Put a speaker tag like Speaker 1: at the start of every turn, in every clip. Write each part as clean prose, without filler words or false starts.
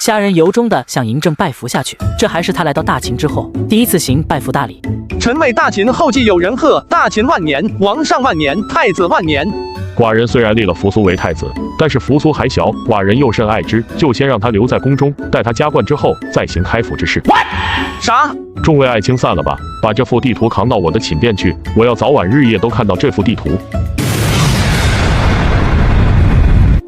Speaker 1: 虾仁由衷地向嬴政拜服下去，这还是他来到大秦之后第一次行拜服大礼。
Speaker 2: 臣为大秦后继有人贺大秦万年，王上万年，太子万年。
Speaker 3: 寡人虽然立了扶苏为太子，但是扶苏还小，寡人又甚爱之，就先让他留在宫中，待他加冠之后再行开府之事。
Speaker 2: 啥？
Speaker 3: 众位爱卿散了吧，把这幅地图扛到我的寝殿去，我要早晚日夜都看到这幅地图。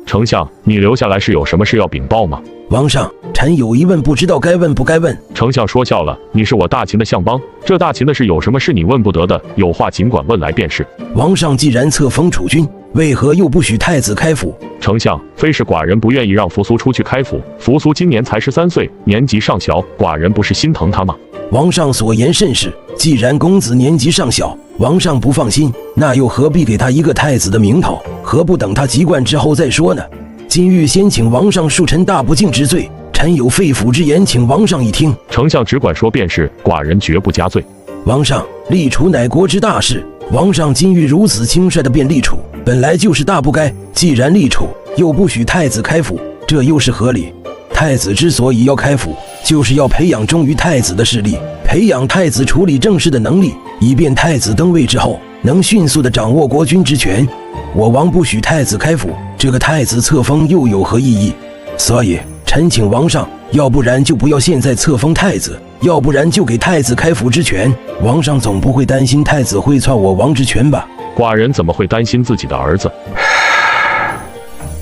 Speaker 3: 丞相，你留下来是有什么事要禀报吗？
Speaker 4: 王上，臣有疑问，不知道该问不该问。
Speaker 3: 丞相说笑了，你是我大秦的相邦，这大秦的事有什么是你问不得的？有话尽管问来便是。
Speaker 4: 王上既然册封储君，为何又不许太子开府？
Speaker 3: 丞相，非是寡人不愿意让扶苏出去开府，扶苏今年才13岁，年纪尚小，寡人不是心疼他吗？
Speaker 4: 王上所言甚是，既然公子年纪尚小，王上不放心，那又何必给他一个太子的名头？何不等他及冠之后再说呢？今欲先请王上恕臣大不敬之罪，臣有肺腑之言，请王上一听。
Speaker 3: 丞相只管说便是，寡人绝不加罪。
Speaker 4: 王上，立储乃国之大事，王上今欲如此轻率的便立储，本来就是大不该。既然立储，又不许太子开府，这又是何理？太子之所以要开府，就是要培养忠于太子的势力，培养太子处理政事的能力，以便太子登位之后能迅速地掌握国君之权。我王不许太子开府，这个太子册封又有何意义？所以臣请王上，要不然就不要现在册封太子，要不然就给太子开府之权。王上总不会担心太子会篡我王之权吧？
Speaker 3: 寡人怎么会担心自己的儿子？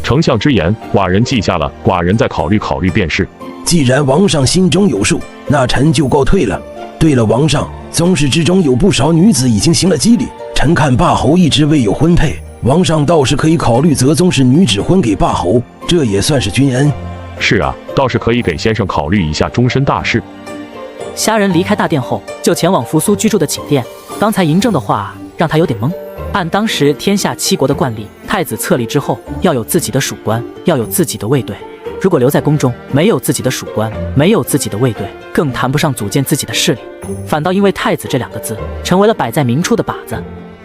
Speaker 3: 丞相之言，寡人记下了，寡人再考虑考虑便是。
Speaker 4: 既然王上心中有数，那臣就告退了。对了，王上，宗室之中有不少女子已经行了笄礼，臣看霸侯一直未有婚配，王上倒是可以考虑择宗室女指婚给霸侯，这也算是君恩。
Speaker 3: 是啊，倒是可以给先生考虑一下终身大事。
Speaker 1: 虾仁离开大殿后，就前往扶苏居住的寝殿。刚才嬴政的话让他有点懵。按当时天下7国的惯例，太子册立之后要有自己的属官，要有自己的卫队。如果留在宫中，没有自己的属官，没有自己的卫队，更谈不上组建自己的势力，反倒因为太子这2个字，成为了摆在明处的靶子。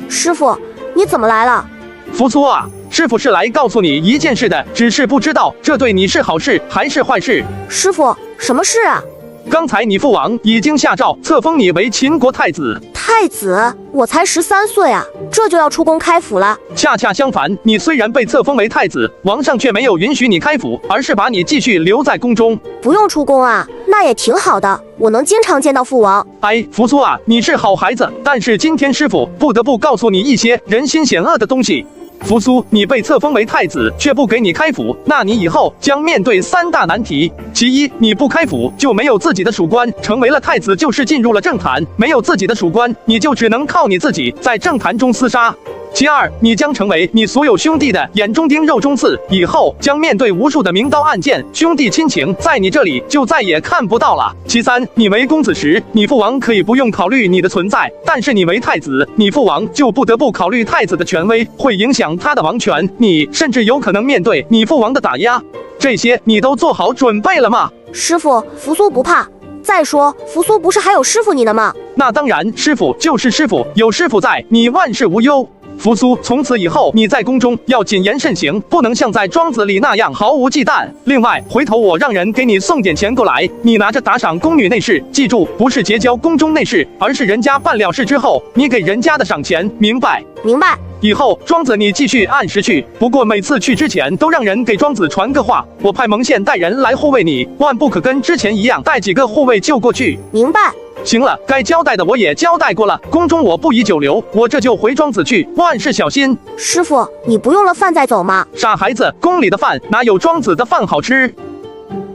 Speaker 5: 师傅，你怎么来了？
Speaker 2: 扶苏啊，师傅是来告诉你一件事的，只是不知道这对你是好事还是坏事。
Speaker 5: 师傅，什么事啊？
Speaker 2: 刚才你父王已经下诏册封你为秦国太子。
Speaker 5: 太子？我才13岁啊，这就要出宫开府了？
Speaker 2: 恰恰相反，你虽然被册封为太子，王上却没有允许你开府，而是把你继续留在宫中。
Speaker 5: 不用出宫啊，那也挺好的，我能经常见到父王。
Speaker 2: 哎，扶苏啊，你是好孩子，但是今天师傅不得不告诉你一些人心险恶的东西。扶苏，你被册封为太子，却不给你开府，那你以后将面对3大难题。其一，你不开府就没有自己的属官，成为了太子就是进入了政坛，没有自己的属官，你就只能靠你自己在政坛中厮杀。其二，你将成为你所有兄弟的眼中钉肉中刺，以后将面对无数的明刀暗剑，兄弟亲情在你这里就再也看不到了。其三，你为公子时，你父王可以不用考虑你的存在，但是你为太子，你父王就不得不考虑太子的权威，会影响他的王权，你甚至有可能面对你父王的打压。这些你都做好准备了吗？
Speaker 5: 师傅，扶苏不怕。再说，扶苏不是还有师傅你呢吗？
Speaker 2: 那当然，师傅就是师傅，有师傅在，你万事无忧。扶苏，从此以后你在宫中要谨言慎行，不能像在庄子里那样毫无忌惮。另外，回头我让人给你送点钱过来，你拿着打赏宫女内侍，记住，不是结交宫中内侍，而是人家办了事之后，你给人家的赏钱，明白？
Speaker 5: 明白。
Speaker 2: 以后庄子你继续按时去，不过每次去之前都让人给庄子传个话，我派蒙县带人来护卫你，万不可跟之前一样带几个护卫就过去。
Speaker 5: 明白。
Speaker 2: 行了，该交代的我也交代过了，宫中我不宜久留，我这就回庄子去，万事小心。
Speaker 5: 师傅，你不用了饭再走吗？
Speaker 2: 傻孩子，宫里的饭哪有庄子的饭好吃？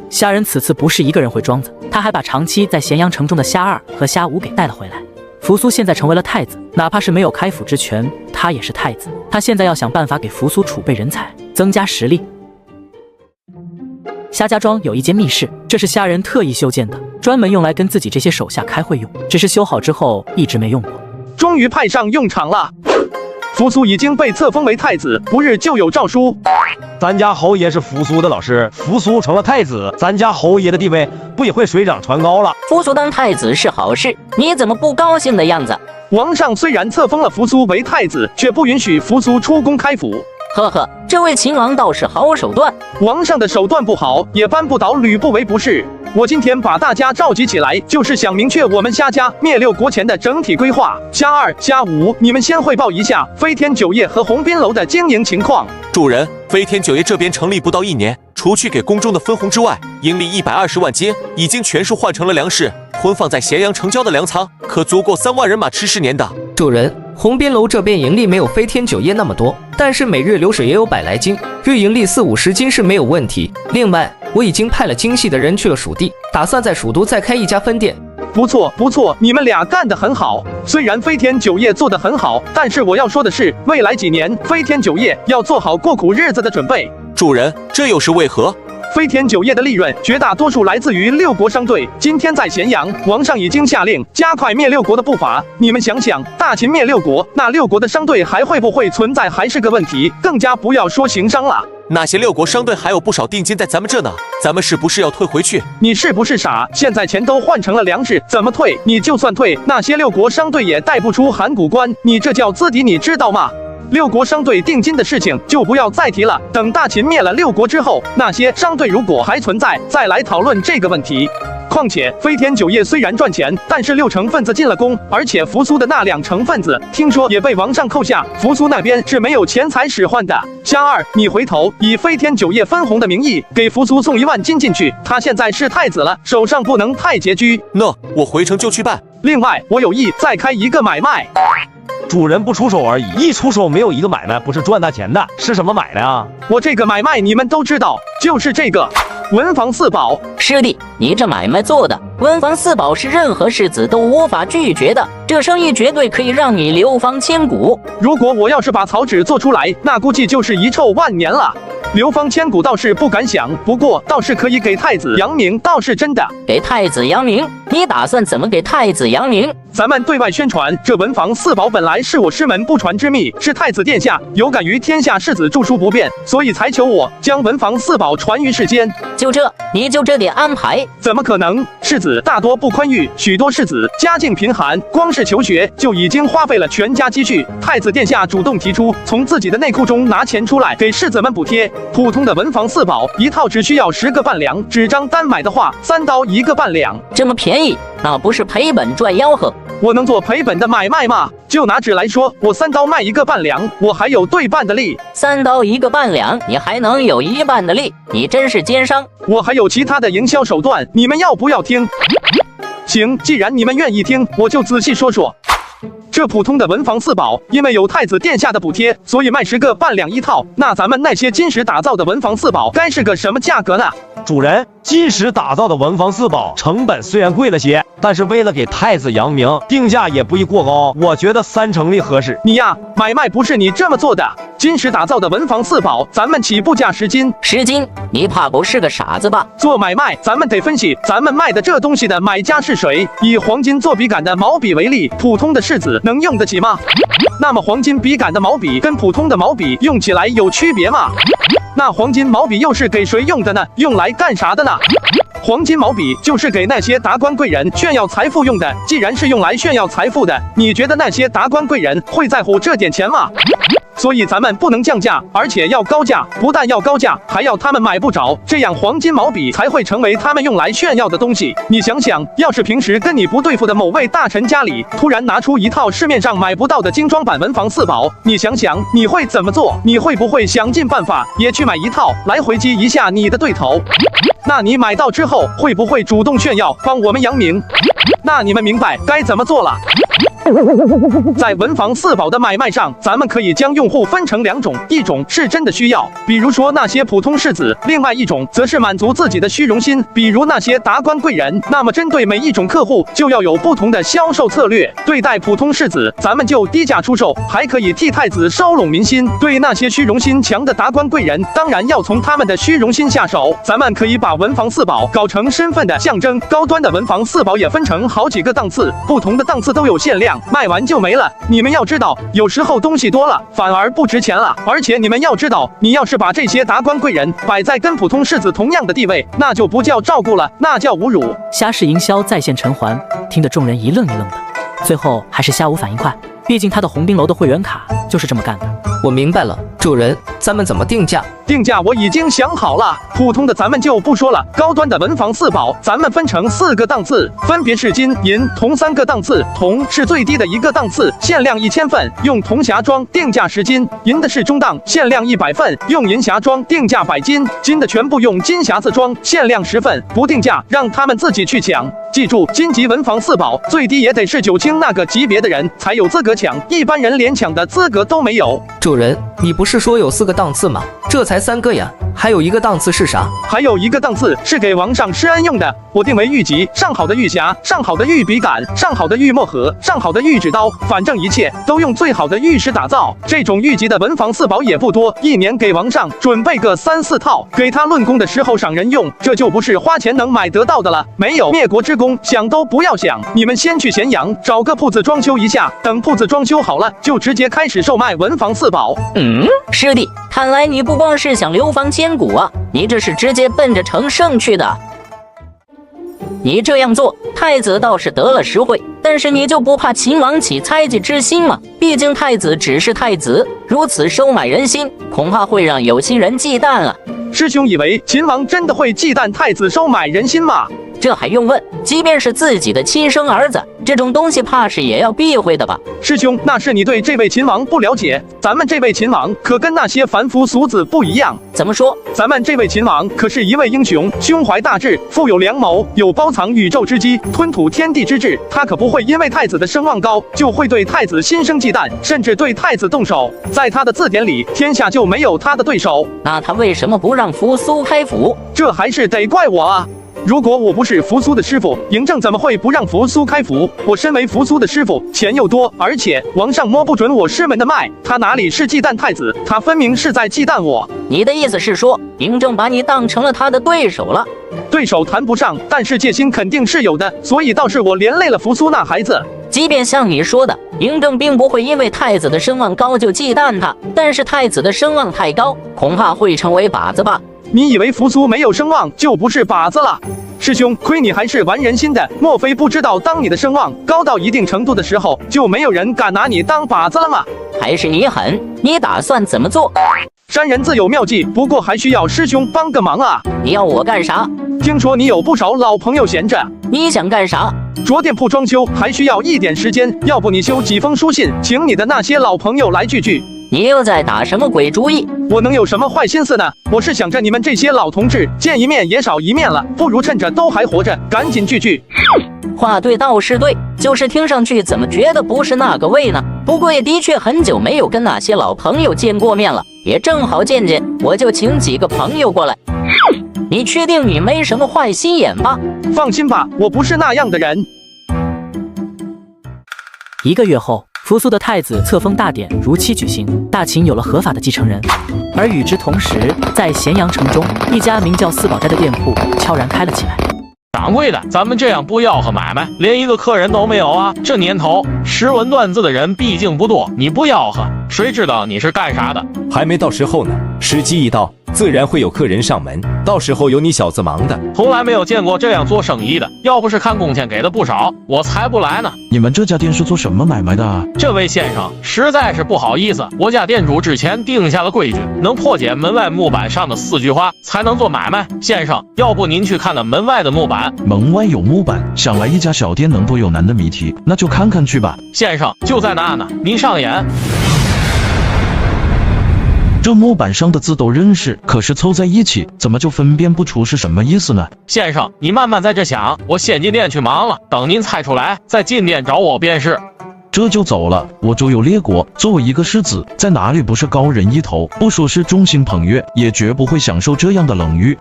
Speaker 1: 虾仁此次不是一个人回庄子，他还把长期在咸阳城中的虾二和虾五给带了回来。扶苏现在成为了太子，哪怕是没有开府之权，他也是太子。他现在要想办法给扶苏储备人才，增加实力。虾家庄有一间密室，这是虾仁特意修建的，专门用来跟自己这些手下开会用。只是修好之后一直没用过，
Speaker 2: 终于派上用场了。扶苏已经被册封为太子，不日就有诏书。
Speaker 6: 咱家侯爷是扶苏的老师，扶苏成了太子，咱家侯爷的地位不也会水涨船高了？
Speaker 7: 扶苏当太子是好事，你怎么不高兴的样子？
Speaker 2: 王上虽然册封了扶苏为太子，却不允许扶苏出宫开府。
Speaker 7: 呵呵，这位秦王倒是好手段。
Speaker 2: 王上的手段不好，也扳不倒吕不韦不是？我今天把大家召集起来，就是想明确我们夏家灭六国前的整体规划。夏2、夏5，你们先汇报一下飞天酒业和鸿宾楼的经营情况。
Speaker 8: 主人，飞天酒业这边成立不到1年，除去给宫中的分红之外，盈利120万斤，已经全数换成了粮食，囤放在咸阳城郊的粮仓，可足够3万人马吃10年的。
Speaker 9: 主人，鸿宾楼这边盈利没有飞天酒业那么多，但是每日流水也有100来斤，日盈利40-50斤是没有问题。另外，我已经派了精细的人去了蜀地，打算在蜀都再开一家分店。
Speaker 2: 不错不错，你们俩干得很好。虽然飞天酒业做得很好，但是我要说的是，未来几年飞天酒业要做好过苦日子的准备。
Speaker 8: 主人，这又是为何？
Speaker 2: 飞天酒业的利润绝大多数来自于六国商队。今天在咸阳，王上已经下令加快灭六国的步伐。你们想想，大秦灭六国，那六国的商队还会不会存在，还是个问题。更加不要说行商了。
Speaker 8: 那些六国商队还有不少定金在咱们这呢，咱们是不是要退回去？
Speaker 2: 你是不是傻？现在钱都换成了粮食，怎么退？你就算退，那些六国商队也带不出函谷关，你这叫资敌，你知道吗？六国商队定金的事情就不要再提了，等大秦灭了六国之后，那些商队如果还存在，再来讨论这个问题。况且飞天酒业虽然赚钱，但是6成分子进了宫，而且扶苏的那2成分子听说也被王上扣下，扶苏那边是没有钱财使唤的。夏2，你回头以飞天酒业分红的名义给扶苏送1万金进去，他现在是太子了，手上不能太拮据。
Speaker 8: 那我回城就去办。
Speaker 2: 另外，我有意再开一个买卖。
Speaker 6: 主人不出手而已，一出手没有一个买卖不是赚大钱的，是什么买卖啊？
Speaker 2: 我这个买卖你们都知道，就是这个文房四宝。
Speaker 7: 师弟，你这买卖做的，文房四宝是任何世子都无法拒绝的，这生意绝对可以让你流芳千古。
Speaker 2: 如果我要是把草纸做出来，那估计就是遗臭万年了。流芳千古倒是不敢想，不过倒是可以给太子扬名，倒是真的。
Speaker 7: 给太子扬名？你打算怎么给太子扬名？
Speaker 2: 咱们对外宣传，这文房四宝本来是我师门不传之秘，是太子殿下有感于天下士子著书不便，所以才求我将文房四宝传于世间。
Speaker 7: 就这，你就这点安排？
Speaker 2: 怎么可能？士子大多不宽裕，许多士子家境贫寒，光是求学就已经花费了全家积蓄。太子殿下主动提出，从自己的内库中拿钱出来给士子们补贴。普通的文房四宝一套只需要10个半两，纸张单买的话3刀1个半两，
Speaker 7: 这么便宜，那不是赔本赚吆喝？
Speaker 2: 我能做赔本的买卖吗？就拿纸来说，我3刀卖1个半两，我还有对半的利。
Speaker 7: 3刀1个半两，你还能有1半的利？你真是奸商！
Speaker 2: 我还有其他的营销手段，你们要不要听？行，既然你们愿意听，我就仔细说说。这普通的文房四宝，因为有太子殿下的补贴，所以卖10个半两一套。那咱们那些金石打造的文房四宝，该是个什么价格呢？
Speaker 6: 主人，金石打造的文房四宝成本虽然贵了些，但是为了给太子扬名，定价也不宜过高。我觉得3成利合适。
Speaker 2: 你呀，买卖不是你这么做的。金石打造的文房四宝，咱们起步价10斤。
Speaker 7: 10斤？你怕不是个傻子吧？
Speaker 2: 做买卖，咱们得分析咱们卖的这东西的买家是谁。以黄金做笔杆的毛笔为例，普通的士子能用得起吗？那么黄金笔杆的毛笔跟普通的毛笔用起来有区别吗？那黄金毛笔又是给谁用的呢？用来干啥的呢？黄金毛笔就是给那些达官贵人炫耀财富用的。既然是用来炫耀财富的，你觉得那些达官贵人会在乎这点钱吗？所以咱们不能降价，而且要高价，不但要高价，还要他们买不着，这样黄金毛笔才会成为他们用来炫耀的东西。你想想，要是平时跟你不对付的某位大臣家里突然拿出一套市面上买不到的精装版文房四宝，你想想你会怎么做？你会不会想尽办法也去买一套来回击一下你的对头？那你买到之后会不会主动炫耀，帮我们扬名？那你们明白该怎么做了？在文房四宝的买卖上，咱们可以将用户分成2种，一种是真的需要，比如说那些普通士子；另外一种则是满足自己的虚荣心，比如那些达官贵人。那么针对每一种客户，就要有不同的销售策略。对待普通士子，咱们就低价出售，还可以替太子收拢民心；对那些虚荣心强的达官贵人，当然要从他们的虚荣心下手。咱们可以把文房四宝搞成身份的象征。高端的文房四宝也分成好几个档次，不同的档次都有限量，卖完就没了。你们要知道，有时候东西多了反而不值钱了。而且你们要知道，你要是把这些达官贵人摆在跟普通士子同样的地位，那就不叫照顾了，那叫侮辱。
Speaker 1: 虾式营销再现陈环，听得众人一愣一愣的。最后还是虾武反应快，毕竟他的鸿宾楼的会员卡就是这么干的。
Speaker 9: 我明白了，主人，咱们怎么定价？
Speaker 2: 定价我已经想好了，普通的咱们就不说了，高端的文房四宝咱们分成4个档次，分别是金、银、铜3个档次，铜是最低的一个档次，限量1000份，用铜匣装，定价10金；银的是中档，限量100份，用银匣装，定价100金；金的全部用金匣子装，限量10份，不定价，让他们自己去抢。记住，金级文房四宝最低也得是9卿那个级别的人才有资格抢，一般人连抢的资格都没有。
Speaker 9: 主人，你不是说有4个档次吗？这才3个呀，还有1个档次是啥？
Speaker 2: 还有1个档次是给王上施恩用的，我定为玉级，上好的玉匣，上好的玉笔杆，上好的玉墨盒，上好的玉指刀，反正一切都用最好的玉石打造。这种玉级的文房四宝也不多，一年给王上准备个3、4套，给他论功的时候赏人用，这就不是花钱能买得到的了。没有灭国之功，想都不要想。你们先去咸阳找个铺子装修一下，等铺子装修好了，就直接开始售卖文房四宝。
Speaker 7: 师弟，看来你不光是想流芳千古啊，你这是直接奔着成圣去的。你这样做，太子倒是得了实惠，但是你就不怕秦王起猜忌之心吗？毕竟太子只是太子，如此收买人心，恐怕会让有心人忌惮啊。
Speaker 2: 师兄以为秦王真的会忌惮太子收买人心吗？
Speaker 7: 这还用问？即便是自己的亲生儿子，这种东西怕是也要避讳的吧？
Speaker 2: 师兄，那是你对这位秦王不了解，咱们这位秦王可跟那些凡夫俗子不一样。
Speaker 7: 怎么说？
Speaker 2: 咱们这位秦王可是一位英雄，胸怀大志，富有良谋，有包藏宇宙之机，吞吐天地之志。他可不会因为太子的声望高，就会对太子心生忌惮，甚至对太子动手。在他的字典里，天下就没有他的对手。
Speaker 7: 那他为什么不让扶苏开府？
Speaker 2: 这还是得怪我啊！如果我不是扶苏的师傅，嬴政怎么会不让扶苏开府？我身为扶苏的师傅，钱又多，而且王上摸不准我师门的脉，他哪里是忌惮太子，他分明是在忌惮我。
Speaker 7: 你的意思是说，嬴政把你当成了他的对手了？
Speaker 2: 对手谈不上，但是戒心肯定是有的，所以倒是我连累了扶苏那孩子。
Speaker 7: 即便像你说的，嬴政并不会因为太子的声望高就忌惮他，但是太子的声望太高，恐怕会成为靶子吧？
Speaker 2: 你以为扶苏没有声望就不是靶子了？师兄，亏你还是玩人心的，莫非不知道当你的声望高到一定程度的时候，就没有人敢拿你当靶子了吗？
Speaker 7: 还是你狠？你打算怎么做？
Speaker 2: 山人自有妙计，不过还需要师兄帮个忙啊！
Speaker 7: 你要我干啥？
Speaker 2: 听说你有不少老朋友闲着，
Speaker 7: 你想干啥？
Speaker 2: 着店铺装修还需要一点时间，要不你修几封书信，请你的那些老朋友来聚聚。
Speaker 7: 你又在打什么鬼主意？
Speaker 2: 我能有什么坏心思呢？我是想着你们这些老同志见一面也少一面了，不如趁着都还活着，赶紧聚聚。
Speaker 7: 话对倒是对，就是听上去怎么觉得不是那个味呢？不过也的确很久没有跟那些老朋友见过面了，也正好见见，我就请几个朋友过来。你确定你没什么坏心眼吧？
Speaker 2: 放心吧，我不是那样的人。
Speaker 1: 1个月后，扶苏的太子册封大典如期举行，大秦有了合法的继承人。而与之同时，在咸阳城中，一家名叫四宝斋的店铺悄然开了起来。
Speaker 3: 掌柜的，咱们这样不吆喝买卖，连一个客人都没有啊！这年头，识文断字的人毕竟不多，你不吆喝，谁知道你是干啥的？
Speaker 10: 还没到时候呢，时机一到，自然会有客人上门，到时候有你小子忙的。
Speaker 3: 从来没有见过这样做生意的，要不是看工钱给的不少，我才不来呢。
Speaker 11: 你们这家店是做什么买卖的啊？
Speaker 3: 这位先生，实在是不好意思，我家店主之前定下了规矩，能破解门外木板上的4句话才能做买卖。先生，要不您去看那门外的木板？
Speaker 11: 门外有木板，想来一家小店能多有难的谜题，那就看看去吧。
Speaker 3: 先生，就在那呢，您上眼。
Speaker 11: 这木板上的字都认识，可是凑在一起，怎么就分辨不出是什么意思呢？
Speaker 3: 先生，你慢慢在这想，我先进店去忙了，等您猜出来，再进店找我便是。
Speaker 11: 这就走了。我周游列国，作为一个世子，在哪里不是高人一头？不说是众星捧月，也绝不会享受这样的冷遇。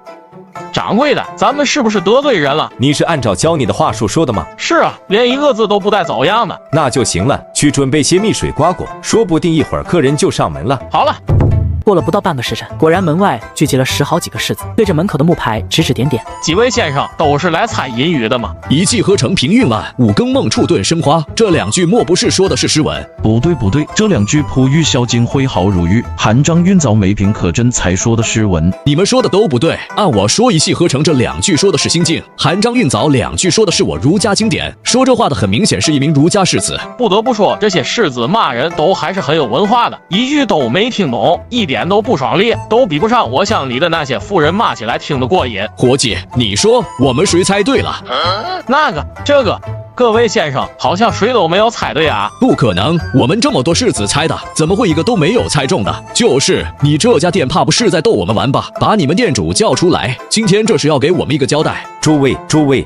Speaker 3: 掌柜的，咱们是不是得罪人了？
Speaker 10: 你是按照教你的话术说的吗？
Speaker 3: 是啊，连一个字都不带走样的。
Speaker 10: 那就行了，去准备些蜜水瓜果，说不定一会儿客人就上门了。
Speaker 3: 好了。
Speaker 1: 过了不到半个时辰，果然门外聚集了10好几个士子，对着门口的木牌指指点点。
Speaker 3: 几位先生都是来猜银语的吗？
Speaker 12: 一气呵成平运案，五更梦处顿生花，这2句莫不是说的是诗文？
Speaker 11: 不对不对，这2句璞玉销金挥毫如玉，韩章运藻梅瓶可真才说的诗文。
Speaker 12: 你们说的都不对，按我说一气呵成这2句说的是心境，韩章运藻2句说的是我儒家经典。说这话的很明显是一名儒家士子。
Speaker 3: 不得不说，这些士子骂人都还是很有文化的，一句都没听懂，一点都不爽烈，都比不上我乡里的那些妇人骂起来听得过瘾。
Speaker 12: 伙计，你说我们谁猜对了？
Speaker 3: 那个，这个。各位先生，好像谁都没有猜对啊！
Speaker 12: 不可能，我们这么多士子猜的，怎么会一个都没有猜中的？就是你这家店怕不是在逗我们玩吧？把你们店主叫出来，今天这是要给我们一个交代。
Speaker 10: 诸位，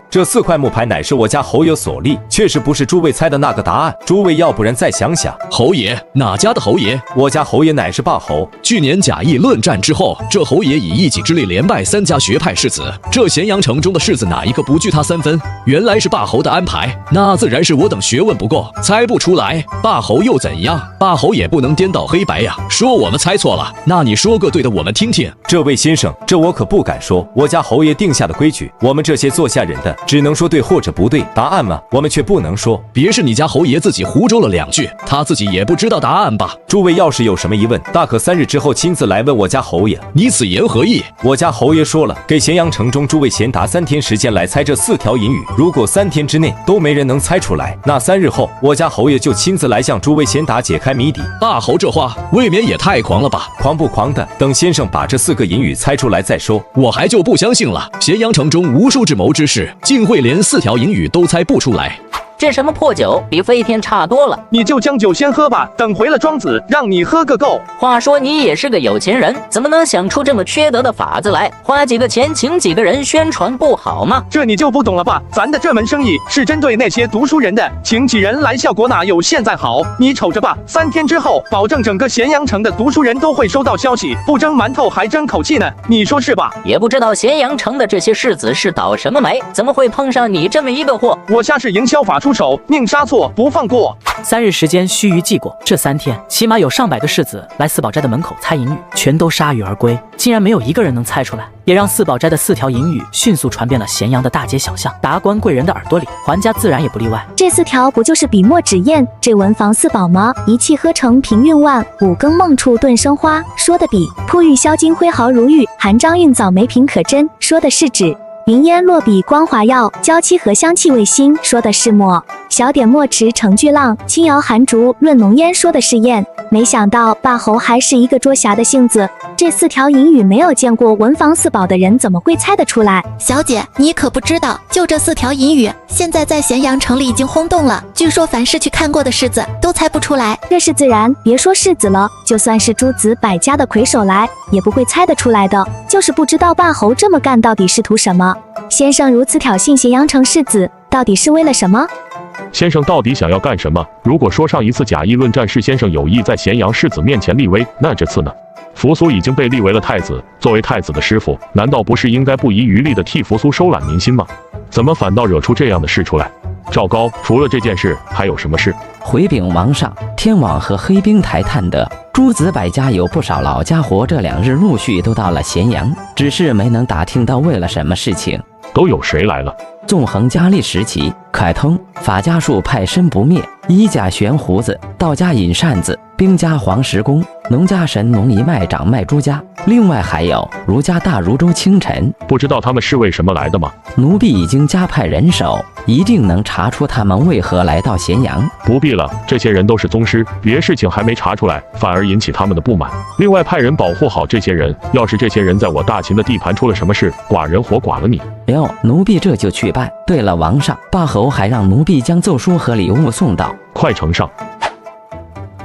Speaker 10: 这4块木牌乃是我家侯爷所立，确实不是诸位猜的那个答案。诸位要不然再想想。
Speaker 12: 侯爷？哪家的侯爷？
Speaker 10: 我家侯爷乃是霸侯。
Speaker 12: 去年贾谊论战之后，这侯爷以一己之力连败3家学派士子，这咸阳城中的士子哪一个不惧他3分？原来是霸侯的安排。那自然是我等学问不够，猜不出来。霸侯又怎样？霸侯也不能颠倒黑白呀。说我们猜错了，那你说个对的，我们听听。
Speaker 10: 这位先生，这我可不敢说。我家侯爷定下的规矩，我们这些做下人的只能说对或者不对，答案嘛，我们却不能说。
Speaker 12: 别是你家侯爷自己胡诌了2句，他自己也不知道答案吧？
Speaker 10: 诸位要是有什么疑问，大可3日之后亲自来问我家侯爷。
Speaker 12: 你此言何意？
Speaker 10: 我家侯爷说了，给咸阳城中诸位贤达3天时间来猜这4条银语，如果3天之内都没人能猜出来，那3日后我家侯爷就亲自来向诸位贤达解开谜底。
Speaker 12: 大侯这话未免也太狂了吧？
Speaker 10: 狂不狂的，等先生把这4个银语猜出来再说。
Speaker 12: 我还就不相信了，咸阳城中无数智谋之士，竟会连4条银语都猜不出来。
Speaker 7: 这什么破酒，比飞天差多了。
Speaker 2: 你就将酒先喝吧，等回了庄子，让你喝个够。
Speaker 7: 话说你也是个有钱人，怎么能想出这么缺德的法子来？花几个钱请几个人宣传不好吗？
Speaker 2: 这你就不懂了吧？咱的这门生意是针对那些读书人的，请几人来效果哪有现在好？你瞅着吧，3天之后，保证整个咸阳城的读书人都会收到消息，不争馒头还争口气呢，你说是吧？
Speaker 7: 也不知道咸阳城的这些士子是倒什么霉，怎么会碰上你这么一个货？
Speaker 2: 我下是营销法出手，宁杀错不放过。
Speaker 1: 3日时间须臾即过，这3天起码有上百个士子来四宝斋的门口猜银语，全都铩羽而归，竟然没有一个人能猜出来，也让四宝斋的4条银语迅速传遍了咸阳的大街小巷，达官贵人的耳朵里，桓家自然也不例外。
Speaker 13: 这4条不就是笔墨纸砚，这文房4宝吗？一气呵成平运万，五更梦处顿生花，说的比璞玉销金挥毫如玉，韩章运藻梅瓶可真，说的是指云烟落笔光华耀，娇妻和香气味馨，说的是墨；小点墨池成巨浪，轻摇寒竹论浓烟，说的是艳。没想到霸侯还是一个捉瞎的性子，这4条银语没有见过文房4宝的人怎么会猜得出来？
Speaker 14: 小姐，你可不知道，就这4条银语，现在在咸阳城里已经轰动了。据说凡是去看过的士子都猜不出来。
Speaker 13: 这是自然，别说士子了，就算是诸子百家的魁首来，也不会猜得出来的。就是不知道霸侯这么干到底是图什么？先生如此挑衅咸阳城士子，到底是为了什么？
Speaker 15: 先生到底想要干什么？如果说上一次贾谊论战是先生有意在咸阳士子面前立威，那这次呢？扶苏已经被立为了太子，作为太子的师傅，难道不是应该不遗余力的替扶苏收揽民心吗？怎么反倒惹出这样的事出来？赵高，除了这件事，还有什么事？
Speaker 16: 回禀王上，天网和黑冰台探得，诸子百家有不少老家伙，这2日陆续都到了咸阳，只是没能打听到为了什么事情。
Speaker 15: 都有谁来了？
Speaker 16: 纵横佳丽石奇、蒯通、法家术派身不灭，医家悬胡子，道家尹扇子，兵家黄石公，农家神农一脉长脉朱家，另外还有儒家大儒周清晨。
Speaker 15: 不知道他们是为什么来的吗？
Speaker 16: 奴婢已经加派人手，一定能查出他们为何来到咸阳。
Speaker 15: 不必了，这些人都是宗师，别事情还没查出来，反而引起他们的不满。另外派人保护好这些人，要是这些人在我大秦的地盘出了什么事，寡人活剐了你。
Speaker 16: 哟，奴婢这就去办。对了，王上，霸侯还让奴婢将奏书和礼物送到，
Speaker 15: 快呈上。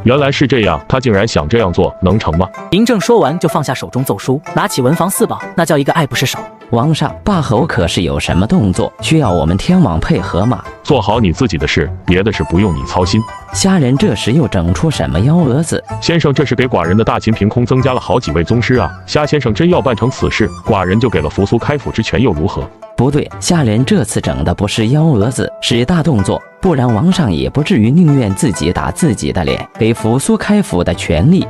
Speaker 15: 原来是这样，他竟然想这样做，能成吗？
Speaker 1: 嬴政说完就放下手中奏书，拿起文房4宝，那叫一个爱不释手。
Speaker 16: 王上，霸侯可是有什么动作，需要我们天网配合吗？
Speaker 15: 做好你自己的事，别的事不用你操心。
Speaker 16: 虾人这时又整出什么幺蛾子？
Speaker 15: 先生，这是给寡人的大秦凭空增加了好几位宗师啊！虾先生真要办成此事，寡人就给了扶苏开府之权，又如何？
Speaker 16: 不对，虾人这次整的不是幺蛾子，是大动作，不然王上也不至于宁愿自己打自己的脸，给扶苏开府的权利。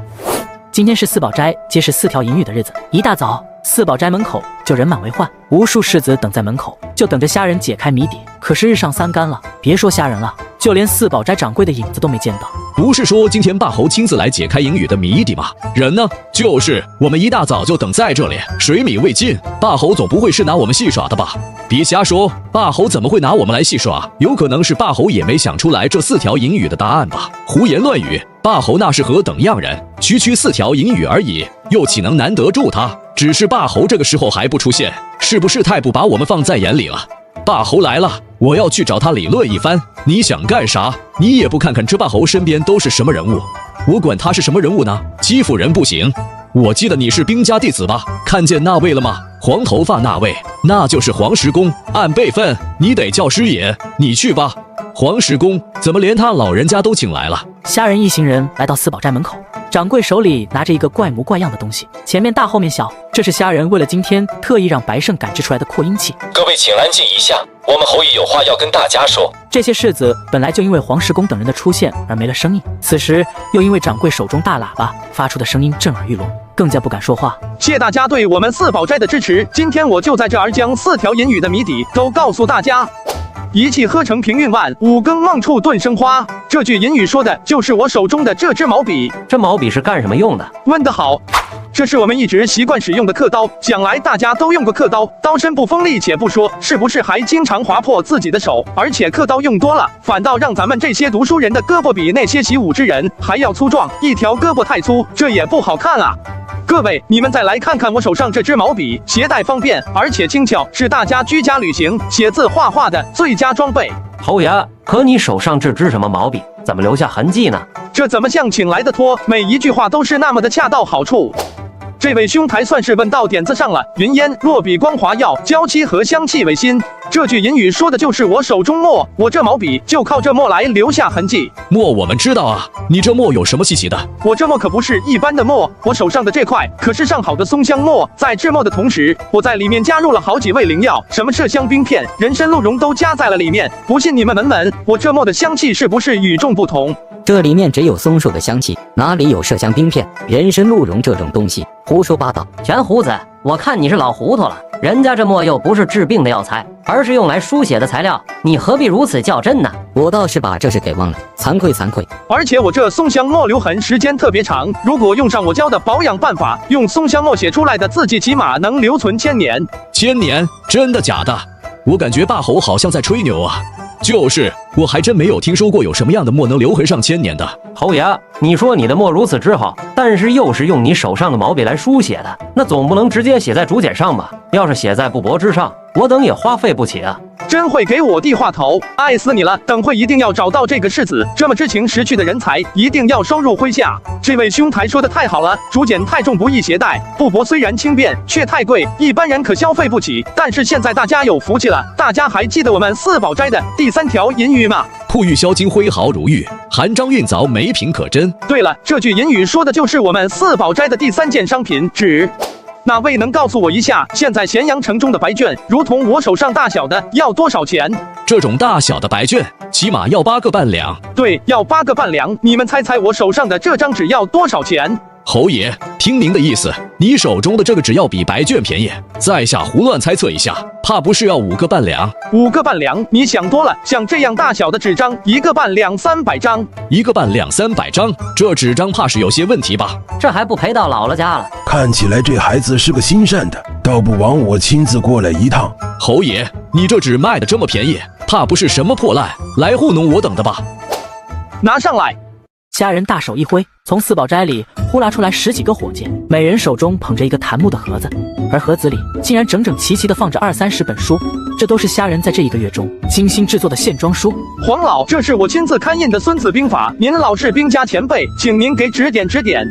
Speaker 1: 今天是四宝斋揭示4条隐语的日子，一大早，四宝斋门口就人满为患，无数士子等在门口，就等着虾仁解开谜底。可是日上三竿了，别说虾仁了，就连四宝斋掌柜的影子都没见到。
Speaker 12: 不是说今天霸侯亲自来解开隐语的谜底吗？人呢？就是我们一大早就等在这里，水米未进，霸侯总不会是拿我们戏耍的吧？别瞎说，霸侯怎么会拿我们来戏耍？有可能是霸侯也没想出来这4条隐语的答案吧？胡言乱语！霸侯那是何等样人？区4条隐语而已，又岂能难得住他？只是霸侯这个时候还不出现，是不是太不把我们放在眼里了？霸侯来了，我要去找他理论一番。你想干啥？你也不看看这霸侯身边都是什么人物？我管他是什么人物呢？欺负人不行。我记得你是兵家弟子吧？看见那位了吗？黄头发那位，那就是黄石公。按辈分，你得叫师爷。你去吧。黄石公怎么连他老人家都请来了？
Speaker 1: 虾仁一行人来到四宝斋门口，掌柜手里拿着一个怪模怪样的东西，前面大后面小，这是虾仁为了今天特意让白胜赶制出来的扩音器。
Speaker 17: 各位请安静一下，我们侯爷有话要跟大家说。
Speaker 1: 这些士子本来就因为黄石公等人的出现而没了声音，此时又因为掌柜手中大喇叭发出的声音震耳欲聋，更加不敢说话。
Speaker 2: 谢大家对我们四宝斋的支持，今天我就在这儿将4条隐语的谜底都告诉大家。一气呵成平运万，5更梦处顿生花。这句隐语说的就是我手中的这支毛笔。
Speaker 18: 这毛笔是干什么用的？
Speaker 2: 问得好，这是我们一直习惯使用的刻刀。想来大家都用过刻刀，刀身不锋利且不说，是不是还经常划破自己的手？而且刻刀用多了，反倒让咱们这些读书人的胳膊比那些习武之人还要粗壮，一条胳膊太粗，这也不好看啊。各位，你们再来看看我手上这支毛笔，携带方便，而且轻巧，是大家居家旅行、写字画画的最佳装备。
Speaker 18: 侯爷，可你手上这支什么毛笔，怎么留下痕迹呢？
Speaker 2: 这怎么像请来的托？每一句话都是那么的恰到好处。这位兄台算是问到点子上了。云烟落笔光华耀，娇妻和香气为心。这句隐语说的就是我手中墨，我这毛笔就靠这墨来留下痕迹。
Speaker 12: 墨我们知道啊，你这墨有什么稀奇的？
Speaker 2: 我这墨可不是一般的墨，我手上的这块可是上好的松香墨。在制墨的同时，我在里面加入了好几味灵药，什么麝香冰片、人参鹿茸都加在了里面。不信你们闻闻，我这墨的香气是不是与众不同？
Speaker 19: 这里面只有松树的香气，哪里有麝香冰片、人参鹿茸这种东西？胡说八道！
Speaker 7: 全胡子，我看你是老糊涂了。人家这墨又不是治病的药材，而是用来书写的材料，你何必如此较真呢？
Speaker 19: 我倒是把这事给忘了，惭愧惭愧。
Speaker 2: 而且我这松香墨留痕时间特别长，如果用上我教的保养办法，用松香墨写出来的字迹起码能留存1000年。
Speaker 12: 1000年？真的假的？我感觉霸侯好像在吹牛啊。就是，我还真没有听说过有什么样的墨能留痕上1000年的。
Speaker 18: 侯爷，你说你的墨如此之好，但是又是用你手上的毛笔来书写的，那总不能直接写在竹简上吧？要是写在布帛之上，我等也花费不起啊。
Speaker 2: 真会给我弟话头，爱死你了！等会一定要找到这个世子，这么知情识趣的人才，一定要收入麾下。这位兄台说的太好了，竹简太重不易携带，布帛虽然轻便，却太贵，一般人可消费不起。但是现在大家有福气了，大家还记得我们四宝斋的第3条隐语吗？
Speaker 12: 璞玉销金，挥毫如玉；韩章运凿，没品可真。
Speaker 2: 对了，这句隐语说的就是我们四宝斋的第3件商品纸。哪位能告诉我一下，现在咸阳城中的白卷，如同我手上大小的，要多少钱？
Speaker 12: 这种大小的白卷，起码要8个半两。
Speaker 2: 对，要8个半两。你们猜猜我手上的这张纸要多少钱？
Speaker 12: 侯爷，听您的意思，你手中的这个纸要比白卷便宜，在下胡乱猜测一下，怕不是要5个半两
Speaker 2: ？5个半两？你想多了，像这样大小的纸张，1个半200-300张。
Speaker 12: 1个半200-300张，这纸张怕是有些问题吧？
Speaker 7: 这还不赔到姥姥家了？
Speaker 4: 看起来这孩子是个心善的，倒不枉我亲自过来一趟。
Speaker 12: 侯爷，你这纸卖的这么便宜，怕不是什么破烂来糊弄我等的吧？
Speaker 2: 拿上来！
Speaker 1: 虾仁大手一挥，从四宝斋里呼啦出来10几个伙计，每人手中捧着一个檀木的盒子，而盒子里竟然整整齐齐地放着20-30本书，这都是虾仁在这1个月中精心制作的线装书。
Speaker 2: 黄老，这是我亲自勘印的《孙子兵法》，您老是兵家前辈，请您给指点指点。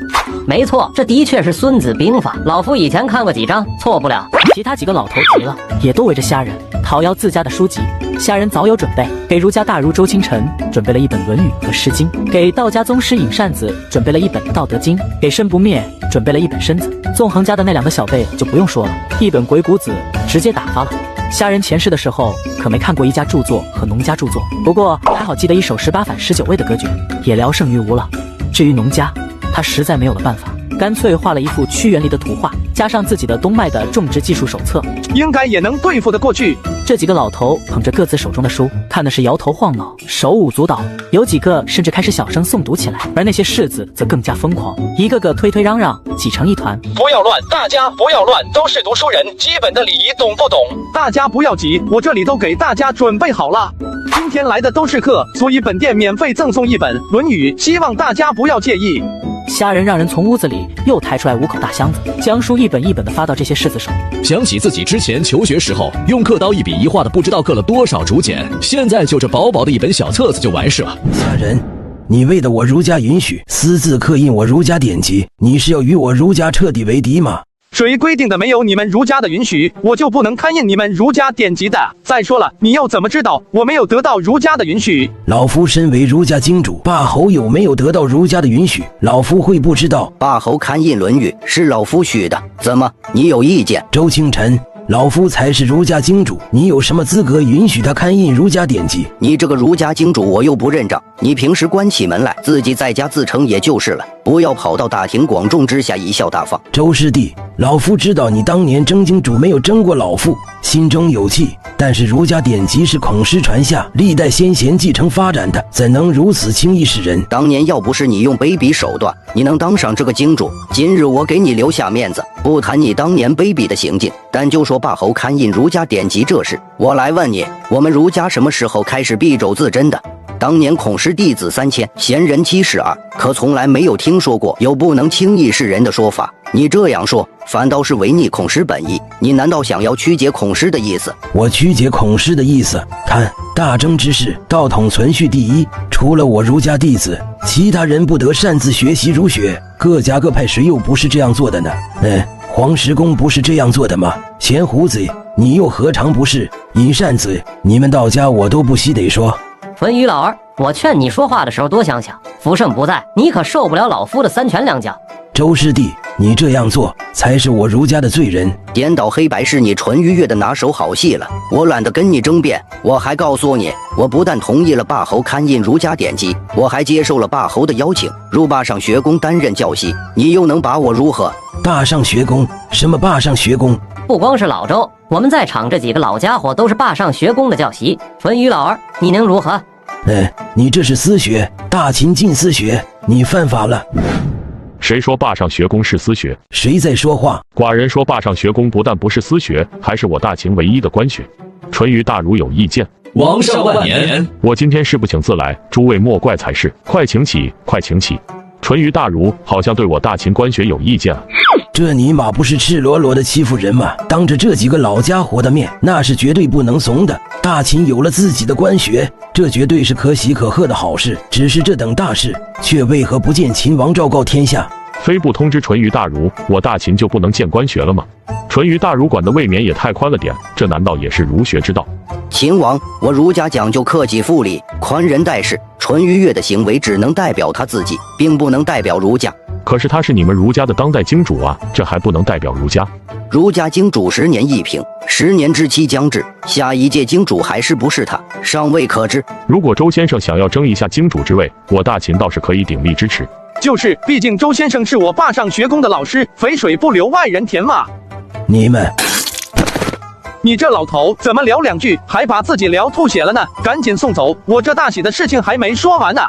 Speaker 7: 没错，这的确是《孙子兵法》，老夫以前看过几章，错不了。
Speaker 1: 其他几个老头急了，也都围着虾仁讨要自家的书籍。虾仁早有准备，给儒家大儒周清晨准备了一本《论语》和《诗经》，给道家宗师尹善子准备了一本《道德经》，给申不灭准备了一本《身子》。纵横家的那2个小辈就不用说了，一本《鬼谷子》直接打发了。虾仁前世的时候可没看过医家著作和农家著作，不过还好记得一首18反19位的歌诀，也聊胜于无了。至于农家，他实在没有了办法，干脆画了一幅屈原离的图画，加上自己的冬麦的种植技术手册，
Speaker 2: 应该也能对付得过去。
Speaker 1: 这几个老头捧着各自手中的书，看的是摇头晃脑，手舞足蹈，有几个甚至开始小声诵读起来，而那些士子则更加疯狂，一个个推推嚷嚷，挤成一团。
Speaker 17: 不要乱，大家不要乱，都是读书人，基本的礼仪懂不懂？
Speaker 2: 大家不要急，我这里都给大家准备好了。今天来的都是客，所以本店免费赠送一本《论语》，希望大家不要介意。
Speaker 1: 虾仁让人从屋子里又抬出来5口大箱子，将书一本一本的发到这些士子手。
Speaker 12: 想起自己之前求学时候，用刻刀一笔一画的不知道刻了多少竹简，现在就这薄薄的一本小册子就完事了。
Speaker 4: 虾仁，你为的我儒家允许，私自刻印我儒家典籍，你是要与我儒家彻底为敌吗？
Speaker 2: 谁规定的没有你们儒家的允许，我就不能刊印你们儒家典籍的？再说了，你又怎么知道我没有得到儒家的允许？
Speaker 4: 老夫身为儒家经主，霸侯有没有得到儒家的允许，老夫会不知道？
Speaker 20: 霸侯刊印《论语》是老夫许的，怎么你有意见？
Speaker 4: 周清晨，老夫才是儒家经主，你有什么资格允许他刊印儒家典籍？
Speaker 20: 你这个儒家经主我又不认账，你平时关起门来自己在家自成也就是了，不要跑到大庭广众之下贻笑大方。
Speaker 4: 周师弟，老夫知道你当年争经主没有争过老夫，心中有气，但是儒家典籍是孔师传下，历代先贤继承发展的，怎能如此轻易示人？
Speaker 20: 当年要不是你用卑鄙手段，你能当上这个经主？今日我给你留下面子，不谈你当年卑鄙的行径，但就说霸侯刊印儒家典籍这事，我来问你，我们儒家什么时候开始敝帚自珍的？当年孔师弟子3000，贤人72，可从来没有听说过有不能轻易示人的说法。你这样说，反倒是违逆孔师本意。你难道想要曲解孔师的意思？
Speaker 4: 我曲解孔师的意思？看大征之事，道统存续第一，除了我儒家弟子，其他人不得擅自学习儒学。各家各派谁又不是这样做的呢？黄石公不是这样做的吗？钱胡子，你又何尝不是？尹善子，你们道家我都不稀得说。
Speaker 18: 文宇老儿，我劝你说话的时候多想想，福盛不在，你可受不了老夫的3拳2脚。
Speaker 4: 周师弟，你这样做才是我儒家的罪人。
Speaker 20: 颠倒黑白是你淳于越的拿手好戏了，我懒得跟你争辩。我还告诉你，我不但同意了霸侯刊印儒家典籍，我还接受了霸侯的邀请，入霸上学宫担任教习。你又能把我如何？
Speaker 4: 霸上学宫？什么霸上学宫？
Speaker 18: 不光是老周，我们在场这几个老家伙都是霸上学宫的教习。文宇老儿，你能如何？
Speaker 4: 你这是私学，大秦禁私学，你犯法了。
Speaker 15: 谁说霸上学宫是私学？
Speaker 4: 谁在说话？
Speaker 15: 寡人说霸上学宫不但不是私学，还是我大秦唯一的官学。淳于大儒有意见。
Speaker 12: 王上万年！
Speaker 15: 我今天事不请自来，诸位莫怪才是。快请起，快请起！淳于大儒好像对我大秦官学有意见啊。
Speaker 4: 这尼玛不是赤裸裸的欺负人吗？当着这几个老家伙的面，那是绝对不能怂的。大秦有了自己的官学，这绝对是可喜可贺的好事。只是这等大事，却为何不见秦王昭告天下？
Speaker 15: 非不通知淳于大儒，我大秦就不能见官学了吗？淳于大儒管的未免也太宽了点，这难道也是儒学之道？
Speaker 20: 秦王，我儒家讲究克己复礼，宽仁待世。淳于越的行为只能代表他自己，并不能代表儒家。
Speaker 15: 可是他是你们儒家的当代经主啊，这还不能代表儒家？
Speaker 20: 儒家经主10年一平，10年之期将至，下一届经主还是不是他，尚未可知。
Speaker 15: 如果周先生想要争一下经主之位，我大秦倒是可以鼎力支持。
Speaker 2: 就是，毕竟周先生是我霸上学宫的老师，肥水不流外人田嘛。你这老头怎么聊2句还把自己聊吐血了呢？赶紧送走，我这大喜的事情还没说完呢。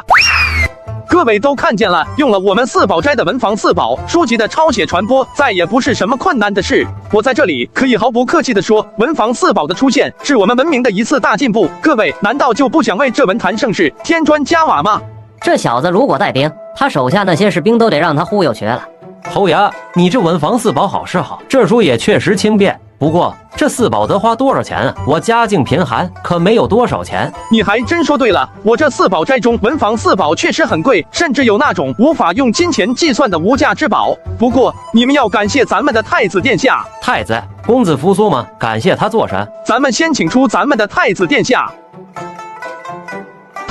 Speaker 2: 各位都看见了，用了我们四宝斋的文房四宝书籍的抄写传播，再也不是什么困难的事。我在这里可以毫不客气地说，文房四宝的出现是我们文明的一次大进步。各位难道就不想为这文坛盛世添砖加瓦吗？
Speaker 18: 这小子如果带兵，他手下那些士兵都得让他忽悠瘸了。侯爷，你这文房四宝好是好，这书也确实轻便。不过这四宝得花多少钱啊？我家境贫寒，可没有多少钱。
Speaker 2: 你还真说对了，我这四宝斋中文房四宝确实很贵，甚至有那种无法用金钱计算的无价之宝。不过你们要感谢咱们的太子殿下。
Speaker 18: 太子公子扶苏吗？感谢他做什？
Speaker 2: 咱们先请出咱们的太子殿下。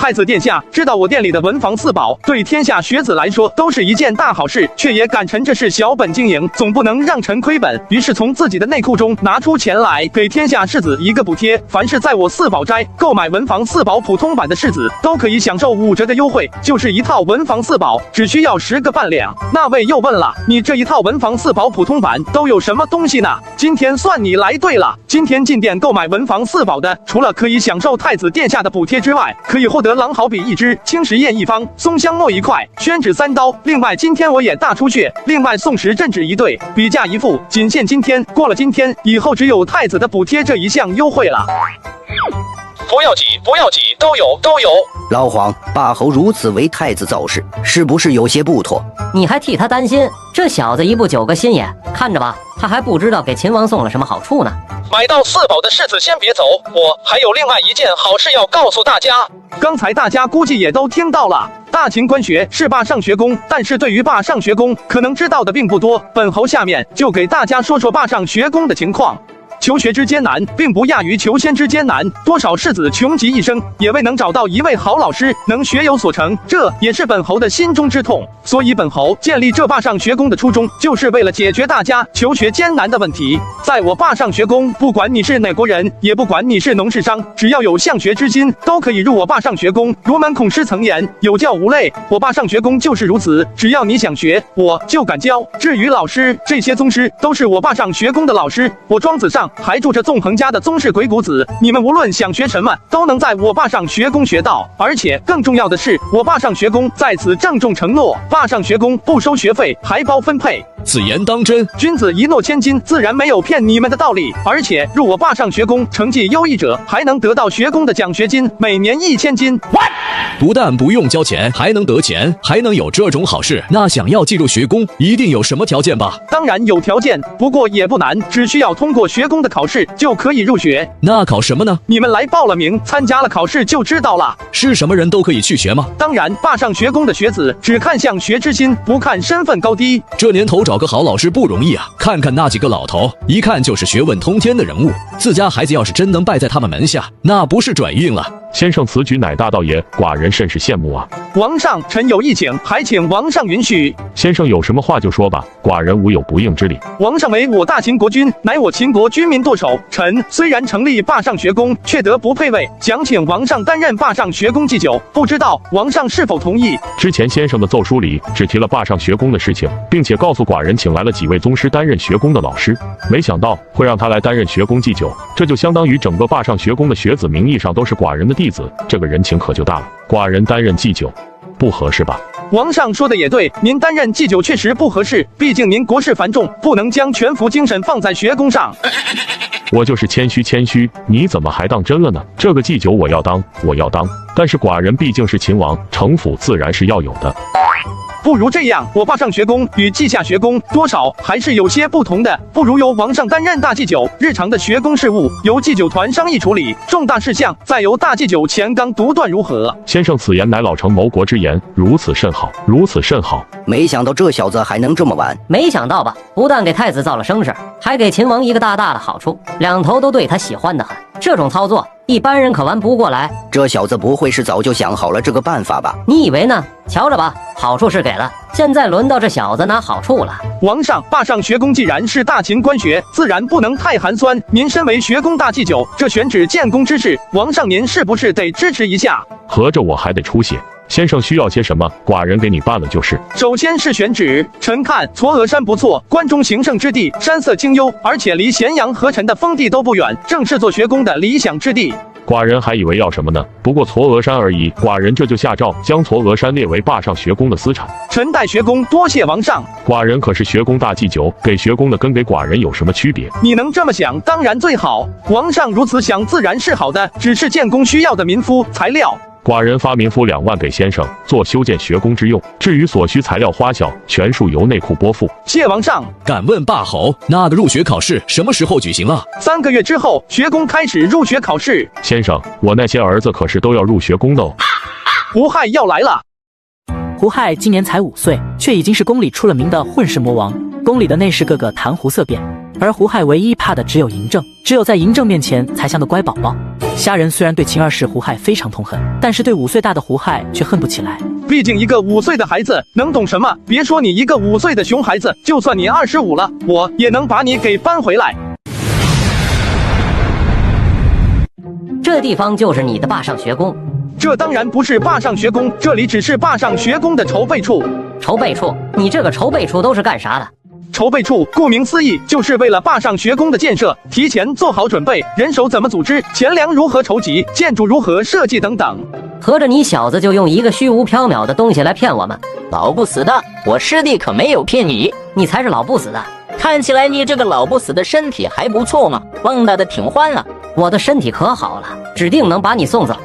Speaker 2: 太子殿下知道我店里的文房四宝对天下学子来说都是一件大好事，却也感臣这是小本经营，总不能让臣亏本，于是从自己的内库中拿出钱来给天下士子一个补贴，凡是在我四宝斋购买文房四宝普通版的士子都可以享受5折的优惠，就是一套文房四宝只需要10个半两。那位又问了，你这一套文房四宝普通版都有什么东西呢？今天算你来对了，今天进店购买文房四宝的，除了可以享受太子殿下的补贴之外，可以获得狼毫笔1支、青石砚1方、松香墨1块、宣纸3刀。另外今天我也大出血，另外送10镇纸1对，笔架1副，仅限今天，过了今天以后只有太子的补贴这一项优惠了。不要挤，不要挤，都有。
Speaker 20: 老黄，霸侯如此为太子造势，是不是有些不妥？
Speaker 7: 你还替他担心？这小子一部9个心眼，看着吧，他还不知道给秦王送了什么好处呢。
Speaker 2: 买到四宝的士子先别走，我还有另外一件好事要告诉大家。刚才大家估计也都听到了，大秦官学是霸上学宫，但是对于霸上学宫可能知道的并不多，本侯下面就给大家说说霸上学宫的情况。求学之艰难，并不亚于求仙之艰难，多少士子穷极一生，也未能找到一位好老师能学有所成，这也是本侯的心中之痛。所以本侯建立这霸上学宫的初衷，就是为了解决大家求学艰难的问题。在我霸上学宫，不管你是哪国人，也不管你是农是商，只要有向学之心，都可以入我霸上学宫。儒门孔师曾言，有教无类，我霸上学宫就是如此，只要你想学，我就敢教。至于老师，这些宗师都是我霸上学宫的老师，我庄子上还住着纵横家的宗室鬼谷子，你们无论想学什么，都能在我霸上学宫学到。而且更重要的是，我霸上学宫在此郑重承诺，霸上学宫不收学费，还包分配。
Speaker 12: 此言当真？
Speaker 2: 君子一诺千金，自然没有骗你们的道理。而且入我霸上学宫成绩优异者，还能得到学宫的奖学金，每年1000金。
Speaker 12: 不但不用交钱，还能得钱，还能有这种好事，那想要进入学宫，一定有什么条件吧？
Speaker 2: 当然有条件，不过也不难，只需要通过学宫的考试就可以入学。
Speaker 12: 那考什么呢？
Speaker 2: 你们来报了名，参加了考试就知道了。
Speaker 12: 是什么人都可以去学吗？
Speaker 2: 当然，霸上学宫的学子只看向学之心，不看身份高低。
Speaker 12: 这年头找个好老师不容易啊！看看那几个老头，一看就是学问通天的人物，自家孩子要是真能拜在他们门下，那不是转运了。
Speaker 15: 先生此举乃大道也，寡人甚是羡慕啊。
Speaker 2: 王上，臣有意请，还请王上允许。
Speaker 15: 先生有什么话就说吧，寡人无有不应之理。
Speaker 2: 王上为我大秦国君，乃我秦国军民舵手，臣虽然成立霸上学宫，却得不配位，想请王上担任霸上学宫祭酒，不知道王上是否同意？
Speaker 15: 之前先生的奏书里只提了霸上学宫的事情，并且告诉寡人请来了几位宗师担任学宫的老师，没想到会让他来担任学宫祭酒，这就相当于整个霸上学宫的学子名义上都是寡人的弟子，这个人情可就大了。寡人担任祭酒，不合适吧？
Speaker 2: 王上说的也对，您担任祭酒确实不合适，毕竟您国事繁重，不能将全副精神放在学宫上。
Speaker 15: 我就是谦虚，你怎么还当真了呢？这个祭酒我要当，但是寡人毕竟是秦王，城府自然是要有的。
Speaker 2: 不如这样，我霸上学宫与稷下学宫多少还是有些不同的，不如由王上担任大祭酒，日常的学宫事务由祭酒团商议处理，重大事项再由大祭酒钱刚独断，如何？
Speaker 15: 先生此言乃老臣谋国之言，如此甚好。
Speaker 20: 没想到这小子还能这么玩。
Speaker 7: 没想到吧？不但给太子造了声势，还给秦王一个大大的好处，两头都对他喜欢得很。这种操作一般人可玩不过来。
Speaker 20: 这小子不会是早就想好了这个办法吧？
Speaker 7: 你以为呢？瞧着吧，好处是给了，现在轮到这小子拿好处了。
Speaker 2: 王上，霸上学宫既然是大秦官学，自然不能太寒酸。您身为学宫大祭酒，这选址建功之事，王上您是不是得支持一下？
Speaker 15: 合着我还得出血？先生需要些什么，寡人给你办了就是。
Speaker 2: 首先是选址，臣看嵯峨山不错，关中行胜之地，山色清幽，而且离咸阳和陈的封地都不远，正是做学宫的理想之地。
Speaker 15: 寡人还以为要什么呢，不过嵯峨山而已，寡人这就下诏将嵯峨山列为霸上学宫的私产。
Speaker 2: 臣代学宫多谢王上。
Speaker 15: 寡人可是学宫大祭酒，给学宫的跟给寡人有什么区别？
Speaker 2: 你能这么想，当然最好。王上如此想，自然是好的，只是建宫需要的民夫材料。
Speaker 15: 寡人发民夫2万给先生，做修建学宫之用。至于所需材料花销，全数由内库拨付。
Speaker 2: 谢王上。
Speaker 12: 敢问霸侯，那个入学考试什么时候举行啊
Speaker 2: ？3个月之后，学宫开始入学考试。
Speaker 15: 先生，我那些儿子可是都要入学宫的哦。
Speaker 2: 胡亥要来了。
Speaker 1: 胡亥今年才5岁，却已经是宫里出了名的混世魔王。宫里的内侍个个谈胡色变，而胡亥唯一怕的只有嬴政，只有在嬴政面前才像个乖宝宝。虾仁虽然对秦二世胡亥非常痛恨，但是对5岁大的胡亥却恨不起来。
Speaker 2: 毕竟一个5岁的孩子能懂什么？别说你一个5岁的熊孩子，就算你25了，我也能把你给搬回来。
Speaker 18: 这地方就是你的坝上学宫？
Speaker 2: 这当然不是坝上学宫，这里只是坝上学宫的筹备处。
Speaker 18: 筹备处？你这个筹备处都是干啥的？
Speaker 2: 筹备处顾名思义，就是为了坝上学宫的建设提前做好准备，人手怎么组织，钱粮如何筹集，建筑如何设计等等。
Speaker 18: 合着你小子就用一个虚无缥缈的东西来骗我们？老不死的，我师弟可没有骗你，你才是老不死的。看起来你这个老不死的身体还不错嘛，蹦跶的挺欢啊。我的身体可好了，指定能把你送走。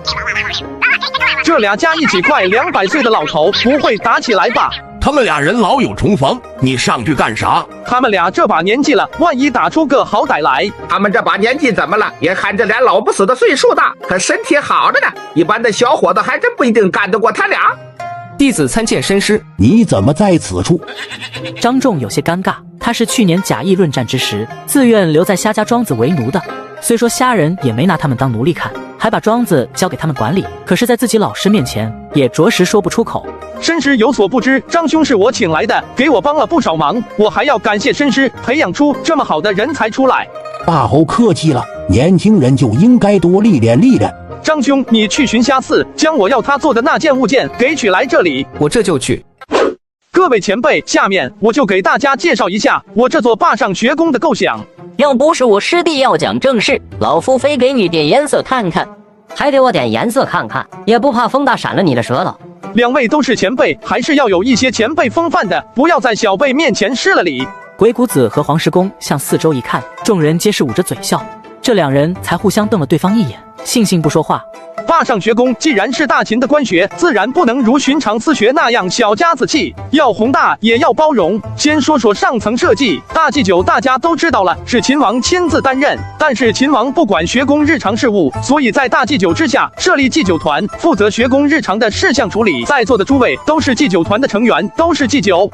Speaker 2: 这俩加一起快200岁的老头不会打起来吧？
Speaker 21: 他们俩人老有重逢，你上去干啥？
Speaker 2: 他们俩这把年纪了，万一打出个好歹来。
Speaker 22: 他们这把年纪怎么了？也看这俩老不死的岁数大，可身体好着呢。一般的小伙子还真不一定干得过他俩。
Speaker 9: 弟子参见申师。
Speaker 21: 你怎么在此处？
Speaker 1: 张仲有些尴尬，他是去年贾谊论战之时自愿留在虾家庄子为奴的。虽说虾人也没拿他们当奴隶看，还把庄子交给他们管理，可是在自己老师面前也着实说不出口。
Speaker 2: 申师有所不知，张兄是我请来的，给我帮了不少忙，我还要感谢申师培养出这么好的人才出来。
Speaker 21: 大侯客气了，年轻人就应该多历练历练。
Speaker 2: 张兄，你去寻虾寺，将我要他做的那件物件给取来这里。
Speaker 9: 我这就去。
Speaker 2: 各位前辈，下面我就给大家介绍一下我这座坝上学宫的构想。
Speaker 7: 要不是我师弟要讲正事，老夫非给你点颜色看看。
Speaker 18: 还给我点颜色看看，也不怕风大闪了你的舌头。
Speaker 2: 两位都是前辈，还是要有一些前辈风范的，不要在小辈面前失了礼。
Speaker 1: 鬼谷子和黄石公向四周一看，众人皆是捂着嘴笑，这两人才互相瞪了对方一眼，悻悻不说话。
Speaker 2: 坝上学宫既然是大秦的官学，自然不能如寻常私学那样小家子气，要宏大也要包容。先说说上层设计，大祭酒大家都知道了，是秦王亲自担任，但是秦王不管学宫日常事务，所以在大祭酒之下设立祭酒团，负责学宫日常的事项处理。在座的诸位都是祭酒团的成员，都是祭酒。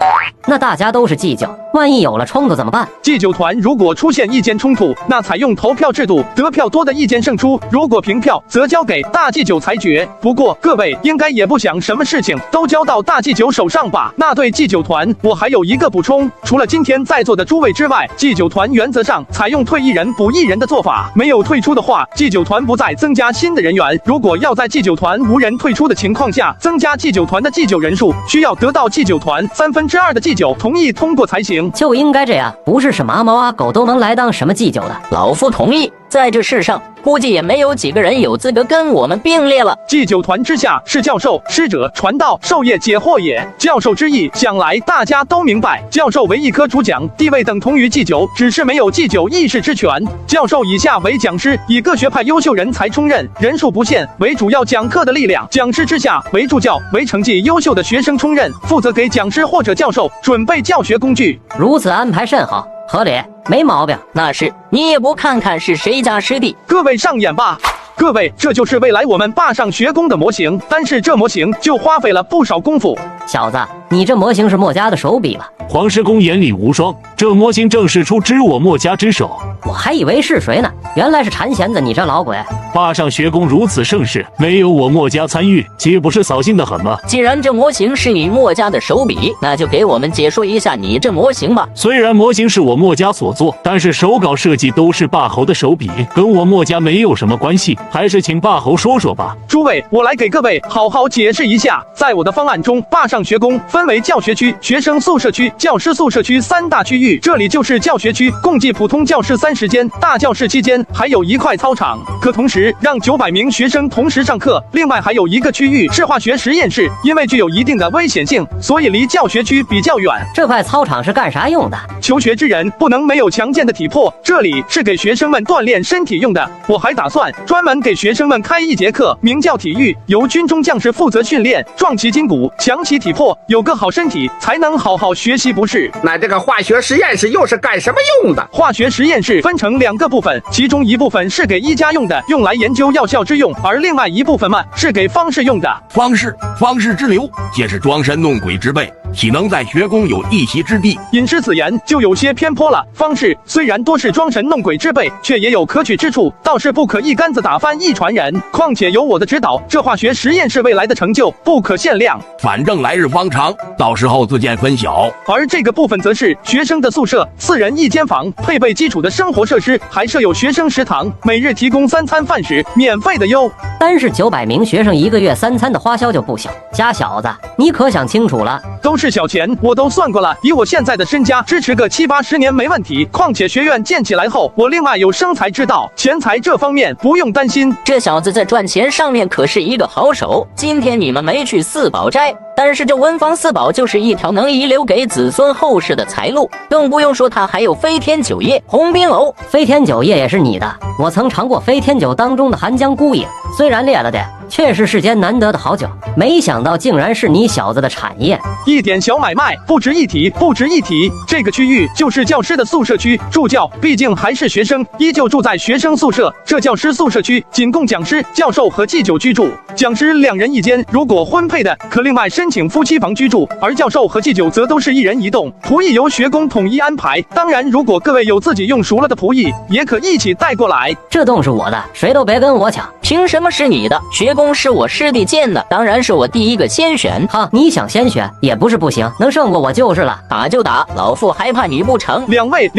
Speaker 18: 那大家都是祭酒，万一有了冲突怎么办？
Speaker 2: 祭酒团如果出现意见冲突，那采用投票制度，得票多的意见胜出，如果平票，则交给大祭酒裁决。不过各位应该也不想什么事情都交到大祭酒手上吧？那对祭酒团我还有一个补充，除了今天在座的诸位之外，祭酒团原则上采用退一人补一人的做法，没有退出的话，祭酒团不再增加新的人员。如果要在祭酒团无人退出的情况下增加祭酒团的祭酒人数，需要得到祭酒团2/3的祭酒同意通过才行。
Speaker 18: 就应该这样，不是什么阿猫阿狗都能来当什么祭酒的。
Speaker 7: 老夫同意。在这世上，估计也没有几个人有资格跟我们并列了。
Speaker 2: 祭酒团之下是教授、师者、传道、授业解惑也。教授之意，想来大家都明白。教授为一科主讲，地位等同于祭酒，只是没有祭酒议事之权。教授以下为讲师，以各学派优秀人才充任，人数不限，为主要讲课的力量。讲师之下为助教，为成绩优秀的学生充任，负责给讲师或者教授准备教学工具。
Speaker 18: 如此安排甚好，合理，没毛病。
Speaker 7: 那是你也不看看是谁家师弟？
Speaker 2: 各位上眼吧。各位，这就是未来我们坝上学宫的模型，单是这模型就花费了不少功夫。
Speaker 18: 小子，你这模型是墨家的手笔吧？
Speaker 23: 黄石公眼里无双，这模型正是出知我墨家之手。
Speaker 18: 我还以为是谁呢，原来是馋弦子，你这老鬼。
Speaker 23: 坝上学宫如此盛世，没有我墨家参与，岂不是扫兴的很吗？
Speaker 7: 既然这模型是你墨家的手笔，那就给我们解说一下你这模型吧。
Speaker 23: 虽然模型是我墨家所做，但是手稿设计都是霸侯的手笔，跟我墨家没有什么关系，还是请霸侯说说吧。
Speaker 2: 诸位，我来给各位好好解释一下。在我的方案中，坝上学宫分为教学区、学生宿舍区、教师宿舍区3大区域。这里就是教学区，共计普通教室30间，大教室7间，还有一块操场，可同时让900名学生同时上课。另外还有一个区域是化学实验室，因为具有一定的危险性，所以离教学区比较远。
Speaker 18: 这块操场是干啥用的？
Speaker 2: 求学之人不能没有强健的体魄，这里是给学生们锻炼身体用的。我还打算专门给学生们开一节课，名叫体育，由军中将士负责训练，壮其筋骨，强其体魄，有个好身体才能好好学习，不是？
Speaker 22: 那这个化学实验室又是干什么用的？
Speaker 2: 化学实验室分成2个部分，其中一部分是给医家用的，用来研究药效之用，而另外一部分嘛是给方士用的。
Speaker 21: 方士之流，皆是装神弄鬼之辈，
Speaker 5: 岂能在学宫有一席之地？
Speaker 2: 隐师此言就有些偏颇了。方士虽然多是装神弄鬼之辈，却也有可取之处，倒是不可一竿子打翻一船人。况且有我的指导，这化学实验室未来的成就不可限量。
Speaker 5: 反正来日方长，到时候自见分晓。
Speaker 2: 而这个部分则是学生的宿舍，4人1间房，配备基础的生活设施，还设有学生食堂，每日提供3餐饭食，免费的哟。
Speaker 18: 单是900名学生1个月3餐的花销就不小，家小子，你可想清楚了？
Speaker 2: 都是小钱，我都算过了，以我现在的身家，支持个7、80年没问题。况且学院建起来后，我另外有生财之道，钱财这方面不用担心。
Speaker 7: 这小子在赚钱上面可是一个好手。今天你们没去四宝斋，但是这文房四宝就是一条能遗留给子孙后世的财路，更不用说它还有飞天酒业、鸿宾楼。
Speaker 18: 飞天酒业也是你的，我曾尝过飞天酒当中的寒江孤影，虽然烈了点，却是世间难得的好酒，没想到竟然是你小子的产业。
Speaker 2: 一点小买卖，不值一提，不值一提。这个区域就是教师的宿舍区，助教毕竟还是学生，依旧住在学生宿舍。这教师宿舍区仅供讲师、教授和祭酒居住，讲师2人1间，如果婚配的可另外申请夫妻房居住，而教授和祭酒则都是1人1栋，仆役由学宫统一安排。当然，如果各位有自己用熟了的仆役，也可一起带过来。
Speaker 18: 这栋是我的，谁都别跟我抢。
Speaker 7: 凭什么是你的？学宫是我师弟建的，当然是我第一个先选。
Speaker 18: 哈，你想先选也不是不行，能胜过我就是了。
Speaker 7: 打就打，老夫还怕你不成？
Speaker 2: 两位，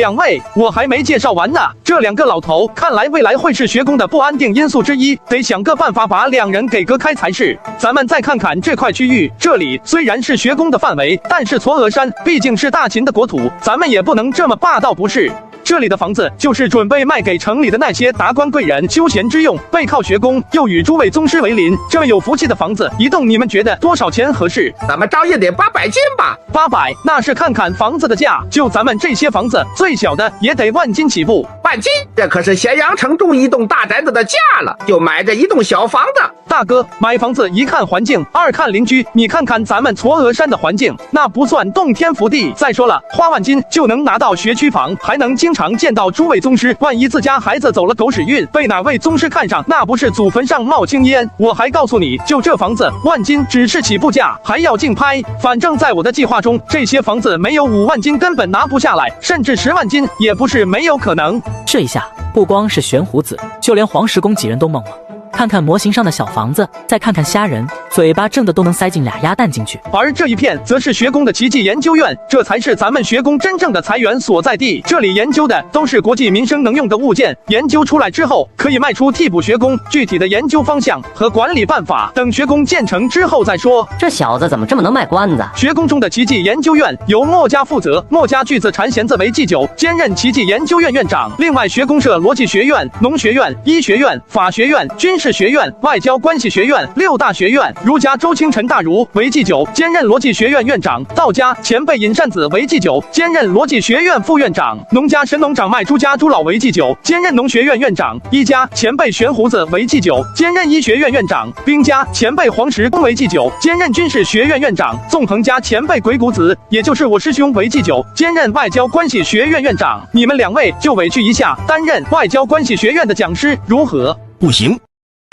Speaker 2: 我还没介绍完呢。这2个老头，看来未来会是学宫的不安定因素之一，得想个办法把2人给隔开才是。咱们再看看这块区域，这里虽然是学宫的范围，但是嵯峨山毕竟是大秦的国土，咱们也不能这么霸道，不是？这里的房子就是准备卖给城里的那些达官贵人休闲之用，背靠学宫，又与诸位宗师为邻，这么有福气的房子，一栋你们觉得多少钱合适？
Speaker 22: 咱们照也得800斤吧
Speaker 2: ？800，那是看看房子的价，就咱们这些房子，最小的也得10000斤起步。
Speaker 22: 10000斤，这可是咸阳城中一栋大宅子的价了，就买这一栋小房子。
Speaker 2: 大哥，买房子一看环境，二看邻居，你看看咱们嵯峨山的环境，那不算洞天福地。再说了，花10000金就能拿到学区房，还能经常见到诸位宗师，万一自家孩子走了狗屎运，被哪位宗师看上，那不是祖坟上冒青烟？我还告诉你，就这房子，10000金只是起步价，还要竞拍。反正在我的计划中，这些房子没有5万金根本拿不下来，甚至10万金也不是没有可能。
Speaker 1: 这一下，不光是玄胡子，就连黄石公几人都懵了。看看模型上的小房子，再看看虾仁，嘴巴正的都能塞进2鸭蛋进去。
Speaker 2: 而这一片则是学宫的奇迹研究院，这才是咱们学宫真正的财源所在地。这里研究的都是国计民生能用的物件，研究出来之后可以卖出替补学宫。具体的研究方向和管理办法，等学宫建成之后再说。
Speaker 18: 这小子怎么这么能卖关子？
Speaker 2: 学宫中的奇迹研究院由墨家负责，墨家巨字缠弦字为祭酒，兼任奇迹研究院院长。另外，学宫设逻辑学院、农学院、医学院、法学院、军事学院、外交关系学院6大学院。儒家周清陈大儒为祭酒，兼任逻辑学院院长；道家前辈尹善子为祭酒，兼任逻辑学院副院长；农家神农长迈朱家朱老为祭酒，兼任农学院院长；医家前辈玄胡子为祭酒，兼任医学院院长；兵家前辈黄石公为祭酒，兼任军事学院院长；纵横家前辈鬼谷子，也就是我师兄为祭酒，兼任外交关系学院院长。你们2位就委屈一下，担任外交关系学院的讲师，如何？
Speaker 5: 不行。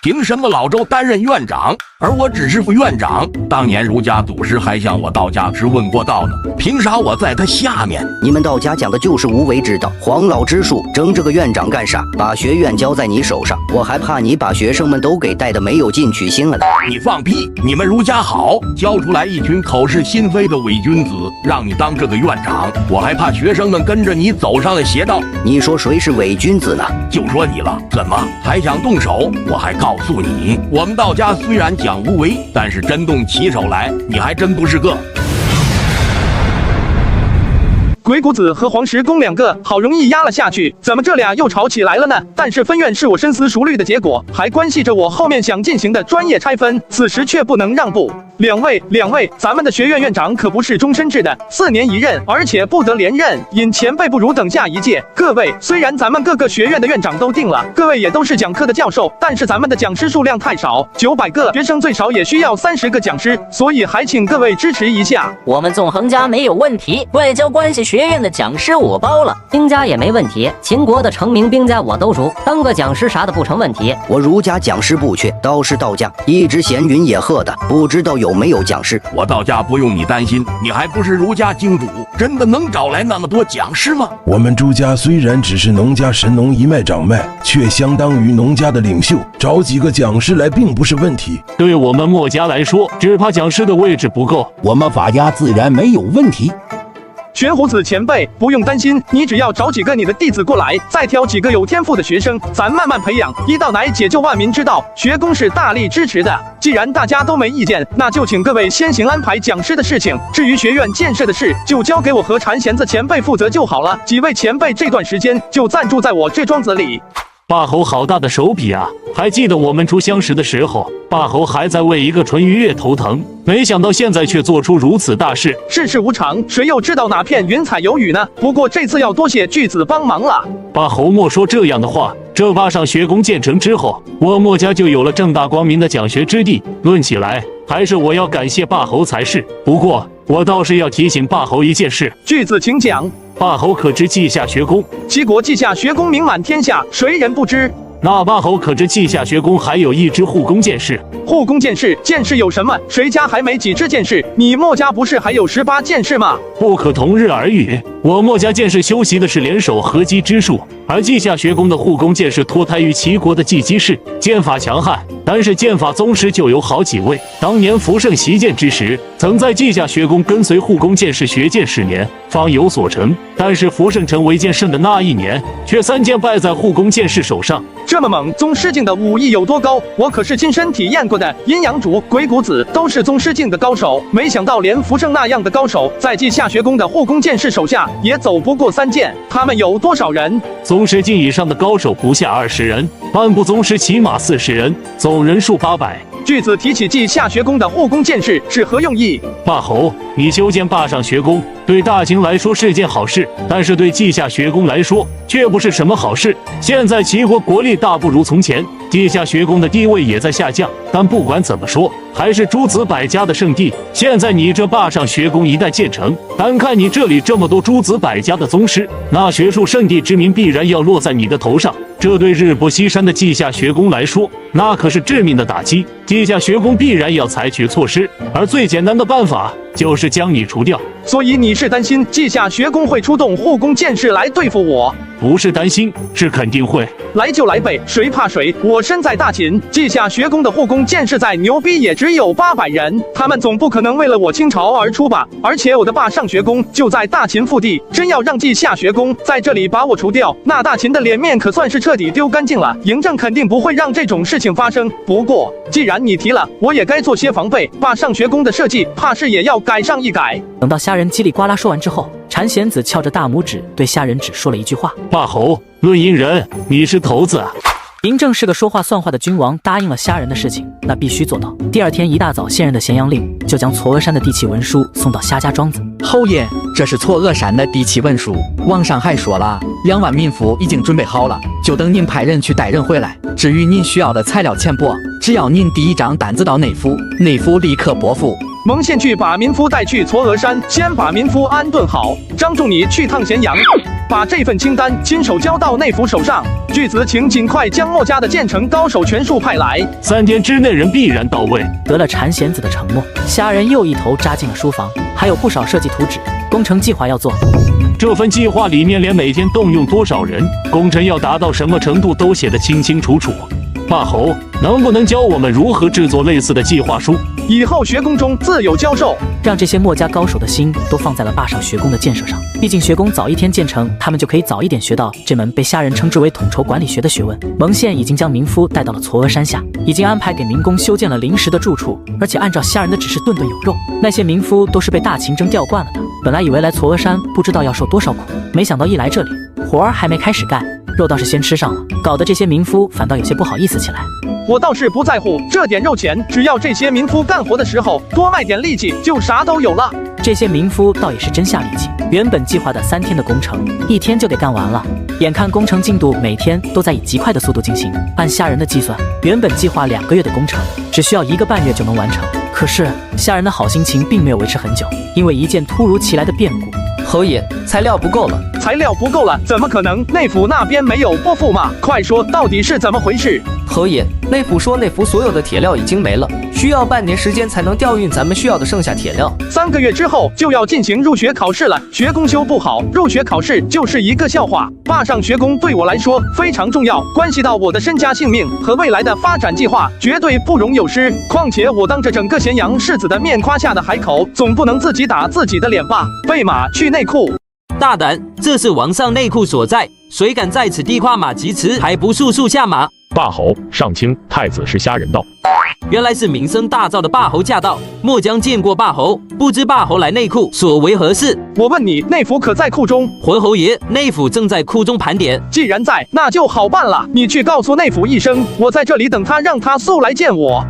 Speaker 5: 凭什么老周担任院长，而我只是副院长？当年儒家祖师还向我道家师问过道呢，凭啥我在他下面？
Speaker 20: 你们道家讲的就是无为之道，黄老之术，争这个院长干啥？把学院交在你手上，我还怕你把学生们都给带的没有进取心了呢。
Speaker 5: 你放屁！你们儒家好，教出来一群口是心非的伪君子，让你当这个院长，我还怕学生们跟着你走上了邪道。
Speaker 20: 你说谁是伪君子呢？
Speaker 5: 就说你了，怎么还想动手？我还告诉你，我们道家虽然讲无为，但是真动起手来，你还真不是个。
Speaker 2: 鬼谷子和黄石公2个好容易压了下去，怎么这俩又吵起来了呢？但是分院是我深思熟虑的结果，还关系着我后面想进行的专业拆分，此时却不能让步。两位，咱们的学院院长可不是终身制的，4年1任，而且不得连任。尹前辈不如等下一届。各位，虽然咱们各个学院的院长都定了，各位也都是讲课的教授，但是咱们的讲师数量太少，900个学生最少也需要30个讲师，所以还请各位支持一下。
Speaker 7: 我们纵横家没有问题，外交关系学院的讲师我包了，
Speaker 18: 兵家也没问题，秦国的成名兵家我都熟，当个讲师啥的不成问题。
Speaker 20: 我儒家讲师不缺，倒是道家一直闲云野鹤的，不知道有口没有讲师。
Speaker 5: 我到家不用你担心，你还不是儒家经主，真的能找来那么多讲师吗？
Speaker 4: 我们朱家虽然只是农家神农一脉长脉，却相当于农家的领袖，找几个讲师来并不是问题。
Speaker 23: 对我们墨家来说，只怕讲师的位置不够，
Speaker 21: 我们法家自然没有问题。
Speaker 2: 玄胡子前辈，不用担心，你只要找几个你的弟子过来，再挑几个有天赋的学生，咱慢慢培养，一道乃解救万民之道。学宫是大力支持的。既然大家都没意见，那就请各位先行安排讲师的事情。至于学院建设的事，就交给我和馋弦子前辈负责就好了。几位前辈这段时间就暂住在我这庄子里。
Speaker 23: 霸侯好大的手笔啊！还记得我们初相识的时候，霸侯还在为一个淳于越头疼，没想到现在却做出如此大事。
Speaker 2: 世事无常，谁又知道哪片云彩有雨呢？不过这次要多谢巨子帮忙了。
Speaker 23: 霸侯莫说这样的话，这霸上学宫建成之后，我墨家就有了正大光明的讲学之地。论起来，还是我要感谢霸侯才是。不过我倒是要提醒霸侯一件事。
Speaker 2: 巨子请讲。
Speaker 23: 霸侯可知稷下学宫？
Speaker 2: 齐国稷下学宫名满天下，谁人不知？
Speaker 23: 那霸侯可知稷下学宫还有一支护宫剑士？
Speaker 2: 护宫剑士，剑士有什么？谁家还没几支剑士？你墨家不是还有18剑士吗？
Speaker 23: 不可同日而语。我墨家剑士修习的是联手合击之术，而稷下学宫的护宫剑士脱胎于齐国的稷姬氏，剑法强悍。但是剑法宗师就有好几位。当年福盛习剑之时，曾在稷下学宫跟随护宫剑士学剑10年，方有所成。但是福盛成为剑圣的那一年，却3剑败在护宫剑士手上。
Speaker 2: 这么猛，宗师境的武艺有多高？我可是亲身体验过的。阴阳主、鬼谷子都是宗师境的高手，没想到连福盛那样的高手，在稷下学宫的护宫剑士手下也走不过3剑。他们有多少人？
Speaker 23: 宗师境以上的高手不下20人，半步宗师起码40人，总人数800。
Speaker 2: 巨子提起稷下学宫的护宫剑士是何用意？
Speaker 23: 霸侯，你修建霸上学宫，对大秦来说是件好事，但是对稷下学宫来说却不是什么好事。现在齐国国力大不如从前，稷下学宫的地位也在下降，但不管怎么说，还是诸子百家的圣地。现在你这霸上学宫一旦建成，单看你这里这么多诸子百家的宗师，那学术圣地之名必然要落在你的头上。这对日薄西山的稷下学宫来说，那可是致命的打击。稷下学宫必然要采取措施，而最简单的办法就是将你除掉。
Speaker 2: 所以你是担心稷下学宫会出动护宫剑士来对付我？
Speaker 23: 不是担心，是肯定会。
Speaker 2: 来就来呗，谁怕谁？我身在大秦，稷下学宫的护宫剑士再牛逼也只有800人，他们总不可能为了我倾巢而出吧？而且我的霸上学宫就在大秦腹地，真要让稷下学宫在这里把我除掉，那大秦的脸面可算是彻底丢干净了。嬴政肯定不会让这种事情发生。不过既然你提了，我也该做些防备，霸上学宫的设计怕是也要改上一改。
Speaker 1: 等到虾仁叽里呱啦说完之后，馋弦子翘着大拇指对虾仁只说了一句话：
Speaker 23: 霸侯，论阴人，你是头子啊。
Speaker 1: 嬴政是个说话算话的君王，答应了虾仁的事情，那必须做到。第二天一大早，现任的咸阳令就将嵯峨山的地契文书送到虾家庄子。
Speaker 6: 侯爷，这是嵯峨山的地契文书，王上还说了，2万民夫已经准备好了，就等您派人去带人回来。至于您需要的材料钱帛，只要您递一张单子到内府，内府立刻拨付。
Speaker 2: 蒙县去把民夫带去嵯峨山，先把民夫安顿好。张仲你去趟咸阳，把这份清单亲手交到内府手上。巨子，请尽快将墨家的建成高手全数派来
Speaker 23: ，3天之内人必然到位。
Speaker 1: 得了馋弦子的承诺，虾仁又一头扎进了书房，还有不少设计图纸、工程计划要做。
Speaker 23: 这份计划里面连每天动用多少人、工程要达到什么程度都写得清清楚楚。霸侯，能不能教我们如何制作类似的计划书？
Speaker 2: 以后学宫中自有教授。
Speaker 1: 让这些墨家高手的心都放在了霸上学宫的建设上。毕竟学宫早一天建成，他们就可以早一点学到这门被虾仁称之为统筹管理学的学问。蒙县已经将民夫带到了嵯峨山下，已经安排给民工修建了临时的住处，而且按照虾仁的指示，顿顿有肉。那些民夫都是被大秦征调惯了的，本来以为来嵯峨山不知道要受多少苦，没想到一来这里，活儿还没开始干，肉倒是先吃上了，搞得这些民夫反倒有些不好意思起来。
Speaker 2: 我倒是不在乎这点肉钱，只要这些民夫干活的时候多卖点力气，就啥都有了。
Speaker 1: 这些民夫倒也是真下力气，原本计划的3天的工程，1天就给干完了。眼看工程进度每天都在以极快的速度进行，按虾仁的计算，原本计划2个月的工程，只需要1个半月就能完成。可是虾仁的好心情并没有维持很久，因为一件突如其来的变故。
Speaker 9: 侯爷，材料不够了。
Speaker 2: 材料不够了？怎么可能？内府那边没有拨付吗？快说，到底是怎么回事？
Speaker 9: 侯爷，内府说内府所有的铁料已经没了，需要半年时间才能调运咱们需要的剩下铁料。
Speaker 2: 3个月之后就要进行入学考试了，学宫修不好，入学考试就是一个笑话。霸上学宫对我来说非常重要，关系到我的身家性命和未来的发展计划，绝对不容有失。况且我当着整个咸阳世子的面夸下的海口，总不能自己打自己的脸吧？备马去内库。
Speaker 3: 大胆！这是王上内库所在，谁敢在此地夸马疾驰，还不速速下马？
Speaker 15: 罢侯，上卿，太子是瞎人道。
Speaker 3: 原来是名声大噪的霸侯驾到，末将见过霸侯，不知霸侯来内库所为何事？
Speaker 2: 我问你，内府可在库中？
Speaker 3: 回侯爷，内府正在库中盘点。
Speaker 2: 既然在，那就好办了。你去告诉内府一声，我在这里等他，让他速来见我。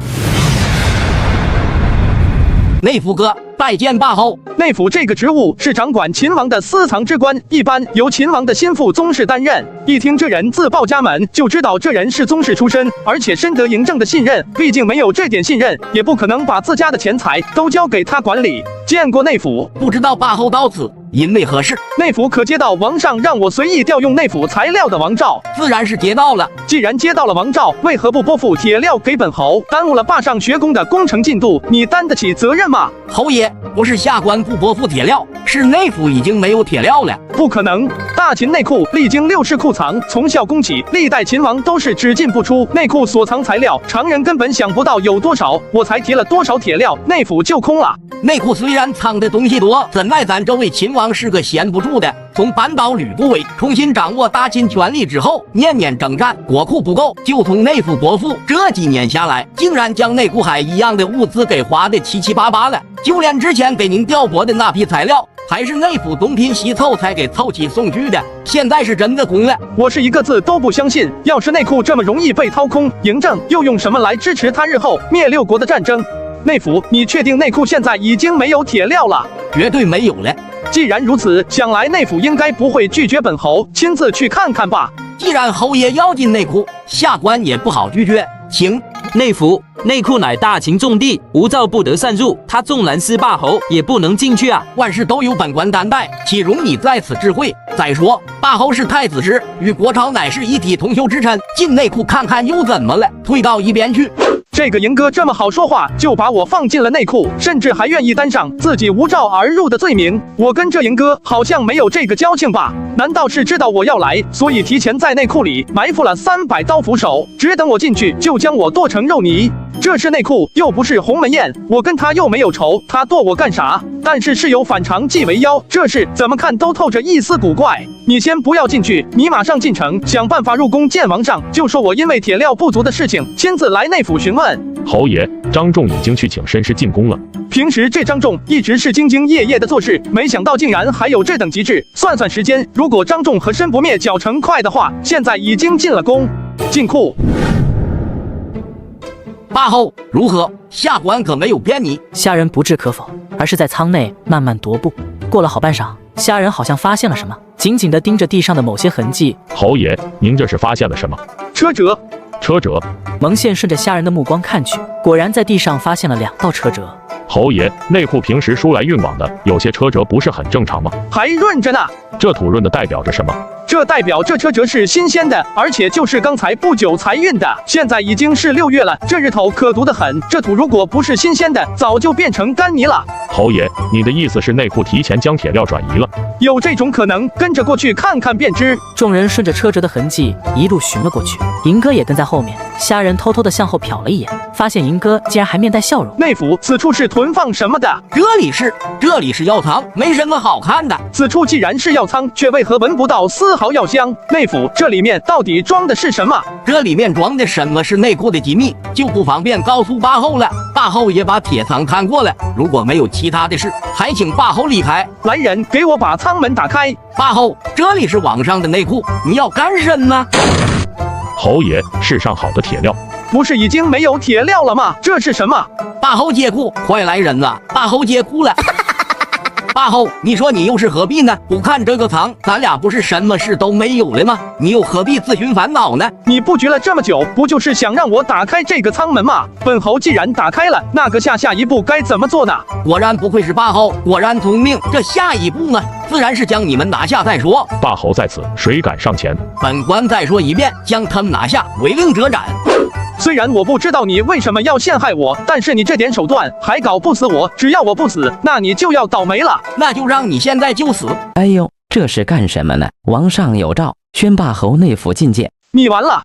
Speaker 5: 内府哥，拜见霸侯。
Speaker 2: 内府这个职务是掌管秦王的私藏之官，一般由秦王的心腹宗室担任。一听这人自报家门，就知道这人是宗室出身，而且深得嬴政的信任。毕竟没有这点信任，也不可能把自家的钱财都交给他管理。见过内府，
Speaker 5: 不知道霸侯到此因为何事？
Speaker 2: 内府可接到王上让我随意调用内府材料的王诏？
Speaker 5: 自然是接到了。
Speaker 2: 既然接到了王诏，为何不拨付铁料给本侯，耽误了霸上学宫的工程进度？你担得起责任吗？
Speaker 5: 侯爷，不是下官不拨付铁料，是内府已经没有铁料了。
Speaker 2: 不可能，大秦内库历经6世库藏，从孝公起，历代秦王都是只进不出，内库所藏材料，常人根本想不到有多少。我才提了多少铁料，内府就空了。
Speaker 5: 内库虽然藏的东西多，怎奈咱这位秦王是个闲不住的。从扳倒吕不韦，重新掌握大秦权力之后，年年征战，国库不够，就从内府拨付。这几年下来，竟然将内库海一样的物资给花得七七八八了。就连之前给您调拨的那批材料，还是内府东拼西凑才给凑齐送去的。现在是真的空了，
Speaker 2: 我是一个字都不相信。要是内库这么容易被掏空，嬴政又用什么来支持他日后灭6国的战争？内府，你确定内库现在已经没有铁料了？
Speaker 5: 绝对没有了。
Speaker 2: 既然如此，想来内府应该不会拒绝本侯亲自去看看吧？
Speaker 5: 既然侯爷要进内库，下官也不好拒绝。请
Speaker 3: 内府，内库乃大秦重地，无诏不得擅入。他纵然是霸侯，也不能进去啊！
Speaker 5: 万事都由本官担待，岂容你在此智慧？再说，霸侯是太子时，与国朝乃是一体同修之臣，进内库看看又怎么了？退到一边去。
Speaker 2: 这个嬴哥这么好说话，就把我放进了内库，甚至还愿意担上自己无诏而入的罪名。我跟这嬴哥好像没有这个交情吧？难道是知道我要来，所以提前在内库里埋伏了300刀斧手，只等我进去就将我剁成肉泥？这是内库，又不是鸿门宴，我跟他又没有仇，他剁我干啥？但是事有反常即为妖，这事怎么看都透着一丝古怪。你先不要进去，你马上进城，想办法入宫见王上，就说我因为铁料不足的事情，亲自来内府询问。
Speaker 15: 侯爷，张仲已经去请申师进宫了。
Speaker 2: 平时这张仲一直是兢兢业业的做事，没想到竟然还有这等极致。算算时间，如果张仲和申不灭脚程快的话，现在已经进了宫。进库。
Speaker 5: 霸侯如何？下官可没有骗你。
Speaker 1: 虾人不置可否，而是在舱内慢慢踱步。过了好半晌，虾人好像发现了什么，紧紧地盯着地上的某些痕迹。
Speaker 15: 侯爷，您这是发现了什么？
Speaker 2: 车辙。
Speaker 15: 车辙。
Speaker 1: 蒙宪顺着虾人的目光看去，果然在地上发现了2道车辙。
Speaker 15: 侯爷，内库平时输来运往的，有些车辙不是很正常吗？
Speaker 2: 还润着呢。
Speaker 15: 这土润的代表着什么？
Speaker 2: 这代表这车辙是新鲜的，而且就是刚才不久才运的。现在已经是6月了，这日头可毒得很。这土如果不是新鲜的，早就变成干泥了。
Speaker 15: 侯爷，你的意思是内库提前将铁料转移了？
Speaker 2: 有这种可能，跟着过去看看便知。
Speaker 1: 众人顺着车辙的痕迹一路寻了过去，嬴哥也跟在后面。虾人偷偷地向后瞟了一眼，发现嬴哥竟然还面带笑容。
Speaker 2: 内府，此处是囤放什么的？
Speaker 5: 这里是药仓，没什么好看的。
Speaker 2: 此处既然是药仓，却为何闻不到丝毫药香？内府，这里面到底装的是什么？
Speaker 5: 这里面装的什么是内库的机密，就不方便告诉霸侯了。霸侯也把铁仓看过了，如果没有其他的事，还请霸侯离开。
Speaker 2: 来人，给我把仓门打开。
Speaker 5: 霸侯，这里是王上的内库，你要干什么？
Speaker 15: 侯爷，是上好的铁料。
Speaker 2: 不是已经没有铁料了吗？这是什么？
Speaker 5: 霸侯解库，快来人呐！霸侯解库了。霸侯，你说你又是何必呢？不看这个仓，咱俩不是什么事都没有了吗？你又何必自寻烦恼呢？
Speaker 2: 你布局了这么久，不就是想让我打开这个仓门吗？本侯既然打开了，那个下一步该怎么做呢？
Speaker 5: 果然不愧是霸侯，果然聪明。这下一步呢，自然是将你们拿下再说。
Speaker 15: 霸侯在此，谁敢上前？
Speaker 5: 本官再说一遍，将他们拿下，违令者斩。
Speaker 2: 虽然我不知道你为什么要陷害我，但是你这点手段还搞不死我。只要我不死，那你就要倒霉了。
Speaker 5: 那就让你现在就死。
Speaker 16: 哎呦，这是干什么呢？王上有诏，宣霸侯内府觐见。
Speaker 2: 你完了。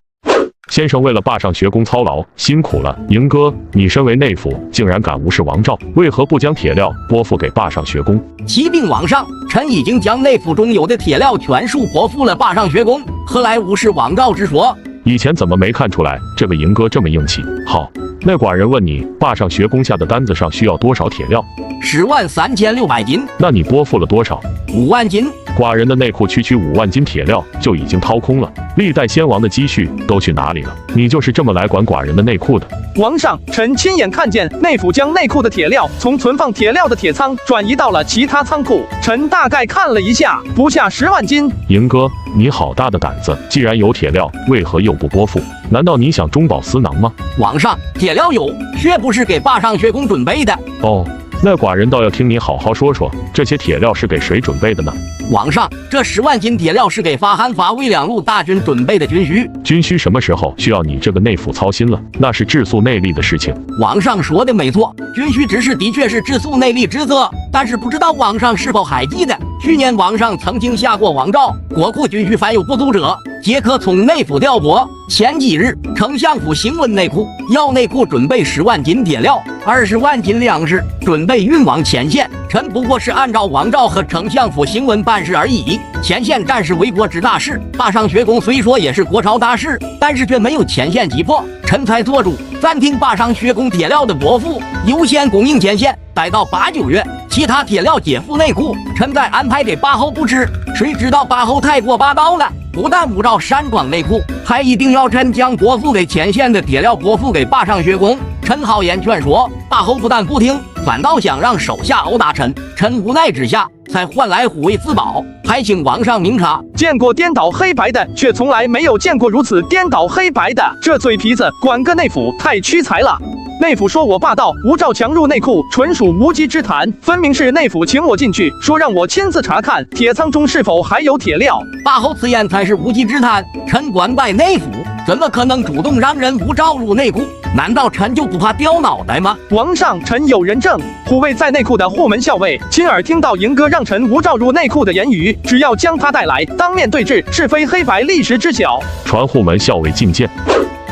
Speaker 15: 先生为了霸上学宫操劳，辛苦了。嬴哥，你身为内府，竟然敢无视王诏，为何不将铁料拨付给霸上学宫？
Speaker 5: 启禀王上，臣已经将内府中有的铁料全数拨付了霸上学宫，何来无视王诏之说？
Speaker 15: 以前怎么没看出来这个嬴哥这么硬气？好，那寡人问你，霸上学宫下的单子上需要多少铁料
Speaker 5: 103600斤。
Speaker 15: 那你拨付了多少
Speaker 5: ？5万斤。
Speaker 15: 寡人的内库区5万斤铁料就已经掏空了，历代先王的积蓄都去哪里了？你就是这么来管寡人的内库的？
Speaker 2: 王上，臣亲眼看见内府将内库的铁料从存放铁料的铁仓转移到了其他仓库，臣大概看了一下，不下10万斤。
Speaker 15: 嬴哥，你好大的胆子！既然有铁料，为何又不拨付？难道你想中饱私囊吗？
Speaker 5: 王上，铁料有，却不是给霸上学宫准备的。
Speaker 15: 哦。那寡人倒要听你好好说说，这些铁料是给谁准备的呢？
Speaker 5: 王上，这10万斤铁料是给发韩伐魏两路大军准备的军需。
Speaker 15: 军需什么时候需要你这个内府操心了？那是治粟内力的事情。
Speaker 5: 王上说的没错，军需之事的确是治粟内力职责，但是不知道王上是否还记得，去年王上曾经下过王诏，国库军需凡有不足者，皆可从内府调拨。前几日，丞相府行文内库，要内库准备10万斤铁料，20万斤粮食，准备运往前线。臣不过是按照王诏和丞相府行文办事而已。前线战事为国之大事，霸上学宫虽说也是国朝大事，但是却没有前线急迫，臣才做主暂停霸上学宫铁料的拨付，优先供应前线，待到8、9月，其他铁料解付内库，臣再安排给霸侯布置。谁知道霸侯太过霸道了，不但不照山庄内库，还一定要臣将拨付给前线的铁料拨付给霸上学宫。臣好言劝说，霸侯不但不听，反倒想让手下殴打臣。臣无奈之下，才换来虎卫自保，还请王上明察。
Speaker 2: 见过颠倒黑白的，却从来没有见过如此颠倒黑白的。这嘴皮子管个内府太屈才了。内府说我霸道，无照强入内库，纯属无稽之谈。分明是内府请我进去，说让我亲自查看铁仓中是否还有铁料。
Speaker 5: 霸侯此言才是无稽之谈。臣管拜内府，怎么可能主动让人无照入内库？难道臣就不怕掉脑袋吗？
Speaker 2: 王上，臣有人证，虎卫在内库的护门校尉亲耳听到嬴哥让臣无照入内库的言语，只要将他带来，当面对质，是非黑白历时知晓。
Speaker 15: 传护门校尉觐见。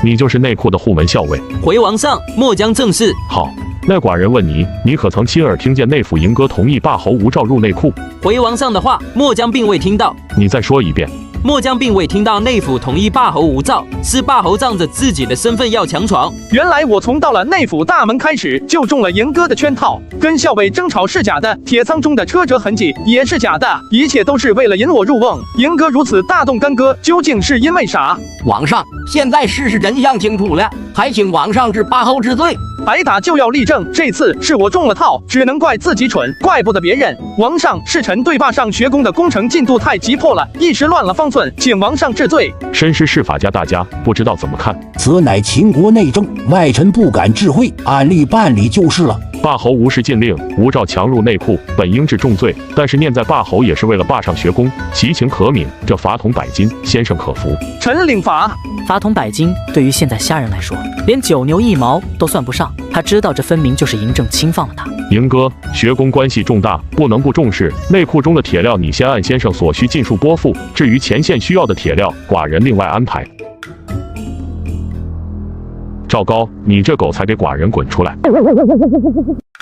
Speaker 15: 你就是内库的护门校尉。
Speaker 3: 回王上，末将正是。
Speaker 15: 好，那寡人问你，你可曾亲耳听见内府嬴哥同意霸侯无照入内库？
Speaker 3: 回王上的话，末将并未听到。
Speaker 15: 你再说一遍。
Speaker 3: 末将并未听到内府同意霸侯无照，是霸侯仗着自己的身份要强闯。
Speaker 2: 原来我从到了内府大门开始就中了嬴哥的圈套，跟校尉争吵是假的，铁仓中的车辙痕迹也是假的，一切都是为了引我入瓮。嬴哥如此大动干戈，究竟是因为啥？
Speaker 5: 王上，现在事实真相清楚了，还请王上治霸侯之罪。
Speaker 2: 挨打就要立正，这次是我中了套，只能怪自己蠢，怪不得别人。王上，是臣对霸上学宫的工程进度太急迫了，一时乱了方寸，请王上治罪。
Speaker 15: 身是事法家大家不知道怎么看？
Speaker 21: 此乃秦国内政，外臣不敢智慧，按例办理就是了。
Speaker 15: 霸侯无视禁令，无照强入内库，本应治重罪，但是念在霸侯也是为了霸上学宫，其情可悯，这罚铜100斤，先生可服。
Speaker 2: 臣领罚。
Speaker 1: 罚铜100斤，对于现在虾人来说，连9牛1毛都算不上。他知道这分明就是嬴政轻放了他。
Speaker 15: 嬴哥，学宫关系重大，不能不重视。内库中的铁料，你先按先生所需尽数拨付，至于前线需要的铁料，寡人另外安排。赵高，你这狗才给寡人滚出来！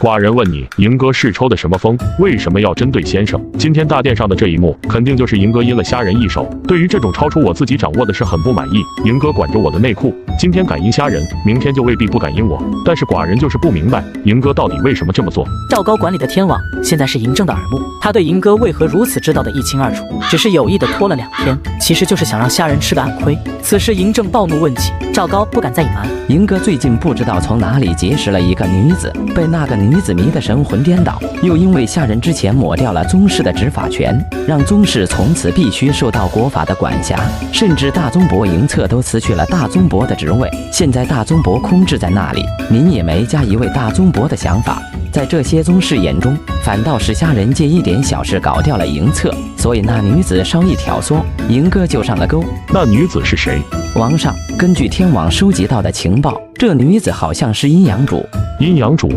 Speaker 15: 寡人问你，嬴哥是抽的什么风？为什么要针对先生？今天大殿上的这一幕，肯定就是嬴哥阴了虾人一手。对于这种超出我自己掌握的事很不满意。嬴哥管着我的内库，今天敢阴虾人，明天就未必不敢阴我。但是寡人就是不明白，嬴哥到底为什么这么做？
Speaker 1: 赵高管理的天网，现在是嬴政的耳目，他对嬴哥为何如此知道的一清二楚，只是有意的拖了2天，其实就是想让虾人吃个暗亏。此时嬴政暴怒问起，赵高不敢再隐瞒。
Speaker 16: 嬴哥最近不知道从哪里结识了一个女子，被那个女子迷得神魂颠倒，又因为下人之前抹掉了宗室的执法权，让宗室从此必须受到国法的管辖，甚至大宗伯嬴策都辞去了大宗伯的职位。现在大宗伯空置在那里，民也没加一位大宗伯的想法。在这些宗室眼中，反倒是虾仁借一点小事搞掉了银策，所以那女子稍一挑唆，银哥就上了钩。
Speaker 15: 那女子是谁？
Speaker 16: 王上，根据天网收集到的情报，这女子好像是阴阳主。
Speaker 15: 阴阳主？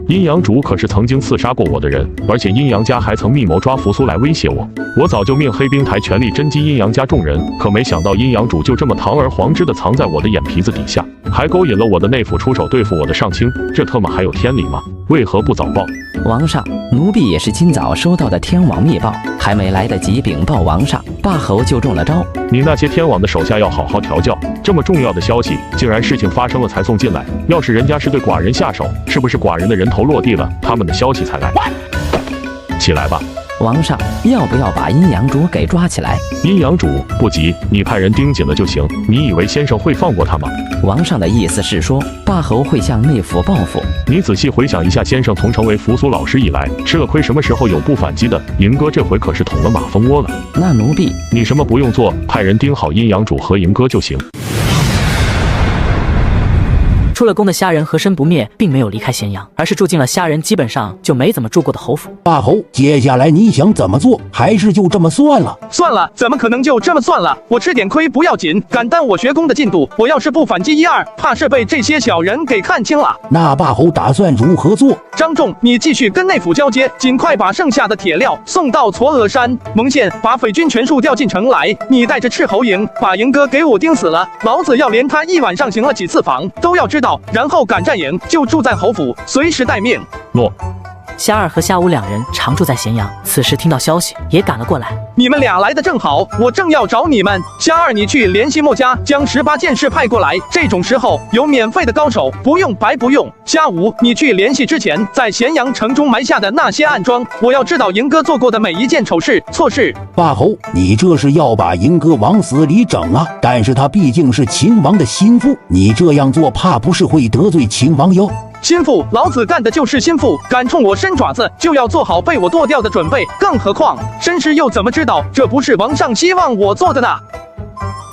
Speaker 15: 阴阳主可是曾经刺杀过我的人，而且阴阳家还曾密谋抓扶苏来威胁我。我早就命黑冰台全力侦缉阴阳家众人，可没想到阴阳主就这么堂而皇之的藏在我的眼皮子底下，还勾引了我的内府出手对付我的上卿，这特么还有天理吗？为何不早报？
Speaker 16: 王上，奴婢也是今早收到的天网密报，还没来得及禀报王上，霸侯就中了招。
Speaker 15: 你那些天网的手下要好好调教，这么重要的消息，竟然事情发生了才送进来。要是人家是对寡人下手，是不是寡人的人头落地了，他们的消息才来？起来吧。
Speaker 16: 王上，要不要把阴阳主给抓起来？
Speaker 15: 阴阳主不急，你派人盯紧了就行。你以为先生会放过他吗？
Speaker 16: 王上的意思是说，霸侯会向内府报复。
Speaker 15: 你仔细回想一下，先生从成为扶苏老师以来，吃了亏什么时候有不反击的？银哥这回可是捅了马蜂窝了。
Speaker 16: 那奴婢，
Speaker 15: 你什么不用做，派人盯好阴阳主和银哥就行。
Speaker 1: 出了宫的虾仁和身不灭，并没有离开咸阳，而是住进了虾仁基本上就没怎么住过的侯府。
Speaker 21: 霸侯，接下来你想怎么做？还是就这么算了？
Speaker 2: 算了，怎么可能就这么算了？我吃点亏不要紧，敢耽我学宫的进度，我要是不反击一二，怕是被这些小人给看清了。
Speaker 21: 那霸侯打算如何做？
Speaker 2: 张仲，你继续跟内府交接，尽快把剩下的铁料送到嵯峨山。蒙宪，把匪军全数调进城来，你带着斥侯营，把营哥给我盯死了，老子要连他一晚上行了几次访都要知道。然后赶战营，就住在侯府，随时待命。
Speaker 15: 诺。
Speaker 1: 虾二和虾五两人常住在咸阳，此时听到消息也赶了过来。
Speaker 2: 你们俩来的正好，我正要找你们。虾二，你去联系墨家，将18剑士派过来。这种时候有免费的高手，不用白不用。虾五，你去联系之前在咸阳城中埋下的那些暗桩，我要知道银哥做过的每一件丑事、错事。
Speaker 21: 霸侯，你这是要把银哥往死里整啊！但是他毕竟是秦王的心腹，你这样做怕不是会得罪秦王哟。
Speaker 2: 心腹，老子干的就是心腹，敢冲我伸爪子，就要做好被我剁掉的准备。更何况绅士又怎么知道这不是王上希望我做的呢？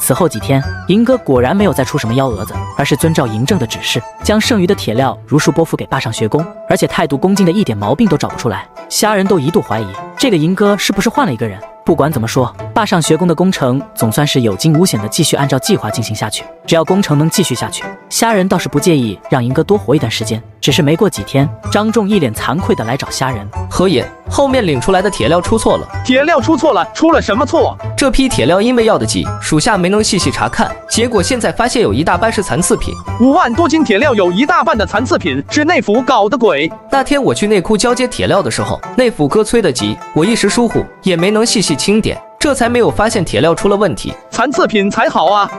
Speaker 1: 此后几天，银哥果然没有再出什么幺蛾子，而是遵照嬴政的指示，将剩余的铁料如数拨付给霸上学宫，而且态度恭敬的一点毛病都找不出来。虾人都一度怀疑这个银哥是不是换了一个人。不管怎么说，霸上学宫的工程总算是有惊无险的继续按照计划进行下去。只要工程能继续下去，虾人倒是不介意让银哥多活一段时间。只是没过几天，张仲一脸惭愧的来找虾人。
Speaker 9: 何爷，后面领出来的铁料出错了。
Speaker 2: 铁料出错了？出了什么错？
Speaker 9: 这批铁料因为要得急，属下没能细细查看，结果现在发现有一大半是残次品。
Speaker 2: 5万多斤铁料有一大半的残次品，是内府搞的鬼。
Speaker 9: 那天我去内库交接铁料的时候，内府哥催得急，我一时疏忽，也没能细细清点，这才没有发现铁料出了问题。
Speaker 2: 残次品才好啊！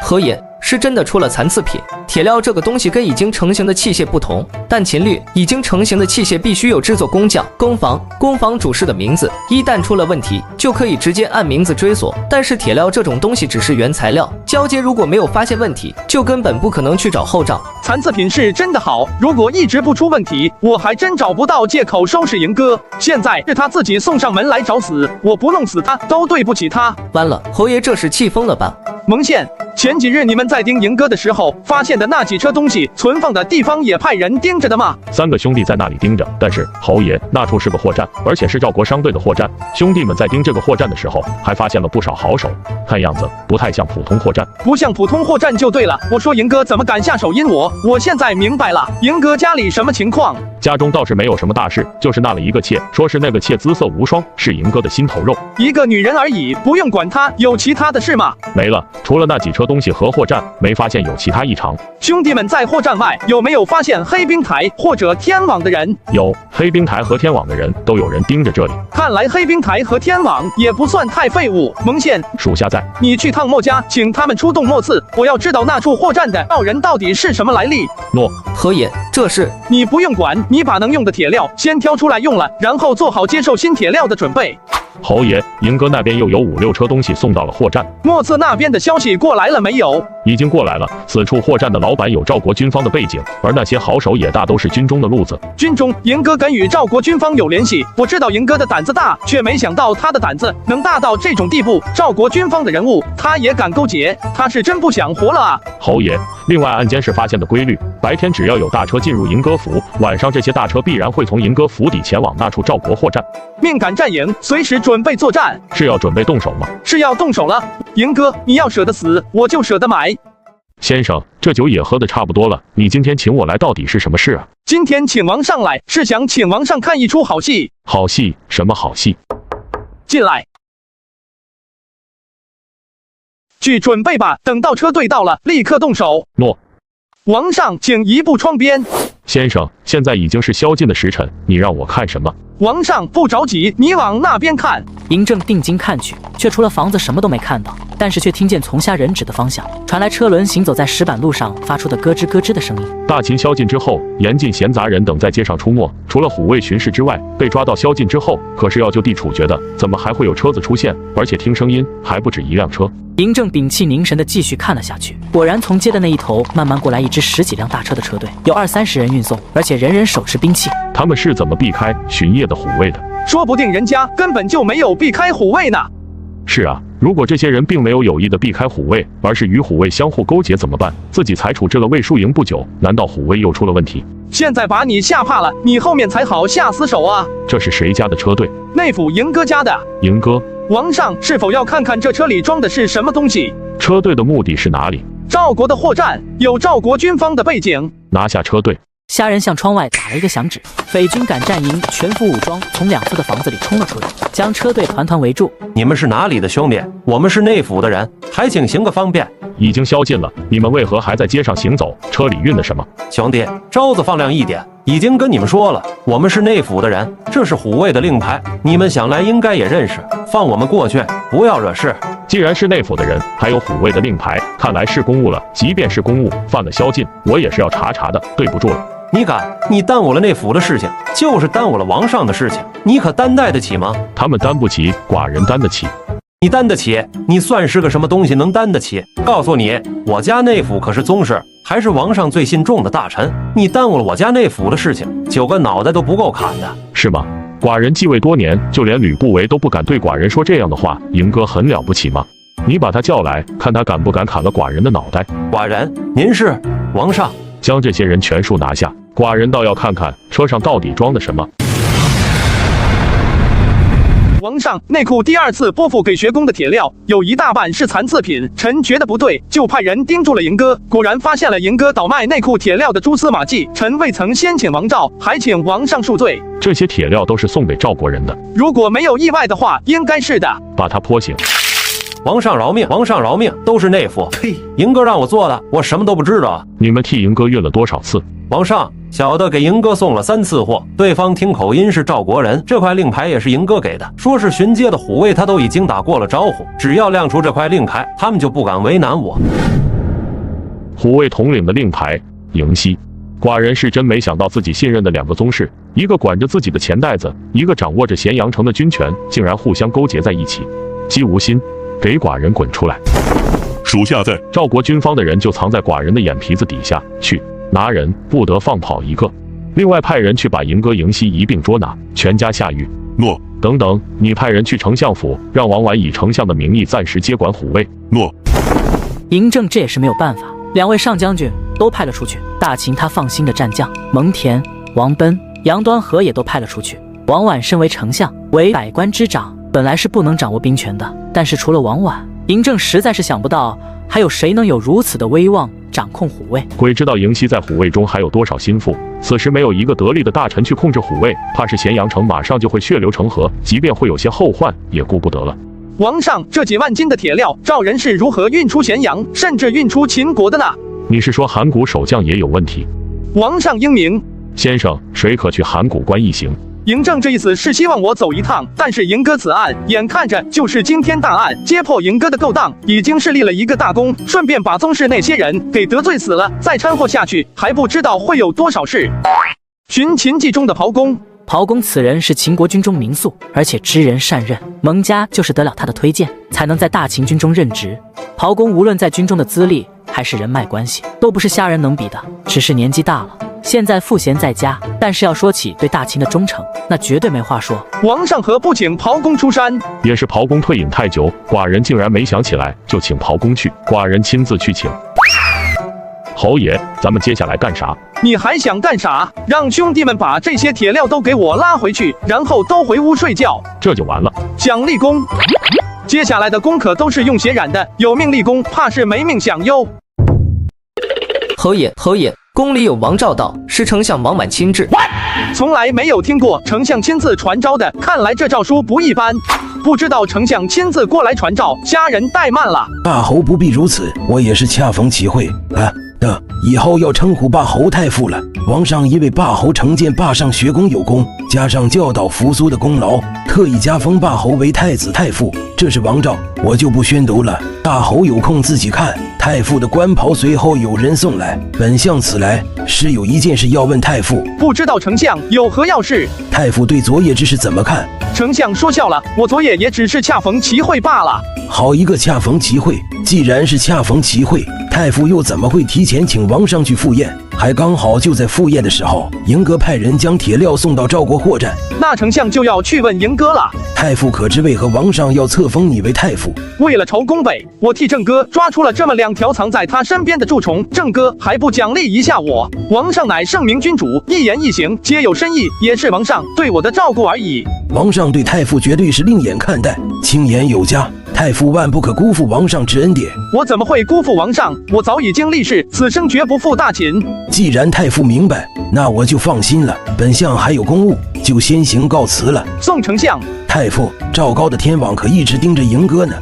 Speaker 9: 何爷，是真的出了残次品。铁料这个东西跟已经成型的器械不同，但秦律已经成型的器械必须有制作工匠、工坊主事的名字，一旦出了问题，就可以直接按名字追索。但是铁料这种东西只是原材料，交接如果没有发现问题，就根本不可能去找后账。
Speaker 2: 残次品是真的好，如果一直不出问题，我还真找不到借口收拾银哥。现在是他自己送上门来找死，我不弄死他都对不起他。
Speaker 9: 完了，侯爷这是气疯了吧？
Speaker 2: 蒙宪，前几日你们在盯银哥的时候发现的那几车东西存放的地方也派人盯着的吗
Speaker 15: ？3个兄弟在那里盯着，但是侯爷，那处是个货站，而且是赵国商队的货站。兄弟们在盯这个货站的时候，还发现了不少好手，看样子不太像普通货站。
Speaker 2: 不像普通货站就对了。我说银哥怎么敢下手阴我？我现在明白了，银哥家里什么情况？
Speaker 15: 家中倒是没有什么大事，就是纳了一个妾，说是那个妾姿色无双，是银哥的心头肉。
Speaker 2: 一个女人而已，不用管她。有其他的事吗？
Speaker 15: 没了，除了那几车东西和货站，没发现有其他异常。
Speaker 2: 兄弟们在货站外有没有发现黑冰台或者天网的人？
Speaker 15: 有，黑冰台和天网的人都有人盯着这里。
Speaker 2: 看来黑冰台和天网也不算太废物。蒙宪，
Speaker 15: 属下在。
Speaker 2: 你去趟墨家，请他们出动墨刺，我要知道那处货站的道人到底是什么来历。
Speaker 15: 诺。
Speaker 9: 何爷，这事
Speaker 2: 你不用管，你把能用的铁料先挑出来用了，然后做好接受新铁料的准备。
Speaker 15: 侯爷，银哥那边又有5、6车东西送到了货站。
Speaker 2: 墨刺那边的消息过来了没有？
Speaker 15: 已经过来了。此处货站的老板有赵国军方的背景，而那些好手也大都是军中的路子。
Speaker 2: 军中，银哥跟与赵国军方有联系。我知道银哥的胆子大，却没想到他的胆子能大到这种地步。赵国军方的人物，他也敢勾结，他是真不想活了啊！
Speaker 15: 侯爷，另外案监室发现的规律，白天只要有大车进入银戈府，晚上这些大车必然会从银戈府邸前往那处赵国货站。
Speaker 2: 命赶战营，随时准备作战。
Speaker 15: 是要准备动手吗？
Speaker 2: 是要动手了。银哥，你要舍得死，我就舍得买。
Speaker 15: 先生，这酒也喝得差不多了，你今天请我来到底是什么事啊？
Speaker 2: 今天请王上来，是想请王上看一出好戏。
Speaker 15: 好戏？什么好戏？
Speaker 2: 进来。去准备吧，等到车队到了，立刻动手。
Speaker 15: 诺。
Speaker 2: 王上，请移步窗边。
Speaker 15: 先生，现在已经是宵禁的时辰，你让我看什么？
Speaker 2: 王上不着急，你往那边看。
Speaker 1: 嬴政定睛看去，却除了房子什么都没看到，但是却听见从下人指的方向传来车轮行走在石板路上发出的咯吱咯吱的声音。
Speaker 15: 大秦宵禁之后，严禁闲杂人等在街上出没，除了虎卫巡视之外，被抓到宵禁之后，可是要就地处决的，怎么还会有车子出现？而且听声音还不止一辆车。
Speaker 1: 嬴政屏气凝神地继续看了下去，果然从街的那一头慢慢过来一支10几辆大车的车队，有20-30人运送，而且人人手持兵器。
Speaker 15: 他们是怎么避开巡夜的虎卫的？
Speaker 2: 说不定人家根本就没有避开虎卫呢。
Speaker 15: 是啊，如果这些人并没有有意的避开虎卫，而是与虎卫相互勾结怎么办？自己才处置了魏淑营不久，难道虎卫又出了问题？
Speaker 2: 现在把你吓怕了，你后面才好下死手啊！
Speaker 15: 这是谁家的车队？
Speaker 2: 内府嬴哥家的。
Speaker 15: 嬴哥，
Speaker 2: 王上是否要看看这车里装的是什么东西？
Speaker 15: 车队的目的是哪里？
Speaker 2: 赵国的货站，有赵国军方的背景。
Speaker 15: 拿下车队。
Speaker 1: 虾人向窗外打了一个响指，匪军赶战营全副武装从两侧的房子里冲了出来，将车队团团围住。
Speaker 8: 你们是哪里的兄弟？我们是内府的人，还请行个方便。
Speaker 15: 已经宵禁了，你们为何还在街上行走？车里运的什么？
Speaker 8: 兄弟，招子放亮一点，已经跟你们说了，我们是内府的人，这是虎卫的令牌，你们想来应该也认识，放我们过去，不要惹事。
Speaker 15: 既然是内府的人，还有虎卫的令牌，看来是公务了。即便是公务，犯了宵禁，我也是要查查的。对不住了。
Speaker 8: 你敢？你耽误了内府的事情，就是耽误了王上的事情，你可担待得起吗？
Speaker 15: 他们担不起，寡人担得起。
Speaker 8: 你担得起？你算是个什么东西能担得起？告诉你，我家内府可是宗室，还是王上最信重的大臣，你耽误了我家内府的事情，9个脑袋都不够砍的。
Speaker 15: 是吗？寡人继位多年，就连吕不韦都不敢对寡人说这样的话，嬴哥很了不起吗？你把他叫来，看他敢不敢砍了寡人的脑袋。
Speaker 8: 寡人，您是？王上，
Speaker 15: 将这些人全数拿下，寡人倒要看看车上到底装的什么。
Speaker 2: 王上，内库第2次拨付给学宫的铁料有一大半是残次品，臣觉得不对，就派人盯住了嬴哥，果然发现了嬴哥倒卖内库铁料的蛛丝马迹。臣未曾先请王诏，还请王上恕罪。
Speaker 15: 这些铁料都是送给赵国人的，
Speaker 2: 如果没有意外的话，应该是的。
Speaker 15: 把他泼醒。
Speaker 8: 王上饶命！王上饶命！都是内府，嬴哥让我做的，我什么都不知道。
Speaker 15: 你们替嬴哥运了多少次？
Speaker 8: 王上，小的给嬴哥送了3次货，对方听口音是赵国人，这块令牌也是嬴哥给的，说是巡街的虎卫他都已经打过了招呼，只要亮出这块令牌，他们就不敢为难我。
Speaker 15: 虎卫统领的令牌，嬴熙。寡人是真没想到自己信任的2个宗室，一个管着自己的钱袋子，一个掌握着咸阳城的军权，竟然互相勾结在一起。姬无心，给寡人滚出来！
Speaker 10: 属下在。
Speaker 15: 赵国军方的人就藏在寡人的眼皮子底下，去拿人，不得放跑一个。另外派人去把嬴哥嬴熙一并捉拿，全家下狱。
Speaker 10: 诺。
Speaker 15: 等等，你派人去丞相府，让王婉以丞相的名义暂时接管虎卫。
Speaker 10: 诺。
Speaker 1: 嬴政这也是没有办法，2位上将军都派了出去，大秦他放心的战将蒙恬、王贲、杨端和也都派了出去。王婉身为丞相，为百官之长，本来是不能掌握兵权的，但是除了王婉，嬴政实在是想不到还有谁能有如此的威望掌控虎卫。
Speaker 15: 鬼知道嬴熙在虎卫中还有多少心腹，此时没有一个得力的大臣去控制虎卫，怕是咸阳城马上就会血流成河，即便会有些后患也顾不得了。
Speaker 2: 王上，这几万斤的铁料，赵人是如何运出咸阳，甚至运出秦国的呢？
Speaker 15: 你是说函谷守将也有问题？
Speaker 2: 王上英明。
Speaker 15: 先生，谁可去函谷关一行？
Speaker 2: 嬴政这意思是希望我走一趟，但是嬴哥此案眼看着就是惊天大案，揭破嬴哥的勾当，已经是立了一个大功，顺便把宗室那些人给得罪死了，再掺和下去，还不知道会有多少事。寻秦记中的刨公，
Speaker 1: 刨公此人是秦国军中名宿，而且知人善任，蒙家就是得了他的推荐，才能在大秦军中任职。刨公无论在军中的资历还是人脉关系，都不是虾人能比的，只是年纪大了，现在赋闲在家，但是要说起对大秦的忠诚，那绝对没话说。
Speaker 2: 王上何不请刨公出山？
Speaker 15: 也是刨公退隐太久，寡人竟然没想起来，就请刨公去，寡人亲自去请。侯爷，咱们接下来干啥？
Speaker 2: 你还想干啥？让兄弟们把这些铁料都给我拉回去，然后都回屋睡觉。
Speaker 15: 这就完了。
Speaker 2: 奖励功，接下来的功可都是用血染的，有命立功，怕是没命享忧。
Speaker 9: 侯爷，宫里有王诏道，是丞相王婉亲制。
Speaker 2: 从来没有听过丞相亲自传召的，看来这诏书不一般。不知道丞相亲自过来传召，家人怠慢了。
Speaker 4: 大侯不必如此，我也是恰逢其会啊。以后要称呼霸侯太傅了。王上因为霸侯成建霸上学宫有功，加上教导扶苏的功劳，特意加封霸侯为太子太傅，这是王诏，我就不宣读了。大侯有空自己看。太傅的官袍随后有人送来，本相此来是有一件事要问太傅，
Speaker 2: 不知道丞相有何要事？
Speaker 4: 太傅对昨夜之事怎么看？
Speaker 2: 丞相说笑了，我昨夜也只是恰逢其会罢了。
Speaker 4: 好一个恰逢其会！既然是恰逢其会，太傅又怎么会提前请王上去赴宴？还刚好就在赴宴的时候，嬴哥派人将铁料送到赵国货站。
Speaker 2: 那丞相就要去问嬴哥了。
Speaker 4: 太傅可知为何王上要册封你为太傅？
Speaker 2: 为了筹功北，我替郑哥抓出了这么2条藏在他身边的蛀虫，郑哥还不奖励一下我？王上乃圣明君主，一言一行皆有深意，也是王上对我的照顾而已。
Speaker 4: 王上对太傅绝对是另眼看待，清言有加。太傅万不可辜负王上之恩典。
Speaker 2: 我怎么会辜负王上？我早已经立誓，此生绝不负大秦。
Speaker 4: 既然太傅明白，那我就放心了。本相还有公务，就先行告辞了。
Speaker 2: 宋丞相，
Speaker 4: 太傅，赵高的天网可一直盯着嬴哥呢。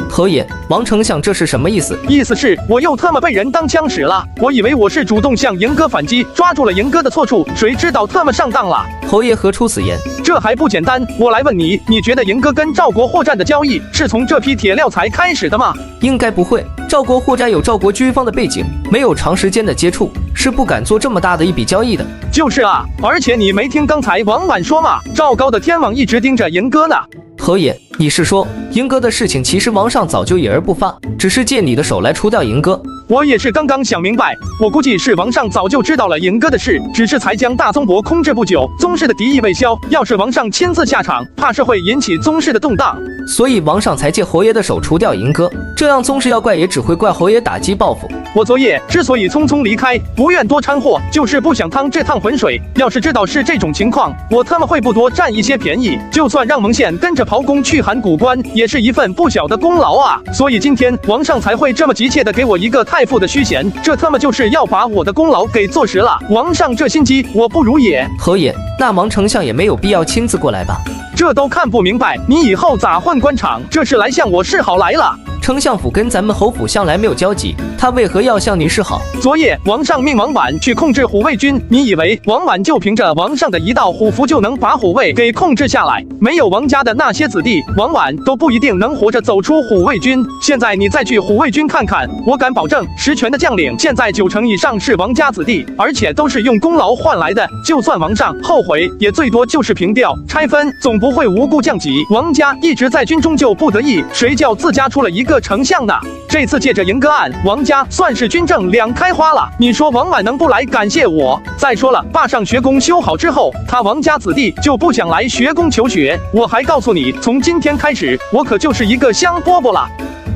Speaker 9: 侯爷，王丞相这是什么意思？
Speaker 2: 意思是我又特么被人当枪使了。我以为我是主动向嬴哥反击，抓住了嬴哥的错处，谁知道特么上当了。
Speaker 9: 侯爷何出此言？
Speaker 2: 这还不简单，我来问你，你觉得嬴哥跟赵国货站的交易是从这批铁料才开始的吗？
Speaker 9: 应该不会，赵国货站有赵国军方的背景，没有长时间的接触，是不敢做这么大的一笔交易的。
Speaker 2: 就是啊，而且你没听刚才王婉说吗？赵高的天网一直盯着嬴哥呢。
Speaker 9: 侯爷，你是说嬴哥的事情其实王上早就隐而不发，只是借你的手来除掉嬴哥？
Speaker 2: 我也是刚刚想明白，我估计是王上早就知道了嬴哥的事，只是才将大宗伯空置不久，宗室的敌意未消。要是王上亲自下场，怕是会引起宗室的动荡，
Speaker 9: 所以王上才借侯爷的手除掉嬴哥。这样宗室要怪也只会怪侯爷打击报复。
Speaker 2: 我昨夜之所以匆匆离开，不愿多掺和，就是不想趟这趟浑水。要是知道是这种情况，我他妈会不多占一些便宜。就算让蒙县跟着刨工去函谷关，也是一份不小的功劳啊。所以今天王上才会这么急切的给我一个太傅的虚衔，这他妈就是要把我的功劳给坐实了。王上这心机，我不如也。
Speaker 9: 侯爷，那王丞相也没有必要亲自过来吧？
Speaker 2: 这都看不明白，你以后咋混官场？这是来向我示好来了。
Speaker 9: 丞相府跟咱们侯府向来没有交集，他为何要向你示好？
Speaker 2: 昨夜王上命王婉去控制虎卫军，你以为王婉就凭着王上的一道虎符就能把虎卫给控制下来？没有王家的那些子弟，王婉都不一定能活着走出虎卫军。现在你再去虎卫军看看，我敢保证，实权的将领现在90%以上是王家子弟，而且都是用功劳换来的。就算王上后悔，也最多就是平调拆分，总不会无故降级。王家一直在军中就不得意，谁叫自家出了一个丞相呢？这次借着嬴哥案，王家算是军政两开花了。你说王婉能不来感谢我？再说了，霸上学宫修好之后，他王家子弟就不想来学宫求学。我还告诉你，从今天开始，我可就是一个香饽饽了。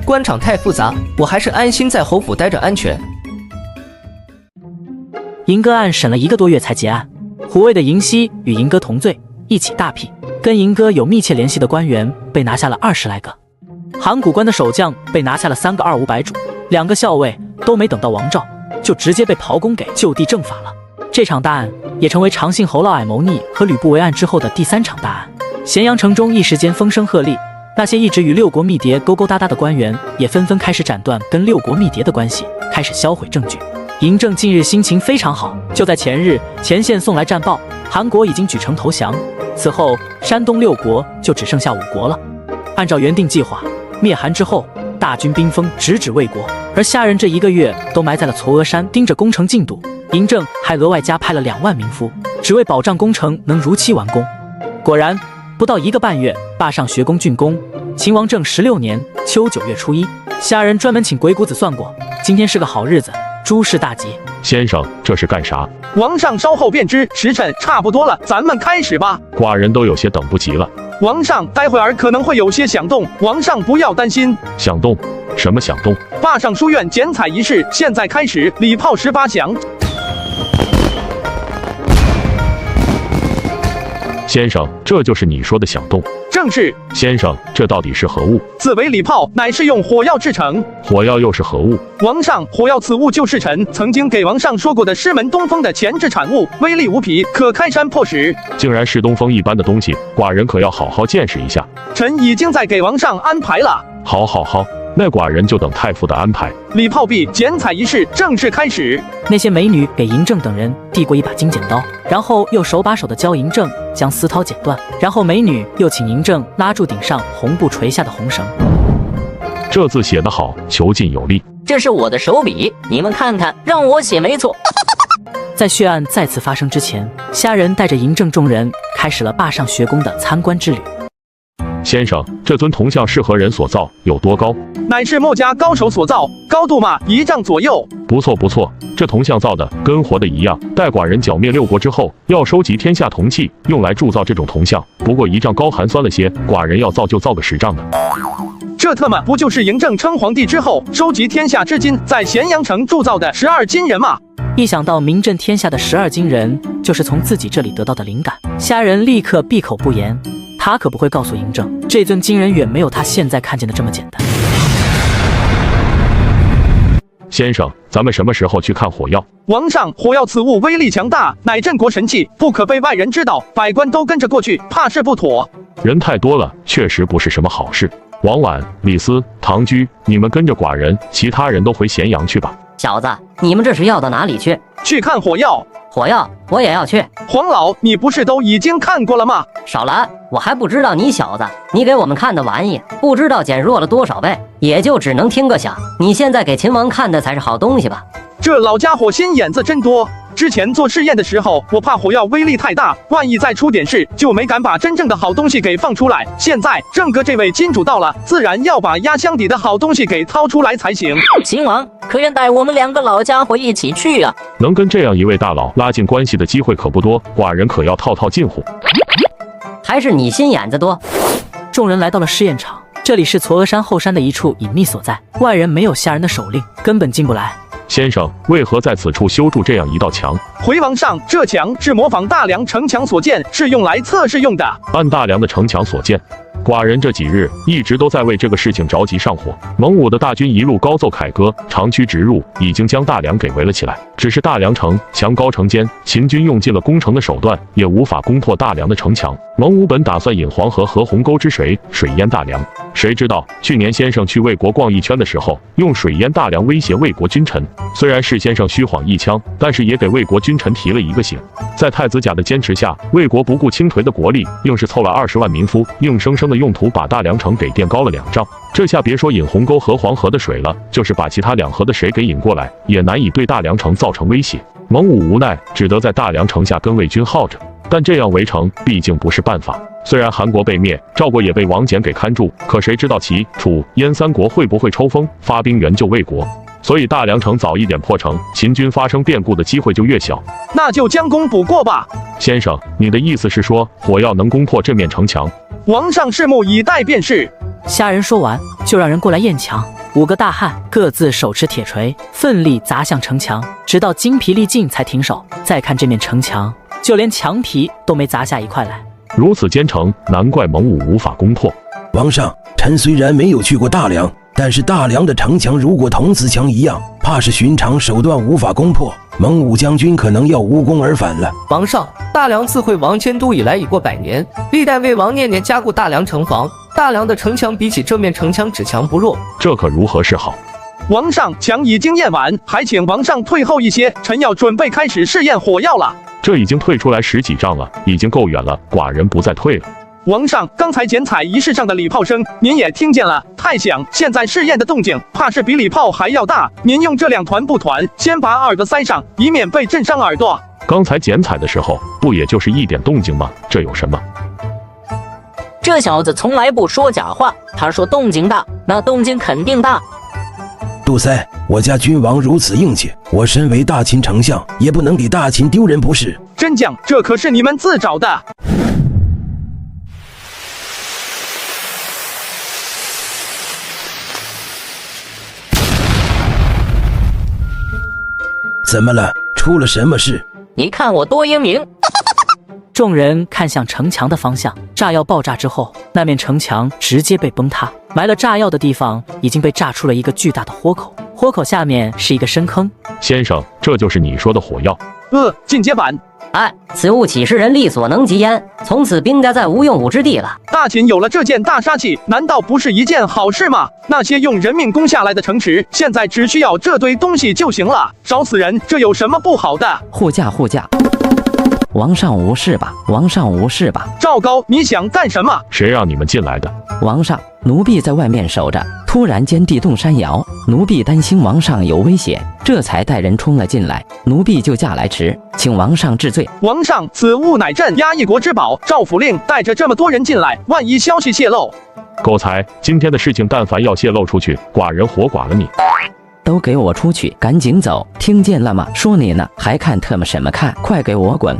Speaker 9: 官场太复杂，我还是安心在侯府待着安全。
Speaker 1: 嬴哥案审了1个多月才结案，虎卫的嬴熙与嬴哥同罪，一起大辟。跟嬴哥有密切联系的官员被拿下了20来个。函谷关的守将被拿下了3个25白主，2个校尉都没等到王诏，就直接被刨宫给就地正法了。这场大案也成为长信侯嫪毐谋逆和吕不韦案之后的第3场大案。咸阳城中一时间风声鹤唳，那些一直与6国密谍勾勾搭搭的官员也纷纷开始斩断跟6国密谍的关系，开始销毁证据。嬴政近日心情非常好，就在前日，前线送来战报，韩国已经举城投降，此后山东6国就只剩下5国了。按照原定计划，灭韩之后，大军兵锋直指魏国，而下人这1个月都埋在了嵯峨山，盯着工程进度。嬴政还额外加派了2万民夫，只为保障工程能如期完工。果然，不到1个半月，霸上学宫竣工。秦王政16年秋9月初1，下人专门请鬼谷子算过，今天是个好日子，诸事大吉。
Speaker 15: 先生，这是干啥？
Speaker 2: 王上稍后便知，时辰差不多了，咱们开始吧。
Speaker 15: 寡人都有些等不及了。
Speaker 2: 王上，待会儿可能会有些响动，王上不要担心。
Speaker 15: 响动？什么响动？
Speaker 2: 坝上书院剪彩仪式现在开始，礼炮18响。
Speaker 15: 先生，这就是你说的响动？
Speaker 2: 正是。
Speaker 15: 先生，这到底是何物？
Speaker 2: 此为礼炮，乃是用火药制成。
Speaker 15: 火药又是何物？
Speaker 2: 王上，火药此物就是臣曾经给王上说过的师门东风的前置产物，威力无匹，可开山破石。
Speaker 15: 竟然是东风一般的东西，寡人可要好好见识一下。
Speaker 2: 臣已经在给王上安排了。
Speaker 15: 好，好，好。那寡人就等太傅的安排。
Speaker 2: 礼炮毕，剪彩仪式正式开始。
Speaker 1: 那些美女给嬴政等人递过一把金剪刀，然后又手把手地教嬴政将丝绦剪断，然后美女又请嬴政拉住顶上红布垂下的红绳。
Speaker 15: 这字写得好，遒劲有力。
Speaker 7: 这是我的手笔，你们看看，让我写没错。
Speaker 1: 在血案再次发生之前，虾仁带着嬴政众人开始了坝上学宫的参观之旅。
Speaker 15: 先生，这尊铜像是何人所造？有多高？
Speaker 2: 乃是墨家高手所造，高度嘛1丈左右。
Speaker 15: 不错不错，这铜像造的跟活的一样。待寡人剿灭6国之后，要收集天下铜器，用来铸造这种铜像。不过1丈高寒酸了些，寡人要造就造个10丈的。
Speaker 2: 这特么不就是嬴政称皇帝之后，收集天下之金，在咸阳城铸造的12金人吗？
Speaker 1: 一想到名震天下的12金人就是从自己这里得到的灵感，虾仁立刻闭口不言。他可不会告诉嬴政，这尊金人远没有他现在看见的这么简单。
Speaker 15: 先生，咱们什么时候去看火药？
Speaker 2: 王上，火药此物威力强大，乃镇国神器，不可被外人知道，百官都跟着过去，怕是不妥。
Speaker 15: 人太多了，确实不是什么好事。王婉、李斯、唐居，你们跟着寡人，其他人都回咸阳去吧。
Speaker 19: 小子，你们这是要到哪里去？
Speaker 2: 去看火药。
Speaker 19: 火药，我也要去。
Speaker 2: 黄老，你不是都已经看过了吗？
Speaker 19: 少来，我还不知道你小子，你给我们看的玩意，不知道减弱了多少倍，也就只能听个响。你现在给秦王看的才是好东西吧？
Speaker 2: 这老家伙心眼子真多。之前做试验的时候，我怕火药威力太大，万一再出点事，就没敢把真正的好东西给放出来。现在郑哥这位金主到了，自然要把压箱底的好东西给掏出来才行。
Speaker 7: 秦王，可愿带我们2个老家伙一起去啊？
Speaker 15: 能跟这样一位大佬拉近关系的机会可不多，寡人可要套套近乎。
Speaker 19: 还是你心眼子多。
Speaker 1: 众人来到了试验场，这里是嵯峨山后山的一处隐秘所在，外人没有虾仁的手令，根本进不来。
Speaker 15: 先生，为何在此处修筑这样一道墙？
Speaker 2: 回王上，这墙是模仿大梁城墙所建，是用来测试用的。
Speaker 15: 按大梁的城墙所建。寡人这几日一直都在为这个事情着急上火。蒙武的大军一路高奏凯歌，长驱直入，已经将大梁给围了起来。只是大梁城墙高城坚，秦军用尽了攻城的手段，也无法攻破大梁的城墙。蒙武本打算引黄河和鸿沟之水水淹大梁，谁知道去年先生去魏国逛一圈的时候，用水淹大梁威胁魏国君臣。虽然是先生虚晃一枪，但是也给魏国君臣提了一个醒。在太子甲的坚持下，魏国不顾倾颓的国力，硬是凑了20万民夫，硬生生的用土把大梁城给垫高了2丈。这下别说引鸿沟和黄河的水了，就是把其他2河的水给引过来，也难以对大梁城造成威胁。蒙武无奈，只得在大梁城下跟魏军耗着。但这样围城毕竟不是办法。虽然韩国被灭，赵国也被王翦给看住，可谁知道齐、楚、燕3国会不会抽风发兵援救魏国？所以大梁城早一点破城，秦军发生变故的机会就越小。
Speaker 2: 那就将功补过吧。
Speaker 15: 先生，你的意思是说火药能攻破这面城墙？
Speaker 2: 王上拭目以待便是。
Speaker 1: 虾仁说完，就让人过来验墙。5个大汉各自手持铁锤，奋力砸向城墙，直到精疲力尽才停手。再看这面城墙，就连墙皮都没砸下一块来。
Speaker 15: 如此坚城，难怪蒙武无法攻破。
Speaker 4: 王上，臣虽然没有去过大梁，但是大梁的城墙如果同此墙一样，怕是寻常手段无法攻破，蒙武将军可能要无功而返了。
Speaker 9: 王上，大梁自会王迁都以来已过100年，历代魏王年年加固大梁城防，大梁的城墙比起这面城墙只强不弱，
Speaker 15: 这可如何是好？
Speaker 2: 王上，墙已经验完，还请王上退后一些，臣要准备开始试验火药了。
Speaker 15: 这已经退出来10几丈了，已经够远了，寡人不再退了。
Speaker 2: 王上，刚才剪彩仪式上的礼炮声您也听见了，太响。现在试验的动静怕是比礼炮还要大。您用这2团布团先把耳朵塞上，以免被震伤耳朵。
Speaker 15: 刚才剪彩的时候不也就是一点动静吗？这有什么？
Speaker 7: 这小子从来不说假话，他说动静大，那动静肯定大。
Speaker 4: 杜塞，我家君王如此硬气，我身为大秦丞相，也不能给大秦丢人不是？
Speaker 2: 真将，这可是你们自找的。
Speaker 4: 怎么了？出了什么事？
Speaker 7: 你看我多英明！
Speaker 1: 众人看向城墙的方向，炸药爆炸之后，那面城墙直接被崩塌。埋了炸药的地方已经被炸出了一个巨大的豁口，豁口下面是一个深坑。
Speaker 15: 先生，这就是你说的火药？
Speaker 2: 进阶版。
Speaker 19: 哎，此物岂是人力所能及焉？从此兵家再无用武之地了。
Speaker 2: 大秦有了这件大杀器，难道不是一件好事吗？那些用人命攻下来的城池，现在只需要这堆东西就行了，少死人，这有什么不好的？
Speaker 16: 护驾！王上无事吧？
Speaker 2: 赵高，你想干什么？
Speaker 15: 谁让你们进来的？
Speaker 16: 王上，奴婢在外面守着，突然间地动山摇，奴婢担心王上有危险，这才带人冲了进来，奴婢就驾来迟，请王上治罪。
Speaker 2: 王上，此物乃镇压一国之宝，赵府令带着这么多人进来，万一消息泄露，
Speaker 15: 狗才，今天的事情但凡要泄露出去，寡人活剐了你！
Speaker 16: 都给我出去，赶紧走！听见了吗？说你呢，还看特么什么看？快给我滚！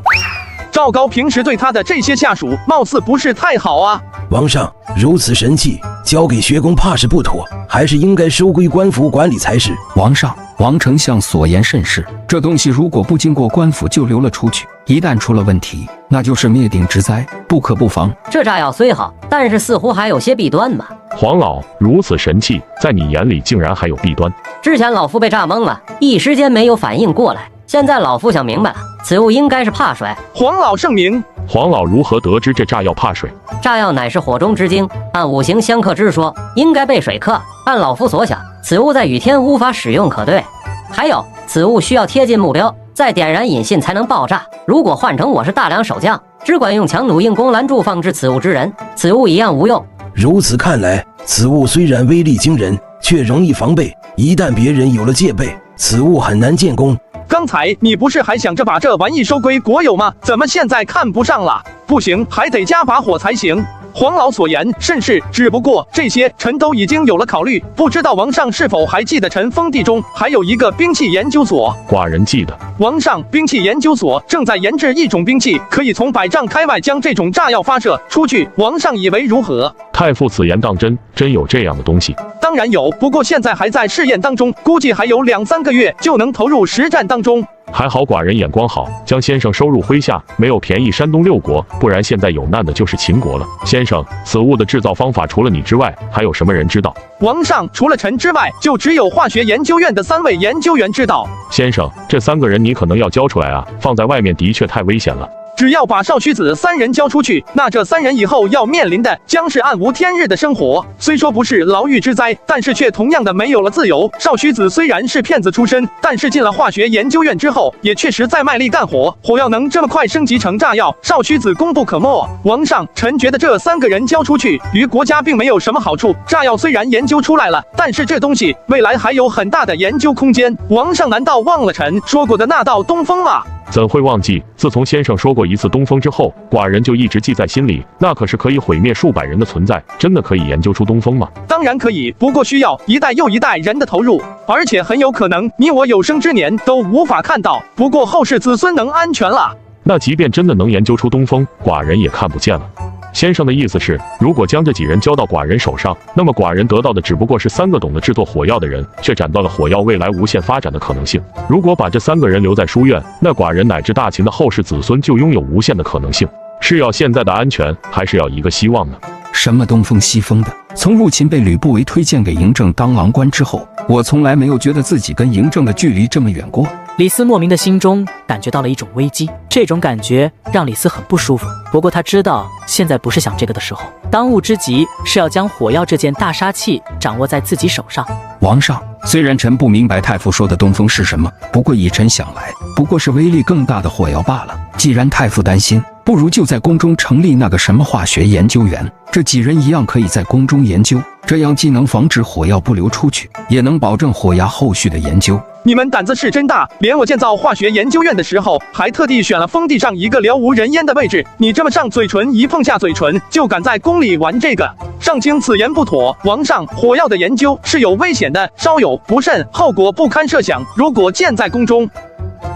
Speaker 2: 赵高平时对他的这些下属，貌似不是太好啊。
Speaker 4: 王上，如此神器交给学宫怕是不妥，还是应该收归官府管理才是。
Speaker 10: 王上，王丞相所言甚是，这东西如果不经过官府就流了出去，一旦出了问题，那就是灭顶之灾，不可不防。
Speaker 19: 这炸药虽好，但是似乎还有些弊端吧？
Speaker 15: 黄老，如此神器，在你眼里竟然还有弊端？
Speaker 19: 之前老夫被炸懵了，一时间没有反应过来。现在老夫想明白了，此物应该是怕水。
Speaker 2: 黄老圣明。
Speaker 15: 黄老如何得知这炸药怕水？
Speaker 19: 炸药乃是火中之精，按五行相克之说，应该被水克。按老夫所想，此物在雨天无法使用可对。还有，此物需要贴近目标，再点燃引信才能爆炸。如果换成我是大梁守将，只管用强弩硬弓拦住放置此物之人，此物一样无用。
Speaker 4: 如此看来，此物虽然威力惊人，却容易防备。一旦别人有了戒备，此物很难建功。
Speaker 2: 刚才你不是还想着把这玩意收归国有吗？怎么现在看不上了？不行，还得加把火才行。黄老所言甚是，只不过这些臣都已经有了考虑，不知道王上是否还记得臣封地中还有一个兵器研究所？
Speaker 15: 寡人记得。
Speaker 2: 王上，兵器研究所正在研制一种兵器，可以从100丈开外将这种炸药发射出去，王上以为如何？
Speaker 15: 太傅此言当真？真有这样的东西？
Speaker 2: 当然有，不过现在还在试验当中，估计还有2、3个月就能投入实战当中。
Speaker 15: 还好寡人眼光好，将先生收入麾下，没有便宜山东6国，不然现在有难的就是秦国了。先生，此物的制造方法除了你之外，还有什么人知道？
Speaker 2: 王上，除了臣之外，就只有化学研究院的3位研究员知道。
Speaker 15: 先生，这3个人你可能要交出来啊，放在外面的确太危险了。
Speaker 2: 只要把少虚子3人交出去，那这3人以后要面临的将是暗无天日的生活。虽说不是牢狱之灾，但是却同样的没有了自由。少虚子虽然是骗子出身，但是进了化学研究院之后，也确实在卖力干活。火药能这么快升级成炸药，少虚子功不可没。王上，臣觉得这3个人交出去，于国家并没有什么好处。炸药虽然研究出来了，但是这东西未来还有很大的研究空间。王上难道忘了臣说过的那道东风吗？
Speaker 15: 怎会忘记？自从先生说过一次东风之后，寡人就一直记在心里。那可是可以毁灭数百人的存在，真的可以研究出东风吗？
Speaker 2: 当然可以，不过需要一代又一代人的投入，而且很有可能你我有生之年都无法看到。不过后世子孙能安全了。
Speaker 15: 那即便真的能研究出东风，寡人也看不见了。先生的意思是，如果将这几人交到寡人手上，那么寡人得到的只不过是3个懂得制作火药的人，却斩断了火药未来无限发展的可能性。如果把这3个人留在书院，那寡人乃至大秦的后世子孙就拥有无限的可能性。是要现在的安全，还是要一个希望呢？
Speaker 10: 什么东风西风的？从入秦被吕不韦推荐给嬴政当郎官之后，我从来没有觉得自己跟嬴政的距离这么远过。
Speaker 1: 李斯莫名的心中感觉到了一种危机，这种感觉让李斯很不舒服。不过他知道现在不是想这个的时候，当务之急是要将火药这件大杀器掌握在自己手上。
Speaker 10: 王上，虽然臣不明白太傅说的东风是什么，不过以臣想来，不过是威力更大的火药罢了。既然太傅担心，不如就在宫中成立那个什么化学研究员，这几人一样可以在宫中研究，这样既能防止火药不流出去，也能保证火药后续的研究。
Speaker 2: 你们胆子是真大，连我建造化学研究院的时候，还特地选了封地上一个了无人烟的位置。你这么上嘴唇，一碰下嘴唇，就敢在宫里玩这个？上卿此言不妥。王上，火药的研究是有危险的，稍有不慎，后果不堪设想。如果建在宫中，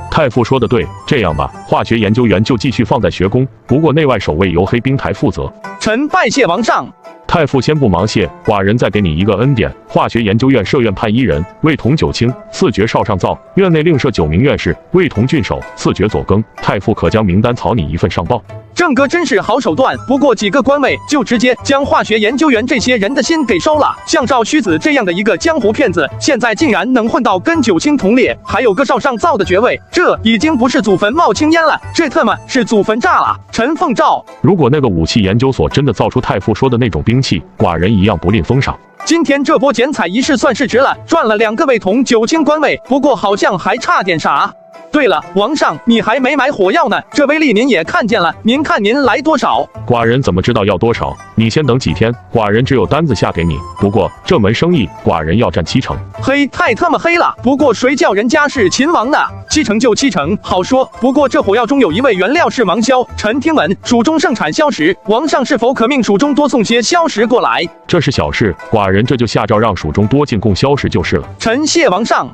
Speaker 15: 太傅说的对，这样吧，化学研究员就继续放在学宫，不过内外守卫由黑冰台负责。
Speaker 2: 臣拜谢王上。
Speaker 15: 太傅先不忙谢，寡人再给你一个恩典。化学研究院设院判1人，为同九卿，赐爵少上造。院内另设9名院士，为同郡守，赐爵左更。太傅可将名单草拟一份上报。
Speaker 2: 郑哥真是好手段，不过几个官位就直接将化学研究员这些人的心给收了。像赵虚子这样的一个江湖骗子，现在竟然能混到跟九卿同列，还有个少上造的爵位，这已经不是祖坟冒青烟了，这他妈是祖坟炸了！陈凤照，
Speaker 15: 如果那个武器研究所真的造出太傅说的那种兵器，寡人一样不吝封赏。
Speaker 2: 今天这波剪彩仪式算是值了，赚了2个位同九卿官位，不过好像还差点啥。对了，王上，你还没买火药呢，这威力您也看见了，您看您来多少？
Speaker 15: 寡人怎么知道要多少？你先等几天，寡人只有单子下给你。不过这门生意，寡人要占7成。
Speaker 2: 黑，太他妈黑了！不过谁叫人家是秦王呢？7成就7成，好说。不过这火药中有一味原料是芒硝，臣听闻蜀中盛产硝石，王上是否可命蜀中多送些硝石过来？
Speaker 15: 这是小事，寡人这就下诏让蜀中多进贡硝石就是了。
Speaker 2: 臣谢王上。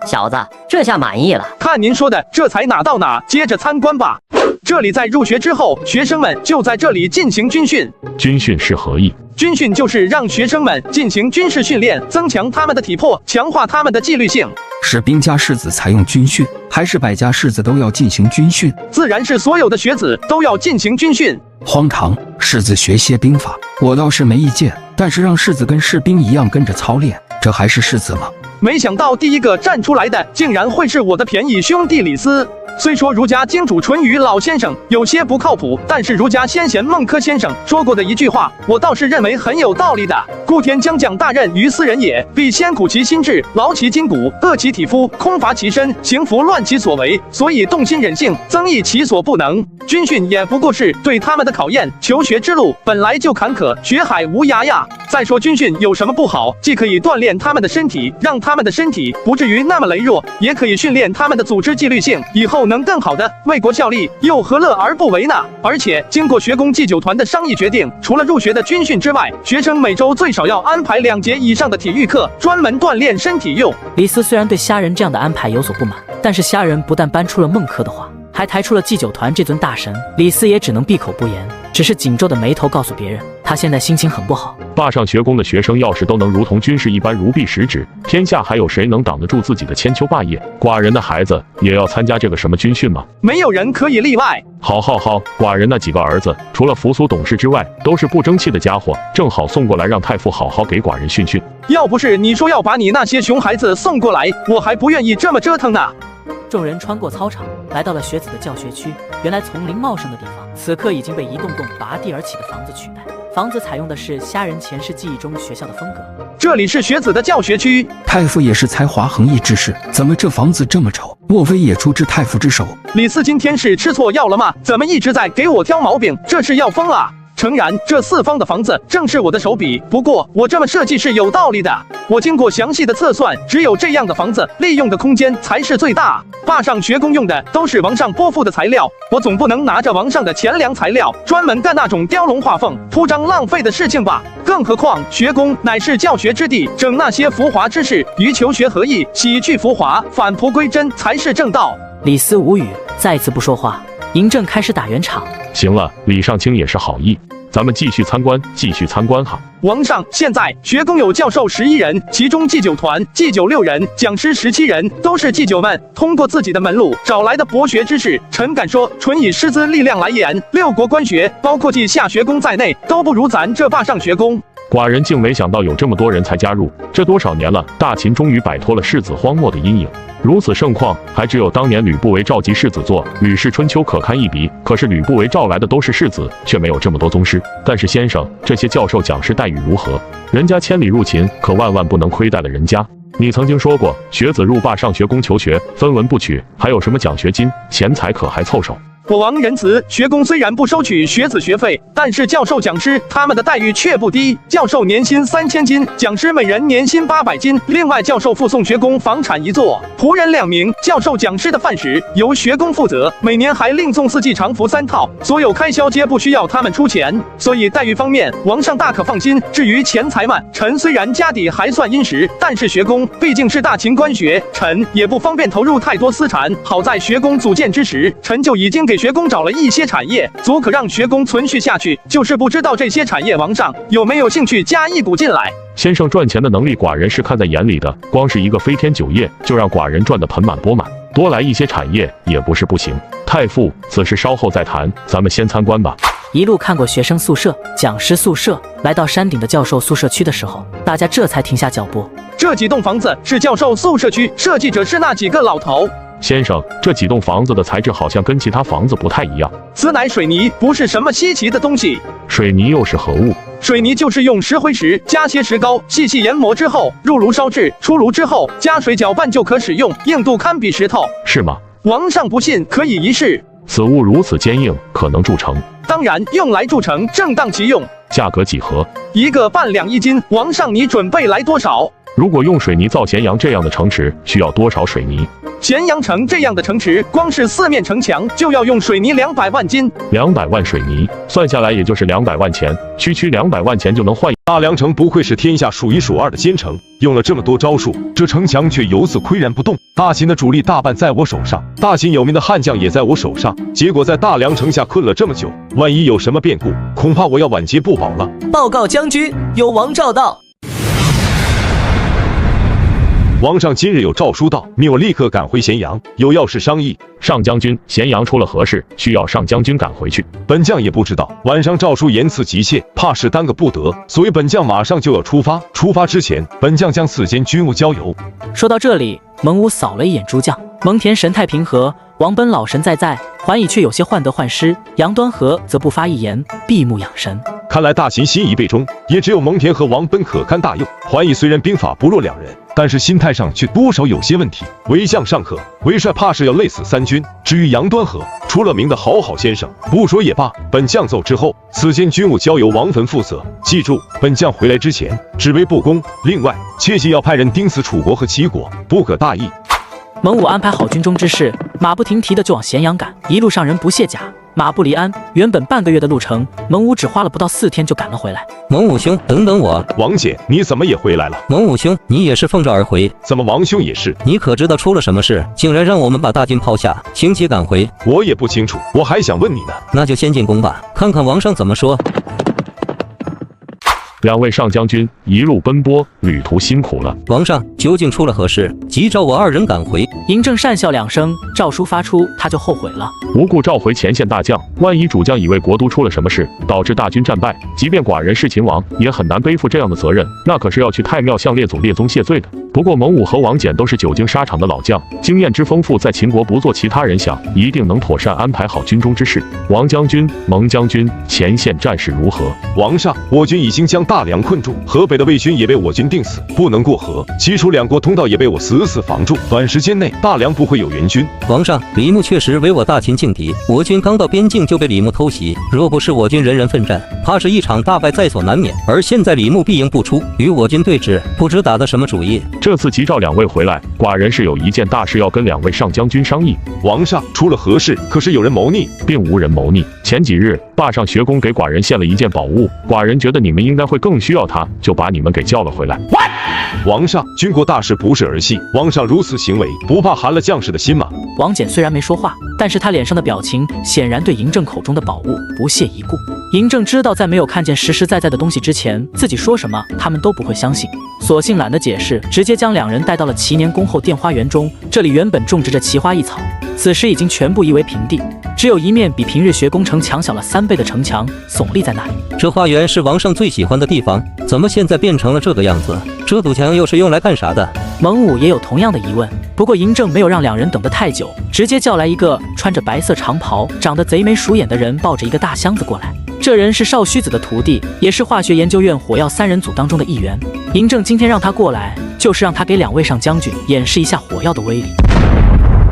Speaker 19: 小子，这下满意了。
Speaker 2: 看您说的，这才哪到哪，接着参观吧。这里在入学之后，学生们就在这里进行军训。
Speaker 15: 军训是何意？
Speaker 2: 军训就是让学生们进行军事训练，增强他们的体魄，强化他们的纪律性。
Speaker 10: 是兵家士子才用军训，还是百家士子都要进行军训？
Speaker 2: 自然是所有的学子都要进行军训。
Speaker 10: 荒唐！士子学些兵法，我倒是没意见，但是让士子跟士兵一样跟着操练，这还是士子吗？
Speaker 2: 没想到第一个站出来的竟然会是我的便宜兄弟李斯。虽说儒家经主淳于老先生有些不靠谱，但是儒家先贤孟轲先生说过的一句话，我倒是认为很有道理的。故天将降大任于斯人也，必先苦其心志，劳其筋骨，饿其体肤，空乏其身，行拂乱其所为，所以动心忍性，增益其所不能。军训也不过是对他们的考验，求学之路本来就坎坷，学海无涯呀。再说军训有什么不好？既可以锻炼他们的身体，让他们的身体不至于那么羸弱，也可以训练他们的组织纪律性，以后能更好的为国效力，又何乐而不为呢？而且经过学宫祭酒团的商议决定，除了入学的军训之外，学生每周最少要安排2节以上的体育课，专门锻炼身体用。
Speaker 1: 李斯虽然对虾仁这样的安排有所不满，但是虾仁不但搬出了孟轲的话，还抬出了祭酒团这尊大神，李斯也只能闭口不言，只是紧皱的眉头告诉别人，他现在心情很不好。
Speaker 15: 霸上学宫的学生要是都能如同军士一般如臂使指，天下还有谁能挡得住自己的千秋霸业？寡人的孩子也要参加这个什么军训吗？
Speaker 2: 没有人可以例外。
Speaker 15: 好，寡人那几个儿子，除了扶苏懂事之外，都是不争气的家伙，正好送过来让太傅好好给寡人训训。
Speaker 2: 要不是你说要把你那些熊孩子送过来，我还不愿意这么折腾呢。
Speaker 1: 众人穿过操场，来到了学子的教学区。原来丛林茂盛的地方，此刻已经被一栋栋拔地而起的房子取代。房子采用的是虾仁前世记忆中学校的风格。
Speaker 2: 这里是学子的教学区。
Speaker 10: 太傅也是才华横溢之士，怎么这房子这么丑？莫非也出自太傅之手？
Speaker 2: 李斯今天是吃错药了吗？怎么一直在给我挑毛病？这是要疯了！诚然，这4方的房子正是我的手笔，不过我这么设计是有道理的。我经过详细的测算，只有这样的房子利用的空间才是最大。霸上学宫用的都是王上拨付的材料，我总不能拿着王上的钱粮材料专门干那种雕龙画凤、铺张浪费的事情吧？更何况学宫乃是教学之地，整那些浮华之事，与求学合意，洗去浮华，返璞归真才是正道。
Speaker 1: 李斯无语，再次不说话。嬴政开始打圆场。
Speaker 15: 行了，李上卿也是好意，咱们继续参观哈。
Speaker 2: 王上，现在学宫有教授11人，其中祭酒团、祭酒6人，讲师17人，都是祭酒们通过自己的门路找来的博学之士。臣敢说，纯以师资力量来言，6国官学，包括稷下学宫在内，都不如咱这霸上学宫。
Speaker 15: 寡人竟没想到有这么多人才加入，这多少年了，大秦终于摆脱了世子荒漠的阴影。如此盛况，还只有当年吕不韦召集世子做《吕氏春秋》可堪一笔。可是吕不韦召来的都是世子，却没有这么多宗师。但是先生，这些教授讲师待遇如何？人家千里入秦，可万万不能亏待了人家。你曾经说过，学子入霸上学宫求学，分文不取，还有什么奖学金、钱财可还凑手？
Speaker 2: 我王仁慈，学宫虽然不收取学子学费，但是教授讲师他们的待遇却不低。教授年薪3000金，讲师每人年薪800金。另外，教授附送学宫房产1座，仆人2名。教授讲师的饭食由学宫负责，每年还另送4季常服3套，所有开销皆不需要他们出钱。所以待遇方面，王上大可放心。至于钱财嘛，臣虽然家底还算殷实，但是学宫毕竟是大秦官学，臣也不方便投入太多私产。好在学宫组建之时，臣就已经给学宫找了一些产业，足可让学宫存续下去，就是不知道这些产业王上有没有兴趣加一股进来。
Speaker 15: 先生赚钱的能力，寡人是看在眼里的。光是一个飞天酒业，就让寡人赚得盆满钵满，多来一些产业也不是不行。太傅，此事稍后再谈，咱们先参观吧。
Speaker 1: 一路看过学生宿舍、讲师宿舍，来到山顶的教授宿舍区的时候，大家这才停下脚步。
Speaker 2: 这几栋房子是教授宿舍区，设计者是那几个老头。
Speaker 15: 先生，这几栋房子的材质好像跟其他房子不太一样。
Speaker 2: 此乃水泥，不是什么稀奇的东西。
Speaker 15: 水泥又是何物？
Speaker 2: 水泥就是用石灰石加些石膏，细细研磨之后入炉烧制，出炉之后加水搅拌就可使用，硬度堪比石头。
Speaker 15: 是吗？
Speaker 2: 王上不信，可以一试。
Speaker 15: 此物如此坚硬，可能铸成？
Speaker 2: 当然，用来铸成正当其用。
Speaker 15: 价格几何
Speaker 2: ？1个半两1斤。王上，你准备来多少？
Speaker 15: 如果用水泥造咸阳这样的城池，需要多少水泥？
Speaker 2: 咸阳城这样的城池，光是4面城墙就要用水泥200万斤。
Speaker 15: 200万水泥，算下来也就是200万钱，区200万钱就能换。
Speaker 11: 大梁城不愧是天下数一数二的坚城，用了这么多招数，这城墙却犹自岿然不动。大秦的主力大半在我手上，大秦有名的悍将也在我手上，结果在大梁城下困了这么久，万一有什么变故，恐怕我要晚节不保了。
Speaker 9: 报告将军，有王诏到。
Speaker 11: 王上今日有诏书到，命我立刻赶回咸阳，有要事商议。
Speaker 15: 上将军，咸阳出了何事，需要上将军赶回去？
Speaker 11: 本将也不知道。晚上诏书言辞急切，怕是耽搁不得，所以本将马上就要出发。出发之前，本将将此间军务交由。
Speaker 1: 说到这里，蒙武扫了一眼诸将，蒙恬神态平和，王贲老神在，桓乙却有些患得患失，杨端和则不发一言，闭目养神。
Speaker 11: 看来大秦心已被中，也只有蒙恬和王贲可堪大用。桓乙虽然兵法不弱两人，但是心态上却多少有些问题。为将尚可，为帅怕是要累死3军。至于杨端和，出了名的好先生，不说也罢。本将奏之后，此间军务交由王贲负责。记住，本将回来之前，只为不公。另外，切记要派人盯死楚国和齐国，不可大意。
Speaker 1: 蒙武安排好军中之事，马不停蹄的就往咸阳赶。一路上人不卸甲，马不离鞍。原本半个月的路程，蒙武只花了不到4天就赶了回来。
Speaker 13: 蒙武兄，等等我！
Speaker 11: 王姐，你怎么也回来了？
Speaker 13: 蒙武兄，你也是奉诏而回？
Speaker 11: 怎么王兄也是？
Speaker 13: 你可知道出了什么事？竟然让我们把大军抛下，轻骑赶回？
Speaker 11: 我也不清楚，我还想问你呢。
Speaker 13: 那就先进宫吧，看看王上怎么说。
Speaker 15: 2位上将军一路奔波，旅途辛苦了。
Speaker 13: 王上究竟出了何事？急召我2人赶回。
Speaker 1: 嬴政讪笑2声，诏书发出，他就后悔了。
Speaker 15: 无故召回前线大将，万一主将以为国都出了什么事，导致大军战败，即便寡人是秦王，也很难背负这样的责任。那可是要去太庙向列祖列宗谢罪的。不过蒙武和王翦都是久经沙场的老将，经验之丰富，在秦国不做其他人想，一定能妥善安排好军中之事。王将军、蒙将军，前线战事如何？
Speaker 11: 王上，我军已经将大梁困住，河北的魏军也被我军定死，不能过河。齐楚2国通道也被我死防住，短时间内大梁不会有援军。
Speaker 13: 王上，李牧确实为我大秦劲敌，我军刚到边境就被李牧偷袭，若不是我军人人奋战，怕是一场大败在所难免。而现在李牧必营不出，与我军对峙，不知打的什么主意。
Speaker 15: 这次急召2位回来，寡人是有一件大事要跟2位上将军商议。
Speaker 11: 王上，出了何事？可是有人谋逆？
Speaker 15: 并无人谋逆。前几日，霸上学宫给寡人献了一件宝物，寡人觉得你们应该会更需要它，就把你们给叫了回来。
Speaker 11: 王上，军国大事不是儿戏，王上如此行为，不怕寒了将士的心吗？
Speaker 1: 王翦虽然没说话，但是他脸上的表情显然对嬴政口中的宝物不屑一顾。嬴政知道，在没有看见实实在在的东西之前，自己说什么他们都不会相信，索性懒得解释，直接将2人带到了祈年宫后殿花园中。这里原本种植着奇花异草，此时已经全部夷为平地，只有一面比平日学宫城墙小了3倍的城墙耸立在那里。
Speaker 13: 这花园是王上最喜欢的地方，怎么现在变成了这个样子？这堵墙又是用来干啥的？
Speaker 1: 蒙武也有同样的疑问，不过嬴政没有让2人等得太久，直接叫来一个穿着白色长袍、长得贼眉鼠眼的人，抱着一个大箱子过来。这人是少虚子的徒弟，也是化学研究院火药3人组当中的一员。嬴政今天让他过来，就是让他给2位上将军演示一下火药的威力。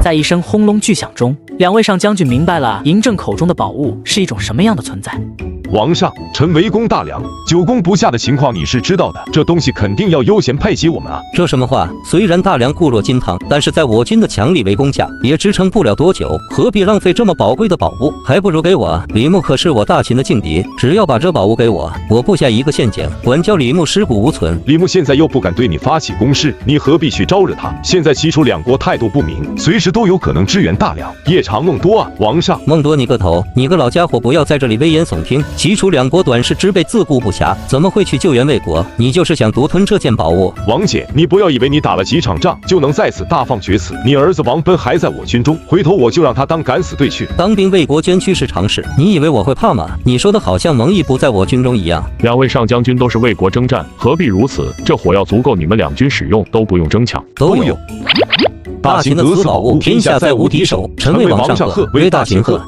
Speaker 1: 在一声轰隆巨响中，2位上将军明白了嬴政口中的宝物是一种什么样的存在。
Speaker 11: 王上，臣围攻大梁，9攻不下的情况你是知道的，这东西肯定要优先派给我们啊。
Speaker 13: 这什么话？虽然大梁固若金汤，但是在我军的强力围攻下，也支撑不了多久，何必浪费这么宝贵的宝物？还不如给我。李牧可是我大秦的劲敌，只要把这宝物给我，我布下一个陷阱，管教李牧尸骨无存。
Speaker 11: 李牧现在又不敢对你发起攻势，你何必去招惹他？现在齐楚2国态度不明，随时都有可能支援大梁，夜长梦多啊！王上，
Speaker 13: 梦多你个头！你个老家伙，不要在这里危言耸听。齐楚2国短视之辈，自顾不暇，怎么会去救援魏国？你就是想独吞这件宝物。
Speaker 11: 王姐，你不要以为你打了几场仗就能在此大放厥词。你儿子王奔还在我军中，回头我就让他当敢死队去。
Speaker 13: 当兵为国捐躯是常事，你以为我会怕吗？你说的好像蒙毅不在我军中一样。
Speaker 15: 2位上将军都是为国征战，何必如此？这火药足够你们2军使用，都不用争抢。
Speaker 13: 都有。大秦的此宝物，天下再无敌手。臣为王上贺，为大秦贺。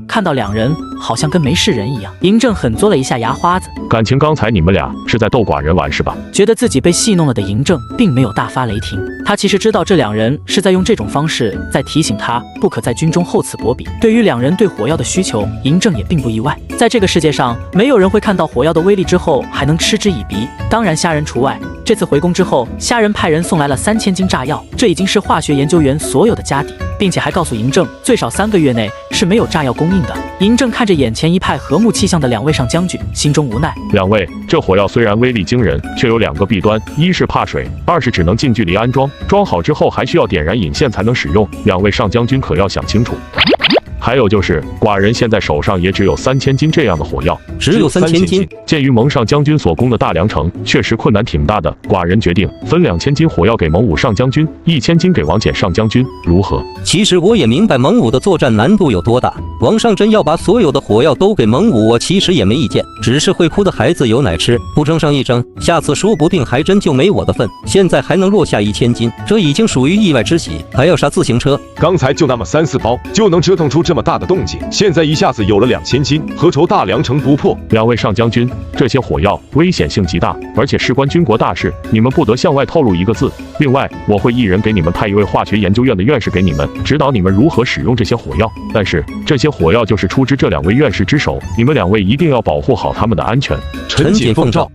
Speaker 1: 看到2人好像跟没事人一样，嬴政狠嘬了一下牙花子。
Speaker 15: 感情刚才你们俩是在逗寡人玩是吧？
Speaker 1: 觉得自己被戏弄了的嬴政并没有大发雷霆，他其实知道这2人是在用这种方式在提醒他不可在军中厚此薄彼。对于2人对火药的需求，嬴政也并不意外。在这个世界上，没有人会看到火药的威力之后还能嗤之以鼻，当然虾仁除外。这次回宫之后，虾仁派人送来了3000斤炸药，这已经是化学研究员所有的家底，并且还告诉嬴政，最少3个月内是没有炸药供应的。嬴政看着眼前一派和睦气象的2位上将军，心中无奈。
Speaker 15: 2位，这火药虽然威力惊人，却有2个弊端：一是怕水，2是只能近距离安装，装好之后还需要点燃引线才能使用。2位上将军可要想清楚。还有就是，寡人现在手上也只有3000斤这样的火药，
Speaker 13: 只有3000斤。
Speaker 15: 鉴于蒙上将军所攻的大梁城确实困难挺大的，寡人决定分2000斤火药给蒙武上将军，1000斤给王翦上将军，如何？
Speaker 13: 其实我也明白蒙武的作战难度有多大，王上真要把所有的火药都给蒙武，我其实也没意见，只是会哭的孩子有奶吃，不争上一争，下次说不定还真就没我的份。现在还能落下1000斤，这已经属于意外之喜，还要啥自行车？
Speaker 11: 刚才就那么3、4包，就能折腾出这么大的动静，现在一下子有了2000斤，何愁大梁城不破
Speaker 15: ？2位上将军，这些火药危险性极大，而且事关军国大事，你们不得向外透露一个字。另外，我会一人给你们派1位化学研究院的院士给你们，指导你们如何使用这些火药。但是这些火药就是出自这2位院士之手，你们2位一定要保护好他们的安全。
Speaker 11: 臣谨奉诏。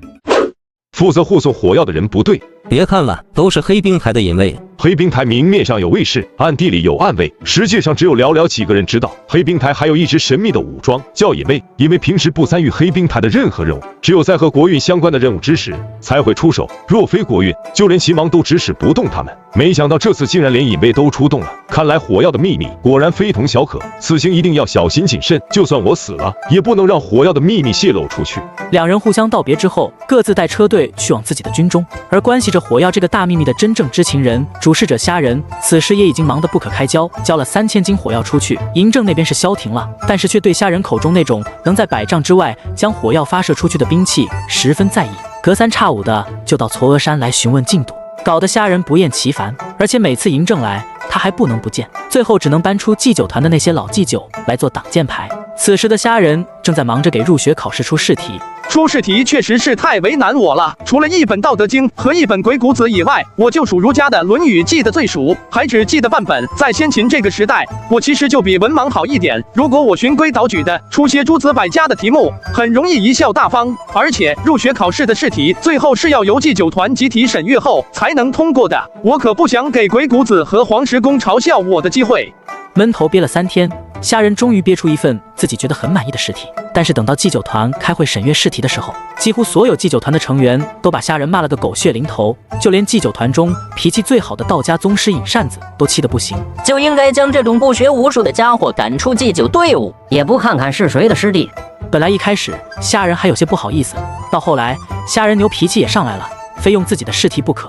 Speaker 11: 负责护送火药的人不对，
Speaker 13: 别看了，都是黑冰台的隐卫。
Speaker 11: 黑冰台明面上有卫士，暗地里有暗卫，实际上只有寥寥几个人知道。黑冰台还有一支神秘的武装，叫隐卫，因为平时不参与黑冰台的任何任务，只有在和国运相关的任务之时才会出手。若非国运，就连秦王都指使不动他们。没想到这次竟然连隐卫都出动了，看来火药的秘密果然非同小可。此行一定要小心谨慎，就算我死了，也不能让火药的秘密泄露出去。
Speaker 1: 2人互相道别之后，各自带车队去往自己的军中。而关系着火药这个大秘密的真正知情人主事者虾仁，此时也已经忙得不可开交，交了3000斤火药出去。嬴政那边是消停了，但是却对虾仁口中那种能在100丈之外将火药发射出去的兵器十分在意，隔3差5的就到嵯峨山来询问进度，搞得虾仁不厌其烦。而且每次嬴政来，他还不能不见，最后只能搬出祭酒团的那些老祭酒来做挡箭牌。此时的虾仁正在忙着给入学考试出试题。
Speaker 2: 出试题确实是太为难我了，除了一本《道德经》和一本《鬼谷子》以外，我就属儒家的《论语》记得最熟，还只记得半本。在先秦这个时代，我其实就比文盲好一点。如果我循规蹈矩的出些诸子百家的题目，很容易贻笑大方。而且入学考试的试题最后是要由祭酒团集体审阅后才能通过的，我可不想给鬼谷子和黄石公嘲笑我的机会。
Speaker 1: 闷头憋了3天，虾仁终于憋出一份自己觉得很满意的试题。但是等到祭酒团开会审阅试题的时候，几乎所有祭酒团的成员都把虾仁骂了个狗血淋头，就连祭酒团中脾气最好的道家宗师尹扇子都气得不行，
Speaker 7: 就应该将这种不学无术的家伙赶出祭酒队伍，
Speaker 19: 也不看看是谁的师弟。
Speaker 1: 本来一开始虾仁还有些不好意思，到后来虾仁牛脾气也上来了，非用自己的试题不可。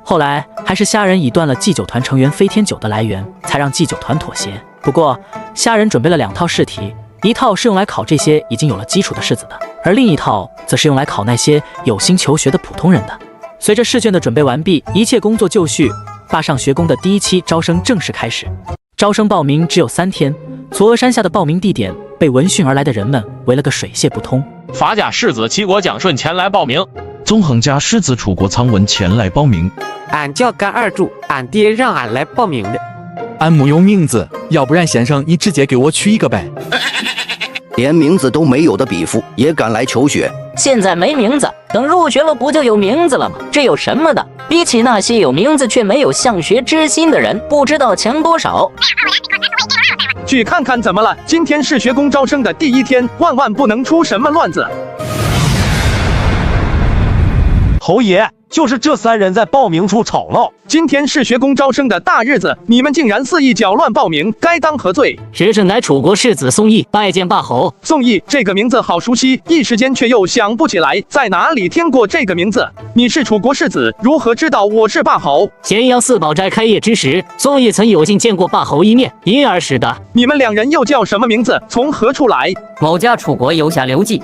Speaker 1: 后来还是虾仁以断了祭酒团成员飞天酒的来源，才让祭酒团妥协。不过虾仁准备了2套试题，一套是用来考这些已经有了基础的士子的，而另一套则是用来考那些有心求学的普通人的。随着试卷的准备完毕，一切工作就绪，坝上学宫的第1期招生正式开始。招生报名只有3天，嵯峨山下的报名地点被闻讯而来的人们围了个水泄不通。
Speaker 12: 法甲世子齐国蒋顺前来报名，
Speaker 14: 纵横家世子楚国苍文前来报名。
Speaker 17: 俺叫甘二柱，俺爹让俺来报名的。
Speaker 6: 俺木有名字，要不然先生你直接给我取一个呗。
Speaker 18: 连名字都没有的比夫也敢来求学。
Speaker 7: 现在没名字，等入学了不就有名字了吗？这有什么的？比起那些有名字却没有向学之心的人，不知道强多少。
Speaker 2: 去看看怎么了？今天是学宫招生的第一天，万万不能出什么乱子。
Speaker 20: 侯爷，就是这3人在报名处吵闹。
Speaker 2: 今天是学宫招生的大日子，你们竟然肆意搅乱报名，该当何罪？
Speaker 23: 学生乃楚国世子宋义，拜见霸侯。
Speaker 2: 宋义这个名字好熟悉，一时间却又想不起来在哪里听过这个名字。你是楚国世子，如何知道我是霸侯？
Speaker 23: 咸阳四宝斋开业之时，宋义曾有幸见过霸侯一面，因而使得。
Speaker 2: 你们2人又叫什么名字？从何处来？
Speaker 19: 某家楚国游侠刘季。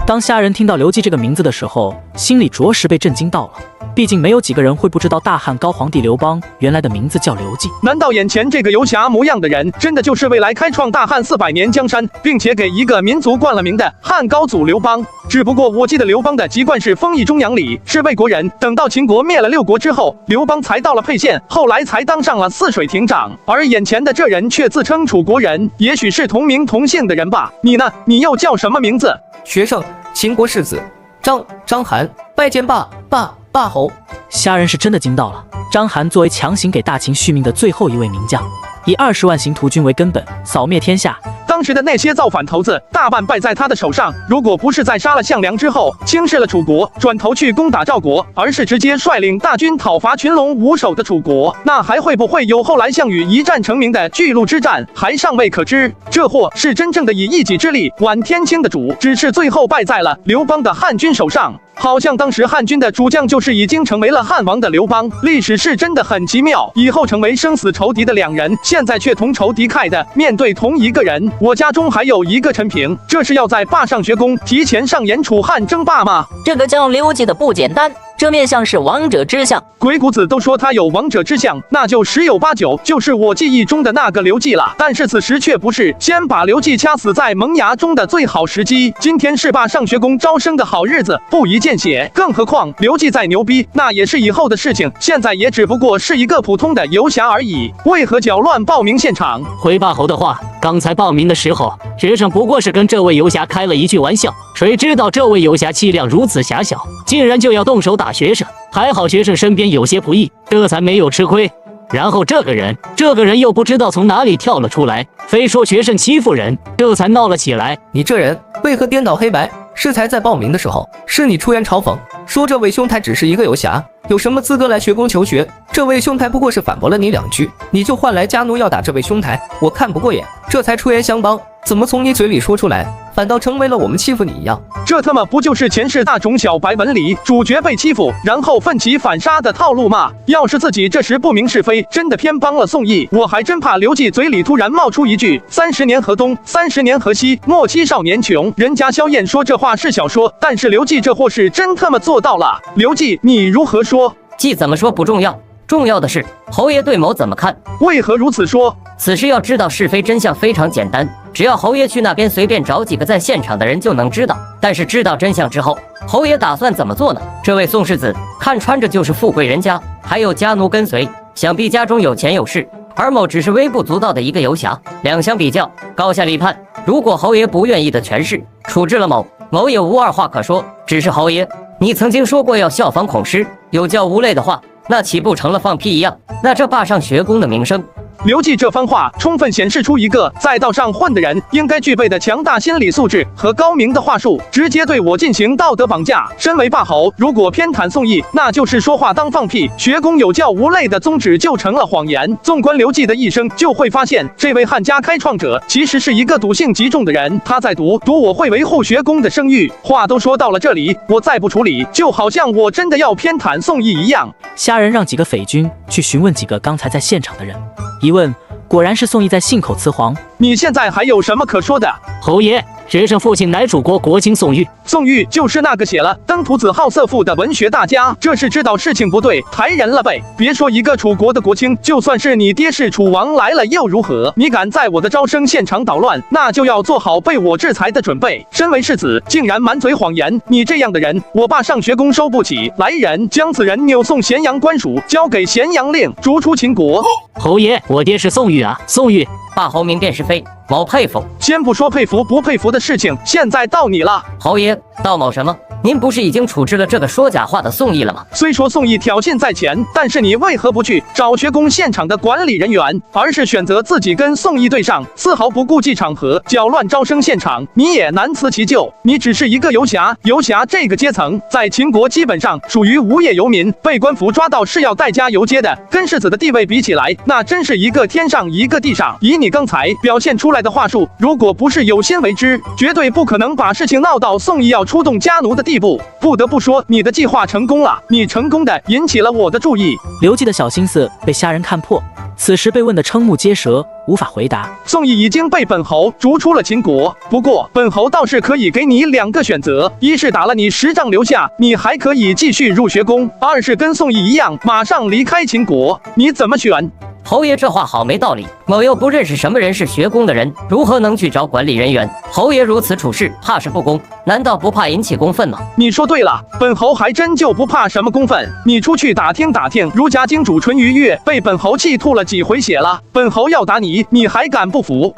Speaker 1: 当虾仁听到刘季这个名字的时候，心里着实被震惊到了。毕竟没有几个人会不知道大汉高皇帝刘邦原来的名字叫刘季。
Speaker 2: 难道眼前这个游侠模样的人，真的就是未来开创大汉400年江山，并且给一个民族冠了名的汉高祖刘邦？只不过我记得刘邦的籍贯是丰邑中阳里，是魏国人。等到秦国灭了6国之后，刘邦才到了沛县，后来才当上了泗水亭长。而眼前的这人却自称楚国人，也许是同名同姓的人吧？你呢？你又叫什么名字？
Speaker 9: 学生，秦国世子张邯，拜见霸侯。
Speaker 1: 虾仁是真的惊到了。张邯作为强行给大秦续命的最后一位名将，以20万行徒军为根本，扫灭天下。
Speaker 2: 当时的那些造反头子，大半败在他的手上。如果不是在杀了项梁之后，轻视了楚国，转头去攻打赵国，而是直接率领大军讨伐群龙无首的楚国，那还会不会有后来项羽一战成名的巨鹿之战，还尚未可知。这货是真正的以一己之力挽天青的主，只是最后败在了刘邦的汉军手上。好像当时汉军的主将就是已经成为了汉王的刘邦，历史是真的很奇妙。以后成为生死仇敌的2人，现在却同仇敌忾的面对同一个人。我家中还有一个陈平，这是要在霸上学宫提前上演楚汉争霸吗？
Speaker 7: 这个叫刘季的不简单。这面相是王者之相，
Speaker 2: 鬼谷子都说他有王者之相，那就10有8九就是我记忆中的那个刘季了。但是此时却不是，先把刘季掐死在萌芽中的最好时机。今天是霸上学宫招生的好日子，不宜见血。更何况刘季再牛逼，那也是以后的事情，现在也只不过是一个普通的游侠而已。为何搅乱报名现场？
Speaker 23: 回霸侯的话，刚才报名的时候，学生不过是跟这位游侠开了一句玩笑，谁知道这位游侠气量如此狭小，竟然就要动手打学生。还好学生身边有些仆役，这才没有吃亏。然后这个人又不知道从哪里跳了出来，非说学生欺负人，这才闹了起来。
Speaker 9: 你这人为何颠倒黑白？适才在报名的时候，是你出言嘲讽，说这位兄台只是一个游侠，有什么资格来学宫求学？这位兄台不过是反驳了你2句，你就换来家奴要打这位兄台，我看不过眼，这才出言相帮。怎么从你嘴里说出来，反倒成为了我们欺负你一样？
Speaker 2: 这他妈不就是前世大冢小白文里主角被欺负，然后奋起反杀的套路吗？要是自己这时不明是非，真的偏帮了宋义，我还真怕刘季嘴里突然冒出一句30年河东，30年河西，莫欺少年穷。人家萧燕说这话是小说，但是刘季这货是真他妈做到了。刘季，你如何说？
Speaker 19: 季怎么说不重要，重要的是侯爷对某怎么看。
Speaker 2: 为何如此说？
Speaker 19: 此事要知道是非真相非常简单，只要侯爷去那边随便找几个在现场的人就能知道。但是知道真相之后，侯爷打算怎么做呢？这位宋世子看穿着就是富贵人家，还有家奴跟随，想必家中有钱有势，而某只是微不足道的一个游侠。两相比较，高下立判。如果侯爷不愿意的权势处置了某，某也无二话可说。只是侯爷，你曾经说过要效仿孔师，有教无类的话，那岂不成了放屁一样？那这霸上学宫的名声。
Speaker 2: 刘季这番话充分显示出一个在道上混的人应该具备的强大心理素质和高明的话术，直接对我进行道德绑架。身为霸侯，如果偏袒宋义，那就是说话当放屁，学宫有教无类的宗旨就成了谎言。纵观刘季的一生，就会发现这位汉家开创者其实是一个赌性极重的人。他在赌我会维护学宫的声誉。话都说到了这里，我再不处理，就好像我真的要偏袒宋义一样。
Speaker 1: 虾仁让几个匪军去询问几个刚才在现场的人，一问果然是宋义在信口雌黄。
Speaker 2: 你现在还有什么可说的？
Speaker 23: 侯爷，学生父亲乃楚国国卿宋玉。
Speaker 2: 宋玉就是那个写了《登徒子好色赋》的文学大家，这是知道事情不对抬人了呗。别说一个楚国的国卿，就算是你爹是楚王来了又如何？你敢在我的招生现场捣乱，那就要做好被我制裁的准备。身为世子，竟然满嘴谎言，你这样的人，我霸上学宫收不起。来人，将此人扭送咸阳官署，交给咸阳令，逐出秦国。
Speaker 23: 侯爷，我爹是宋玉啊，宋玉。
Speaker 19: 霸侯明便是非，某佩服。
Speaker 2: 先不说佩服不佩服的事情，现在到你了。
Speaker 19: 侯爷，道某什么？您不是已经处置了这个说假话的宋义了吗？
Speaker 2: 虽说宋义挑衅在前，但是你为何不去找学宫现场的管理人员，而是选择自己跟宋义对上，丝毫不顾忌场合，搅乱招生现场？你也难辞其咎。你只是一个游侠，游侠这个阶层在秦国基本上属于无业游民，被官府抓到是要带家游街的，跟世子的地位比起来，那真是一个天上一个地上。以你刚才表现出来的话术，如果不是有心为之，绝对不可能把事情闹到宋义要出动家奴的地步。不得不说，你的计划成功了，你成功的引起了我的注意。
Speaker 1: 刘季的小心思被虾人看破，此时被问得瞠目结舌，无法回答。
Speaker 2: 宋义已经被本侯逐出了秦国，不过本侯倒是可以给你2个选择：一是打了你10仗留下，你还可以继续入学宫；二是跟宋义一样，马上离开秦国。你怎么选？
Speaker 19: 侯爷这话好没道理，某又不认识什么人是学宫的人，如何能去找管理人员？侯爷如此处事，怕是不公，难道不怕引起公愤吗？
Speaker 2: 你说对了，本侯还真就不怕什么公愤。你出去打听打听，如家京主淳于越被本侯气吐了几回血了，本侯要打你，你还敢不服？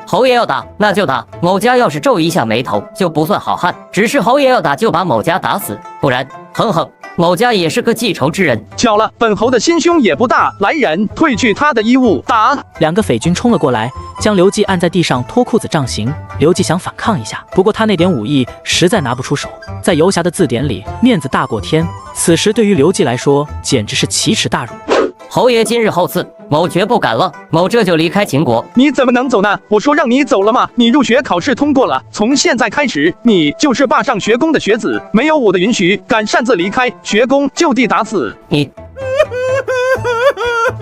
Speaker 19: 侯爷要打，那就打。某家要是皱一下眉头，就不算好汉。只是侯爷要打，就把某家打死，不然，哼哼，某家也是个记仇之人。
Speaker 2: 巧了，本侯的心胸也不大。来人，褪去他的衣物，打
Speaker 1: ！2个匪军冲了过来，将刘季按在地上脱裤子杖刑。刘季想反抗一下，不过他那点武艺实在拿不出手。在游侠的字典里，面子大过天。此时对于刘季来说，简直是奇耻大辱。
Speaker 19: 侯爷今日厚赐，某绝不敢了。某这就离开秦国。
Speaker 2: 你怎么能走呢？我说让你走了吗？你入学考试通过了，从现在开始，你就是霸上学宫的学子，没有我的允许，敢擅自离开学宫，就地打死。
Speaker 19: 你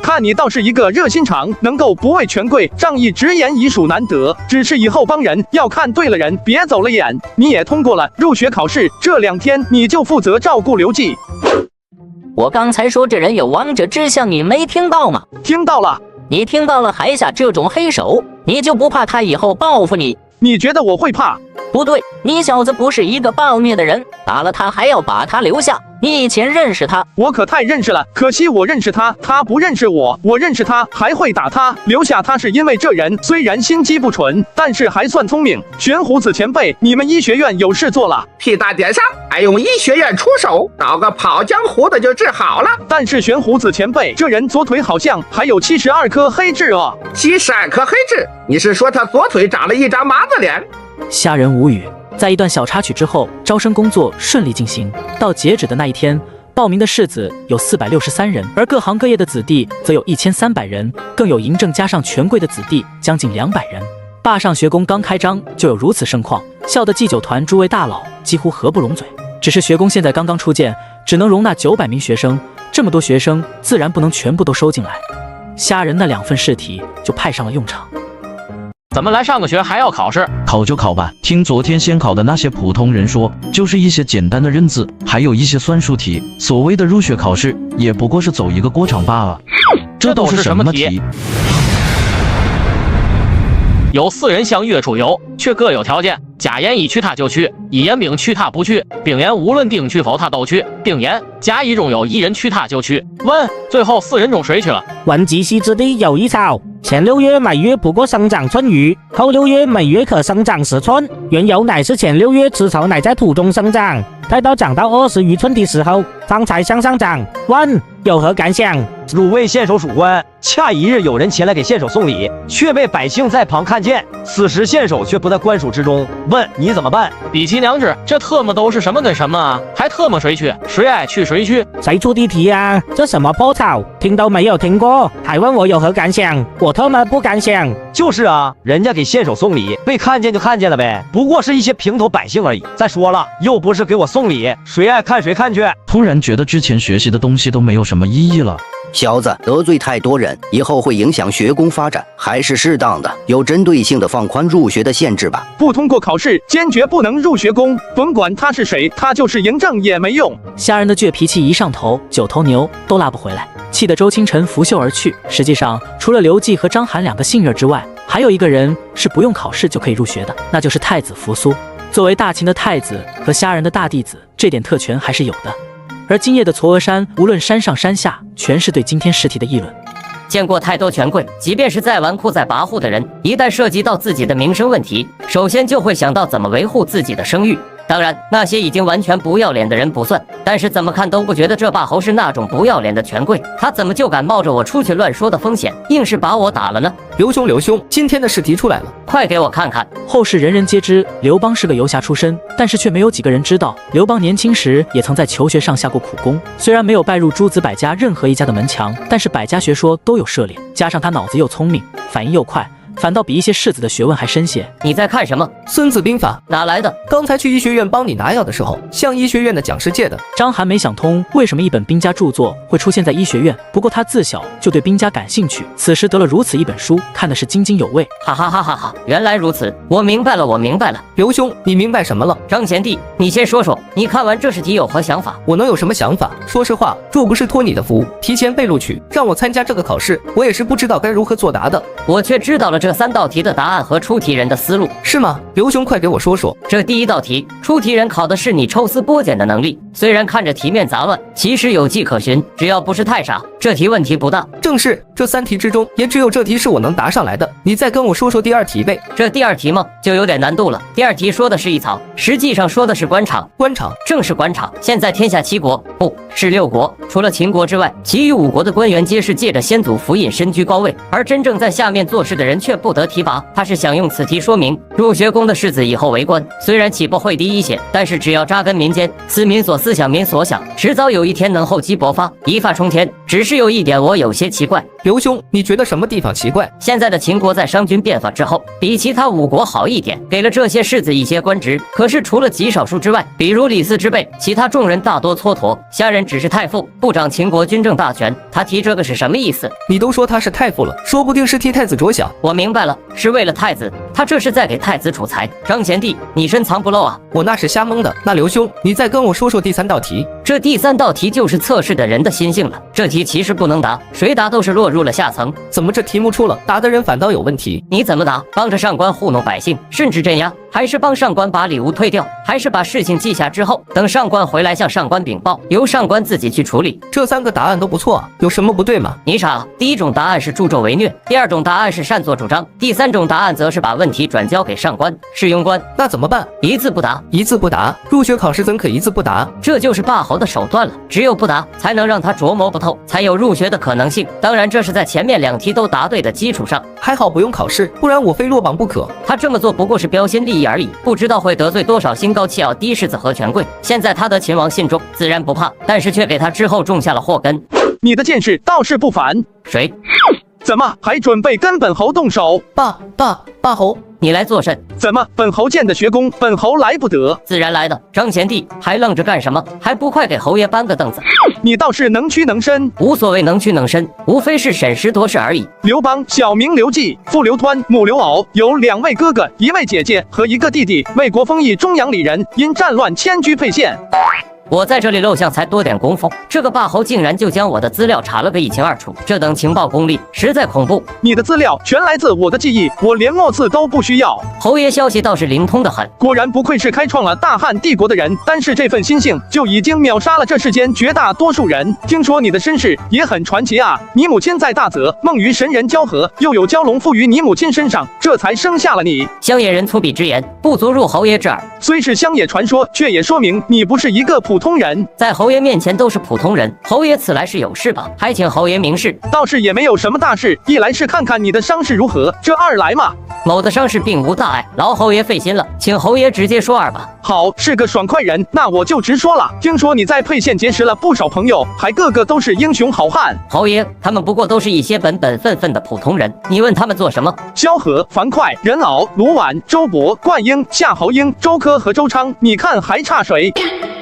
Speaker 2: 看你倒是一个热心肠，能够不畏权贵，仗义直言已属难得。只是以后帮人要看对了人，别走了眼。你也通过了入学考试，这2天你就负责照顾刘季。
Speaker 7: 我刚才说这人有王者之相，你没听到吗？
Speaker 2: 听到了。
Speaker 7: 你听到了还下这种黑手，你就不怕他以后报复你？
Speaker 2: 你觉得我会怕？
Speaker 7: 不对，你小子不是一个暴虐的人，打了他还要把他留下。你以前认识他？
Speaker 2: 我可太认识了，可惜我认识他，他不认识我。我认识他，还会打他。留下他是因为这人虽然心机不纯，但是还算聪明。玄胡子前辈，你们医学院有事做了？
Speaker 3: 屁大点上，还用医学院出手，找个跑江湖的就治好了。
Speaker 2: 但是玄胡子前辈，这人左腿好像还有72颗黑痣哦。
Speaker 3: 72颗黑痣？你是说他左腿长了一张麻子脸？
Speaker 1: 虾人无语。在一段小插曲之后，招生工作顺利进行。到截止的那一天，报名的士子有463人，而各行各业的子弟则有1300人，更有嬴政加上权贵的子弟将近200人。霸上学宫刚开张就有如此盛况，笑得祭酒团诸位大佬几乎合不拢嘴。只是学宫现在刚刚初建，只能容纳900名学生，这么多学生自然不能全部都收进来。虾人那2份试题就派上了用场。
Speaker 12: 怎么来上个学还要考试？
Speaker 14: 考就考吧，听昨天先考的那些普通人说，就是一些简单的认字，还有一些算术题。所谓的入学考试，也不过是走一个过场罢了。这都是什么题？
Speaker 12: 有4人相约出游，却各有条件。甲言乙去他就去，乙言丙去他不去，丙言无论丁去否他都去，丙言甲乙中有1人去他就去。问最后4人中谁去了？
Speaker 5: 闻及羲之地有一草，前6月每月不过生长寸余，后6月每月可生长10寸。缘由乃是前6月枝头乃在土中生长，待到长到20余寸的时候，方才向上长。问有何感想？
Speaker 20: 汝为县守属官，恰一日有人前来给县守送礼，却被百姓在旁看见，此时县守却不在官署之中。问你怎么办？
Speaker 12: 比其娘知，这特么都是什么跟什么啊？还特么谁去？谁爱去谁去？
Speaker 5: 谁出的题啊？这什么破草，听都没有听过，还问我有何感想？我特么不敢想。
Speaker 20: 就是啊，人家给县守送礼，被看见就看见了呗，不过是一些平头百姓而已。再说了，又不是给我送礼，谁爱看谁看去。
Speaker 14: 突然觉得之前学习的东西都没有什么意义了。
Speaker 18: 小子，得罪太多人，以后会影响学宫发展，还是适当的、有针对性的放宽入学的限制吧。
Speaker 2: 不通过考试，坚决不能入学宫，甭管他是谁，他就是嬴政也没用。
Speaker 1: 虾人的倔脾气一上头，9头牛都拉不回来，气得周清晨拂袖而去。实际上，除了刘季和张邯2个幸运之外，还有一个人是不用考试就可以入学的，那就是太子扶苏。作为大秦的太子和虾人的大弟子，这点特权还是有的。而今夜的嵯峨山，无论山上山下，全是对今天试题的议论。
Speaker 19: 见过太多权贵，即便是再纨绔再跋扈的人，一旦涉及到自己的民生问题，首先就会想到怎么维护自己的声誉。当然，那些已经完全不要脸的人不算，但是怎么看都不觉得这霸侯是那种不要脸的权贵，他怎么就敢冒着我出去乱说的风险，硬是把我打了呢？
Speaker 9: 刘兄，今天的试题出来了，
Speaker 19: 快给我看看。
Speaker 1: 后世人人皆知刘邦是个游侠出身，但是却没有几个人知道刘邦年轻时也曾在求学上下过苦功。虽然没有拜入诸子百家任何一家的门墙，但是百家学说都有涉猎，加上他脑子又聪明，反应又快，反倒比一些士子的学问还深些。
Speaker 19: 你在看什么？
Speaker 9: 孙子兵法
Speaker 19: 哪来的？
Speaker 9: 刚才去医学院帮你拿药的时候，向医学院的讲师借的。
Speaker 1: 张邯没想通为什么一本兵家著作会出现在医学院，不过他自小就对兵家感兴趣，此时得了如此一本书，看的是津津有味。
Speaker 19: 哈哈哈哈哈！原来如此，我明白了。
Speaker 9: 刘兄，你明白什么了？
Speaker 19: 张贤弟，你先说说，你看完这试题有何想法？
Speaker 9: 我能有什么想法？说实话，若不是托你的福，提前被录取，让我参加这个考试，我也是不知道该如何作答的。
Speaker 19: 我却知道了这3道题的答案和出题人的思路，
Speaker 9: 是吗？刘兄，快给我说说。
Speaker 19: 这第1道题，出题人考的是你抽丝剥茧的能力。虽然看着题面杂乱，其实有迹可循，只要不是太傻，这题问题不大。
Speaker 9: 正是，这3题之中，也只有这题是我能答上来的。你再跟我说说第2题呗。
Speaker 19: 这第2题嘛，就有点难度了。第2题说的是一草，实际上说的是官场。
Speaker 9: 官场，
Speaker 19: 正是官场。现在天下7国，不是6国，除了秦国之外，其余5国的官员皆是借着先祖福荫身居高位，而真正在下面做事的人却不得提拔。他是想用此题说明，入学宫的士子以后为官，虽然起步会低一些，但是只要扎根民间，思民所思，想民所想，迟早有一天能厚积薄发，一发冲天。只是有一点我有些奇怪。
Speaker 9: 刘兄，你觉得什么地方奇怪？
Speaker 19: 现在的秦国在商均变法之后，比其他5国好一点，给了这些士子一些官职。可是除了极少数之外，比如李斯之辈，其他众人大多蹉跎，下人只是太傅，不掌秦国军政大权。他提这个是什么意思？
Speaker 9: 你都说他是太傅了，说不定是替太子着想。
Speaker 19: 我明白了，是为了太子，他这是在给太子储财。张贤弟，你深藏不露啊！
Speaker 9: 我那是瞎蒙的。那刘兄，你再跟我说说第3道题。
Speaker 19: 这第3道题就是测试的人的心性了。这题其实不能答，谁答都是落入了下层。
Speaker 9: 怎么这题目出了，答的人反倒有问题？
Speaker 19: 你怎么答？帮着上官糊弄百姓，甚至镇压，还是帮上官把礼物退掉，还是把事情记下之后，等上官回来向上官禀报，由上官自己去处理？
Speaker 9: 这3个答案都不错，有什么不对吗？
Speaker 19: 你傻了。第1种答案是助纣为虐，第2种答案是擅作主张，第3种答案则是把问题转交给上官是庸官。
Speaker 9: 那怎么办？
Speaker 19: 一字不答。
Speaker 9: 一字不答？入学考试怎可一字不答？
Speaker 19: 这就是霸侯的手段了，只有不答，才能让他琢磨不透，才有入学的可能性。当然，这是在前面2题都答对的基础上。
Speaker 9: 还好不用考试，不然我非落榜不可。
Speaker 19: 他这么做不过是标新立异而已，不知道会得罪多少心高气傲低士子和权贵。现在他得秦王信中，自然不怕，但是却给他之后种下了祸根。
Speaker 2: 你的见识倒是不凡。
Speaker 19: 谁？
Speaker 2: 怎么还准备跟本侯动手？
Speaker 19: 霸侯，你来作甚？
Speaker 2: 怎么本侯见的学宫，本侯来不得？
Speaker 19: 自然来的。张贤弟，还愣着干什么？还不快给侯爷搬个凳子？
Speaker 2: 你倒是能屈能伸。
Speaker 19: 无所谓能屈能伸，无非是审时度势而已。
Speaker 2: 刘邦小名刘季，父刘湍，母刘敖，有2位哥哥，1位姐姐和1个弟弟，为国封邑中阳里人，因战乱迁居沛县。
Speaker 19: 我在这里露相才多点功夫，这个霸侯竟然就将我的资料查了个一清二楚，这等情报功力实在恐怖。
Speaker 2: 你的资料全来自我的记忆，我连墨字都不需要。
Speaker 19: 侯爷消息倒是灵通的很，
Speaker 2: 果然不愧是开创了大汉帝国的人，单是这份心性就已经秒杀了这世间绝大多数人。听说你的身世也很传奇啊，你母亲在大泽梦与神人交合，又有蛟龙附于你母亲身上，这才生下了你。
Speaker 19: 乡野人粗鄙之言，不足入侯爷之耳。
Speaker 2: 虽是乡野传说，却也说明你不是一个普通人。
Speaker 19: 在侯爷面前都是普通人，侯爷此来是有事吧？还请侯爷明示。
Speaker 2: 倒是也没有什么大事，一来是看看你的伤势如何，这2来嘛。
Speaker 19: 某的伤势并无大碍，劳侯爷费心了，请侯爷直接说2吧。
Speaker 2: 好，是个爽快人，那我就直说了。听说你在沛县结识了不少朋友，还个个都是英雄好汉。
Speaker 19: 侯爷，他们不过都是一些本分的普通人，你问他们做什么？
Speaker 2: 萧何、樊哙、任敖、卢绾、周勃、灌婴、夏侯婴、周柯和周昌，你看还差谁？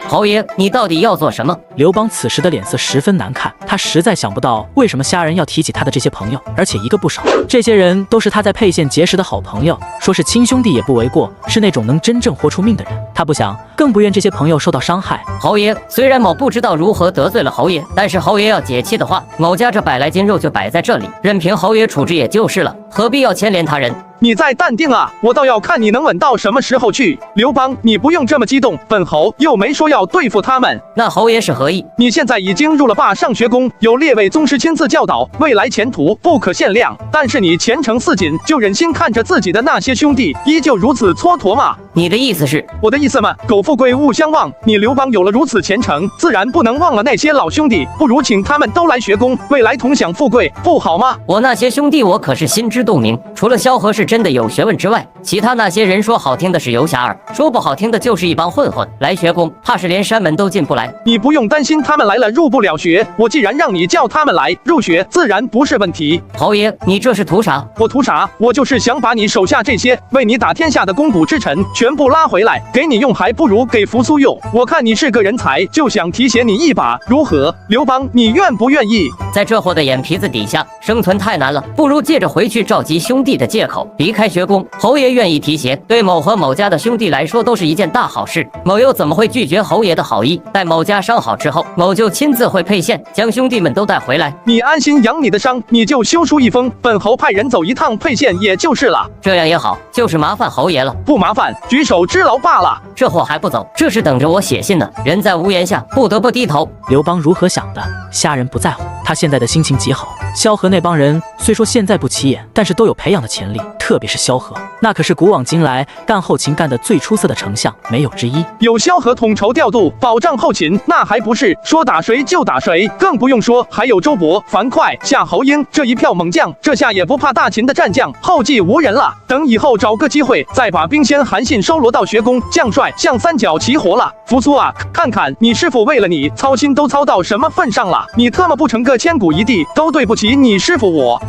Speaker 19: 侯爷，你到底要做什么？
Speaker 1: 刘邦此时的脸色十分难看，他实在想不到为什么虾人要提起他的这些朋友，而且一个不少。这些人都是他在沛县结识的好朋友，说是亲兄弟也不为过，是那种能真正活出命的人。他不想，更不愿这些朋友受到伤害。
Speaker 19: 侯爷，虽然某不知道如何得罪了侯爷，但是侯爷要解气的话，某家这100来斤肉就摆在这里，任凭侯爷处置也就是了，何必要牵连他人？
Speaker 2: 你再淡定啊，我倒要看你能稳到什么时候去。刘邦，你不用这么激动，本侯又没说要对付他们。
Speaker 19: 那侯爷是何意？
Speaker 2: 你现在已经入了霸上学宫，有列位宗师亲自教导，未来前途不可限量。但是你前程似锦，就忍心看着自己的那些兄弟依旧如此蹉跎吗？
Speaker 19: 你的意思是？
Speaker 2: 我的意思嘛，苟富贵勿相忘。你刘邦有了如此前程，自然不能忘了那些老兄弟，不如请他们都来学宫，未来同享富贵，不好吗？
Speaker 19: 我那些兄弟，我可是心知肚明。除了萧何是真的有学问之外，其他那些人说好听的是游侠儿，说不好听的就是一帮混混。来学宫，怕是连山门都进不来。
Speaker 2: 你不用担心他们来了入不了学，我既然让你叫他们来入学，自然不是问题。
Speaker 19: 侯爷，你这是图啥？
Speaker 2: 我图啥？我就是想把你手下这些为你打天下的公仆之臣全部拉回来，给你用还不如给扶苏用。我看你是个人才，就想提携你一把，如何？刘邦，你愿不愿意？
Speaker 19: 在这货的眼皮子底下生存太难了，不如借着回去召集兄弟的借口离开学宫。侯爷愿意提携，对某和某家的兄弟来说都是一件大好事。某又怎么会拒绝侯爷的好意？待某家伤好之后，某就亲自会沛县，将兄弟们都带回来。
Speaker 2: 你安心养你的伤，你就修书一封，本侯派人走一趟沛县，也就是了。
Speaker 19: 这样也好，就是麻烦侯爷了。
Speaker 2: 不麻烦，举手之劳罢了。
Speaker 19: 这货还不走，这是等着我写信呢。人在屋檐下，不得不低头。
Speaker 1: 刘邦如何想的？虾仁不在乎，他现在的心情极好。萧何那帮人虽说现在不起眼，但是都有培养的潜力，特别是萧何，那可是古往今来干后勤干得最出色的丞相，没有之一。
Speaker 2: 有萧何统筹调度，保障后勤，那还不是说打谁就打谁？更不用说还有周勃、樊哙、夏侯婴这一票猛将，这下也不怕大秦的战将后继无人了。等以后找个机会，再把兵仙韩信收罗到学宫，将帅像三角齐活了。扶苏啊，看看你师傅为了你操心都操到什么份上了，你特么不成个千古一帝，都对不起你师傅我。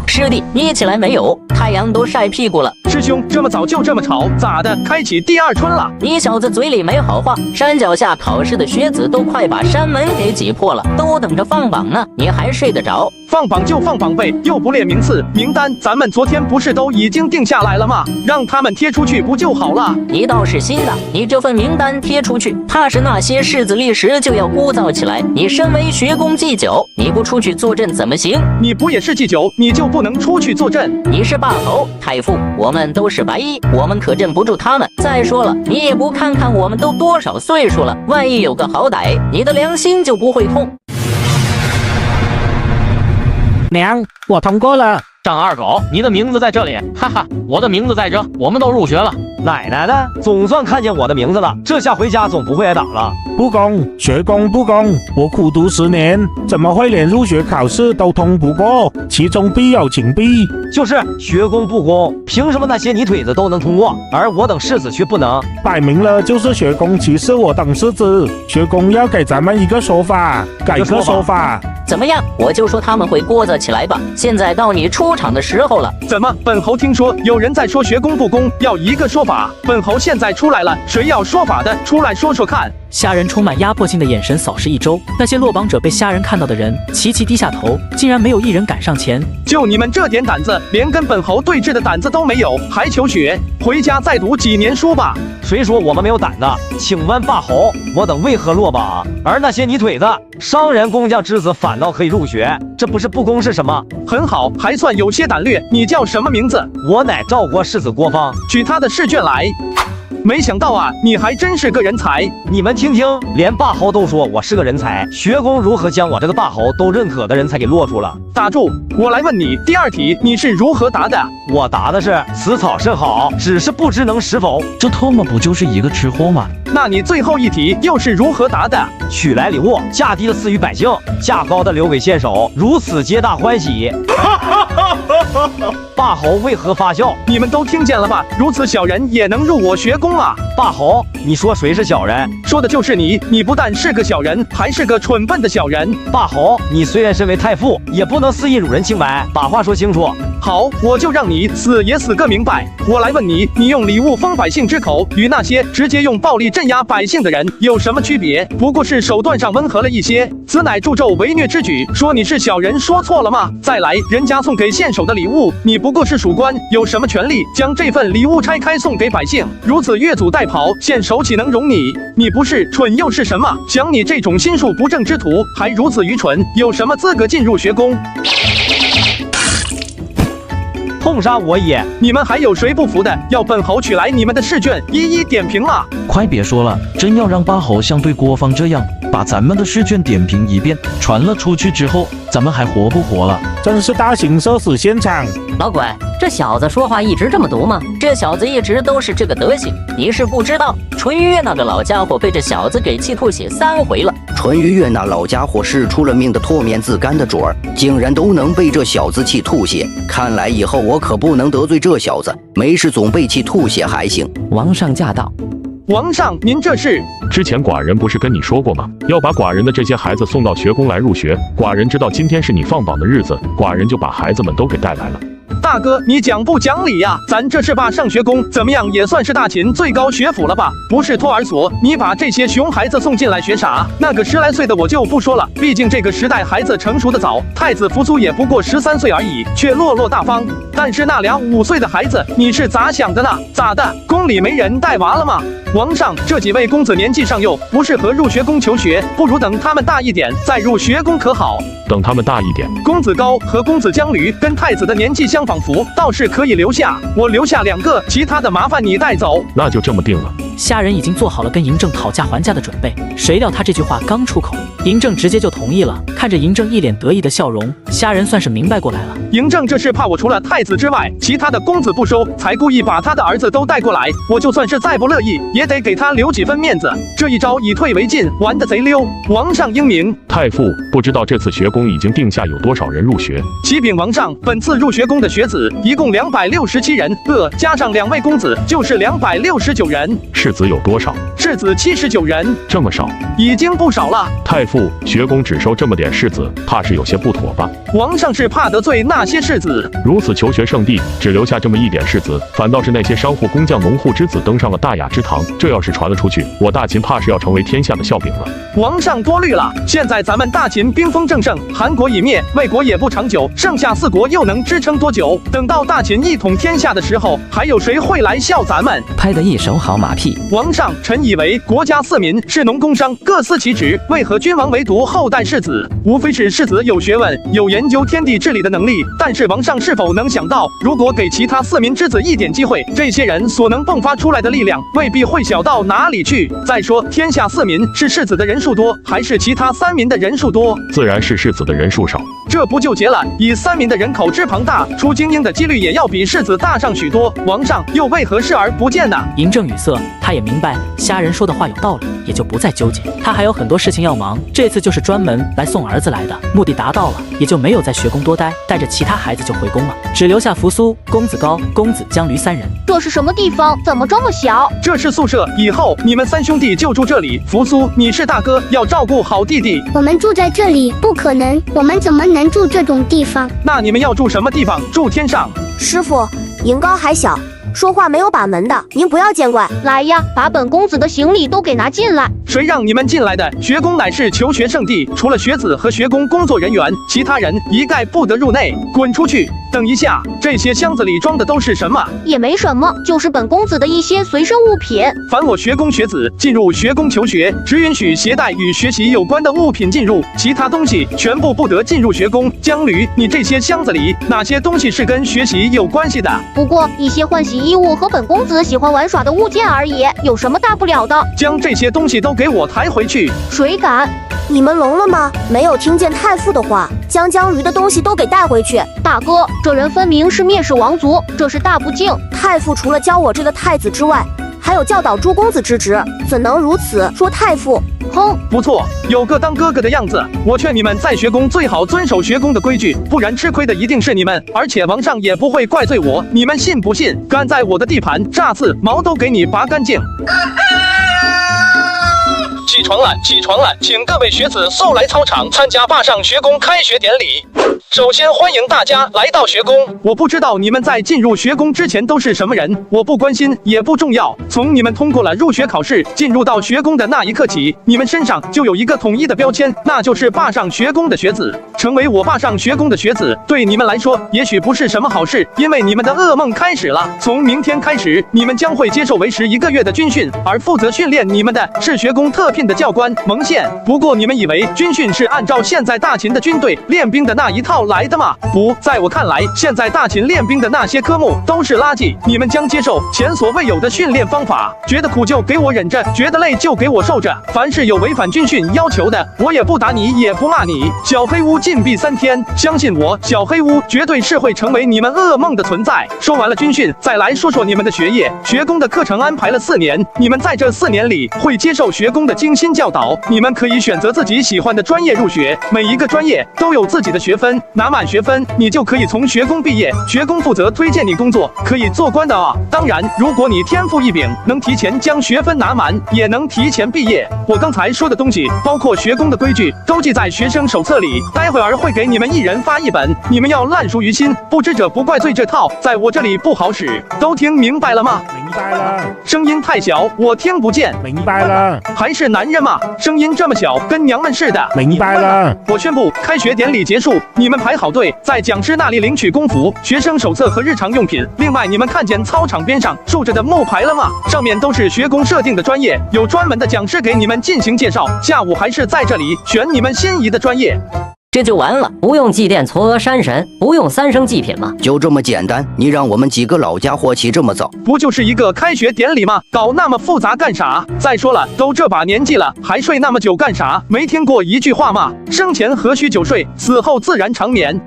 Speaker 7: 师弟，你起来没有？太阳都晒屁股了。
Speaker 2: 师兄，这么早就这么吵，咋的？开启第二春了？
Speaker 7: 你小子嘴里没好话，山脚下考试的学子都快把山门给挤破了，都等着放榜呢，你还睡得着？
Speaker 2: 放榜就放榜呗，又不列名次名单，咱们昨天不是都已经定下来了吗？让他们贴出去不就好了？
Speaker 7: 你倒是新的，你这份名单贴出去，怕是那些世子立时就要枯燥起来。你身为学宫祭酒，你不出去坐镇怎么行？
Speaker 2: 你不也是祭酒，你就不能出去坐镇？
Speaker 7: 你是霸侯太傅，我们都是白衣，我们可镇不住他们。再说了，你也不看看我们都多少岁数了，万一有个好歹，你的良心就不会痛。
Speaker 5: 娘，我通过了。
Speaker 12: 张二狗，你的名字在这里，哈哈，我的名字在这，我们都入学了。
Speaker 20: 奶奶的，总算看见我的名字了，这下回家总不会挨打了。
Speaker 23: 不公，学宫不公，我苦读10年，怎么会连入学考试都通不过？其中必有情弊。
Speaker 20: 就是学宫不公，凭什么那些泥腿子都能通过，而我等世子却不能？
Speaker 23: 摆明了就是学宫歧视我等世子，学宫要给咱们一个说法，改个说法。
Speaker 7: 怎么样？我就说他们会聒噪起来吧。现在到你出场的时候了。
Speaker 2: 怎么？本侯听说有人在说学宫不公，要一个说法。本侯现在出来了，谁要说法的，出来说说看。
Speaker 1: 虾仁充满压迫性的眼神扫视一周，那些落榜者被虾仁看到的人齐齐低下头，竟然没有一人敢上前。
Speaker 2: 就你们这点胆子，连跟本侯对峙的胆子都没有，还求学？回家再读几年书吧。
Speaker 20: 谁说我们没有胆子？请问霸侯，我等为何落榜？而那些泥腿子、商人工匠之子反倒可以入学，这不是不公是什么？
Speaker 2: 很好，还算有些胆略。你叫什么名字？
Speaker 20: 我乃赵国世子郭方。
Speaker 2: 取他的试卷来。没想到啊，你还真是个人才！
Speaker 20: 你们听听，连霸侯都说我是个人才，学宫如何将我这个霸侯都认可的人才给落出了？
Speaker 2: 打住！我来问你，第二题你是如何答的？
Speaker 20: 我答的是此草甚好，只是不知能食否。
Speaker 14: 这特么不就是一个吃货吗？
Speaker 2: 那你最后一题又是如何答的？
Speaker 20: 取来礼物，价低的赐予百姓，价高的留给县守，如此皆大欢喜。霸侯为何发笑？
Speaker 2: 你们都听见了吧？如此小人也能入我学宫啊！
Speaker 20: 霸侯，你说谁是小人？
Speaker 2: 说的就是你！你不但是个小人，还是个蠢笨的小人！
Speaker 20: 霸侯，你虽然身为太傅，也不能肆意辱人清白，把话说清楚。
Speaker 2: 好，我就让你死也死个明白。我来问你，你用礼物封百姓之口，与那些直接用暴力镇压百姓的人有什么区别？不过是手段上温和了一些，此乃助纣为虐之举。说你是小人，说错了吗？再来，人家送给县守的礼物，你不过是属官，有什么权利将这份礼物拆开送给百姓？如此越俎代庖，县守岂能容你？你不是蠢又是什么？想你这种心术不正之徒，还如此愚蠢，有什么资格进入学宫？
Speaker 20: 痛杀我也！
Speaker 2: 你们还有谁不服的？要本侯取来你们的试卷，一一点评啊！
Speaker 14: 快别说了，真要让八侯像对国防这样，把咱们的试卷点评一遍，传了出去之后，咱们还活不活了？
Speaker 5: 真是大型社死现场！
Speaker 19: 老鬼，这小子说话一直这么毒吗？
Speaker 7: 这小子一直都是这个德行，你是不知道，淳于越那个老家伙被这小子给气吐血3回了。
Speaker 18: 淳于越那老家伙是出了命的唾面自干的主儿，竟然都能被这小子气吐血。看来以后我可不能得罪这小子，没事总被气吐血还行。
Speaker 16: 王上驾到。
Speaker 2: 王上，您这是？
Speaker 15: 之前寡人不是跟你说过吗？要把寡人的这些孩子送到学宫来入学。寡人知道今天是你放榜的日子，寡人就把孩子们都给带来了。
Speaker 2: 大哥，你讲不讲理呀？咱这是罢上学宫，怎么样也算是大秦最高学府了吧？不是托儿所，你把这些熊孩子送进来学啥？那个10来岁的我就不说了，毕竟这个时代孩子成熟的早，太子扶苏也不过13岁而已，却落落大方。但是那俩5岁的孩子，你是咋想的呢？咋的？宫里没人带娃了吗？王上，这几位公子年纪尚幼，不适合入学宫求学，不如等他们大一点再入学宫可好？
Speaker 15: 等他们大一点，
Speaker 2: 公子高和公子江驴跟太子的年纪相仿佛，倒是可以留下。我留下2个，其他的麻烦你带走。
Speaker 15: 那就这么定了。
Speaker 1: 虾仁已经做好了跟嬴政讨价还价的准备，谁料他这句话刚出口，嬴政直接就同意了。看着嬴政一脸得意的笑容，虾仁算是明白过来了。
Speaker 2: 嬴政这是怕我除了太子之外，其他的公子不收，才故意把他的儿子都带过来。我就算是再不乐意，也得给他留几分面子。这一招以退为进，玩得贼溜。王上英明。
Speaker 15: 太傅，不知道这次学宫已经定下有多少人入学？
Speaker 2: 启禀王上，本次入学宫的学子一共267人，加上2位公子就是269人。
Speaker 15: 士子有多少？
Speaker 2: 士子79人。
Speaker 15: 这么少？
Speaker 2: 已经不少了。
Speaker 15: 太傅，学宫只收这么点士子，怕是有些不妥吧？
Speaker 2: 王上是怕得罪那些士子。
Speaker 15: 如此求学圣地，只留下这么一点士子，反倒是那些商户、工匠、农户之子登上了大雅之堂。这要是传了出去，我大秦怕是要成为天下的笑柄了。
Speaker 2: 王上多虑了，现在咱们大秦兵锋正盛，韩国已灭，魏国也不长久，剩下4国又能支撑多久？等到大秦一统天下的时候，还有谁会来笑咱们？
Speaker 16: 拍得一手好马屁。
Speaker 2: 王上，臣以为国家4民，士农工商各司其职，为何君王唯独后代士子？无非是士子有学问，有研究天地治理的能力。但是王上是否能想到，如果给其他4民之子一点机会，这些人所能迸发出来的力量，未必会小到哪里去。再说，天下4民是士子的人数多，还是其他3民的人数多？
Speaker 15: 自然是士子的人数少。
Speaker 2: 这不就结了？以3民的人口之庞大，出精英的几率也要比士子大上许多。王上又为何视而不见呢？
Speaker 1: 嬴政语塞，他也明白虾仁说的话有道理，也就不再纠结。他还有很多事情要忙，这次就是专门来送儿子来的，目的达到了，也就没有在学宫多待，带着其他孩子就回宫了，只留下扶苏、公子高、公子江驴3人。
Speaker 8: 这是什么地方？怎么这么小？
Speaker 2: 这是宿舍，以后你们3兄弟就住这里。扶苏，你是大哥，要照顾好弟弟。
Speaker 21: 我们住在这里不可能，我们怎么能住这种地方？
Speaker 2: 那你们要住什么地方？住天上。
Speaker 22: 师傅，嬴高还小，说话没有把门的，您不要见怪。
Speaker 8: 来呀，把本公子的行李都给拿进来。
Speaker 2: 谁让你们进来的？学宫乃是求学圣地，除了学子和学宫工作人员，其他人一概不得入内。滚出去！等一下，这些箱子里装的都是什么？
Speaker 8: 也没什么，就是本公子的一些随身物品。
Speaker 2: 凡我学宫学子进入学宫求学，只允许携带与学习有关的物品进入，其他东西全部不得进入学宫。江驴，你这些箱子里哪些东西是跟学习有关系的？
Speaker 8: 不过一些换洗衣物和本公子喜欢玩耍的物件而已，有什么大不了的？
Speaker 2: 将这些东西都给我抬回去！
Speaker 8: 谁敢？
Speaker 22: 你们聋了吗？没有听见太傅的话，将江驴的东西都给带回去。
Speaker 8: 大哥，这人分明是蔑视王族，这是大不敬。
Speaker 22: 太傅除了教我这个太子之外，还有教导诸公子之职，怎能如此说太傅？
Speaker 8: 哼，
Speaker 2: 不错，有个当哥哥的样子。我劝你们在学宫最好遵守学宫的规矩，不然吃亏的一定是你们。而且王上也不会怪罪我，你们信不信？敢在我的地盘炸刺，毛都给你拔干净。起床了，起床了！请各位学子速来操场参加罢上学宫开学典礼。首先欢迎大家来到学宫。我不知道你们在进入学宫之前都是什么人，我不关心也不重要。从你们通过了入学考试，进入到学宫的那一刻起，你们身上就有一个统一的标签，那就是罢上学宫的学子。成为我罢上学宫的学子，对你们来说也许不是什么好事，因为你们的噩梦开始了。从明天开始，你们将会接受为时1个月的军训，而负责训练你们的是学宫特聘的教官蒙宪。不过你们以为军训是按照现在大秦的军队练兵的那一套来的吗？不，在我看来，现在大秦练兵的那些科目都是垃圾。你们将接受前所未有的训练方法，觉得苦就给我忍着，觉得累就给我受着。凡是有违反军训要求的，我也不打你，也不骂你。小黑屋禁闭3天，相信我，小黑屋绝对是会成为你们噩梦的存在。说完了军训，再来说说你们的学业。学工的课程安排了4年，你们在这4年里会接受学工的精心教导。你们可以选择自己喜欢的专业入学，每一个专业都有自己的学分，拿满学分，你就可以从学工毕业。学工负责推荐你工作，可以做官的啊。当然，如果你天赋异禀，能提前将学分拿满，也能提前毕业。我刚才说的东西，包括学工的规矩，都记在学生手册里，待会儿会给你们1人发1本，你们要烂熟于心，不知者不怪罪这套在我这里不好使。都听明白了吗？
Speaker 5: 明白了。
Speaker 2: 声音太小，我听不见。
Speaker 5: 明白了。
Speaker 2: 还是男人吗？声音这么小，跟娘们似的。
Speaker 5: 明白了。
Speaker 2: 我宣布开学典礼结束，你们排好队，在讲师那里领取工服、学生手册和日常用品。另外，你们看见操场边上竖着的木牌了吗？上面都是学工设定的专业，有专门的讲师给你们进行介绍。下午还是在这里选你们心仪的专业。
Speaker 19: 这就完了，不用祭奠嵯峨山神，不用3生祭品吗？
Speaker 18: 就这么简单？你让我们几个老家伙起这么早，
Speaker 2: 不就是一个开学典礼吗？搞那么复杂干啥？再说了，都这把年纪了，还睡那么久干啥？没听过一句话吗？生前何须久睡，死后自然长眠。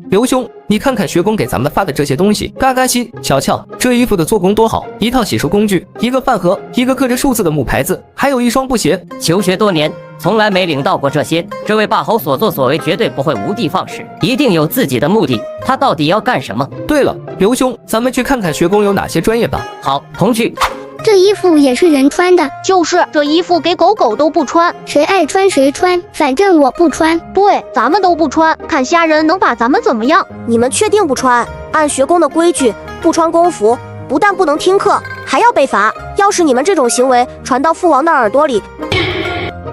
Speaker 9: 刘兄，你看看学工给咱们发的这些东西，嘎嘎新。瞧瞧这衣服的做工多好，一套洗漱工具，一个饭盒，一个刻着数字的木牌子，还有一双布鞋。
Speaker 19: 求学多年，从来没领到过这些。这位霸侯所作所为绝对不会无的放矢，一定有自己的目的。他到底要干什么？
Speaker 9: 对了，刘兄，咱们去看看学工有哪些专业吧。
Speaker 19: 好，同去。
Speaker 21: 这衣服也是人穿的，
Speaker 8: 就是这衣服给狗狗都不穿，
Speaker 21: 谁爱穿谁穿，反正我不穿。
Speaker 8: 对，咱们都不穿，看虾仁能把咱们怎么样？
Speaker 22: 你们确定不穿？按学工的规矩，不穿工服，不但不能听课，还要被罚。要是你们这种行为传到父王的耳朵里，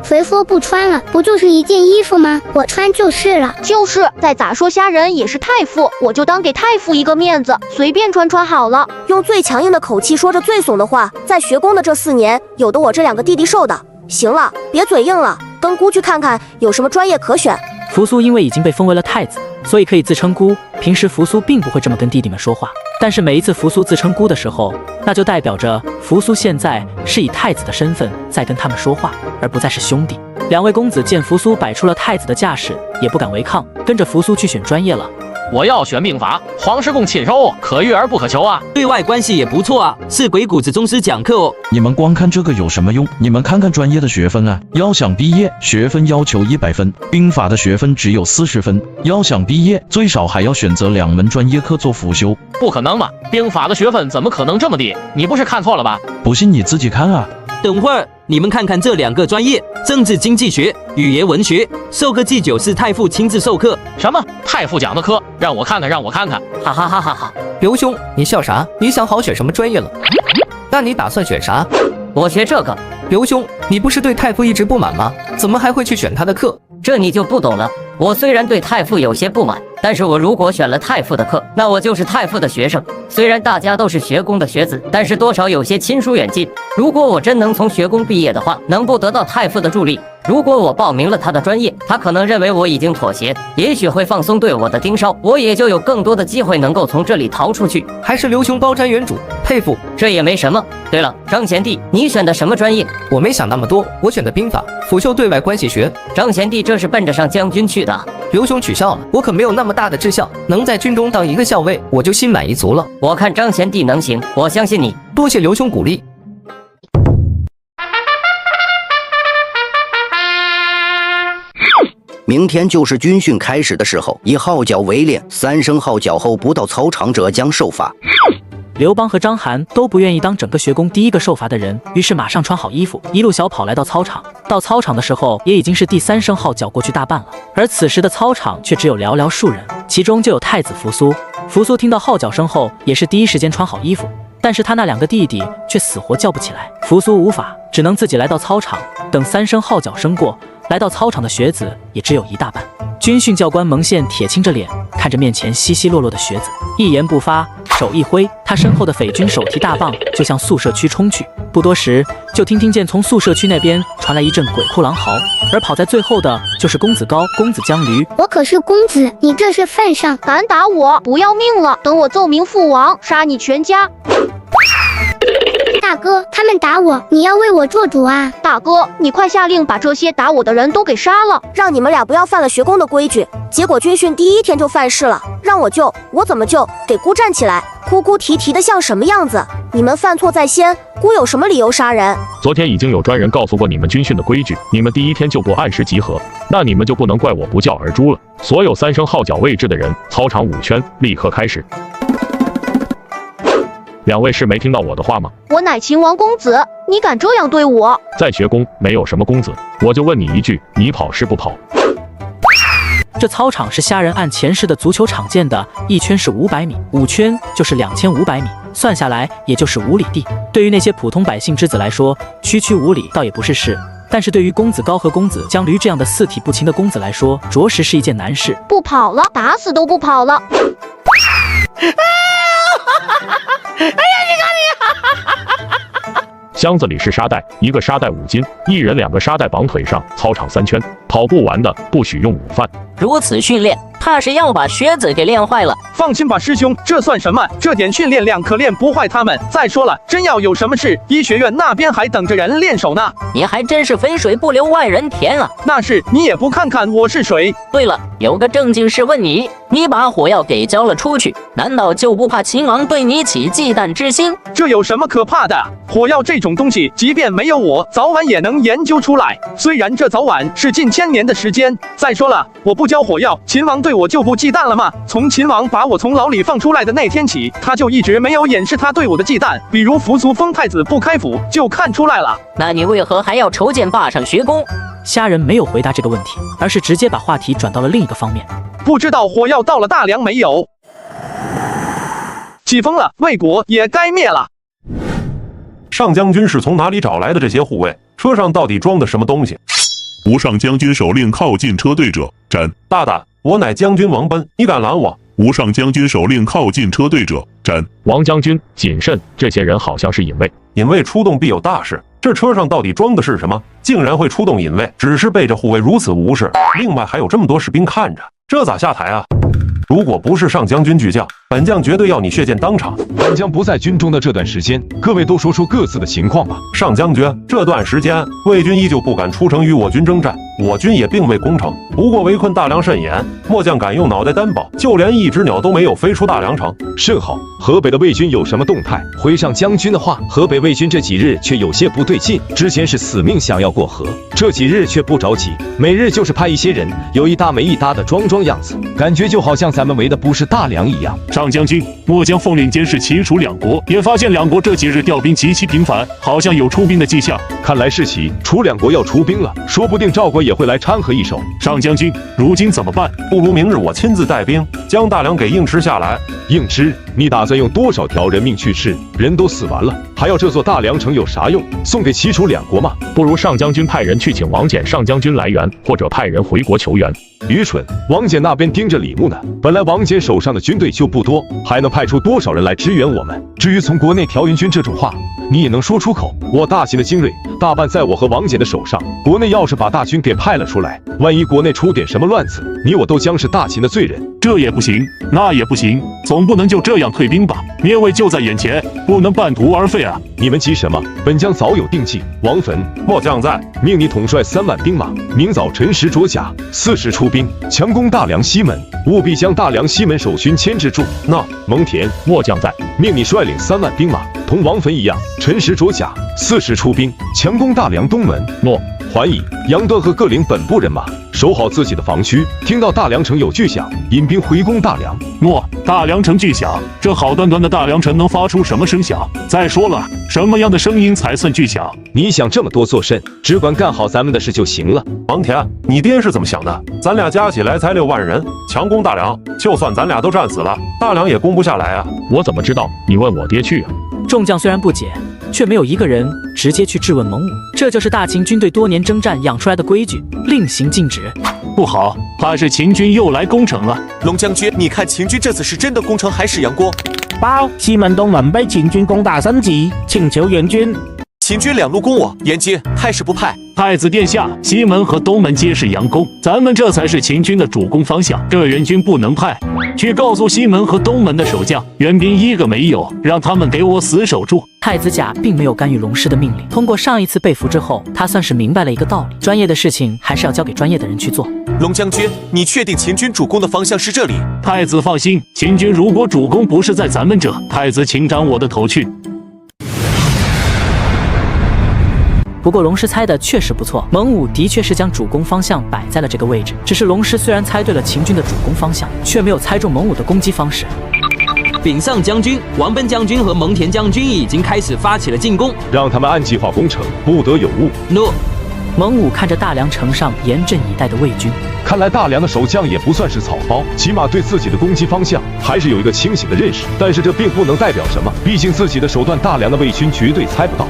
Speaker 21: 谁说不穿了？不就是一件衣服吗？我穿就是了。
Speaker 8: 就是再咋说虾仁也是太傅，我就当给太傅一个面子，随便穿穿好了。
Speaker 22: 用最强硬的口气说着最怂的话，在学工的这4年，有的我这2个弟弟受的。行了，别嘴硬了，跟姑去看看有什么专业可选。
Speaker 1: 扶苏因为已经被封为了太子，所以可以自称姑。平时扶苏并不会这么跟弟弟们说话，但是每一次扶苏自称姑的时候，那就代表着扶苏现在是以太子的身份在跟他们说话，而不再是兄弟。2位公子见扶苏摆出了太子的架势，也不敢违抗，跟着扶苏去选专业了。
Speaker 12: 我要选兵法，黄石公亲授，可遇而不可求啊。
Speaker 4: 对外关系也不错啊，是鬼谷子宗师讲课哦。
Speaker 14: 你们光看这个有什么用？你们看看专业的学分啊，要想毕业，学分要求100分，兵法的学分只有40分，要想毕业，最少还要选择2门专业课做辅修。
Speaker 12: 不可能嘛，兵法的学分怎么可能这么低？你不是看错了吧？
Speaker 14: 不信你自己看啊。
Speaker 4: 等会儿你们看看这2个专业，政治经济学、语言文学，授课祭酒是太傅亲自授课。
Speaker 12: 什么太傅讲的课？让我看看，让我看看！
Speaker 19: 哈哈哈哈哈！
Speaker 9: 刘兄，你笑啥？你想好选什么专业了？那你打算选啥？
Speaker 19: 我学这个。
Speaker 9: 刘兄，你不是对太傅一直不满吗？怎么还会去选他的课？
Speaker 19: 这你就不懂了。我虽然对太傅有些不满，但是我如果选了太傅的课，那我就是太傅的学生。虽然大家都是学工的学子，但是多少有些亲疏远近。如果我真能从学工毕业的话，能不得到太傅的助力？如果我报名了他的专业，他可能认为我已经妥协，也许会放松对我的盯梢，我也就有更多的机会能够从这里逃出去。
Speaker 9: 还是刘兄包沾原主，佩服。
Speaker 19: 这也没什么。对了，张贤弟，你选的什么专业？
Speaker 9: 我没想那么多，我选的兵法，辅修对外关系学。
Speaker 19: 张贤弟这是奔着上将军去的。
Speaker 9: 刘兄取笑了，我可没有那么大的志向，能在军中当一个校尉，我就心满意足了。
Speaker 19: 我看张贤弟能行，我相信你。
Speaker 9: 多谢刘兄鼓励。
Speaker 18: 明天就是军训开始的时候，以号角为令，3声号角后不到操场者将受罚。
Speaker 1: 刘邦和章邯都不愿意当整个学宫第一个受罚的人，于是马上穿好衣服，一路小跑来到操场。到操场的时候，也已经是第3声号角过去大半了。而此时的操场却只有寥寥数人，其中就有太子扶苏。扶苏听到号角声后，也是第一时间穿好衣服，但是他那2个弟弟却死活叫不起来。扶苏无法，只能自己来到操场，等3声号角声过，来到操场的学子也只有一大半。军训教官蒙宪铁青着脸看着面前稀稀落落的学子，一言不发。手一挥，他身后的匪军手提大棒就向宿舍区冲去。不多时，就听见从宿舍区那边传来一阵鬼哭狼嚎，而跑在最后的就是公子高、公子江驴。
Speaker 21: 我可是公子，你这是犯上！
Speaker 8: 敢打我，不要命了！等我奏明父王，杀你全家！
Speaker 21: 大哥，他们打我，你要为我做主啊！
Speaker 8: 大哥，你快下令把这些打我的人都给杀了，
Speaker 22: 让你们俩不要犯了学宫的规矩。结果军训第1天就犯事了，让我救，我怎么救？给姑站起来，哭哭啼啼的像什么样子？你们犯错在先，姑有什么理由杀人？
Speaker 15: 昨天已经有专人告诉过你们军训的规矩，你们第1天就不按时集合，那你们就不能怪我不教而诛了。所有3声号角位置的人，操场5圈，立刻开始。2位是没听到我的话吗？
Speaker 8: 我乃秦王公子，你敢这样对我？
Speaker 15: 在学宫没有什么公子，我就问你一句，你跑是不跑？
Speaker 1: 这操场是虾仁按前世的足球场建的，1圈是500米，5圈就是2500米，算下来也就是5里地。对于那些普通百姓之子来说，区5里倒也不是事，但是对于公子高和公子江驴这样的四体不勤的公子来说，着实是一件难事。
Speaker 8: 不跑了，打死都不跑了！
Speaker 21: 哎呀，你看你！
Speaker 15: 箱子里是沙袋，1个沙袋5斤，1人2个沙袋绑腿上，操场3圈，跑不完的不许用午饭。
Speaker 7: 如此训练，怕是要把靴子给练坏了。
Speaker 2: 放心吧，师兄，这算什么？这点训练量可练不坏他们。再说了，真要有什么事，医学院那边还等着人练手呢。
Speaker 7: 你还真是肥水不流外人田啊！
Speaker 2: 那是，你也不看看我是谁。
Speaker 7: 对了，有个正经事问你，你把火药给交了出去，难道就不怕秦王对你起忌惮之心？
Speaker 2: 这有什么可怕的？火药这种东西，即便没有我，早晚也能研究出来。虽然这早晚是近1000年的时间。再说了，我不交火药，秦王对我就不忌惮了吗？从秦王把我从牢里放出来的那天起，他就一直没有掩饰他对我的忌惮。比如扶苏封太子不开府，就看出来了。
Speaker 7: 那你为何还要筹建霸上学宫？
Speaker 1: 虾仁没有回答这个问题，而是直接把话题转到了另一个方面。
Speaker 2: 不知道火药到了大梁没有？起风了，魏国也该灭了。
Speaker 10: 上将军是从哪里找来的这些护卫？车上到底装的什么东西？
Speaker 11: 吾上将军手令靠近车队者斩。
Speaker 10: 大胆！我乃将军王奔，你敢拦我？
Speaker 11: 吾上将军手令靠近车队者斩。
Speaker 15: 王将军谨慎，这些人好像是隐卫。
Speaker 10: 隐卫出动必有大事，这车上到底装的是什么？竟然会出动隐卫？只是被这护卫如此无视，另外还有这么多士兵看着，这咋下台啊？如果不是上将军巨将，本将绝对要你血溅当场。
Speaker 13: 本将不在军中的这段时间，各位都说出各自的情况吧。
Speaker 10: 上将军，这段时间魏军依旧不敢出城与我军征战，我军也并未攻城，不过围困大梁甚严，末将敢用脑袋担保，就连一只鸟都没有飞出大梁城。
Speaker 13: 甚好，河北的魏军有什么动态？回上将军的话，河北魏军这几日却有些不对劲，之前是死命想要过河，这几日却不着急，每日就是派一些人，有一搭没一搭的装样子，感觉就好像咱们围的不是大梁一样。
Speaker 23: 上将军，末将奉令监视齐楚2国，也发现2国这几日调兵极其频繁，好像有出兵的迹象。
Speaker 13: 看来是齐楚2国要出兵了，说不定赵国也会来掺和一手。
Speaker 23: 上将军，如今怎么办？
Speaker 10: 不如明日我亲自带兵，将大梁给硬吃下来。
Speaker 13: 硬吃？你打算用多少条人命去吃？人都死完了，还要这座大梁城有啥用？送给齐楚2国吗？
Speaker 15: 不如上将军派人去请王翦上将军来援，或者派人回国求援。
Speaker 13: 愚蠢！王翦那边盯着李牧呢，本来王翦手上的军队就不多，还能派出多少人来支援我们？至于从国内调援军这种话，你也能说出口？我大秦的精锐大半在我和王翦的手上，国内要是把大军给派了出来，万一国内出点什么乱子，你我都将是大秦的罪人。
Speaker 23: 这也不行，那也不行，总不能就这样退兵吧？灭魏就在眼前，不能半途而废啊！
Speaker 13: 你们急什么？本将早有定计。王坟，
Speaker 10: 末将在，
Speaker 13: 命你统帅3万兵马，明早辰时着甲，4时出兵，强攻大梁西门，务必将大梁西门守军牵制住。
Speaker 10: 那
Speaker 13: 蒙恬，
Speaker 15: 末将在，
Speaker 13: 命你率领3万兵马，同王坟一样，辰时着甲，4时出兵，强攻大梁东门。
Speaker 15: 诺。
Speaker 13: 还以杨端和各领本部人马，守好自己的防区，听到大梁城有巨响，引兵回攻大梁。
Speaker 23: 诺，大梁城巨响，这好端端的大梁城能发出什么声响？再说了，什么样的声音才算巨响？
Speaker 13: 你想这么多做甚？只管干好咱们的事就行了。
Speaker 10: 王恬，你爹是怎么想的？咱俩加起来才6万人，强攻大梁，就算咱俩都战死了，大梁也攻不下来啊！
Speaker 15: 我怎么知道？你问我爹去啊！
Speaker 1: 众将虽然不解，却没有一个人直接去质问蒙武，这就是大秦军队多年征战养出来的规矩，令行禁止。
Speaker 23: 不好，怕是秦军又来攻城了。
Speaker 24: 龙将军，你看秦军这次是真的攻城还是佯攻？
Speaker 5: 报，西门东门被秦军攻打升级，请求援军。
Speaker 3: 秦军两路攻我，严接，派是不派？
Speaker 23: 太子殿下，西门和东门皆是佯攻，咱们这才是秦军的主攻方向，这援军不能派。去告诉西门和东门的守将，援兵一个没有，让他们给我死守住。
Speaker 1: 太子甲并没有干预龙师的命令。通过上一次被俘之后，他算是明白了一个道理：专业的事情还是要交给专业的人去做。
Speaker 3: 龙将军，你确定秦军主攻的方向是这里？
Speaker 23: 太子放心，秦军如果主攻不是在咱们这，太子请长我的头去。
Speaker 1: 不过龙师猜的确实不错，蒙武的确是将主攻方向摆在了这个位置。只是龙师虽然猜对了秦军的主攻方向，却没有猜中蒙武的攻击方式。
Speaker 4: 禀上将军，王贲将军和蒙恬将军已经开始发起了进攻，
Speaker 13: 让他们按计划攻城，不得有误。
Speaker 4: 诺。
Speaker 1: 蒙武看着大梁城上严阵以待的魏军，
Speaker 13: 看来大梁的守将也不算是草包，起码对自己的攻击方向还是有一个清醒的认识。但是这并不能代表什么，毕竟自己的手段，大梁的魏军绝对猜不到。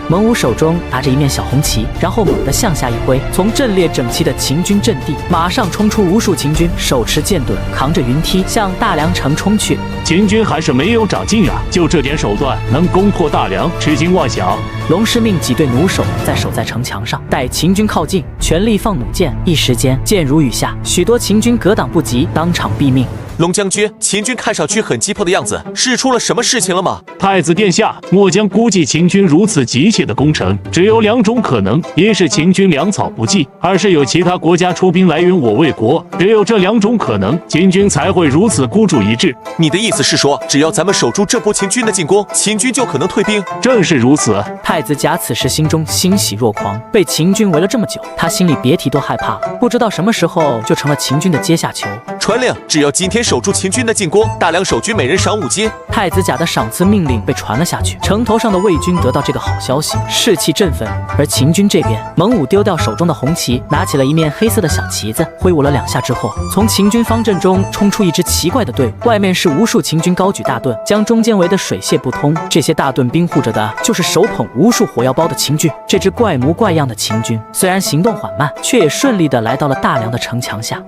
Speaker 1: 蒙武手中拿着一面小红旗，然后猛地向下一挥，从阵列整齐的秦军阵地马上冲出无数秦军，手持剑盾，扛着云梯向大梁城冲去。
Speaker 23: 秦军还是没有长进啊，就这点手段能攻破大梁，痴心妄想。
Speaker 1: 龙师命几队弩手守在城墙上，待秦军靠近，全力放弩箭，一时间箭如雨下，许多秦军格挡不及，当场毙命。
Speaker 3: 龙将军，秦军看上去很急迫的样子，是出了什么事情了吗？
Speaker 23: 太子殿下，末将估计秦军如此急切的攻城，只有两种可能：一是秦军粮草不济，二是有其他国家出兵来援我魏国。只有这两种可能，秦军才会如此孤注一掷。
Speaker 3: 你的意思是说，只要咱们守住这波秦军的进攻，秦军就可能退兵？
Speaker 23: 正是如此。
Speaker 1: 太子甲此时心中欣喜若狂，被秦军围了这么久，他心里别提多害怕了，不知道什么时候就成了秦军的阶下囚。
Speaker 3: 传令，只要今天守住秦军的进攻，大梁守军每人赏5金。
Speaker 1: 太子甲的赏赐命令被传了下去，城头上的魏军得到这个好消息，士气振奋。而秦军这边，蒙武丢掉手中的红旗，拿起了一面黑色的小旗子，挥舞了2下之后，从秦军方阵中冲出一支奇怪的队伍，外面是无数秦军高举大盾，将中间围得水泄不通。这些大盾兵护着的就是手捧无数火药包的秦军。这支怪模怪样的秦军虽然行动缓慢，却也顺利地来到了大梁的城墙下。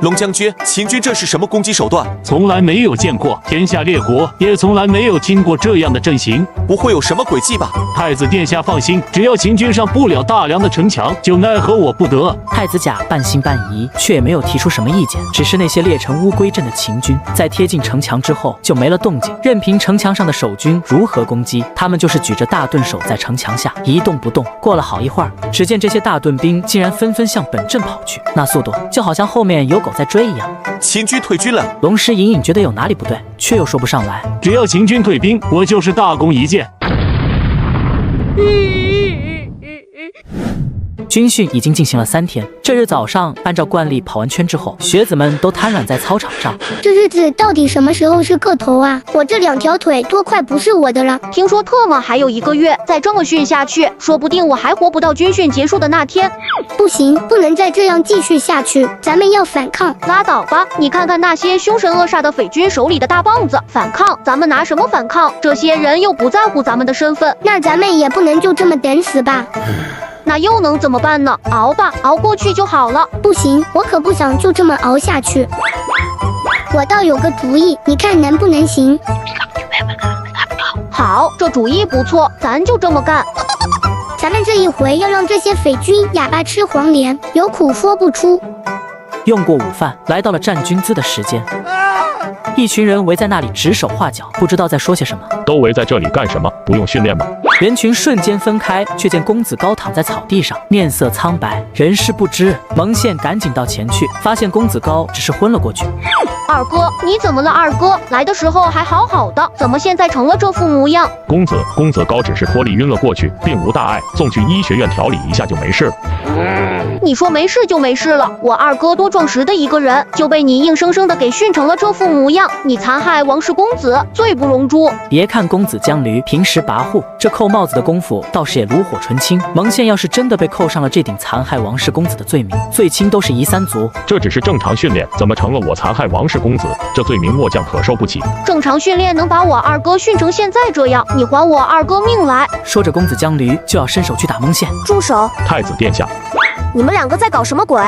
Speaker 3: 龙将军，秦军这是什么攻击手段？
Speaker 23: 从来没有见过，天下列国也从来没有听过这样的阵型，
Speaker 3: 不会有什么诡计吧？
Speaker 23: 太子殿下放心，只要秦军上不了大梁的城墙，就奈何我不得。
Speaker 1: 太子甲半信半疑，却也没有提出什么意见，只是那些列成乌龟阵的秦军，在贴近城墙之后就没了动静，任凭城墙上的守军如何攻击，他们就是举着大盾守在城墙下，一动不动。过了好一会儿，只见这些大盾兵竟然纷纷向本阵跑去，那速度就好像后面有狗在追一样。
Speaker 3: 秦军退军了。
Speaker 1: 龙师隐隐觉得有哪里不对，却又说不上来。
Speaker 23: 只要秦军退兵，我就是大功一件。
Speaker 1: 军训已经进行了3天，这日早上按照惯例跑完圈之后，学子们都瘫软在操场上。
Speaker 21: 这日子到底什么时候是个头啊？我这2条腿多快不是我的了。
Speaker 8: 听说特么还有1个月，再这么训下去，说不定我还活不到军训结束的那天。
Speaker 21: 不行，不能再这样继续下去，咱们要反抗。
Speaker 8: 拉倒吧，你看看那些凶神恶煞的匪军手里的大棒子，反抗？咱们拿什么反抗？这些人又不在乎咱们的身份，
Speaker 21: 那咱们也不能就这么等死吧。
Speaker 8: 那又能怎么办呢？熬吧，熬过去就好了。
Speaker 21: 不行，我可不想就这么熬下去。我倒有个主意，你看能不能行？
Speaker 8: 好，这主意不错，咱就这么干。
Speaker 21: 咱们这一回要让这些匪军哑巴吃黄连，有苦说不出。
Speaker 1: 用过午饭，来到了站军姿的时间。一群人围在那里指手画脚，不知道在说些什么。
Speaker 15: 都围在这里干什么？不用训练吗？
Speaker 1: 人群瞬间分开，却见公子高躺在草地上，面色苍白，人事不知。蒙宪赶紧到前去，发现公子高只是昏了过去。
Speaker 8: 二哥，你怎么了？二哥来的时候还好好的，怎么现在成了这副模样？
Speaker 15: 公子高只是脱力晕了过去，并无大碍，送去医学院调理一下就没事了。
Speaker 8: 你说没事就没事了，我二哥多壮实的一个人，就被你硬生生的给训成了这副模样，你残害王氏公子，罪不容诛。
Speaker 1: 别看公子江驴平时跋扈，这扣帽子的功夫倒是也炉火纯青。蒙宪要是真的被扣上了这顶残害王氏公子的罪名，最轻都是夷3族。
Speaker 15: 这只是正常训练，怎么成了我残害王氏公子？这罪名末将可受不起。
Speaker 8: 正常训练能把我二哥训成现在这样，你还我二哥命来！
Speaker 1: 说着，公子江驴就要伸手去打蒙宪。
Speaker 22: 住手！
Speaker 15: 太子殿下。
Speaker 22: 你们两个在搞什么鬼？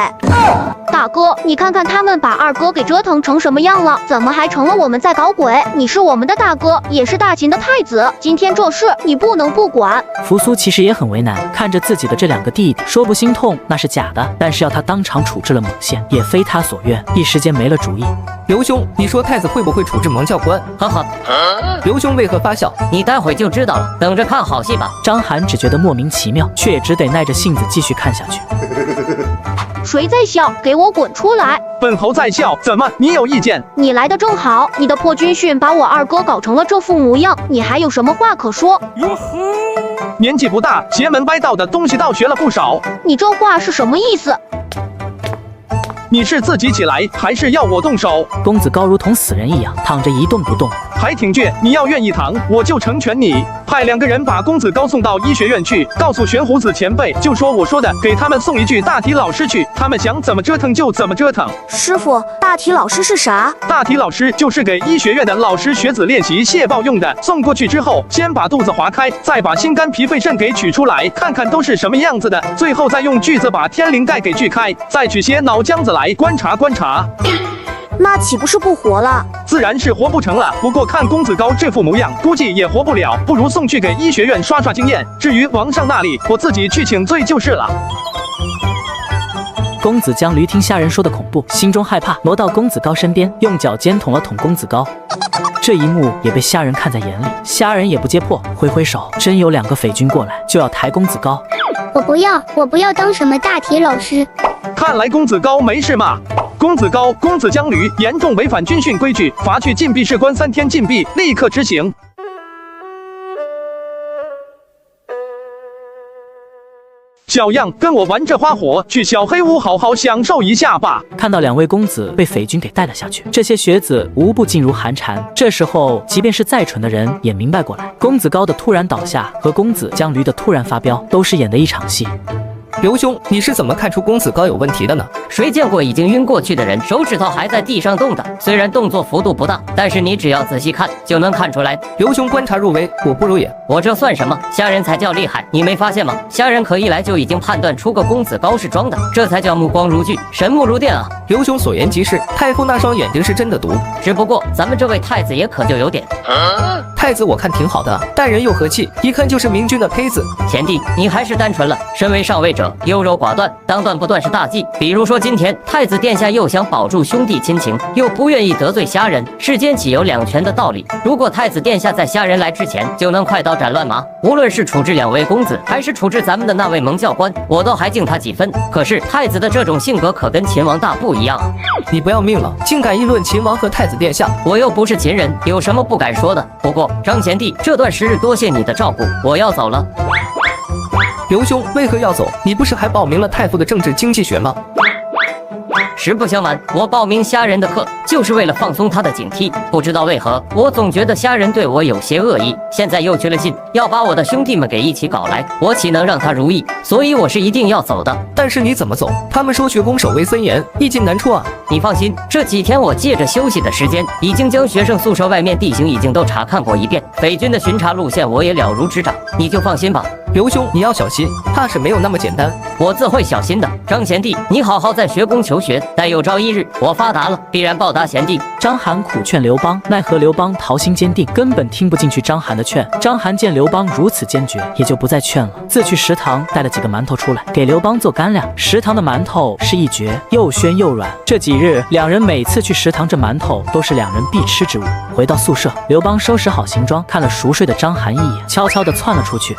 Speaker 8: 大哥，你看看他们把二哥给折腾成什么样了，怎么还成了我们在搞鬼？你是我们的大哥，也是大秦的太子，今天这事你不能不管。
Speaker 1: 扶苏其实也很为难，看着自己的这两个弟弟，说不心痛那是假的，但是要他当场处置了猛县，也非他所愿，一时间没了主意。
Speaker 9: 刘兄，你说太子会不会处置蒙教官？
Speaker 19: 呵呵，
Speaker 9: 刘兄为何发笑？
Speaker 19: 你待会就知道了，等着看好戏吧。
Speaker 1: 张涵只觉得莫名其妙，却也只得耐着性子继续看下去。
Speaker 8: 谁在笑？给我滚出来！
Speaker 2: 本侯在笑，怎么你有意见？
Speaker 8: 你来的正好，你的破军训把我二哥搞成了这副模样，你还有什么话可说？
Speaker 2: 年纪不大，邪门歪道的东西倒学了不少。
Speaker 8: 你这话是什么意思？
Speaker 2: 你是自己起来，还是要我动手？
Speaker 1: 公子高如同死人一样躺着一动不动，
Speaker 2: 还挺倔。你要愿意躺，我就成全你。派2个人把公子高送到医学院去，告诉玄胡子前辈，就说我说的，给他们送一句大体老师去，他们想怎么折腾就怎么折腾。
Speaker 22: 师傅，大体老师是啥？
Speaker 2: 大体老师就是给医学院的老师学子练习蟹抱用的。送过去之后，先把肚子划开，再把心肝脾肺肾给取出来，看看都是什么样子的。最后再用锯子把天灵盖给锯开，再取些脑浆子来观察观察。
Speaker 22: 那岂不是不活了？
Speaker 2: 自然是活不成了。不过看公子高这副模样，估计也活不了，不如送去给医学院刷刷经验。至于王上那里，我自己去请罪就是了。
Speaker 1: 公子将驴听虾人说的恐怖，心中害怕，挪到公子高身边，用脚尖捅了捅公子高。这一幕也被虾人看在眼里，虾人也不揭破，挥挥手，真有2个匪军过来，就要抬公子高。
Speaker 21: 我不要当什么大体老师。
Speaker 2: 看来公子高没事嘛。公子高，公子将驴严重违反军训规矩，罚去禁闭室关3天禁闭，立刻执行。小样，跟我玩这花火，去小黑屋好好享受一下吧。
Speaker 1: 看到2位公子被匪军给带了下去，这些学子无不噤如寒蝉。这时候，即便是再蠢的人也明白过来，公子高的突然倒下和公子将驴的突然发飙，都是演的一场戏。
Speaker 9: 刘兄，你是怎么看出公子高有问题的呢？
Speaker 19: 谁见过已经晕过去的人手指头还在地上动的？虽然动作幅度不大，但是你只要仔细看就能看出来。
Speaker 9: 刘兄观察入微，我不如也。
Speaker 19: 我这算什么？虾人才叫厉害，你没发现吗？虾人可一来就已经判断出个公子高是装的，这才叫目光如炬，神目如电啊！
Speaker 9: 刘兄所言极是，太傅那双眼睛是真的毒。
Speaker 19: 只不过咱们这位太子也可就有点……
Speaker 9: 太子我看挺好的，待人又和气，一看就是明君的胚子。
Speaker 19: 贤弟，你还是单纯了。身为上位者，优柔寡断，当断不断是大忌。比如说今天太子殿下又想保住兄弟亲情，又不愿意得罪虾人，世间岂有两全的道理？如果太子殿下在虾人来之前就能快刀斩乱麻，无论是处置2位公子，还是处置咱们的那位蒙教官，我都还敬他几分。可是太子的这种性格可跟秦王大不一样啊！
Speaker 9: 你不要命了，竟敢议论秦王和太子殿下？
Speaker 19: 我又不是秦人，有什么不敢说的？不过张贤弟，这段时日多谢你的照顾，我要走了。
Speaker 9: 刘兄为何要走？你不是还报名了太傅的政治经济学吗？
Speaker 19: 实不相瞒，我报名虾人的课就是为了放松他的警惕。不知道为何，我总觉得虾人对我有些恶意，现在又去了劲，要把我的兄弟们给一起搞来，我岂能让他如意？所以我是一定要走的。
Speaker 9: 但是你怎么走？他们说学宫守卫森严，易进难出啊！
Speaker 19: 你放心，这几天我借着休息的时间，已经将学生宿舍外面地形已经都查看过一遍，匪军的巡查路线我也了如指掌，你就放心吧。
Speaker 9: 刘兄，你要小心，怕是没有那么简单。
Speaker 19: 我自会小心的。张贤弟，你好好在学宫求学，待有朝一日我发达了，必然报答贤弟。
Speaker 1: 章邯苦劝刘邦，奈何刘邦桃心坚定，根本听不进去章邯的劝。章邯见刘邦如此坚决，也就不再劝了，自去食堂带了几个馒头出来，给刘邦做干粮。食堂的馒头是一绝，又鲜又软。这几日2人每次去食堂，这馒头都是2人必吃之物。回到宿舍，刘邦收拾好行装，看了熟睡的章邯一眼，悄悄地窜了出去。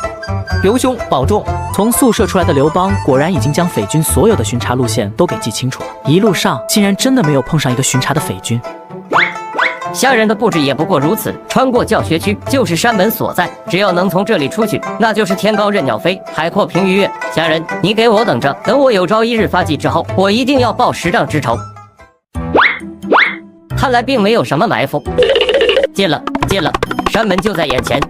Speaker 9: 刘兄保重。
Speaker 1: 从宿舍出来的刘邦果然已经将匪军所有的巡查路线都给记清楚了，一路上竟然真的没有碰上一个巡查的匪军。
Speaker 19: 虾人的布置也不过如此，穿过教学区就是山门所在，只要能从这里出去，那就是天高任鸟飞，海阔凭鱼跃。虾人，你给我等着，等我有朝一日发迹之后，我一定要报10丈之仇。看来并没有什么埋伏，进了，山门就在眼前。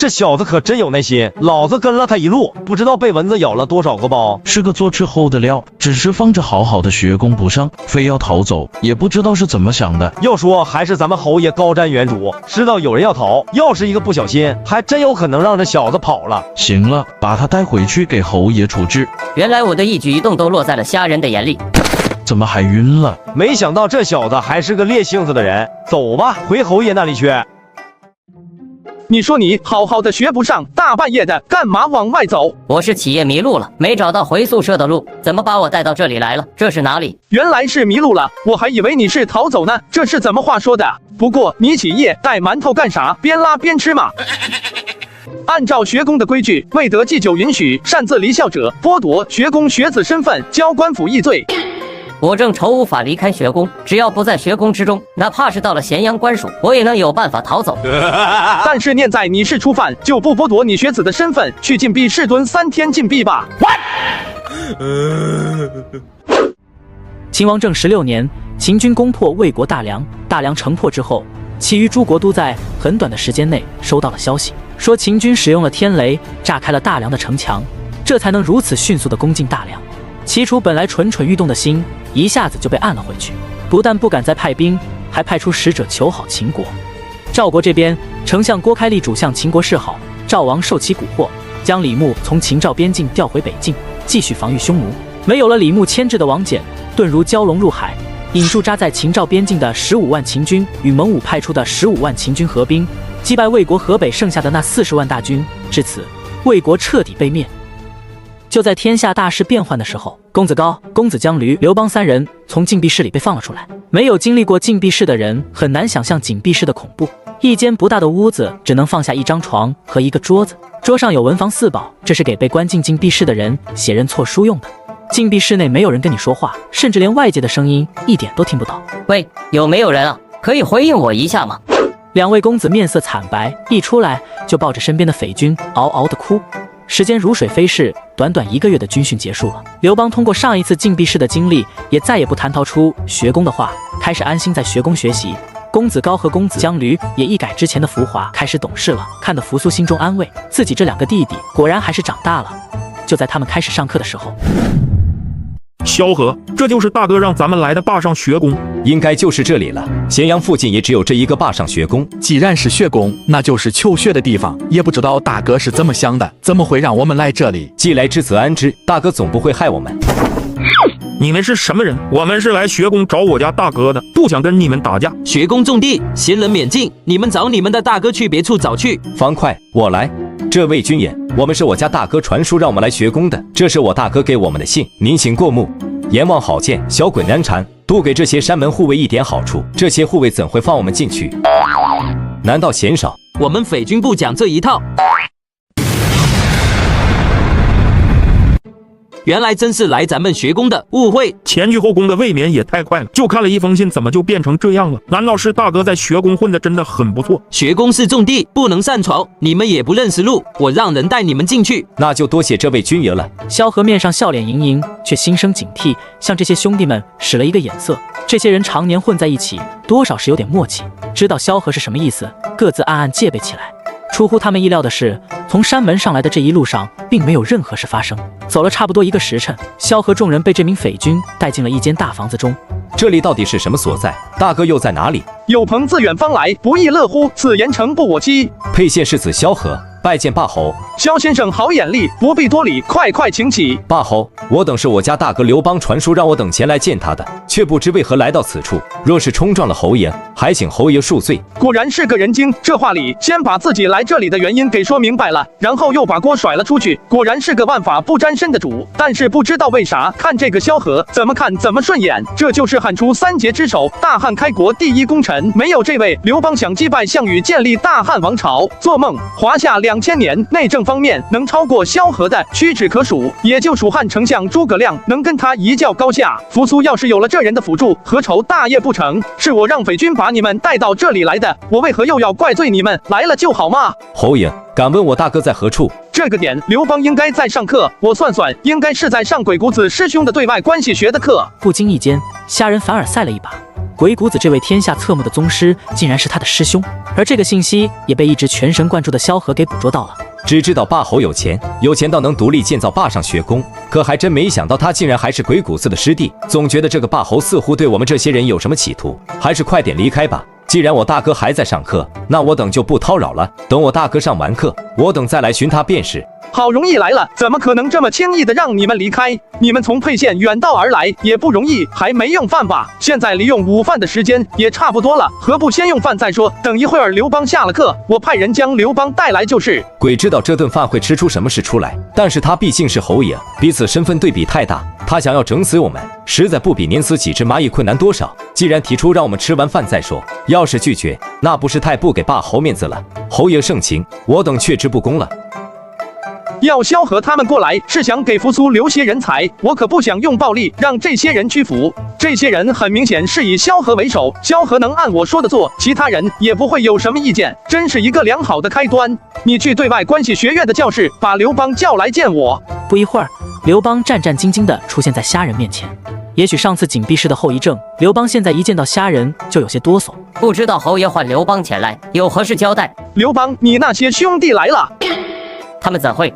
Speaker 6: 这小子可真有耐心，老子跟了他一路，不知道被蚊子咬了多少个包。
Speaker 14: 是个做吃后的料，只是放着好好的学宫不上，非要逃走，也不知道是怎么想的。
Speaker 6: 要说还是咱们侯爷高瞻远瞩，知道有人要逃，要是一个不小心，还真有可能让这小子跑了。
Speaker 14: 行了，把他带回去给侯爷处置。
Speaker 19: 原来我的一举一动都落在了虾人的眼里。
Speaker 14: 怎么还晕了？
Speaker 6: 没想到这小子还是个烈性子的人。走吧，回侯爷那里去。
Speaker 2: 你说你好好的学不上，大半夜的干嘛往外走？
Speaker 19: 我是起夜迷路了，没找到回宿舍的路，怎么把我带到这里来了？这是哪里？
Speaker 2: 原来是迷路了，我还以为你是逃走呢，这是怎么话说的？不过你起夜带馒头干啥？边拉边吃嘛。按照学宫的规矩，未得祭酒允许擅自离校者，剥夺学宫学子身份，交官府议罪。
Speaker 19: 我正愁无法离开学宫，只要不在学宫之中，哪怕是到了咸阳官署，我也能有办法逃走。
Speaker 2: 但是念在你是初犯，就不剥夺你学子的身份，去禁闭室蹲3天禁闭吧。
Speaker 1: 秦王政16年，秦军攻破魏国大梁，大梁城破之后，其余诸国都在很短的时间内收到了消息，说秦军使用了天雷炸开了大梁的城墙，这才能如此迅速地攻进大梁。齐楚本来蠢蠢欲动的心，一下子就被按了回去，不但不敢再派兵，还派出使者求好秦国。赵国这边，丞相郭开立主向秦国示好，赵王受其蛊惑，将李牧从秦赵边境调回北境，继续防御匈奴。没有了李牧牵制的王翦，遁如蛟龙入海，引驻扎在秦赵边境的15万秦军与蒙武派出的15万秦军合兵，击败魏国河北剩下的那40万大军。至此，魏国彻底被灭。就在天下大势变幻的时候，公子高、公子江驴、刘邦3人从禁闭室里被放了出来。没有经历过禁闭室的人很难想象禁闭室的恐怖。一间不大的屋子，只能放下一张床和一个桌子，桌上有文房4宝，这是给被关进禁闭室的人写认错书用的。禁闭室内没有人跟你说话，甚至连外界的声音一点都听不到。
Speaker 19: 喂，有没有人啊？可以回应我一下吗
Speaker 1: ？2位公子面色惨白，一出来就抱着身边的匪军嗷嗷地哭。时间如水飞逝，短短1个月的军训结束了。刘邦通过上一次禁闭室的经历，也再也不谈逃出学宫的话，开始安心在学宫学习。公子高和公子江驴也一改之前的浮华，开始懂事了，看得扶苏心中安慰，自己这2个弟弟果然还是长大了。就在他们开始上课的时候，
Speaker 17: 萧何，这就是大哥让咱们来的霸上学宫，
Speaker 20: 应该就是这里了。咸阳附近也只有这一个霸上学宫，
Speaker 24: 既然是学宫，那就是求学的地方。也不知道大哥是怎么想的，怎么会让我们来这里？
Speaker 20: 既来之则安之，大哥总不会害我们。
Speaker 17: 你们是什么人？我们是来学宫找我家大哥的，不想跟你们打架。
Speaker 4: 学宫重地，闲人免进，你们找你们的大哥去别处找去。
Speaker 20: 方块，我来。这位军爷，我们是我家大哥传书让我们来学宫的，这是我大哥给我们的信，您请过目。阎王好见，小鬼难缠，多给这些山门护卫一点好处，这些护卫怎会放我们进去？难道嫌少？
Speaker 4: 我们匪军不讲这一套。原来真是来咱们学宫的，误会。
Speaker 17: 前倨后恭的未免也太快了，就看了一封信，怎么就变成这样了？难道是大哥在学宫混的真的很不错？
Speaker 4: 学宫是重地，不能擅闯，你们也不认识路，我让人带你们进去。
Speaker 20: 那就多谢这位军爷了。
Speaker 1: 萧何面上笑脸盈盈，却心生警惕，向这些兄弟们使了一个眼色。这些人常年混在一起，多少是有点默契，知道萧何是什么意思，各自暗暗戒备起来。出乎他们意料的是，从山门上来的这一路上，并没有任何事发生。走了差不多1个时辰，萧何众人被这名匪军带进了一间大房子中。
Speaker 20: 这里到底是什么所在？大哥又在哪里？
Speaker 2: 有朋自远方来，不亦乐乎？此言诚不我欺。
Speaker 20: 沛县世子萧何，拜见霸侯。
Speaker 2: 萧先生好眼力，不必多礼，快快请起。
Speaker 20: 霸侯，我等是我家大哥刘邦传书让我等前来见他的，却不知为何来到此处。若是冲撞了侯爷，还请侯爷恕罪。
Speaker 2: 果然是个人精，这话里先把自己来这里的原因给说明白了，然后又把锅甩了出去。果然是个万法不沾身的主。但是不知道为啥，看这个萧何怎么看怎么顺眼。这就是汉初3杰之首，大汉开国第1功臣。没有这位，刘邦想击败项羽，建立大汉王朝，做梦。华夏2000年，内政方面能超过萧何的屈指可数，也就蜀汉丞相诸葛亮能跟他一较高下。扶苏要是有了这人的辅助，何愁大业不成？是我让匪军把你们带到这里来的，我为何又要怪罪你们？来了就好嘛。
Speaker 20: 侯爷，敢问我大哥在何处？
Speaker 2: 这个点，刘邦应该在上课，我算算，应该是在上鬼谷子师兄的对外关系学的课。
Speaker 1: 不经意间，虾人反而赛了一把，鬼谷子这位天下侧目的宗师竟然是他的师兄，而这个信息也被一直全神贯注的萧何给捕捉到了。
Speaker 20: 只知道霸侯有钱，有钱到能独立建造霸上学宫，可还真没想到他竟然还是鬼谷子的师弟。总觉得这个霸侯似乎对我们这些人有什么企图，还是快点离开吧。既然我大哥还在上课，那我等就不叨扰了。等我大哥上完课，我等再来寻他便是。
Speaker 2: 好容易来了，怎么可能这么轻易的让你们离开？你们从沛县远道而来也不容易，还没用饭吧？现在离用午饭的时间也差不多了，何不先用饭再说？等一会儿刘邦下了课，我派人将刘邦带来就是。
Speaker 20: 鬼知道这顿饭会吃出什么事出来，但是他毕竟是侯爷，彼此身份对比太大，他想要整死我们，实在不比碾死几只蚂蚁困难多少。既然提出让我们吃完饭再说，要是拒绝，那不是太不给霸侯面子了？侯爷盛情，我等却之不恭了。
Speaker 2: 要萧何他们过来，是想给扶苏留些人才，我可不想用暴力让这些人屈服。这些人很明显是以萧何为首，萧何能按我说的做，其他人也不会有什么意见，真是一个良好的开端。你去对外关系学院的教室，把刘邦叫来见我。
Speaker 1: 不一会儿，刘邦战战兢兢地出现在虾人面前。也许上次紧闭式的后遗症，刘邦现在一见到虾人就有些哆嗦。
Speaker 19: 不知道侯爷唤刘邦前来，有何事交代？
Speaker 2: 刘邦，你那些兄弟来了。
Speaker 19: 他们怎会？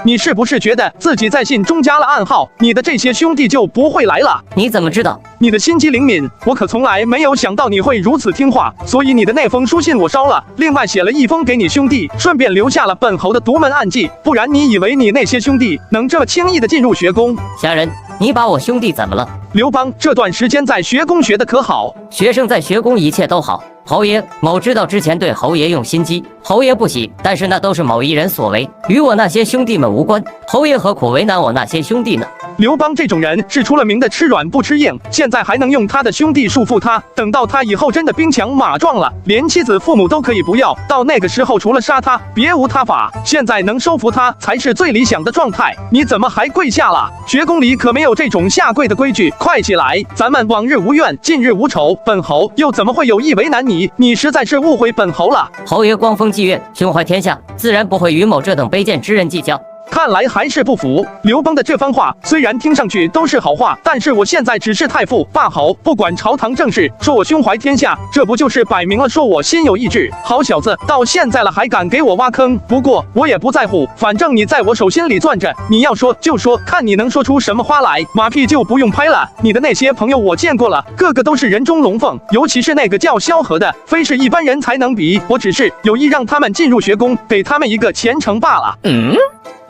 Speaker 2: 你是不是觉得自己在信中加了暗号，你的这些兄弟就不会来了？
Speaker 19: 你怎么知道？
Speaker 2: 你的心机灵敏，我可从来没有想到你会如此听话，所以你的那封书信我烧了，另外写了一封给你兄弟，顺便留下了本侯的独门暗记，不然你以为你那些兄弟能这么轻易的进入学宫？
Speaker 19: 虾人，你把我兄弟怎么了？
Speaker 2: 刘邦这段时间在学宫学的可好？
Speaker 19: 学生在学宫一切都好。侯爷，某知道之前对侯爷用心机，侯爷不喜，但是那都是某一人所为，与我那些兄弟们无关。侯爷何苦为难我那些兄弟呢？
Speaker 2: 刘邦这种人是出了名的吃软不吃硬，现在还能用他的兄弟束缚他，等到他以后真的兵强马壮了，连妻子父母都可以不要，到那个时候除了杀他别无他法。现在能收服他才是最理想的状态。你怎么还跪下了？学宫里可没有这种下跪的规矩，快起来！咱们往日无怨，近日无仇，本侯又怎么会有意为难你？你实在是误会本侯了。
Speaker 19: 侯爷光风霁月，胸怀天下，自然不会与某这等卑贱之人计较。
Speaker 2: 看来还是不服。刘邦的这番话虽然听上去都是好话，但是我现在只是太傅霸侯，不管朝堂政事，说我胸怀天下，这不就是摆明了说我心有意志？好小子，到现在了还敢给我挖坑？不过我也不在乎，反正你在我手心里攥着，你要说就说，看你能说出什么花来。马屁就不用拍了，你的那些朋友我见过了，个个都是人中龙凤，尤其是那个叫萧何的，非是一般人才能比。我只是有意让他们进入学宫，给他们一个前程罢了。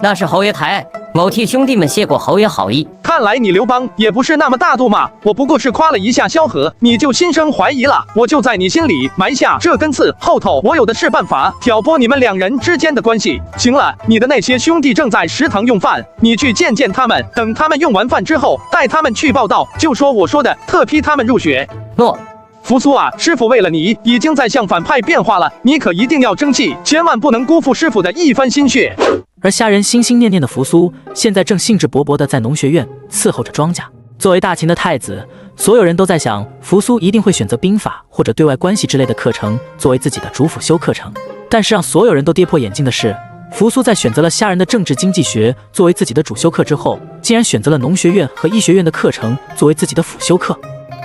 Speaker 19: 那是侯爷抬爱，某替兄弟们谢过侯爷好意。
Speaker 2: 看来你刘邦也不是那么大度嘛，我不过是夸了一下萧何，你就心生怀疑了。我就在你心里埋下这根刺，后头我有的是办法挑拨你们两人之间的关系。行了，你的那些兄弟正在食堂用饭，你去见见他们，等他们用完饭之后，带他们去报道，就说我说的，特批他们入学。
Speaker 19: 诺。
Speaker 2: 扶苏啊，师傅为了你已经在向反派变化了，你可一定要争气，千万不能辜负师傅的一番心血。
Speaker 1: 而虾人心心念念的扶苏，现在正兴致勃勃地在农学院伺候着庄稼。作为大秦的太子，所有人都在想，扶苏一定会选择兵法或者对外关系之类的课程作为自己的主辅修课程。但是让所有人都跌破眼镜的是，扶苏在选择了虾人的政治经济学作为自己的主修课之后，竟然选择了农学院和医学院的课程作为自己的辅修课。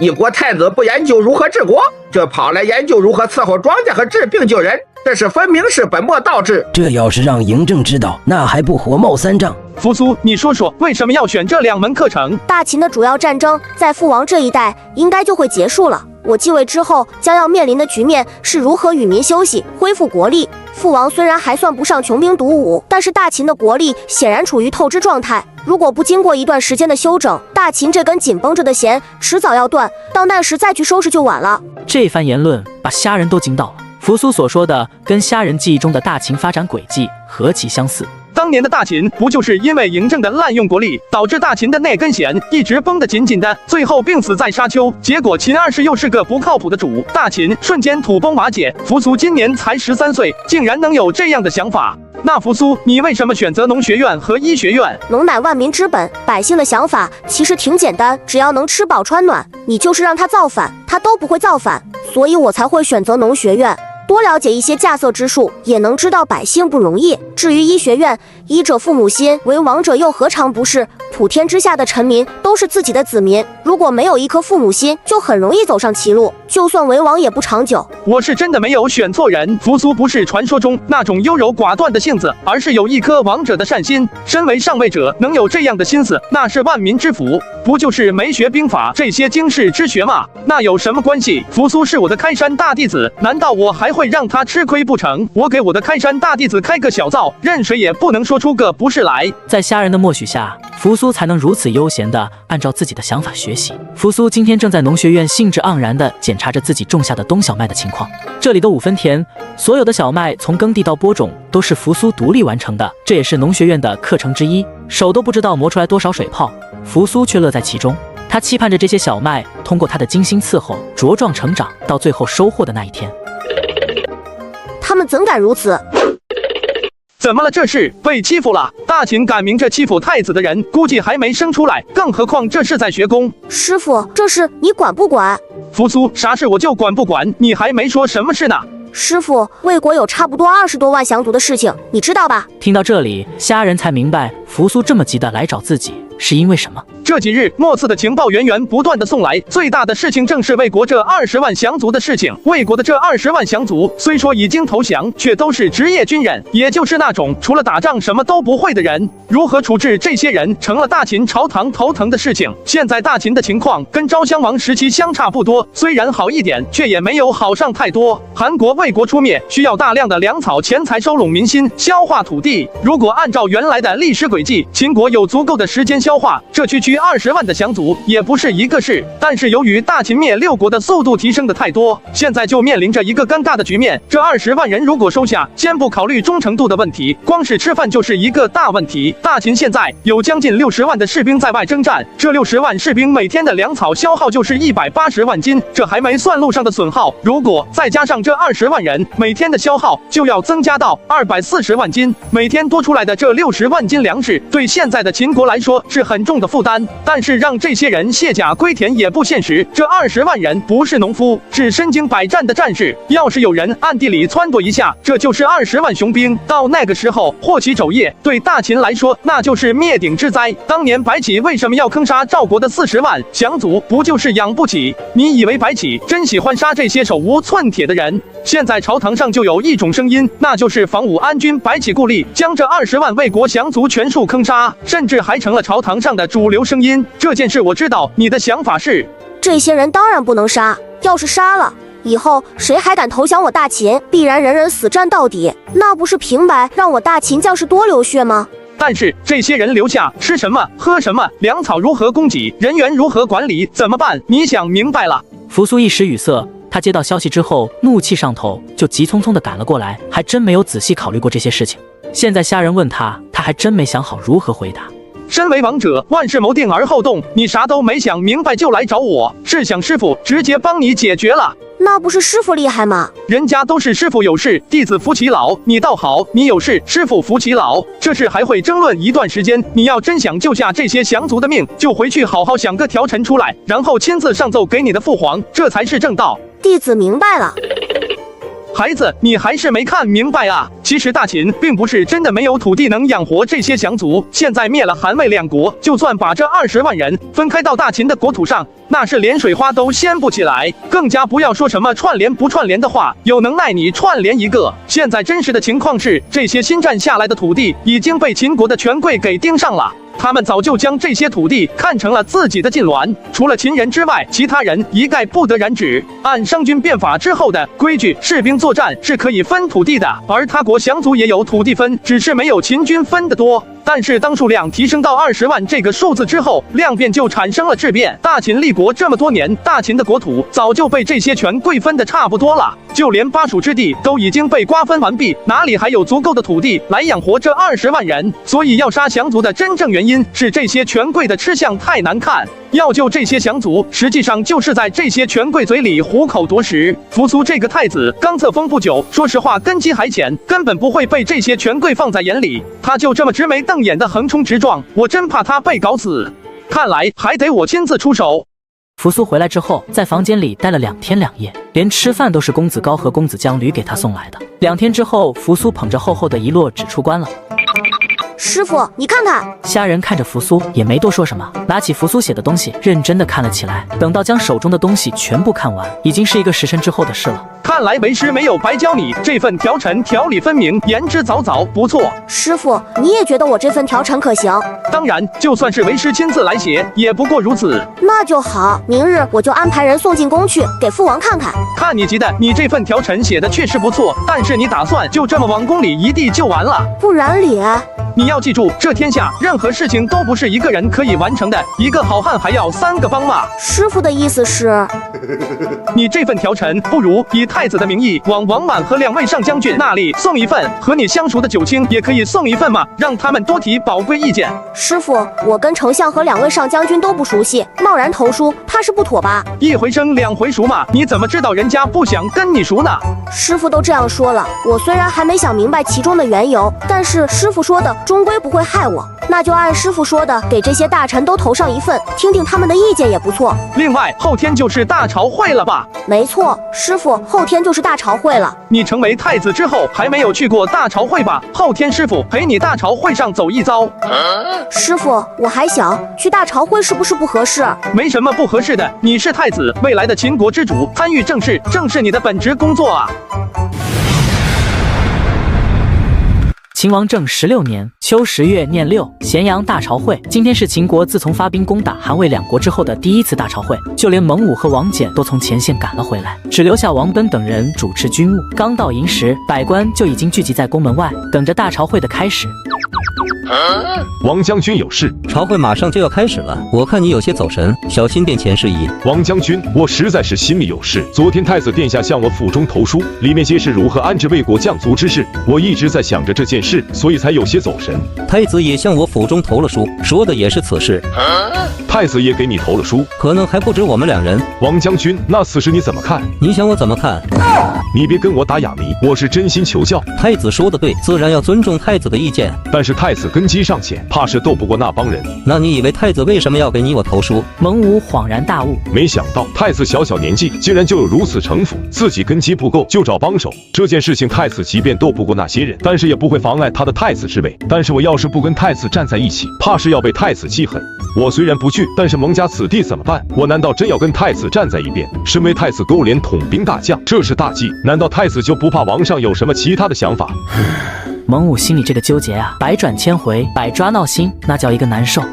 Speaker 7: 一国太子不研究如何治国，就跑来研究如何伺候庄稼和治病救人，这是分明是本末倒置。
Speaker 12: 这要是让嬴政知道，那还不火冒三丈？
Speaker 2: 扶苏，你说说为什么要选这2门课程？
Speaker 22: 大秦的主要战争在父王这一代应该就会结束了。我继位之后将要面临的局面是如何与民休息，恢复国力。父王虽然还算不上穷兵黩武，但是大秦的国力显然处于透支状态。如果不经过一段时间的休整，大秦这根紧绷着的弦迟早要断，到那时再去收拾就晚了。
Speaker 1: 这番言论把虾人都惊到了。扶苏所说的跟虾人记忆中的大秦发展轨迹何其相似。
Speaker 2: 当年的大秦不就是因为嬴政的滥用国力，导致大秦的那根弦一直绷得紧紧的，最后病死在沙丘。结果秦二世又是个不靠谱的主，大秦瞬间土崩瓦解。扶苏今年才13岁，竟然能有这样的想法。那扶苏，你为什么选择农学院和医学院？
Speaker 22: 农乃万民之本，百姓的想法其实挺简单，只要能吃饱穿暖，你就是让他造反，他都不会造反，所以我才会选择农学院。多了解一些稼穑之术，也能知道百姓不容易。至于医学院，医者父母心，为王者又何尝不是？普天之下的臣民都是自己的子民，如果没有一颗父母心，就很容易走上歧路，就算为王也不长久。
Speaker 2: 我是真的没有选错人，扶苏不是传说中那种优柔寡断的性子，而是有一颗王者的善心。身为上位者，能有这样的心思，那是万民之福。不就是没学兵法这些经世之学吗？那有什么关系？扶苏是我的开山大弟子，难道我还会让他吃亏不成？我给我的开山大弟子开个小灶，任谁也不能说出个不是来。
Speaker 1: 在虾人的默许下，扶苏才能如此悠闲地按照自己的想法学习。扶苏今天正在农学院兴致盎然地检查着自己种下的冬小麦的情况。这里的5分田，所有的小麦从耕地到播种都是扶苏独立完成的，这也是农学院的课程之一。手都不知道磨出来多少水泡，扶苏却乐在其中。他期盼着这些小麦通过他的精心伺候茁壮成长，到最后收获的那一天。
Speaker 22: 他们怎敢如此？
Speaker 2: 怎么了？这是被欺负了？大秦敢明着欺负太子的人，估计还没生出来，更何况这是在学宫。
Speaker 22: 师傅，这事你管不管？
Speaker 2: 扶苏，啥事我就管不管，你还没说什么事呢。
Speaker 22: 师傅，魏国有差不多20多万降卒的事情，你知道吧？
Speaker 1: 听到这里，虾人才明白扶苏这么急的来找自己是因为什么。
Speaker 2: 这几日莫次的情报源源不断的送来，最大的事情正是魏国这20万降卒的事情。魏国的这20万降卒虽说已经投降，却都是职业军人，也就是那种除了打仗什么都不会的人。如何处置这些人，成了大秦朝堂头疼的事情。现在大秦的情况跟昭襄王时期相差不多，虽然好一点，却也没有好上太多。韩国、魏国出灭，需要大量的粮草钱财收拢民心，消化土地。如果按照原来的历史轨迹，秦国有足够的时间消化这区20万的降卒，也不是一个事。但是由于大秦灭6国的速度提升的太多，现在就面临着一个尴尬的局面。这20万人如果收下，先不考虑忠诚度的问题，光是吃饭就是一个大问题。大秦现在有将近60万的士兵在外征战，这60万士兵每天的粮草消耗就是180万斤，这还没算路上的损耗。如果再加上这20万人每天的消耗，就要增加到240万斤。每天多出来的这60万斤粮食，对现在的秦国来说是很重的负担。但是让这些人卸甲归田也不现实。这20万人不是农夫，是身经百战的战士。要是有人暗地里撺掇一下，这就是20万雄兵。到那个时候祸起肘腋，对大秦来说那就是灭顶之灾。当年白起为什么要坑杀赵国的40万降卒，不就是养不起？你以为白起真喜欢杀这些手无寸铁的人？现在朝堂上就有一种声音，那就是防武安君白起故立，将这20万魏国降卒全数坑杀，甚至还成了朝堂上的主流声音。这件事我知道你的想法是，
Speaker 22: 这些人当然不能杀，要是杀了，以后谁还敢投降我大秦？必然人人死战到底，那不是平白让我大秦将士多流血吗？
Speaker 2: 但是这些人留下吃什么喝什么，粮草如何供给，人员如何管理，怎么办？你想明白了？
Speaker 1: 扶苏一时语塞，他接到消息之后怒气上头，就急匆匆地赶了过来，还真没有仔细考虑过这些事情。现在虾人问他，他还真没想好如何回答。
Speaker 2: 身为王者，万事谋定而后动，你啥都没想明白就来找我，是想师傅直接帮你解决了？
Speaker 22: 那不是师傅厉害吗？
Speaker 2: 人家都是师傅有事，弟子扶其老，你倒好，你有事，师傅扶其老，这事还会争论一段时间。你要真想救下这些降卒的命，就回去好好想个条陈出来，然后亲自上奏给你的父皇，这才是正道。
Speaker 22: 弟子明白了。
Speaker 2: 孩子，你还是没看明白啊！其实大秦并不是真的没有土地能养活这些降卒，现在灭了韩魏2国，就算把这20万人分开到大秦的国土上，那是连水花都掀不起来，更加不要说什么串联不串联的话，有能耐你串联一个。现在真实的情况是，这些新占下来的土地已经被秦国的权贵给盯上了。他们早就将这些土地看成了自己的禁脔，除了秦人之外，其他人一概不得染指。按商均变法之后的规矩，士兵作战是可以分土地的，而他国降卒也有土地分，只是没有秦军分得多。但是当数量提升到20万这个数字之后，量变就产生了质变。大秦立国这么多年，大秦的国土早就被这些权贵分得差不多了，就连巴蜀之地都已经被瓜分完毕，哪里还有足够的土地来养活这20万人？所以要杀降卒的真正原因是这些权贵的吃相太难看。要救这些降卒，实际上就是在这些权贵嘴里虎口夺食。扶苏这个太子刚册封不久，说实话根基还浅，根本不会被这些权贵放在眼里。他就这么直眉瞪眼的横冲直撞，我真怕他被搞死。看来还得我亲自出手。
Speaker 1: 扶苏回来之后，在房间里待了2天2夜，连吃饭都是公子高和公子江驴给他送来的。2天之后，扶苏捧着厚厚的一摞纸出关了。
Speaker 22: 师傅，你看看。
Speaker 1: 虾仁看着扶苏，也没多说什么，拿起扶苏写的东西，认真的看了起来。等到将手中的东西全部看完，已经是1个时辰之后的事了。
Speaker 2: 看来为师没有白教你，这份条陈条理分明，言之凿凿，不错。
Speaker 22: 师傅，你也觉得我这份条陈可行？
Speaker 2: 当然，就算是为师亲自来写，也不过如此。
Speaker 22: 那就好，明日我就安排人送进宫去，给父王看看。
Speaker 2: 看你急的，你这份条陈写的确实不错，但是你打算就这么往宫里一递就完了？
Speaker 22: 不然咧。
Speaker 2: 你要记住，这天下任何事情都不是一个人可以完成的，一个好汉还要3个帮嘛。
Speaker 22: 师傅的意思是，
Speaker 2: 你这份条陈不如以太子的名义往王满和2位上将军那里送一份，和你相熟的九卿也可以送一份嘛，让他们多提宝贵意见。
Speaker 22: 师傅，我跟丞相和2位上将军都不熟悉，贸然投书，怕是不妥吧？
Speaker 2: 一回生2回熟嘛，你怎么知道人家不想跟你熟呢？
Speaker 22: 师傅都这样说了，我虽然还没想明白其中的缘由，但是师傅说的终归不会害我，那就按师傅说的，给这些大臣都投上一份，听听他们的意见也不错。
Speaker 2: 另外，后天就是大朝会了吧？
Speaker 22: 没错，师傅，后天就是大朝会了。
Speaker 2: 你成为太子之后还没有去过大朝会吧？后天师傅陪你大朝会上走一遭。
Speaker 22: 师傅，我还小，去大朝会是不是不合适？
Speaker 2: 没什么不合适的，你是太子，未来的秦国之主，参与政事正是你的本职工作啊。
Speaker 1: 秦王政16年秋10月念6，咸阳大朝会。今天是秦国自从发兵攻打韩魏2国之后的第1次大朝会，就连蒙武和王翦都从前线赶了回来，只留下王贲等人主持军务。刚到营时，百官就已经聚集在宫门外，等着大朝会的开始。
Speaker 13: 王将军有事？
Speaker 10: 朝会马上就要开始了，我看你有些走神，小心殿前事宜。
Speaker 13: 王将军，我实在是心里有事。昨天太子殿下向我府中投书，里面皆是如何安置魏国将族之事，我一直在想着这件事，所以才有些走神。
Speaker 10: 太子也向我府中投了书，说的也是此事。
Speaker 13: 太子也给你投了书？
Speaker 10: 可能还不止我们2人。
Speaker 13: 王将军，那此事你怎么看？
Speaker 10: 你想我怎么看？
Speaker 13: 你别跟我打哑谜，我是真心求教。
Speaker 10: 太子说的对，自然要尊重太子的意见。
Speaker 13: 但是太子根基尚浅，怕是斗不过那帮人。
Speaker 10: 那你以为太子为什么要给你我投书？
Speaker 1: 蒙武恍然大悟，
Speaker 13: 没想到太子小小年纪竟然就有如此城府，自己根基不够就找帮手。这件事情太子即便斗不过那些人，但是也不会妨碍他的太子之位。但是我要是不跟太子站在一起，怕是要被太子记恨。我虽然不惧，但是蒙家此地怎么办？我难道真要跟太子站在一边？身为太子勾连统兵大将，这是大忌。难道太子就不怕王上有什么其他的想法？
Speaker 1: 蒙武心里这个纠结啊，百转千回，百抓闹心，那叫一个难受。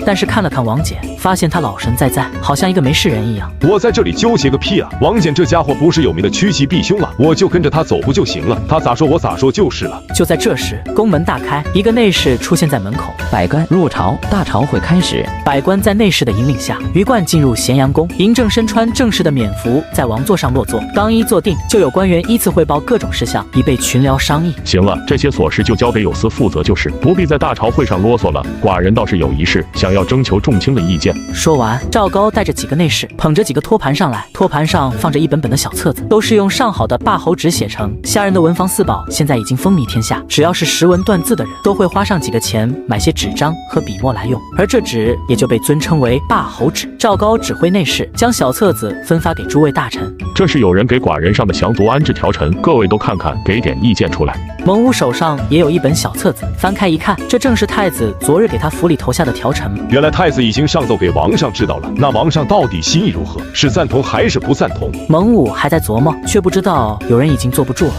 Speaker 1: 但是看了看王翦，发现他老神在在，好像一个没事人一样。
Speaker 13: 我在这里纠结个屁啊！王翦这家伙不是有名的趋吉避凶吗？我就跟着他走不就行了？他咋说我咋说就是了。
Speaker 1: 就在这时，宫门大开，一个内侍出现在门口。
Speaker 12: 百官入朝，大朝会开始。
Speaker 1: 百官在内侍的引领下，鱼贯进入咸阳宫。嬴政身穿正式的冕服，在王座上落座。刚一坐定，就有官员依次汇报各种事项，以备群僚商议。
Speaker 15: 行了，这些琐事就交给有司负责就是，不必在大朝会上啰嗦了。寡人倒是有一事，想要征求众卿的意见。
Speaker 1: 说完，赵高带着几个内侍，捧着几个托盘上来，托盘上放着一本本的小册子，都是用上好的霸侯纸写成。虾仁的文房四宝现在已经风靡天下，只要是识文断字的人，都会花上几个钱买些纸张和笔墨来用，而这纸也就被尊称为霸侯纸。赵高指挥内侍将小册子分发给诸位大臣。
Speaker 15: 这是有人给寡人上的降族安置条陈，各位都看看，给点意见出来。
Speaker 1: 蒙武手上也有一本小册子，翻开一看，这正是太子昨日给他府里投下的条陈。
Speaker 13: 原来太子已经上奏给王上知道了，那王上到底心意如何？是赞同还是不赞同？
Speaker 1: 蒙武还在琢磨，却不知道有人已经坐不住了。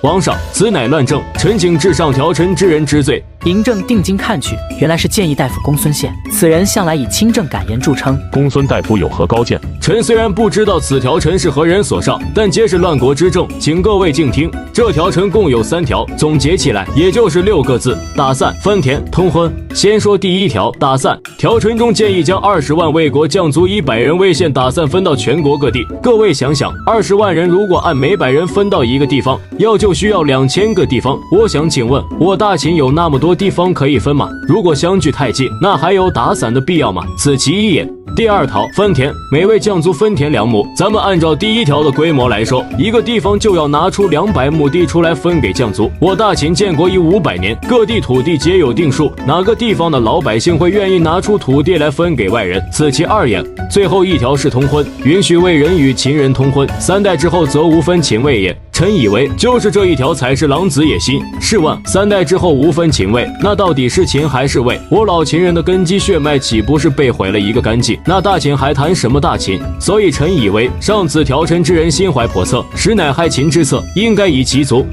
Speaker 9: 皇上，此乃乱政，臣请治上条陈之人之罪。
Speaker 1: 嬴政定睛看去，原来是谏议大夫公孙宪。此人向来以清正敢言著称。
Speaker 15: 公孙大夫有何高见？
Speaker 9: 臣虽然不知道此条陈是何人所上，但皆是乱国之政，请各位静听。这条陈共有3条，总结起来也就是6个字：打散、分田、通婚。先说第1条，打散。条陈中建议将20万魏国将族以100人为限打散，分到全国各地。各位想想，20万人如果按每100人分到一个地方，要就需要2000个地方。我想请问，我大秦有那么多地方可以分吗？如果相距太近，那还有打散的必要吗？此其一也。第2条，分田，每位将族分田2亩。咱们按照第1条的规模来说，一个地方就要拿出200亩地出来分给将族。我大秦建国已500年，各地土地皆有定数，哪个地方的老百姓会愿意拿出土地来分给外人？此其2也。最后1条是通婚，允许魏人与秦人通婚，3代之后则无分秦魏也。
Speaker 5: 臣以为就是这一条才是狼子野心。试问3代之后无分秦魏，那到底是秦还是魏？我老秦人的根基血脉岂不是被毁了一个干净？那大秦还谈什么大秦？所以臣以为上此条臣之人心怀叵测，实乃害秦之策，应该以其足。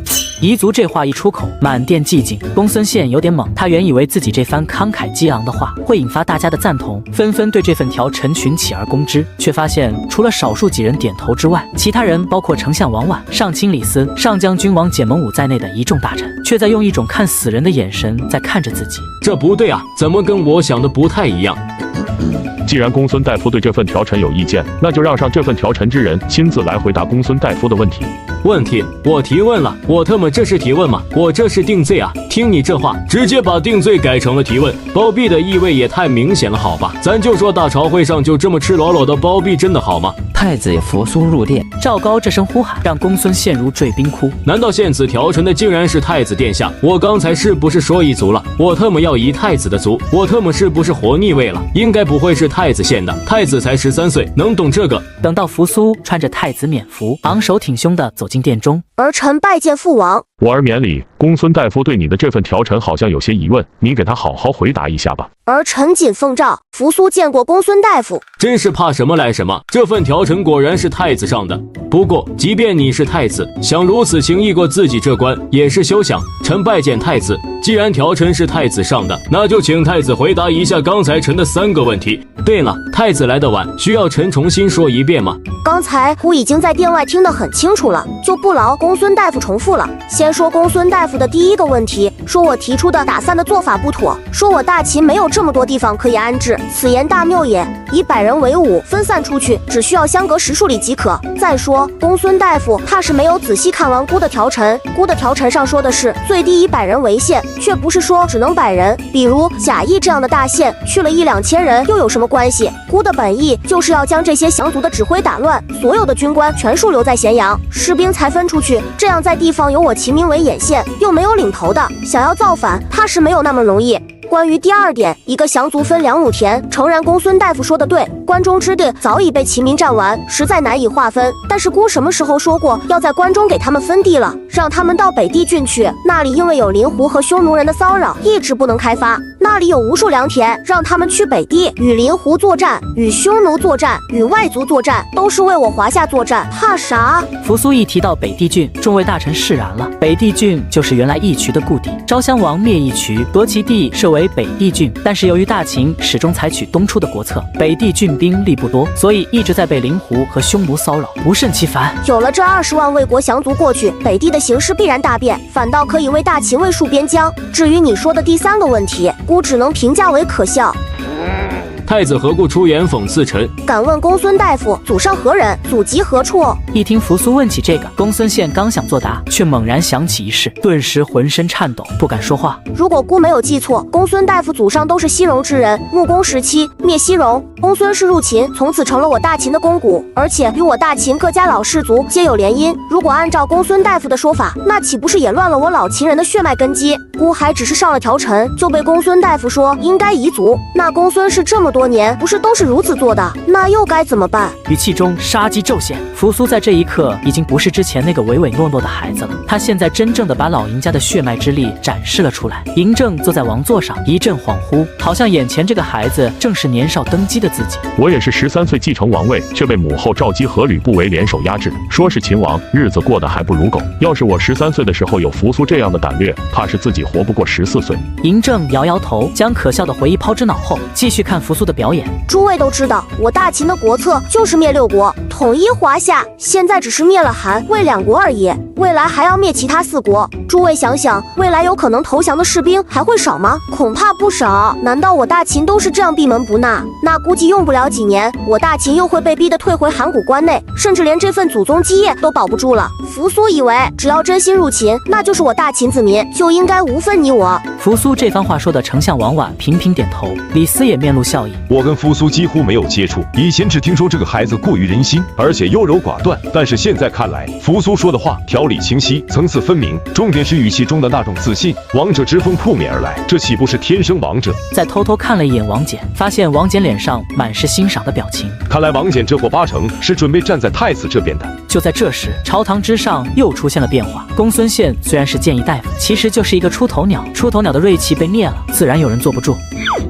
Speaker 1: 彝族这话一出口，满殿寂静。公孙宪有点懵，他原以为自己这番慷慨激昂的话会引发大家的赞同，纷纷对这份条陈群起而攻之，却发现除了少数几人点头之外，其他人包括丞相王绾、上卿李斯、上将军王翦蒙武在内的一众大臣，却在用一种看死人的眼神在看着自己。
Speaker 5: 这不对啊，怎么跟我想的不太一样？
Speaker 15: 既然公孙大夫对这份条陈有意见，那就让上这份条陈之人亲自来回答公孙大夫的问题。
Speaker 5: 问题？我提问了，我特么这是提问吗？我这是定罪啊！听你这话，直接把定罪改成了提问，包庇的意味也太明显了，好吧？咱就说大朝会上就这么赤裸裸的包庇，真的好吗？
Speaker 12: 太子也扶苏入殿。
Speaker 1: 赵高这声呼喊，让公孙陷入坠冰窟。
Speaker 5: 难道献此条陈的竟然是太子殿下？我刚才是不是说一族了？我特么要移太子的族，我特么是不是活逆位了？应该不会是太子献的，太子才13岁，能懂这个？
Speaker 1: 等到扶苏穿着太子冕服，昂首挺胸地走进殿中，
Speaker 22: 儿臣拜见父王。
Speaker 15: 我儿免礼，公孙大夫对你的这份条陈好像有些疑问，你给他好好回答一下吧。
Speaker 22: 儿臣谨奉诏。扶苏见过公孙大夫。
Speaker 5: 真是怕什么来什么，这份条陈果然是太子上的。不过，即便你是太子，想如此轻易过自己这关，也是休想。臣拜见太子。既然条陈是太子上的，那就请太子回答一下刚才臣的3个问题。对了，太子来得晚，需要臣重新说一遍吗？
Speaker 22: 刚才吾已经在殿外听得很清楚了，就不劳公孙大夫重复了。先说公孙大夫的第1个问题，说我提出的打散的做法不妥，说我大秦没有这么多地方可以安置，此言大谬也。以100人为伍，分散出去，只需要相隔10数里即可。再说，公孙大夫怕是没有仔细看完孤的条陈，孤的条陈上说的是最低以100人为限，却不是说只能100人。比如贾谊这样的大县，去了1、2千人又有什么关系？孤的本意就是要将这些降族的指挥打乱，所有的军官全数留在咸阳，士兵才分出去，这样在地方有我秦明为眼线，又没有领头的，想要造反，怕是没有那么容易。关于第2点，一个降族分2亩田，诚然公孙大夫说的对，关中之地早已被秦民占完，实在难以划分。但是孤什么时候说过要在关中给他们分地了，让他们到北地郡去？那里因为有林胡和匈奴人的骚扰，一直不能开发。那里有无数良田，让他们去北地，与林胡作战，与匈奴作战，与外族作战，都是为我华夏作战，怕啥？
Speaker 1: 扶苏一提到北地郡，众位大臣释然了。北地郡就是原来义渠的故地，昭襄王灭义渠，夺其地设为北地郡，但是由于大秦始终采取东出的国策，北地郡兵力不多，所以一直在被林胡和匈奴骚扰，不胜其烦。
Speaker 22: 有了这20万魏国降族过去，北地的形势必然大变，反倒可以为大秦卫戍边疆。至于你说的第3个问题，孤只能评价为可笑。
Speaker 5: 太子何故出言讽刺臣？
Speaker 22: 敢问公孙大夫，祖上何人？祖籍何处？
Speaker 1: 一听扶苏问起这个，公孙宪刚想作答，却猛然想起一事，顿时浑身颤抖，不敢说话。
Speaker 22: 如果孤没有记错，公孙大夫祖上都是西戎之人，穆公时期灭西戎，公孙氏入秦，从此成了我大秦的肱骨，而且与我大秦各家老氏族皆有联姻。如果按照公孙大夫的说法，那岂不是也乱了我老秦人的血脉根基？孤还只是上了条陈，就被公孙大夫说应该夷族。那公孙氏这么多年不是都是如此做的，那又该怎么办？
Speaker 1: 语气中杀机骤现，扶苏在这一刻已经不是之前那个唯唯诺诺的孩子了，他现在真正的把老赢家的血脉之力展示了出来。嬴政坐在王座上，一阵恍惚，好像眼前这个孩子正是年少登基的自己。
Speaker 15: 我也是13岁继承王位，却被母后赵姬和吕不韦联手压制，说是秦王，日子过得还不如狗。要是我13岁的时候有扶苏这样的胆略，怕是自己活不过14岁。
Speaker 1: 嬴政摇摇头，将可笑的回忆抛之脑后，继续看扶苏的表演。
Speaker 22: 诸位都知道，我大秦的国策就是灭6国，统一华夏。现在只是灭了韩魏2国而已，未来还要灭其他4国。诸位想想，未来有可能投降的士兵还会少吗？恐怕不少。难道我大秦都是这样闭门不纳？那估计用不了几年，我大秦又会被逼得退回函谷关内，甚至连这份祖宗基业都保不住了。扶苏以为只要真心入秦，那就是我大秦子民，就应该无分你我。
Speaker 1: 扶苏这番话说的丞相王绾频频点头，李斯也面露笑意。
Speaker 13: 我跟扶苏几乎没有接触，以前只听说这个孩子过于人心，而且优柔寡断，但是现在看来，扶苏说的话条理清晰，层次分明，重点是语气中的那种自信，王者之风扑面而来，这岂不是天生王者？
Speaker 1: 再偷偷看了一眼王翦，发现王翦脸上满是欣赏的表情。
Speaker 13: 看来王翦这货八成是准备站在太子这边的。
Speaker 1: 就在这时，朝堂之上又出现了变化。公孙宪虽然是谏议大夫，其实就是一个出头鸟。出头鸟的锐气被灭了，自然有人坐不住。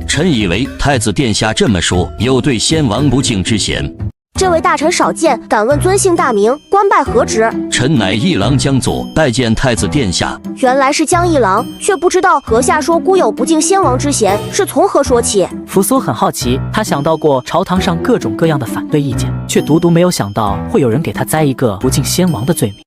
Speaker 3: 臣以为太子殿下这么说，有对先王不敬之嫌。
Speaker 22: 这位大臣少见，敢问尊姓大名，官拜何职？
Speaker 3: 臣乃议郎江左，拜见太子殿下。
Speaker 22: 原来是江议郎，却不知道阁下说孤有不敬先王之嫌，是从何说起？
Speaker 1: 扶苏很好奇，他想到过朝堂上各种各样的反对意见，却独独没有想到会有人给他栽一个不敬先王的罪名。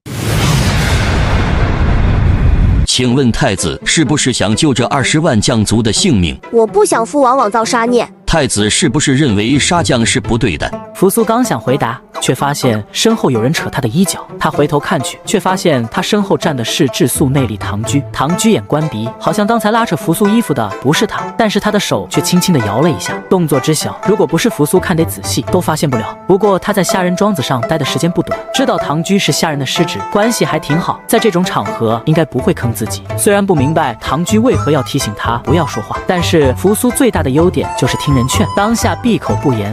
Speaker 3: 请问太子是不是想救这20万将卒的性命？
Speaker 22: 我不想父王枉造杀孽。
Speaker 3: 太子是不是认为杀将是不对的？
Speaker 1: 扶苏刚想回答，却发现身后有人扯他的衣角。他回头看去，却发现他身后站的是质素内力唐居。唐居眼观鼻，好像刚才拉扯扶苏衣服的不是他，但是他的手却轻轻地摇了一下，动作之小，如果不是扶苏看得仔细，都发现不了。不过他在下人庄子上待的时间不短，知道唐居是下人的师侄，关系还挺好，在这种场合应该不会坑自己。虽然不明白唐居为何要提醒他不要说话，但是扶苏最大的优点就是听人劝，当下闭口不言。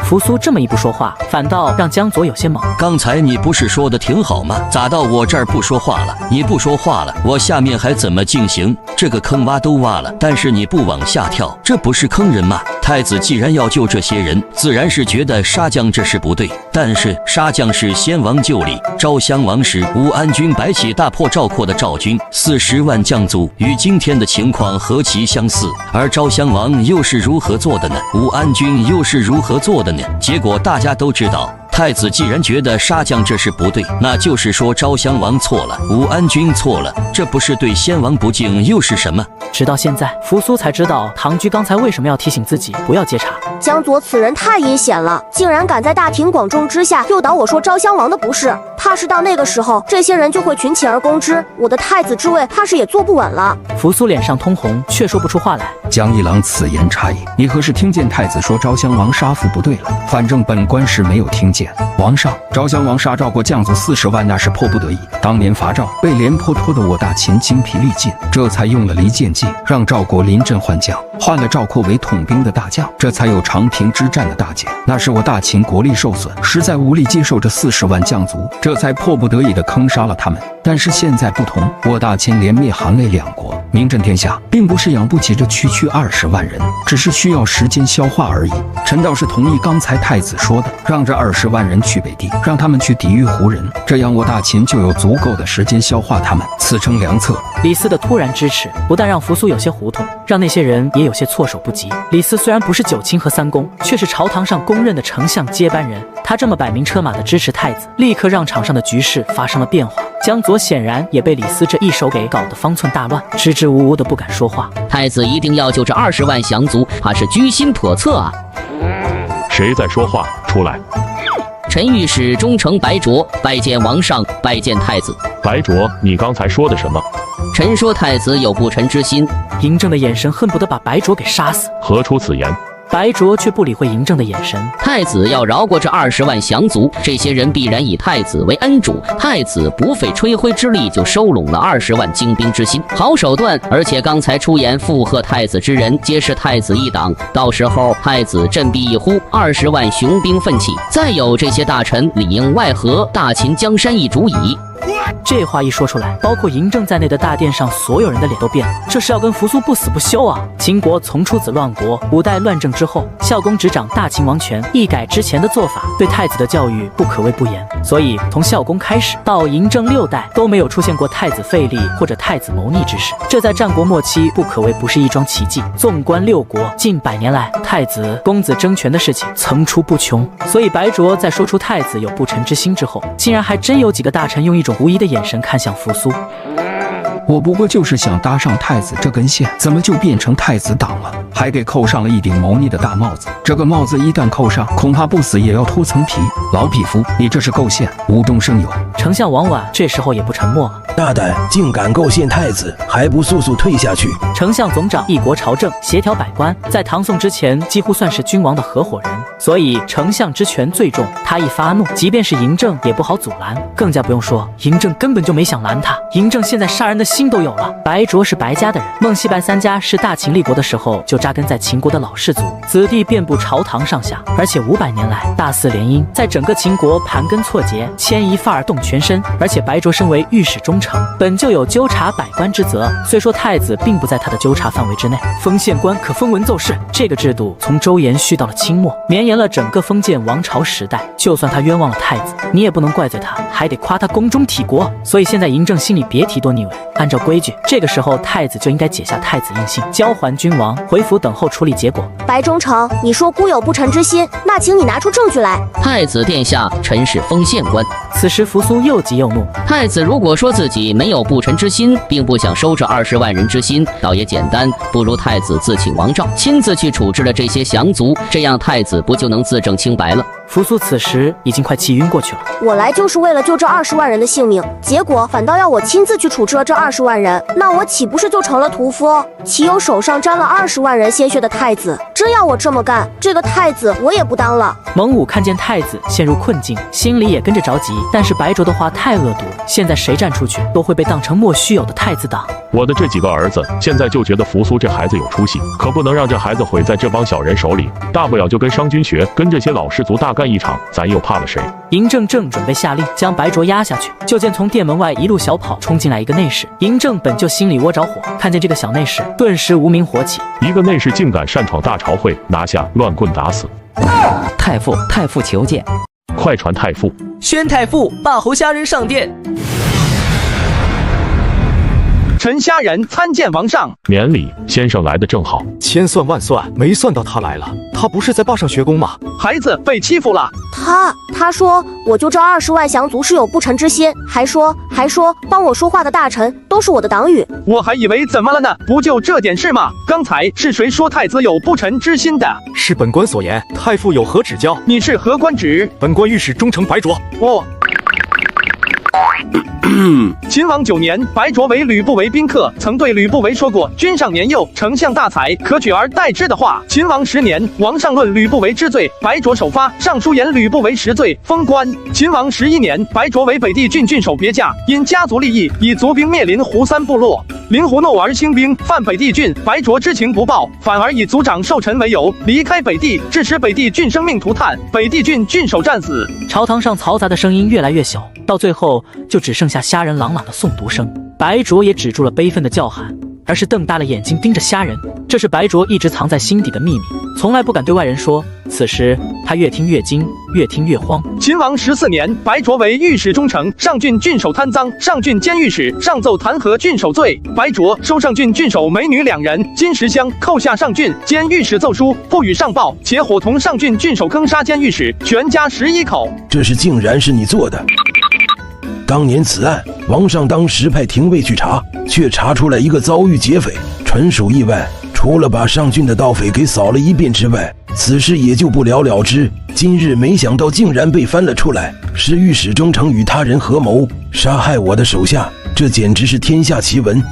Speaker 1: 扶苏这么一不说话，反倒让江左有些懵。
Speaker 3: 刚才你不是说的挺好吗？咋到我这儿不说话了？你不说话了，我下面还怎么进行？这个坑挖都挖了，但是你不往下跳，这不是坑人吗？太子既然要救这些人，自然是觉得杀将这事不对。但是杀将是先王旧礼，昭襄王时吴安军摆起大破赵括的赵军，40万将卒，与今天的情况何其相似。而昭襄王又是如何做的呢？吴安军又是如何做的呢？结果大家都知道。太子既然觉得杀将这事不对，那就是说昭襄王错了，武安君错了，这不是对先王不敬又是什么？
Speaker 1: 直到现在，扶苏才知道唐居刚才为什么要提醒自己不要接茬。
Speaker 22: 江左此人太阴险了，竟然敢在大庭广众之下诱导我说昭襄王的不是，怕是到那个时候，这些人就会群起而攻之，我的太子之位怕是也坐不稳了。
Speaker 1: 扶苏脸上通红，却说不出话来。
Speaker 11: 江一郎此言差矣，你何时听见太子说昭襄王杀父不对了？反正本官是没有听见。王上，昭襄王杀赵国将卒40万，那是迫不得已。当年伐赵，被廉颇拖得我大秦精疲力尽，这才用了离间计，让赵国临阵换将，换了赵括为统兵的大将，这才有长平之战的大捷。那是我大秦国力受损，实在无力接受这40万将卒，这才迫不得已的坑杀了他们。但是现在不同，我大秦连灭韩魏两国，名震天下，并不是养不起这区20万人，只是需要时间消化而已。臣倒是同意刚才太子说的，让这20万人去北地，让他们去抵御胡人，这样我大秦就有足够的时间消化他们，此诚良策。
Speaker 1: 李斯的突然支持，不但让扶苏有些糊涂，让那些人也有些措手不及。李斯虽然不是9卿和3公，却是朝堂上公认的丞相接班人，他这么摆明车马的支持太子，立刻让场上的局势发生了变化。江左显然也被李斯这一手给搞得方寸大乱，支支吾吾的不敢说话。
Speaker 16: 太子一定要救这20万降卒，怕是居心叵测啊！
Speaker 15: 谁在说话？出来！
Speaker 16: 臣御史忠诚白卓拜见王上，拜见太子。
Speaker 15: 白卓，你刚才说的什么？
Speaker 16: 臣说太子有不臣之心。
Speaker 1: 嬴政的眼神恨不得把白卓给杀死。
Speaker 15: 何出此言？
Speaker 1: 白卓却不理会嬴政的眼神。
Speaker 16: 太子要饶过这20万降卒，这些人必然以太子为恩主。太子不费吹灰之力就收拢了20万精兵之心，好手段！而且刚才出言附和太子之人，皆是太子一党。到时候太子振臂一呼，20万雄兵奋起，再有这些大臣里应外合，大秦江山易主矣。
Speaker 1: 这话一说出来，包括嬴政在内的大殿上所有人的脸都变了。这是要跟扶苏不死不休啊！秦国从出子乱国，5代乱政之后，孝公执掌大秦王权，一改之前的做法，对太子的教育不可谓不严。所以从孝公开始到嬴政6代都没有出现过太子废立或者太子谋逆之事，这在战国末期不可谓不是一桩奇迹。纵观6国近100年来，太子公子争权的事情层出不穷。所以白卓在说出太子有不臣之心之后，竟然还真有几个大臣用一种狐疑的眼神看向扶苏。
Speaker 11: 我不过就是想搭上太子这根线，怎么就变成太子党了？还给扣上了一顶谋逆的大帽子。这个帽子一旦扣上，恐怕不死也要脱层皮。老匹夫，你这是构陷，无中生有。
Speaker 1: 丞相王婉这时候也不沉默了。
Speaker 12: 大胆，竟敢构陷太子，还不速速退下去！
Speaker 1: 丞相总掌一国朝政，协调百官，在唐宋之前几乎算是君王的合伙人，所以丞相之权最重。他一发怒，即便是嬴政也不好阻拦，更加不用说嬴政根本就没想拦他。嬴政现在杀人的心都有了。白卓是白家的人，孟西白三家是大秦立国的时候就扎根在秦国的老氏族，子弟遍布朝堂上下，而且500年来大肆联姻，在整个秦国盘根错节，牵一发而动全身。而且白卓身为御史中丞，本就有纠察百官之责，虽说太子并不在他的纠察范围之内，封县官可封文奏事，这个制度从周延续到了清末，绵延了整个封建王朝时代。就算他冤枉了太子，你也不能怪罪他，还得夸他宫中体国。所以现在嬴政心里别提多逆位，按照规矩，这个时候太子就应该解下太子印信，交还君王，回府等候处理结果。
Speaker 22: 白中丞，你说孤有不臣之心，那请你拿出证据来。
Speaker 16: 太子殿下，臣是封县官。
Speaker 1: 此时扶苏又急又怒，
Speaker 16: 太子如果说自己没有不臣之心，并不想收这20万人之心，倒也简单，不如太子自请王诏，亲自去处置了这些降卒，这样太子不就能自证清白了？
Speaker 1: 扶苏此时已经快气晕过去了。
Speaker 22: 我来就是为了救这20万人的性命，结果反倒要我亲自去处置了这20万人，那我岂不是就成了屠夫？岂有手上沾了20万人鲜血的太子？真要我这么干，这个太子我也不当了。
Speaker 1: 蒙武看见太子陷入困境，心里也跟着着急，但是白卓的话太恶毒，现在谁站出去都会被当成莫须有的太子党。
Speaker 15: 我的这几个儿子现在就觉得扶苏这孩子有出息，可不能让这孩子毁在这帮小人手里，大不了就跟商君学，跟这些老氏族大干一场，咱又怕了谁？
Speaker 1: 嬴政正准备下令将白卓压下去，就见从殿门外一路小跑冲进来一个内侍。嬴政本就心里窝着火，看见这个小内侍，顿时无名火起。
Speaker 15: 一个内侍竟敢擅闯大朝会，拿下乱棍打死！
Speaker 9: 太傅求见！
Speaker 15: 快传太傅！
Speaker 9: 宣太傅，霸侯虾仁上殿。
Speaker 2: 臣虾仁参见王上。
Speaker 15: 免礼，先生来的正好。
Speaker 6: 千算万算，没算到他来了。他不是在坝上学宫吗？
Speaker 2: 孩子被欺负了。
Speaker 22: 他说我就这20万降卒是有不臣之心，还说帮我说话的大臣都是我的党羽。
Speaker 2: 我还以为怎么了呢？不就这点事吗？刚才是谁说太子有不臣之心的？
Speaker 6: 是本官所言。太傅有何指教？
Speaker 2: 你是何官职？
Speaker 6: 本官御史中丞白卓。
Speaker 2: 秦王9年，白卓为吕不韦宾客，曾对吕不韦说过“君上年幼，丞相大才，可取而代之”的话。秦王10年，王上论吕不韦之罪，白卓首发上书言吕不韦实罪，封官。秦王11年，白卓为北地郡郡守别驾，因家族利益，以卒兵灭临胡3部落。临胡怒而兴兵，犯北地郡，白卓知情不报，反而以族长寿辰为由离开北地，致使北地郡生命涂炭，北地郡郡守战死。
Speaker 1: 朝堂上嘈杂的声音越来越小，到最后就只剩下虾仁朗朗的诵读声。白卓也止住了悲愤的叫喊，而是瞪大了眼睛盯着虾仁。这是白卓一直藏在心底的秘密，从来不敢对外人说。此时他越听越惊，越听越慌。
Speaker 2: 秦王14年，白卓为御史中丞，上郡郡守贪赃，上郡监御史，上奏弹劾郡守罪。白卓收上郡郡守美女2人，金10箱，扣下上郡监御史奏书，不予上报，且伙同上郡郡守坑杀监御史，全家11口。
Speaker 12: 这事竟然是你做的！当年此案，王上当时派廷尉去查，却查出来一个遭遇劫匪，纯属意外。除了把上郡的盗匪给扫了一遍之外，此事也就不了了之。今日没想到竟然被翻了出来，是御史中丞与他人合谋杀害我的手下，这简直是天下奇闻。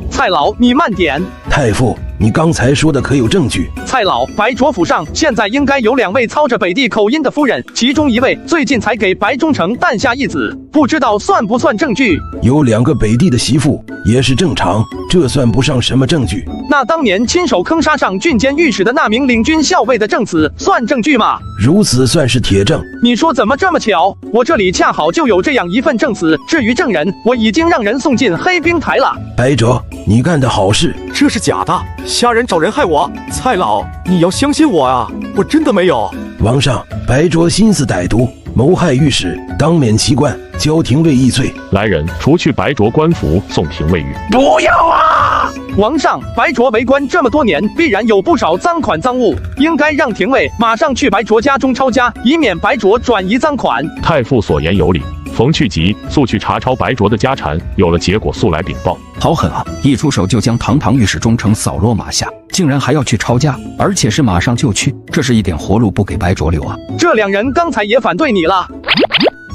Speaker 2: 蔡老，你慢点。
Speaker 12: 太傅，你刚才说的可有证据？
Speaker 2: 蔡老，白卓府上现在应该有2位操着北地口音的夫人，其中一位最近才给白忠诚诞下一子，不知道算不算证据？
Speaker 12: 有2个北地的媳妇也是正常，这算不上什么证据。
Speaker 2: 那当年亲手坑杀上郡监御史的那名领军校尉的证词算证据吗？
Speaker 12: 如此算是铁证。
Speaker 2: 你说怎么这么巧？我这里恰好就有这样一份证词。至于证人，我已经让人送进黑冰台了。
Speaker 12: 白卓，你干的好事。
Speaker 6: 这是假的，虾仁找人害我。蔡老，你要相信我啊，我真的没有。
Speaker 12: 王上，白卓心思歹毒，谋害御史，当免其官，交廷尉议罪。
Speaker 15: 来人，除去白卓官服，送廷尉狱。
Speaker 2: 不要啊！王上，白卓为官这么多年，必然有不少赃款赃物，应该让廷尉马上去白卓家中抄家，以免白卓转移赃款。
Speaker 15: 太傅所言有理。冯去急速去查抄白卓的家产，有了结果速来禀报。
Speaker 11: 好狠啊！一出手就将堂堂御史中丞扫落马下，竟然还要去抄家，而且是马上就去，这是一点活路不给白卓留啊！
Speaker 2: 这两人刚才也反对你了。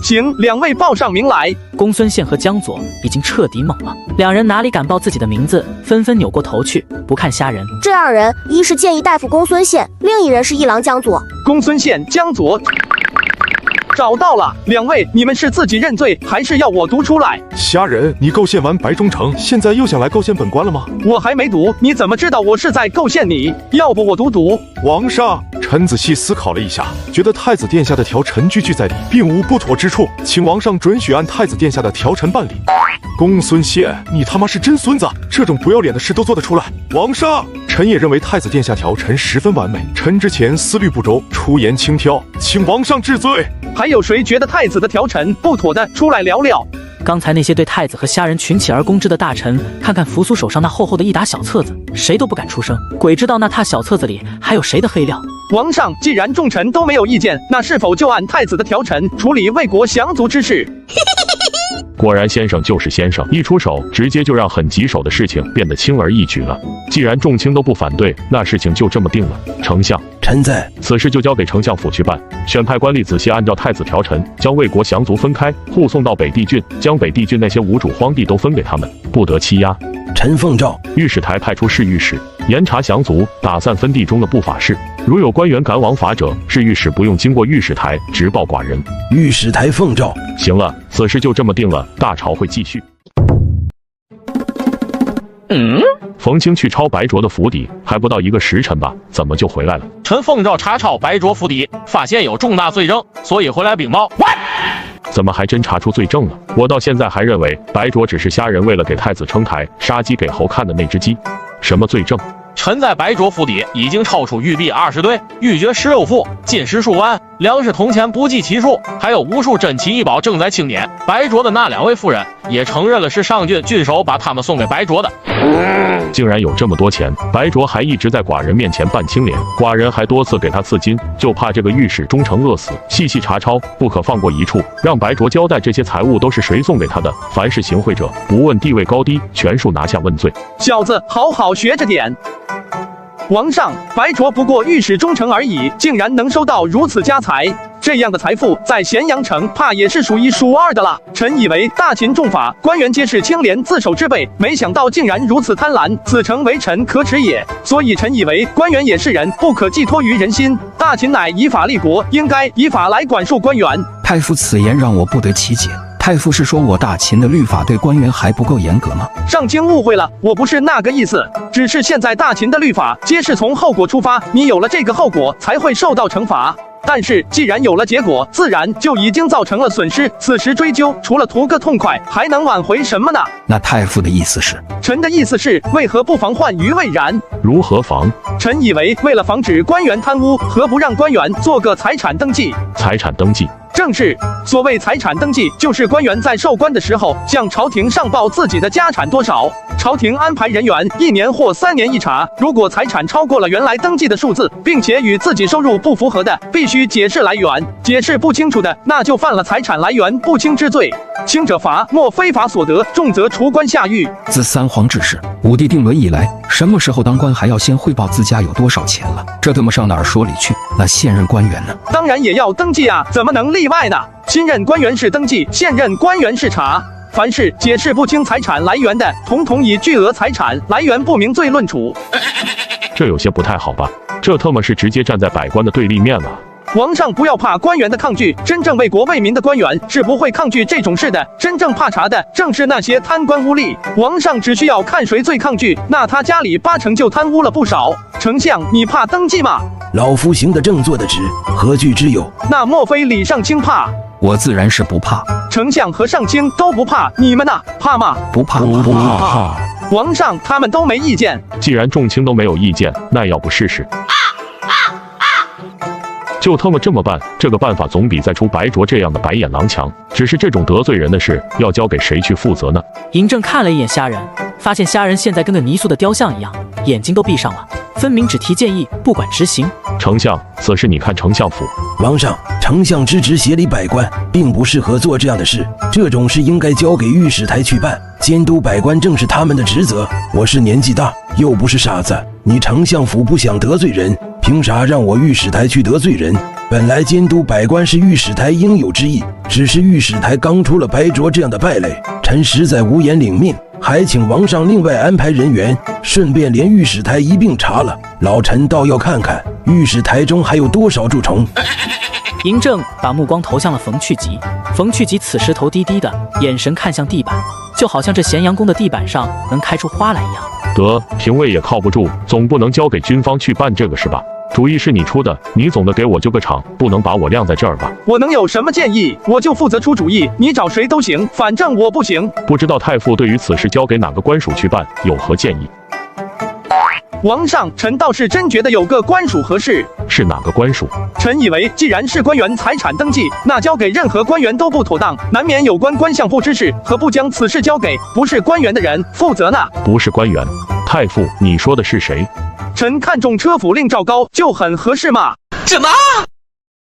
Speaker 2: 请两位报上名来。
Speaker 1: 公孙宪和江左已经彻底懵了，两人哪里敢报自己的名字，纷纷扭过头去，不看虾仁。
Speaker 22: 这二人，一是谏议大夫公孙宪，另一人是一郎江左。
Speaker 2: 公孙宪、江左。找到了，两位，你们是自己认罪，还是要我读出来？
Speaker 13: 虾仁，你构陷完白忠诚，现在又想来构陷本官了吗？
Speaker 2: 我还没读，你怎么知道我是在构陷你？要不我读。
Speaker 13: 皇上，臣仔细思考了一下，觉得太子殿下的条陈句句在理，并无不妥之处，请王上准许按太子殿下的条陈办理。公孙宪，你他妈是真孙子，这种不要脸的事都做得出来。王上，臣也认为太子殿下条陈十分完美，臣之前思虑不周，出言轻佻，请王上治罪。
Speaker 2: 还有谁觉得太子的条陈不妥的，出来聊聊。
Speaker 1: 刚才那些对太子和虾仁群起而攻之的大臣，看看扶苏手上那厚厚的一沓小册子，谁都不敢出声。鬼知道那沓小册子里还有谁的黑料。
Speaker 2: 王上，既然众臣都没有意见，那是否就按太子的条陈处理为国降卒之事？
Speaker 15: 果然先生就是先生，一出手直接就让很棘手的事情变得轻而易举了。既然众卿都不反对，那事情就这么定了。丞相，
Speaker 12: 臣在。
Speaker 15: 此事就交给丞相府去办，选派官吏仔细按照太子条陈，将魏国降卒分开，护送到北地郡，将北地郡那些无主荒地都分给他们，不得欺压。
Speaker 12: 臣奉诏。
Speaker 15: 御史台派出侍御史，严查降卒，打散分地中的不法事。如有官员敢枉法者，侍御史不用经过御史台，直报寡人。
Speaker 12: 御史台奉诏。
Speaker 15: 行了，此事就这么定了，大朝会继续。冯清去抄白卓的府邸，还不到1个时辰吧，怎么就回来了？
Speaker 8: 臣奉诏查抄白卓府邸，发现有重大罪证，所以回来禀报。
Speaker 15: 怎么还真查出罪证了？我到现在还认为白卓只是虾仁为了给太子撑台，杀鸡给猴看的那只鸡。什么罪证？
Speaker 8: 臣在白卓府邸已经抄出玉璧20对，玉珏16副，金石数万，粮食铜钱不计其数，还有无数珍奇异宝正在清点。白卓的那2位夫人也承认了是上郡郡守把他们送给白卓的。
Speaker 15: 竟然有这么多钱，白卓还一直在寡人面前扮清廉，寡人还多次给他赐金，就怕这个御史忠诚饿死。细细查抄，不可放过一处，让白卓交代这些财物都是谁送给他的，凡是行贿者，不问地位高低，全数拿下问罪。
Speaker 2: 小子，好好学着点。王上，白卓不过御史忠诚而已，竟然能收到如此家财，这样的财富在咸阳城怕也是数1数2的了。臣以为大秦重法，官员皆是清廉自守之辈，没想到竟然如此贪婪，此诚为臣可耻也。所以臣以为官员也是人，不可寄托于人心。大秦乃以法立国，应该以法来管束官员。
Speaker 11: 太傅此言让我不得其解。太傅是说我大秦的律法对官员还不够严格吗？
Speaker 2: 上卿误会了，我不是那个意思，只是现在大秦的律法皆是从后果出发，你有了这个后果才会受到惩罚。但是既然有了结果，自然就已经造成了损失，此时追究，除了图个痛快，还能挽回什么呢？
Speaker 11: 那太傅的意思是？
Speaker 2: 臣的意思是，为何不防患于未然？
Speaker 15: 如何防？
Speaker 2: 臣以为，为了防止官员贪污，何不让官员做个财产登记？
Speaker 15: 财产登记？
Speaker 2: 正是，所谓财产登记，就是官员在授官的时候，向朝廷上报自己的家产多少。朝廷安排人员1年或3年一查，如果财产超过了原来登记的数字，并且与自己收入不符合的，必须解释来源。解释不清楚的，那就犯了财产来源不清之罪。轻者罚没非法所得，重则除官下狱。
Speaker 11: 自3皇治世、武帝定伦以来，什么时候当官还要先汇报自家有多少钱了？这他妈上哪儿说理去？那现任官员呢？
Speaker 2: 当然也要登记啊，怎么能例外呢？新任官员是登记，现任官员是查。凡是解释不清财产来源的，统统以巨额财产来源不明罪论处。
Speaker 15: 这有些不太好吧？这他妈是直接站在百官的对立面了。
Speaker 2: 皇上不要怕官员的抗拒，真正为国为民的官员是不会抗拒这种事的。真正怕查的正是那些贪官污吏。皇上只需要看谁最抗拒，那他家里8成就贪污了不少。丞相，你怕登记吗？
Speaker 12: 老夫行得正，坐得直，何惧之有？
Speaker 2: 那莫非李上卿怕？
Speaker 11: 我自然是不怕。
Speaker 2: 丞相和上卿都不怕，你们呢？怕吗？
Speaker 11: 不怕，不怕。
Speaker 2: 皇上他们都没意见。
Speaker 15: 既然众卿都没有意见，那要不试试？就他妈这么办，这个办法总比再出白卓这样的白眼狼强。只是这种得罪人的事，要交给谁去负责呢？
Speaker 1: 嬴政看了一眼虾仁，发现虾仁现在跟个泥塑的雕像一样，眼睛都闭上了，分明只提建议，不管执行。
Speaker 15: 丞相，此事你看丞相府。
Speaker 12: 王上，丞相之职协理百官，并不适合做这样的事，这种事应该交给御史台去办，监督百官正是他们的职责。我是年纪大，又不是傻子，你丞相府不想得罪人，凭啥让我御史台去得罪人？本来监督百官是御史台应有之义，只是御史台刚出了白灼这样的败类，臣实在无颜领命，还请王上另外安排人员，顺便连御史台一并查了。老臣倒要看看御史台中还有多少蛀虫。
Speaker 1: 嬴政把目光投向了冯去疾，冯去疾此时头低低的，眼神看向地板，就好像这咸阳宫的地板上能开出花来一样。
Speaker 15: 得，廷尉也靠不住，总不能交给军方去办这个是吧？主意是你出的，你总得给我救个场，不能把我晾在这儿吧？
Speaker 2: 我能有什么建议？我就负责出主意，你找谁都行，反正我不行。
Speaker 15: 不知道太傅对于此事交给哪个官署去办有何建议？
Speaker 2: 王上，臣倒是真觉得有个官署合适。
Speaker 15: 是哪个官署？
Speaker 2: 臣以为，既然是官员财产登记，那交给任何官员都不妥当，难免有关官相不知事，何不将此事交给不是官员的人负责呢？
Speaker 15: 不是官员，太傅，你说的是谁？
Speaker 2: 臣看中车府令赵高就很合适嘛。
Speaker 14: 什么？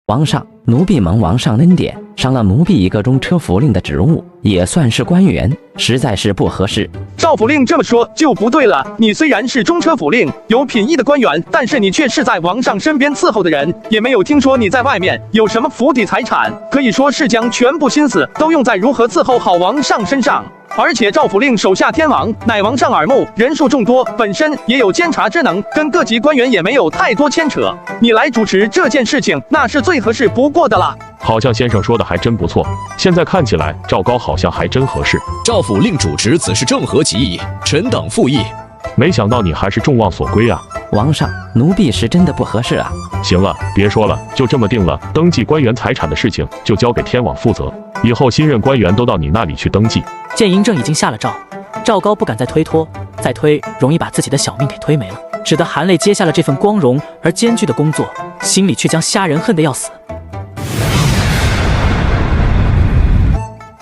Speaker 18: 王上，奴婢蒙王上恩典，赏了奴婢一个中车府令的职务，也算是官员，实在是不合适。
Speaker 2: 赵府令这么说就不对了，你虽然是中车府令，有品义的官员，但是你却是在王上身边伺候的人，也没有听说你在外面有什么府邸财产，可以说是将全部心思都用在如何伺候好王上身上。而且赵府令手下天王，乃王上耳目，人数众多，本身也有监察之能，跟各级官员也没有太多牵扯。你来主持这件事情，那是最合适不过的了。
Speaker 15: 好像先生说的还真不错，现在看起来赵高好像还真合适。
Speaker 14: 赵府令主持此事正合其意，臣等附议。
Speaker 15: 没想到你还是众望所归啊！
Speaker 18: 王上，奴婢是真的不合适啊。
Speaker 15: 行了，别说了，就这么定了。登记官员财产的事情就交给天网负责，以后新任官员都到你那里去登记。
Speaker 1: 见嬴政已经下了诏，赵高不敢再推脱，再推容易把自己的小命给推没了，只得含泪接下了这份光荣而艰巨的工作，心里却将虾仁恨得要死。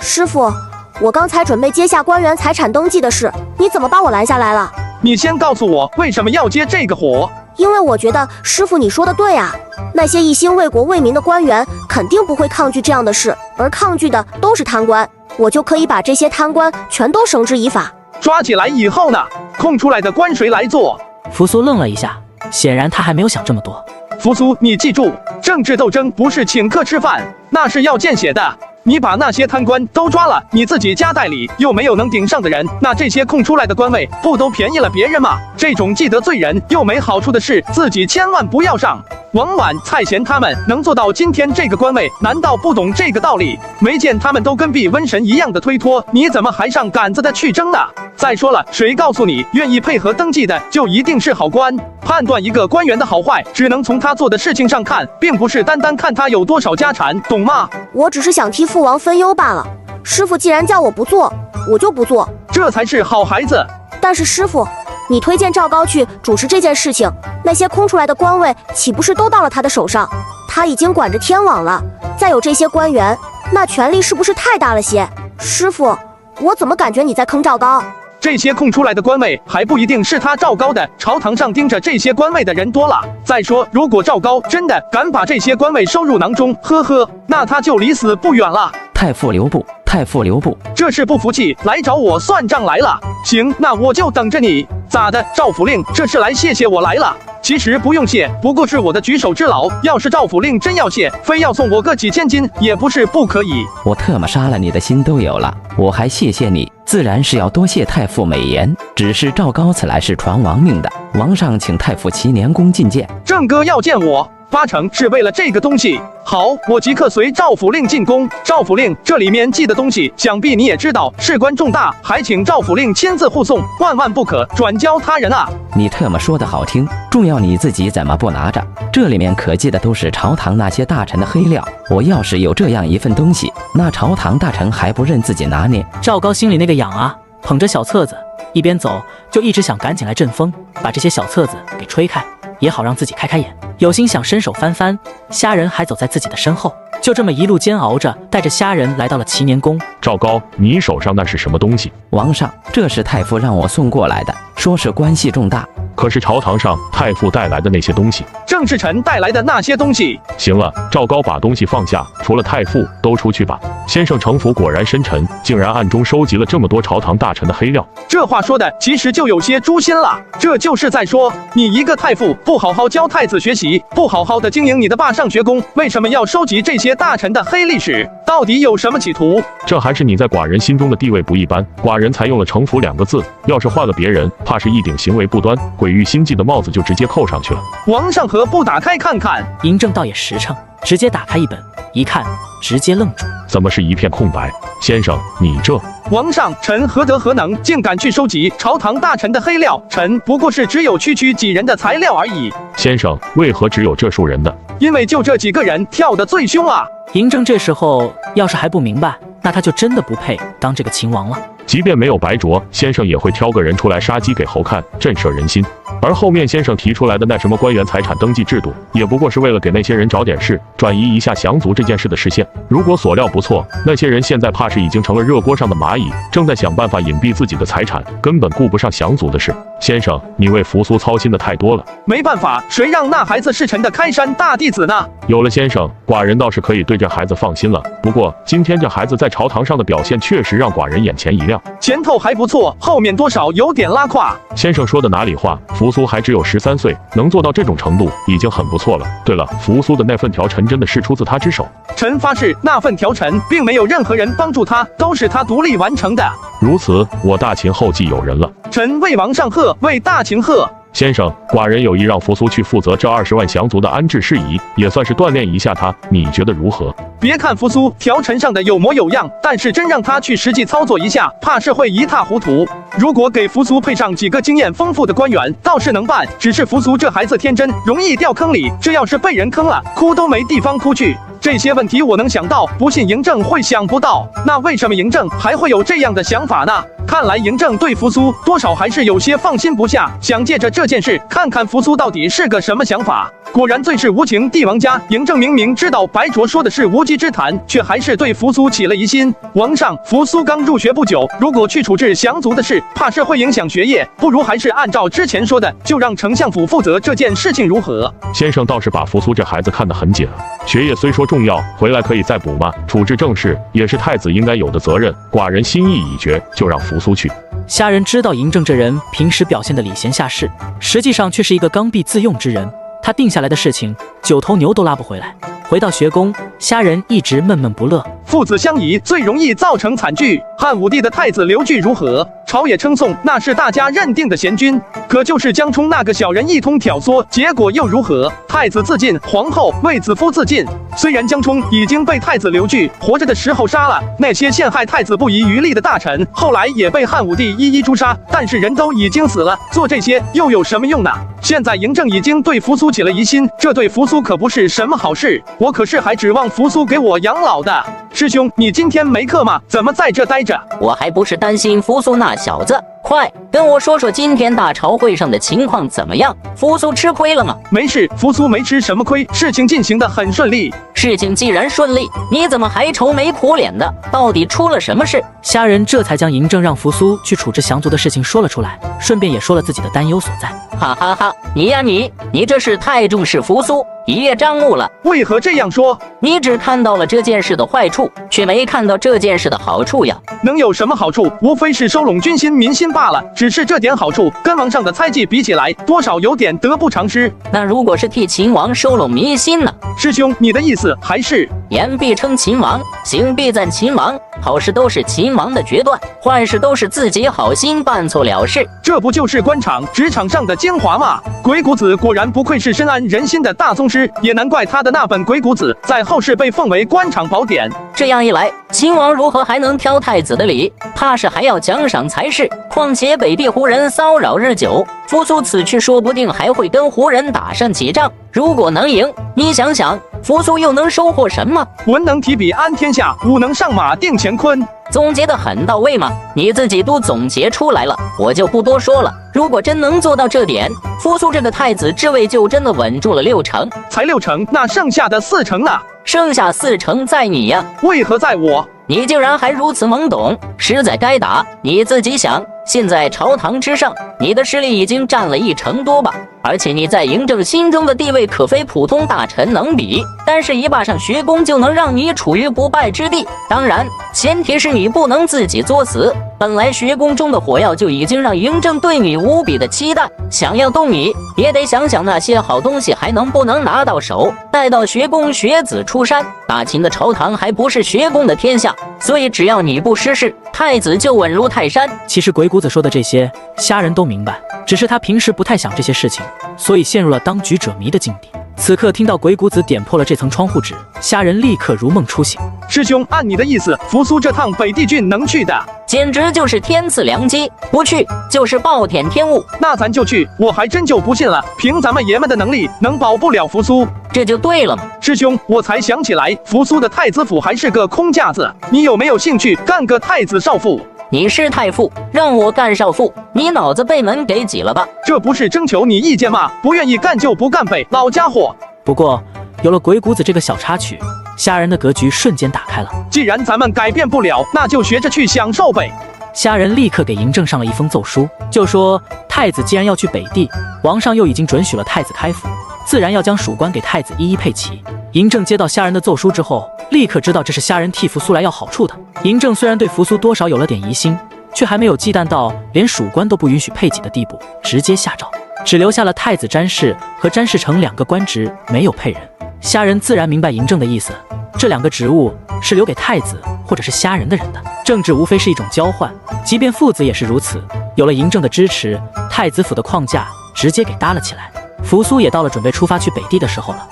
Speaker 22: 师傅，我刚才准备接下官员财产登记的事，你怎么把我拦下来了？
Speaker 2: 你先告诉我为什么要接这个活？
Speaker 22: 因为我觉得师傅你说的对啊，那些一心为国为民的官员肯定不会抗拒这样的事，而抗拒的都是贪官，我就可以把这些贪官全都绳之以法。
Speaker 2: 抓起来以后呢，空出来的官谁来做？
Speaker 1: 扶苏愣了一下，显然他还没有想这么多。
Speaker 2: 扶苏，你记住，政治斗争不是请客吃饭，那是要见血的。你把那些贪官都抓了，你自己家代理又没有能顶上的人，那这些空出来的官位不都便宜了别人吗？这种既得罪人又没好处的事，自己千万不要上。王婉、蔡贤他们能做到今天这个官位，难道不懂这个道理？没见他们都跟避瘟神一样的推脱，你怎么还上杆子的去争呢？再说了，谁告诉你愿意配合登记的就一定是好官？判断一个官员的好坏，只能从他做的事情上看，并不是单单看他有多少家产，懂吗？
Speaker 22: 我只是想替父王分忧罢了。师傅既然叫我不做，我就不做，
Speaker 2: 这才是好孩子。
Speaker 22: 但是师傅，你推荐赵高去主持这件事情，那些空出来的官位岂不是都到了他的手上？他已经管着天网了，再有这些官员，那权力是不是太大了些？师傅，我怎么感觉你在坑赵高？
Speaker 2: 这些空出来的官位还不一定是他赵高的，朝堂上盯着这些官位的人多了。再说，如果赵高真的敢把这些官位收入囊中，呵呵，那他就离死不远了。
Speaker 18: 太傅留步，太傅留步，
Speaker 2: 这是不服气来找我算账来了。行，那我就等着你。咋的，赵府令，这是来谢谢我来了？其实不用谢，不过是我的举手之劳。要是赵府令真要谢，非要送我个几千金，也不是不可以。
Speaker 18: 我特么杀了你的心都有了，我还谢谢你，自然是要多谢太傅美言。只是赵高此来是传王命的，王上请太傅齐年宫觐见。
Speaker 2: 郑哥要见我，八成是为了这个东西。好，我即刻随赵府令进宫。赵府令，这里面寄的东西，想必你也知道，事关重大，还请赵府令亲自护送，万万不可转交他人啊！
Speaker 18: 你特么说的好听，重要你自己怎么不拿着？这里面可记的都是朝堂那些大臣的黑料，我要是有这样一份东西，那朝堂大臣还不认自己拿捏？
Speaker 1: 赵高心里那个痒啊，捧着小册子，一边走就一直想赶紧来阵风，把这些小册子给吹开，也好让自己开开眼。有心想伸手翻翻，虾仁还走在自己的身后，就这么一路煎熬着，带着虾仁来到了齐年宫。
Speaker 15: 赵高，你手上那是什么东西？
Speaker 18: 王上，这是太傅让我送过来的，说是关系重大，
Speaker 15: 可是朝堂上太傅带来的那些东西，
Speaker 2: 正是臣带来的那些东西。
Speaker 15: 行了，赵高把东西放下，除了太傅，都出去吧。先生城府果然深沉，竟然暗中收集了这么多朝堂大臣的黑料。
Speaker 2: 这话说的其实就有些诛心了，这就是在说你一个太傅不好好教太子学习，不好好的经营你的霸上学宫，为什么要收集这些大臣的黑历史？到底有什么企图？
Speaker 15: 这还是你在寡人心中的地位不一般，寡人才用了城府2个字，要是换了别人，怕是一顶行为不端、毁誉心计的帽子就直接扣上去了。
Speaker 2: 王上何不打开看看？
Speaker 1: 嬴政倒也实诚，直接打开一本，一看，直接愣住。
Speaker 15: 怎么是一片空白？先生，你这……
Speaker 2: 王上，臣何德何能，竟敢去收集朝堂大臣的黑料？臣不过是只有区区几人的材料而已。
Speaker 15: 先生，为何只有这数人的？
Speaker 2: 因为就这几个人跳得最凶啊！
Speaker 1: 嬴政这时候要是还不明白，那他就真的不配当这个秦王了。
Speaker 15: 即便没有白灼，先生也会挑个人出来杀鸡给猴看，震慑人心。而后面先生提出来的那什么官员财产登记制度，也不过是为了给那些人找点事，转移一下降族这件事的视线。如果所料不错，那些人现在怕是已经成了热锅上的蚂蚁，正在想办法隐蔽自己的财产，根本顾不上降族的事。先生，你为扶苏操心的太多了。
Speaker 2: 没办法，谁让那孩子是臣的开山大弟子呢？
Speaker 15: 有了先生，寡人倒是可以对这孩子放心了。不过今天这孩子在朝堂上的表现确实让寡人眼前一亮，
Speaker 2: 前头还不错，后面多少有点拉胯。
Speaker 15: 先生说的哪里话？扶苏还只有13岁，能做到这种程度已经很不错了。对了，扶苏的那份条陈真的是出自他之手？
Speaker 2: 臣发誓，那份条陈并没有任何人帮助他，都是他独立完成的。
Speaker 15: 如此，我大秦后继有人了。
Speaker 2: 臣为王上贺，为大秦贺。
Speaker 15: 先生，寡人有意让扶苏去负责这20万降族的安置事宜，也算是锻炼一下他，你觉得如何？
Speaker 2: 别看扶苏条陈上的有模有样，但是真让他去实际操作一下，怕是会一塌糊涂。如果给扶苏配上几个经验丰富的官员，倒是能办。只是扶苏这孩子天真，容易掉坑里，这要是被人坑了，哭都没地方哭去。这些问题我能想到，不信嬴政会想不到。那为什么嬴政还会有这样的想法呢？看来嬴政对扶苏多少还是有些放心不下，想借着这件事看看扶苏到底是个什么想法。果然最是无情帝王家，嬴政明明知道白灼说的是无稽之谈，却还是对扶苏起了疑心。王上，扶苏刚入学不久，如果去处置降族的事，怕是会影响学业，不如还是按照之前说的，就让丞相府负责这件事情如何？
Speaker 15: 先生倒是把扶苏这孩子看得很紧了，学业虽说重要，回来可以再补嘛。处置政事也是太子应该有的责任，寡人心意已决，就让扶苏去。
Speaker 1: 虾仁知道嬴政这人平时表现的礼贤下士，实际上却是一个刚愎自用之人。他定下来的事情，9头牛都拉不回来。回到学宫，虾仁一直闷闷不乐。
Speaker 2: 父子相疑最容易造成惨剧。汉武帝的太子刘据如何？朝野称颂那是大家认定的贤君，可就是江充那个小人一通挑唆，结果又如何？太子自尽，皇后卫子夫自尽。虽然江充已经被太子刘据活着的时候杀了，那些陷害太子不遗余力的大臣，后来也被汉武帝一一诛杀，但是人都已经死了，做这些又有什么用呢？现在嬴政已经对扶苏起了疑心，这对扶苏可不是什么好事。我可是还指望扶苏给我养老的。师兄，你今天没课吗？怎么在这待着？
Speaker 17: 我还不是担心扶苏那小子。快跟我说说今天大朝会上的情况怎么样？扶苏吃亏了吗？
Speaker 2: 没事，扶苏没吃什么亏，事情进行得很顺利。
Speaker 17: 事情既然顺利，你怎么还愁眉苦脸的？到底出了什么事？
Speaker 1: 虾仁这才将嬴政让扶苏去处置降族的事情说了出来，顺便也说了自己的担忧所在。
Speaker 17: 哈哈哈，你呀你这是太重视扶苏，一叶障目了。
Speaker 2: 为何这样说？
Speaker 17: 你只看到了这件事的坏处，却没看到这件事的好处呀。
Speaker 2: 能有什么好处？无非是收拢军心民心罢了。只是这点好处，跟王上的猜忌比起来，多少有点得不偿失。
Speaker 17: 那如果是替秦王收拢民心呢？
Speaker 2: 师兄，你的意思还是
Speaker 17: 言必称秦王，行必赞秦王。好事都是秦王的决断，坏事都是自己好心办错了事。
Speaker 2: 这不就是官场职场上的精华吗？鬼谷子果然不愧是深谙人心的大宗师，也难怪他的那本《鬼谷子》在后世被奉为官场宝典。
Speaker 17: 这样一来，秦王如何还能挑太子的理？怕是还要奖赏才是。况且北地胡人骚扰日久，扶苏此去说不定还会跟胡人打上几仗。如果能赢，你想想，扶苏又能收获什么？
Speaker 2: 文能提笔安天下，武能上马定乾坤。
Speaker 17: 总结得很到位嘛，你自己都总结出来了，我就不多说了。如果真能做到这点，扶苏这个太子之位就真的稳住了6成。
Speaker 2: 才6成，那剩下的4成呢？
Speaker 17: 剩下4成在你呀。
Speaker 2: 为何在我？
Speaker 17: 你竟然还如此懵懂，实在该打。你自己想，现在朝堂之上，你的势力已经占了1成多吧？而且你在嬴政心中的地位可非普通大臣能比。但是一霸上学宫就能让你处于不败之地，当然前提是你不能自己作死。本来学宫中的火药就已经让嬴政对你无比的期待，想要动你也得想想那些好东西还能不能拿到手。待到学宫学子出山，大秦的朝堂还不是学宫的天下，所以只要你不失势，太子就稳如泰山。
Speaker 1: 其实鬼谷子说的这些，虾仁都明白，只是他平时不太想这些事情，所以陷入了当局者迷的境地。此刻听到鬼谷子点破了这层窗户纸，虾仁立刻如梦初醒。
Speaker 2: 师兄，按你的意思，扶苏这趟北地郡能去的，
Speaker 17: 简直就是天赐良机，不去就是暴殄天物。
Speaker 2: 那咱就去，我还真就不信了，凭咱们爷们的能力，能保不了扶苏。
Speaker 17: 这就对了嘛。
Speaker 2: 师兄，我才想起来，扶苏的太子府还是个空架子，你有没有兴趣干个太子少傅？
Speaker 17: 你是太傅，让我干少傅，你脑子被门给挤了吧？
Speaker 2: 这不是征求你意见吗？不愿意干就不干呗，老家伙。
Speaker 1: 不过有了鬼谷子这个小插曲，虾仁的格局瞬间打开了。
Speaker 2: 既然咱们改变不了，那就学着去享受呗。
Speaker 1: 虾仁立刻给嬴政上了一封奏书，就说太子既然要去北地，王上又已经准许了太子开府，自然要将属官给太子一一配齐。嬴政接到虾仁的奏书之后，立刻知道这是虾仁替扶苏来要好处的。嬴政虽然对扶苏多少有了点疑心，却还没有忌惮到连属官都不允许配给的地步，直接下诏，只留下了太子詹事和詹事成2个官职没有配人。虾仁自然明白嬴政的意思，这2个职务是留给太子或者是虾仁的人的，政治无非是一种交换，即便父子也是如此。有了嬴政的支持，太子府的框架直接给搭了起来。扶苏也到了准备出发去北地的时候了。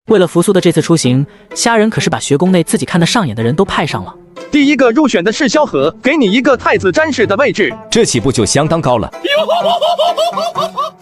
Speaker 1: 为了扶苏的这次出行，虾仁可是把学宫内自己看得上眼的人都派上了。
Speaker 2: 第一个入选的是萧何，给你一个太子詹事的位置，
Speaker 20: 这起步就相当高了。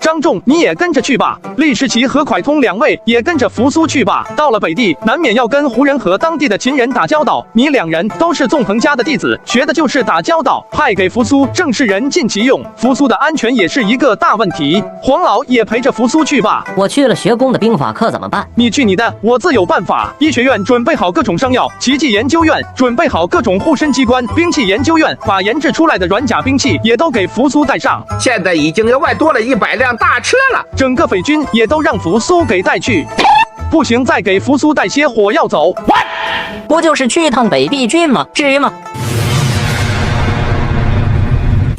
Speaker 2: 张仲，你也跟着去吧。厉士奇和蒯通2位也跟着扶苏去吧。到了北地，难免要跟胡人和当地的秦人打交道，你2人都是纵横家的弟子，学的就是打交道，派给扶苏正是人尽其用。扶苏的安全也是一个大问题，黄老也陪着扶苏去吧。
Speaker 19: 我去了学宫的兵法课怎么办？
Speaker 2: 你去你的，我自有办法。医学院准备好各种伤药，奇技研究院准备好各种护身机关，兵器研究院把研制出来的软甲兵器也都给扶苏带上。
Speaker 7: 现在已经额外多了100辆大车了，
Speaker 2: 整个匪军也都让扶苏给带去。不行，再给扶苏带些火药走。
Speaker 17: 不就是去趟北地郡吗？至于吗？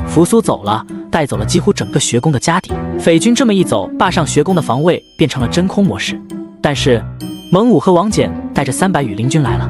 Speaker 1: 扶苏走了，带走了几乎整个学宫的家底。匪军这么一走，霸上学宫的防卫变成了真空模式。但是蒙武和王翦带着300羽灵军来了。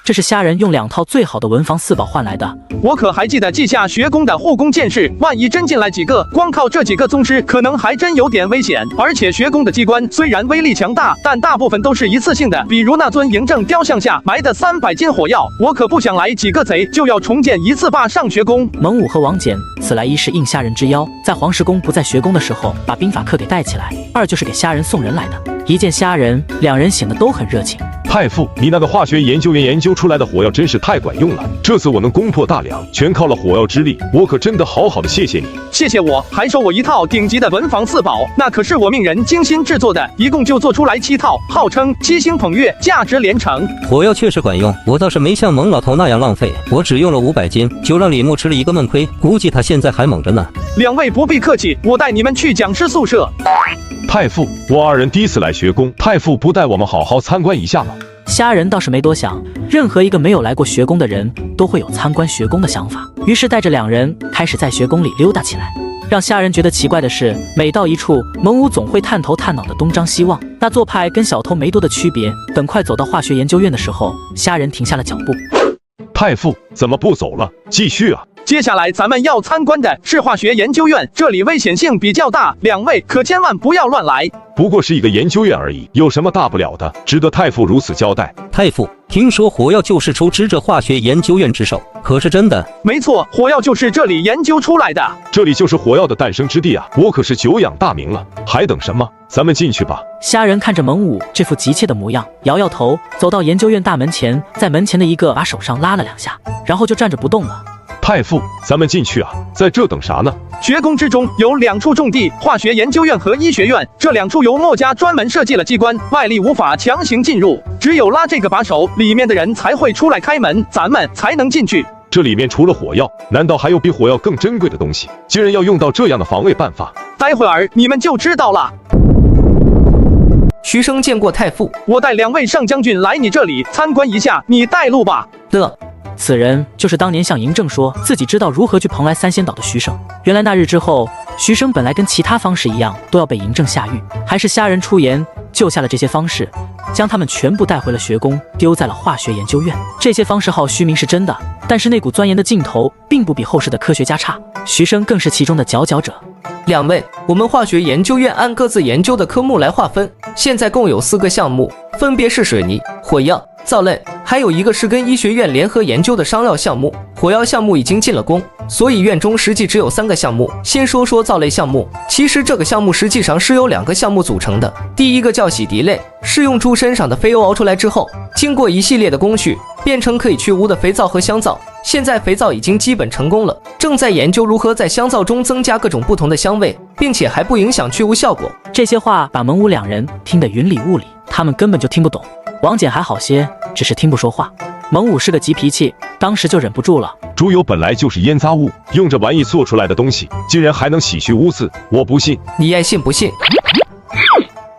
Speaker 1: 这是虾仁用2套最好的文房4宝换来的。
Speaker 2: 我可还记得记下学宫的护宫剑士，万一真进来几个，光靠这几个宗师可能还真有点危险。而且学宫的机关虽然威力强大，但大部分都是一次性的，比如那尊嬴政雕像下埋的300斤火药，我可不想来几个贼就要重建一次霸上学宫。
Speaker 1: 蒙武和王翦此来一是应虾仁之邀，在黄石公不在学宫的时候把兵法课给带起来；2就是给虾仁送人来的。一见虾仁，2人显得都很热情。
Speaker 13: 太傅，你那个化学研究员研究出来的火药真是太管用了，这次我能攻破大梁，全靠了火药之力，我可真的好好的谢谢你。
Speaker 2: 谢谢我，还收我一套顶级的文房4宝，那可是我命人精心制作的，一共就做出来7套，号称7星捧月，价值连城。
Speaker 10: 火药确实管用，我倒是没像蒙老头那样浪费，我只用了500斤，就让李牧吃了一个闷亏，估计他现在还猛着呢。
Speaker 2: 2位不必客气，我带你们去讲师宿舍。
Speaker 13: 太傅，我2人第一次来学宫，太傅不带我们好好参观一下吗？
Speaker 1: 虾仁倒是没多想，任何一个没有来过学宫的人都会有参观学宫的想法，于是带着2人开始在学宫里溜达起来。让虾仁觉得奇怪的是，每到一处，蒙武总会探头探脑的东张西望，那做派跟小偷没多的区别。等快走到化学研究院的时候，虾仁停下了脚步。
Speaker 13: 太傅，怎么不走了？继续啊！
Speaker 2: 接下来咱们要参观的是化学研究院，这里危险性比较大，2位可千万不要乱来。
Speaker 13: 不过是一个研究院而已，有什么大不了的，值得太傅如此交代？
Speaker 10: 太傅，听说火药就是出自这化学研究院之手，可是真的？
Speaker 2: 没错，火药就是这里研究出来的，
Speaker 13: 这里就是火药的诞生之地啊！我可是久仰大名了，还等什么？咱们进去吧。
Speaker 1: 虾仁看着蒙武这副急切的模样，摇摇头，走到研究院大门前，在门前的一个把手上拉了2下，然后就站着不动了。
Speaker 13: 太傅，咱们进去啊，在这等啥呢？
Speaker 2: 学宫之中有2处重地，化学研究院和医学院，这2处由墨家专门设计了机关，外力无法强行进入，只有拉这个把手，里面的人才会出来开门，咱们才能进去。
Speaker 13: 这里面除了火药，难道还有比火药更珍贵的东西？竟然要用到这样的防卫办法？
Speaker 2: 待会儿你们就知道了。
Speaker 9: 徐生见过太傅，
Speaker 2: 我带2位上将军来你这里参观一下，你带路吧。
Speaker 1: 此人就是当年向嬴政说自己知道如何去蓬莱3仙岛的徐生。原来那日之后，徐生本来跟其他方士一样，都要被嬴政下狱，还是虾仁出言救下了这些方士，将他们全部带回了学宫，丢在了化学研究院。这些方士号虚名是真的，但是那股钻研的劲头并不比后世的科学家差，徐生更是其中的佼佼者。
Speaker 9: 2位，我们化学研究院按各自研究的科目来划分，现在共有4个项目，分别是水泥、火药、皂类，还有一个是跟医学院联合研究的商药项目。火药项目已经进了宫，所以院中实际只有3个项目。先说说皂类项目，其实这个项目实际上是由2个项目组成的。第一个叫洗涤类，是用猪身上的肥油熬出来之后，经过一系列的工序，变成可以去污的肥皂和香皂。现在肥皂已经基本成功了，正在研究如何在香皂中增加各种不同的香味，并且还不影响去污效果。
Speaker 1: 这些话把蒙武2人听得云里雾里，他们根本就听不懂。王翦还好些，只是听不说话。蒙武是个急脾气，当时就忍不住了。
Speaker 13: 猪油本来就是烟杂物，用这玩意做出来的东西，竟然还能洗去污渍，我不信。
Speaker 9: 你爱信不信？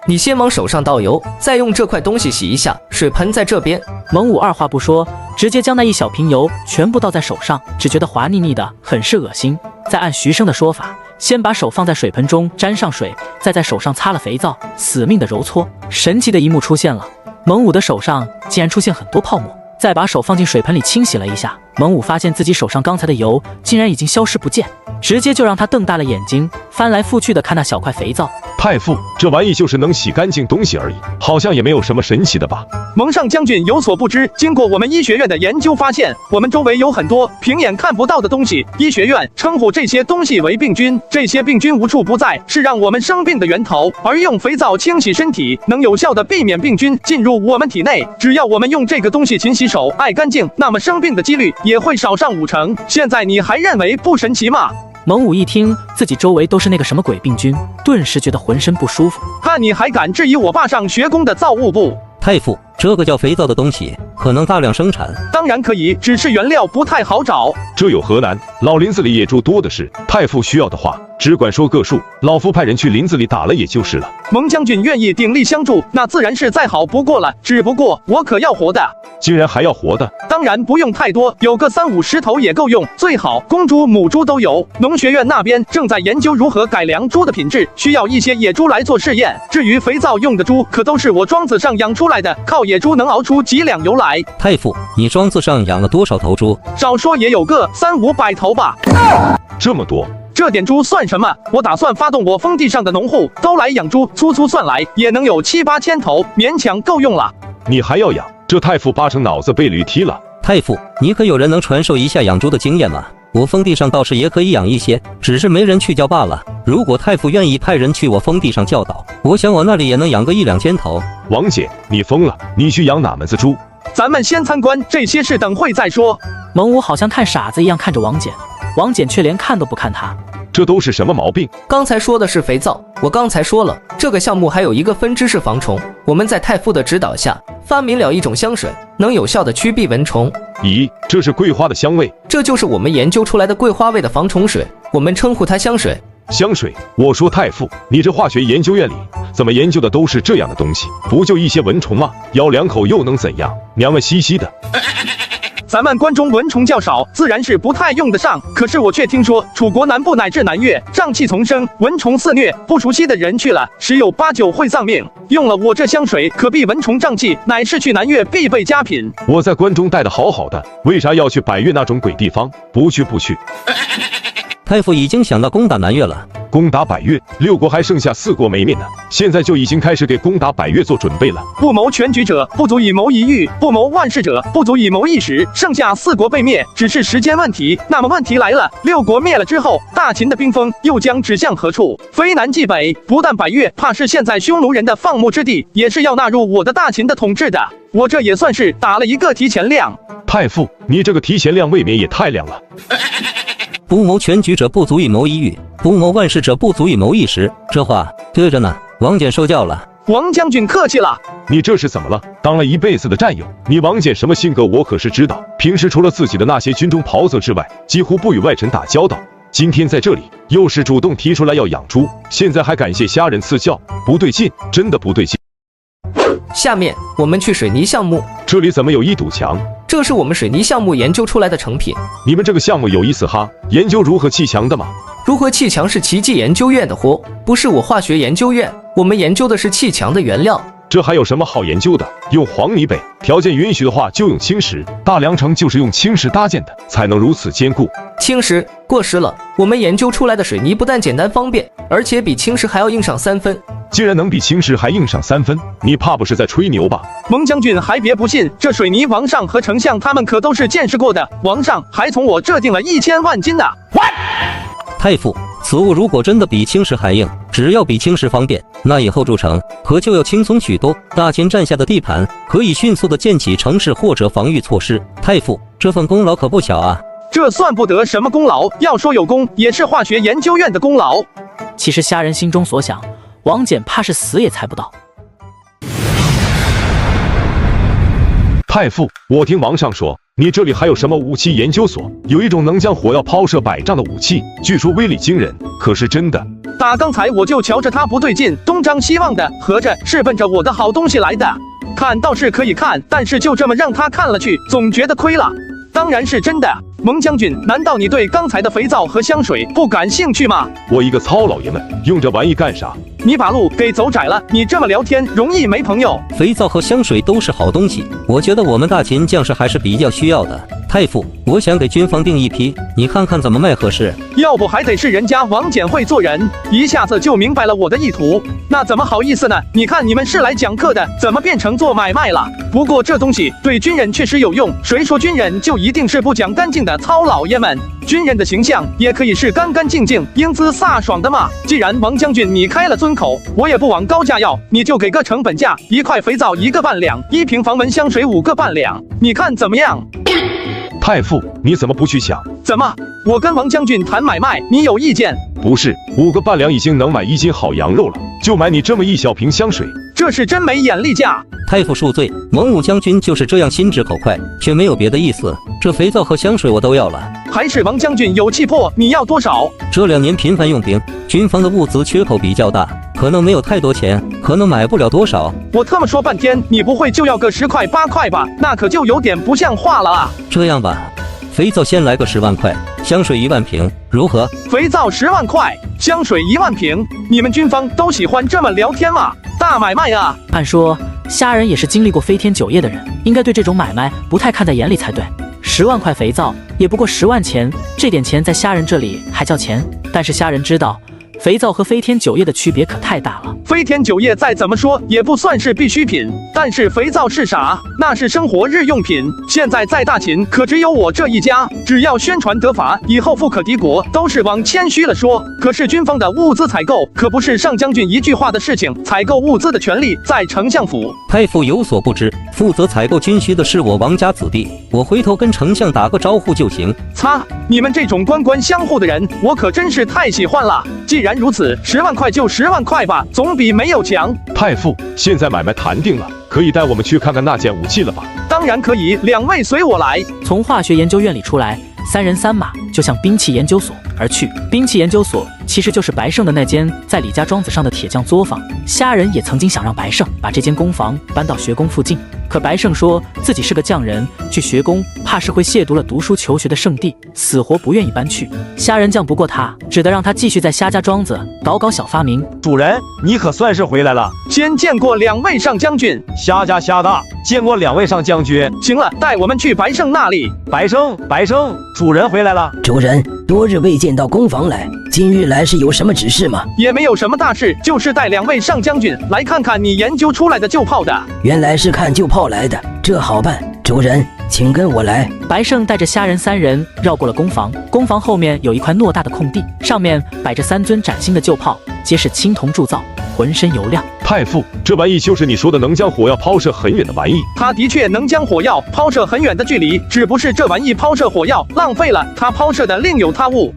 Speaker 9: 你先往手上倒油，再用这块东西洗一下。水盆在这边。
Speaker 1: 蒙武二话不说，直接将那一小瓶油全部倒在手上，只觉得滑腻腻的，很是恶心。再按徐生的说法，先把手放在水盆中沾上水，再在手上擦了肥皂，死命的揉搓。神奇的一幕出现了，蒙武的手上竟然出现很多泡沫。再把手放进水盆里清洗了一下，蒙武发现自己手上刚才的油竟然已经消失不见，直接就让他瞪大了眼睛，翻来覆去的看那小块肥皂。
Speaker 13: 太傅，这玩意就是能洗干净东西而已，好像也没有什么神奇的吧？
Speaker 2: 蒙上将军有所不知，经过我们医学院的研究发现，我们周围有很多平眼看不到的东西，医学院称呼这些东西为病菌。这些病菌无处不在，是让我们生病的源头，而用肥皂清洗身体，能有效的避免病菌进入我们体内。只要我们用这个东西勤洗手，爱干净，那么生病的几率也会少上5成。现在你还认为不神奇吗？
Speaker 1: 蒙武一听自己周围都是那个什么鬼病菌，顿时觉得浑身不舒服。
Speaker 2: 看你还敢质疑我爸上学宫的造物部？
Speaker 10: 太傅，这个叫肥皂的东西可能大量生产？
Speaker 2: 当然可以，只是原料不太好找。
Speaker 13: 这有何难？老林子里野猪多的是，太傅需要的话，只管说个数，老夫派人去林子里打了也就是了。
Speaker 2: 蒙将军愿意鼎力相助，那自然是再好不过了。只不过我可要活的。
Speaker 13: 竟然还要活的？
Speaker 2: 当然不用太多，有个30-50头也够用，最好公猪母猪都有。农学院那边正在研究如何改良猪的品质，需要一些野猪来做试验。至于肥皂用的猪，可都是我庄子上养出来的，靠野猪能熬出几两油来。
Speaker 10: 太傅，你庄子上养了多少头猪？
Speaker 2: 少说也有个300-500头吧。
Speaker 13: 这么多？
Speaker 2: 这点猪算什么？我打算发动我封地上的农户都来养猪，粗粗算来也能有7-8千头，勉强够用了。
Speaker 13: 你还要养？这太傅8成脑子被驴踢了。
Speaker 10: 太傅，你可有人能传授一下养猪的经验吗？我封地上倒是也可以养一些，只是没人去教罢了。如果太傅愿意派人去我封地上教导，我想我那里也能养个1-2千头。
Speaker 13: 王姐，你疯了？你去养哪门子猪？
Speaker 2: 咱们先参观这些事，等会再说。
Speaker 1: 蒙武好像看傻子一样看着王翦，王翦却连看都不看他。
Speaker 13: 这都是什么毛病？
Speaker 9: 刚才说的是肥皂，我刚才说了，这个项目还有一个分支是防虫。我们在太傅的指导下，发明了一种香水，能有效的驱避蚊虫。
Speaker 13: 咦，这是桂花的香味？
Speaker 9: 这就是我们研究出来的桂花味的防虫水，我们称呼它香水。
Speaker 13: 香水？我说太傅，你这化学研究院里怎么研究的都是这样的东西？不就一些蚊虫吗？咬2口又能怎样？娘们兮兮的。
Speaker 2: 咱们关中蚊虫较少，自然是不太用得上。可是我却听说楚国南部乃至南越，瘴气丛生，蚊虫肆虐，不熟悉的人去了，10有8九会丧命。用了我这香水，可避蚊虫瘴气，乃是去南越必备佳品。
Speaker 13: 我在关中待得好好的，为啥要去百越那种鬼地方？不去不去。
Speaker 10: 太傅已经想到攻打南越了。
Speaker 13: 攻打百越，6国还剩下4国没灭呢，现在就已经开始给攻打百越做准备了。
Speaker 2: 不谋全局者，不足以谋一域；不谋万世者，不足以谋一时。剩下4国被灭，只是时间问题。那么问题来了，6国灭了之后，大秦的兵锋又将指向何处？非南即北，不但百越怕是现在匈奴人的放牧之地，也是要纳入我的大秦的统治的。我这也算是打了一个提前量。
Speaker 13: 太傅，你这个提前量未免也太亮了。
Speaker 10: 不谋全局者，不足以谋一域；不谋万世者，不足以谋一时。这话对着呢。王翦受教了。
Speaker 2: 王将军客气了。
Speaker 13: 你这是怎么了？当了一辈子的战友，你王翦什么性格我可是知道。平时除了自己的那些军中袍泽之外，几乎不与外臣打交道。今天在这里又是主动提出来要养猪，现在还感谢虾人赐教，不对劲，真的不对劲。
Speaker 9: 下面我们去水泥项目。
Speaker 13: 这里怎么有一堵墙？
Speaker 9: 这是我们水泥项目研究出来的成品。
Speaker 13: 你们这个项目有意思哈，研究如何砌墙的吗？
Speaker 9: 如何砌墙是奇迹研究院的活，不是我化学研究院。我们研究的是砌墙的原料。
Speaker 13: 这还有什么好研究的？用黄泥呗，条件允许的话就用青石。大梁城就是用青石搭建的，才能如此坚固。
Speaker 9: 青石过时了，我们研究出来的水泥不但简单方便，而且比青石还要硬上3分。
Speaker 13: 既然能比青石还硬上3分，你怕不是在吹牛吧？
Speaker 2: 蒙将军还别不信，这水泥王上和丞相他们可都是见识过的，王上还从我这订了1000万斤呢。
Speaker 10: 太傅，此物如果真的比青石还硬，只要比青石方便，那以后筑城可就要轻松许多。大秦占下的地盘，可以迅速的建起城市或者防御措施。太傅，这份功劳可不小啊。
Speaker 2: 这算不得什么功劳，要说有功，也是化学研究院的功劳。
Speaker 1: 其实虾人心中所想，王翦怕是死也猜不到。
Speaker 13: 太傅，我听王上说，你这里还有什么武器研究所？有一种能将火药抛射100丈的武器，据说威力惊人，可是真的？
Speaker 2: 打刚才我就瞧着他不对劲，东张西望的，合着是奔着我的好东西来的。看倒是可以看，但是就这么让他看了去，总觉得亏了。当然是真的。蒙将军，难道你对刚才的肥皂和香水不感兴趣吗？
Speaker 13: 我一个糙老爷们，用这玩意干啥？
Speaker 2: 你把路给走窄了，你这么聊天容易没朋友。
Speaker 10: 肥皂和香水都是好东西，我觉得我们大秦将士还是比较需要的。太傅，我想给军方订一批，你看看怎么卖合适？
Speaker 2: 要不还得是人家王翦会做人，一下子就明白了我的意图，那怎么好意思呢？你看你们是来讲课的，怎么变成做买卖了？不过这东西对军人确实有用，谁说军人就一定是不讲干净的糙老爷们？军人的形象也可以是干干净净、英姿飒爽的嘛。既然王将军你开了尊口，我也不往高价要，你就给个成本价，1块肥皂1个半两，1瓶防蚊香水5个半两，你看怎么样？
Speaker 13: 太傅，你怎么不去抢？
Speaker 2: 怎么，我跟王将军谈买卖，你有意见？
Speaker 13: 不是，5个半两已经能买1斤好羊肉了，就买你这么一小瓶香水，
Speaker 2: 这是真没眼力价。
Speaker 10: 太傅恕罪，蒙武将军就是这样心直口快，却没有别的意思。这肥皂和香水我都要了。
Speaker 2: 还是王将军有气魄，你要多少？
Speaker 10: 这2年频繁用兵，军方的物资缺口比较大，可能没有太多钱，可能买不了多少。
Speaker 2: 我特么说半天，你不会就要个10块8块吧？那可就有点不像话了啊！
Speaker 10: 这样吧，肥皂先来个10万块，香水1万瓶，如何？
Speaker 2: 肥皂10万块，香水1万瓶，你们军方都喜欢这么聊天吗？大买卖啊！
Speaker 1: 按说虾人也是经历过飞天酒业的人，应该对这种买卖不太看在眼里才对。10万块肥皂也不过10万钱，这点钱在虾人这里还叫钱？但是虾人知道，肥皂和飞天酒业的区别可太大了。
Speaker 2: 飞天酒业再怎么说也不算是必需品，但是肥皂是啥？那是生活日用品。现在在大秦可只有我这一家，只要宣传得法，以后富可敌国都是往谦虚了说。可是军方的物资采购可不是上将军一句话的事情，采购物资的权利在丞相府。
Speaker 10: 太傅有所不知，负责采购军需的是我王家子弟，我回头跟丞相打个招呼就行。
Speaker 2: 擦，你们这种官官相护的人，我可真是太喜欢了。既然如此，10万块就10万块吧，总比没有强。
Speaker 13: 太傅，现在买卖谈定了，可以带我们去看看那件武器了吧？
Speaker 2: 当然可以，2位随我来。
Speaker 1: 从化学研究院里出来，3人3马就向兵器研究所而去。兵器研究所其实就是白胜的那间在李家庄子上的铁匠作坊。虾人也曾经想让白胜把这间工房搬到学宫附近，可白胜说自己是个匠人，去学宫怕是会亵渎了读书求学的圣地，死活不愿意搬去。虾人犟不过他，只得让他继续在虾家庄子搞小发明。
Speaker 6: 主人，你可算是回来了。
Speaker 2: 先见过2位上将军。
Speaker 6: 虾家虾大，见过2位上将军。
Speaker 2: 行了，带我们去白胜那里。
Speaker 6: 白胜，主人回来了。
Speaker 4: 主人，多日未见到公房来，今日来是有什么指示吗？
Speaker 2: 也没有什么大事，就是带2位上将军来看看你研究出来的旧炮的。
Speaker 4: 原来是看旧炮来的，这好办。主人，请跟我来。
Speaker 1: 白胜带着虾人3人绕过了工房，工房后面有一块偌大的空地，上面摆着3尊崭新的旧炮，皆是青铜铸造，浑身油亮。
Speaker 13: 太傅，这玩意就是你说的能将火药抛射很远的玩意？
Speaker 2: 它的确能将火药抛射很远的距离，只不是这玩意抛射火药浪费了，它抛射的另有他物。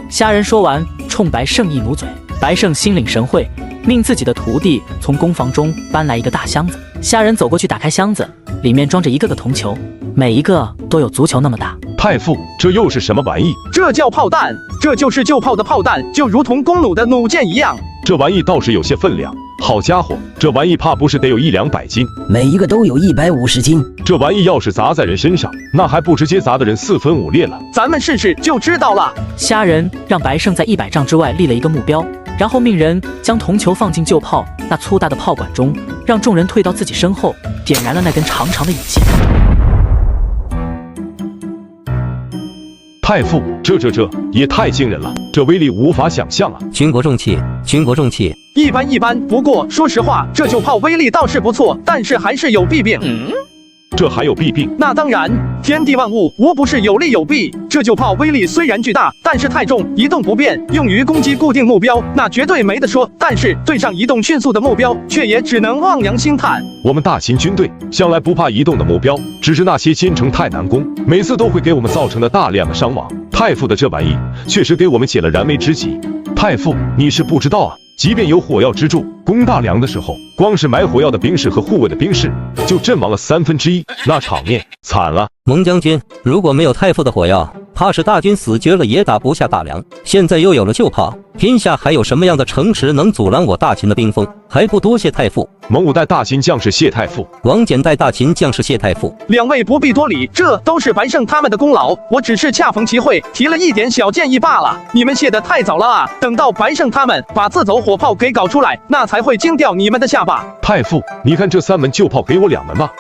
Speaker 1: 虾人说完，冲白胜一努嘴。白胜心领神会，命自己的徒弟从工房中搬来一个大箱子。虾人走过去打开箱子，里面装着一个个铜球，每一个都有足球那么大。
Speaker 13: 太傅，这又是什么玩意？
Speaker 2: 这叫炮弹，这就是旧炮的炮弹，就如同弓弩的弩箭一样。
Speaker 13: 这玩意倒是有些分量。好家伙，这玩意怕不是得有100-200斤？
Speaker 4: 每一个都有150斤。
Speaker 13: 这玩意要是砸在人身上，那还不直接砸得人4分5裂了？
Speaker 2: 咱们试试就知道了。
Speaker 1: 虾人让白胜在100丈之外立了一个目标，然后命人将铜球放进旧炮那粗大的炮管中，让众人退到自己身后，点燃了那根长长的引线。
Speaker 13: 太傅，这也太惊人了，这威力无法想象啊！
Speaker 10: 军国重器，军国重器。
Speaker 2: 一般，不过说实话，这旧炮威力倒是不错，但是还是有弊病。
Speaker 13: 这还有弊病？
Speaker 2: 那当然，天地万物无不是有利有弊。这旧炮威力虽然巨大，但是太重，移动不便，用于攻击固定目标，那绝对没得说。但是对上移动迅速的目标，却也只能望洋兴叹。
Speaker 13: 我们大秦军队向来不怕移动的目标，只是那些坚城太难攻，每次都会给我们造成了大量的伤亡。太傅的这玩意确实给我们解了燃眉之急。太傅，你是不知道啊，即便有火药支柱，攻大梁的时候，光是埋火药的兵士和护卫的兵士就阵亡了1/3，那场面惨了。
Speaker 10: 蒙将军，如果没有太傅的火药，怕是大军死绝了也打不下大梁。现在又有了旧炮，天下还有什么样的城池能阻拦我大秦的兵锋？还不多谢太傅。
Speaker 13: 蒙武代大秦将士谢太傅，
Speaker 10: 王翦代大秦将士谢太傅。
Speaker 2: 两位不必多礼，这都是白胜他们的功劳，我只是恰逢其会提了一点小建议罢了。你们谢得太早了啊！等到白胜他们把自走火炮给搞出来，那才会惊掉你们的下巴。
Speaker 13: 太傅，你看这3门旧炮给我2门吧。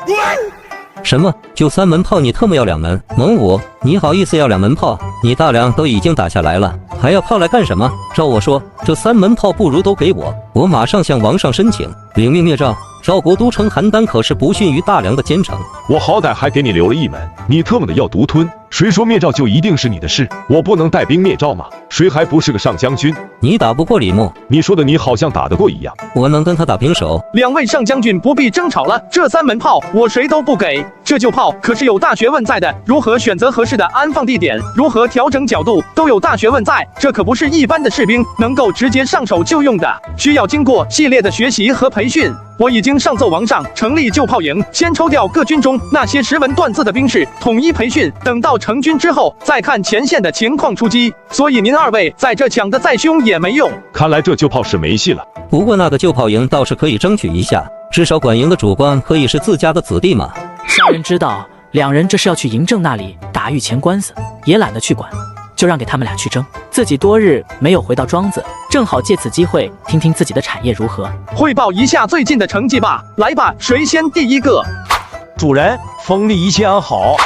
Speaker 10: 什么？就3门炮你特么要2门？蒙武，你好意思要2门炮？你大梁都已经打下来了，还要炮来干什么？照我说，这3门炮不如都给我，我马上向王上申请领命灭赵。赵国都城邯郸可是不逊于大梁的坚城，
Speaker 13: 我好歹还给你留了1门，你特么的要独吞？谁说灭赵就一定是你的事？我不能带兵灭赵吗？谁还不是个上将军？
Speaker 10: 你打不过李牧，
Speaker 13: 你说的你好像打得过一样。
Speaker 10: 我能跟他打平手。
Speaker 2: 两位上将军不必争吵了，这3门炮我谁都不给。这旧炮可是有大学问在的，如何选择合适的安放地点，如何调整角度，都有大学问在。这可不是一般的士兵能够直接上手就用的，需要经过系列的学习和培训。我已经上奏王上，成立旧炮营，先抽调各军中那些识文断字的兵士，统一培训，等到成军之后，再看前线的情况出击。所以您2位在这抢得再凶也没用。
Speaker 13: 看来这旧炮是没戏了。
Speaker 10: 不过那个旧炮营倒是可以争取一下，至少管营的主官可以是自家的子弟嘛。
Speaker 1: 虾人知道两人这是要去嬴政那里打御前官司，也懒得去管，就让给他们俩去争。自己多日没有回到庄子，正好借此机会听听自己的产业如何，
Speaker 2: 汇报一下最近的成绩吧。来吧，谁先第一个？
Speaker 6: 主人，锋利一切安好。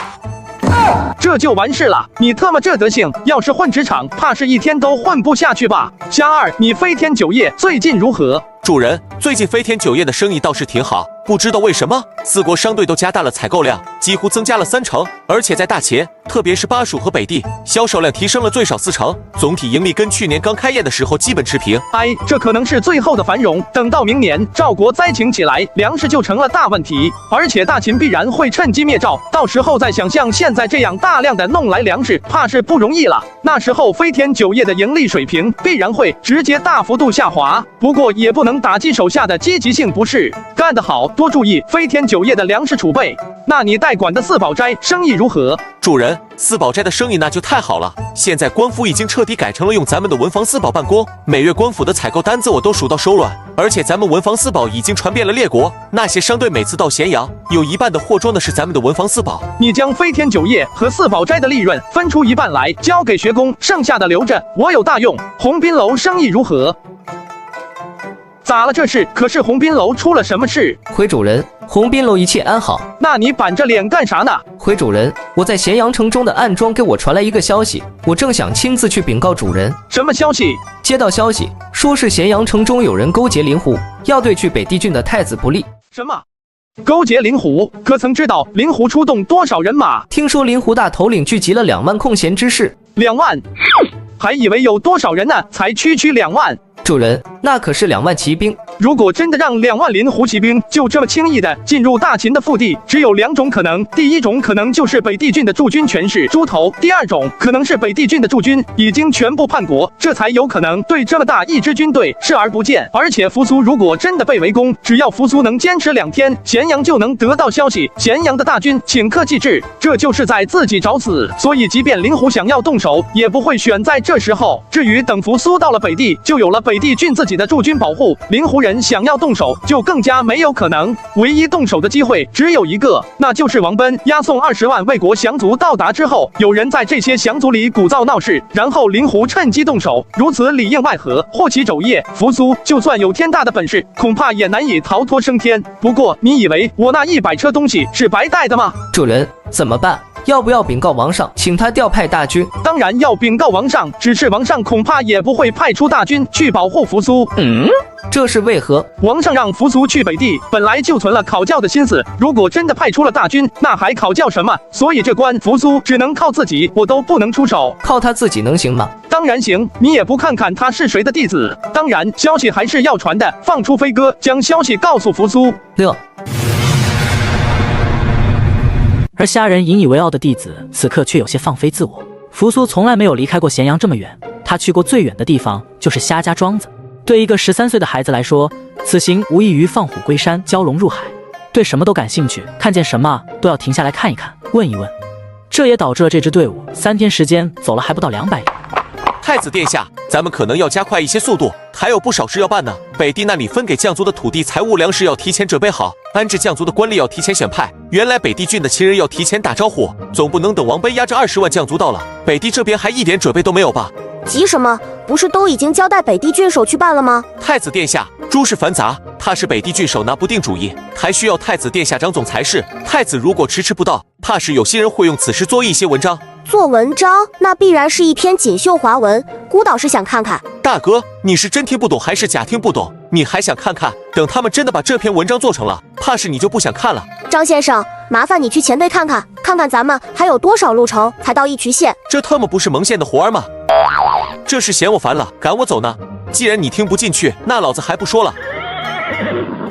Speaker 2: 这就完事了，你特么这德行，要是混职场，怕是1天都混不下去吧。虾二，你飞天酒业最近如何？
Speaker 5: 主人，最近飞天酒业的生意倒是挺好，不知道为什么4国商队都加大了采购量，几乎增加了3成，而且在大秦，特别是巴蜀和北地，销售量提升了最少4成，总体盈利跟去年刚开业的时候基本持平。
Speaker 2: 这可能是最后的繁荣，等到明年赵国灾情起来，粮食就成了大问题，而且大秦必然会趁机灭赵，到时候再想像现在这样大量的弄来粮食，怕是不容易了。那时候飞天酒业的盈利水平必然会直接大幅度下滑，不过也不能打击手下的积极性，不是？干得好，多注意飞天酒业的粮食储备。那你代管的4宝斋生意如何？
Speaker 5: 主人，4宝斋的生意那就太好了，现在官府已经彻底改成了用咱们的文房4宝办公，每月官府的采购单子我都数到手软，而且咱们文房4宝已经传遍了列国，那些商队每次到咸阳，有1半的货装的是咱们的文房4宝。
Speaker 2: 你将飞天酒业和4宝斋的利润分出1半来，交给学工，剩下的留着，我有大用。鸿宾楼生意如何？咋了这是？可是鸿宾楼出了什么事？
Speaker 9: 回主人，鸿宾楼一切安好。
Speaker 2: 那你板着脸干啥呢？
Speaker 9: 回主人，我在咸阳城中的暗桩给我传来一个消息，我正想亲自去禀告主人。
Speaker 2: 什么消息？
Speaker 9: 接到消息，说是咸阳城中有人勾结灵狐，要对去北地郡的太子不利。
Speaker 2: 什么？勾结灵狐？可曾知道灵狐出动多少人马？
Speaker 9: 听说灵狐大头领聚集了2万空闲之士。
Speaker 2: 2万？还以为有多少人呢，才区2万。
Speaker 9: 主人，那可是2万骑兵，
Speaker 2: 如果真的让2万灵狐骑兵就这么轻易的进入大秦的腹地，只有2种可能：第一种可能就是北地郡的驻军全是猪头；第二种可能是北地郡的驻军已经全部叛国，这才有可能对这么大一支军队视而不见。而且扶苏如果真的被围攻，只要扶苏能坚持2天，咸阳就能得到消息，咸阳的大军顷刻即至，这就是在自己找死。所以即便灵狐想要动手，也不会选在这时候。至于等扶苏到了北地，就有了北地郡自己的驻军保护，灵狐人想要动手就更加没有可能。唯一动手的机会只有一个，那就是王贲押送20万魏国降卒到达之后，有人在这些降卒里鼓噪闹事，然后灵狐趁机动手，如此里应外合，祸其肘腋。扶苏就算有天大的本事，恐怕也难以逃脱升天。不过你以为我那100车东西是白带的吗？
Speaker 9: 主人，怎么办？要不要禀告王上，请他调派大军？
Speaker 2: 当然要禀告王上，只是王上恐怕也不会派出大军去保护扶苏。
Speaker 9: 这是为何？
Speaker 2: 王上让扶苏去北地，本来就存了讨教的心思，如果真的派出了大军，那还讨教什么？所以这关扶苏只能靠自己，我都不能出手。
Speaker 9: 靠他自己能行吗？
Speaker 2: 当然行，你也不看看他是谁的弟子。当然，消息还是要传的，放出飞鸽，将消息告诉扶苏。
Speaker 1: 而虾仁引以为傲的弟子，此刻却有些放飞自我。扶苏从来没有离开过咸阳这么远，他去过最远的地方就是虾家庄子。对一个13岁的孩子来说，此行无异于放虎归山，蛟龙入海，对什么都感兴趣，看见什么都要停下来看一看，问一问。这也导致了这支队伍3天时间走了还不到200里。
Speaker 5: 太子殿下，咱们可能要加快一些速度，还有不少事要办呢。北地那里分给将族的土地、财物、粮食要提前准备好，安置将族的官吏要提前选派。原来北地郡的秦人要提前打招呼，总不能等王贲押着20万将族到了，北地这边还一点准备都没有吧？
Speaker 22: 急什么？不是都已经交代北地郡守去办了吗？
Speaker 5: 太子殿下，诸事繁杂，他是北地郡守拿不定主意，还需要太子殿下张总才是。太子如果迟迟不到，怕是有心人会用此事做一些文章。
Speaker 22: 做文章，那必然是一篇锦绣华文，孤导师想看看。
Speaker 5: 大哥，你是真听不懂还是假听不懂？你还想看看？等他们真的把这篇文章做成了，怕是你就不想看了。
Speaker 22: 张先生，麻烦你去前队看看，看看咱们还有多少路程才到义渠县。
Speaker 5: 这他妈不是蒙县的活儿吗？这是嫌我烦了，赶我走呢？既然你听不进去，那老子还不说了。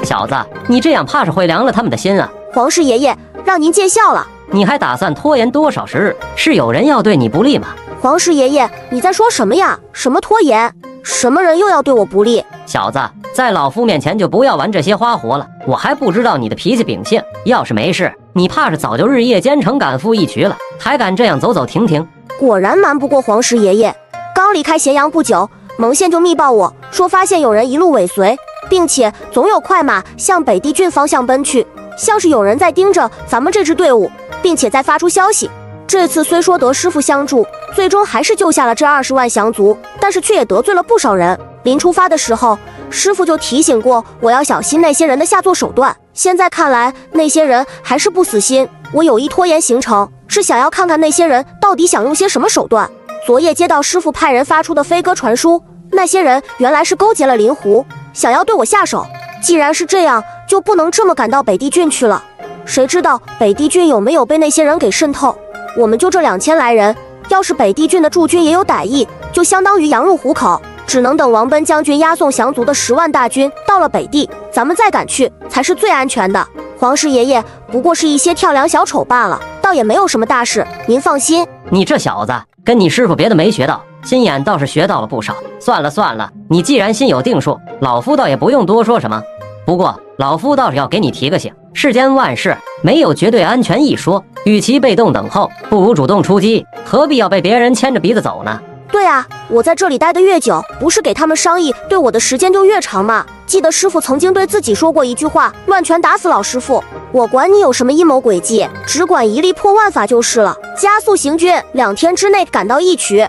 Speaker 19: 小子，你这样怕是会凉了他们的心啊！
Speaker 22: 皇室爷爷，让您见笑了。
Speaker 19: 你还打算拖延多少时日？是有人要对你不利吗？
Speaker 22: 皇室爷爷，你在说什么呀？什么拖延？什么人又要对我不利？
Speaker 19: 小子，在老夫面前就不要玩这些花活了。我还不知道你的脾气秉性，要是没事，你怕是早就日夜兼程赶赴义渠了，还敢这样走走停停。
Speaker 22: 果然瞒不过皇室爷爷。刚离开咸阳不久，蒙县就密报我说发现有人一路尾随，并且总有快马向北地郡方向奔去，像是有人在盯着咱们这支队伍，并且在发出消息。这次虽说得师傅相助，最终还是救下了这20万降卒，但是却也得罪了不少人。临出发的时候，师傅就提醒过我要小心那些人的下作手段。现在看来，那些人还是不死心。我有意拖延行程，是想要看看那些人到底想用些什么手段。昨夜接到师傅派人发出的飞鸽传书，那些人原来是勾结了灵狐，想要对我下手。既然是这样，就不能这么赶到北地郡去了。谁知道北地郡有没有被那些人给渗透？我们就这2000来人，要是北地郡的驻军也有歹意，就相当于羊入虎口。只能等王贲将军押送降卒的10万大军到了北地，咱们再赶去才是最安全的。皇室爷爷不过是一些跳梁小丑罢了，倒也没有什么大事，您放心。
Speaker 19: 你这小子跟你师傅别的没学到，心眼倒是学到了不少。算了算了，你既然心有定数，老夫倒也不用多说什么。不过老夫倒是要给你提个醒，世间万事没有绝对安全一说，与其被动等候，不如主动出击，何必要被别人牵着鼻子走呢？
Speaker 22: 对啊，我在这里待得越久，不是给他们商议对我的时间就越长吗？记得师傅曾经对自己说过一句话，乱拳打死老师傅。我管你有什么阴谋诡计，只管一力破万法就是了。加速行军，2天之内赶到义渠。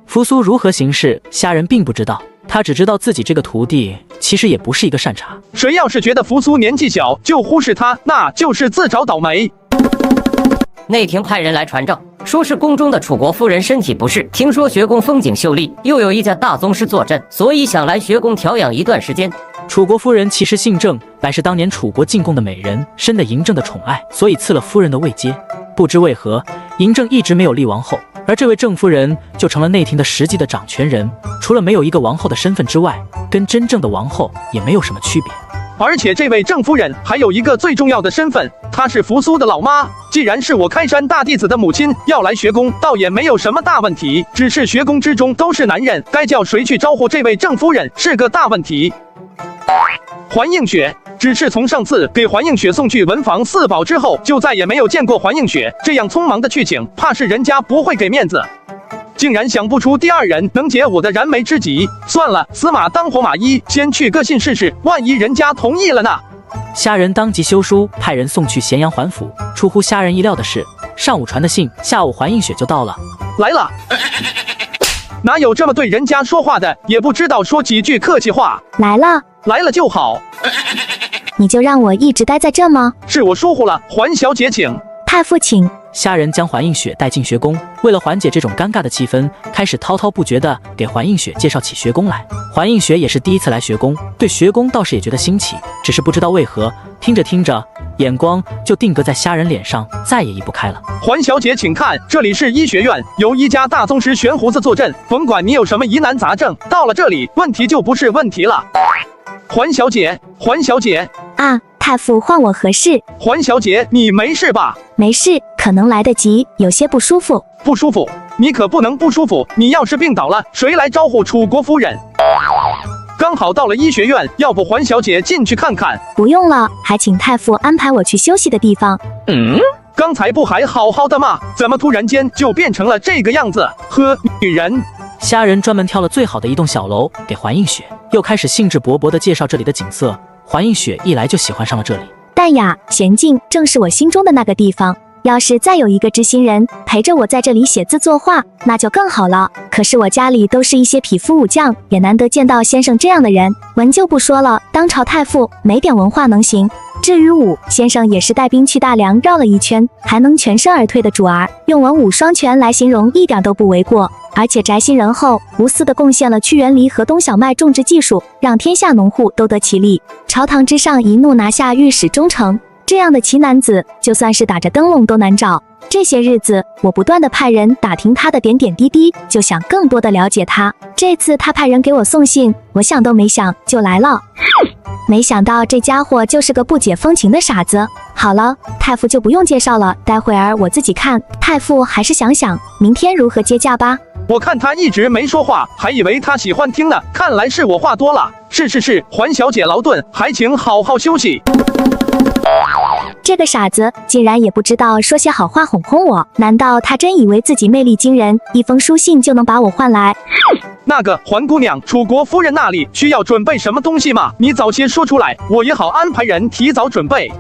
Speaker 1: 扶苏如何行事，虾仁并不知道，他只知道自己这个徒弟其实也不是一个善茬。
Speaker 2: 谁要是觉得扶苏年纪小就忽视他，那就是自找倒霉。
Speaker 19: 内廷派人来传召，说是宫中的楚国夫人身体不适，听说学宫风景秀丽，又有一家大宗师坐镇，所以想来学宫调养一段时间。
Speaker 1: 楚国夫人其实姓郑，乃是当年楚国进贡的美人，深得嬴政的宠爱，所以赐了夫人的位阶。不知为何，嬴政一直没有立王后，而这位郑夫人就成了内廷的实际的掌权人，除了没有一个王后的身份之外，跟真正的王后也没有什么区别。
Speaker 2: 而且这位郑夫人还有一个最重要的身份，她是扶苏的老妈。既然是我开山大弟子的母亲要来学宫，倒也没有什么大问题。只是学宫之中都是男人，该叫谁去招呼这位郑夫人是个大问题。环映雪，只是从上次给环映雪送去文房四宝之后，就再也没有见过环映雪。这样匆忙的去请，怕是人家不会给面子。竟然想不出第二人能解我的燃眉之急，算了，死马当活马医，先去个信试试，万一人家同意了呢？
Speaker 1: 虾仁当即修书，派人送去咸阳环府。出乎虾仁意料的是，上午传的信，下午环映雪就到了。
Speaker 2: 来了，哪有这么对人家说话的？也不知道说几句客气话。
Speaker 3: 来了，
Speaker 2: 来了就好。
Speaker 3: 你就让我一直待在这吗？
Speaker 2: 是我疏忽了，环小姐请。
Speaker 3: 太傅请。
Speaker 1: 虾仁将环映雪带进学宫，为了缓解这种尴尬的气氛，开始滔滔不绝地给环映雪介绍起学宫来。环映雪也是第一次来学宫，对学宫倒是也觉得新奇，只是不知道为何，听着听着，眼光就定格在虾仁脸上，再也移不开了。
Speaker 2: 环小姐请看，这里是医学院，由医家大宗师悬胡子坐镇，甭管你有什么疑难杂症，到了这里，问题就不是问题了。环小姐，环小姐
Speaker 3: 啊，太傅唤我何事？
Speaker 2: 环小姐，你没事吧？
Speaker 3: 没事，可能来得及，有些不舒服。
Speaker 2: 不舒服？你可不能不舒服，你要是病倒了，谁来招呼楚国夫人？刚好到了医学院，要不环小姐进去看看？
Speaker 3: 不用了，还请太傅安排我去休息的地方。
Speaker 2: 刚才不还好好的吗？怎么突然间就变成了这个样子？呵，女人。
Speaker 1: 虾仁专门挑了最好的一栋小楼给环映雪，又开始兴致勃勃地介绍这里的景色。环映雪一来就喜欢上了这里，
Speaker 3: 淡雅娴静，正是我心中的那个地方。要是再有一个知心人陪着我在这里写字作画，那就更好了。可是我家里都是一些匹夫武将，也难得见到先生这样的人。文就不说了，当朝太傅没点文化能行。至于武先生，也是带兵去大梁绕了一圈，还能全身而退的主儿，用文武双全来形容一点都不为过。而且宅心仁厚，无私地贡献了屈原梨和冬小麦种植技术，让天下农户都得其利。朝堂之上一怒拿下御史中丞，这样的奇男子，就算是打着灯笼都难找。这些日子，我不断地派人打听他的点点滴滴，就想更多地了解他。这次他派人给我送信，我想都没想就来了。没想到这家伙就是个不解风情的傻子。好了，太傅就不用介绍了，待会儿我自己看。太傅还是想想明天如何接驾吧。
Speaker 2: 我看他一直没说话，还以为他喜欢听呢，看来是我话多了。是，环小姐劳顿，还请好好休息。
Speaker 3: 这个傻子竟然也不知道说些好话哄哄我，难道他真以为自己魅力惊人，一封书信就能把我换来？
Speaker 2: 那个环姑娘，楚国夫人那里需要准备什么东西吗？你早些说出来，我也好安排人提早准备。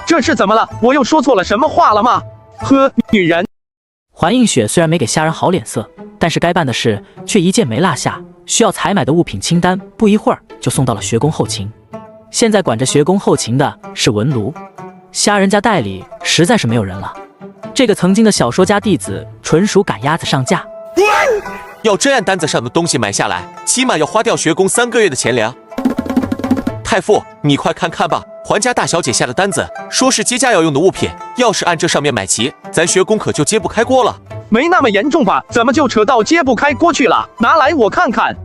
Speaker 2: 这是怎么了？我又说错了什么话了吗？呵，女人。
Speaker 1: 环映雪虽然没给虾仁好脸色，但是该办的事却一件没落下。需要采买的物品清单，不一会儿就送到了学宫后勤。现在管着学宫后勤的是文卢，虾仁家代理实在是没有人了。这个曾经的小说家弟子，纯属赶鸭子上架。
Speaker 5: 要真按单子上的东西买下来，起码要花掉学宫3个月的钱粮。太傅，你快看看吧，环家大小姐下的单子，说是接驾要用的物品，要是按这上面买齐，咱学宫可就揭不开锅了。
Speaker 2: 没那么严重吧？怎么就扯到揭不开锅去了？拿来我看看。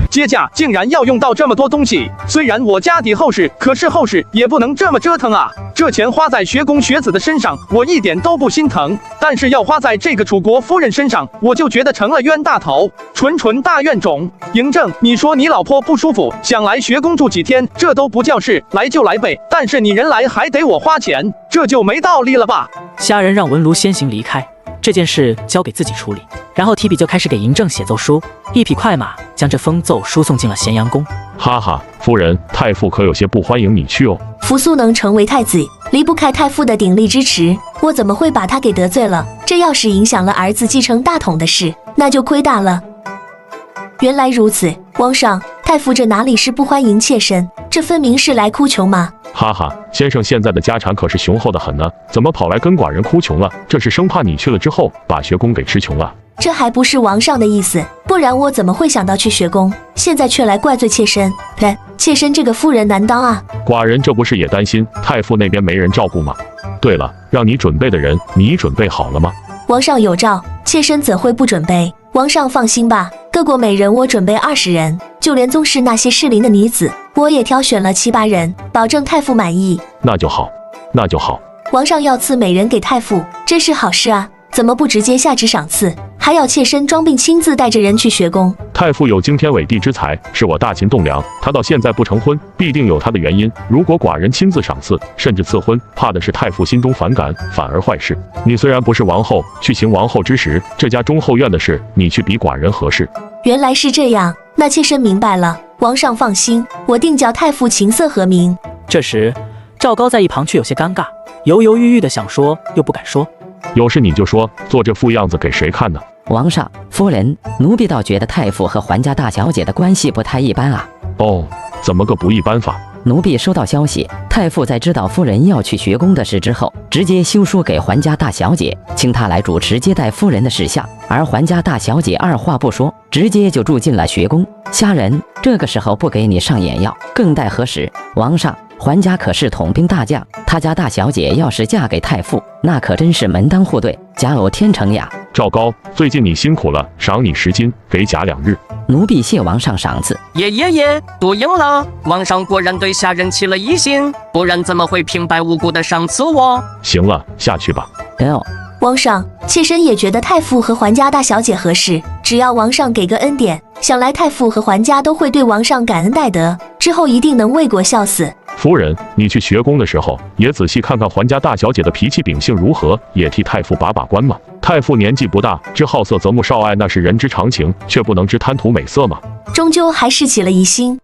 Speaker 2: 接驾竟然要用到这么多东西，虽然我家底厚实，可是厚实也不能这么折腾啊！这钱花在学宫学子的身上，我一点都不心疼，但是要花在这个楚国夫人身上，我就觉得成了冤大头，纯大怨种。嬴政，你说你老婆不舒服，想来学宫住几天，这都不叫事，来就来呗。但是你人来还得我花钱，这就没道理了吧？
Speaker 1: 虾仁让文卢先行离开，这件事交给自己处理，然后提笔就开始给嬴政写奏书，一匹快马将这封奏书送进了咸阳宫。
Speaker 15: 哈哈，夫人，太傅可有些不欢迎你去哦。
Speaker 21: 扶苏能成为太子，离不开太傅的鼎力支持，我怎么会把他给得罪了？这要是影响了儿子继承大统的事，那就亏大了。原来如此，皇上，太傅这哪里是不欢迎妾身，这分明是来哭穷嘛！
Speaker 15: 哈哈，先生现在的家产可是雄厚的很呢，怎么跑来跟寡人哭穷了？这是生怕你去了之后把学宫给吃穷了。
Speaker 21: 这还不是皇上的意思，不然我怎么会想到去学宫？现在却来怪罪妾身？呸！妾身这个夫人难当啊。
Speaker 15: 寡人这不是也担心太傅那边没人照顾吗？对了，让你准备的人，你准备好了吗？
Speaker 21: 王上有诏，妾身怎会不准备？王上放心吧，各国美人我准备20人，就连宗室那些适龄的女子，我也挑选了7、8人，保证太傅满意。
Speaker 15: 那就好，那就好。
Speaker 21: 王上要赐美人给太傅，真是好事啊！怎么不直接下旨赏赐，还要妾身装病亲自带着人去学宫？
Speaker 15: 太傅有惊天伟地之才，是我大秦栋梁，他到现在不成婚，必定有他的原因。如果寡人亲自赏赐，甚至赐婚，怕的是太傅心中反感，反而坏事。你虽然不是王后，去行王后之实，这家中后院的事，你去比寡人何事？
Speaker 21: 原来是这样，那妾身明白了。王上放心，我定叫太傅琴瑟和鸣。
Speaker 1: 这时，赵高在一旁却有些尴尬，犹犹豫豫的想说，又不敢说。
Speaker 15: 有事你就说，做这副样子给谁看呢？
Speaker 18: 王上，夫人，奴婢倒觉得太傅和桓家大小姐的关系不太一般啊。
Speaker 15: 哦，怎么个不一般法？
Speaker 18: 奴婢收到消息，太傅在知道夫人要去学宫的事之后，直接修书给桓家大小姐，请她来主持接待夫人的事项。而桓家大小姐二话不说，直接就住进了学宫。虾仁，这个时候不给你上眼药，更待何时？王上，桓家可是统兵大将，他家大小姐要是嫁给太傅，那可真是门当户对，假有天成呀。
Speaker 15: 赵高，最近你辛苦了，赏你10斤，给甲2日。
Speaker 18: 奴婢谢王上赏赐。
Speaker 8: 爷，多赢了！王上果然对下人起了疑心，不然怎么会平白无故的赏赐我？
Speaker 15: 行了，下去吧。
Speaker 21: 王上，妾身也觉得太傅和桓家大小姐合适，只要王上给个恩典，想来太傅和桓家都会对王上感恩戴德，之后一定能为国效死。
Speaker 15: 夫人，你去学宫的时候，也仔细看看桓家大小姐的脾气秉性如何，也替太傅把把关嘛。太傅年纪不大，知好色择慕少爱，那是人之常情，却不能知贪图美色嘛。
Speaker 21: 终究还是起了疑心。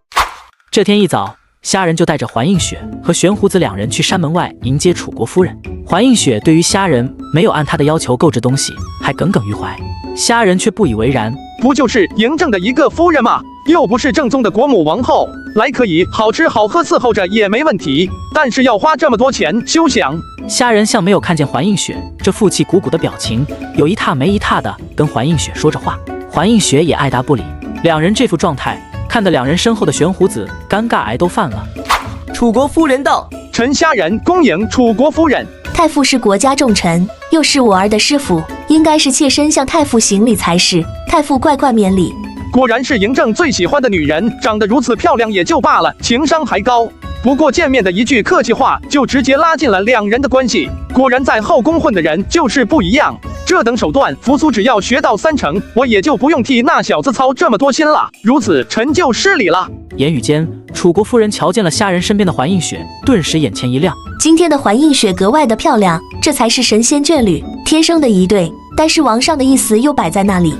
Speaker 1: 这天一早，虾仁就带着桓映雪和玄胡子2人去山门外迎接楚国夫人。桓映雪对于虾仁没有按他的要求购置东西，还耿耿于怀。虾仁却不以为然，
Speaker 2: 不就是嬴政的一个夫人吗？又不是正宗的国母王后，来可以好吃好喝伺候着也没问题，但是要花这么多钱，休想！
Speaker 1: 虾仁像没有看见桓映雪这负气鼓鼓的表情，有一踏没一踏的跟桓映雪说着话。桓映雪也爱答不理，2人这副状态，看得2人身后的玄胡子尴尬癌都犯了。
Speaker 8: 楚国夫人到，
Speaker 2: 臣虾仁恭迎楚国夫人。
Speaker 21: 太傅是国家重臣，又是我儿的师傅，应该是妾身向太傅行礼才是。太傅乖乖免礼。
Speaker 2: 果然是嬴政最喜欢的女人，长得如此漂亮也就罢了，情商还高。不过见面的一句客气话，就直接拉近了2人的关系。果然在后宫混的人就是不一样，这等手段，扶苏只要学到3成，我也就不用替那小子操这么多心了。如此，臣就失礼了。
Speaker 1: 言语间，楚国夫人瞧见了虾仁身边的桓映雪，顿时眼前一亮。
Speaker 21: 今天的桓映雪格外的漂亮，这才是神仙眷侣，天生的一对。但是王上的意思又摆在那里。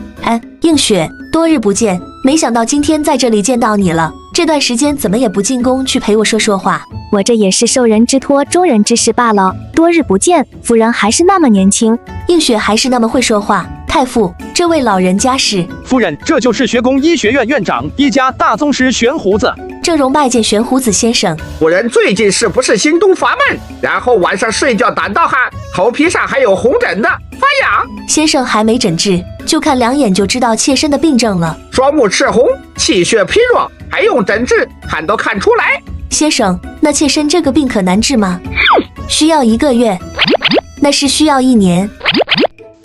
Speaker 21: 映雪，多日不见，没想到今天在这里见到你了。这段时间怎么也不进宫去陪我说说话？
Speaker 3: 我这也是受人之托，忠人之事罢了。多日不见，夫人还是那么年轻，
Speaker 21: 映雪还是那么会说话。太傅，这位老人家是？
Speaker 2: 夫人，这就是学宫医学院院长一家大宗师玄胡子。
Speaker 21: 郑荣拜见玄胡子先生。
Speaker 7: 夫人最近是不是心中发闷？然后晚上睡觉胆道汗，头皮上还有红疹的发痒。
Speaker 21: 先生还没诊治，就看2眼就知道妾身的病症了。
Speaker 7: 双目赤红，气血疲弱，还用诊治，看都看出来。
Speaker 21: 先生，那妾身这个病可难治吗？需要1个月，那是需要1年。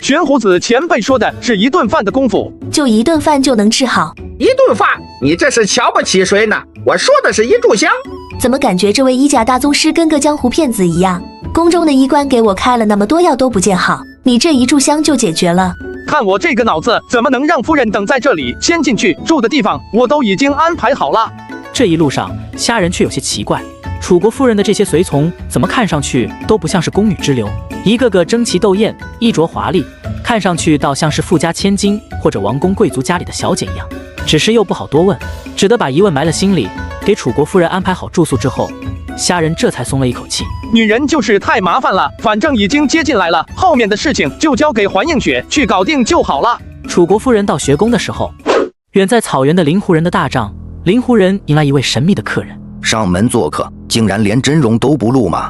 Speaker 2: 玄胡子前辈说的是1顿饭的功夫，
Speaker 21: 就1顿饭就能治好
Speaker 7: ？1顿饭？你这是瞧不起谁呢？我说的是1炷香。
Speaker 21: 怎么感觉这位医甲大宗师跟个江湖骗子一样？宫中的医官给我开了那么多药都不见好，你这1炷香就解决了？
Speaker 2: 看我这个脑子，怎么能让夫人等在这里？先进去，住的地方我都已经安排好了。
Speaker 1: 这一路上，虾仁却有些奇怪，楚国夫人的这些随从怎么看上去都不像是宫女之流，一个个争奇斗艳，衣着华丽，看上去倒像是富家千金或者王公贵族家里的小姐一样。只是又不好多问，只得把疑问埋了心里。给楚国夫人安排好住宿之后，虾仁这才松了一口气。
Speaker 2: 女人就是太麻烦了，反正已经接进来了，后面的事情就交给桓映雪去搞定就好了。
Speaker 1: 楚国夫人到学宫的时候，远在草原的灵狐人的大帐，灵狐人迎来一位神秘的客人。
Speaker 16: 上门做客，竟然连真容都不露吗？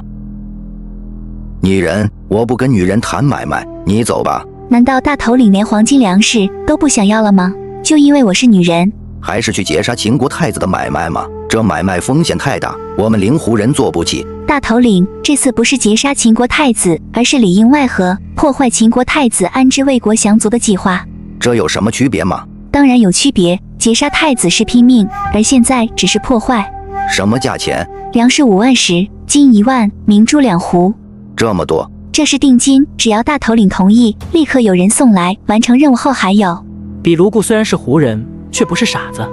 Speaker 16: 女人，我不跟女人谈买卖，你走吧。
Speaker 3: 难道大头里连黄金粮食都不想要了吗？就因为我是女人，
Speaker 16: 还是去劫杀秦国太子的买卖吗？这买卖风险太大，我们灵狐人做不起。
Speaker 3: 大头领，这次不是劫杀秦国太子，而是里应外合，破坏秦国太子安置魏国降族的计划。
Speaker 16: 这有什么区别吗？
Speaker 3: 当然有区别，劫杀太子是拼命，而现在只是破坏。
Speaker 16: 什么价钱？
Speaker 3: 粮食5万石，金1万，明珠2壶。
Speaker 16: 这么多？
Speaker 3: 这是定金，只要大头领同意，立刻有人送来。完成任务后还有。
Speaker 1: 比卢固虽然是胡人，却不是傻子，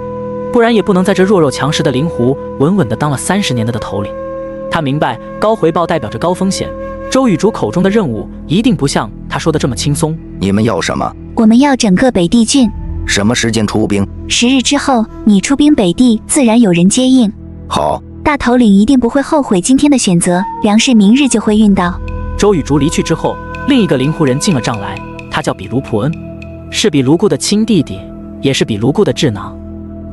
Speaker 1: 不然也不能在这弱肉强食的灵狐稳稳地当了30年的头领。他明白高回报代表着高风险，周雨竹口中的任务一定不像他说的这么轻松。
Speaker 16: 你们要什么？
Speaker 3: 我们要整个北地郡。
Speaker 16: 什么时间出兵
Speaker 3: ？10日之后，你出兵北地，自然有人接应。
Speaker 16: 好，
Speaker 3: 大头领一定不会后悔今天的选择，粮食明日就会运到。
Speaker 1: 周雨竹离去之后，另一个灵狐人进了帐来，他叫比卢普恩，是比卢固的亲弟弟，也是比卢固的智囊。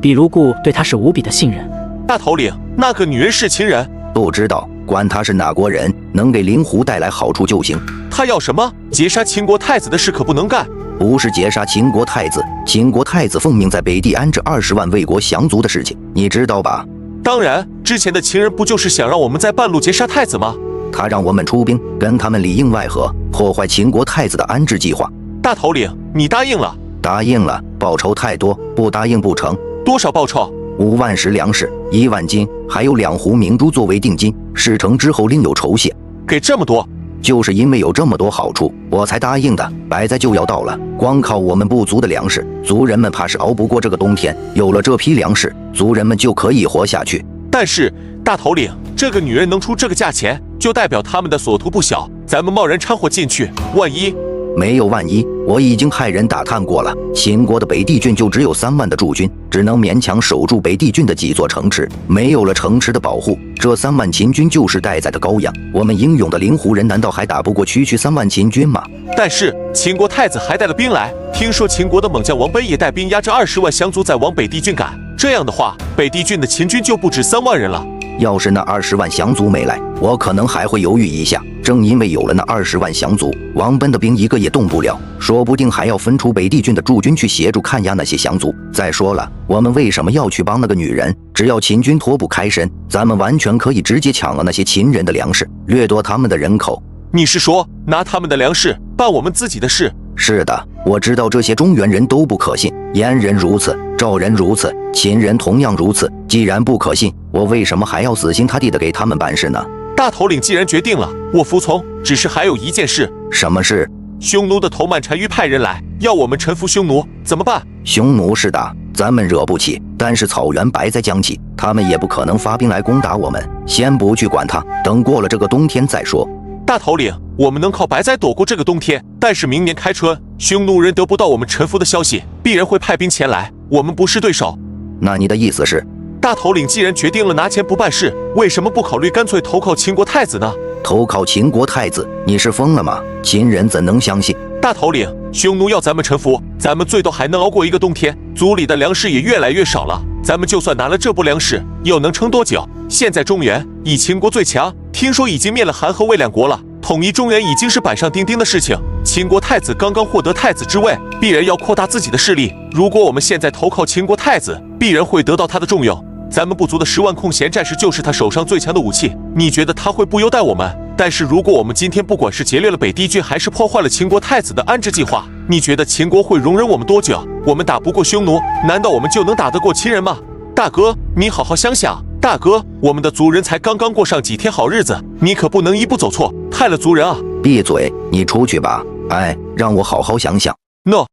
Speaker 1: 比卢固对他是无比的信任。
Speaker 5: 大头领，那个女人是秦人？
Speaker 16: 不知道，管他是哪国人，能给灵狐带来好处就行。
Speaker 5: 他要什么？劫杀秦国太子的事可不能干。
Speaker 16: 不是劫杀秦国太子，秦国太子奉命在北地安置20万魏国降族的事情，你知道吧？
Speaker 5: 当然，之前的秦人不就是想让我们在半路劫杀太子吗？
Speaker 16: 他让我们出兵，跟他们里应外合，破坏秦国太子的安置计划。
Speaker 5: 大头领，你答应了？
Speaker 16: 答应了，报酬太多，不答应不成。
Speaker 5: 多少报酬
Speaker 16: ？5万石粮食，1万金，还有2壶明珠作为定金。事成之后另有酬谢。
Speaker 5: 给这么多？
Speaker 16: 就是因为有这么多好处，我才答应的。摆在就要到了，光靠我们不足的粮食，族人们怕是熬不过这个冬天。有了这批粮食，族人们就可以活下去。
Speaker 5: 但是大头领，这个女人能出这个价钱，就代表他们的所图不小。咱们贸然掺和进去，万一……
Speaker 16: 没有万一，我已经派人打探过了，秦国的北地郡就只有3万的驻军，只能勉强守住北地郡的几座城池。没有了城池的保护，这3万秦军就是待宰的羔羊。我们英勇的灵狐人难道还打不过区3万秦军吗？
Speaker 5: 但是秦国太子还带了兵来，听说秦国的猛将王贲也带兵压着20万降族在往北地郡赶。这样的话，北地郡的秦军就不止3万人了。
Speaker 16: 要是那20万降族没来，我可能还会犹豫一下。正因为有了那20万降族，王贲的兵一个也动不了，说不定还要分出北地郡的驻军去协助看压那些降族。再说了，我们为什么要去帮那个女人？只要秦军脱不开身，咱们完全可以直接抢了那些秦人的粮食，掠夺他们的人口。
Speaker 5: 你是说拿他们的粮食办我们自己的事？
Speaker 16: 是的，我知道这些中原人都不可信，燕人如此，赵人如此，秦人同样如此。既然不可信，我为什么还要死心塌地的给他们办事呢？
Speaker 5: 大头领既然决定了，我服从。只是还有一件事。
Speaker 16: 什么事？
Speaker 5: 匈奴的头曼单于派人来，要我们臣服匈奴，怎么办？
Speaker 16: 匈奴是的，咱们惹不起，但是草原白在将起，他们也不可能发兵来攻打我们。先不去管他，等过了这个冬天再说。
Speaker 5: 大头领，我们能靠白哉躲过这个冬天，但是明年开春，匈奴人得不到我们臣服的消息，必然会派兵前来，我们不是对手。
Speaker 16: 那你的意思是？
Speaker 5: 大头领既然决定了拿钱不办事，为什么不考虑干脆投靠秦国太子呢？
Speaker 16: 投靠秦国太子？你是疯了吗？秦人怎能相信？
Speaker 5: 大头领，匈奴要咱们臣服，咱们最多还能熬过一个冬天，族里的粮食也越来越少了。咱们就算拿了这波粮食，又能撑多久？现在中原以秦国最强，听说已经灭了韩和魏2国了，统一中原已经是板上钉钉的事情。秦国太子刚刚获得太子之位，必然要扩大自己的势力。如果我们现在投靠秦国太子，必然会得到他的重用。咱们不足的10万空闲战士就是他手上最强的武器，你觉得他会不优待我们？但是如果我们今天不管是劫掠了北地郡，还是破坏了秦国太子的安置计划，你觉得秦国会容忍我们多久？我们打不过匈奴，难道我们就能打得过秦人吗？大哥，你好好想想。大哥，我们的族人才刚刚过上几天好日子，你可不能一步走错，害了族人啊！
Speaker 16: 闭嘴，你出去吧。哎，让我好好想想。
Speaker 5: No。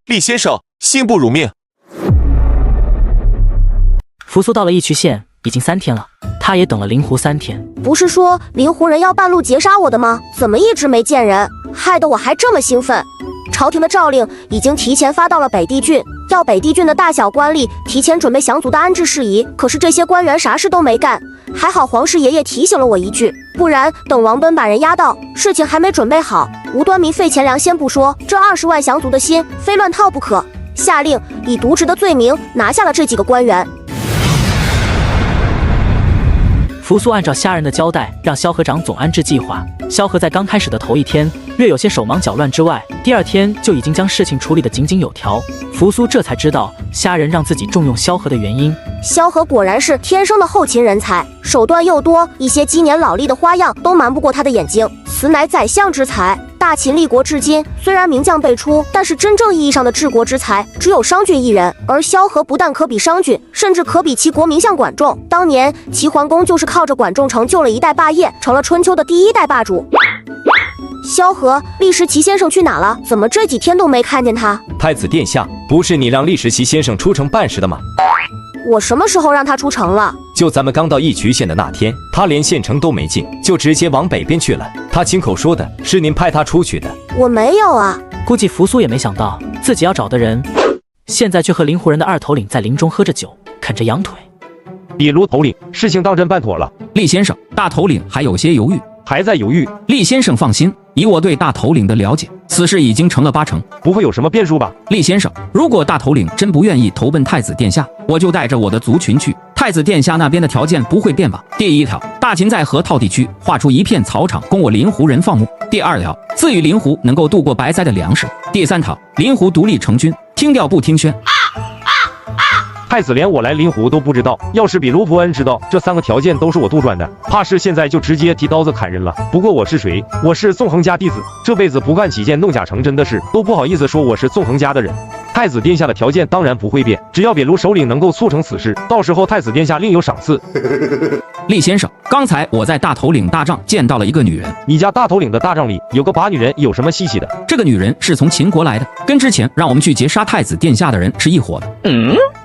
Speaker 5: 厉先生，信不辱命。
Speaker 1: 扶苏到了义渠县已经3天了，他也等了灵狐3天。
Speaker 22: 不是说灵狐人要半路劫杀我的吗？怎么一直没见人？害得我还这么兴奋。朝廷的诏令已经提前发到了北地郡，要北地郡的大小官吏提前准备降族的安置事宜。可是这些官员啥事都没干，还好皇室爷爷提醒了我一句，不然等王贲把人押到，事情还没准备好，无端民费钱粮先不说，这20万降族的心非乱套不可。下令以渎职的罪名拿下了这几个官员。
Speaker 1: 扶苏按照虾人的交代，让萧何掌总安置计划。萧何在刚开始的头1天略有些手忙脚乱之外，第二天就已经将事情处理得井井有条。扶苏这才知道虾仁让自己重用萧何的原因。
Speaker 22: 萧何果然是天生的后勤人才，手段又多，一些积年老力的花样都瞒不过他的眼睛。此乃宰相之才。大秦立国至今，虽然名将辈出，但是真正意义上的治国之才只有商俊一人。而萧何不但可比商俊，甚至可比齐国名相管仲。当年齐桓公就是靠着管仲成就了一代霸业，成了春秋的第一代霸主。萧何，厉时齐先生去哪了？怎么这几天都没看见他？
Speaker 20: 太子殿下，不是你让厉时齐先生出城办事的吗？
Speaker 22: 我什么时候让他出城了？
Speaker 20: 就咱们刚到义渠县的那天，他连县城都没进，就直接往北边去了。他亲口说的是您派他出去的。
Speaker 22: 我没有啊。
Speaker 1: 估计扶苏也没想到自己要找的人，现在却和灵狐人的二头领在林中喝着酒，啃着羊腿。
Speaker 6: 比卢头领，事情当真办妥了？
Speaker 11: 厉先生，大头领还有些犹豫。
Speaker 6: 还在犹豫？
Speaker 11: 厉先生放心，以我对大头领的了解，此事已经成了80%，
Speaker 6: 不会有什么变数吧？
Speaker 11: 厉先生，如果大头领真不愿意投奔太子殿下，我就带着我的族群去。太子殿下那边的条件不会变吧？第一条，大秦在河套地区划出一片草场供我灵狐人放牧。第二条，赐予灵狐能够度过白灾的粮食。第三条，灵狐独立成军，听调不听宣。
Speaker 6: 太子连我来灵狐都不知道，要是比卢伯恩知道这3个条件都是我杜撰的，怕是现在就直接提刀子砍人了。不过我是谁？我是纵横家弟子，这辈子不干几件弄假成真的事，都不好意思说我是纵横家的人。太子殿下的条件当然不会变，只要比卢首领能够促成此事，到时候太子殿下另有赏赐。
Speaker 11: 厉先生，刚才我在大头领大帐见到了一个女人。
Speaker 6: 你家大头领的大帐里有个把女人，有什么稀奇的？
Speaker 11: 这个女人是从秦国来的，跟之前让我们去劫杀太子殿下的人是一伙的。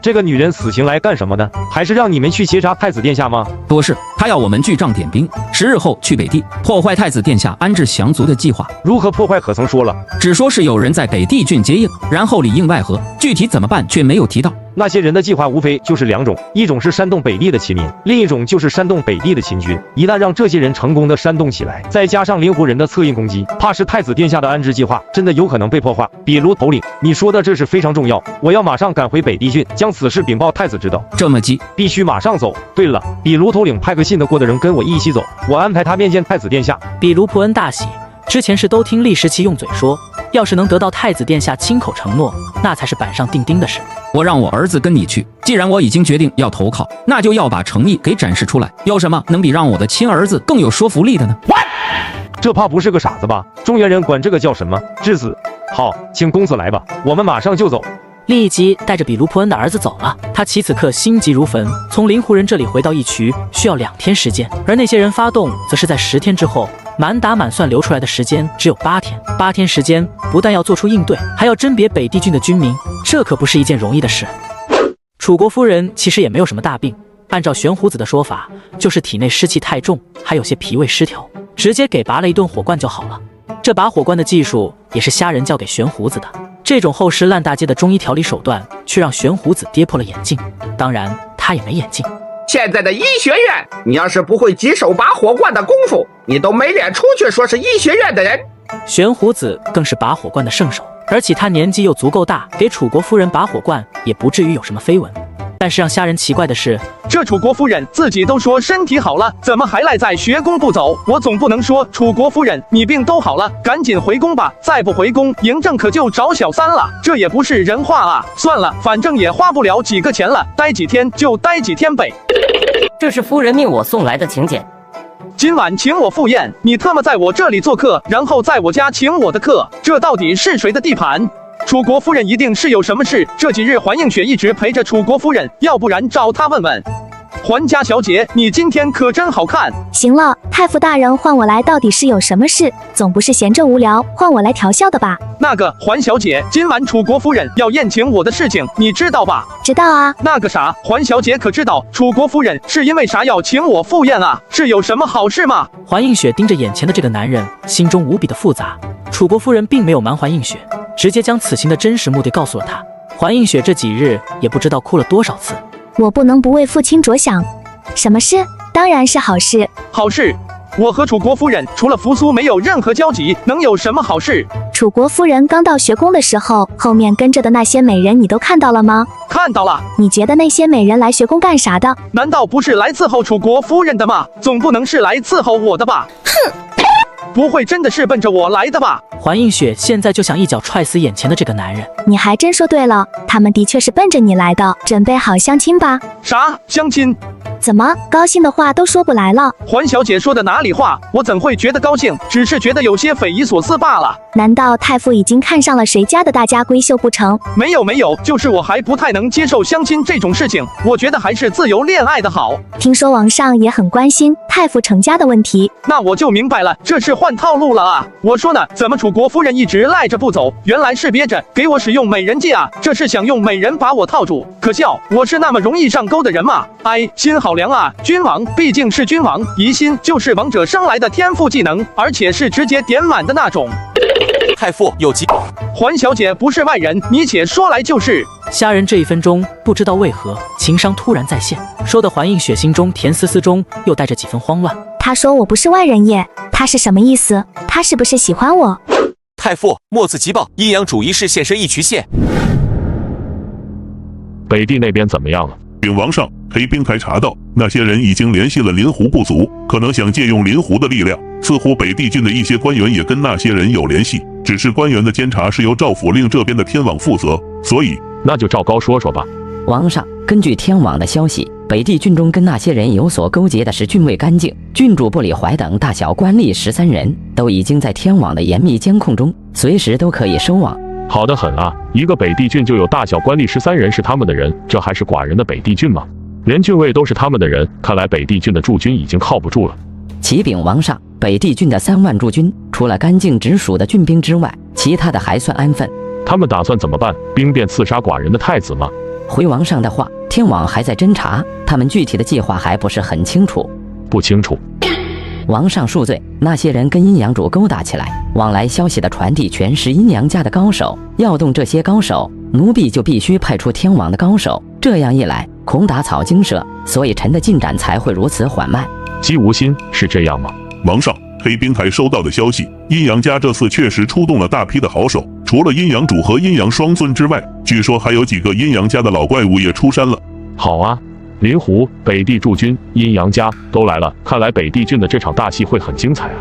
Speaker 6: 这个女人死刑来干什么呢？还是让你们去劫杀太子殿下吗？
Speaker 11: 不是，她要我们据帐点兵，10日后去北地破坏太子殿下安置降族的计划。
Speaker 6: 如何破坏可曾说了？
Speaker 11: 只说是有人在北地郡结印，然后里应外合，具体怎么办却没有提到。
Speaker 6: 那些人的计划无非就是2种，一种是煽动北地的秦民，另一种就是煽动北地的秦军。一旦让这些人成功的煽动起来，再加上灵狐人的策应攻击，怕是太子殿下的安置计划真的有可能被破坏。比卢头领，你说的这是非常重要，我要马上赶回北地郡，将此事禀报太子知道。
Speaker 11: 这么急？
Speaker 6: 必须马上走。对了，比卢头领派个信得过的人跟我一起走，我安排他面见太子殿下。
Speaker 1: 比卢伯恩大喜，之前是都听厉时齐用嘴说，要是能得到太子殿下亲口承诺，那才是板上钉钉的事。
Speaker 11: 我让我儿子跟你去，既然我已经决定要投靠，那就要把诚意给展示出来。有什么能比让我的亲儿子更有说服力的呢？
Speaker 6: 这怕不是个傻子吧？中原人管这个叫什么？质子。好，请公子来吧，我们马上就走。
Speaker 1: 立即带着比卢伯恩的儿子走了。他齐此刻心急如焚，从灵狐人这里回到义渠需要2天时间，而那些人发动则是在10天之后。满打满算留出来的时间只有8天。8天时间不但要做出应对，还要甄别北地郡的军民，这可不是一件容易的事。楚国夫人其实也没有什么大病，按照玄胡子的说法，就是体内湿气太重，还有些脾胃失调，直接给拔了一顿火罐就好了。这拔火罐的技术也是虾仁教给玄胡子的。这种后世烂大街的中医调理手段，却让玄胡子跌破了眼镜。当然，他也没眼镜。
Speaker 7: 现在的医学院，你要是不会几手拔火罐的功夫，你都没脸出去说是医学院的人。
Speaker 1: 玄胡子更是拔火罐的圣手，而且他年纪又足够大，给楚国夫人拔火罐也不至于有什么绯闻。但是让虾仁奇怪的是，
Speaker 2: 这楚国夫人自己都说身体好了，怎么还赖在学宫不走？我总不能说楚国夫人你病都好了，赶紧回宫吧，再不回宫，嬴政可就找小三了，这也不是人话啊！算了，反正也花不了几个钱了，待几天就待几天呗。
Speaker 19: 这是夫人命我送来的请柬。
Speaker 2: 今晚请我赴宴，你特么在我这里做客，然后在我家请我的客，这到底是谁的地盘？楚国夫人一定是有什么事，这几日桓映雪一直陪着楚国夫人，要不然找她问问。桓家小姐，你今天可真好看。
Speaker 3: 行了，太傅大人唤我来到底是有什么事？总不是闲着无聊唤我来调笑的吧？
Speaker 2: 那个桓小姐，今晚楚国夫人要宴请我的事情，你知道吧？
Speaker 3: 知道啊。
Speaker 2: 那个啥，桓小姐可知道楚国夫人是因为啥要请我赴宴啊？是有什么好事吗？
Speaker 1: 桓映雪盯着眼前的这个男人，心中无比的复杂。楚国夫人并没有瞒桓映雪，直接将此行的真实目的告诉了他。桓映雪这几日也不知道哭了多少次。
Speaker 3: 我不能不为父亲着想。什么事？当然是好事。
Speaker 2: 好事？我和楚国夫人除了扶苏没有任何交集，能有什么好事？
Speaker 3: 楚国夫人刚到学宫的时候，后面跟着的那些美人你都看到了吗？
Speaker 2: 看到了。
Speaker 3: 你觉得那些美人来学宫干啥的？
Speaker 2: 难道不是来伺候楚国夫人的吗？总不能是来伺候我的吧？
Speaker 3: 哼！
Speaker 2: 不会真的是奔着我来的吧？
Speaker 1: 环映雪现在就想一脚踹死眼前的这个男人。
Speaker 3: 你还真说对了，他们的确是奔着你来的。准备好相亲吧。
Speaker 2: 啥？相亲？
Speaker 3: 怎么高兴的话都说不来了？
Speaker 2: 环小姐说的哪里话？我怎会觉得高兴？只是觉得有些匪夷所思罢了。
Speaker 3: 难道太傅已经看上了谁家的大家闺秀不成？
Speaker 2: 没有，就是我还不太能接受相亲这种事情。我觉得还是自由恋爱的好。
Speaker 3: 听说王上也很关心太傅成家的问题。
Speaker 2: 那我就明白了，这是换套路了啊！我说呢，怎么楚国夫人一直赖着不走？原来是憋着给我使用美人计啊！这是想用美人把我套住。可笑，我是那么容易上钩的人吗？哎，心好凉啊！君王毕竟是君王，疑心就是王者生来的天赋技能，而且是直接点满的那种。
Speaker 5: 太傅有急，
Speaker 2: 环小姐不是外人，你且说来就是。
Speaker 1: 虾仁这一分钟不知道为何情商突然在线，说的环映雪心中甜丝丝中又带着几分慌乱。
Speaker 3: 他说我不是外人耶，他是什么意思？他是不是喜欢我？
Speaker 5: 太傅墨子急报，阴阳主一事现身一渠县。
Speaker 15: 北地那边怎么样了？
Speaker 12: 禀王上，黑兵台查到那些人已经联系了临湖部族，可能想借用临湖的力量。似乎北地郡的一些官员也跟那些人有联系，只是官员的监察是由赵府令这边的天网负责，所以
Speaker 15: 那就赵高说说吧。
Speaker 18: 王上，根据天网的消息，北地郡中跟那些人有所勾结的是郡尉干净、郡主不里怀等大小官吏13人，都已经在天网的严密监控中，随时都可以收网。
Speaker 15: 好得很啊！一个北地郡就有大小官吏13人是他们的人，这还是寡人的北地郡吗？连郡尉都是他们的人，看来北地郡的驻军已经靠不住了。
Speaker 18: 启禀王上，北地郡的3万驻军，除了干净直属的郡兵之外，其他的还算安分。
Speaker 15: 他们打算怎么办？兵变刺杀寡人的太子吗？
Speaker 18: 回王上的话，天网还在侦查，他们具体的计划还不是很清楚。
Speaker 15: 不清楚。
Speaker 18: 王上恕罪，那些人跟阴阳主勾搭起来，往来消息的传递全是阴阳家的高手，要动这些高手，奴婢就必须派出天网的高手，这样一来恐打草惊蛇，所以臣的进展才会如此缓慢。
Speaker 15: 姬无心是这样吗？
Speaker 12: 王上，黑兵台收到的消息，阴阳家这次确实出动了大批的好手，除了阴阳主和阴阳双尊之外，据说还有几个阴阳家的老怪物也出山了。
Speaker 15: 好啊，临湖、北地驻军、阴阳家都来了，看来北地郡的这场大戏会很精彩啊！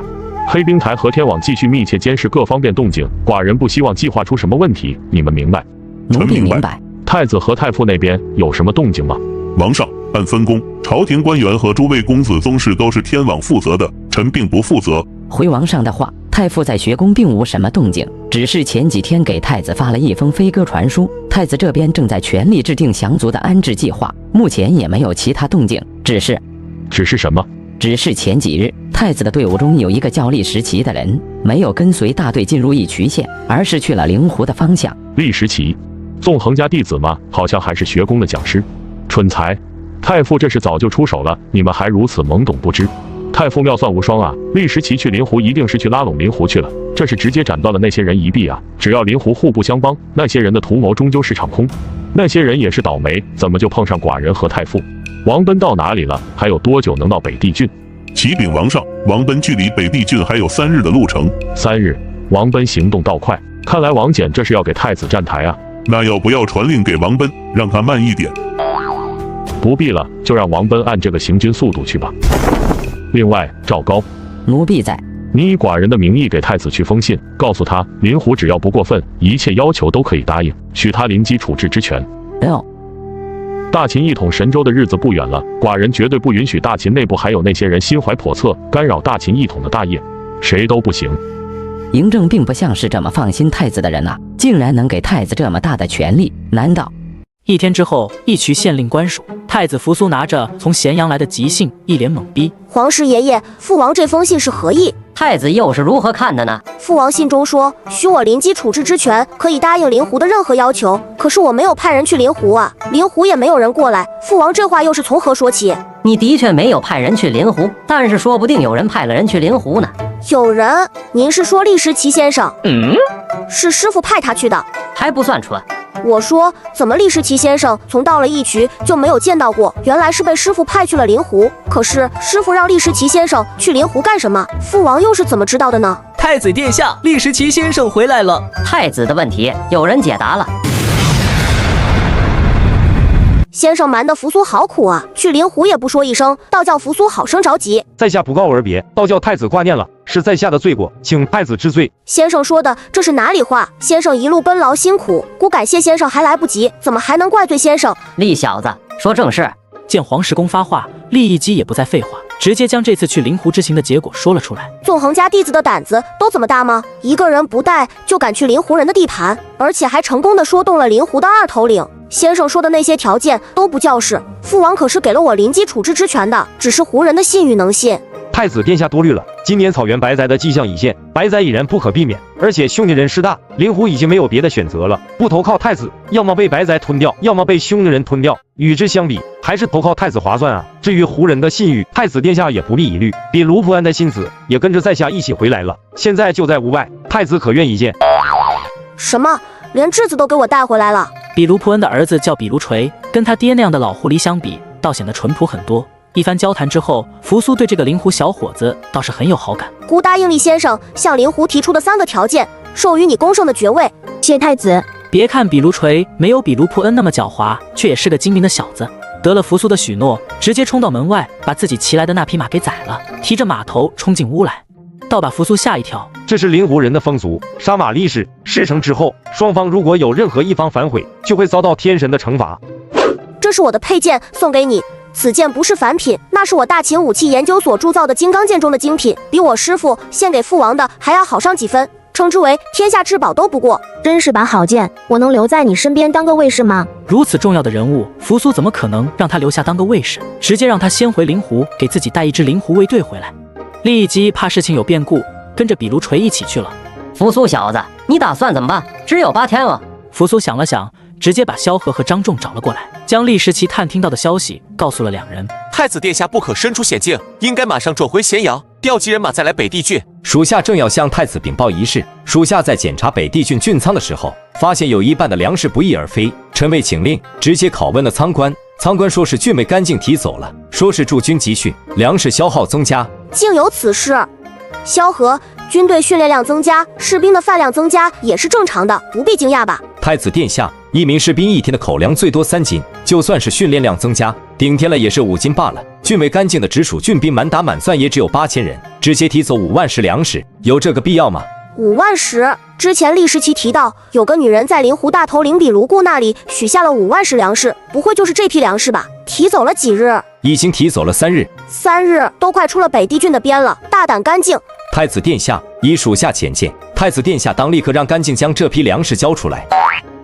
Speaker 15: 黑兵台和天网继续密切监视各方面动静，寡人不希望计划出什么问题，你们明白？
Speaker 18: 奴婢明白。
Speaker 15: 太子和太傅那边有什么动静吗？
Speaker 12: 王上，按分工，朝廷官员和诸位公子宗室都是天网负责的，臣并不负责。
Speaker 18: 回王上的话，太傅在学宫并无什么动静，只是前几天给太子发了一封飞鸽传书，太子这边正在全力制定降族的安置计划，目前也没有其他动静，只是什么？只是前几日太子的队伍中有一个叫厉时奇的人，没有跟随大队进入义渠县，而是去了灵湖的方向。
Speaker 15: 厉时奇，纵横家弟子吗？好像还是学宫的讲师。蠢材！太傅这是早就出手了，你们还如此懵懂不知。太傅妙算无双啊！厉时奇去临湖一定是去拉拢临湖去了，这是直接斩断了那些人一臂啊！只要临湖互不相帮，那些人的图谋终究是场空。那些人也是倒霉，怎么就碰上寡人和太傅？王奔到哪里了？还有多久能到北地郡？
Speaker 12: 启禀王上，王奔距离北地郡还有3日的路程。
Speaker 15: 3日？王奔行动倒快，看来王翦这是要给太子站台啊！
Speaker 12: 那要不要传令给王奔，让他慢一点？
Speaker 15: 不必了，就让王奔按这个行军速度去吧。另外，赵高，
Speaker 18: 奴婢在。
Speaker 15: 你以寡人的名义给太子去封信，告诉他临湖只要不过分，一切要求都可以答应，许他临机处置之权。大秦一统神州的日子不远了，寡人绝对不允许大秦内部还有那些人心怀叵测，干扰大秦一统的大业，谁都不行。
Speaker 18: 嬴政并不像是这么放心太子的人啊，竟然能给太子这么大的权力，难道？1
Speaker 1: 天之后，义渠县令官署，太子扶苏拿着从咸阳来的急信，一脸懵逼。
Speaker 22: 皇室爷爷，父王这封信是何意？
Speaker 19: 太子又是如何看的呢？
Speaker 22: 父王信中说，许我临机处置之权，可以答应临湖的任何要求。可是我没有派人去临湖啊，临湖也没有人过来。父王这话又是从何说起？
Speaker 19: 你的确没有派人去临湖，但是说不定有人派了人去临湖呢。
Speaker 22: 有人？您是说厉时奇先生？是师傅派他去的，
Speaker 19: 还不算蠢。
Speaker 22: 我说，怎么厉时奇先生从到了义渠就没有见到过？原来是被师傅派去了临湖。可是师傅让厉时奇先生去临湖干什么？父王又是怎么知道的呢？
Speaker 9: 太子殿下，厉时奇先生回来了。
Speaker 19: 太子的问题有人解答了。
Speaker 22: 先生瞒得扶苏好苦啊，去灵湖也不说一声，倒叫扶苏好生着急。
Speaker 6: 在下不告而别，倒叫太子挂念了，是在下的罪过，请太子治罪。
Speaker 22: 先生说的这是哪里话？先生一路奔劳辛苦，姑感谢先生还来不及，怎么还能怪罪先生？
Speaker 19: 厉小子，说正事。
Speaker 1: 见黄石公发话，厉一基也不再废话，直接将这次去灵湖之行的结果说了出来。
Speaker 22: 纵横家弟子的胆子都这么大吗？一个人不带就敢去灵湖人的地盘，而且还成功的说动了灵湖的二头领。先生说的那些条件都不叫事，父王可是给了我临机处置之权的，只是胡人的信与能信。
Speaker 6: 太子殿下多虑了，今年草原白灾的迹象已现，白灾已然不可避免，而且兄弟人势大，灵湖已经没有别的选择了，不投靠太子，要么被白灾吞掉，要么被兄弟人吞掉。与之相比，还是投靠太子划算啊。至于胡人的信誉，太子殿下也不必疑虑，比卢普安的信子也跟着在下一起回来了，现在就在屋外，太子可愿一见？
Speaker 22: 什么？连质子都给我带回来了？
Speaker 1: 比卢普恩的儿子叫比卢锤，跟他爹那样的老狐狸相比，倒显得淳朴很多。一番交谈之后，扶苏对这个灵湖小伙子倒是很有好感。
Speaker 22: 姑答应厉先生向灵湖提出的3个条件，授予你公圣的爵位。
Speaker 3: 谢太子。
Speaker 1: 别看比卢锤没有比卢普恩那么狡猾，却也是个精明的小子。得了扶苏的许诺，直接冲到门外，把自己骑来的那匹马给宰了，提着马头冲进屋来，倒把扶苏吓一跳。
Speaker 6: 这是灵湖人的风俗，杀马立誓，事成之后，双方如果有任何一方反悔，就会遭到天神的惩罚。
Speaker 22: 这是我的佩剑，送给你。此剑不是凡品，那是我大秦武器研究所铸造的金刚剑中的精品，比我师父献给父王的还要好上几分，称之为天下至宝都不过。
Speaker 3: 真是把好剑，我能留在你身边当个卫士吗？
Speaker 1: 如此重要的人物，扶苏怎么可能让他留下当个卫士？直接让他先回灵湖，给自己带一支灵湖卫队回来。厉一基怕事情有变故，跟着比卢锤一起去了。
Speaker 19: 扶苏小子，你打算怎么办？只有8天了。
Speaker 1: 扶苏想了想，直接把萧何和张仲找了过来，将厉时奇探听到的消息告诉了2人。
Speaker 5: 太子殿下不可身处险境，应该马上转回咸阳，调集人马再来北地郡。
Speaker 20: 属下正要向太子禀报一事。属下在检查北地郡郡仓的时候，发现有一半的粮食不翼而飞。臣为请令，直接拷问了仓官，仓官说是郡尉干净提走了，说是驻军集训，粮食消耗增加。
Speaker 22: 竟有此事？萧何，军队训练量增加，士兵的饭量增加也是正常的，不必惊讶吧？
Speaker 20: 太子殿下，一名士兵一天的口粮最多3斤，就算是训练量增加，顶天了也是5斤罢了。郡尉干净的直属郡兵满打满算也只有8000人，直接提走5万石粮食，有这个必要吗
Speaker 22: ？5万石？之前厉时奇提到有个女人在灵湖大头领比卢固那里许下了5万石粮食，不会就是这批粮食吧？提走了几日？
Speaker 20: 已经提走了3日。
Speaker 22: 3日都快出了北地郡的边了，大胆干净！
Speaker 20: 太子殿下，以属下浅见，太子殿下当立刻让干净将这批粮食交出来。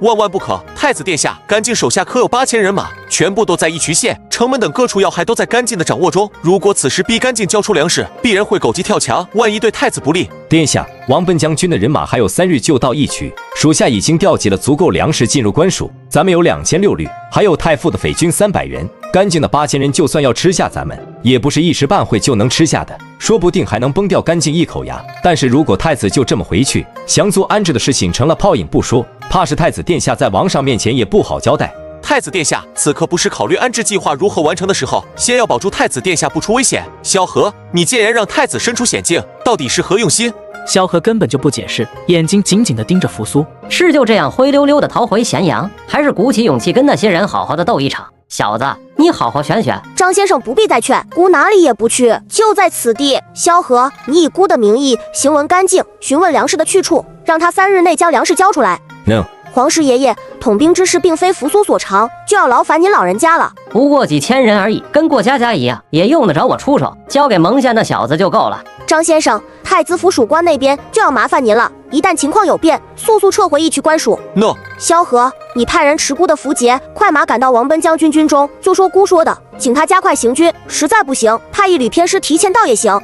Speaker 5: 万万不可！太子殿下，干净手下可有8000人马，全部都在义渠县、城门等各处要害都在干净的掌握中。如果此时逼干净交出粮食，必然会狗急跳墙，万一对太子不利。
Speaker 20: 殿下，王贲将军的人马还有3日就到义渠，属下已经调集了足够粮食进入官署，咱们有2600律，还有太傅的匪军300员，干净的8000人就算要吃下咱们，也不是一时半会就能吃下的，说不定还能崩掉干净一口牙。但是如果太子就这么回去，降族安置的事情成了泡影不说，怕是太子殿下在王上面前也不好交代。
Speaker 5: 太子殿下，此刻不是考虑安置计划如何完成的时候，先要保住太子殿下不出危险。萧何，你竟然让太子身处险境，到底是何用心？
Speaker 1: 萧何根本就不解释，眼睛紧紧地盯着扶苏。
Speaker 19: 是就这样灰溜溜地逃回咸阳，还是鼓起勇气跟那些人好好的斗一场？小子，你好好选选。
Speaker 22: 张先生不必再劝，姑哪里也不去，就在此地。萧何，你以姑的名义行文干净，询问粮食的去处，让他3日内将粮食交出来。
Speaker 20: 能。
Speaker 22: 皇室爷爷，统兵之事并非扶苏所长，就要劳烦您老人家了。
Speaker 19: 不过几千人而已，跟过家家一样，也用得着我出手？交给蒙县那小子就够了。
Speaker 22: 张先生，太子府属官那边就要麻烦您了，一旦情况有变，速速撤回义渠官署。
Speaker 5: 诺。
Speaker 22: 萧何，你派人持姑的符节，快马赶到王贲将军军中，就说姑说的，请他加快行军，实在不行，派一旅偏师提前到也行。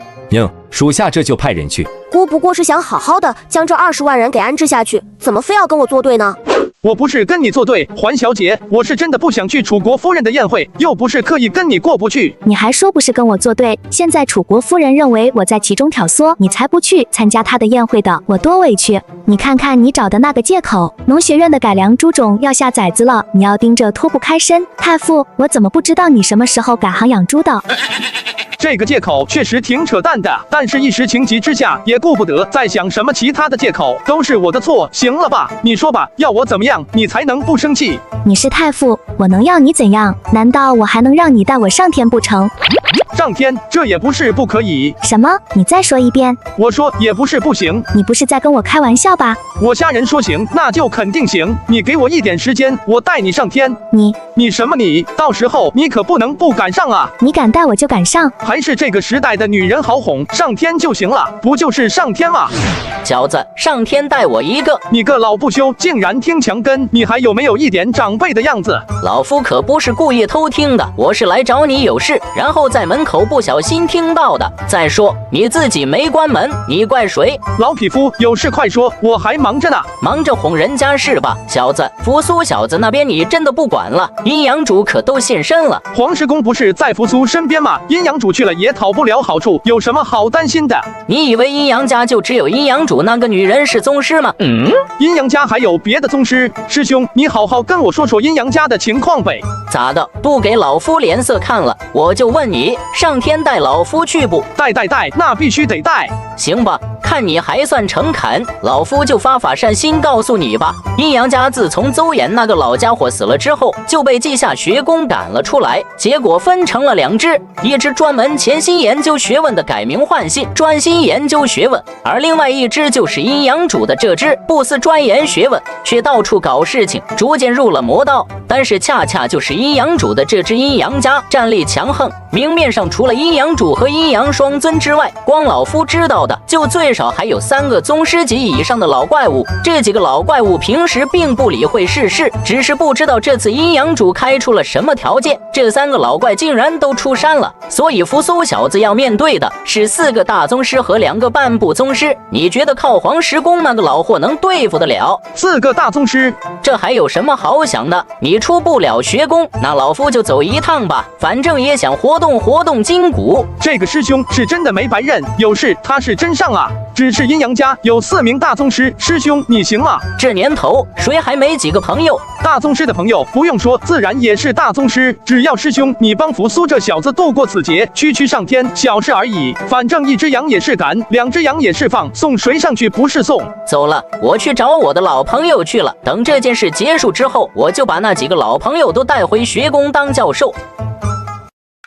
Speaker 20: 属下这就派人去。
Speaker 22: 姑不过是想好好的将这20万人给安置下去，怎么非要跟我作对呢？
Speaker 2: 我不是跟你作对，环小姐，我是真的不想去楚国夫人的宴会，又不是刻意跟你过不去。
Speaker 3: 你还说不是跟我作对？现在楚国夫人认为我在其中挑唆，你才不去参加她的宴会的，我多委屈！你看看你找的那个借口，农学院的改良猪种要下崽子了，你要盯着脱不开身。太傅，我怎么不知道你什么时候改行养猪的？
Speaker 2: 这个借口确实挺扯淡的，但是一时情急之下也顾不得再想什么其他的借口，都是我的错，行了吧？你说吧，要我怎么样你才能不生气？
Speaker 3: 你是太傅，我能要你怎样？难道我还能让你带我上天不成？
Speaker 2: 上天这也不是不可以。
Speaker 3: 什么？你再说一遍。
Speaker 2: 我说也不是不行。
Speaker 3: 你不是在跟我开玩笑吧？
Speaker 2: 我瞎人说行，那就肯定行。你给我一点时间，我带你上天。你什么你？到时候你可不能不赶上啊！
Speaker 3: 你敢带我就赶上。
Speaker 2: 还是这个时代的女人好哄，上天就行了，不就是上天吗？
Speaker 14: 小子，上天带我一个！
Speaker 2: 你个老不休，竟然听墙根！你还有没有一点长辈的样子？
Speaker 14: 老夫可不是故意偷听的，我是来找你有事，然后在门口不小心听到的。再说你自己没关门，你怪谁？
Speaker 2: 老匹夫，有事快说，我还忙着呢。
Speaker 14: 忙着哄人家是吧？小子，扶苏小子那边你真的不管了？阴阳主可都现身了。
Speaker 2: 黄石公不是在扶苏身边吗？阴阳主去了也讨不了好处，有什么好担心的？
Speaker 14: 你以为阴阳家就只有阴阳主那个女人是宗师吗？
Speaker 2: 阴阳家还有别的宗师？师兄，你好好跟我说说阴阳家的情况呗。
Speaker 14: 咋的？不给老夫脸色看了？我就问你，上天带老夫去不？
Speaker 2: 带，那必须得带。
Speaker 14: 行吧，看你还算诚恳，老夫就发法善心告诉你吧。阴阳家自从邹衍那个老家伙死了之后，就被稷下学宫赶了出来，结果分成了两支，一支专门潜心研究学问的改名换姓，专心研究学问，而另外一支就是阴阳主的这支，不思钻研学问，却到处搞事情，逐渐入了魔道。但是恰恰就是阴阳主的这支阴阳家战力强横，明面上除了阴阳主和阴阳双尊之外，光老夫知道的就最少还有3个宗师级以上的老怪物。这几个老怪物平时并不理会世事，只是不知道这次阴阳主开出了什么条件，这3个老怪竟然都出山了。所以扶苏小子要面对的是4个大宗师和2个半步宗师，你觉得靠黄石公那个老货能对付得了
Speaker 2: ？4个大宗师，
Speaker 14: 这还有什么好想的？你出不了学宫，那老夫就走一趟吧，反正也想活动筋骨。
Speaker 2: 这个师兄是真的没白认，有事他是真上啊。只是阴阳家有4名大宗师，师兄你行吗？
Speaker 14: 这年头谁还没几个朋友？
Speaker 2: 大宗师的朋友不用说，自然也是大宗师。只要师兄你帮扶苏这小子渡过此劫，区区上天，小事而已。反正1只羊也是赶，2只羊也是放，送谁上去不是送？
Speaker 14: 走了，我去找我的老朋友去了。等这件事结束之后，我就把那几个老朋友都带回学宫当教授。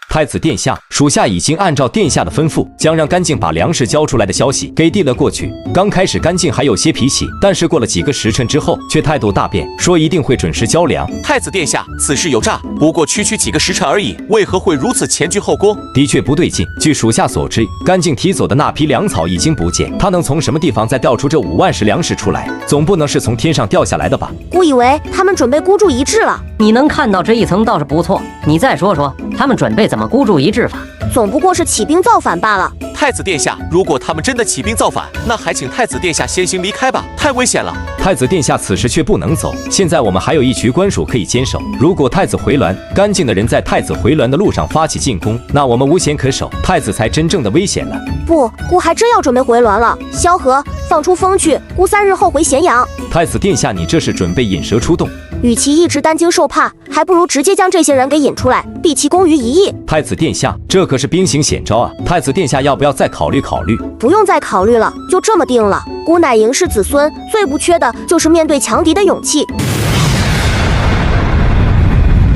Speaker 20: 太子殿下，属下已经按照殿下的吩咐，将让甘静把粮食交出来的消息给递了过去。刚开始甘静还有些脾气，但是过了几个时辰之后，却态度大变，说一定会准时交粮。
Speaker 5: 太子殿下，此事有诈，不过区几个时辰而已，为何会如此前倨后恭？
Speaker 20: 的确不对劲。据属下所知，甘静提走的那批粮草已经不见，他能从什么地方再调出这5万石粮食出来？总不能是从天上掉下来的吧？
Speaker 22: 我以为他们准备孤注一掷了。
Speaker 19: 你能看到这一层倒是不错，你再说说，他们准备怎么孤注一掷法？
Speaker 22: 总不过是起兵造反罢了。
Speaker 5: 太子殿下，如果他们真的起兵造反，那还请太子殿下先行离开吧，太危险了。
Speaker 20: 太子殿下此时却不能走，现在我们还有一群官署可以坚守。如果太子回銮，干净的人在太子回銮的路上发起进攻，那我们无险可守，太子才真正的危险了。
Speaker 22: 不，姑还真要准备回銮了。萧何，放出风去，姑3日后回咸阳。
Speaker 20: 太子殿下，你这是准备引蛇出洞？
Speaker 22: 与其一直担惊受怕，还不如直接将这些人给引出来，毕其功于一役。
Speaker 20: 太子殿下，这可是兵行险招啊！太子殿下要不要再考虑考虑？
Speaker 22: 不用再考虑了，就这么定了。姑乃嬴氏子孙，最不缺的就是面对强敌的勇气。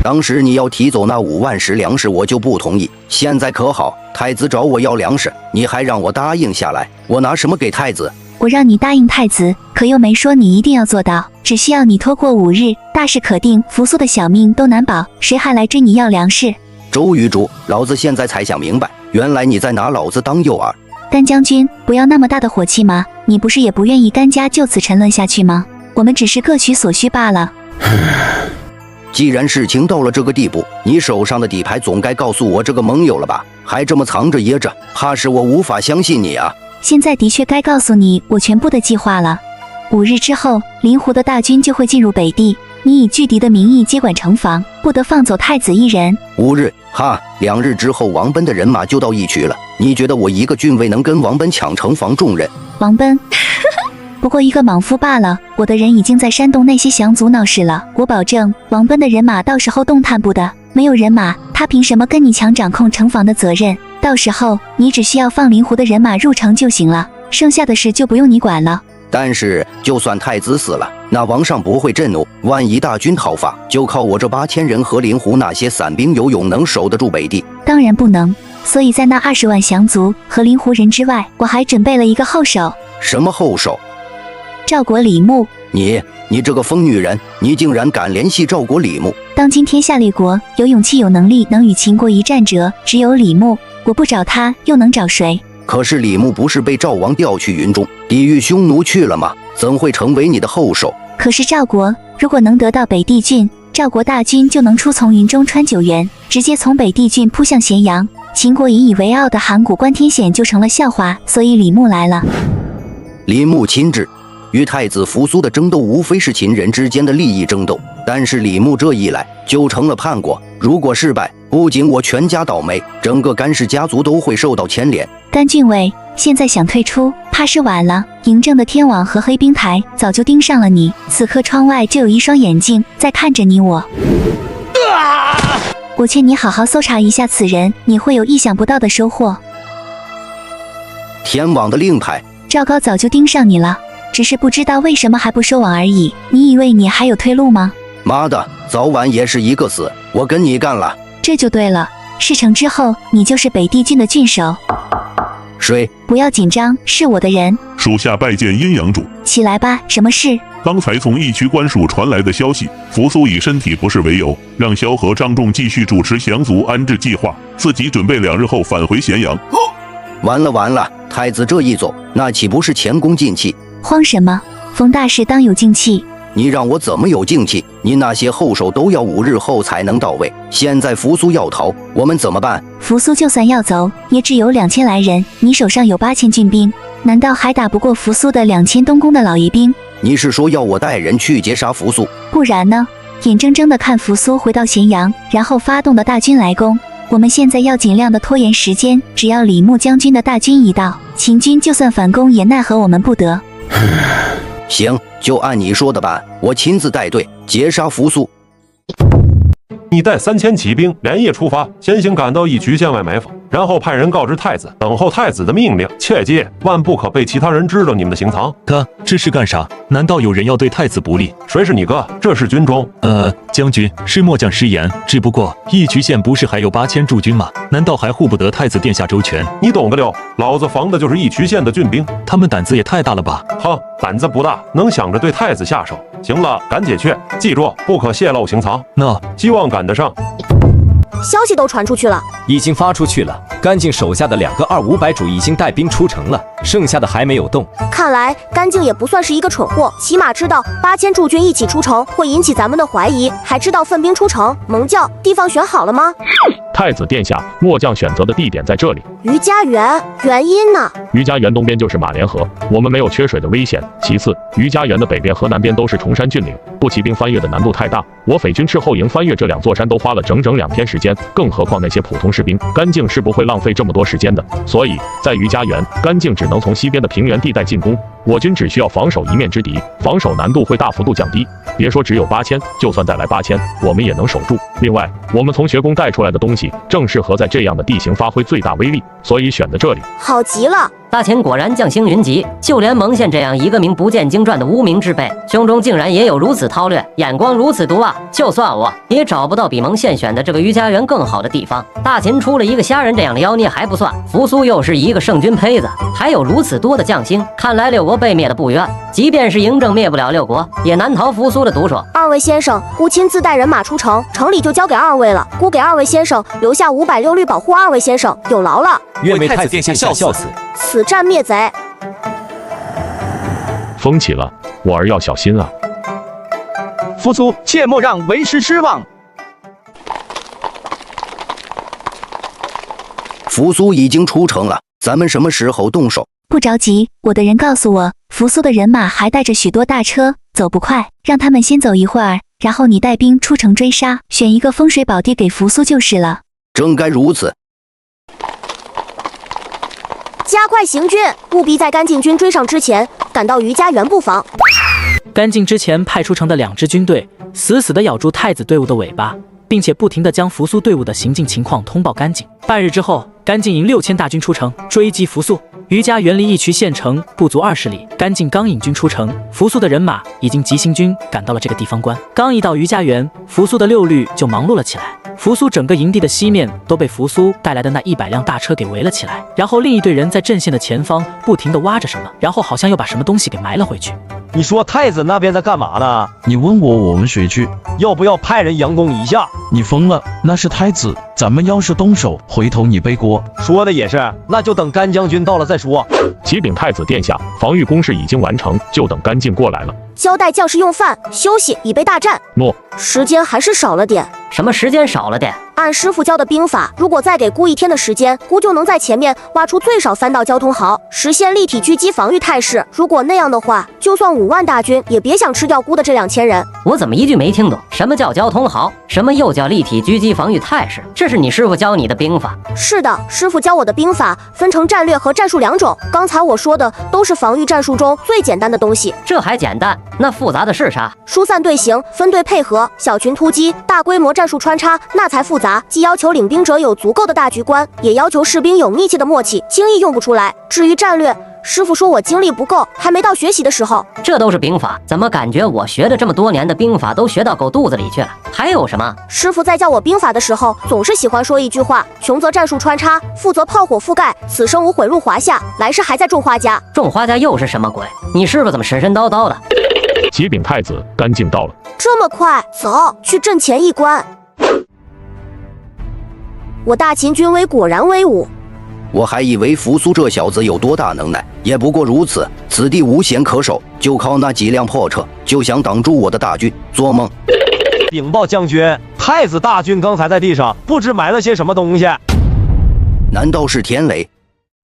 Speaker 16: 当时你要提走那5万石粮食，我就不同意。现在可好，太子找我要粮食，你还让我答应下来，我拿什么给太子？
Speaker 3: 我让你答应太子，可又没说你一定要做到，只需要你拖过5日，大事可定，扶苏的小命都难保，谁还来追你要粮食？
Speaker 16: 周余主，老子现在才想明白，原来你在拿老子当诱饵。
Speaker 3: 甘将军，不要那么大的火气嘛，你不是也不愿意甘家就此沉沦下去吗？我们只是各取所需罢了。
Speaker 16: 既然事情到了这个地步，你手上的底牌总该告诉我这个盟友了吧？还这么藏着掖着，怕是我无法相信你啊。
Speaker 3: 现在的确该告诉你我全部的计划了。5日之后，临湖的大军就会进入北地，你以拒敌的名义接管城防，不得放走太子一人。
Speaker 16: 5日，哈，2日之后王奔的人马就到义渠了。你觉得我一个郡尉能跟王奔抢城防重任？
Speaker 3: 王奔不过一个莽夫罢了，我的人已经在煽动那些降族闹事了。我保证，王奔的人马到时候动弹不得，没有人马，他凭什么跟你抢掌控城防的责任？到时候你只需要放灵狐的人马入城就行了，剩下的事就不用你管了。
Speaker 16: 但是就算太子死了，那王上不会震怒。万一大军讨伐，就靠我这8000人和灵狐那些散兵游勇能守得住北地？
Speaker 3: 当然不能。所以在那20万降卒和灵狐人之外，我还准备了一个后手。
Speaker 16: 什么后手？
Speaker 3: 赵国李牧。
Speaker 16: 你这个疯女人，你竟然敢联系赵国李牧？
Speaker 3: 当今天下列国有勇气有能力能与秦国一战者，只有李牧。我不找他，又能找谁？
Speaker 16: 可是李牧不是被赵王调去云中地狱匈奴去了吗？怎会成为你的后手？
Speaker 3: 可是赵国如果能得到北地郡，赵国大军就能出从云中穿九原，直接从北地郡扑向咸阳。秦国引以为傲的函谷关天险就成了笑话，所以李牧来了。
Speaker 16: 李牧亲至，与太子扶苏的争斗无非是秦人之间的利益争斗，但是李牧这一来就成了叛国，如果失败，不仅我全家倒霉，整个甘氏家族都会受到牵连。
Speaker 3: 甘郡尉现在想退出，怕是晚了。嬴政的天网和黑冰台早就盯上了你，此刻窗外就有一双眼睛在看着你我。我劝你好好搜查一下此人，你会有意想不到的收获。
Speaker 16: 天网的令牌，
Speaker 3: 赵高早就盯上你了，只是不知道为什么还不收网而已。你以为你还有退路吗？
Speaker 16: 妈的，早晚也是一个死，我跟你干了。
Speaker 3: 这就对了，事成之后你就是北地郡的郡守。
Speaker 16: 谁？
Speaker 3: 不要紧张，是我的人。
Speaker 12: 属下拜见阴阳主。
Speaker 3: 起来吧，什么事？
Speaker 12: 刚才从义渠官署传来的消息，扶苏以身体不适为由，让萧何、张仲继续主持降卒安置计划，自己准备2日后返回咸阳。
Speaker 16: 完了，太子这一走，那岂不是前功尽弃？
Speaker 3: 慌什么？逢大事当有静气。
Speaker 16: 你让我怎么有静气？你那些后手都要5日后才能到位，现在扶苏要逃，我们怎么办？
Speaker 3: 扶苏就算要走，也只有2000来人，你手上有8000郡兵，难道还打不过扶苏的2000东宫的老爷兵？
Speaker 16: 你是说要我带人去截杀扶苏？
Speaker 3: 不然呢？眼睁睁地看扶苏回到咸阳，然后发动的大军来攻。我们现在要尽量的拖延时间，只要李牧将军的大军一到，秦军就算反攻也奈何我们不得。
Speaker 16: 行，就按你说的办，我亲自带队截杀扶苏。
Speaker 13: 你带3000骑兵连夜出发，先行赶到义渠县外埋伏，然后派人告知太子，等候太子的命令。切记，万不可被其他人知道你们的行藏。
Speaker 4: 哥，这是干啥？难道有人要对太子不利？
Speaker 13: 谁是你哥？这是军中。
Speaker 4: 将军是末将失言，只不过义渠县不是还有8000驻军吗？难道还护不得太子殿下周全？
Speaker 13: 你懂得了，老子防的就是义渠县的郡兵，
Speaker 4: 他们胆子也太大了吧？
Speaker 13: 哼，胆子不大，能想着对太子下手。行了，赶紧去，记住，不可泄露行藏。
Speaker 4: 那
Speaker 13: 希望赶得上。
Speaker 22: 消息都传出去了，
Speaker 20: 已经发出去了。甘靖手下的2个2-500主已经带兵出城了，剩下的还没有动。
Speaker 22: 看来甘靖也不算是一个蠢货，起码知道8000驻军一起出城会引起咱们的怀疑，还知道分兵出城。蒙教，地方选好了吗？
Speaker 15: 太子殿下，末将选择的地点在这里。
Speaker 22: 于家园，原因呢？
Speaker 15: 于家园东边就是马连河，我们没有缺水的危险。其次，于家园的北边和南边都是崇山峻岭，步骑兵翻越的难度太大。我匪军斥后营翻越这2座山都花了整整2天时间，更何况那些普通士兵，甘靖是不会浪费这么多时间的。所以在于家园，甘靖只能从西边的平原地带进攻，我军只需要防守一面之敌，防守难度会大幅度降低。别说只有8000，就算再来8000，我们也能守住。另外，我们从学宫带出来的东西正适合在这样的地形发挥最大威力，所以选在这里。
Speaker 22: 好极了！
Speaker 19: 大秦果然将星云集，就连蒙宪这样一个名不见经传的无名之辈，胸中竟然也有如此韬略，眼光如此毒啊！就算我也找不到比蒙宪选的这个于家园更好的地方。大秦出了一个虾仁这样的妖孽还不算，扶苏又是一个圣军胚子，还有如此多的将星，看来6国被灭的不冤。即便是嬴政灭不了6国，也难逃扶苏的毒手。
Speaker 22: 2位先生，孤亲自带人马出城，城里就交给2位了。孤给2位先生留下560律保护2位先生，有劳了。
Speaker 20: 愿为太子殿下笑死！
Speaker 22: 此战灭贼！
Speaker 15: 风起了，我儿要小心啊！
Speaker 2: 扶苏，切莫让为师失望。
Speaker 16: 扶苏已经出城了，咱们什么时候动手？
Speaker 3: 不着急，我的人告诉我，扶苏的人马还带着许多大车，走不快，让他们先走一会儿，然后你带兵出城追杀，选一个风水宝地给扶苏就是了。
Speaker 16: 正该如此。
Speaker 22: 加快行军，务必在甘靖军追上之前赶到于家园布防。
Speaker 1: 甘靖之前派出城的2支军队，死死地咬住太子队伍的尾巴，并且不停地将扶苏队伍的行进情况通报甘靖。半日之后，甘静引6000大军出城追击扶苏。于家园离义渠县城不足20里，甘静刚引军出城，扶苏的人马已经急行军赶到了这个地方关。刚一到于家园，扶苏的6旅就忙碌了起来。扶苏整个营地的西面都被扶苏带来的那100辆大车给围了起来，然后另一队人在阵线的前方不停地挖着什么，然后好像又把什么东西给埋了回去。
Speaker 6: 你说太子那边在干嘛呢？
Speaker 10: 你问我们谁去？
Speaker 6: 要不要派人佯攻一下？
Speaker 10: 你疯了，那是太子，咱们要是动手，回头你背锅。
Speaker 6: 说的也是，那就等甘将军到了再说。
Speaker 15: 启禀太子殿下，防御工事已经完成，就等甘静过来了。
Speaker 22: 交代将士用饭休息，以备大战。
Speaker 15: 诺。
Speaker 22: 时间还是少了点。
Speaker 19: 什么时间少了点？
Speaker 22: 按师傅教的兵法，如果再给姑1天的时间，姑就能在前面挖出最少3道交通壕，实现立体狙击防御态势。如果那样的话，就算5万大军，也别想吃掉姑的这2000人。
Speaker 19: 我怎么一句没听懂？什么叫交通壕？什么又叫立体狙击防御态势？这是你师傅教你的兵法？
Speaker 22: 是的，师傅教我的兵法分成战略和战术2种。刚才我说的都是防御战术中最简单的东西。
Speaker 19: 这还简单？那复杂的是啥？
Speaker 22: 疏散队形、分队配合、小群突击、大规模战术穿插，那才复杂。既要求领兵者有足够的大局观，也要求士兵有密切的默契，轻易用不出来。至于战略，师傅说我精力不够，还没到学习的时候。
Speaker 19: 这都是兵法，怎么感觉我学了这么多年的兵法都学到狗肚子里去了？还有什么？
Speaker 22: 师傅在教我兵法的时候，总是喜欢说一句话：穷则战术穿插，富则炮火覆盖，此生无悔入华夏，来世还在种花家。
Speaker 19: 种花家又是什么鬼？你师傅怎么神神叨叨的？
Speaker 15: 启禀太子，甘静到了。
Speaker 22: 这么快？走，去阵前一关。我大秦军威果然威武。
Speaker 16: 我还以为扶苏这小子有多大能耐，也不过如此。此地无险可守，就靠那几辆破车，就想挡住我的大军，做梦！
Speaker 6: 禀报将军，太子大军刚才在地上不知埋了些什么东西。
Speaker 16: 难道是天雷？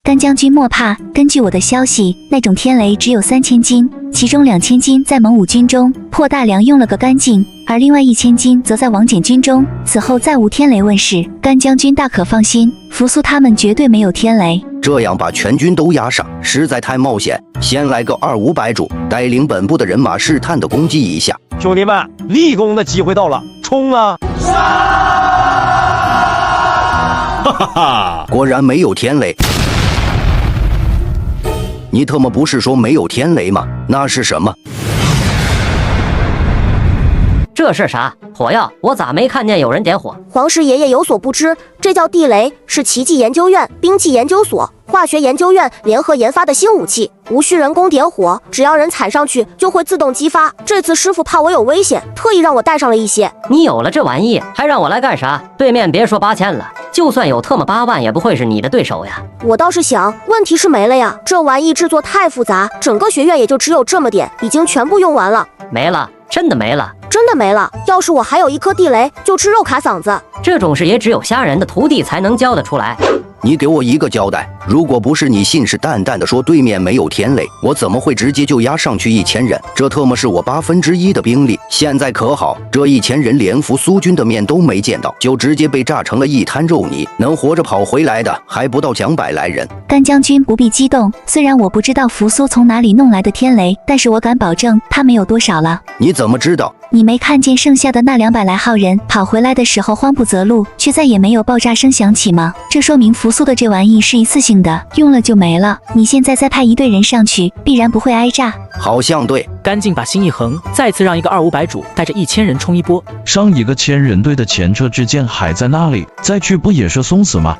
Speaker 3: 甘将军莫怕，根据我的消息，那种天雷只有3000斤，其中2000斤在蒙武军中破大梁用了个干净，而另外1000斤则在王翦军中，此后再无天雷问世。甘将军大可放心，扶苏他们绝对没有天雷。
Speaker 16: 这样把全军都压上，实在太冒险。先来个200-500主，带领本部的人马试探的攻击一下。
Speaker 6: 兄弟们，立功的机会到了，冲啊！
Speaker 16: 哈哈哈！果然没有天雷。你特么不是说没有天雷吗？那是什么？
Speaker 19: 这是啥？火药？我咋没看见有人点火？
Speaker 22: 皇室爷爷有所不知，这叫地雷，是奇技研究院、兵器研究所、化学研究院联合研发的新武器，无需人工点火，只要人踩上去就会自动激发。这次师傅怕我有危险，特意让我带上了一些。
Speaker 19: 你有了这玩意，还让我来干啥？对面别说8000了，就算有特么8万，也不会是你的对手呀。
Speaker 22: 我倒是想，问题是没了呀。这玩意制作太复杂，整个学院也就只有这么点，已经全部用完了。
Speaker 19: 没了？真的没了？
Speaker 22: 真的没了。要是我还有一颗地雷，就吃肉卡嗓子。
Speaker 19: 这种事也只有虾人的徒弟才能教得出来。
Speaker 16: 你给我一个交代，如果不是你信誓旦旦地说对面没有天雷，我怎么会直接就压上去1000人？这特么是我1/8的兵力。现在可好，这1000人连扶苏军的面都没见到，就直接被炸成了一滩肉泥，能活着跑回来的还不到200来人。
Speaker 3: 甘将军不必激动，虽然我不知道扶苏从哪里弄来的天雷，但是我敢保证他没有多少了。
Speaker 16: 你怎么知道？
Speaker 3: 你没看见剩下的那200来号人跑回来的时候慌不择路，却再也没有爆炸声响起吗？这说明扶苏的这玩意是一次性的，用了就没了。你现在再派一队人上去，必然不会挨炸。
Speaker 16: 好像对。
Speaker 1: 甘静把心一横，再次让一个200-500主带着1000人冲一波。
Speaker 10: 上一个1000人队的前车之鉴还在那里，再去不也是送死吗？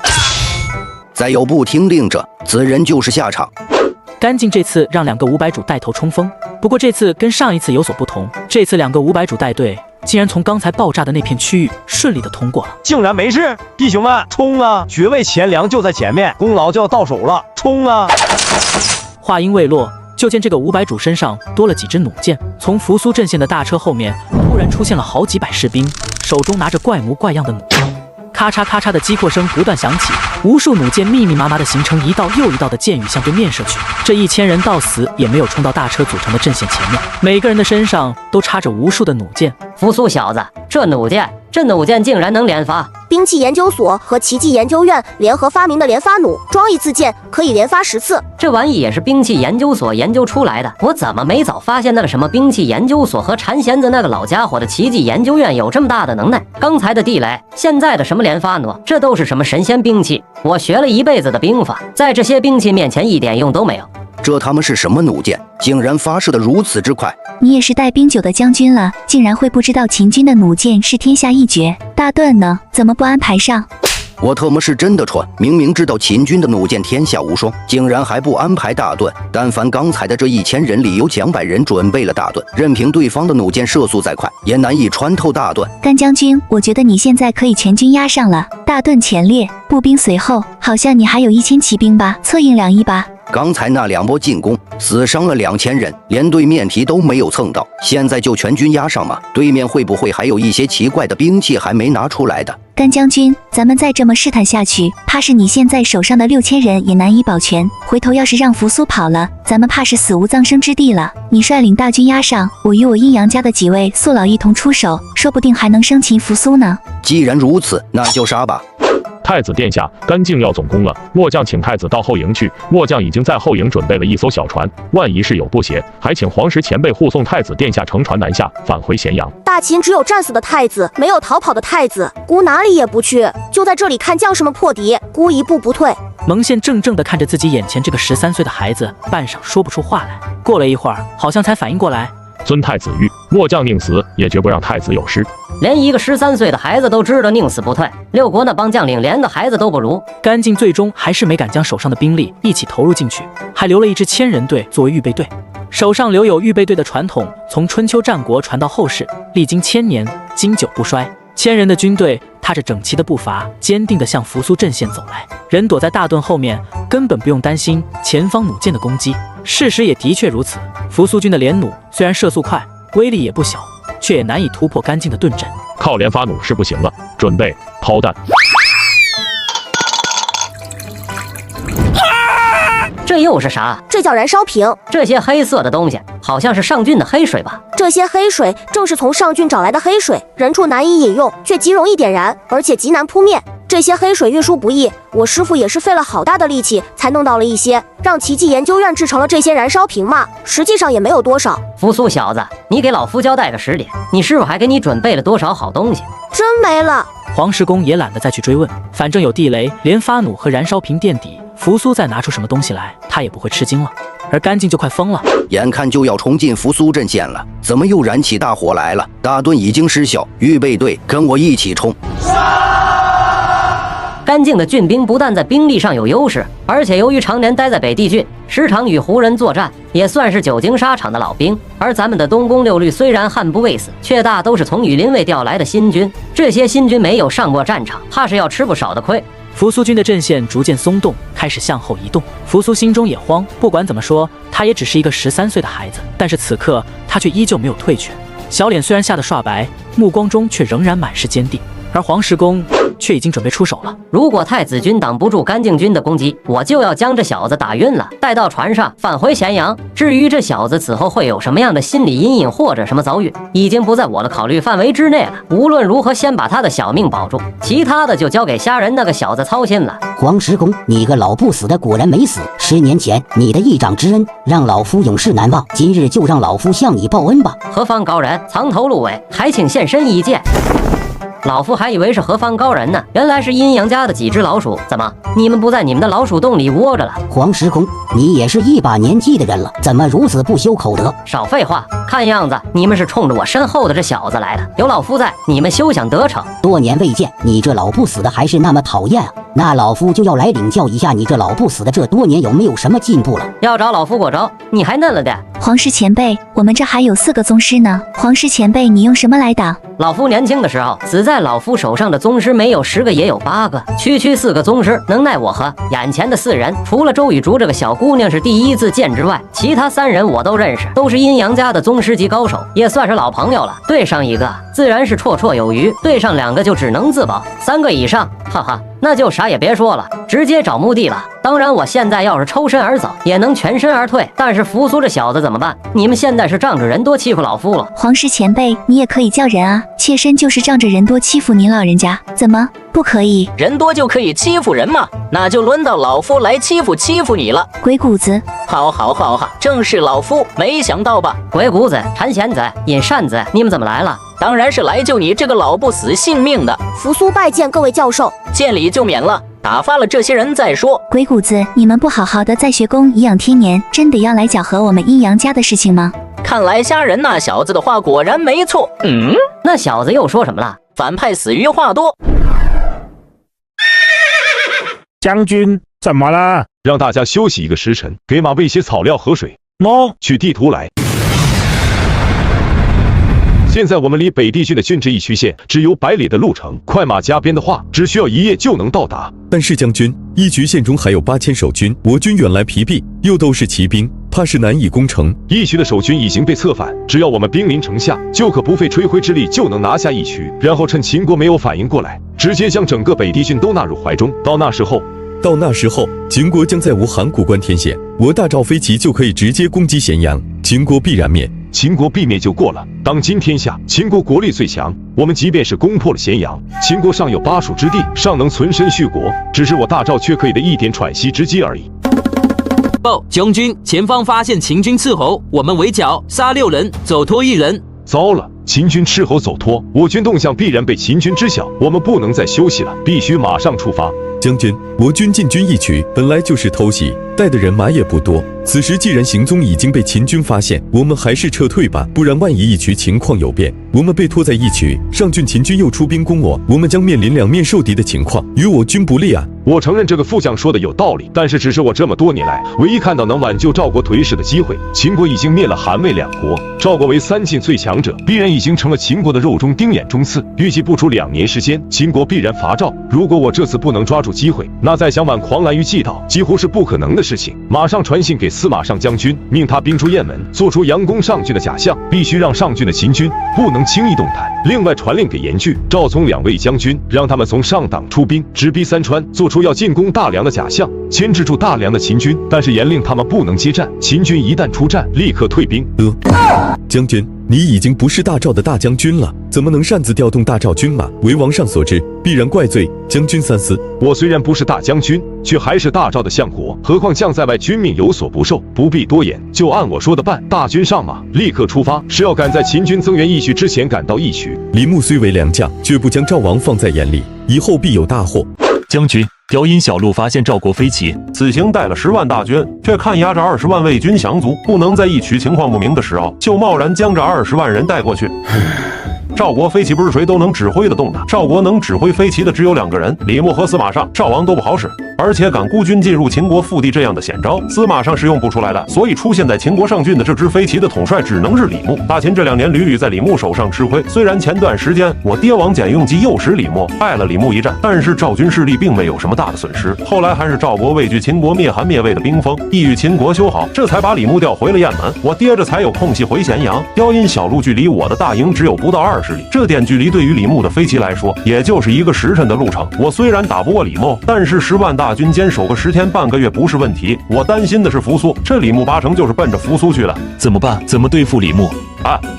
Speaker 16: 再有不听令者，此人就是下场。
Speaker 1: 甘静这次让2个500主带头冲锋，不过这次跟上一次有所不同，这次2个500主带队竟然从刚才爆炸的那片区域顺利的通过了，
Speaker 6: 竟然没事！弟兄们，冲啊！爵位钱粮就在前面，功劳就要到手了，冲啊！
Speaker 1: 话音未落，就见这个500主身上多了几支弩箭，从扶苏阵线的大车后面突然出现了好几百士兵，手中拿着怪模怪样的弩箭。咔嚓咔嚓的击破声不断响起，无数弩箭密密麻麻的形成一道又一道的箭雨向对面射去。这1000人到死也没有冲到大车组成的阵线前面，每个人的身上都插着无数的弩箭。
Speaker 19: 扶苏小子，这弩箭竟然能连发！
Speaker 22: 兵器研究所和奇迹研究院联合发明的连发弩，装一次箭可以连发10次。
Speaker 19: 这玩意也是兵器研究所研究出来的，我怎么没早发现那个什么兵器研究所和馋弦子那个老家伙的奇迹研究院有这么大的能耐？刚才的地雷，现在的什么连发弩，这都是什么神仙兵器？我学了一辈子的兵法，在这些兵器面前一点用都没有。
Speaker 16: 这他妈是什么弩箭，竟然发射的如此之快！
Speaker 3: 你也是带兵久的将军了，竟然会不知道秦军的弩箭是天下一绝。大盾呢，怎么不安排上？
Speaker 16: 我特么是真的蠢，明明知道秦军的弩箭天下无双，竟然还不安排大盾。但凡刚才的这1000人里有200人准备了大盾，任凭对方的弩箭射速再快，也难以穿透大盾。
Speaker 3: 甘将军，我觉得你现在可以全军压上了，大盾前列，步兵随后，好像你还有1000骑兵吧，策应2翼吧。
Speaker 16: 刚才那2波进攻，死伤了2000人，连对面皮都没有蹭到。现在就全军压上吗？对面会不会还有一些奇怪的兵器还没拿出来的？
Speaker 3: 甘将军，咱们再这么试探下去，怕是你现在手上的6000人也难以保全。回头要是让扶苏跑了，咱们怕是死无葬身之地了。你率领大军压上，我与我阴阳家的几位宿老一同出手，说不定还能生擒扶苏呢。
Speaker 16: 既然如此，那就杀吧。
Speaker 15: 太子殿下，甘靖要总攻了，末将请太子到后营去。末将已经在后营准备了一艘小船，万一事有不协，还请皇石前辈护送太子殿下乘船南下，返回咸阳。
Speaker 22: 大秦只有战死的太子，没有逃跑的太子，孤哪里也不去，就在这里看将士们破敌，孤一步不退。
Speaker 1: 蒙宪怔怔地看着自己眼前这个13岁的孩子，半晌说不出话来。过了一会儿，好像才反应过来。
Speaker 15: 遵太子谕，末将宁死也绝不让太子有失。
Speaker 19: 连一个13岁的孩子都知道宁死不退，六国那帮将领连个孩子都不如。
Speaker 1: 甘靖最终还是没敢将手上的兵力一起投入进去，还留了一支1000人队作为预备队。手上留有预备队的传统，从春秋战国传到后世，历经1000年，经久不衰。1000人的军队踏着整齐的步伐，坚定地向扶苏阵线走来。人躲在大盾后面，根本不用担心前方弩箭的攻击。事实也的确如此，扶苏军的连弩虽然射速快，威力也不小，却也难以突破甘靖的盾阵。
Speaker 15: 靠连发弩是不行了，准备抛弹。
Speaker 19: 这又是啥？
Speaker 22: 这叫燃烧瓶。
Speaker 19: 这些黑色的东西好像是上郡的黑水吧？
Speaker 22: 这些黑水正是从上郡找来的黑水，人畜难以饮用，却极容易点燃，而且极难扑灭。这些黑水运输不易，我师父也是费了好大的力气才弄到了一些，让奇迹研究院制成了这些燃烧瓶嘛。实际上也没有多少。
Speaker 19: 扶苏小子，你给老夫交代个实点，你师父还给你准备了多少好东西？
Speaker 22: 真没了。
Speaker 1: 黄石公也懒得再去追问，反正有地雷、连发弩和燃烧瓶垫底，扶苏再拿出什么东西来，他也不会吃惊了。而甘靖就快疯了，
Speaker 16: 眼看就要冲进扶苏阵线了，怎么又燃起大火来了？大盾已经失效，预备队跟我一起冲！
Speaker 19: 甘靖的郡兵不但在兵力上有优势，而且由于常年待在北地郡，时常与胡人作战，也算是久经沙场的老兵。而咱们的东宫六律虽然悍不畏死，却大都是从羽林卫调来的新军。这些新军没有上过战场，怕是要吃不少的亏。
Speaker 1: 扶苏军的阵线逐渐松动，开始向后移动。扶苏心中也慌，不管怎么说，他也只是一个13岁的孩子，但是此刻他却依旧没有退却，小脸虽然吓得刷白，目光中却仍然满是坚定。而黄石公却已经准备出手了。
Speaker 19: 如果太子军挡不住甘靖军的攻击，我就要将这小子打晕了，带到船上返回咸阳。至于这小子此后会有什么样的心理阴影或者什么遭遇，已经不在我的考虑范围之内了。无论如何，先把他的小命保住，其他的就交给虾仁那个小子操心了。
Speaker 8: 黄石公，你个老不死的果然没死。10年前你的一掌之恩让老夫永世难忘，今日就让老夫向你报恩吧。
Speaker 19: 何方高人，藏头露尾，还请现身一见。老夫还以为是何方高人呢，原来是阴阳家的几只老鼠。怎么，你们不在你们的老鼠洞里窝着了？
Speaker 8: 黄石公，你也是一把年纪的人了，怎么如此不修口德？
Speaker 19: 少废话，看样子你们是冲着我身后的这小子来的。有老夫在，你们休想得逞。
Speaker 8: 多年未见，你这老不死的还是那么讨厌啊！那老夫就要来领教一下你这老不死的这多年有没有什么进步了。
Speaker 19: 要找老夫过招，你还嫩了点。
Speaker 3: 黄石前辈，我们这还有4个宗师呢。黄石前辈，你用什么来挡？
Speaker 19: 老夫年轻的时候，死在老夫手上的宗师没有10个也有8个，区4个宗师，能奈我何？眼前的4人，除了周雨竹这个小姑娘是第一次见之外，其他3人我都认识，都是阴阳家的宗师级高手，也算是老朋友了。对上一个自然是绰绰有余，对上2个就只能自保，3个以上，哈哈。那就啥也别说了，直接找墓地了。当然，我现在要是抽身而走，也能全身而退。但是扶苏这小子怎么办？你们现在是仗着人多欺负老夫了。
Speaker 3: 皇室前辈，你也可以叫人啊，妾身就是仗着人多欺负您老人家，怎么不可以？
Speaker 14: 人多就可以欺负人吗？那就轮到老夫来欺负你了。
Speaker 3: 鬼谷子，
Speaker 14: 好，正是老夫，没想到吧？
Speaker 19: 鬼谷子、馋弦子、尹扇子，你们怎么来了？
Speaker 14: 当然是来救你这个老不死性命的。
Speaker 22: 扶苏拜见各位教授，
Speaker 14: 见礼就免了，打发了这些人再说。
Speaker 3: 鬼谷子，你们不好好的在学宫颐养天年，真的要来搅和我们阴阳家的事情吗？
Speaker 14: 看来虾仁那小子的话果然没错。
Speaker 19: 那小子又说什么了？
Speaker 14: 反派死于话多。
Speaker 13: 将军，怎么了？让大家休息1个时辰，给马喂些草料和水。取地图来。现在我们离北地郡的郡治疫区县只有100里的路程，快马加鞭的话，只需要1夜就能到达。
Speaker 17: 但是将军，疫区县中还有8000守军，我军远来疲弊，又都是骑兵，怕是难以攻城。
Speaker 13: 疫区的守军已经被策反，只要我们兵临城下，就可不费吹灰之力就能拿下疫区，然后趁秦国没有反应过来，直接将整个北地郡都纳入怀中。到那时候，秦国将再无函谷关天险，我大赵飞骑就可以直接攻击咸阳，秦国必然灭。秦国必灭就过了。当今天下，秦国国力最强，我们即便是攻破了咸阳，秦国尚有巴蜀之地，尚能存身续国，只是我大赵却可以的一点喘息之机而已。
Speaker 21: 报将军，前方发现秦军斥候，我们围剿，杀6人，走脱1人。
Speaker 13: 糟了，秦军斥候走脱，我军动向必然被秦军知晓，我们不能再休息了，必须马上出发。
Speaker 17: 将军，我军进军疫区本来就是偷袭，带的人马也不多。此时既然行踪已经被秦军发现，我们还是撤退吧，不然万一疫区情况有变，我们被拖在疫区，上郡秦军又出兵攻我们将面临两面受敌的情况，与我军不利啊。
Speaker 13: 我承认这个副将说的有道理，但是只是我这么多年来唯一看到能挽救赵国颓势的机会。秦国已经灭了韩魏2国，赵国为3晋最强者，必然已经成了秦国的肉中钉、眼中刺。预计不出2年时间，秦国必然伐赵。如果我这次不能抓住机会，那再想挽狂澜于既倒，几乎是不可能的事情。马上传信给司马尚将军，命他兵出雁门，做出佯攻上郡的假象，必须让上郡的秦军不能轻易动弹。另外传令给严据、赵聪2位将军，让他们从上党出兵，直逼三川，做出要进攻大梁的假象，牵制住大梁的秦军，但是严令他们不能接战。秦军一旦出战，立刻退兵。
Speaker 17: 将军，你已经不是大赵的大将军了，怎么能擅自调动大赵军马？为王上所知，必然怪罪，将军三思。
Speaker 13: 我虽然不是大将军，却还是大赵的相国，何况将在外，君命有所不受，不必多言，就按我说的办。大军上马，立刻出发，是要赶在秦军增援义渠之前赶到义渠。
Speaker 17: 李牧虽为良将，却不将赵王放在眼里，以后必有大祸。
Speaker 4: 将军，调引小路发现赵国飞骑，
Speaker 23: 此行带了10万大军，却看压着20万魏军降卒，不能在义渠情况不明的时候，就贸然将这20万人带过去。赵国飞骑不是谁都能指挥得动的，赵国能指挥飞骑的只有2个人，李牧和司马尚，赵王都不好使。而且敢孤军进入秦国腹地这样的险招，司马尚是用不出来的，所以出现在秦国上郡的这支飞骑的统帅只能是李牧。大秦这2年屡屡在李牧手上吃亏，虽然前段时间我爹王翦用计诱使李牧，败了李牧一战，但是赵军势力并没有什么大的损失。后来还是赵国畏惧秦国灭韩灭魏的兵锋，意与秦国修好，这才把李牧调回了雁门。我爹这才有空隙回咸阳。雕阴小路距离我的大营只有不到20里，这点距离对于李牧的飞骑来说，也就是1个时辰的路程。我虽然打不过李牧，但是10万大军坚守个10天半个月不是问题。我担心的是扶苏，这李牧8成就是奔着扶苏去了。
Speaker 4: 怎么办？怎么对付李牧？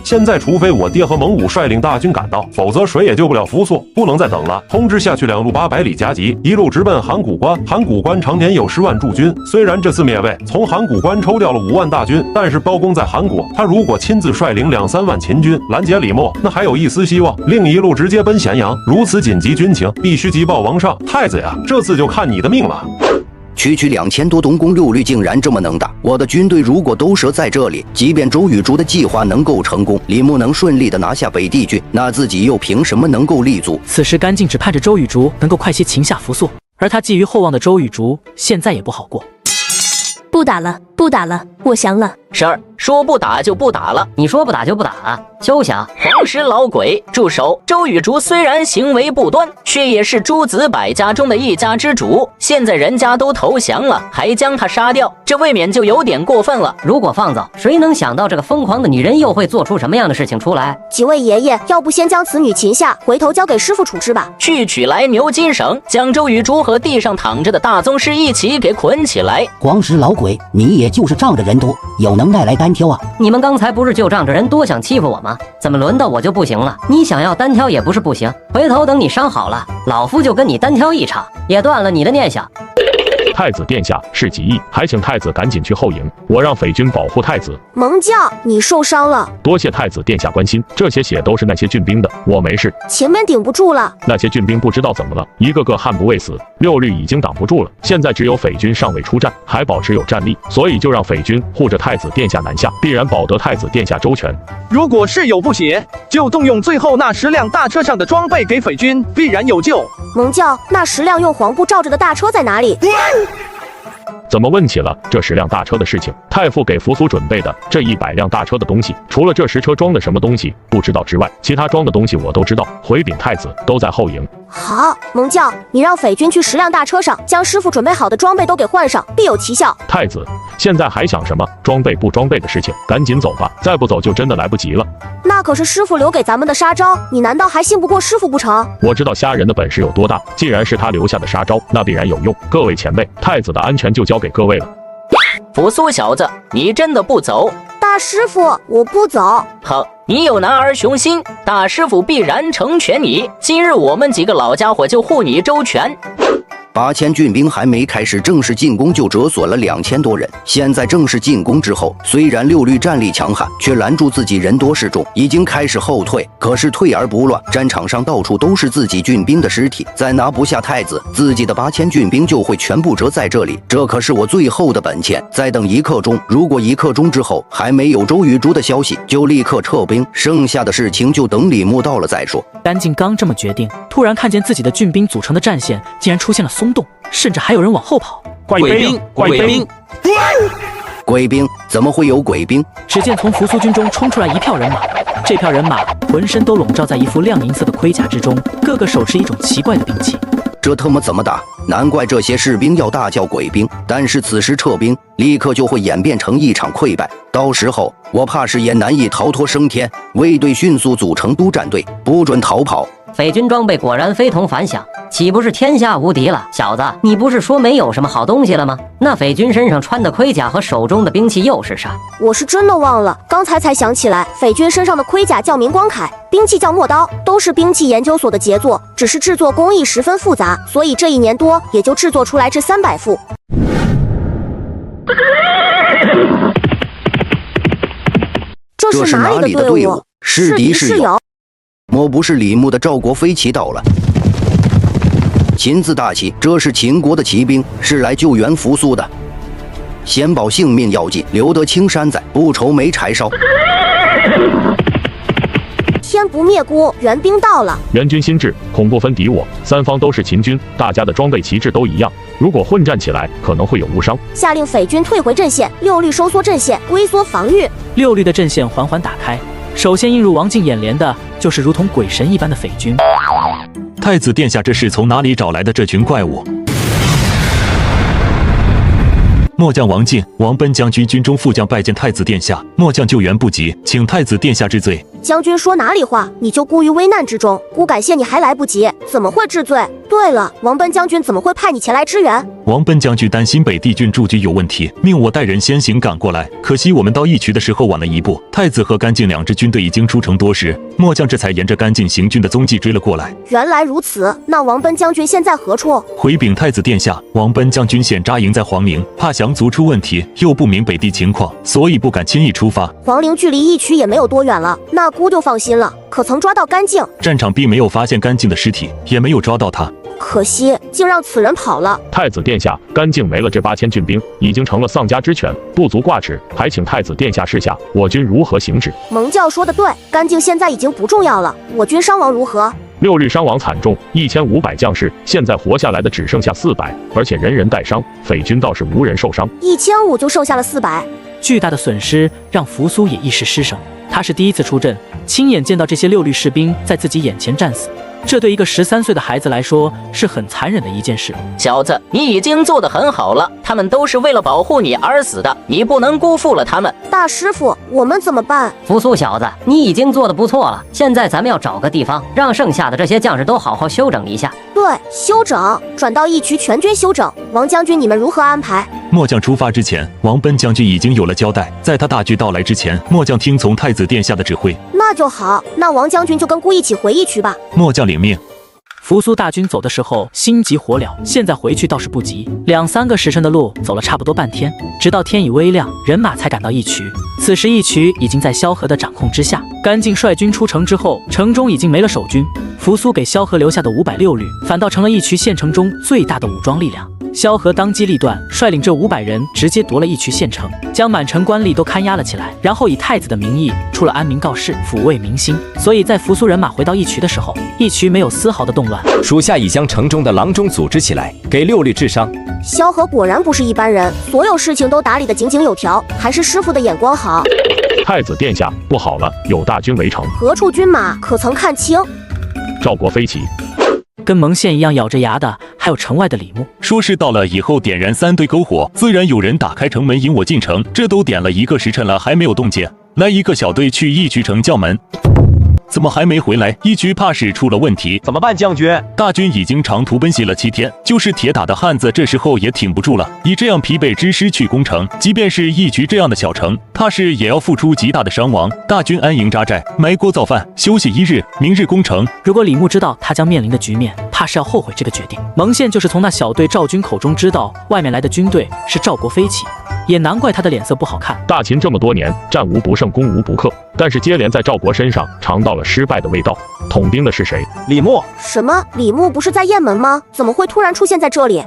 Speaker 23: 现在除非我爹和蒙武率领大军赶到，否则谁也救不了扶苏，不能再等了。通知下去2路800里加急，一路直奔函谷关。函谷关常年有10万驻军，虽然这次灭魏从函谷关抽调了5万大军，但是包公在函谷，他如果亲自率领2、3万秦军拦截李牧，那还有一丝希望。另一路直接奔咸阳，如此紧急军情，必须急报王上。太子呀，这次就看你的命了。
Speaker 16: 区区2000多东宫6旅竟然这么能打，我的军队如果都折在这里，即便周雨竹的计划能够成功，李牧能顺利的拿下北地郡，那自己又凭什么能够立足？
Speaker 1: 此时甘静只盼着周雨竹能够快些擒下扶苏，而他寄予厚望的周雨竹现在也不好过。
Speaker 22: 不打了，不打了，我降了。
Speaker 14: 12说不打就不打了。
Speaker 19: 你说不打就不打了，休想！
Speaker 14: 黄石老鬼，住手！周雨竹虽然行为不端，却也是诸子百家中的一家之主。现在人家都投降了，还将他杀掉，这未免就有点过分了。
Speaker 19: 如果放走，谁能想到这个疯狂的女人又会做出什么样的事情出来？
Speaker 22: 几位爷爷，要不先将此女擒下，回头交给师傅处置吧。
Speaker 14: 去取来牛筋绳，将周雨竹和地上躺着的大宗师一起给捆起来。
Speaker 8: 黄石老鬼，你也就是仗着人多，有能耐来单挑啊！
Speaker 19: 你们刚才不是就仗着人多想欺负我吗？怎么轮到我就不行了？你想要单挑也不是不行，回头等你伤好了，老夫就跟你单挑一场，也断了你的念想。
Speaker 15: 太子殿下是极意，还请太子赶紧去后营，我让匪军保护太子。
Speaker 22: 蒙教，你受伤了。
Speaker 15: 多谢太子殿下关心，这些血都是那些郡兵的，我没事。
Speaker 22: 前面顶不住了，
Speaker 15: 那些郡兵不知道怎么了，一个个悍不畏死，六律已经挡不住了。现在只有匪军尚未出战，还保持有战力，所以就让匪军护着太子殿下南下，必然保得太子殿下周全。
Speaker 2: 如果事有不协，就动用最后那10辆大车上的装备给匪军，必然有救。
Speaker 22: 蒙教，那10辆用黄布罩着的大车在哪里？
Speaker 15: 怎么问起了这10辆大车的事情？太傅给扶苏准备的这100辆大车的东西，除了这10车装的什么东西不知道之外，其他装的东西我都知道。回禀太子，都在后营。
Speaker 22: 好，蒙教，你让匪军去10辆大车上，将师傅准备好的装备都给换上，必有奇效。
Speaker 15: 太子，现在还想什么装备不装备的事情？赶紧走吧，再不走就真的来不及了。
Speaker 22: 那可是师傅留给咱们的杀招，你难道还信不过师傅不成？
Speaker 15: 我知道虾仁的本事有多大，既然是他留下的杀招，那必然有用。各位前辈，太子的安全就交给各位了。
Speaker 14: 扶苏小子，你真的不走？
Speaker 22: 大师傅，我不走。
Speaker 14: 哼，你有男儿雄心，大师傅必然成全你。今日我们几个老家伙就护你周全。
Speaker 16: 8000郡兵还没开始正式进攻，就折损了2000多人。现在正式进攻之后，虽然六律战力强悍，却拦住自己人多势众，已经开始后退。可是退而不乱，战场上到处都是自己郡兵的尸体，再拿不下太子，自己的8000郡兵就会全部折在这里。这可是我最后的本钱。再等1刻钟，如果1刻钟之后还没有周雨竹的消息，就立刻撤兵，剩下的事情就等李牧到了再说。
Speaker 1: 甘静刚这么决定，突然看见自己的郡兵组成的战线竟然出现了松动，甚至还有人往后跑。
Speaker 15: 怪兵，怪兵！
Speaker 16: 鬼兵？怎么会有鬼兵？
Speaker 1: 只见从扶苏军中冲出来一票人马，这票人马浑身都笼罩在一副亮银色的盔甲之中，个个手持一种奇怪的兵器。
Speaker 16: 这他妈怎么打？难怪这些士兵要大叫鬼兵。但是此时撤兵，立刻就会演变成一场溃败，到时候我怕是也难以逃脱升天。卫队迅速组成督战队，不准逃跑。
Speaker 19: 匪军装备果然非同凡响，岂不是天下无敌了？小子，你不是说没有什么好东西了吗？那匪军身上穿的盔甲和手中的兵器又是啥？
Speaker 22: 我是真的忘了，刚才想起来，匪军身上的盔甲叫明光铠，兵器叫陌刀，都是兵器研究所的杰作，只是制作工艺十分复杂，所以这1年多也就制作出来这300副。这是哪里的队伍？
Speaker 16: 是敌是友？莫不是李牧的赵国飞骑到了？秦字大旗，这是秦国的骑兵，是来救援扶苏的。先保性命要紧，留得青山在，不愁没柴烧。
Speaker 22: 天不灭锅，援兵到了。
Speaker 15: 援军心智，恐不分敌我，三方都是秦军，大家的装备旗帜都一样，如果混战起来，可能会有误伤。
Speaker 22: 下令匪军退回阵线，6律收缩阵线，龟缩防御。
Speaker 1: 6律的阵线缓缓打开，首先映入王静眼帘的就是如同鬼神一般的匪军。
Speaker 4: 太子殿下，这是从哪里找来的这群怪物？末将王进、王奔将军军中副将拜见太子殿下，末将救援不及，请太子殿下治罪。
Speaker 22: 将军说哪里话？你就孤于危难之中，孤感谢你还来不及，怎么会治罪？对了，王奔将军怎么会派你前来支援？
Speaker 4: 王奔将军担心北地郡驻军有问题，命我带人先行赶过来。可惜我们到义渠的时候晚了一步，太子和甘静2支军队已经出城多时，末将这才沿着甘静行军的踪迹追了过来。
Speaker 22: 原来如此，那王奔将军现在何处？
Speaker 4: 回禀太子殿下，王奔将军现扎营在黄陵，怕降族出问题，又不明北地情况，所以不敢轻易出发。
Speaker 22: 黄陵距离义渠也没有多远了，那姑就放心了。可曾抓到甘静？
Speaker 4: 战场并没有发现甘静的尸体，也没有抓到他。
Speaker 22: 可惜，竟让此人跑了。
Speaker 15: 太子殿下，甘静没了这8000郡兵，已经成了丧家之犬，不足挂齿，还请太子殿下示下，我军如何行止？
Speaker 22: 蒙教说的对，甘静现在已经不重要了，我军伤亡如何
Speaker 15: ？6律伤亡惨重，1500将士，现在活下来的只剩下400，而且人人带伤，匪军倒是无人受伤。
Speaker 22: 1500就剩下了400，
Speaker 1: 巨大的损失让扶苏也一时失声。他是第一次出阵，亲眼见到这些6律士兵在自己眼前战死，这对一个13岁的孩子来说是很残忍的一件事。
Speaker 14: 小子，你已经做得很好了，他们都是为了保护你而死的，你不能辜负了他们。
Speaker 22: 大师傅，我们怎么办？
Speaker 19: 扶苏小子，你已经做得不错了，现在咱们要找个地方，让剩下的这些将士都好好休整一下。
Speaker 22: 对，休整，转到义渠全军休整。王将军，你们如何安排？
Speaker 4: 末将出发之前，王贲将军已经有了交代，在他大军到来之前，末将听从太子殿下的指挥。
Speaker 22: 那就好，那王将军就跟孤一起回义渠吧。
Speaker 4: 末将领命。
Speaker 1: 扶苏大军走的时候心急火燎，现在回去倒是不急，2、3个时辰的路走了差不多半天，直到天已微亮，人马才赶到义渠。此时义渠已经在萧何的掌控之下。甘敬率军出城之后，城中已经没了守军，扶苏给萧何留下的560旅，反倒成了义渠县城中最大的武装力量。萧何当机立断，率领这500人直接夺了义渠县城，将满城官吏都看押了起来，然后以太子的名义出了安民告示，抚慰民心。所以在扶苏人马回到义渠的时候，义渠没有丝毫的动乱。
Speaker 20: 属下已将城中的郎中组织起来，给6律治伤。
Speaker 22: 萧何果然不是一般人，所有事情都打理得井井有条，还是师傅的眼光好。
Speaker 15: 太子殿下，不好了，有大军围城。
Speaker 22: 何处军马可曾看清？
Speaker 15: 赵国飞骑。
Speaker 1: 跟蒙宪一样咬着牙的还有城外的李牧，
Speaker 4: 说是到了以后点燃3堆篝火，自然有人打开城门引我进城。这都点了1个时辰了，还没有动静。来一个小队去义渠城叫门，怎么还没回来？义渠怕是出了问题，
Speaker 6: 怎么办？将军，
Speaker 4: 大军已经长途奔袭了7天，就是铁打的汉子这时候也挺不住了。以这样疲惫之师去攻城，即便是义渠这样的小城，怕是也要付出极大的伤亡。大军安营扎寨，埋锅造饭，休息1日，明日攻城。
Speaker 1: 如果李牧知道他将面临的局面，怕是要后悔这个决定。蒙宪就是从那小队赵军口中知道外面来的军队是赵国飞骑，也难怪他的脸色不好看。
Speaker 15: 大秦这么多年，战无不胜，攻无不克，但是接连在赵国身上尝到了失败的味道。统兵的是谁？
Speaker 6: 李牧。
Speaker 22: 什么？李牧不是在雁门吗？怎么会突然出现在这里？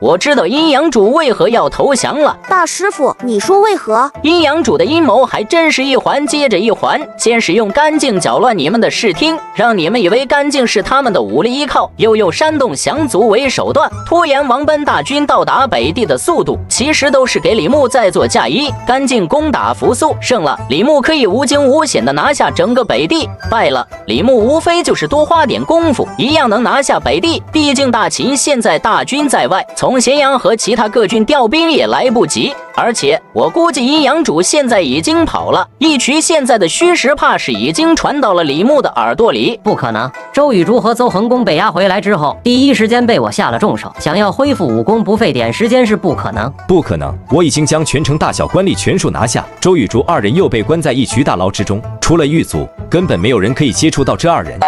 Speaker 14: 我知道阴阳主为何要投降了。
Speaker 22: 大师傅，你说为何？
Speaker 14: 阴阳主的阴谋还真是一环接着一环，先使用干净搅乱你们的视听，让你们以为干净是他们的武力依靠，又用煽动降族为手段，拖延王贲大军到达北地的速度，其实都是给李牧在做嫁衣。干净攻打扶苏，胜了，李牧可以无惊无险地拿下整个北地；败了，李牧无非就是多花点功夫，一样能拿下北地。毕竟大秦现在大军在外，从咸阳和其他各郡调兵也来不及。而且我估计阴阳主现在已经跑了，义渠现在的虚实怕是已经传到了李牧的耳朵里。
Speaker 19: 不可能，周雨竹和邹恒公被押回来之后，第一时间被我下了重手，想要恢复武功不费点时间是不可能。
Speaker 20: 不可能，我已经将全城大小官吏全数拿下，周雨竹2人又被关在义渠大牢之中，除了狱卒，根本没有人可以接触到这2人。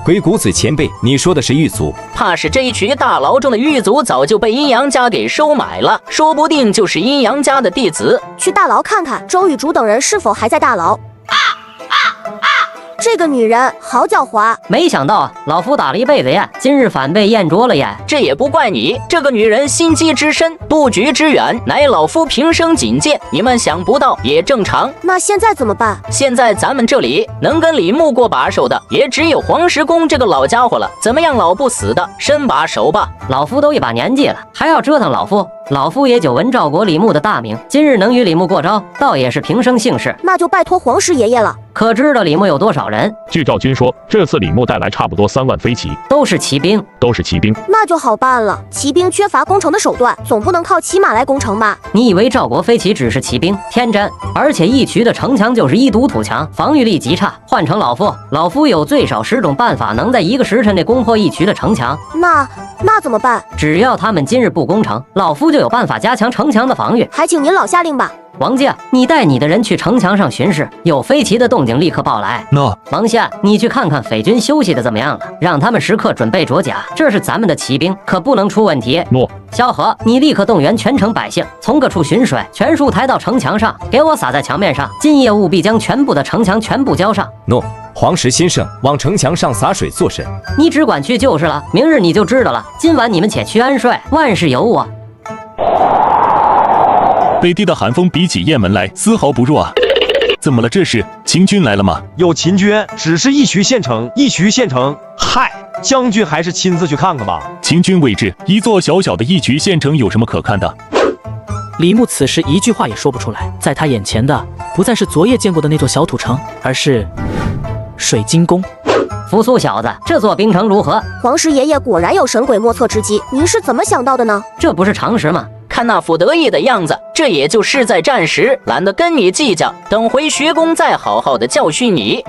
Speaker 20: 鬼谷子前辈，你说的是狱卒？
Speaker 14: 怕是这一渠大牢中的狱卒早就被阴阳家给收买了，说不定就是阴阳家的弟子。
Speaker 22: 去大牢看看周雨竹等人是否还在大牢。这个女人好狡猾，
Speaker 19: 没想到老夫打了一辈子雁，今日反被雁啄了眼。
Speaker 14: 这也不怪你，这个女人心机之深，布局之远，乃老夫平生仅见。你们想不到也正常。
Speaker 22: 那现在怎么办？
Speaker 14: 现在咱们这里能跟李牧过把手的，也只有黄石公这个老家伙了。怎么样，老不死的，伸把手吧。
Speaker 19: 老夫都一把年纪了，还要折腾老夫？老夫也久闻赵国李牧的大名，今日能与李牧过招，倒也是平生幸事。
Speaker 22: 那就拜托黄石爷爷了。
Speaker 19: 可知道李牧有多少人？
Speaker 15: 据赵军说，这次李牧带来差不多3万飞骑，
Speaker 19: 都是骑兵。
Speaker 22: 那就好办了，骑兵缺乏攻城的手段，总不能靠骑马来攻城吧？
Speaker 19: 你以为赵国飞骑只是骑兵？天真！而且义渠的城墙就是一堵土墙，防御力极差。换成老夫有最少10种办法能在1个时辰内攻破义渠的城墙。
Speaker 22: 那怎么办？
Speaker 19: 只要他们今日不攻城，老夫就有办法加强城墙的防御。
Speaker 22: 还请您老下令吧。
Speaker 19: 王将，你带你的人去城墙上巡视，有飞骑的动静立刻报来。王宪，你去看看匪军休息的怎么样了，让他们时刻准备着甲，这是咱们的骑兵，可不能出问题。萧何，你立刻动员全城百姓，从各处寻水，全数抬到城墙上，给我撒在墙面上。今夜务必将全部的城墙全部交上。
Speaker 20: 黄石先生，往城墙上洒水做甚？
Speaker 19: 你只管去就是了，明日你就知道了。今晚你们且去安睡，万事有我。
Speaker 4: 北地的寒风比起雁门来丝毫不弱啊！怎么了？这是秦军来了吗？
Speaker 6: 有秦军，只是义渠县城。嗨，将军还是亲自去看看吧。
Speaker 4: 秦军未至，一座小小的义渠县城有什么可看的？
Speaker 1: 李牧此时一句话也说不出来，在他眼前的不再是昨夜见过的那座小土城，而是水晶宫。
Speaker 19: 扶苏小子，这座冰城如何？
Speaker 22: 皇室爷爷果然有神鬼莫测之机，您是怎么想到的呢？
Speaker 19: 这不是常识吗？
Speaker 14: 看那副得意的样子，这也就势在战时，懒得跟你计较，等回学宫再好好的教训你。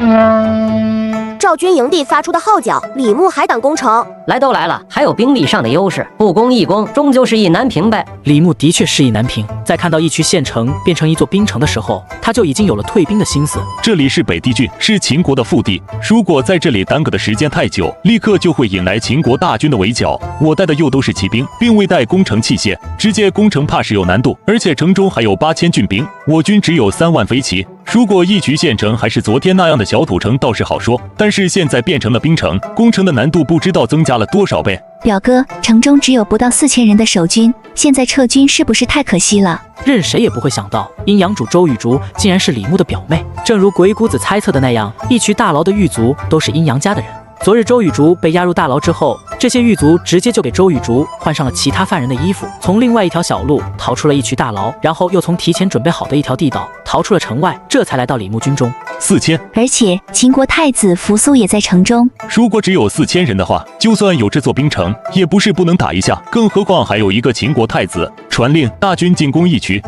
Speaker 22: 赵军营地发出的号角，李牧还胆攻城？
Speaker 19: 来都来了，还有兵力上的优势，不攻一攻，终究是意难平呗。
Speaker 1: 李牧的确是意难平，在看到义渠县城变成一座冰城的时候，他就已经有了退兵的心思。
Speaker 4: 这里是北地郡，是秦国的腹地，如果在这里耽搁的时间太久，立刻就会引来秦国大军的围剿。我带的又都是骑兵，并未带攻城器械，直接攻城怕是有难度，而且城中还有8000郡兵，我军只有3万飞骑。如果义渠县城还是昨天那样的小土城倒是好说，但是现在变成了冰城，攻城的难度不知道增加了多少倍。
Speaker 3: 表哥，城中只有不到4000人的守军，现在撤军是不是太可惜了？
Speaker 1: 任谁也不会想到，阴阳主周雨竹竟然是李牧的表妹。正如鬼谷子猜测的那样，义渠大牢的狱卒都是阴阳家的人。昨日周雨竹被押入大牢之后，这些狱卒直接就给周雨竹换上了其他犯人的衣服，从另外一条小路逃出了义渠大牢，然后又从提前准备好的一条地道逃出了城外，这才来到李牧军中。
Speaker 4: 4000，
Speaker 3: 而且秦国太子扶苏也在城中。
Speaker 4: 如果只有4000人的话，就算有这座冰城，也不是不能打一下，更何况还有一个秦国太子传令大军进攻义渠。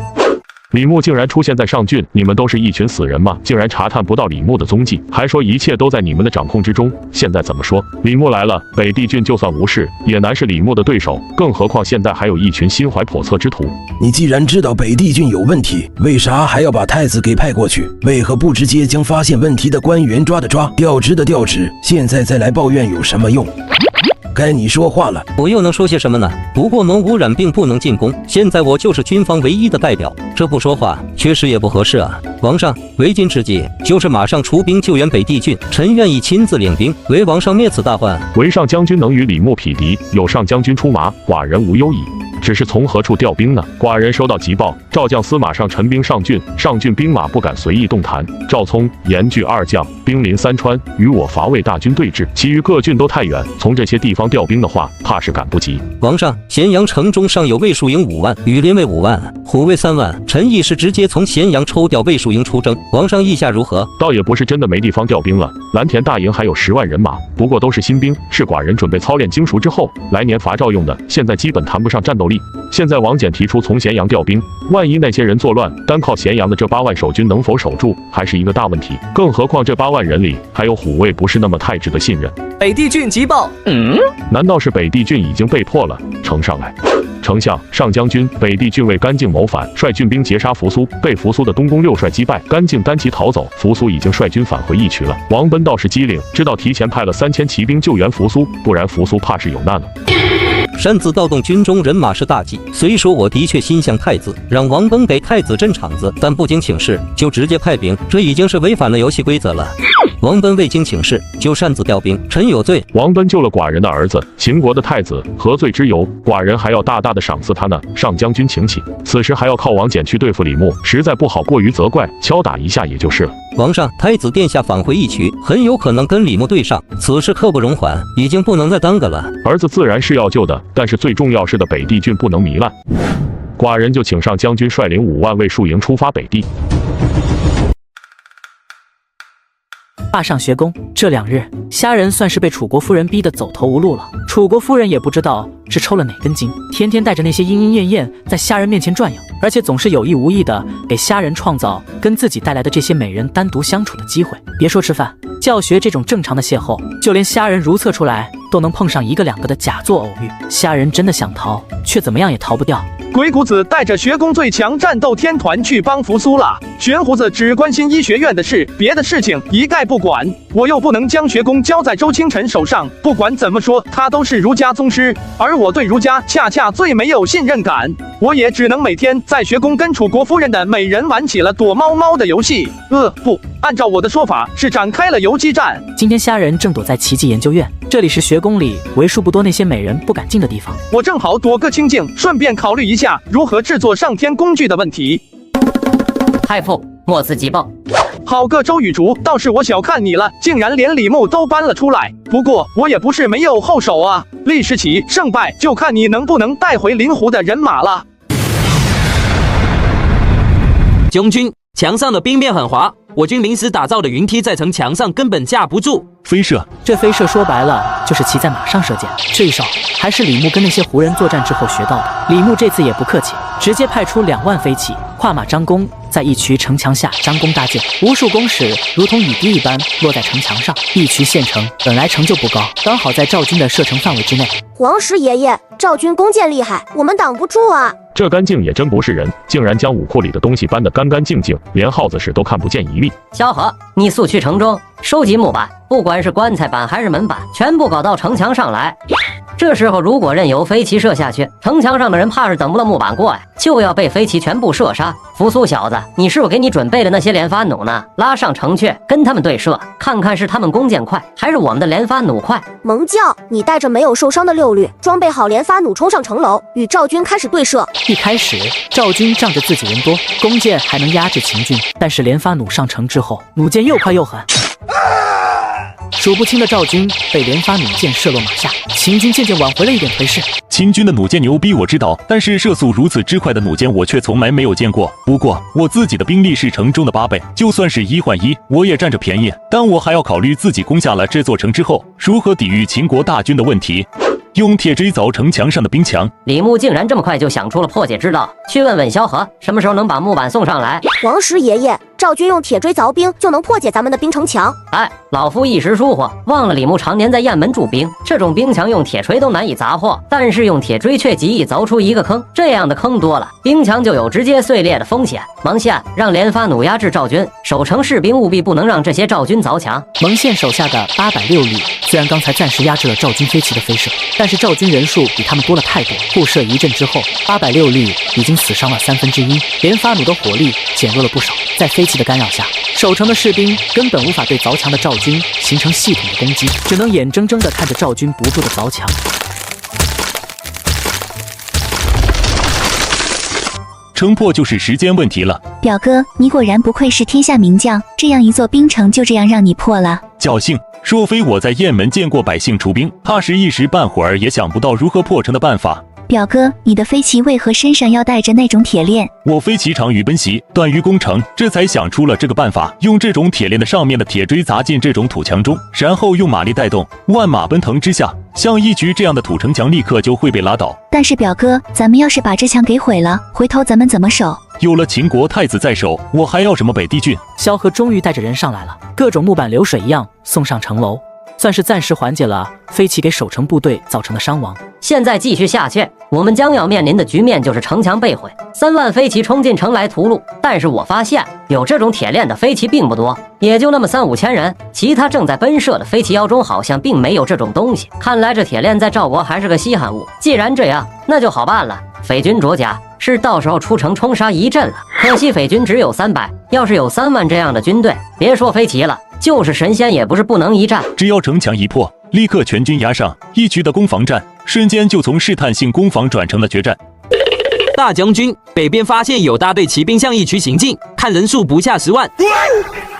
Speaker 15: 李牧竟然出现在上郡，你们都是一群死人吗？竟然查探不到李牧的踪迹，还说一切都在你们的掌控之中。现在怎么说？李牧来了，北地郡就算无事，也难是李牧的对手。更何况现在还有一群心怀叵测之徒。
Speaker 7: 你既然知道北地郡有问题，为啥还要把太子给派过去？为何不直接将发现问题的官员抓的抓，调职的调职？现在再来抱怨有什么用？该你说话了。
Speaker 11: 我又能说些什么呢？不过能污染并不能进攻，现在我就是军方唯一的代表，这不说话确实也不合适啊。王上，为今之计就是马上出兵救援北地郡，臣愿意亲自领兵为王上灭此大患。
Speaker 15: 为上将军能与李牧匹敌，有上将军出马，寡人无忧矣。只是从何处调兵呢？寡人收到急报，赵将司马上陈兵上郡，上郡兵马不敢随意动弹。赵聪、严据2将兵临三川，与我伐魏大军对峙，其余各郡都太远，从这些地方调兵的话，怕是赶不及。
Speaker 11: 王上，咸阳城中尚有魏蜀营5万，羽林卫5万，虎卫3万，臣意是直接从咸阳抽调魏蜀营出征。王上意下如何？
Speaker 15: 倒也不是真的没地方调兵了，蓝田大营还有10万人马，不过都是新兵，是寡人准备操练精熟之后，来年伐赵用的，现在基本谈不上战斗力。现在王翦提出从咸阳调兵，万一那些人作乱，单靠咸阳的这8万守军能否守住，还是一个大问题。更何况这8万人里还有虎卫，不是那么太值得信任。
Speaker 9: 北地郡急报，
Speaker 15: 难道是北地郡已经被迫了？呈上来。丞相、上将军，北地郡尉甘敬谋反，率郡兵截杀扶苏，被扶苏的东宫6帅击败，甘敬单骑逃走。扶苏已经率军返回义渠了。王奔倒是机灵，知道提前派了3000骑兵救援扶苏，不然扶苏怕是有难了。
Speaker 11: 擅自调动军中人马是大忌，虽说我的确心向太子，让王奔给太子镇场子，但不经请示就直接派兵，这已经是违反了游戏规则了。王奔未经请示就擅自调兵，臣有罪。
Speaker 15: 王奔救了寡人的儿子，秦国的太子，何罪之有？寡人还要大大的赏赐他呢。上将军请起。此时还要靠王翦去对付李牧，实在不好过于责怪，敲打一下也就是了。
Speaker 11: 王上，太子殿下返回义渠，很有可能跟李牧对上，此事刻不容缓，已经不能再耽搁了。
Speaker 15: 儿子自然是要救的，但是最重要是的北地郡不能糜烂。寡人就请上将军率领5万卫戍营出发北地。
Speaker 1: 霸上学宫这2日，虾仁算是被楚国夫人逼得走投无路了。楚国夫人也不知道是抽了哪根筋，天天带着那些莺莺燕燕在虾仁面前转悠，而且总是有意无意的给虾仁创造跟自己带来的这些美人单独相处的机会。别说吃饭、教学这种正常的邂逅，就连虾仁如测出来都能碰上1个2个的假作偶遇。虾仁真的想逃，却怎么样也逃不掉。
Speaker 2: 鬼谷子带着学宫最强战斗天团去帮扶苏了，玄胡子只关心医学院的事，别的事情一概不管。我又不能将学宫交在周清晨手上，不管怎么说，他都是儒家宗师，而我对儒家恰恰最没有信任感。我也只能每天在学宫跟楚国夫人的美人玩起了躲猫猫的游戏。不，按照我的说法是展开了游击战。
Speaker 1: 今天虾仁正躲在奇迹研究院，这里是学宫里为数不多那些美人不敢进的地方。
Speaker 2: 我正好躲个清静，顺便考虑一下如何制作上天工具的问题。
Speaker 19: 太傅，末次急报。
Speaker 2: 好个周雨竹，倒是我小看你了，竟然连李牧都搬了出来。不过我也不是没有后手啊，历史起胜败就看你能不能带回灵狐的人马了。
Speaker 21: 将军，墙上的冰面很滑，我军临时打造的云梯在城墙上根本架不住。
Speaker 4: 飞射，
Speaker 1: 这飞射说白了就是骑在马上射箭。这一手还是李牧跟那些胡人作战之后学到的。李牧这次也不客气，直接派出2万飞骑，跨马张弓，在义渠城墙下张弓搭箭，无数弓矢如同雨滴一般落在城墙上。义渠县城本来城就不高，刚好在赵军的射程范围之内。
Speaker 22: 黄石爷爷，赵军弓箭厉害，我们挡不住啊！
Speaker 15: 这干净也真不是人，竟然将武库里的东西搬得干干净净，连耗子屎都看不见一粒。
Speaker 19: 萧何，你速去城中收集木板，不管是棺材板还是门板，全部搞到城墙上来。这时候如果任由飞骑射下去，城墙上的人怕是等不了木板过呀，就要被飞骑全部射杀。扶苏小子，你是否给你准备的那些连发弩呢？拉上城去，跟他们对射，看看是他们弓箭快，还是我们的连发弩快。
Speaker 22: 猛将，你带着没有受伤的6旅，装备好连发弩，冲上城楼，与赵军开始对射。
Speaker 1: 一开始赵军仗着自己人多，弓箭还能压制秦军，但是连发弩上城之后，弩箭又快又狠。数不清的赵军被连发弩箭射落马下，秦军渐渐挽回了一点颓势。
Speaker 4: 秦军的弩箭牛逼我知道，但是射速如此之快的弩箭我却从来没有见过。不过我自己的兵力是城中的8倍，就算是1换1，我也占着便宜。但我还要考虑自己攻下了这座城之后，如何抵御秦国大军的问题。用铁锥凿城墙上的冰墙。
Speaker 19: 李牧竟然这么快就想出了破解之道，去问问萧何，什么时候能把木板送上来？
Speaker 22: 黄石爷爷，赵军用铁锥凿冰就能破解咱们的冰城墙。
Speaker 19: 哎，老夫一时疏忽，忘了李牧常年在雁门驻兵，这种冰墙用铁锤都难以砸破，但是用铁锥却极易凿出一个坑，这样的坑多了，冰墙就有直接碎裂的风险。蒙宪让连发弩压制赵军，守城士兵务必不能让这些赵军凿墙。
Speaker 1: 蒙宪手下的806旅虽然刚才暂时压制了赵军飞骑的飞射，但是赵军人数比他们多了太多，互射一阵之后，806旅已经死伤了1/3，连发弩的火力减弱了不少。在飞骑的干扰下，守城的士兵根本无法对凿墙的赵军形成系统的攻击，只能眼睁睁地看着赵军不住的凿墙。
Speaker 4: 城破就是时间问题了。
Speaker 3: 表哥，你果然不愧是天下名将，这样一座冰城就这样让你破了。
Speaker 4: 侥幸，若非我在雁门见过百姓出兵，怕是一时半会儿也想不到如何破城的办法。
Speaker 3: 表哥，你的飞骑为何身上要带着那种铁链？
Speaker 4: 我飞骑长于奔袭，短于攻城，这才想出了这个办法，用这种铁链的上面的铁锥砸进这种土墙中，然后用马力带动，万马奔腾之下，像一局这样的土城墙立刻就会被拉倒。
Speaker 3: 但是表哥，咱们要是把这墙给毁了，回头咱们怎么守？
Speaker 4: 有了秦国太子在手，我还要什么北地郡？
Speaker 1: 萧何终于带着人上来了，各种木板流水一样送上城楼，算是暂时缓解了飞骑给守城部队造成的伤亡。
Speaker 19: 现在继续下去，我们将要面临的局面就是城墙被毁，3万飞骑冲进城来屠戮。但是我发现有这种铁链的飞骑并不多，也就那么3、5千人，其他正在奔射的飞骑腰中好像并没有这种东西。看来这铁链在赵国还是个稀罕物。既然这样，那就好办了。匪军着甲是到时候出城冲杀一阵了，可惜匪军只有300，要是有3万这样的军队，别说飞骑了，就是神仙也不是不能一战。
Speaker 4: 只要城墙一破，立刻全军压上，一局的攻防战瞬间就从试探性攻防转成了决战。
Speaker 21: 大将军，北边发现有大队骑兵向义渠行进，看人数不下10万。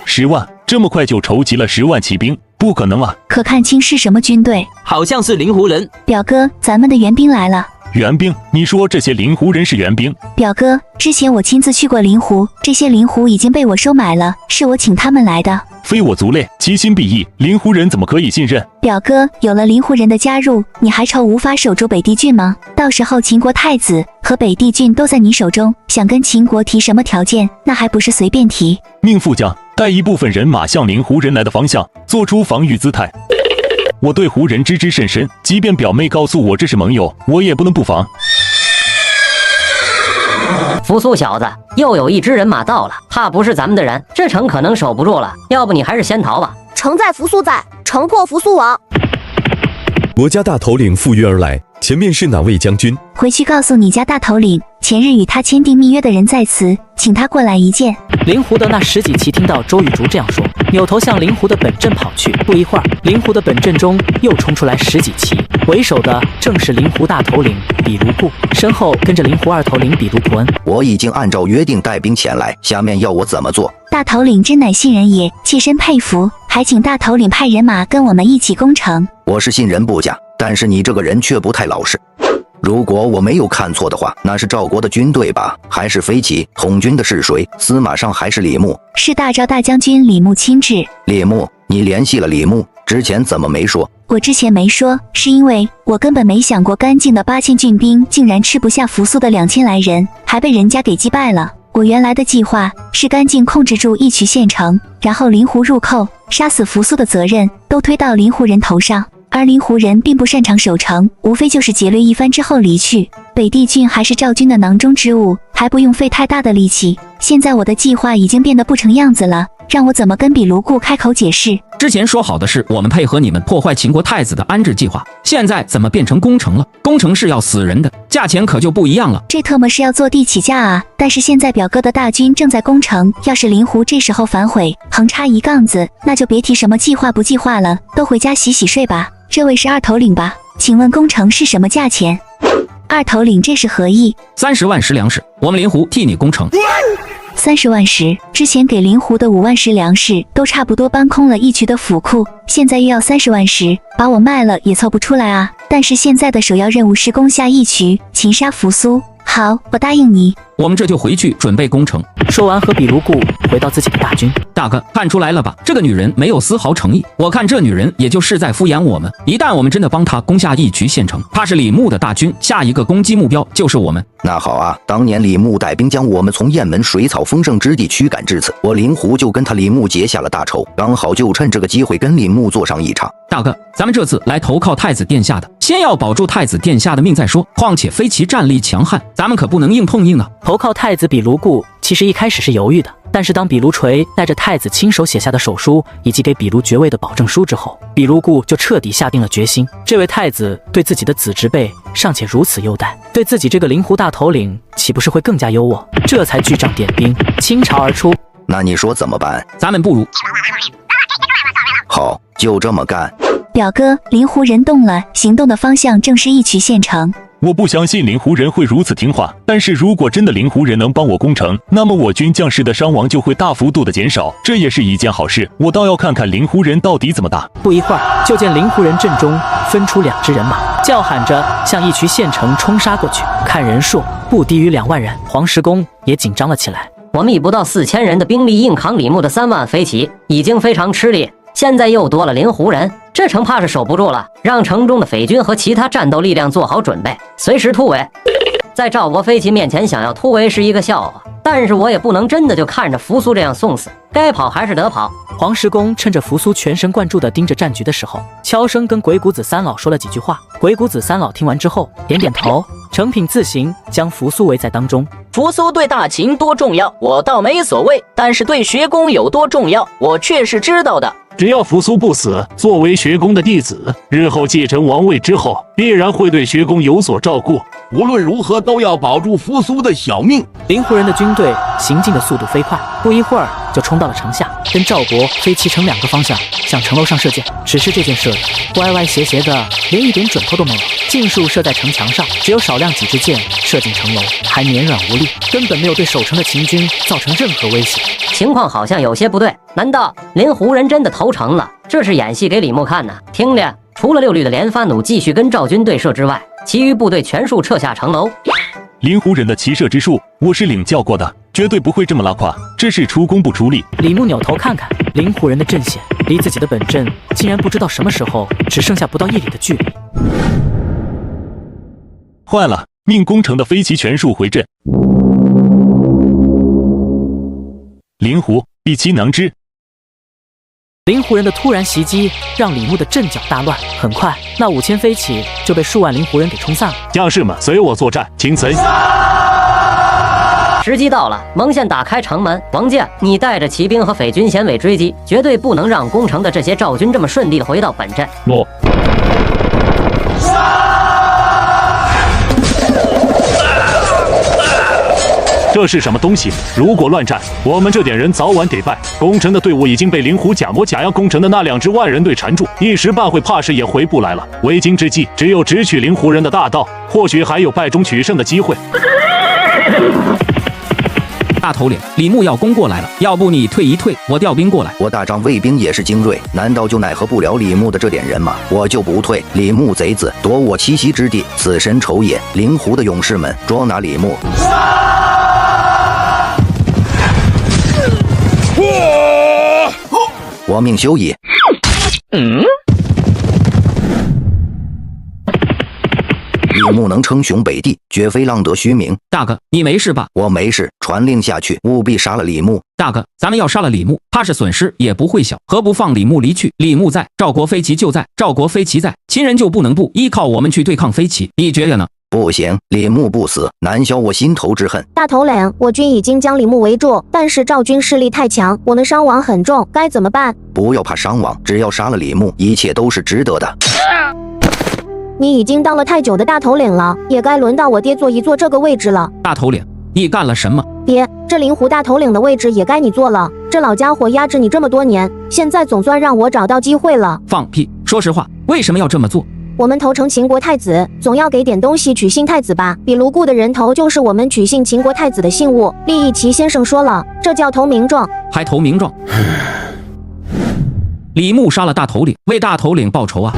Speaker 4: 10万？这么快就筹集了10万骑兵？不可能啊！
Speaker 3: 可看清是什么军队？
Speaker 21: 好像是灵狐人。
Speaker 3: 表哥，咱们的援兵来了。
Speaker 4: 援兵？你说这些灵狐人是援兵？
Speaker 3: 表哥，之前我亲自去过灵狐，这些灵狐已经被我收买了，是我请他们来的。
Speaker 4: 非我族类，其心必异，灵狐人怎么可以信任？
Speaker 3: 表哥，有了灵狐人的加入，你还愁无法守住北地郡吗？到时候秦国太子和北地郡都在你手中，想跟秦国提什么条件，那还不是随便提。
Speaker 4: 命副将带一部分人马向灵狐人来的方向做出防御姿态。我对胡人知之甚深，即便表妹告诉我这是盟友，我也不能不防。
Speaker 19: 扶苏小子，又有一支人马到了，怕不是咱们的人，这城可能守不住了，要不你还是先逃吧。
Speaker 22: 城在扶苏在，城破扶苏亡。
Speaker 17: 我家大头领赴约而来，前面是哪位将军？
Speaker 3: 回去告诉你家大头领，前日与他签订密约的人在此，请他过来一见。
Speaker 1: 灵狐的那10几骑听到周玉竹这样说，扭头向灵狐的本阵跑去。不一会儿，灵狐的本阵中又冲出来10几骑，为首的正是灵狐大头领比卢布，身后跟着灵狐2头领比卢普恩。
Speaker 16: 我已经按照约定带兵前来，下面要我怎么做？
Speaker 3: 大头领真乃信人也，切身佩服，还请大头领派人马跟我们一起攻城。
Speaker 16: 我是信人不假，但是你这个人却不太老实。如果我没有看错的话，那是赵国的军队吧？还是飞骑？统军的是谁？司马尚还是李牧？
Speaker 3: 是大赵大将军李牧亲至。
Speaker 16: 李牧，你联系了李牧？之前怎么没说？
Speaker 3: 我之前没说，是因为我根本没想过干净的8000郡兵竟然吃不下扶苏的2000来人，还被人家给击败了。我原来的计划是干净控制住义渠县城，然后灵狐入寇，杀死扶苏的责任都推到灵狐人头上。而灵狐人并不擅长守城，无非就是劫掠一番之后离去。北地郡还是赵军的囊中之物，还不用费太大的力气。现在我的计划已经变得不成样子了，让我怎么跟比卢固开口解释？
Speaker 5: 之前说好的是我们配合你们破坏秦国太子的安置计划，现在怎么变成攻城了？攻城是要死人的，价钱可就不一样了。
Speaker 3: 这特么是要坐地起价啊！但是现在表哥的大军正在攻城，要是灵狐这时候反悔，横插一杠子，那就别提什么计划不计划了，都回家洗洗睡吧。这位是二头领吧？请问攻城是什么价钱？二头领这是何意？30万石粮食，我们灵狐替你攻城。30万石，之前给灵狐的5万石粮食都差不多搬空了义渠的府库，现在又要30万石，把我卖了也凑不出来啊！但是现在的首要任务是攻下义渠，擒杀扶苏。好，我答应你。
Speaker 5: 我们这就回去准备攻城。
Speaker 1: 说完，和比卢固回到自己的大军。
Speaker 5: 大哥，看出来了吧？这个女人没有丝毫诚意。我看这女人也就是在敷衍我们。一旦我们真的帮她攻下义渠县城，她是李牧的大军，下一个攻击目标就是我们。
Speaker 16: 那好啊，当年李牧带兵将我们从雁门水草丰盛之地驱赶至此，我灵狐就跟他李牧结下了大仇，刚好就趁这个机会跟李牧做上一场。
Speaker 5: 大哥，咱们这次来投靠太子殿下的，先要保住太子殿下的命再说。况且飞骑战力强悍，咱们可不能硬碰硬啊！
Speaker 1: 投靠太子比卢固其实一开始是犹豫的，但是当比卢垂带着太子亲手写下的手书以及给比卢爵位的保证书之后，比卢固就彻底下定了决心。这位太子对自己的子侄辈尚且如此优待，对自己这个灵狐大头领岂不是会更加优渥？这才举杖点兵，倾巢而出。
Speaker 16: 那你说怎么办？
Speaker 5: 咱们不如……
Speaker 16: 好，就这么干。
Speaker 3: 表哥，灵狐人动了，行动的方向正是义渠县城。
Speaker 4: 我不相信灵狐人会如此听话，但是如果真的灵狐人能帮我攻城，那么我军将士的伤亡就会大幅度的减少，这也是一件好事。我倒要看看灵狐人到底怎么打。
Speaker 1: 不一会儿，就见灵狐人阵中分出2支人马，叫喊着向义渠县城冲杀过去，看人数不低于2万人。黄石公也紧张了起来。
Speaker 19: 我们以不到4000人的兵力硬扛李牧的3万飞骑，已经非常吃力，现在又多了灵狐人，这城怕是守不住了。让城中的匪军和其他战斗力量做好准备，随时突围。在赵国飞骑面前想要突围是一个笑话，但是我也不能真的就看着扶苏这样送死，该跑还是得跑。
Speaker 1: 黄石公趁着扶苏全神贯注地盯着战局的时候，悄声跟鬼谷子三老说了几句话。鬼谷子三老听完之后点点头，成品自行将扶苏围在当中。
Speaker 14: 扶苏对大秦多重要，我倒没所谓，但是对学宫有多重要，我却是知道的。
Speaker 12: 只要扶苏不死，作为学宫的弟子，日后继承王位之后，必然会对学宫有所照顾。
Speaker 18: 无论如何都要保住扶苏的小命。
Speaker 1: 灵狐人的军队行进的速度飞快，不一会儿就冲到了城下，跟赵国飞骑成2个方向向城楼上射箭。只是这箭射的歪歪斜斜的，连一点准头都没有，尽数射在城墙上，只有少量几支箭射进城楼，还绵软无力，根本没有对守城的秦军造成任何威胁。
Speaker 19: 情况好像有些不对，难道灵狐人真的投诚了？这是演戏给李牧看呢？听着，除了6旅的连发弩继续跟赵军对射之外，其余部队全数撤下城楼。
Speaker 4: 灵狐人的骑射之术，我是领教过的，绝对不会这么拉胯，这是出工不出力。
Speaker 1: 李牧扭头看看灵狐人的阵线，离自己的本阵竟然不知道什么时候只剩下不到1里的距离。
Speaker 4: 坏了，命攻城的飞骑全数回阵。灵狐避其囊之。
Speaker 1: 灵狐人的突然袭击让李牧的阵脚大乱，很快那5000飞骑就被数万灵狐人给冲散了。
Speaker 12: 将士们，随我作战，请随。
Speaker 19: 时机到了，蒙县打开城门。王健，你带着骑兵和匪军衔尾追击，绝对不能让攻城的这些赵军这么顺利的回到本阵。
Speaker 12: 诺。这是什么东西？如果乱战，我们这点人早晚得败。攻城的队伍已经被灵狐假模假样攻城的那2支万人队缠住，一时半会怕是也回不来了。为今之计，只有直取灵狐人的大道，或许还有败中取胜的机会。
Speaker 5: 大大头领，李牧要攻过来了，要不你退一退，我调兵过来。
Speaker 16: 我大帐卫兵也是精锐，难道就奈何不了李牧的这点人吗？我就不退。李牧贼子夺我栖息之地，此神仇也。灵狐的勇士们捉拿李牧。我命休矣。李牧能称雄北地，绝非浪得虚名。
Speaker 5: 大哥，你没事吧？
Speaker 16: 我没事，传令下去，务必杀了李牧。
Speaker 5: 大哥，咱们要杀了李牧，怕是损失也不会小，何不放李牧离去？李牧在，赵国飞骑就在；赵国飞骑在，秦人就不能不依靠我们去对抗飞骑。你觉得呢？
Speaker 16: 不行，李牧不死，难消我心头之恨。
Speaker 3: 大头领，我军已经将李牧围住，但是赵军势力太强，我们伤亡很重，该怎么办？
Speaker 16: 不要怕伤亡，只要杀了李牧，一切都是值得的。
Speaker 3: 你已经当了太久的大头领了，也该轮到我爹坐一坐这个位置了。
Speaker 5: 大头领，你干了什么？
Speaker 3: 爹，这灵狐大头领的位置也该你坐了。这老家伙压制你这么多年，现在总算让我找到机会了。
Speaker 5: 放屁！说实话，为什么要这么做？
Speaker 3: 我们投诚秦国太子，总要给点东西取信太子吧？比卢固的人头就是我们取信秦国太子的信物。厉义齐先生说了，这叫投名状。
Speaker 5: 还投名状？李牧杀了大头领，为大头领报仇啊！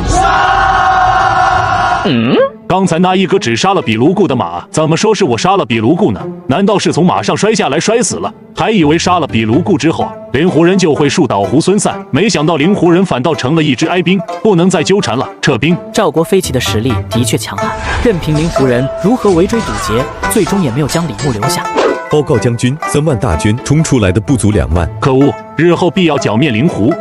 Speaker 12: 刚才那一个只杀了比卢固的马，怎么说是我杀了比卢固呢？难道是从马上摔下来摔死了？还以为杀了比卢固之后，灵狐人就会树倒猢狲散，没想到灵狐人反倒成了一支哀兵，不能再纠缠了，撤兵。
Speaker 1: 赵国飞骑的实力的确强悍，任凭灵狐人如何围追堵截，最终也没有将李牧留下。
Speaker 17: 报告将军，3万大军冲出来的不足2万。
Speaker 12: 可恶，日后必要剿灭灵狐。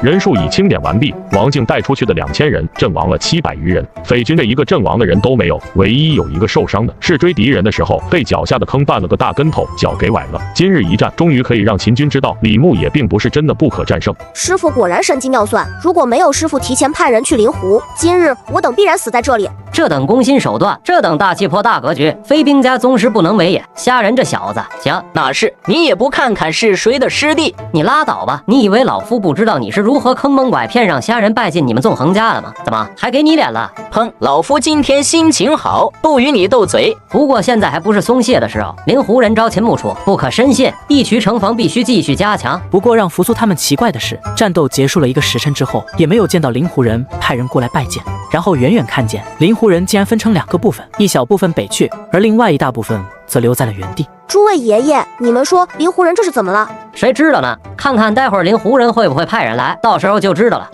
Speaker 15: 人数已清点完毕，王靖带出去的2000人阵亡了700余人，匪军的一个阵亡的人都没有，唯一有一个受伤的是追敌人的时候被脚下的坑绊了个大跟头，脚给崴了。今日一战，终于可以让秦军知道李牧也并不是真的不可战胜。
Speaker 22: 师傅果然神机妙算，如果没有师傅提前派人去灵狐，今日我等必然死在这里。
Speaker 19: 这等攻心手段，这等大气魄大格局，非兵家宗师不能为也。虾仁这小子，行，
Speaker 14: 那是你也不看看是谁的师弟？
Speaker 19: 你拉倒吧！你以为老夫不知道你是如何坑蒙拐骗让虾仁拜进你们纵横家的吗？怎么还给你脸了？
Speaker 14: 砰！老夫今天心情好，不与你斗嘴。
Speaker 19: 不过现在还不是松懈的时候，灵狐人朝秦暮楚，不可深信，一渠城防必须继续加强。
Speaker 1: 不过让扶苏他们奇怪的是，战斗结束了1个时辰之后，也没有见到灵狐人派人过来拜见，然后远远看见灵狐人竟然分成2个部分，一小部分北去，而另外一大部分则留在了原地。
Speaker 22: 诸位爷爷，你们说灵狐人这是怎么了？
Speaker 19: 谁知道呢？看看待会儿灵狐人会不会派人来，到时候就知道了。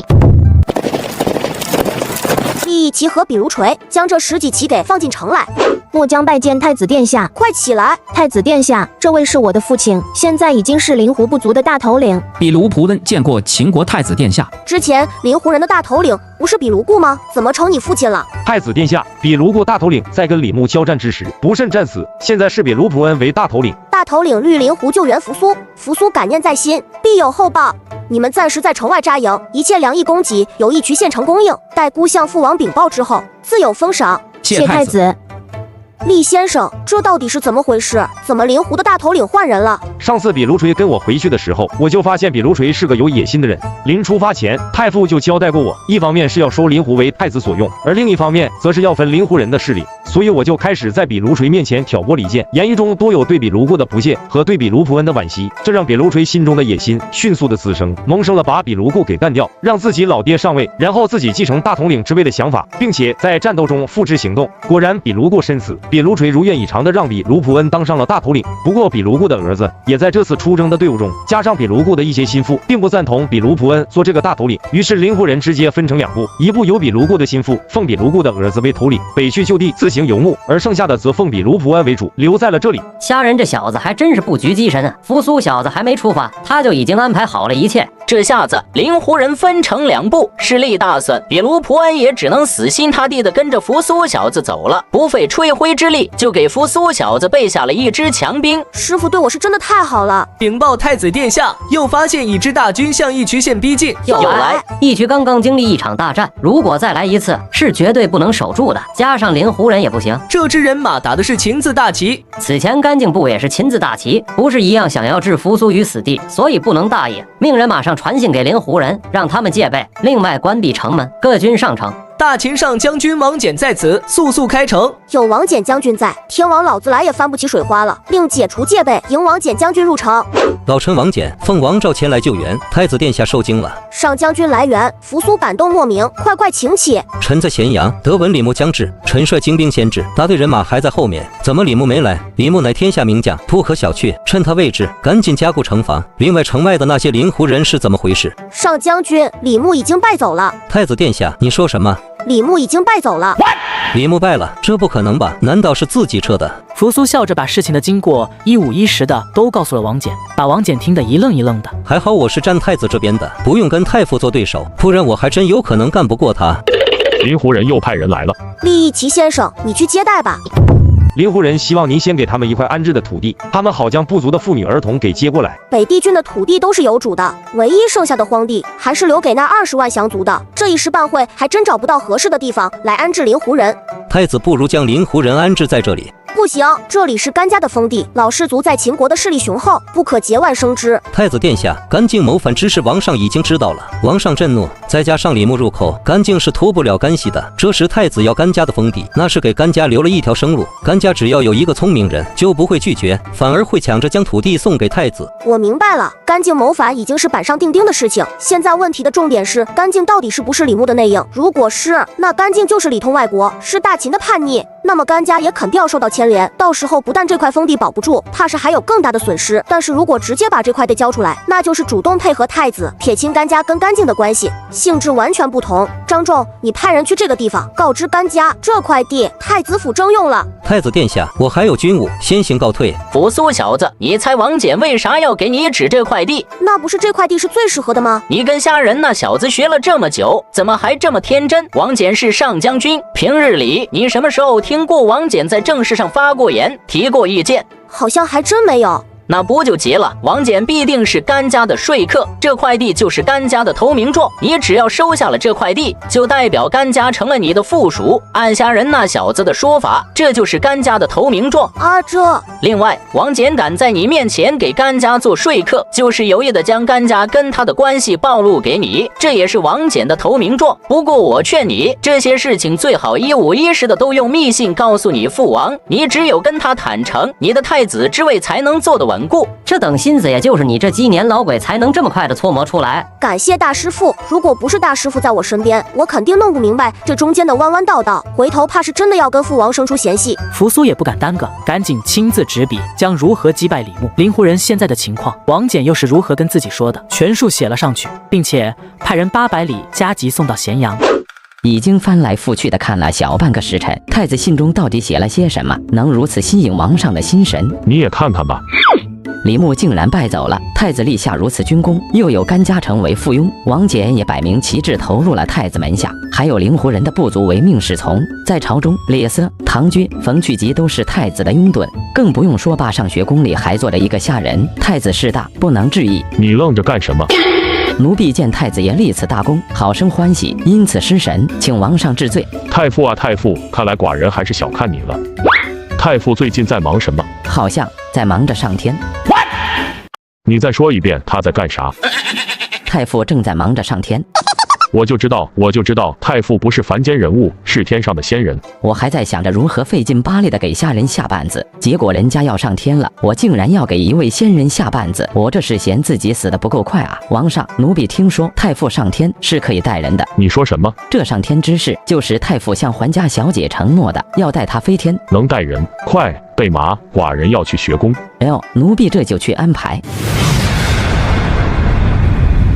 Speaker 22: 厉义齐和比如锤将这10几骑给放进城来。
Speaker 3: 末将拜见太子殿下。
Speaker 22: 快起来！
Speaker 3: 太子殿下，这位是我的父亲，现在已经是灵狐部族的大头领。
Speaker 5: 比卢仆恩见过秦国太子殿下。
Speaker 22: 之前灵狐人的大头领不是比卢固吗？怎么成你父亲了？
Speaker 6: 太子殿下，比卢固大头领在跟李牧交战之时不慎战死，现在是比卢仆恩为大头领。
Speaker 22: 大头领绿灵狐救援扶苏，扶苏感念在心，必有厚报。你们暂时在城外扎营，一切粮役供给由义渠县城供应，待孤向父王禀报之后，自有封赏。
Speaker 5: 谢太子。
Speaker 22: 厉先生，这到底是怎么回事？怎么灵狐的大头领换人了？
Speaker 6: 上次比卢锤跟我回去的时候，我就发现比卢锤是个有野心的人。临出发前，太傅就交代过我，一方面是要收灵狐为太子所用，而另一方面则是要分灵狐人的势力。所以我就开始在比卢锤面前挑拨离间，言语中多有对比卢固的不屑和对比卢仆恩的惋惜，这让比卢锤心中的野心迅速的滋生，萌生了把比卢固给干掉，让自己老爹上位，然后自己继承大统领之位的想法，并且在战斗中付之行动。果然，比卢固身死，比卢锤如愿以偿的让比卢仆恩当上了大头领。不过，比卢固的儿子也在这次出征的队伍中，加上比卢固的一些心腹，并不赞同比卢仆恩做这个大头领，于是灵狐人直接分成2部，一部由比卢固的心腹奉比卢固的儿子为头领，北去就地自行游牧，而剩下的则奉比卢仆恩为主，留在了这里。
Speaker 19: 虾仁这小子还真是不拘机神啊！扶苏小子还没出发，他就已经安排好了一切。
Speaker 14: 这下子灵狐人分成2部，势力大损，比卢仆恩也只能死心塌地的跟着扶苏小子走了，不费吹灰之力就给扶苏小子备下了一支强兵。
Speaker 22: 师傅对我是真的太好了。
Speaker 9: 禀报太子殿下，又发现一支大军向义渠县逼近。
Speaker 19: 又来！义渠刚刚经历一场大战，如果再来一次，是绝对不能守住的。加上灵狐人也不行。
Speaker 9: 这支人马打的是秦字大旗，
Speaker 19: 此前干净部也是秦字大旗，不是一样想要置扶苏于死地，所以不能大意。命人马上传信给灵狐人，让他们戒备，另外关闭城门，各军上城。
Speaker 9: 大秦上将军王翦在此，速速开城。
Speaker 22: 有王翦将军在，天王老子来也翻不起水花了，另解除戒备，迎王翦将军入城。
Speaker 11: 老臣王翦奉王诏前来救援，太子殿下受惊了。
Speaker 22: 上将军来援，扶苏感动莫名，快快请起。
Speaker 11: 臣在咸阳得闻李牧将至，臣率精兵先至，大队人马还在后面，怎么李牧没来？李牧乃天下名将，不可小觑，趁他未至，赶紧加固城防。另外城外的那些灵狐人是怎么回事？
Speaker 22: 上将军，李牧已经败走了。
Speaker 11: 太子殿下，你说什么？
Speaker 22: 李牧已经败走了。
Speaker 11: 李牧败了？这不可能吧？难道是自己撤的？
Speaker 1: 扶苏笑着把事情的经过一五一十的都告诉了王翦，把王翦听得一愣一愣的。
Speaker 11: 还好我是站太子这边的，不用跟太傅做对手，不然我还真有可能干不过他。
Speaker 15: 灵狐人又派人来了。
Speaker 22: 厉义齐先生，你去接待吧。
Speaker 6: 灵狐人希望您先给他们一块安置的土地，他们好将不足的妇女儿童给接过来。
Speaker 22: 北地郡的土地都是有主的，唯一剩下的荒地还是留给那20万降族的。这一时半会还真找不到合适的地方来安置灵狐人。
Speaker 11: 太子不如将灵狐人安置在这里。
Speaker 22: 不行，这里是甘家的封地，老氏族在秦国的势力雄厚，不可节外生枝。
Speaker 11: 太子殿下，甘靖谋反之事，王上已经知道了，王上震怒，再加上李牧入寇，甘靖是脱不了干系的。这时太子要甘家的封地，那是给甘家留了一条生路。甘家只要有一个聪明人，就不会拒绝，反而会抢着将土地送给太子。
Speaker 22: 我明白了，甘靖谋反已经是板上钉钉的事情，现在问题的重点是甘靖到底是不是李牧的内应？如果是，那甘靖就是里通外国，是大秦的叛逆，那么甘家也肯定要受到牵连，到时候不但这块封地保不住，怕是还有更大的损失。但是如果直接把这块地交出来，那就是主动配合太子，撇清甘家跟甘靖的关系，性质完全不同。张仲，你派人去这个地方告知甘家，这块地太子府征用了。
Speaker 11: 太子殿下，我还有军务，先行告退。
Speaker 14: 扶苏小子，你猜王翦为啥要给你指这块地？
Speaker 22: 那不是这块地是最适合的吗？
Speaker 14: 你跟虾仁那小子学了这么久，怎么还这么天真？王翦是上将军，平日里你什么时候听过王翦在政事上发过言，提过意见？
Speaker 22: 好像还真没有。
Speaker 14: 那不就结了？王翦必定是甘家的说客，这块地就是甘家的投名状，你只要收下了这块地，就代表甘家成了你的附属。按虾仁那小子的说法，这就是甘家的投名状
Speaker 22: 啊！
Speaker 14: 另外，王翦敢在你面前给甘家做说客，就是有意的将甘家跟他的关系暴露给你，这也是王翦的投名状。不过我劝你，这些事情最好一五一十的都用密信告诉你父王，你只有跟他坦诚，你的太子之位才能做得稳。
Speaker 19: 这等心思也就是你这鸡年老鬼才能这么快的搓磨出来。
Speaker 22: 感谢大师父，如果不是大师父在我身边，我肯定弄不明白这中间的弯弯道道，回头怕是真的要跟父王生出嫌隙。
Speaker 1: 扶苏也不敢耽搁，赶紧亲自执笔，将如何击败李牧、灵狐人现在的情况，王翦又是如何跟自己说的，全数写了上去，并且派人800里加急送到咸阳。
Speaker 19: 已经翻来覆去的看了小半个时辰，太子信中到底写了些什么，能如此吸引王上的心神？
Speaker 15: 你也看看吧。
Speaker 19: 李牧竟然败走了，太子立下如此军功，又有甘家成为附庸，王翦也摆明旗帜投入了太子门下，还有灵狐人的部族唯命是从。在朝中，列色、唐军、冯去疾都是太子的拥趸，更不用说霸上学宫里还坐着一个下人。太子势大，不能置疑。
Speaker 15: 你愣着干什么？
Speaker 19: 奴婢见太子爷立此大功，好生欢喜，因此失神，请王上治罪。
Speaker 15: 太傅啊太傅，看来寡人还是小看你了。太傅最近在忙什么？
Speaker 19: 好像在忙着上天。
Speaker 15: 你再说一遍，他在干啥？
Speaker 19: 太傅正在忙着上天。
Speaker 15: 我就知道，太傅不是凡间人物，是天上的仙人。
Speaker 19: 我还在想着如何费劲巴力的给下人下绊子，结果人家要上天了，我竟然要给一位仙人下绊子，我这是嫌自己死得不够快啊！王上，奴婢听说太傅上天是可以带人的。
Speaker 15: 你说什么？
Speaker 19: 这上天之事，就是太傅向还家小姐承诺的，要带她飞天。
Speaker 15: 能带人，快备马，寡人要去学宫。
Speaker 19: 哎呦，奴婢这就去安排。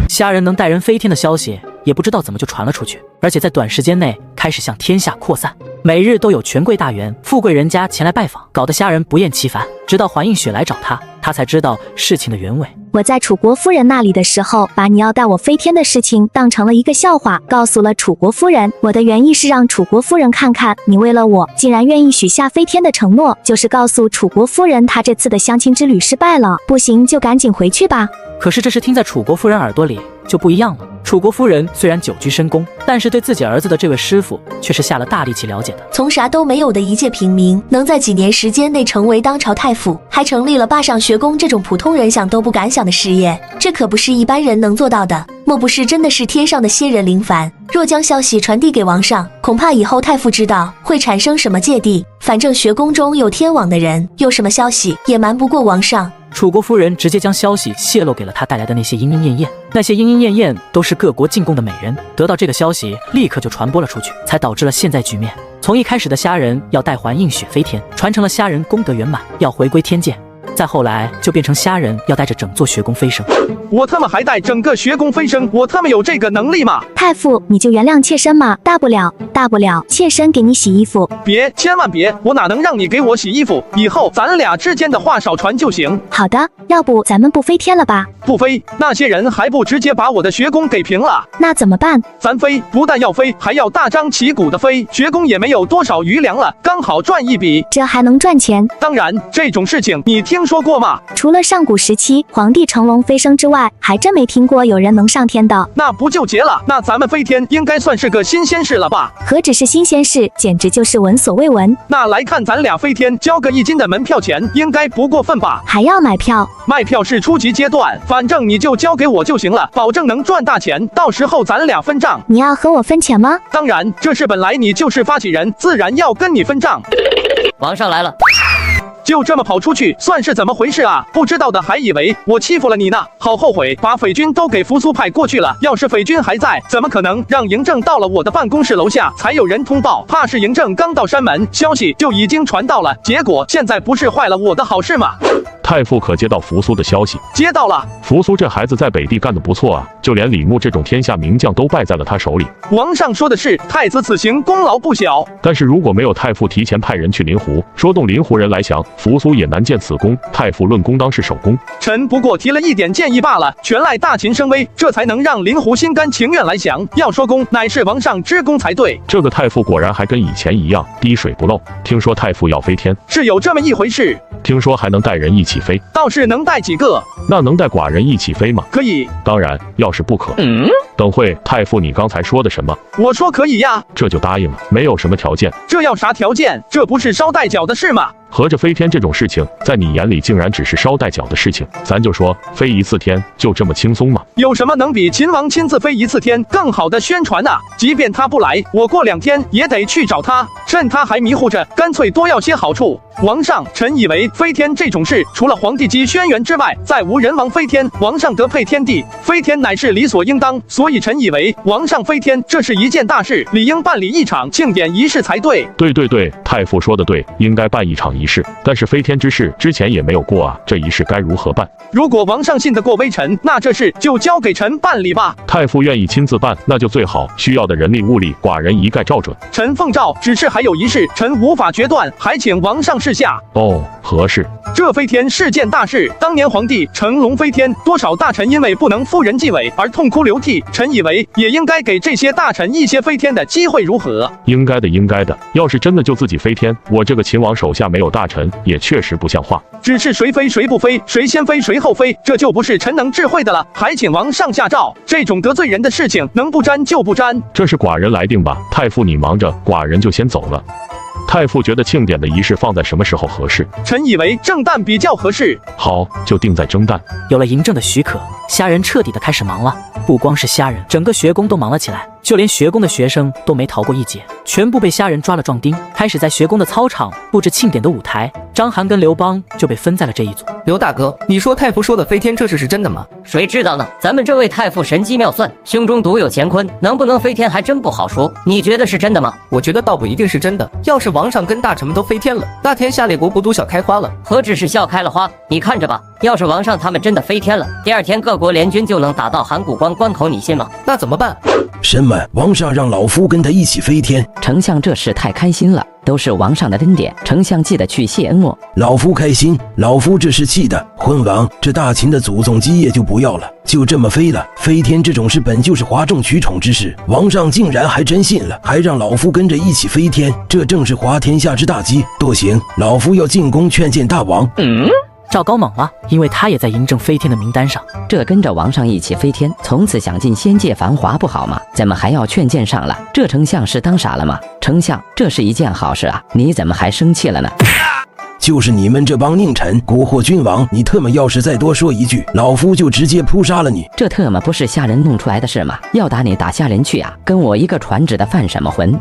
Speaker 1: 虾人能带人飞天的消息也不知道怎么就传了出去，而且在短时间内开始向天下扩散，每日都有权贵大员、富贵人家前来拜访，搞得虾人不厌其烦。直到环映雪来找他才知道事情的原委。
Speaker 3: 我在楚国夫人那里的时候，把你要带我飞天的事情当成了一个笑话，告诉了楚国夫人。我的原意是让楚国夫人看看，你为了我竟然愿意许下飞天的承诺，就是告诉楚国夫人，她这次的相亲之旅失败了，不行就赶紧回去吧。
Speaker 1: 可是这事听在楚国夫人耳朵里就不一样了。楚国夫人虽然久居深宫，但是对自己儿子的这位师傅却是下了大力气了解的。
Speaker 10: 从啥都没有的一介平民，能在几年时间内成为当朝太傅，还成立了霸上学学宫这种普通人想都不敢想的事业，这可不是一般人能做到的。莫不是真的是天上的仙人临凡？若将消息传递给王上，恐怕以后太傅知道会产生什么芥蒂。反正学宫中有天网的人，有什么消息也瞒不过王上。
Speaker 1: 楚国夫人直接将消息泄露给了她带来的那些莺莺燕燕，那些莺莺燕燕都是各国进贡的美人，得到这个消息立刻就传播了出去，才导致了现在局面。从一开始的虾仁要带环映雪飞天，传成了虾仁功德圆满，要回归天界。再后来就变成虾仁要带着整座学宫飞升。
Speaker 2: 我他妈还带整个学宫飞升，我他妈有这个能力吗？
Speaker 3: 太傅，你就原谅妾身嘛，大不了妾身给你洗衣服。
Speaker 2: 别，千万别，我哪能让你给我洗衣服？以后咱俩之间的话少传就行。
Speaker 3: 好的，要不咱们不飞天了吧？
Speaker 2: 不飞，那些人还不直接把我的学宫给平了？
Speaker 3: 那怎么办？
Speaker 2: 咱飞，不但要飞，还要大张旗鼓的飞，学宫也没有多少余粮了，刚好赚一笔。
Speaker 3: 这还能赚钱？
Speaker 2: 当然，这种事情你听说过吗？
Speaker 3: 除了上古时期皇帝乘龙飞升之外，还真没听过有人能上天的。
Speaker 2: 那不就结了？那咱们飞天应该算是个新鲜事了吧？
Speaker 3: 何止是新鲜事，简直就是闻所未闻。
Speaker 2: 那来看咱俩飞天，交个1斤的门票钱，应该不过分吧？
Speaker 3: 还要买票？
Speaker 2: 卖票是初级阶段，反正你就交给我就行了，保证能赚大钱，到时候咱俩分账。
Speaker 3: 你要和我分钱吗？
Speaker 2: 当然，这事本来你就是发起人，自然要跟你分账。
Speaker 19: 王上来了。
Speaker 2: 就这么跑出去，算是怎么回事啊？不知道的还以为我欺负了你呢，好后悔，把匪军都给扶苏派过去了。要是匪军还在，怎么可能让嬴政到了我的办公室楼下才有人通报？怕是嬴政刚到山门，消息就已经传到了，结果现在不是坏了我的好事吗？
Speaker 15: 太傅可接到扶苏的消息？
Speaker 2: 接到了。
Speaker 15: 扶苏这孩子在北地干得不错啊，就连李牧这种天下名将都败在了他手里。
Speaker 2: 王上说的是，太子此行功劳不小。
Speaker 15: 但是如果没有太傅提前派人去临湖，说动临湖人来降，扶苏也难见此功。太傅论功当是首功，
Speaker 2: 臣不过提了一点建议罢了，全赖大秦声威，这才能让临湖心甘情愿来降。要说功，乃是王上之功才对。
Speaker 15: 这个太傅果然还跟以前一样滴水不漏。听说太傅要飞天，
Speaker 2: 是有这么一回事。
Speaker 15: 听说还能带人一起飞，
Speaker 2: 倒是能带几个？
Speaker 15: 那能带寡人一起飞吗？
Speaker 2: 可以。
Speaker 15: 当然，要是不可，等会太傅你刚才说的什么？
Speaker 2: 我说可以呀。
Speaker 15: 这就答应了，没有什么条件。
Speaker 2: 这要啥条件？这不是捎带脚的事吗？
Speaker 15: 合着飞天这种事情，在你眼里竟然只是捎带脚的事情？咱就说飞一次天就这么轻松吗？
Speaker 2: 有什么能比秦王亲自飞一次天更好的宣传啊？即便他不来，我过2天也得去找他，趁他还迷糊着，干脆多要些好处。王上，臣以为飞天这种事，除了皇帝姬轩辕之外，再无人王飞天。王上得配天地，飞天乃是理所应当，所以臣以为王上飞天，这是一件大事，理应办理一场庆典仪式才对。
Speaker 15: 对，太傅说的对，应该办一场仪式。但是飞天之事之前也没有过啊，这仪式该如何办？
Speaker 2: 如果王上信得过微臣，那这事就交给臣办理吧。
Speaker 15: 太傅愿意亲自办，那就最好，需要的人力物力，寡人一概照准。
Speaker 2: 臣奉诏，只是还有一事，臣无法决断，还请王上示下。
Speaker 15: 哦，何事？
Speaker 2: 这飞天是件大事，当年皇帝乘龙飞天，多少大臣因为不能夫人继位而痛哭流涕，臣以为也应该给这些大臣一些飞天的机会，如何？
Speaker 15: 应该的。要是真的就自己飞天，我这个秦王手下没有大臣，也确实不像话。
Speaker 2: 只是谁飞谁不飞，谁先飞谁后飞，这就不是臣能智慧的了。还请王上下诏，这种得罪人的事情，能不沾就不沾。
Speaker 15: 这是寡人来定吧，太傅你忙着，寡人就先走了。太傅觉得庆典的仪式放在什么时候合适？
Speaker 2: 臣以为正旦比较合适。
Speaker 15: 好，就定在正旦。
Speaker 1: 有了嬴政的许可，虾仁彻底的开始忙了。不光是虾仁，整个学宫都忙了起来，就连学宫的学生都没逃过一劫，全部被虾仁抓了壮丁，开始在学宫的操场布置庆典的舞台。章邯跟刘邦就被分在了这一组。
Speaker 9: 刘大哥，你说太傅说的飞天这事是真的吗？
Speaker 19: 谁知道呢？咱们这位太傅神机妙算，胸中独有乾坤，能不能飞天还真不好说。你觉得是真的吗？
Speaker 9: 我觉得倒不一定是真的。要是王上跟大臣们都飞天了，那天下列国不都笑开花了？
Speaker 19: 何止是笑开了花，你看着吧，要是王上他们真的飞天了，第2天各国联军就能打到函谷关口，你信吗？
Speaker 9: 那怎么办？
Speaker 7: 什么？王上让老夫跟他一起飞天？
Speaker 13: 丞相这事太开心了，都是王上的恩典，丞相记得去谢恩哦。
Speaker 7: 老夫开心，老夫这是气的。昏王，这大秦的祖宗基业就不要了，就这么飞了。飞天这种事本就是哗众取宠之事，王上竟然还真信了，还让老夫跟着一起飞天，这正是滑天下之大稽。不行，老夫要进宫劝谏大王。
Speaker 1: 赵高猛了，因为他也在嬴政飞天的名单上。
Speaker 13: 这跟着王上一起飞天，从此享尽仙界繁华不好吗？怎么还要劝谏上了？这丞相是当傻了吗？丞相，这是一件好事啊，你怎么还生气了呢？
Speaker 7: 就是你们这帮佞臣蛊惑君王，你特么要是再多说一句，老夫就直接扑杀了你。
Speaker 13: 这特么不是下人弄出来的事吗？要打你打下人去啊，跟我一个传旨的犯什么浑？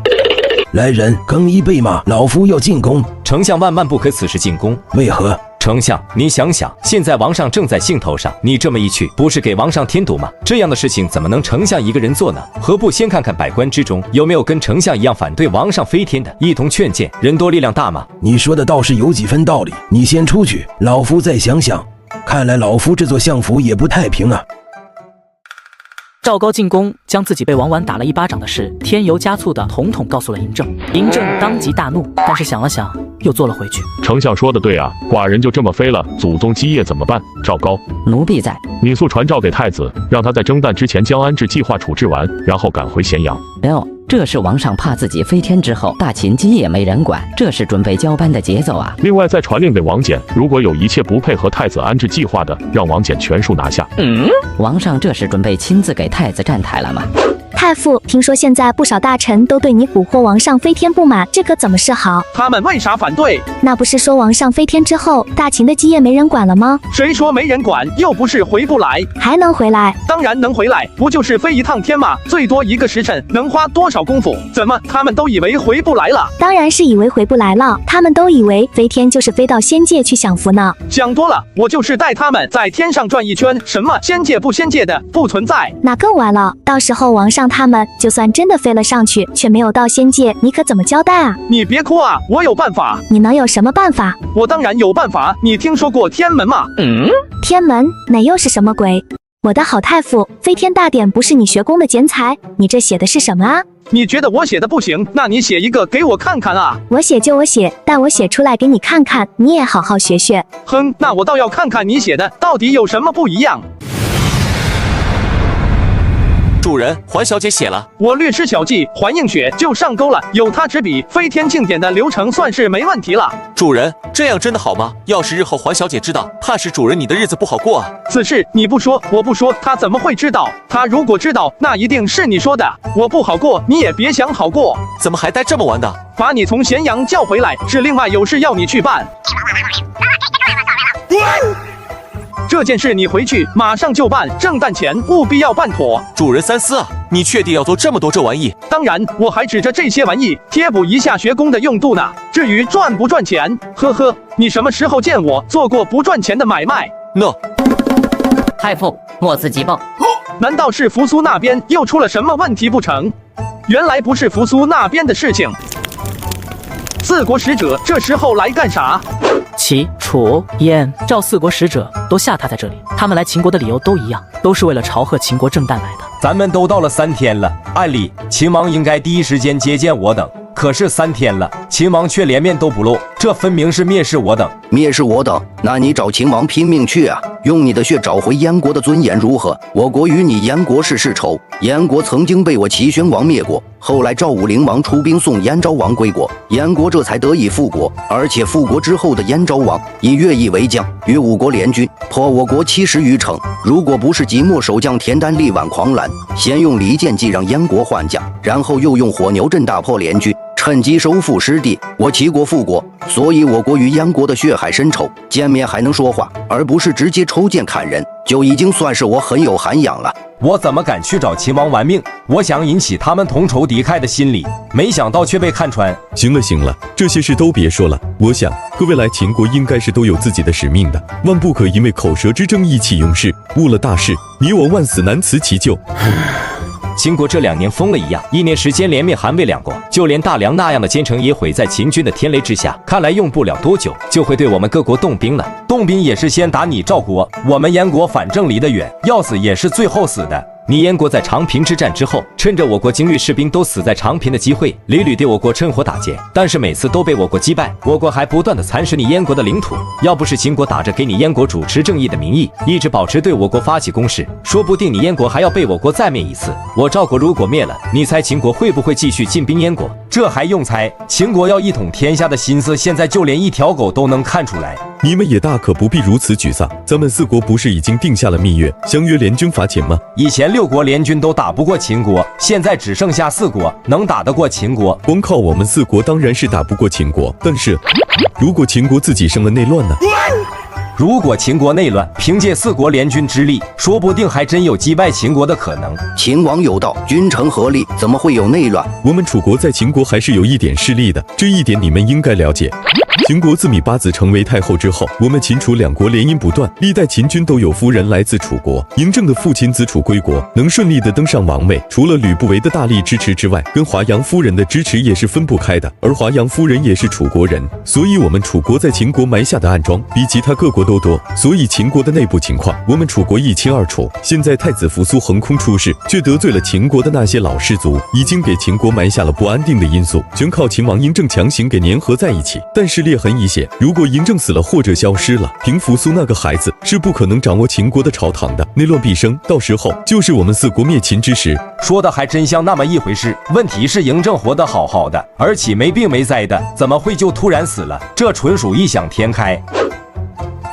Speaker 7: 来人，更衣备马，老夫要进宫。
Speaker 8: 丞相万万不可此时进宫。
Speaker 7: 为何？
Speaker 8: 丞相，你想想，现在王上正在兴头上，你这么一去，不是给王上添堵吗？这样的事情怎么能丞相一个人做呢？何不先看看百官之中有没有跟丞相一样反对王上飞天的，一同劝谏，人多力量大嘛。
Speaker 7: 你说的倒是有几分道理，你先出去，老夫再想想。看来老夫这座相府也不太平啊。
Speaker 1: 赵高进宫，将自己被王婉打了一巴掌的事添油加醋的统统告诉了嬴政。嬴政当即大怒，但是想了想，又坐了回去。
Speaker 15: 丞相说的对啊，寡人就这么飞了，祖宗基业怎么办？赵高，
Speaker 13: 奴婢在。
Speaker 15: 你速传诏给太子，让他在征旦之前将安置计划处置完，然后赶回咸阳。
Speaker 13: 哦，这是王上怕自己飞天之后大秦基业没人管，这是准备交班的节奏啊。
Speaker 15: 另外再传令给王翦，如果有一切不配合太子安置计划的，让王翦全数拿下。
Speaker 13: 王上这是准备亲自给太子站台了吗？
Speaker 3: 太傅，听说现在不少大臣都对你蛊惑王上飞天不满，这可怎么是好？
Speaker 2: 他们为啥反对？
Speaker 3: 那不是说王上飞天之后，大秦的基业没人管了吗？
Speaker 2: 谁说没人管？又不是回不来，
Speaker 3: 还能回来？
Speaker 2: 当然能回来，不就是飞一趟天吗？最多1个时辰，能花多少功夫？怎么他们都以为回不来了？
Speaker 3: 当然是以为回不来了，他们都以为飞天就是飞到仙界去享福呢。
Speaker 2: 想多了，我就是带他们在天上转一圈，什么仙界不仙界的不存在。
Speaker 3: 那更完了，到时候王上他们就算真的飞了上去，却没有到仙界，你可怎么交代啊？
Speaker 2: 你别哭啊，我有办法。
Speaker 3: 你能有什么办法？
Speaker 2: 我当然有办法。你听说过天门吗？
Speaker 3: 天门那又是什么鬼？我的好太傅，飞天大典不是你学宫的剪彩，你这写的是什么啊？
Speaker 2: 你觉得我写的不行？那你写一个给我看看啊！
Speaker 3: 我写就我写，但我写出来给你看看，你也好好学学。
Speaker 2: 哼，那我倒要看看你写的到底有什么不一样。
Speaker 8: 主人，环小姐写了。
Speaker 2: 我略施小计，环映雪就上钩了。有她执笔，飞天庆典的流程算是没问题了。
Speaker 8: 主人，这样真的好吗？要是日后环小姐知道，怕是主人你的日子不好过啊。
Speaker 2: 此事你不说，我不说，她怎么会知道？她如果知道，那一定是你说的。我不好过，你也别想好过。
Speaker 8: 怎么还待这么晚的？
Speaker 2: 把你从咸阳叫回来，是另外有事要你去办。这件事你回去马上就办，正旦前务必要办妥。
Speaker 8: 主人三思啊，你确定要做这么多这玩意？
Speaker 2: 当然，我还指着这些玩意贴补一下学宫的用度呢。至于赚不赚钱，呵呵，你什么时候见我做过不赚钱的买卖
Speaker 8: ？No。
Speaker 19: 太傅，莫自急报。
Speaker 2: 难道是扶苏那边又出了什么问题不成？原来不是扶苏那边的事情。4国使者这时候来干啥？
Speaker 1: 齐、楚、燕、赵4国使者都下榻在这里，他们来秦国的理由都一样，都是为了朝贺秦国正旦来的。
Speaker 8: 咱们都到了3天了，按理秦王应该第一时间接见我等，可是3天了，秦王却连面都不露，这分明是蔑视我等。
Speaker 16: 蔑视我等？那你找秦王拼命去啊！用你的血找回燕国的尊严如何？我国与你燕国是世仇，燕国曾经被我齐宣王灭国，后来赵武灵王出兵送燕昭王归国，燕国这才得以复国。而且复国之后的燕昭王以乐毅为将，与5国联军，破我国70余城。如果不是即墨守将田丹力挽狂澜，先用离间计让燕国换将，然后又用火牛阵打破联军，趁机收复失地，我齐国复国。所以我国与燕国的血海深仇，见面还能说话，而不是直接抽剑砍人，就已经算是我很有涵养了。
Speaker 8: 我怎么敢去找秦王玩命？我想引起他们同仇敌忾的心理，没想到却被看穿。
Speaker 17: 行了行了，这些事都别说了。我想各位来秦国应该是都有自己的使命的，万不可因为口舌之争意气用事，误了大事，你我万死难辞其咎。
Speaker 8: 秦国这2年疯了一样，1年时间连灭韩魏2国，就连大梁那样的坚城也毁在秦军的天雷之下。看来用不了多久就会对我们各国动兵了。动兵也是先打你赵国，我们燕国反正离得远，要死也是最后死的。你燕国在长平之战之后，趁着我国精锐士兵都死在长平的机会，屡屡对我国趁火打劫，但是每次都被我国击败。我国还不断的蚕食你燕国的领土，要不是秦国打着给你燕国主持正义的名义，一直保持对我国发起攻势，说不定你燕国还要被我国再灭一次。我赵国如果灭了，你猜秦国会不会继续进兵燕国？这还用猜？秦国要一统天下的心思，现在就连一条狗都能看出来。
Speaker 17: 你们也大可不必如此沮丧，咱们4国不是已经定下了蜜月，相约联军伐秦吗？
Speaker 8: 以前6国联军都打不过秦国，现在只剩下4国能打得过秦国。
Speaker 17: 光靠我们4国当然是打不过秦国，但是如果秦国自己生了内乱呢？
Speaker 8: 如果秦国内乱，凭借4国联军之力，说不定还真有击败秦国的可能。
Speaker 16: 秦王有道，君臣合力，怎么会有内乱？
Speaker 17: 我们楚国在秦国还是有一点势力的，这一点你们应该了解。秦国自芈八子成为太后之后，我们秦楚2国联姻不断，历代秦君都有夫人来自楚国。嬴政的父亲子楚归国，能顺利的登上王位，除了吕不韦的大力支持之外，跟华阳夫人的支持也是分不开的。而华阳夫人也是楚国人，所以我们楚国在秦国埋下的暗桩比其他各国都多。所以秦国的内部情况，我们楚国一清二楚。现在太子扶苏横空出世，却得罪了秦国的那些老氏族，已经给秦国埋下了不安定的因素，全靠秦王嬴政强行给粘合在一起。但是裂痕已显，如果嬴政死了或者消失了，凭扶苏那个孩子是不可能掌握秦国的朝堂的，内乱必生，到时候就是我们4国灭秦之时。
Speaker 8: 说的还真像那么一回事。问题是嬴政活得好好的，而且没病没灾的，怎么会就突然死了？这纯属异想天开。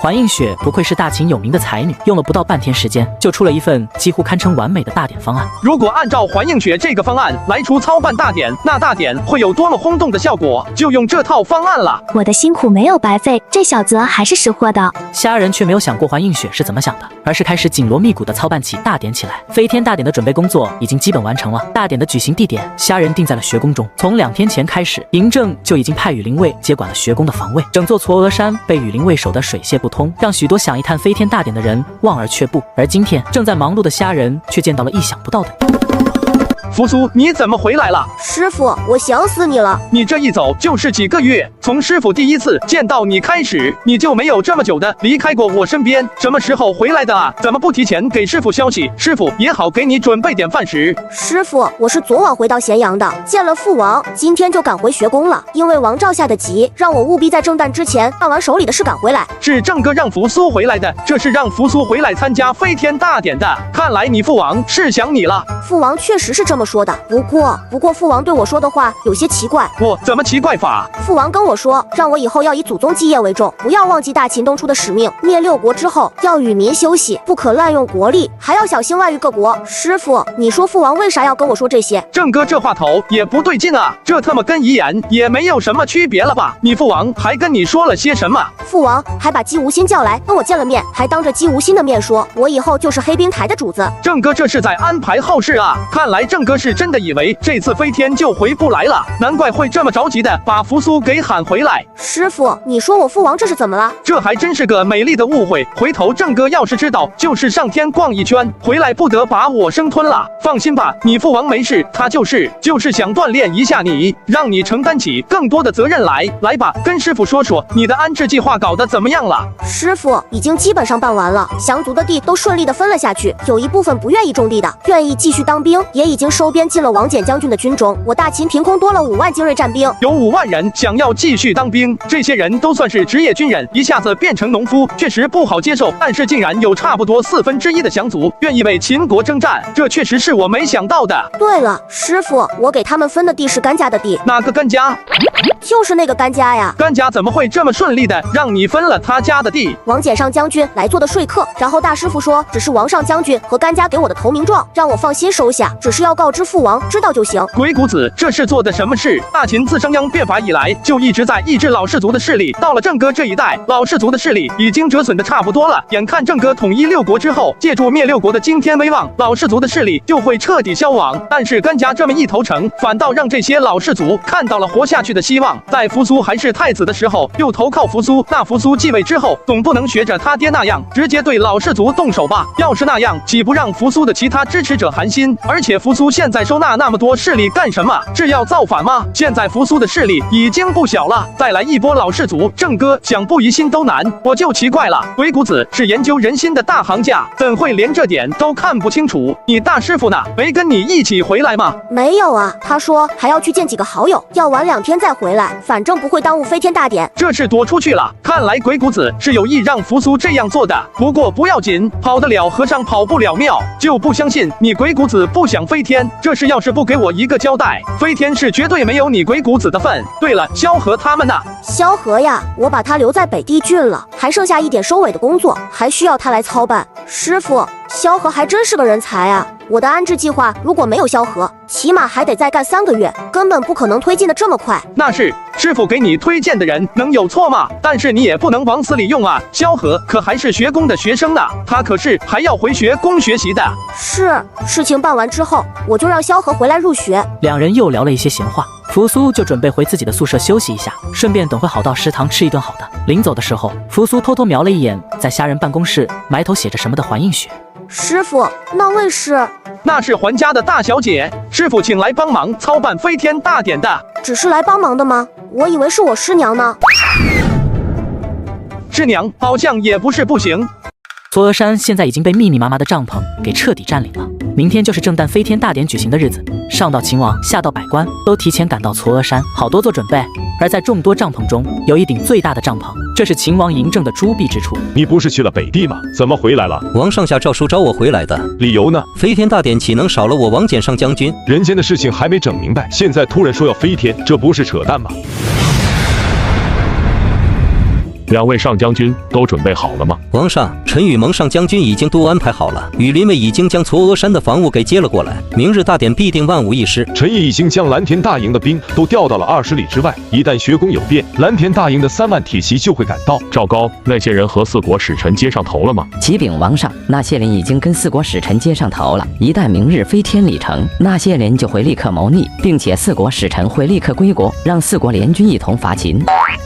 Speaker 1: 桓映雪不愧是大秦有名的才女，用了不到半天时间，就出了一份几乎堪称完美的大典方案。
Speaker 2: 如果按照桓映雪这个方案来出操办大典，那大典会有多么轰动的效果？就用这套方案了。
Speaker 3: 我的辛苦没有白费，这小子还是识货的。
Speaker 1: 虾人却没有想过桓映雪是怎么想的，而是开始紧锣密鼓地操办起大典起来。飞天大典的准备工作已经基本完成了，大典的举行地点，虾人定在了学宫中。从2天前开始，嬴政就已经派羽林卫接管了学宫的防卫，整座嵯峨山被羽林卫守得水泄不通，让许多想一探飞天大典的人望而却步。而今天正在忙碌的虾人却见到了意想不到的。
Speaker 2: 扶苏，你怎么回来了？
Speaker 22: 师傅，我想死你了！
Speaker 2: 你这一走就是几个月，从师傅第一次见到你开始，你就没有这么久的离开过我身边。什么时候回来的啊？怎么不提前给师傅消息？师傅也好给你准备点饭食。
Speaker 22: 师傅，我是昨晚回到咸阳的，见了父王，今天就赶回学宫了。因为王诏下的急，让我务必在正旦之前办完手里的事赶回来。
Speaker 2: 是郑哥让扶苏回来的，这是让扶苏回来参加飞天大典的。看来你父王是想你了。
Speaker 22: 父王确实是这么说的，不过父王对我说的话有些奇怪。
Speaker 2: 我怎么奇怪法？
Speaker 22: 父王跟我说，让我以后要以祖宗基业为重，不要忘记大秦东出的使命，灭6国之后要与民休息，不可滥用国力，还要小心外域各国。师傅，你说父王为啥要跟我说这些？
Speaker 2: 郑哥这话头也不对劲啊，这他妈跟遗言也没有什么区别了吧？你父王还跟你说了些什么？
Speaker 22: 父王还把姬无心叫来跟我见了面，还当着姬无心的面说我以后就是黑冰台的主子。
Speaker 2: 郑哥这是在安排后事啊，看来郑哥是真的以为这次飞天就回不来了，难怪会这么着急的把扶苏给喊回来。
Speaker 22: 师傅，你说我父王这是怎么了？
Speaker 2: 这还真是个美丽的误会，回头郑哥要是知道，就是上天逛一圈回来不得把我生吞了。放心吧，你父王没事，他就是想锻炼一下你，让你承担起更多的责任来。来吧，跟师傅说说你的安置计划搞得怎么样了？
Speaker 22: 师傅，已经基本上办完了，降族的地都顺利的分了下去，有一部分不愿意种地的，愿意继续当兵，也已经收编进了王翦将军的军中。我大秦凭空多了5万精锐战兵，
Speaker 2: 有5万人想要继续当兵，这些人都算是职业军人，一下子变成农夫，确实不好接受。但是竟然有差不多1/4的降族愿意为秦国征战，这确实是我没想到的。
Speaker 22: 对了，师傅，我给他们分的地是甘家的地。
Speaker 2: 哪个甘家？
Speaker 22: 就是那个甘家呀。
Speaker 2: 甘家怎么会这么顺利的让你分了他家的地？
Speaker 22: 王翦上将军来做的说客，然后大师傅说只是王上将军和甘家给我的投名状，让我放心收下，只是要告知父王知道就行。
Speaker 2: 鬼谷子这是做的什么事？大秦自商鞅变法以来就一直在抑制老氏族的势力，到了郑哥这一代，老氏族的势力已经折损的差不多了。眼看郑哥统一6国之后，借助灭6国的惊天威望，老氏族的势力就会彻底消亡。但是甘家这么一投诚，反倒让这些老氏族看到了活下去的希望。在扶苏还是太子的时候，又投靠扶苏，那扶苏继位之后，总不能学着他爹那样直接对老氏族动手吧？要是那样，岂不让扶苏的其他支持者寒心？而且扶苏现在收纳那么多势力干什么？是要造反吗？现在扶苏的势力已经不小了，再来一波老氏族，郑哥想不疑心都难。我就奇怪了，鬼谷子是研究人心的大行家，怎会连这点都看不清楚？你大师傅呢？没跟你一起回来吗？
Speaker 22: 没有啊，他说还要去见几个好友，要晚2天再回来。来，反正不会耽误飞天大典。
Speaker 2: 这是躲出去了，看来鬼谷子是有意让扶苏这样做的。不过不要紧，跑得了和尚跑不了庙，就不相信你鬼谷子不想飞天。这事要是不给我一个交代，飞天是绝对没有你鬼谷子的份。对了，萧何他们呢？
Speaker 22: 萧何呀，我把他留在北地郡了，还剩下一点收尾的工作，还需要他来操办。师傅，萧何还真是个人才啊！我的安置计划如果没有萧何，起码还得再干3个月，根本不可能推进的这么快。
Speaker 2: 那是师傅给你推荐的人能有错吗？但是你也不能往死里用啊！萧何可还是学宫的学生呢，他可是还要回学宫学习的。
Speaker 22: 是，事情办完之后，我就让萧何回来入学。
Speaker 1: 两人又聊了一些闲话，扶苏就准备回自己的宿舍休息一下，顺便等会好到食堂吃一顿好的。临走的时候，扶苏偷偷瞄了一眼在虾仁办公室埋头写着什么的环映雪。
Speaker 22: 师傅，那位是？
Speaker 2: 那是桓家的大小姐，师傅请来帮忙操办飞天大典的。
Speaker 22: 只是来帮忙的吗？我以为是我师娘呢。
Speaker 2: 师娘好像也不是不行。
Speaker 1: 嵯峨山现在已经被密密麻麻的帐篷给彻底占领了。明天就是正旦飞天大典举行的日子，上到秦王，下到百官，都提前赶到嵯峨山，好多做准备。而在众多帐篷中，有一顶最大的帐篷，这是秦王嬴政的朱庇之处。
Speaker 15: 你不是去了北地吗？怎么回来了？
Speaker 11: 王上下诏书召我回来的，
Speaker 15: 理由呢？
Speaker 11: 飞天大典岂能少了我王翦上将军？
Speaker 15: 人间的事情还没整明白，现在突然说要飞天，这不是扯淡吗？两位上将军都准备好了吗？
Speaker 11: 王上，臣与蒙上将军已经都安排好了，羽林卫已经将嵯峨山的防务给接了过来，明日大典必定万无一失。
Speaker 15: 臣也已经将蓝田大营的兵都调到了20里之外，一旦学宫有变，蓝田大营的3万铁骑就会赶到。赵高，那些人和4国使臣接上头了吗？
Speaker 13: 启禀王上，那些人已经跟4国使臣接上头了。一旦明日飞天礼成，那些人就会立刻谋逆，并且4国使臣会立刻归国，让4国联军一同伐秦。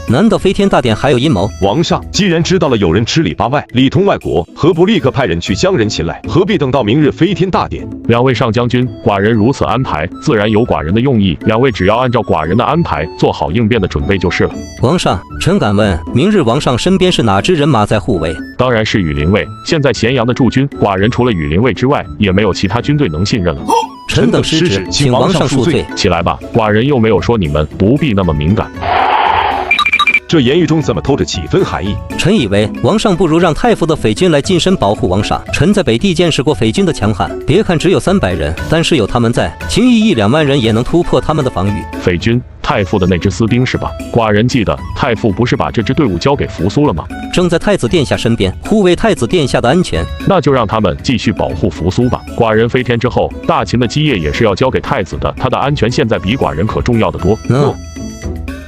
Speaker 11: 难道飞天大典还有阴谋？
Speaker 15: 王上，既然知道了有人吃里扒外，里通外国，何不立刻派人去将人擒来？何必等到明日飞天大典？两位上将军，寡人如此安排，自然有寡人的用意。两位只要按照寡人的安排，做好应变的准备就是了。
Speaker 11: 王上，臣敢问，明日王上身边是哪支人马在护卫？
Speaker 15: 当然是羽林卫。现在咸阳的驻军，寡人除了羽林卫之外，也没有其他军队能信任了。
Speaker 11: 臣等失职，请王上恕罪。
Speaker 15: 起来吧，寡人又没有说你们，不必那么敏感。这言语中怎么透着几分寒意？
Speaker 11: 臣以为王上不如让太傅的匪军来近身保护王上。臣在北地见识过匪军的强悍，别看只有300人，但是有他们在，轻易1-2万人也能突破他们的防御。
Speaker 15: 匪军，太傅的那支私兵是吧？寡人记得太傅不是把这支队伍交给扶苏了吗？
Speaker 11: 正在太子殿下身边，护卫太子殿下的安全。
Speaker 15: 那就让他们继续保护扶苏吧。寡人飞天之后，大秦的基业也是要交给太子的，他的安全现在比寡人可重要的多。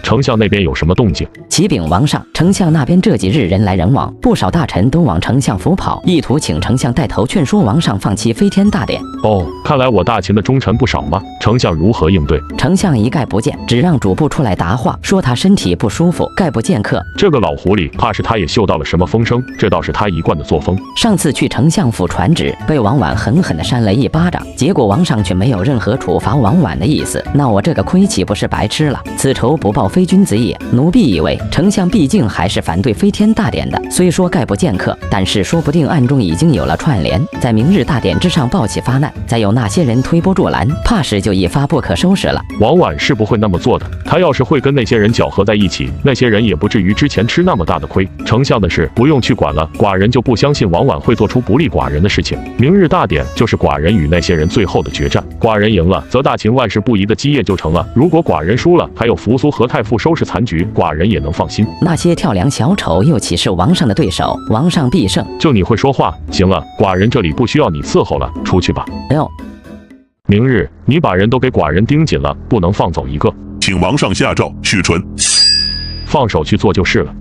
Speaker 15: 丞相那边有什么动静？
Speaker 13: 启禀王上，丞相那边这几日人来人往，不少大臣都往丞相府跑，意图请丞相带头劝说王上放弃飞天大典。
Speaker 15: 哦，看来我大秦的忠臣不少吗？丞相如何应对？
Speaker 13: 丞相一概不见，只让主簿出来答话，说他身体不舒服，概不见客。
Speaker 15: 这个老狐狸，怕是他也嗅到了什么风声，这倒是他一贯的作风。
Speaker 13: 上次去丞相府传旨，被王婉狠狠地扇了一巴掌，结果王上却没有任何处罚王婉的意思，那我这个亏岂不是白吃了？此仇不报非君子也。奴婢以为丞相毕竟还是反对飞天大典的，虽说概不见客，但是说不定暗中已经有了串联，在明日大典之上抱起发难，再有那些人推波助澜，怕是就一发不可收拾了。
Speaker 15: 王婉是不会那么做的，他要是会跟那些人搅和在一起，那些人也不至于之前吃那么大的亏。丞相的事不用去管了，寡人就不相信王婉会做出不利寡人的事情。明日大典就是寡人与那些人最后的决战，寡人赢了，则大秦万事不宜的基业就成了；如果寡人输了，还有扶苏和太傅收拾残局，寡人也能放心。
Speaker 13: 那些跳梁小丑又岂是王上的对手？王上必胜。
Speaker 15: 就你会说话，行了，寡人这里不需要你伺候了，出去吧。明日你把人都给寡人盯紧了，不能放走一个。
Speaker 20: 请王上下诏，许纯。
Speaker 15: 放手去做就是了。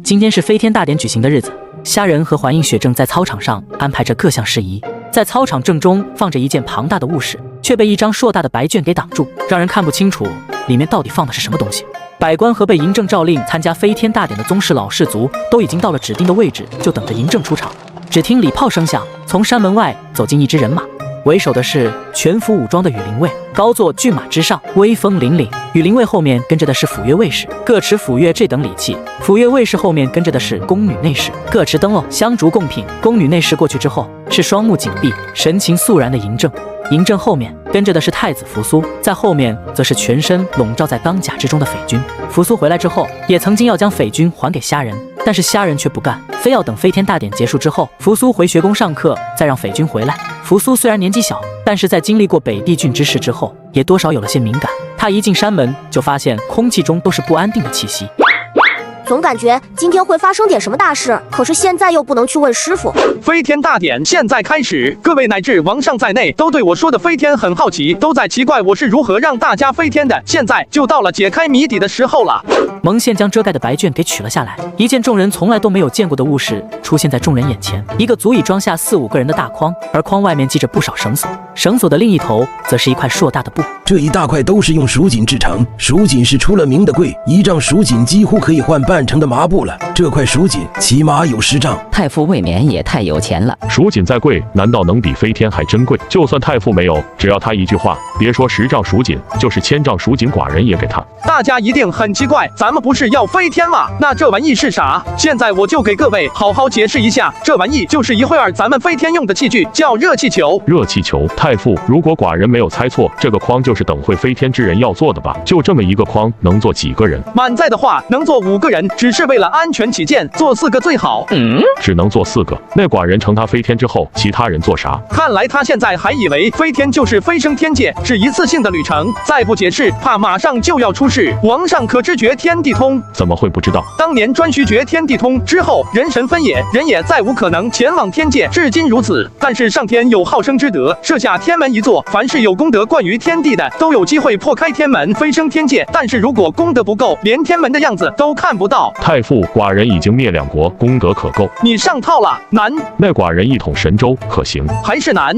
Speaker 1: 今天是飞天大典举行的日子，虾仁和环映雪正在操场上安排着各项事宜。在操场正中放着一件庞大的物室，却被一张硕大的白卷给挡住，让人看不清楚里面到底放的是什么东西。百官和被嬴政诏令参加飞天大典的宗室老氏族都已经到了指定的位置，就等着嬴政出场。只听礼炮声响，从山门外走进一支人马。为首的是全副武装的羽林卫，高坐骏马之上，威风凛凛。羽林卫后面跟着的是府乐卫士，各持府乐这等礼器。府乐卫士后面跟着的是宫女内侍，各持灯笼、香烛贡品。宫女内侍过去之后，是双目紧闭、神情肃然的嬴政。嬴政后面跟着的是太子扶苏，在后面则是全身笼罩在钢甲之中的匪军。扶苏回来之后，也曾经要将匪军还给虾仁，但是虾仁却不干，非要等飞天大典结束之后，扶苏回学宫上课，再让匪军回来。扶苏虽然年纪小，但是在经历过北地郡之事之后，也多少有了些敏感。他一进山门，就发现空气中都是不安定的气息。
Speaker 22: 总感觉今天会发生点什么大事，可是现在又不能去问师傅。
Speaker 2: 飞天大典现在开始，各位乃至王上在内，都对我说的飞天很好奇，都在奇怪我是如何让大家飞天的。现在就到了解开谜底的时候了。
Speaker 1: 蒙宪将遮盖的白卷给取了下来，一件众人从来都没有见过的物事出现在众人眼前，一个足以装下4、5个人的大筐，而筐外面系着不少绳索，绳索的另一头则是一块硕大的布。
Speaker 7: 这一大块都是用蜀锦制成，蜀锦是出了名的贵，一丈蜀锦几乎可以换半成的麻布了。这块蜀锦起码有10丈。
Speaker 13: 太傅未免也太有钱了。
Speaker 15: 蜀锦再贵，难道能比飞天还珍贵？就算太傅没有，只要他一句话，别说10丈蜀锦，就是1000丈蜀锦，寡人也给他。
Speaker 2: 大家一定很奇怪，咱们不是要飞天吗？那这玩意是啥？现在我就给各位好好解释一下，这玩意就是一会儿咱们飞天用的器具，叫热气球。
Speaker 15: 热气球，太傅，如果寡人没有猜错，这个筐就是等会飞天之人要做的吧？就这么一个筐，能坐几个人？
Speaker 2: 满载的话能坐5个人，只是为了安全起见，坐4个最好。
Speaker 15: 只能坐4个。那寡人乘他飞天之后，其他人做啥？
Speaker 2: 看来他现在还以为飞天就是飞升天界，是一次性的旅程，再不解释，怕马上就要出事。王上可知绝天地通？
Speaker 15: 怎么会不知道？
Speaker 2: 当年颛顼绝天地通之后，人神分野，人也再无可能前往天界，至今如此。但是上天有好生之德，设下天门一座，凡是有功德冠于天地的，都有机会破开天门，飞升天界。但是如果功德不够，连天门的样子都看不到。
Speaker 15: 太傅，寡人已经灭2国，功德可够。
Speaker 2: 你上套了，难。
Speaker 15: 那寡人一统神州可行？
Speaker 2: 还是难。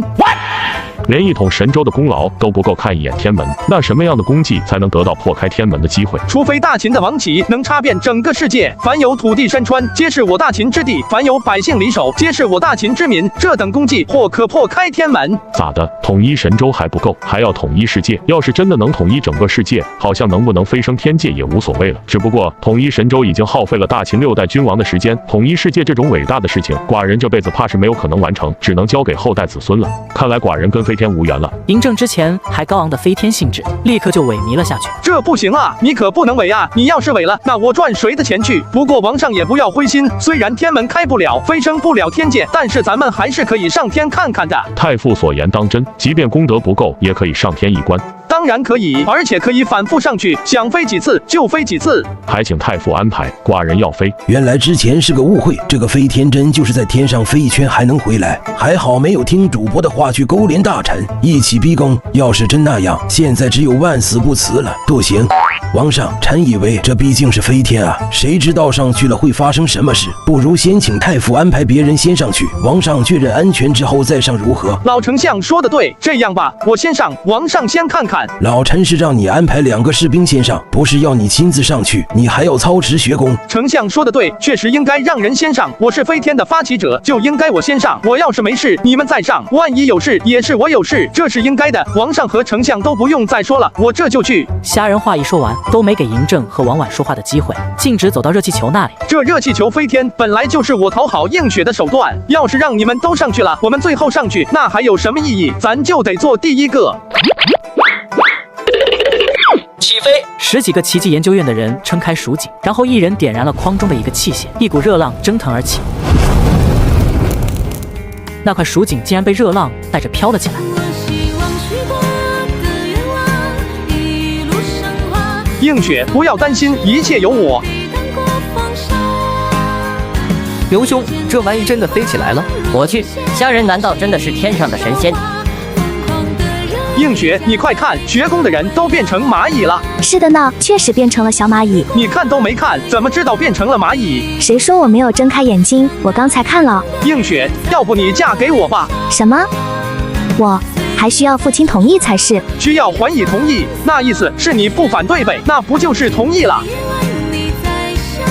Speaker 15: 连一统神州的功劳都不够看一眼天门，那什么样的功绩才能得到破开天门的机会？
Speaker 2: 除非大秦的王旗能插遍整个世界，凡有土地山川，皆是我大秦之地；凡有百姓离手，皆是我大秦之民。这等功绩，或可破开天门。
Speaker 15: 咋的？统一神州还不够，还要统一世界？要是真的能统一整个世界，好像能不能飞升天界也无所谓了。只不过统一神州已经耗费了大秦6代君王的时间，统一世界这种伟大的事情，寡人这辈子怕是没有可能完成，只能交给后代子孙了。看来寡人跟飞天无缘了。
Speaker 1: 嬴政之前还高昂的飞天兴致，立刻就萎靡了下去。
Speaker 2: 这不行啊，你可不能萎啊！你要是萎了，那我赚谁的钱去？不过王上也不要灰心，虽然天门开不了，飞升不了天界，但是咱们还是可以上天看看的。
Speaker 15: 太傅所言当真，即便功德不够，也可以上天一观。
Speaker 2: 当然可以，而且可以反复上去，想飞几次就飞几次。
Speaker 15: 还请太傅安排，寡人要飞。
Speaker 7: 原来之前是个误会，这个飞天真就是在天上飞一圈还能回来，还好没有听主播的话去勾连大臣，一起逼宫。要是真那样，现在只有万死不辞了。不行，王上，臣以为这毕竟是飞天啊，谁知道上去了会发生什么事？不如先请太傅安排别人先上去，王上确认安全之后再上，如何？
Speaker 2: 老丞相说的对，这样吧，我先上，王上先看看。
Speaker 7: 老臣是让你安排2个士兵先上，不是要你亲自上去，你还要操持学宫。
Speaker 2: 丞相说的对，确实应该让人先上，我是飞天的发起者，就应该我先上。我要是没事，你们再上，万一有事也是我有事，这是应该的。王上和丞相都不用再说了，我这就去。
Speaker 1: 虾仁话一说完，都没给嬴政和王婉说话的机会，径直走到热气球那里。
Speaker 2: 这热气球飞天本来就是我讨好应雪的手段，要是让你们都上去了，我们最后上去，那还有什么意义？咱就得做第一个。
Speaker 1: 起飞！10几个奇迹研究院的人撑开蜀锦，然后一人点燃了筐中的一个器械，一股热浪蒸腾而起。那块蜀锦竟然被热浪带着飘了起来。
Speaker 2: 映雪，不要担心，一切有我。
Speaker 9: 刘兄，这玩意真的飞起来了？
Speaker 19: 我去，虾仁难道真的是天上的神仙？
Speaker 2: 映雪，你快看，学宫的人都变成蚂蚁了。
Speaker 3: 是的呢，确实变成了小蚂蚁。
Speaker 2: 你看都没看，怎么知道变成了蚂蚁？
Speaker 3: 谁说我没有睁开眼睛？我刚才看了。
Speaker 2: 映雪，要不你嫁给我吧？
Speaker 3: 什么？我还需要父亲同意才是。
Speaker 2: 需要还以同意，那意思是你不反对呗？那不就是同意了？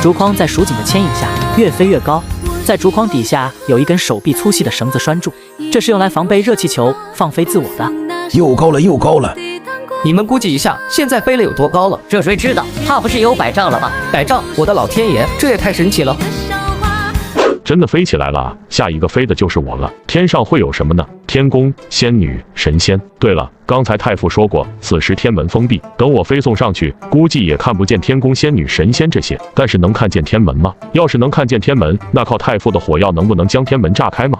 Speaker 1: 竹筐在蜀锦的牵引下越飞越高，在竹筐底下有一根手臂粗细的绳子拴住，这是用来防备热气球放飞自我的。
Speaker 7: 又高了，又高了！
Speaker 9: 你们估计一下，现在飞了有多高了？
Speaker 19: 这谁知道？怕不是有100丈了吧
Speaker 9: ？100丈！我的老天爷，这也太神奇了！
Speaker 15: 真的飞起来了啊！下一个飞的就是我了。天上会有什么呢？天宫、仙女、神仙。对了，刚才太傅说过，此时天门封闭，等我飞送上去，估计也看不见天宫、仙女、神仙这些，但是能看见天门吗？要是能看见天门，那靠太傅的火药能不能将天门炸开吗？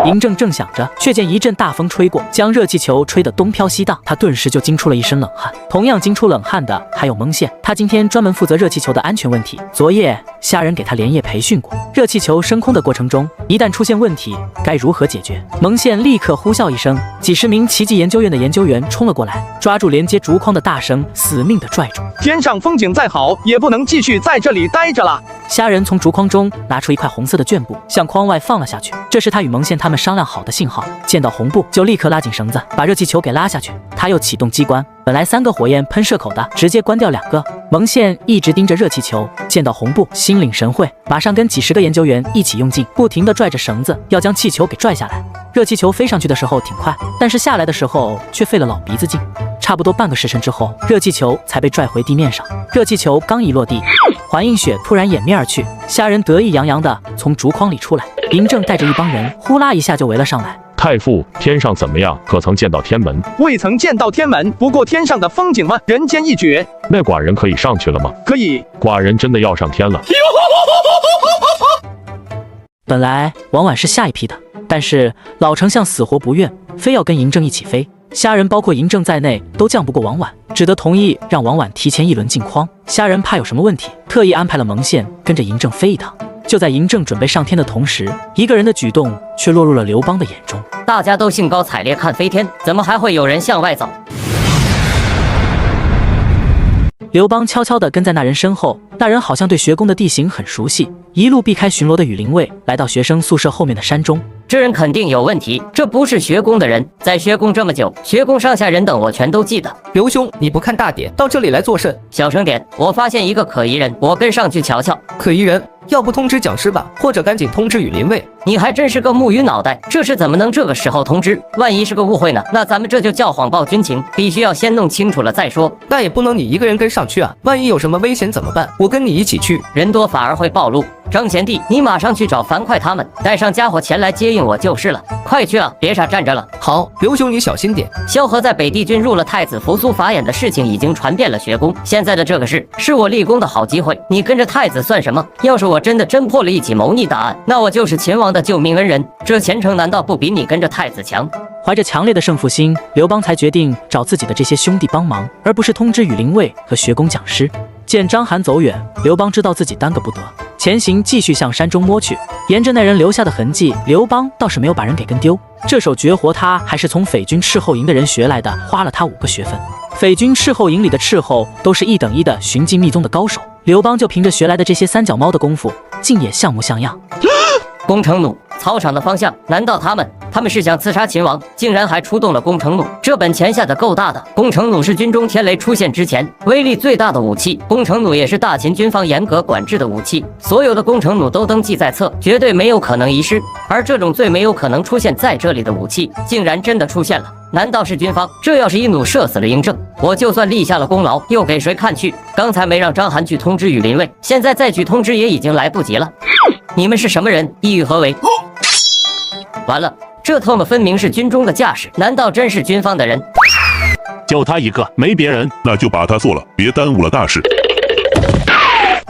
Speaker 1: 嬴政正想着，却见一阵大风吹过，将热气球吹得东飘西荡，他顿时就惊出了一身冷汗。同样惊出冷汗的还有蒙宪，他今天专门负责热气球的安全问题。昨夜虾人给他连夜培训过，热气球升空的过程中，一旦出现问题，该如何解决？蒙宪立刻呼啸一声，几十名奇迹研究院的研究员冲了过来，抓住连接竹筐的大绳，死命的拽住。
Speaker 2: 天上风景再好，也不能继续在这里待着了。
Speaker 1: 虾人从竹筐中拿出一块红色的绢布，向筐外放了下去。这是他与蒙宪他们商量好的信号。见到红布，就立刻拉紧绳子，把热气球给拉下去。他又启动机关，本来3个火焰喷射口的，直接关掉2个。蒙宪一直盯着热气球，见到红布，心领神会，马上跟几十个研究员一起用劲，不停地拽着绳子，要将气球给拽下来。热气球飞上去的时候挺快，但是下来的时候却费了老鼻子劲。差不多半个时辰之后，热气球才被拽回地面上。热气球刚一落地，环映雪突然掩面而去，虾人得意洋洋地从竹筐里出来。嬴政带着一帮人呼啦一下就围了上来。
Speaker 15: 太傅，天上怎么样？可曾见到天门？
Speaker 2: 未曾见到天门，不过天上的风景嘛，人间一绝。
Speaker 15: 那寡人可以上去了吗？
Speaker 2: 可以。
Speaker 15: 寡人真的要上天了。
Speaker 1: 本来王婉是下一批的，但是老丞相死活不愿，非要跟嬴政一起飞。虾人包括嬴政在内都犟不过王婉，只得同意让王婉提前1轮进筐。虾人怕有什么问题，特意安排了蒙宪跟着嬴政飞一趟。就在嬴政准备上天的同时，一个人的举动却落入了刘邦的眼中。
Speaker 19: 大家都兴高采烈看飞天，怎么还会有人向外走？
Speaker 1: 刘邦悄悄地跟在那人身后，那人好像对学宫的地形很熟悉，一路避开巡逻的羽林卫，来到学生宿舍后面的山中。
Speaker 19: 这人肯定有问题，这不是学宫的人，在学宫这么久，学宫上下人等我全都记得。
Speaker 9: 刘兄，你不看大典，到这里来作甚？
Speaker 19: 小声点，我发现一个可疑人，我跟上去瞧瞧。
Speaker 9: 可疑人？要不通知讲师吧，或者赶紧通知羽林卫。
Speaker 19: 你还真是个木鱼脑袋，这事怎么能这个时候通知？万一是个误会呢？那咱们这就叫谎报军情，必须要先弄清楚了再说。
Speaker 9: 那也不能你一个人跟上去啊，万一有什么危险怎么办？我跟你一起去，
Speaker 19: 人多反而会暴露。张贤弟，你马上去找樊哙他们，带上家伙前来接应我就是了。快去啊，别傻站着了。
Speaker 9: 好，刘兄你小心点。
Speaker 19: 萧何在北地军入了太子扶苏法眼的事情已经传遍了学宫，现在的这个事是我立功的好机会，你跟着太子算什么？要是我真的侦破了一起谋逆大案，那我就是秦王的救命恩人，这前程难道不比你跟着太子强？
Speaker 1: 怀着强烈的胜负心，刘邦才决定找自己的这些兄弟帮忙，而不是通知羽林卫和学宫讲师。见章邯走远，刘邦知道自己耽搁不得，前行继续向山中摸去。沿着那人留下的痕迹，刘邦倒是没有把人给跟丢。这手绝活他还是从匪军斥候营的人学来的，花了他5个学分。匪军斥候营里的斥候都是1等1的寻迹觅踪的高手，刘邦就凭着学来的这些三脚猫的功夫，竟也像模像样。
Speaker 19: 攻城弩，操场的方向，难道他们是想刺杀秦王，竟然还出动了攻城弩？这本钱下的够大的。攻城弩是军中天雷出现之前威力最大的武器，攻城弩也是大秦军方严格管制的武器，所有的攻城弩都登记在册，绝对没有可能遗失。而这种最没有可能出现在这里的武器，竟然真的出现了。难道是军方？这要是一弩射死了嬴政，我就算立下了功劳，又给谁看去？刚才没让章邯去通知羽林卫，现在再去通知也已经来不及了。你们是什么人？意欲何为？完了，这特么分明是军中的架势，难道真是军方的人？
Speaker 12: 就他一个，没别人，
Speaker 20: 那就把他做了，别耽误了大事。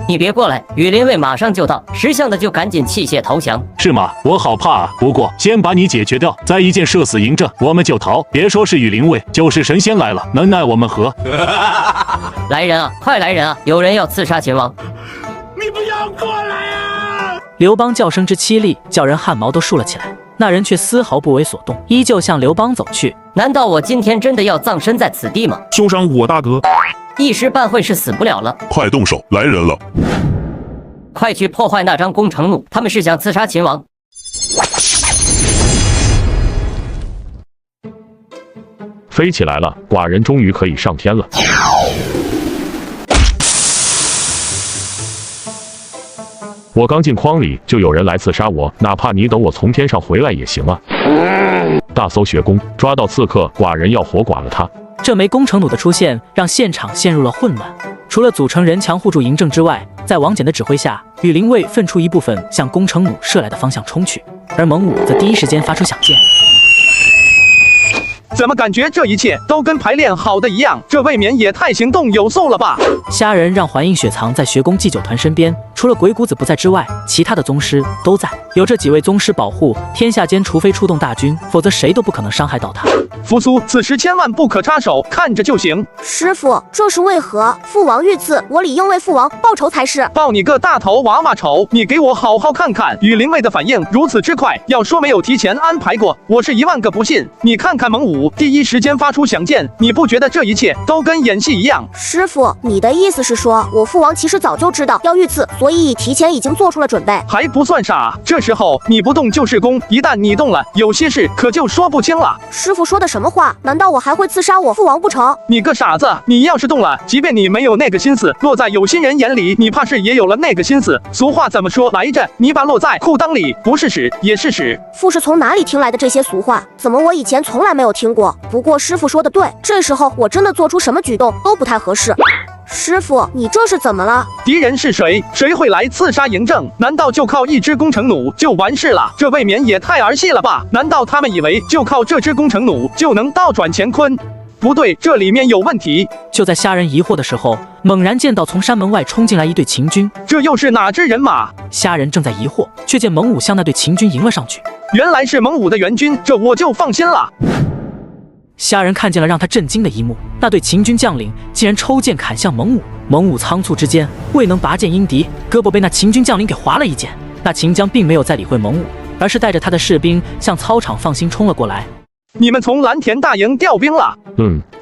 Speaker 19: 你别过来，羽林卫马上就到，识相的就赶紧弃械投降。
Speaker 12: 是吗？我好怕啊！不过先把你解决掉，再一箭射死嬴政，我们就逃。别说是羽林卫，就是神仙来了，能奈我们何？
Speaker 19: 来人啊，快来人啊！有人要刺杀秦王！
Speaker 12: 你不要过来啊！
Speaker 1: 刘邦叫声之凄厉，叫人汗毛都竖了起来。那人却丝毫不为所动，依旧向刘邦走去。
Speaker 19: 难道我今天真的要葬身在此地吗？
Speaker 20: 休伤我大哥！
Speaker 19: 一时半会是死不了了。
Speaker 20: 快动手，来人了！
Speaker 19: 快去破坏那张攻城弩，他们是想刺杀秦王。
Speaker 15: 飞起来了，寡人终于可以上天了。我刚进筐里就有人来刺杀我，哪怕你等我从天上回来也行啊！大搜学宫，抓到刺客，寡人要活剐了他。
Speaker 1: 这枚工程弩的出现让现场陷入了混乱。除了组成人墙护住嬴政之外，在王翦的指挥下，羽林卫分出一部分向工程弩射来的方向冲去，而蒙武则第一时间发出响箭。
Speaker 2: 怎么感觉这一切都跟排练好的一样？这未免也太行动有素了吧！
Speaker 1: 虾仁让环映雪藏在学宫祭酒团身边，除了鬼谷子不在之外，其他的宗师都在。有这几位宗师保护，天下间除非出动大军，否则谁都不可能伤害到他。
Speaker 2: 扶苏，此时千万不可插手，看着就行。
Speaker 22: 师傅，这是为何？父王遇刺，我理应为父王报仇才是。
Speaker 2: 报你个大头娃娃仇！你给我好好看看，羽林卫的反应如此之快，要说没有提前安排过，我是10000个不信。你看看蒙武第一时间发出响箭，你不觉得这一切都跟演戏一样？
Speaker 22: 师傅，你的意思是说我父王其实早就知道要遇刺，所以提前已经做出了准备？
Speaker 2: 还不算傻，这时候你不动就是功，一旦你动了，有些事可就说不清了。
Speaker 22: 师傅说的什么话？难道我还会刺杀我父王不成？
Speaker 2: 你个傻子，你要是动了，即便你没有那个心思，落在有心人眼里，你怕是也有了那个心思。俗话怎么说来着？泥巴落在裤裆里，不是屎也是屎。
Speaker 22: 父是从哪里听来的这些俗话？怎么我以前从来没有听过？不过师傅说的对，这时候我真的做出什么举动都不太合适。师傅，你这是怎么了？
Speaker 2: 敌人是谁？谁会来刺杀嬴政？难道就靠一支工程弩就完事了？这未免也太儿戏了吧？难道他们以为就靠这支工程弩就能倒转乾坤？不对，这里面有问题。
Speaker 1: 就在虾仁疑惑的时候，猛然见到从山门外冲进来一队秦军，
Speaker 2: 这又是哪支人马？
Speaker 1: 虾仁正在疑惑，却见蒙武向那队秦军迎了上去。
Speaker 2: 原来是蒙武的援军，这我就放心了。
Speaker 1: 虾仁看见了让他震惊的一幕，那对秦军将领竟然抽剑砍向蒙武。蒙武仓促之间未能拔剑应敌，胳膊被那秦军将领给划了一剑。那秦将并没有再理会蒙武，而是带着他的士兵向操场放心冲了过来。
Speaker 2: 你们从蓝田大营调兵了？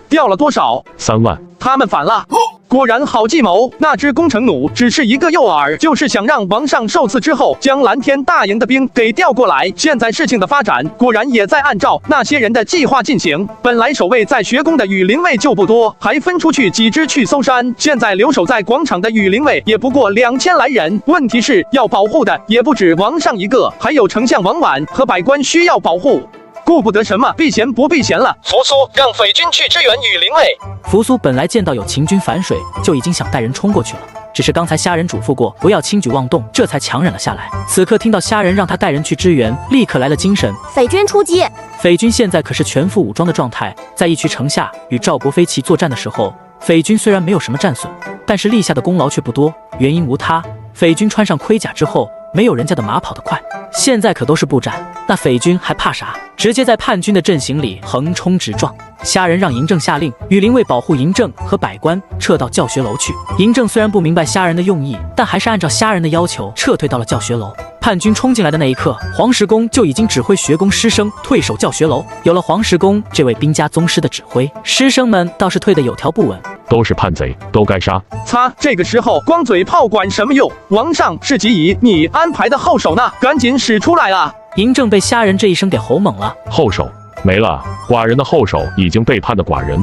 Speaker 2: 调了多少
Speaker 15: ？3万。
Speaker 2: 他们反了。果然好计谋，那支工程弩只是一个诱饵，就是想让王上受刺之后将蓝天大营的兵给调过来。现在事情的发展果然也在按照那些人的计划进行。本来守卫在学宫的羽林卫就不多，还分出去几支去搜山，现在留守在广场的羽林卫也不过2000来人。问题是要保护的也不止王上一个，还有丞相王绾和百官需要保护。顾不得什么避嫌不避嫌了。扶苏，让匪军去支援羽林卫。
Speaker 1: 扶苏本来见到有秦军反水，就已经想带人冲过去了，只是刚才虾仁嘱咐过不要轻举妄动，这才强忍了下来。此刻听到虾仁让他带人去支援，立刻来了精神。
Speaker 22: 匪军出击！
Speaker 1: 匪军现在可是全副武装的状态，在一渠城下与赵国飞骑作战的时候，匪军虽然没有什么战损，但是立下的功劳却不多。原因无他，匪军穿上盔甲之后，没有人家的马跑得快，现在可都是步战，那匪军还怕啥？直接在叛军的阵型里横冲直撞。虾仁让嬴政下令，羽林卫保护嬴政和百官撤到教学楼去。嬴政虽然不明白虾仁的用意，但还是按照虾仁的要求撤退到了教学楼。叛军冲进来的那一刻，黄石公就已经指挥学宫师生退守教学楼。有了黄石公这位兵家宗师的指挥，师生们倒是退得有条不紊。
Speaker 15: 都是叛贼，都该杀。
Speaker 2: 擦，这个时候光嘴炮管什么用？王上是急矣，你安排的后手呢？赶紧使出来啊！
Speaker 1: 嬴政被虾仁这一声给吼懵了。
Speaker 15: 后手没了，寡人的后手已经背叛的寡人。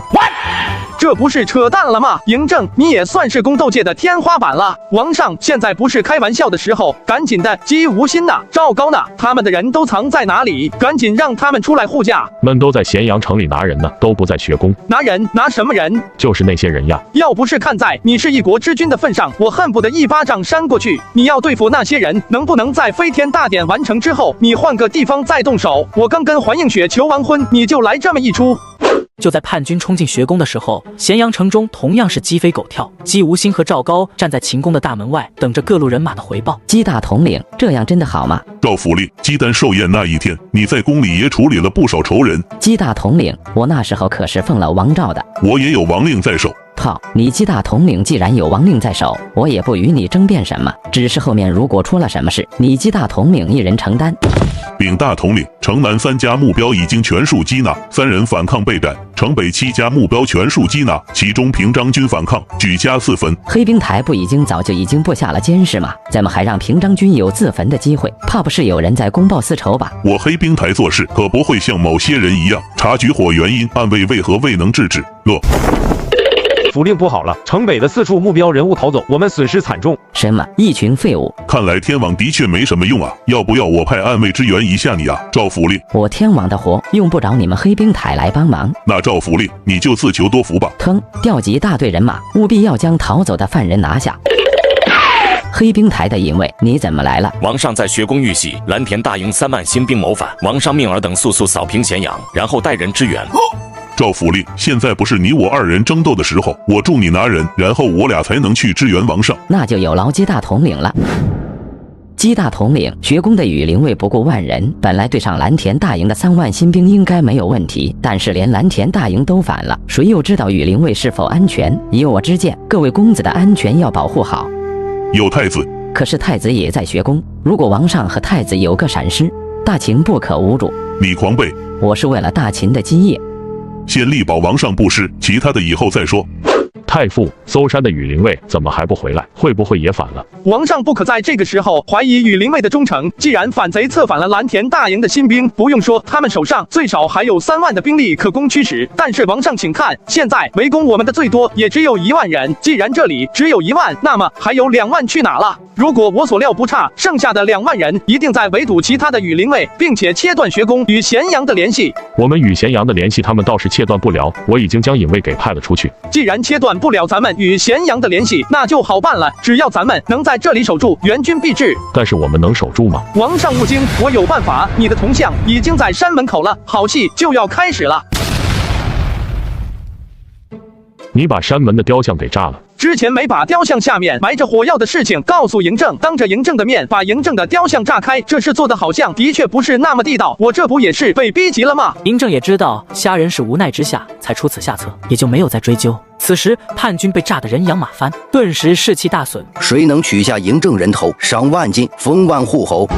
Speaker 2: 这不是扯淡了吗？嬴政，你也算是宫斗界的天花板了。王上现在不是开玩笑的时候，赶紧的，姬无心呐，赵高呢？他们的人都藏在哪里？赶紧让他们出来护驾。
Speaker 15: 们都在咸阳城里拿人呢，都不在学宫。
Speaker 2: 拿人？拿什么人？
Speaker 15: 就是那些人呀。
Speaker 2: 要不是看在你是一国之君的份上，我恨不得一巴掌扇过去。你要对付那些人，能不能在飞天大典完成之后，你换个地方再动手？我刚跟环映雪求完婚，你就来这么一出。
Speaker 1: 就在叛军冲进学宫的时候，咸阳城中同样是鸡飞狗跳。姬无心和赵高站在秦宫的大门外，等着各路人马的回报。
Speaker 13: 姬大统领，这样真的好吗？
Speaker 20: 赵府令，姬丹寿宴那一天，你在宫里也处理了不少仇人。
Speaker 13: 姬大统领，我那时候可是奉了王诏的，
Speaker 20: 我也有王令在手。
Speaker 13: 好，你姬大统领既然有王令在手，我也不与你争辩什么。只是后面如果出了什么事，你姬大统领一人承担。
Speaker 20: 禀大统领，城南3家目标已经全数缉拿，3人反抗备战；城北7家目标全数缉拿，其中平章军反抗，举家自焚。
Speaker 13: 黑冰台不已经早就布下了监视吗？怎么还让平章军有自焚的机会？怕不是有人在公报私仇吧？
Speaker 20: 我黑冰台做事可不会像某些人一样，察举火原因，暗卫为何未能制止？
Speaker 6: 府令不好了，城北的4处目标人物逃走，我们损失惨重。
Speaker 13: 什么？一群废物？
Speaker 20: 看来天网的确没什么用啊，要不要我派暗卫支援一下你啊，赵府令？
Speaker 13: 我天网的活用不着你们黑冰台来帮忙。
Speaker 20: 那赵府令，你就自求多福吧。
Speaker 13: 腾，调集大队人马，务必要将逃走的犯人拿下。黑冰台的隐卫，你怎么来了？
Speaker 18: 王上在学宫遇袭，蓝田大营3万新兵谋反，王上命尔等速速扫平咸阳，然后带人支援。
Speaker 20: 赵府令，现在不是你我2人争斗的时候，我助你拿人，然后我俩才能去支援王上。
Speaker 13: 那就有劳鸡大统领了。鸡大统领，学宫的羽林卫不过1万人，本来对上蓝田大营的3万新兵应该没有问题，但是连蓝田大营都反了，谁又知道羽林卫是否安全？以我之见，各位公子的安全要保护好。
Speaker 20: 有太子，
Speaker 13: 可是太子也在学宫，如果王上和太子有个闪失，大秦不可无主。
Speaker 20: 你狂悖！
Speaker 13: 我是为了大秦的基业，
Speaker 20: 先力保王上不失，其他的以后再说。
Speaker 15: 太傅，搜山的羽林卫怎么还不回来？会不会也反了？
Speaker 2: 王上不可在这个时候怀疑羽林卫的忠诚。既然反贼策反了蓝田大营的新兵，不用说，他们手上最少还有3万的兵力可供驱使。但是王上，请看，现在围攻我们的最多也只有1万人。既然这里只有1万，那么还有2万去哪了？如果我所料不差，剩下的2万人一定在围堵其他的羽林卫，并且切断学宫与咸阳的联系。
Speaker 15: 我们与咸阳的联系，他们倒是切断不了。我已经将隐卫给派了出去。
Speaker 2: 既然切断不了咱们与咸阳的联系，那就好办了。只要咱们能在这里守住，援军必至。
Speaker 15: 但是我们能守住吗？
Speaker 2: 王上勿惊，我有办法。你的铜像已经在山门口了，好戏就要开始了。
Speaker 15: 你把山门的雕像给炸了。
Speaker 2: 之前没把雕像下面埋着火药的事情告诉嬴政，当着嬴政的面把嬴政的雕像炸开，这事做的好像的确不是那么地道。我这不也是被逼急了吗？
Speaker 1: 嬴政也知道虾仁是无奈之下才出此下策，也就没有再追究。此时叛军被炸得人仰马翻，顿时士气大损。
Speaker 16: 谁能取下嬴政人头，赏万金，封万户侯。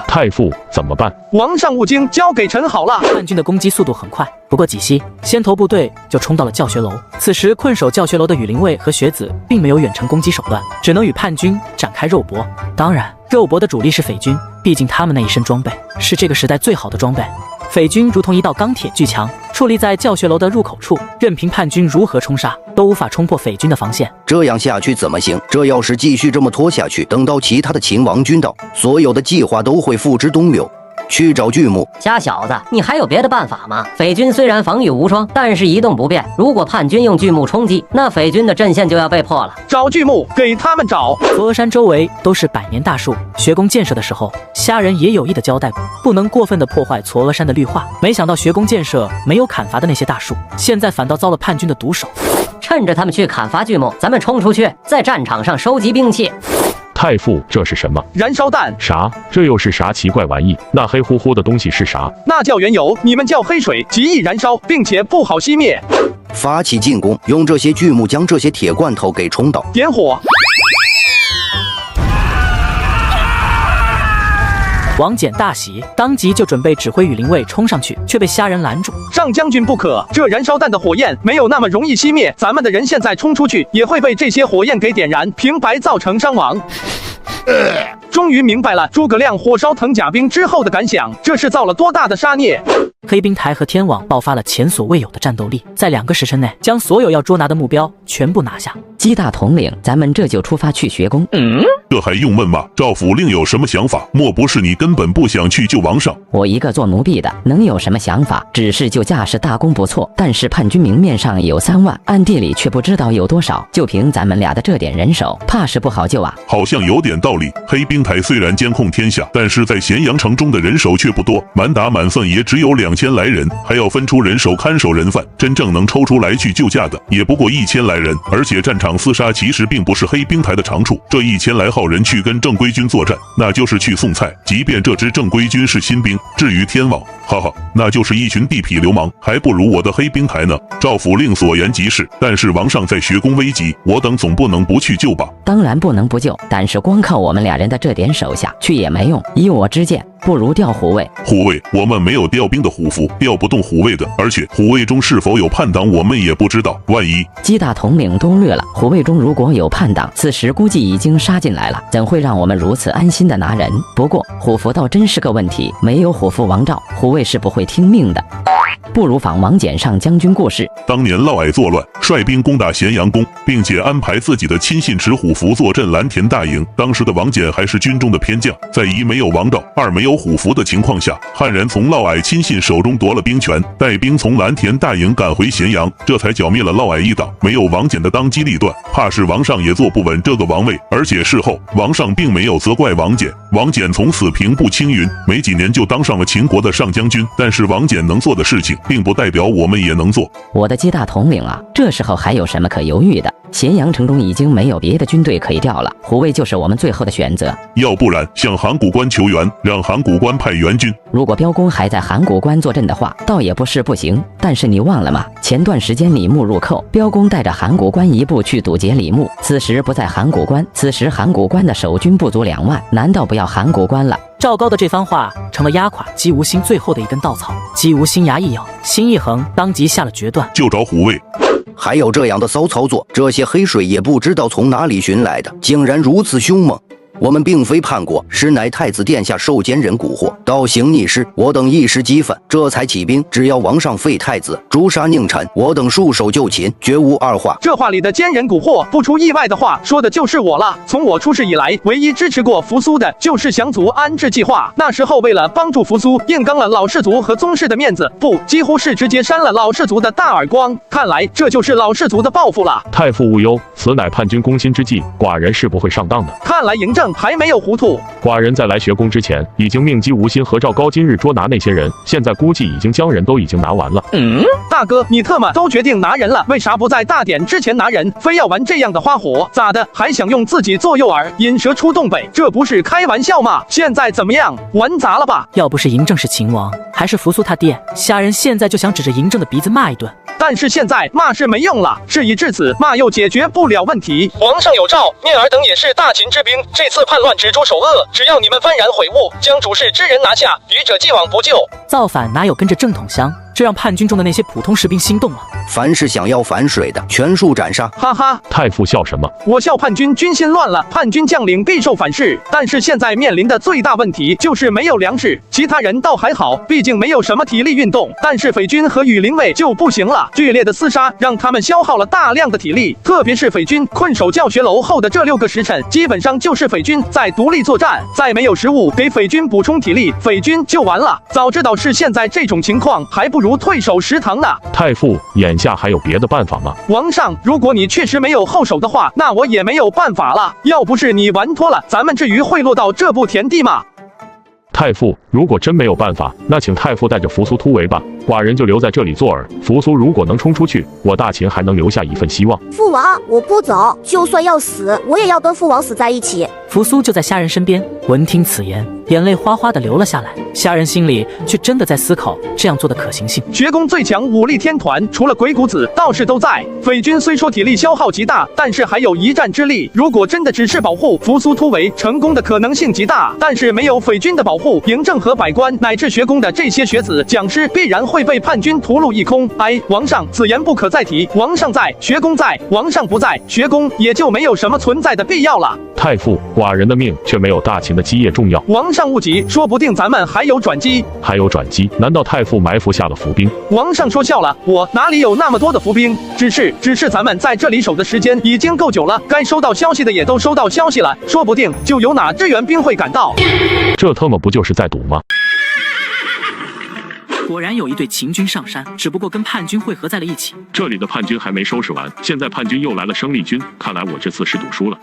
Speaker 15: 太傅怎么办？
Speaker 2: 王上勿惊，交给臣好了。
Speaker 1: 叛军的攻击速度很快，不过几息，先头部队就冲到了教学楼。此时困守教学楼的羽林卫和学子并没有远程攻击手段，只能与叛军展开肉搏。当然，肉搏的主力是匪军，毕竟他们那一身装备是这个时代最好的装备。匪军如同一道钢铁巨墙，矗立在教学楼的入口处，任凭叛军如何冲杀，都无法冲破匪军的防线。
Speaker 16: 这样下去怎么行？这要是继续这么拖下去，等到其他的秦王军到，所有的计划都会付之东流。去找巨木。
Speaker 19: 瞎小子，你还有别的办法吗？匪军虽然防御无双，但是移动不便。如果叛军用巨木冲击，那匪军的阵线就要被破了。
Speaker 2: 找巨木，给他们找。
Speaker 1: 嵯峨山周围都是百年大树，学宫建设的时候，虾仁也有意的交代过，不能过分的破坏嵯峨山的绿化。没想到学宫建设没有砍伐的那些大树，现在反倒遭了叛军的毒手。
Speaker 19: 趁着他们去砍伐巨木，咱们冲出去，在战场上收集兵器。
Speaker 15: 太傅，这是什么？
Speaker 2: 燃烧弹。
Speaker 15: 啥？这又是啥奇怪玩意？那黑乎乎的东西是啥？
Speaker 2: 那叫原油，你们叫黑水，极易燃烧，并且不好熄灭。
Speaker 16: 发起进攻，用这些巨木将这些铁罐头给冲倒。
Speaker 2: 点火。
Speaker 1: 王翦大喜，当即就准备指挥羽林卫冲上去，却被虾仁拦住。
Speaker 2: 上将军不可，这燃烧弹的火焰没有那么容易熄灭，咱们的人现在冲出去也会被这些火焰给点燃，平白造成伤亡。终于明白了诸葛亮火烧藤甲兵之后的感想，这是造了多大的杀孽。
Speaker 1: 黑冰台和天网爆发了前所未有的战斗力，在2个时辰内将所有要捉拿的目标全部拿下。
Speaker 13: 鸡大统领，咱们这就出发去学宫。
Speaker 20: 这还用问吗？赵府令有什么想法？莫不是你根本不想去救王上？
Speaker 13: 我一个做奴婢的，能有什么想法？只是救驾是大功不错，但是叛军明面上有3万，暗地里却不知道有多少。就凭咱们俩的这点人手，怕是不好救啊。
Speaker 20: 好像有点道理。黑冰台虽然监控天下，但是在咸阳城中的人手却不多，满打满算也只有2000来人，还要分出人手看守人犯，真正能抽出来去救驾的也不过1000来人。而且战场厮杀其实并不是黑冰台的长处，这1000来号人去跟正规军作战，那就是去送菜。即便这支正规军是新兵，至于天网，哈哈，那就是一群地痞流氓，还不如我的黑冰台呢。赵府令所言极是，但是王上在学宫危急，我等总不能不去救吧？
Speaker 13: 当然不能不救，但是光靠我们2人的这点手下去也没用。以我之见，不如调护卫。
Speaker 20: 护卫？我们没有调兵的护虎符，调不动虎卫的，而且虎卫中是否有叛党，我们也不知道。万一
Speaker 13: 鸡大统领都略了，虎卫中如果有叛党，此时估计已经杀进来了，怎会让我们如此安心的拿人？不过虎符倒真是个问题，没有虎符王诏，虎卫是不会听命的。不如访王翦上将军故事。
Speaker 20: 当年嫪毐作乱，率兵攻打咸阳宫，并且安排自己的亲信持虎符坐镇蓝田大营。当时的王翦还是军中的偏将，在一没有王诏，二没有虎符的情况下，悍然从嫪毐亲信手中夺了兵权，带兵从蓝田大营赶回咸阳，这才剿灭了嫪毐一党。没有王翦的当机立断，怕是王上也坐不稳这个王位。而且事后王上并没有责怪王翦，王翦从此平步青云，没几年就当上了秦国的上将军。但是王翦能做的事情，并不代表我们也能做。
Speaker 13: 我的鸡大统领啊，这时候还有什么可犹豫的？咸阳城中已经没有别的军队可以调了，虎卫就是我们最后的选择。
Speaker 20: 要不然向函谷关求援，让函谷关派援军。
Speaker 13: 如果彪公还在函谷关坐镇的话，倒也不是不行。但是你忘了吗？前段时间李牧入寇，彪公带着函谷关一部去堵截李牧，此时不在函谷关，此时函谷关的守军不足2万，难道不要函谷关了？
Speaker 1: 赵高的这番话成了压垮姬无心最后的一根稻草。姬无心牙一咬，心一横，当即下了决断，
Speaker 20: 就找虎卫。
Speaker 16: 还有这样的骚操作，这些黑水也不知道从哪里寻来的，竟然如此凶猛。我们并非叛国，实乃太子殿下受奸人蛊惑，倒行逆施。我等一时激愤，这才起兵。只要王上废太子，诛杀佞臣，我等束手就擒，绝无二话。
Speaker 2: 这话里的奸人蛊惑，不出意外的话，说的就是我了。从我出事以来，唯一支持过扶苏的就是降族安置计划。那时候为了帮助扶苏，硬刚了老氏族和宗室的面子，不，几乎是直接扇了老氏族的大耳光。看来这就是老氏族的报复了。
Speaker 15: 太傅勿忧，此乃叛军攻心之计，寡人是不会上当的。
Speaker 2: 看来嬴政还没有糊涂。
Speaker 15: 寡人在来学宫之前，已经命姬无心和赵高今日捉拿那些人，现在估计已经将人都已经拿完了。
Speaker 2: 大哥，你特么都决定拿人了，为啥不在大典之前拿人，非要玩这样的花活？咋的，还想用自己做诱饵，引蛇出洞北？这不是开玩笑吗？现在怎么样，玩砸了吧？
Speaker 1: 要不是嬴政是秦王，还是扶苏他爹，虾仁现在就想指着嬴政的鼻子骂一顿。
Speaker 2: 但是现在骂是没用了，事已至此，骂又解决不了问题。皇上有诏，面儿等也是大秦之兵，这次叛乱只诛首恶，只要你们幡然悔悟，将主事之人拿下，愚者既往不咎。
Speaker 1: 造反哪有跟着正统香？这让叛军中的那些普通士兵心动了。
Speaker 16: 凡是想要反水的，全数斩杀！
Speaker 2: 哈哈，
Speaker 15: 太傅笑什么？
Speaker 2: 我笑叛军军心乱了，叛军将领必受反噬。但是现在面临的最大问题就是没有粮食，其他人倒还好，毕竟没有什么体力运动。但是匪军和羽林卫就不行了，剧烈的厮杀让他们消耗了大量的体力，特别是匪军困守教学楼后的这6个时辰，基本上就是匪军在独立作战。再没有食物给匪军补充体力，匪军就完了。早知道是现在这种情况，还不如退守食堂呢。
Speaker 15: 太傅，眼下还有别的办法吗？
Speaker 2: 王上，如果你确实没有后手的话，那我也没有办法了。要不是你玩脱了，咱们至于会落到这步田地吗？
Speaker 15: 太傅，如果真没有办法，那请太傅带着扶苏突围吧，寡人就留在这里做饵。扶苏如果能冲出去，我大秦还能留下一份希望。
Speaker 22: 父王，我不走，就算要死，我也要跟父王死在一起。
Speaker 1: 扶苏就在虾仁身边，闻听此言，眼泪哗哗的流了下来。虾仁心里却真的在思考这样做的可行性。
Speaker 2: 学宫最强武力天团，除了鬼谷子，道士都在。匪军虽说体力消耗极大，但是还有一战之力。如果真的只是保护扶苏突围，成功的可能性极大。但是没有匪军的保护，嬴政和百官乃至学宫的这些学子讲师，必然会被叛军屠戮一空。哎，王上，此言不可再提。王上在，学宫在；王上不在，学宫也就没有什么存在的必要了。
Speaker 15: 太傅，寡人的命却没有大秦的基业重要。
Speaker 2: 王上勿急，说不定咱们还有转机。
Speaker 15: 还有转机？难道太傅埋伏下了伏兵？
Speaker 2: 王上说笑了，我哪里有那么多的伏兵？只是咱们在这里守的时间已经够久了，该收到消息的也都收到消息了，说不定就有哪支援兵会赶到。
Speaker 15: 这特么不就是在赌吗？
Speaker 1: 果然有一队秦军上山，只不过跟叛军汇合在了一起。
Speaker 15: 这里的叛军还没收拾完，现在叛军又来了生力军，看来我这次是赌输了。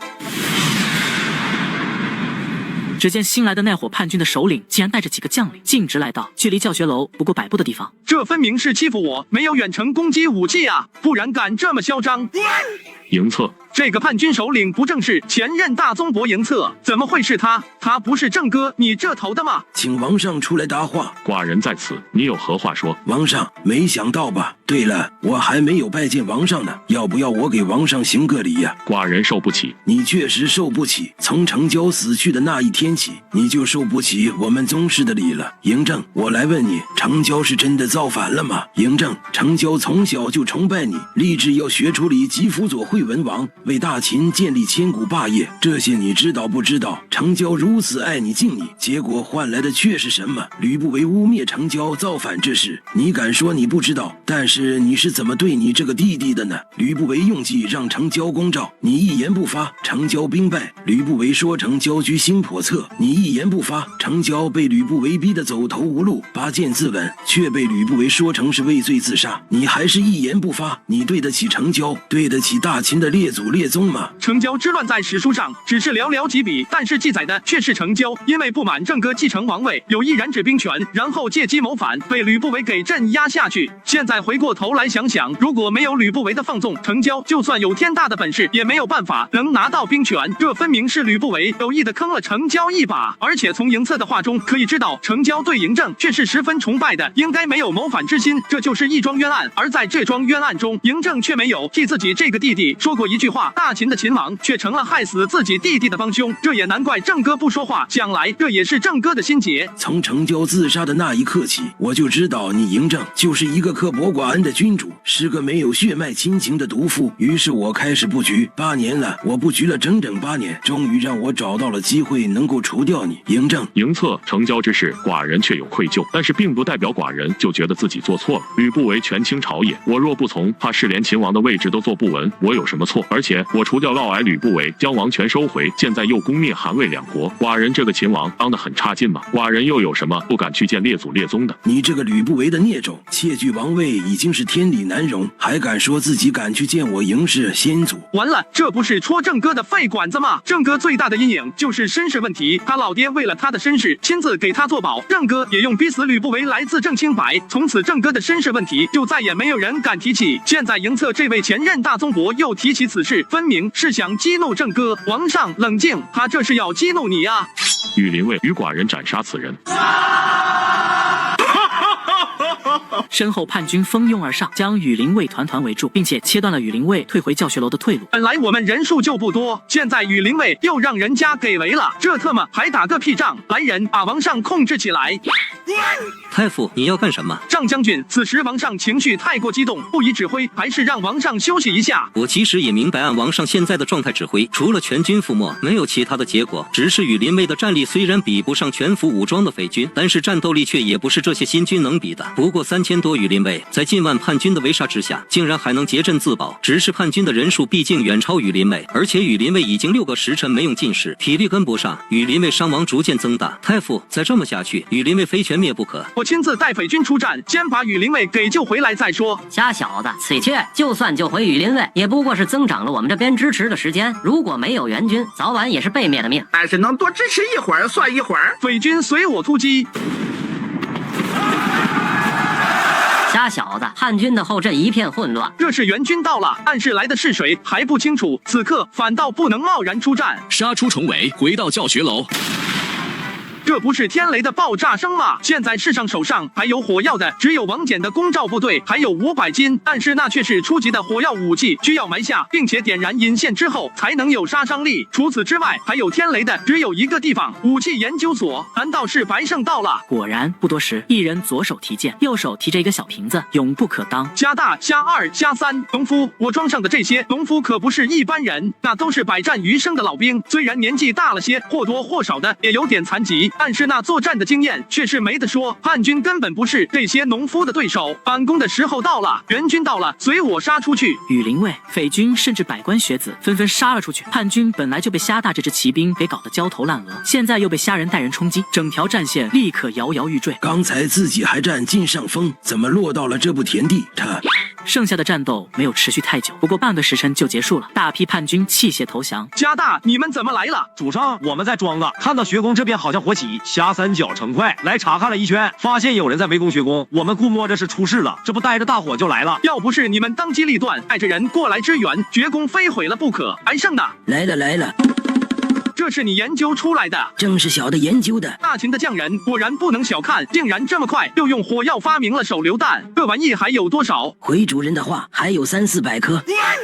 Speaker 1: 只见新来的那伙叛军的首领竟然带着几个将领径直来到距离教学楼不过100步的地方，
Speaker 2: 这分明是欺负我，没有远程攻击武器啊，不然敢这么嚣张。
Speaker 12: 迎策。
Speaker 2: 这个叛军首领不正是前任大宗伯迎策？怎么会是他？他不是郑哥你这头的吗？
Speaker 7: 请王上出来答话。
Speaker 12: 寡人在此，你有何话说？
Speaker 7: 王上，没想到吧？对了，我还没有拜见王上呢，要不要我给王上行个礼呀？
Speaker 12: 寡人受不起。
Speaker 7: 你确实受不起，从成交死去的那一天起，你就受不起我们宗室的礼了。嬴政，我来问你，成交是真的造反了吗？嬴政，成交从小就崇拜你，立志要学处理吉辅佐惠文王，为大秦建立千古霸业，这些你知道不知道？成交如此爱你敬你，结果换来的却是什么？吕不韦污蔑成交造反这事，你敢说你不知道？但是你是怎么对你这个弟弟的呢？吕不韦用计让成交攻赵，你一言不发，成交兵败。吕不韦说成交居心叵测，你一言不发，成交被吕不韦逼得走投无路，拔剑自刎，却被吕不韦说成是畏罪自杀。你还是一言不发，你对得起成交，对得起大秦的列祖列宗吗？
Speaker 2: 成交之乱在史书上只是寥寥几笔，但是记载的却是成交因为不满郑哥继承王位，有意染指兵权，然后借机谋反，被吕不韦给镇压下去。现在回过头来想想，如果没有吕不韦的放纵，成交就算有天大的本事，也没有办法能拿到兵权。这分明是吕不韦有意的坑了成交一把。而且从嬴策的话中可以知道，成交对嬴政却是十分崇拜的，应该没有谋反之心，这就是一桩冤案。而在这桩冤案中，嬴政却没有替自己这个弟弟说过一句话，大秦的秦王却成了害死自己弟弟的帮凶，这也难怪郑哥不说话，想来这也是郑哥的心结。
Speaker 7: 从成交自杀的那一刻起，我就知道你嬴政就是一个刻薄寡恩的君主，是个没有血脉亲情的毒妇。于是我开始布局，8年了，我布局了整整8年，终于让我找到了机会能够除掉你，嬴政。
Speaker 12: 迎策，成交之事，寡人确有愧疚，但是并不代表寡人就觉得自己做错了。吕不韦权倾朝野，我若不从，怕是连秦王的位置都坐不稳，我有什么错？而且我除掉嫪毐吕不韦，将王权收回，现在又攻灭韩魏2国，寡人这个秦王当得很差劲吗？寡人又有什么不敢去见列祖列宗的？
Speaker 7: 你这个吕不韦的孽种，窃据王位已经是天理难容，还敢说自己敢去见我嬴氏先祖？
Speaker 2: 完了，这不是戳郑哥的肺管子吗？郑哥最大的阴影就是身世问题，他老爹为了他的身世亲自给他做保，郑哥也用逼死吕不韦来自证清白，从此郑哥的身世问题就再也没有人敢提起。现在嬴策这位前任大宗伯又提起此事，分明是想激怒郑哥。王上冷静，他这是要激怒你啊！
Speaker 12: 羽林卫与寡人斩杀此人。
Speaker 1: 身后叛军蜂拥而上，将羽林卫团团围住，并且切断了羽林卫退回教学楼的退路。
Speaker 2: 本来我们人数就不多，现在羽林卫又让人家给围了，这特么还打个屁仗！来人，把王上控制起来！
Speaker 11: 太傅，你要干什么？
Speaker 2: 张将军，此时王上情绪太过激动，不宜指挥，还是让王上休息一下。
Speaker 11: 我其实也明白，按王上现在的状态指挥，除了全军覆没，没有其他的结果。只是羽林卫的战力虽然比不上全副武装的匪军，但是战斗力却也不是这些新军能比的。不过3000多羽林卫在近万叛军的围杀之下，竟然还能结阵自保。只是叛军的人数毕竟远超羽林卫，而且羽林卫已经6个时辰没用进士，体力跟不上，羽林卫伤亡逐渐增大。太傅，再这么下去，羽林卫非全灭不可。
Speaker 2: 我亲自带匪军出战，先把羽林卫给救回来再说。
Speaker 19: 瞎小子，此去就算救回羽林卫，也不过是增长了我们这边支持的时间。如果没有援军，早晚也是被灭的命。
Speaker 4: 但是能多支持一会儿算一会儿。
Speaker 2: 匪军随我突击。
Speaker 19: 瞎小子，叛军的后阵一片混乱。
Speaker 2: 这是援军到了，暗示来的是谁还不清楚，此刻反倒不能贸然出战，
Speaker 21: 杀出重围，回到教学楼。
Speaker 2: 这不是天雷的爆炸声吗？现在世上手上还有火药的只有王翦的攻赵部队，还有500斤，但是那却是初级的火药武器，需要埋下并且点燃引线之后才能有杀伤力。除此之外，还有天雷的只有一个地方，武器研究所。难道是白胜到了？
Speaker 1: 果然，不多时，一人左手提剑，右手提着一个小瓶子，永不可当。
Speaker 2: 加大加2加3，农夫，我装上的这些农夫可不是一般人，那都是百战余生的老兵，虽然年纪大了些，或多或少的也有点残疾，但是那作战的经验却是没得说，叛军根本不是这些农夫的对手。反攻的时候到了，援军到了，随我杀出去！
Speaker 1: 羽林卫、匪军甚至百官学子纷纷杀了出去。叛军本来就被虾大这支骑兵给搞得焦头烂额，现在又被虾人带人冲击，整条战线立刻摇摇欲坠。
Speaker 7: 刚才自己还占尽上风，怎么落到了这步田地？
Speaker 1: 剩下的战斗没有持续太久，不过半个时辰就结束了，大批叛军弃械投降。
Speaker 2: 加大，你们怎么来了？
Speaker 6: 主上，我们在庄子看到学宫这边好像火起，下三脚乘快来查看了一圈，发现有人在围攻学宫，我们估摸着是出事了，这不带着大火就来了。
Speaker 2: 要不是你们当机立断，带着人过来支援，绝宫非毁了不可，还剩的。
Speaker 5: 来了。
Speaker 2: 这是你研究出来的？
Speaker 5: 正是小的研究的。
Speaker 2: 大秦的匠人果然不能小看，竟然这么快又用火药发明了手榴弹，这玩意还有多少？
Speaker 5: 回主人的话，还有300-400颗。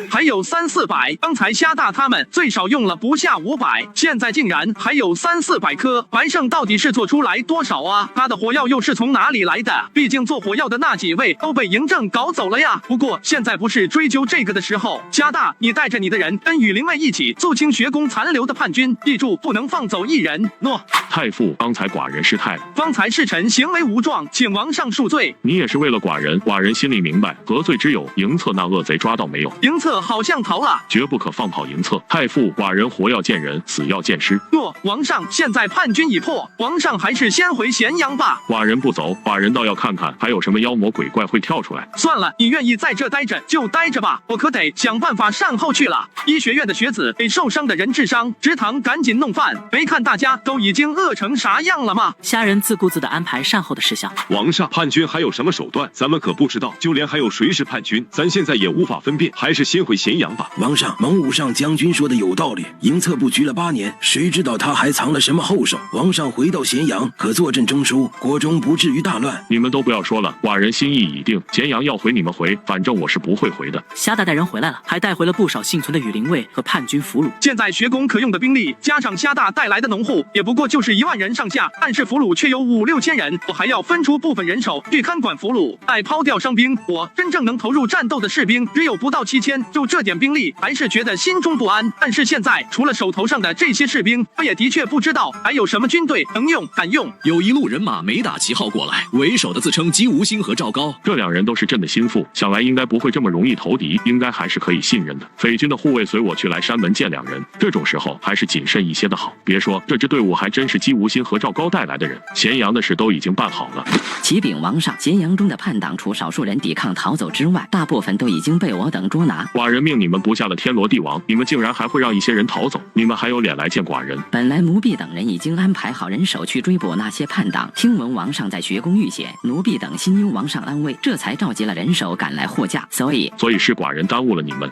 Speaker 2: 还有300-400，刚才虾大他们最少用了不下500，现在竟然还有300-400颗。白胜到底是做出来多少啊？他的火药又是从哪里来的？毕竟做火药的那几位都被嬴政搞走了呀。不过现在不是追究这个的时候，虾大，你带着你的人跟羽林卫一起肃清学宫残留的叛军。记住，不能放走一人。诺。
Speaker 15: 太傅，刚才寡人失态了。
Speaker 2: 方才是臣行为无状，请王上恕罪。
Speaker 15: 你也是为了寡人，寡人心里明白，何罪之有？嬴策那恶贼抓到没有？
Speaker 2: 嬴策好像逃了，
Speaker 15: 绝不可放跑嬴策。太傅，寡人活要见人，死要见尸。
Speaker 2: 诺，王上，现在叛军已破，王上还是先回咸阳吧。
Speaker 15: 寡人不走，寡人倒要看看还有什么妖魔鬼怪会跳出来。
Speaker 2: 算了，你愿意在这待着就待着吧，我可得想办法善后去了。医学院的学子给受伤的人治伤，食堂赶紧弄饭。没看大家都已经饿成啥样了吗？
Speaker 1: 虾仁自顾自地安排善后的事项。
Speaker 14: 王上，叛军还有什么手段，咱们可不知道，就连还有谁是叛军，咱现在也无法分辨，还是先回咸阳吧。
Speaker 7: 王上，蒙武上将军说的有道理，嬴策布局了8年，谁知道他还藏了什么后手？王上回到咸阳，可坐镇中枢，国中不至于大乱。
Speaker 15: 你们都不要说了，寡人心意已定，咸阳要回你们回，反正我是不会回的。
Speaker 1: 虾大带人回来了，还带回了不少幸存的羽林卫和叛军俘虏。
Speaker 2: 现在学宫可用的兵力，加上虾大带来的农户，也不过就是1万人上下，但是俘虏却有5-6千人，我还要分出部分人手去看管俘虏，再抛掉伤兵。我真正能投入战斗的士兵只有不到7000，就这点兵力，还是觉得心中不安。但是现在除了手头上的这些士兵，我也的确不知道还有什么军队能用敢用。
Speaker 21: 有一路人马没打旗号过来，为首的自称姬无心和赵高，
Speaker 15: 这2人都是朕的心腹，想来应该不会这么容易投敌，应该还是可以信任的。匪军的护卫随我去来山门见2人，这种时候还是谨慎一些的好。别说这支队伍还真是姬无心和赵高带来的人，咸阳的事都已经办好了。
Speaker 13: 启禀王上，咸阳中的叛党除少数人抵抗逃走之外，大部分都已经被我等捉拿。
Speaker 15: 寡人命你们布下了天罗地网，你们竟然还会让一些人逃走，你们还有脸来见寡人？
Speaker 13: 本来奴婢等人已经安排好人手去追捕那些叛党，听闻王上在学宫遇险，奴婢等心忧王上安危，这才召集了人手赶来护驾。所以
Speaker 15: 是寡人耽误了你们。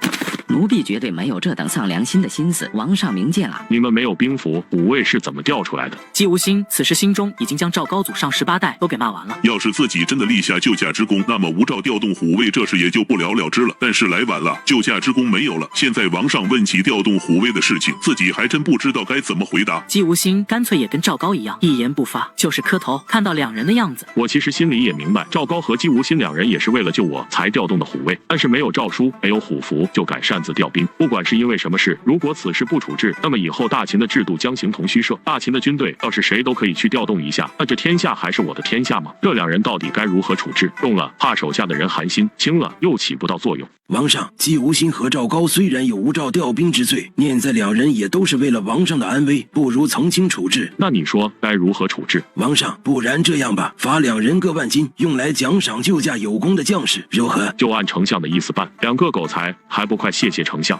Speaker 13: 奴婢绝对没有这等丧良心的心思，王上明鉴了。
Speaker 15: 你们没有兵符，武卫是怎么调出来的？
Speaker 1: 姬无心此时心中已经将赵高祖上18代都给骂完了。
Speaker 20: 要是自己真的立下救驾之功，那么无诏调动虎卫这事也就不了了之了。但是来晚了，救驾之功没有了。现在王上问起调动虎卫的事情，自己还真不知道该怎么回答。
Speaker 1: 姬无心干脆也跟赵高一样，一言不发，就是磕头。看到2人的样子，
Speaker 15: 我其实心里也明白，赵高和姬无心2人也是为了救我才调动的虎卫，但是没有诏书，没有虎符，就敢擅自调兵。不管是因为什么事，如果此事不处置，那么以后大秦的制度将形同虚设。大秦的军队要是谁都可以去调动一下，那这天下还是我的天下吗？这2人到底该如何处置？动了怕手下的人寒心，轻了又起不到作用。
Speaker 7: 王上，姬无心和赵高虽然有无诏调兵之罪，念在2人也都是为了王上的安危，不如从轻处置。
Speaker 15: 那你说该如何处置？
Speaker 7: 王上，不然这样吧，罚2人各万金，用来奖赏救驾有功的将士，如何？
Speaker 15: 就按丞相的意思办。2个狗才，还不快谢谢丞相？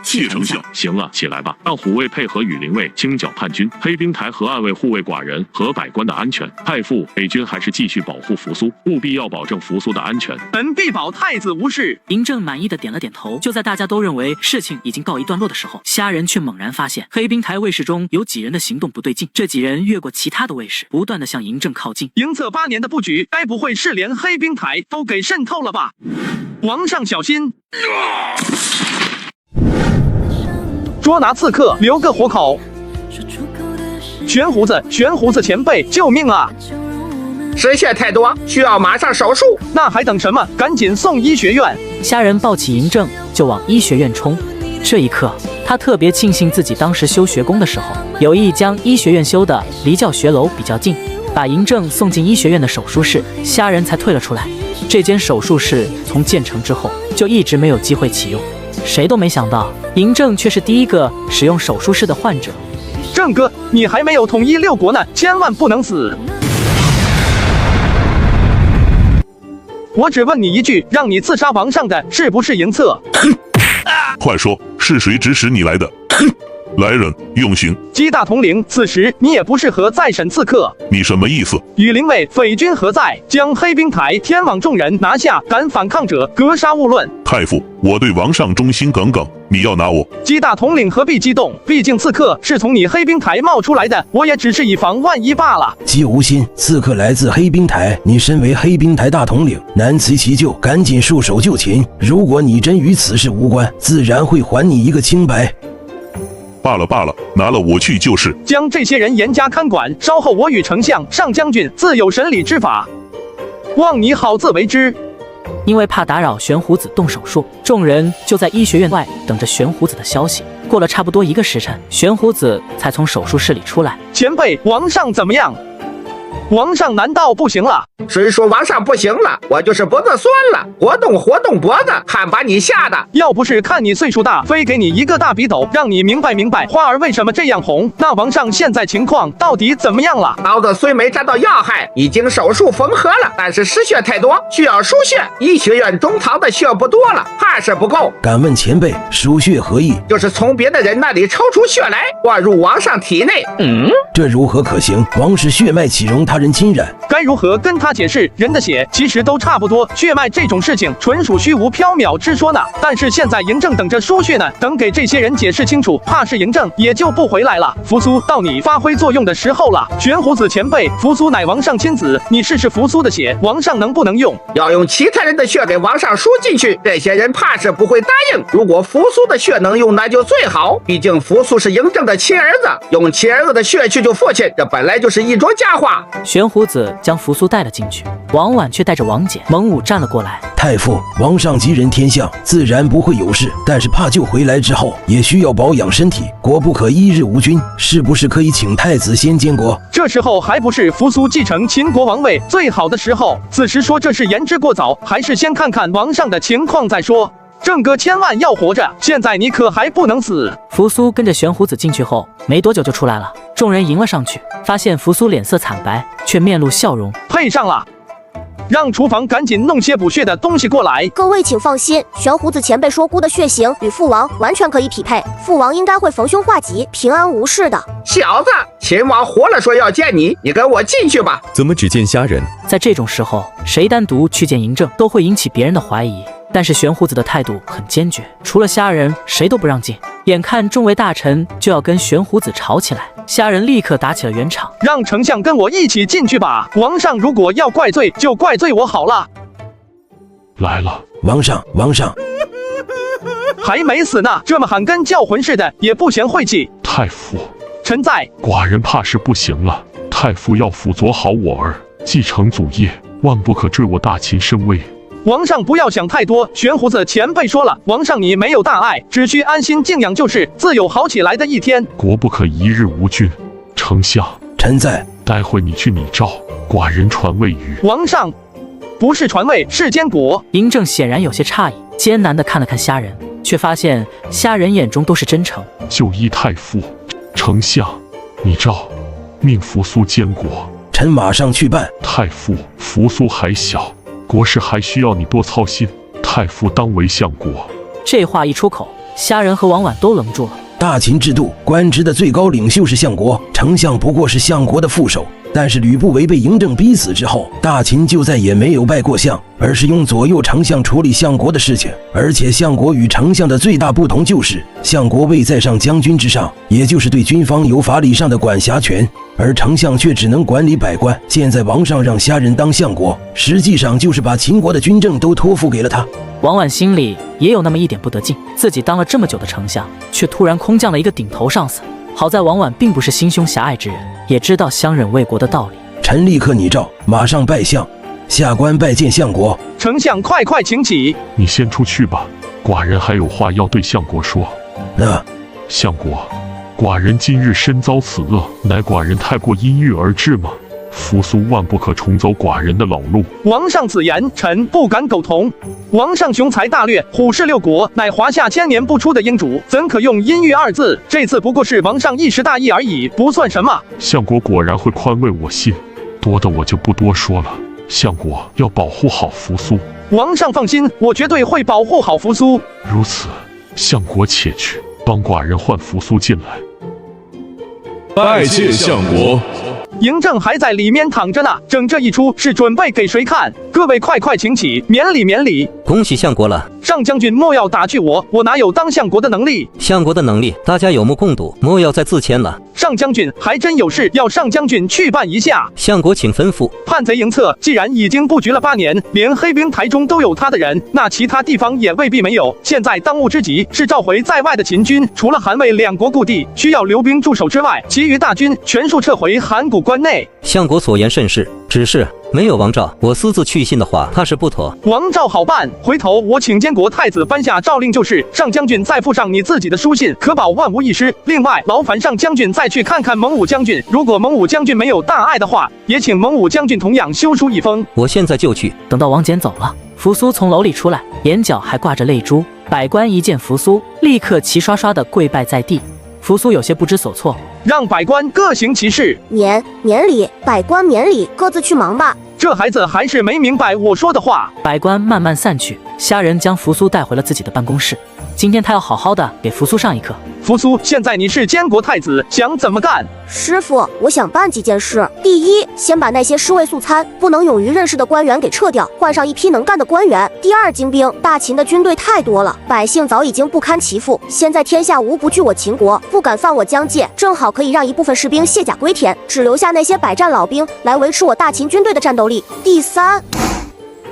Speaker 20: 谢丞相。
Speaker 15: 行了，起来吧，让虎卫配合羽林卫清剿叛军，黑兵台和暗卫护卫寡人和百官的安全。太傅，北军还是继续保护扶苏，务必要保证扶苏的安全。
Speaker 2: 臣必保太子无事。
Speaker 1: 嬴政满意的点了点头。就在大家都认为事情已经告一段落的时候，虾仁却猛然发现黑兵台卫士中有几人的行动不对劲。这几人越过其他的卫士，不断的向嬴政靠近。
Speaker 2: 嬴策8年的布局，该不会是连黑兵台都给渗透了吧？王上小心！捉拿刺客，留个活口。玄胡子前辈，救命啊！
Speaker 4: 失血太多，需要马上手术。
Speaker 2: 那还等什么？赶紧送医学院！
Speaker 1: 虾仁抱起嬴政就往医学院冲。这一刻，他特别庆幸自己当时修学宫的时候，有意将医学院修的离教学楼比较近，把嬴政送进医学院的手术室，虾仁才退了出来。这间手术室从建成之后就一直没有机会启用，谁都没想到嬴政却是第一个使用手术室的患者。
Speaker 2: 政哥，你还没有统一6国呢，千万不能死！我只问你一句，让你刺杀王上的是不是营策？
Speaker 20: 快说，是谁指使你来的？来人，用刑！
Speaker 2: 姬大统领，此时你也不适合再审刺客。
Speaker 20: 你什么意思？
Speaker 2: 羽林卫匪军何在？将黑冰台天网众人拿下，敢反抗者格杀勿论。
Speaker 20: 太傅，我对王上忠心耿耿，你要拿我？
Speaker 2: 姬大统领何必激动？毕竟刺客是从你黑冰台冒出来的，我也只是以防万一罢了。
Speaker 7: 姬无心，刺客来自黑冰台，你身为黑冰台大统领，难辞其咎，赶紧束手就擒。如果你真与此事无关，自然会还你一个清白。
Speaker 20: 罢了罢了，拿了我去就是。
Speaker 2: 将这些人严加看管，稍后我与丞相、上将军自有审理之法，望你好自为之。
Speaker 1: 因为怕打扰玄胡子动手术，众人就在医学院外等着玄胡子的消息。过了差不多1个时辰，玄胡子才从手术室里出来。
Speaker 2: 前辈，王上怎么样？王上难道不行了？
Speaker 4: 谁说王上不行了？我就是脖子酸了，活动脖子，看把你吓的！
Speaker 2: 要不是看你岁数大，非给你一个大笔斗，让你明白花儿为什么这样红。那王上现在情况到底怎么样了？
Speaker 4: 刀子虽没扎到要害，已经手术缝合了，但是失血太多，需要输血。医学院中藏的血不多了，怕是不够。
Speaker 7: 敢问前辈，输血何意？
Speaker 4: 就是从别的人那里抽出血来，灌入王上体内。
Speaker 7: 这如何可行？王氏血脉岂容他人侵染？
Speaker 2: 该如何跟他解释？人的血其实都差不多，血脉这种事情纯属虚无缥缈之说呢。但是现在嬴政等着输血呢，等给这些人解释清楚，怕是嬴政也就不回来了。扶苏，到你发挥作用的时候了。玄胡子前辈，扶苏乃王上亲子，你试试扶苏的血，王上能不能用？
Speaker 4: 要用其他人的血给王上输进去，这些人怕是不会答应。如果扶苏的血能用，那就最好。毕竟扶苏是嬴政的亲儿子，用亲儿子的血去救父亲，这本来就是一桩佳话。
Speaker 1: 玄胡子将扶苏带了进去，王婉却带着王翦、蒙武站了过来。
Speaker 7: 太傅，王上吉人天相，自然不会有事，但是怕救回来之后也需要保养身体，国不可一日无君，是不是可以请太子先监国？
Speaker 2: 这时候还不是扶苏继承秦国王位最好的时候，此时说这是言之过早，还是先看看王上的情况再说。郑哥千万要活着，现在你可还不能死。
Speaker 1: 扶苏跟着玄胡子进去后，没多久就出来了。众人迎了上去，发现扶苏脸色惨白，却面露笑容。
Speaker 2: 配上了，让厨房赶紧弄些补血的东西过来。
Speaker 22: 各位请放心，玄胡子前辈说姑的血型与父王完全可以匹配，父王应该会逢凶化吉，平安无事的。
Speaker 4: 小子，秦王活了说要见你，你跟我进去吧。
Speaker 8: 怎么只见虾仁？
Speaker 1: 在这种时候，谁单独去见嬴政，都会引起别人的怀疑。但是玄胡子的态度很坚决，除了虾仁，谁都不让进。眼看众位大臣就要跟玄胡子吵起来，虾仁立刻打起了圆场，
Speaker 2: 让丞相跟我一起进去吧。王上如果要怪罪，就怪罪我好了。
Speaker 15: 来了，
Speaker 7: 王上，
Speaker 2: 还没死呢，这么喊跟叫魂似的，也不嫌晦气。
Speaker 15: 太傅，
Speaker 2: 臣在。
Speaker 15: 寡人怕是不行了，太傅要辅佐好我儿，继承祖业，万不可坠我大秦声威。
Speaker 2: 王上不要想太多，玄胡子前辈说了，王上你没有大碍，只需安心静养就是，自有好起来的一天。
Speaker 15: 国不可一日无君。丞相，
Speaker 7: 臣在。
Speaker 15: 待会你去拟诏，寡人传位于
Speaker 2: 王上。不是传位，是监国。
Speaker 1: 嬴政显然有些诧异，艰难地看了看虾仁，却发现虾仁眼中都是真诚。
Speaker 15: 就依太傅，丞相，拟诏，命扶苏监国。
Speaker 7: 臣马上去办。
Speaker 15: 太傅，扶苏还小，国事还需要你多操心，太傅当为相国。
Speaker 1: 这话一出口，虾仁和王婉都愣住了。
Speaker 7: 大秦制度，官职的最高领袖是相国，丞相不过是相国的副手。但是吕不韦被嬴政逼死之后，大秦就再也没有拜过相，而是用左右丞相处理相国的事情。而且相国与丞相的最大不同就是，相国位在上将军之上，也就是对军方有法理上的管辖权，而丞相却只能管理百官。现在王上让虾仁当相国，实际上就是把秦国的军政都托付给了他。
Speaker 1: 王婉心里也有那么一点不得劲，自己当了这么久的丞相，却突然空降了一个顶头上司。好在王婉并不是心胸狭隘之人，也知道相忍为国的道理。
Speaker 7: 臣立刻拟诏，马上拜相，下官拜见相国。
Speaker 2: 丞相快请起。
Speaker 15: 你先出去吧，寡人还有话要对相国说。
Speaker 7: 那
Speaker 15: 相国，寡人今日身遭此恶，乃寡人太过阴郁而至吗？扶苏万不可重走寡人的老路。
Speaker 2: 王上此言，臣不敢苟同。王上雄才大略，虎视六国，乃华夏千年不出的英主，怎可用阴郁二字？这次不过是王上一时大意而已，不算什么。
Speaker 15: 相国果然会宽慰我心，多的我就不多说了。相国要保护好扶苏。
Speaker 2: 王上放心，我绝对会保护好扶苏。
Speaker 15: 如此，相国且去，帮寡人唤扶苏进来。
Speaker 10: 拜谢相国。
Speaker 2: 嬴政还在里面躺着呢，整这一出是准备给谁看？各位快请起，免礼免礼。
Speaker 11: 恭喜相国了。
Speaker 2: 上将军莫要打拒我，我哪有当相国的能力？
Speaker 11: 相国的能力大家有目共睹，莫要再自谦了。
Speaker 2: 上将军还真有事要上将军去办一下。
Speaker 11: 相国请吩咐。
Speaker 2: 叛贼营策既然已经布局了8年，连黑兵台中都有他的人，那其他地方也未必没有。现在当务之急是召回在外的秦军，除了韩魏2国故地需要留兵驻守之外，其余大军全数撤回函谷关内。
Speaker 11: 相国所言甚是，只是没有王诏，我私自去信的话，怕是不妥。
Speaker 2: 王诏好办，回头我请监国太子颁下诏令就是。上将军再附上你自己的书信，可保万无一失。另外，劳烦上将军再去看看蒙武将军，如果蒙武将军没有大碍的话，也请蒙武将军同样修书一封。
Speaker 11: 我现在就去。
Speaker 1: 等到王翦走了，扶苏从楼里出来，眼角还挂着泪珠。百官一见扶苏，立刻齐刷刷的跪拜在地。扶苏有些不知所措，
Speaker 2: 让百官各行其事。
Speaker 22: 免礼，百官免礼，各自去忙吧。
Speaker 2: 这孩子还是没明白我说的话。
Speaker 1: 百官慢慢散去，虾仁将扶苏带回了自己的办公室。今天他要好好的给扶苏上一课。
Speaker 2: 扶苏，现在你是监国太子，想怎么干？
Speaker 22: 师傅，我想办几件事。第一，先把那些尸位素餐、不能勇于任事的官员给撤掉，换上一批能干的官员。第二，精兵。大秦的军队太多了，百姓早已经不堪其负，现在天下无不惧我秦国，不敢犯我疆界，正好可以让一部分士兵卸甲归田，只留下那些百战老兵来维持我大秦军队的战斗力。第三，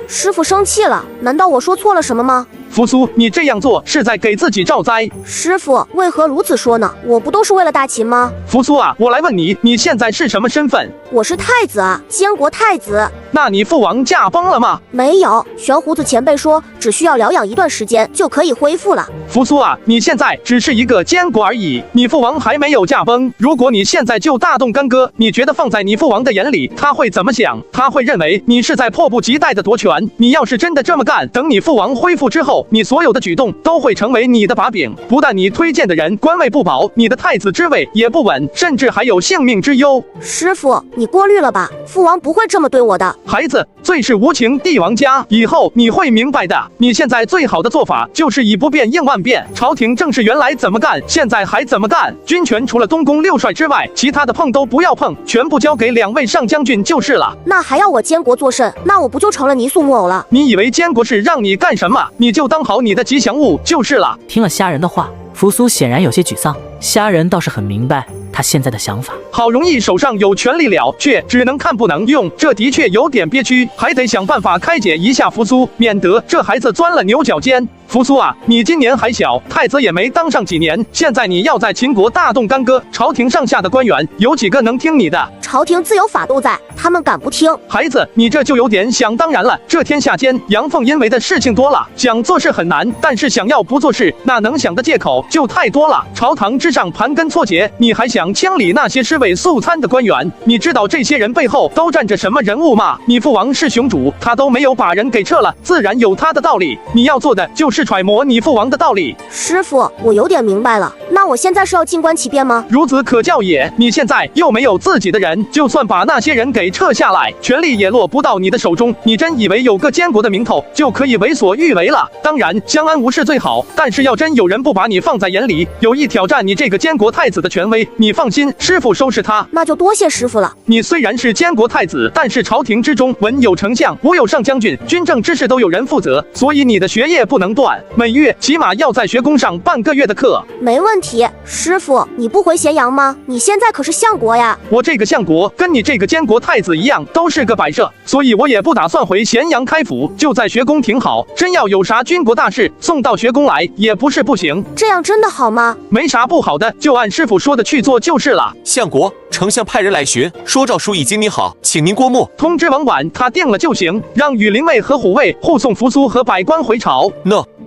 Speaker 22: 师傅生气了，难道我说错了什么吗？
Speaker 2: 扶苏，你这样做是在给自己招灾。
Speaker 22: 师傅，为何如此说呢？我不都是为了大秦吗？
Speaker 2: 扶苏啊，我来问你，你现在是什么身份？
Speaker 22: 我是太子啊，监国太子。
Speaker 2: 那你父王驾崩了吗？
Speaker 22: 没有，玄胡子前辈说只需要疗养一段时间就可以恢复了。
Speaker 2: 扶苏啊，你现在只是一个监国而已，你父王还没有驾崩。如果你现在就大动干戈，你觉得放在你父王的眼里，他会怎么想？他会认为你是在迫不及待的夺权。你要是真的这么干，等你父王恢复之后，你所有的举动都会成为你的把柄。不但你推荐的人官位不保，你的太子之位也不稳，甚至还有性命之忧。
Speaker 22: 师傅，你过虑了吧？父王不会这么对我的。
Speaker 2: 孩子，最是无情帝王家，以后你会明白的。你现在最好的做法就是以不变应万变。朝廷政事原来怎么干，现在还怎么干。军权除了东宫6帅之外，其他的碰都不要碰，全部交给2位上将军就是了。
Speaker 22: 那还要我监国做甚？那我不就成了泥塑木偶了？
Speaker 2: 你以为监国是让你干什么，你就当好你的吉祥物就是了。
Speaker 1: 听了虾仁的话，扶苏显然有些沮丧。虾仁倒是很明白他现在的想法。
Speaker 2: 好容易手上有权力了，却只能看不能用，这的确有点憋屈，还得想办法开解一下扶苏，免得这孩子钻了牛角尖。扶苏啊，你今年还小，太子也没当上几年，现在你要在秦国大动干戈，朝廷上下的官员有几个能听你的？
Speaker 22: 朝廷自有法度在，他们敢不听？
Speaker 2: 孩子，你这就有点想当然了。这天下间阳奉阴违的事情多了，想做事很难，但是想要不做事，那能想的借口就太多了。朝堂之上盘根错节，你还想清理那些尸位素餐的官员？你知道这些人背后都站着什么人物吗？你父王是雄主，他都没有把人给撤了，自然有他的道理。你要做的就是揣摩你父王的道理。
Speaker 22: 师傅，我有点明白了。那我现在是要静观其变吗？
Speaker 2: 孺子可教也。你现在又没有自己的人，就算把那些人给撤下来，权力也落不到你的手中。你真以为有个监国的名头就可以为所欲为了？当然，相安无事最好。但是要真有人不把你放在眼里，有意挑战你这个监国太子的权威，你放心，师傅收拾他。
Speaker 22: 那就多谢师傅了。
Speaker 2: 你虽然是监国太子，但是朝廷之中文有丞相，武有上将军，军政之事都有人负责，所以你的学业不能断，每月起码要在学宫上半个月的课。
Speaker 22: 没问题。师傅，你不回咸阳吗？你现在可是相国呀。
Speaker 2: 我这个相国跟你这个监国太子一样，都是个摆设，所以我也不打算回咸阳开府，就在学宫挺好。真要有啥军国大事送到学宫来，也不是不行。
Speaker 22: 这样真的好吗？
Speaker 2: 没啥不好的，就按师傅说的去做就是了。
Speaker 17: 相国，丞相派人来询，说诏书已经拟好，请您过目。
Speaker 2: 通知王婉，他定了就行，让羽林卫和虎卫护送扶苏和百官回朝。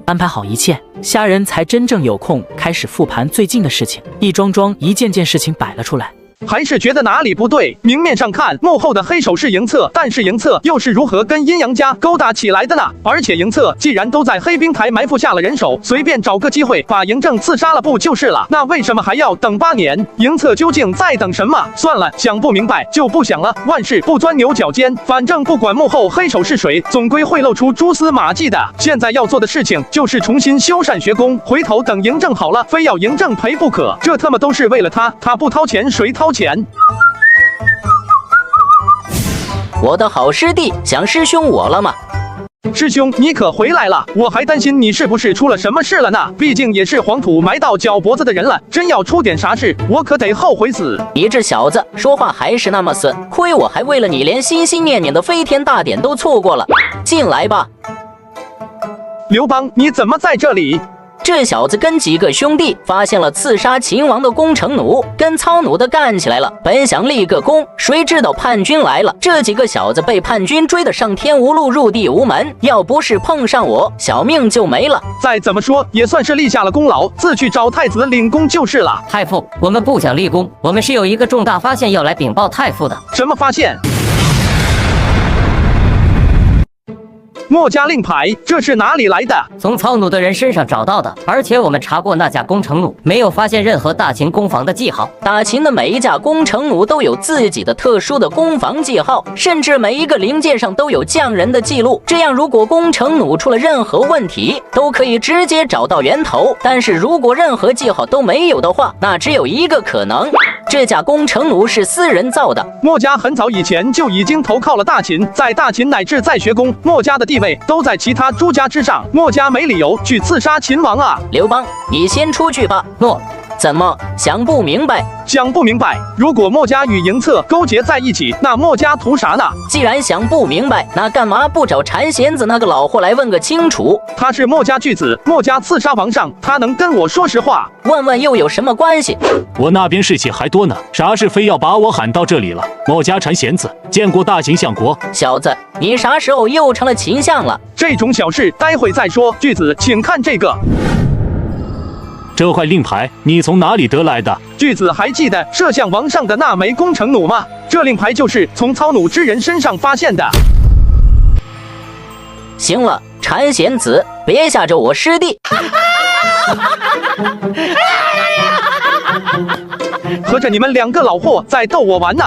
Speaker 1: 安排好一切，虾仁才真正有空开始复盘最近的事情，一桩桩一件件事情摆了出来。
Speaker 2: 还是觉得哪里不对？明面上看，幕后的黑手是嬴策，但是嬴策又是如何跟阴阳家勾搭起来的呢？而且嬴策既然都在黑冰台埋伏下了人手，随便找个机会把嬴政刺杀了不就是了？那为什么还要等8年？嬴策究竟在等什么？算了，想不明白就不想了，万事不钻牛角尖。反正不管幕后黑手是谁，总归会露出蛛丝马迹的。现在要做的事情就是重新修缮学宫，回头等嬴政好了，非要嬴政赔不可。这他妈都是为了他，他不掏钱谁掏钱？
Speaker 3: 我的好师弟想师兄我了吗？
Speaker 2: 师兄，你可回来了，我还担心你是不是出了什么事了呢？毕竟也是黄土埋到脚脖子的人了，真要出点啥事，我可得后悔死。
Speaker 3: 你这小子说话还是那么损，亏我还为了你连心心念念的飞天大典都错过了。进来吧。
Speaker 2: 刘邦，你怎么在这里？
Speaker 3: 这小子跟几个兄弟发现了刺杀秦王的攻城弩，跟操弩的干起来了。本想立个功，谁知道叛军来了，这几个小子被叛军追得上天无路入地无门，要不是碰上我，小命就没了。
Speaker 2: 再怎么说也算是立下了功劳，自去找太子领功就是了。
Speaker 19: 太傅，我们不想立功，我们是有一个重大发现要来禀报太傅的。
Speaker 2: 什么发现？墨家令牌，这是哪里来的？
Speaker 19: 从操弩的人身上找到的，而且我们查过那架攻城弩，没有发现任何大秦攻防的记号。
Speaker 3: 大秦的每一架攻城弩都有自己的特殊的攻防记号，甚至每一个零件上都有匠人的记录。这样，如果攻城弩出了任何问题，都可以直接找到源头。但是如果任何记号都没有的话，那只有一个可能，这架攻城弩是私人造的。
Speaker 2: 墨家很早以前就已经投靠了大秦，在大秦乃至在学宫，墨家的地位都在其他诸家之上，墨家没理由去刺杀秦王啊！
Speaker 3: 刘邦，你先出去吧。
Speaker 19: 诺。
Speaker 3: 怎么想不明白？
Speaker 2: 想不明白，如果墨家与嬴策勾结在一起，那墨家图啥呢？
Speaker 3: 既然想不明白，那干嘛不找馋弦子那个老货来问个清楚？
Speaker 2: 他是墨家巨子，墨家刺杀王上，他能跟我说实话？
Speaker 3: 问问又有什么关系？
Speaker 12: 我那边事情还多呢，啥事非要把我喊到这里了？墨家馋弦子，见过大秦相国。
Speaker 3: 小子，你啥时候又成了秦相了？
Speaker 2: 这种小事待会再说。巨子，请看这个。
Speaker 12: 这块令牌你从哪里得来的？
Speaker 2: 巨子还记得射向王上的那枚攻城弩吗？这令牌就是从操弩之人身上发现的。
Speaker 3: 行了，馋弦子，别吓着我师弟。
Speaker 2: 合着你们2个老货在逗我玩呢？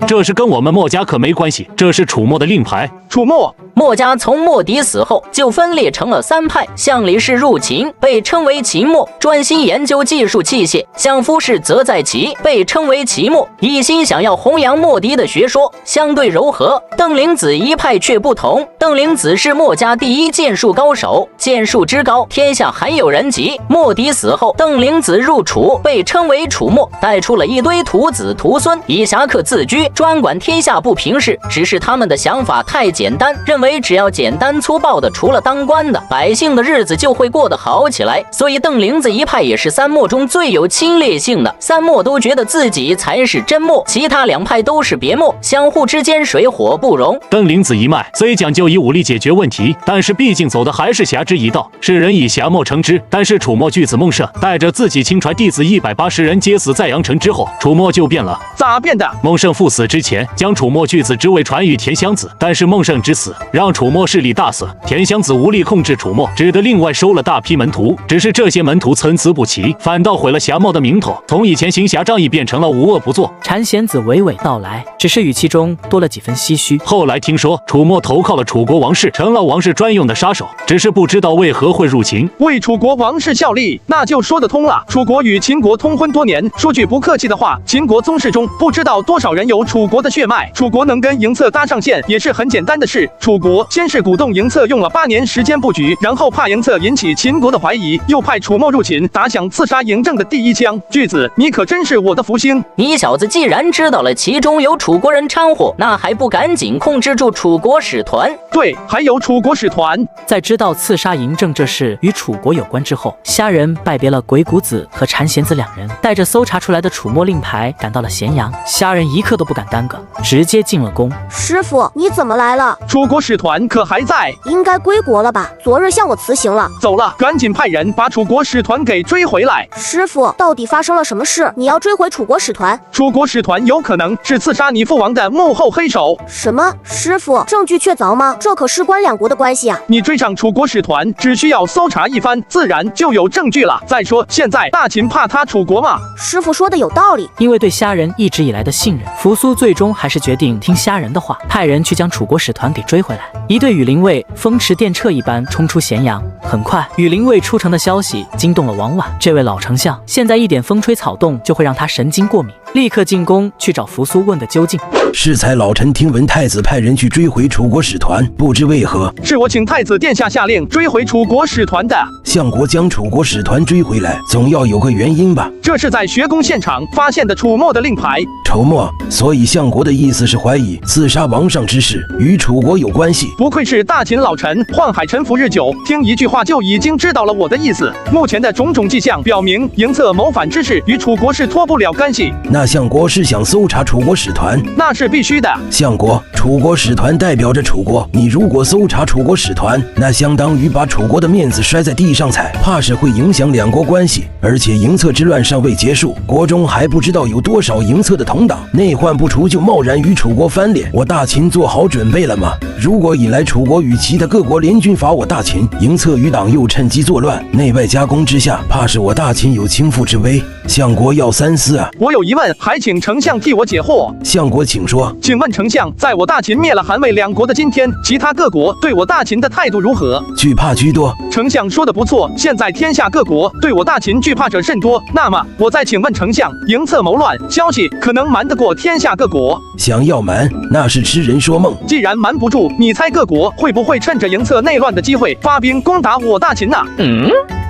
Speaker 12: 这是跟我们墨家可没关系，这是楚墨的令牌。
Speaker 2: 楚墨，
Speaker 3: 墨家从墨翟死后就分裂成了3派，向李氏入秦，被称为秦墨，专心研究技术器械；向夫氏则在齐，被称为齐墨，一心想要弘扬墨翟的学说，相对柔和。邓灵子一派却不同，邓灵子是墨家第一剑术高手，剑术之高，天下罕有人及。墨翟死后，邓灵子入楚，被称为楚墨，带出了一堆徒子徒孙，以侠客自居，专管天下不平事。只是他们的想法太简单，认为只要简单粗暴的除了当官的，百姓的日子就会过得好起来。所以邓灵子一派也是3墨中最有侵略性的，3墨都觉得自己才是真墨，其他2派都是别墨，相互之间水火不容。
Speaker 12: 邓灵子一脉虽讲究以武力解决问题，但是毕竟走的还是侠之一道，世人以侠墨称之。但是楚墨巨子孟胜带着自己亲传弟子180人皆死在阳城之后，楚墨就变了。
Speaker 2: 咋变的？
Speaker 12: 孟胜赴死之前将楚墨巨子之位传与田襄子，但是孟胜之死让楚墨势力大损，田襄子无力控制楚墨，只得另外收了大批门徒。只是这些门徒参差不齐，反倒毁了侠墨的名头，从以前行侠仗义变成了无恶不作。
Speaker 1: 馋弦子娓娓道来，只是语气中多了几分唏嘘。
Speaker 12: 后来听说楚墨投靠了楚国王室，成了王室专用的杀手，只是不知道为何会入秦，
Speaker 2: 为楚国王室效力，那就说得通了。楚国与秦国通婚多年，说句不客气的话，秦国宗室中不知道多少人有楚国的血脉，楚国能跟嬴策搭上线也是很简单的事。楚国先是鼓动嬴策用了8年时间布局，然后怕嬴策引起秦国的怀疑，又派楚墨入秦，打响刺杀嬴政的第一枪。巨子，你可真是我的福星！
Speaker 3: 你小子既然知道了其中有楚国人掺和，那还不赶紧控制住楚国使团？
Speaker 2: 对，还有楚国使团。
Speaker 1: 在知道刺杀嬴政这事与楚国有关之后，虾人拜别了鬼谷子和馋弦子2人，带着搜查出来的楚墨令牌赶到了咸阳。虾人一刻都不敢耽搁，直接进了宫。
Speaker 22: 师傅，你怎么来了？
Speaker 2: 楚国使团可还在？
Speaker 22: 应该归国了吧？昨日向我辞行了。
Speaker 2: 走了，赶紧派人把楚国使团给追回来。
Speaker 22: 师傅，到底发生了什么事？你要追回楚国使团？
Speaker 2: 楚国使团有可能是刺杀你父王的幕后黑手。
Speaker 22: 什么？师傅，证据确凿吗？这可事关两国的关系啊！
Speaker 2: 你追上楚国使团，只需要搜查一番，自然就有证据了。再说，现在大秦怕他楚国吗？
Speaker 22: 师傅说的有道理。
Speaker 1: 因为对虾仁一直以来的信任，扶苏最终还是决定听虾仁的话，派人去将楚国使团给追回来。一队羽林卫风驰电掣一般冲出咸阳。很快，羽林卫出城的消息惊动了王绾。这位老丞相现在一点风吹草动就会让他神经过敏，立刻进宫去找扶苏问个究竟。
Speaker 7: 适才老臣听闻太子派人去追回楚国使团，不知为何？
Speaker 2: 是我请太子殿下下令追回楚国使团的。
Speaker 7: 相国将楚国使团追回来，总要有个原因吧？
Speaker 2: 这是在学宫现场发现的楚墨的令牌。
Speaker 7: 楚墨，所以相国的意思是怀疑刺杀王上之事与楚国有关系。
Speaker 2: 不愧是大秦老臣，宦海沉浮日久，听一句话就已经知道了我的意思。目前的种种迹象表明，营策谋反之事与楚国是脱不了干系。
Speaker 7: 那相国是想搜查楚国使团？
Speaker 2: 那是必须的。
Speaker 7: 相国，楚国使团代表着楚国，你如果搜查楚国使团，那相当于把楚国的面子摔在地上踩，怕是会影响两国关系。而且营策之乱尚未结束，国中还不知道有多少营策的同党，内患不除就贸然与楚国翻脸，我大秦做好准备了吗？如果引来楚国与其他各国联军伐我大秦，营策余党又趁机作乱，内外夹攻之下，怕是我大秦有倾覆之危。相国要三思啊！
Speaker 2: 我有疑问，还请丞相替我解惑。
Speaker 7: 相国请说。
Speaker 2: 请问丞相，在我大秦灭了韩魏两国的今天，其他各国对我大秦的态度如何？
Speaker 7: 惧怕居多。
Speaker 2: 丞相说的不错，现在天下各国对我大秦惧怕者甚多。那么，我再请问丞相，营策谋乱消息可能瞒得过天下各国？
Speaker 7: 想要瞒，那是痴人说梦。
Speaker 2: 既然瞒不住，你猜各国会不会趁着营策内乱的机会发兵攻打我大秦呢？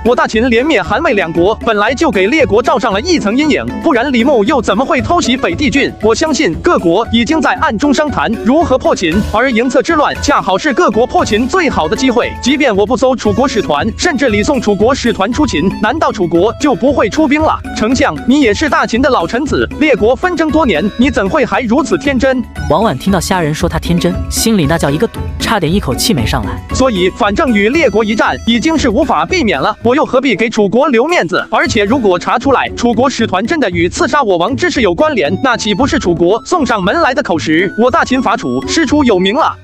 Speaker 2: 我大秦连灭韩魏两国，本来就给列国罩上了一层阴影，不然李牧又怎么会偷袭北地郡？我相信各国已经在暗中商谈如何破秦，而营策之乱恰好是各国破秦最好的机会。即便我不搜楚国使团，甚至礼送楚国使团出秦，难道楚国就不会出兵了？丞相，你也是大秦的老臣子，列国纷争多年，你怎会还如此天真？
Speaker 1: 王绾听到虾仁说他天真，心里那叫一个堵，差点一口气没上来。
Speaker 2: 所以，反正与列国一战已经是无法避免了，我又何必给楚国留面子？而且，如果查出来楚国使团真的与刺杀我王之事有关联，那岂不是楚国送上门来的口实？我大秦伐楚，师出有名了。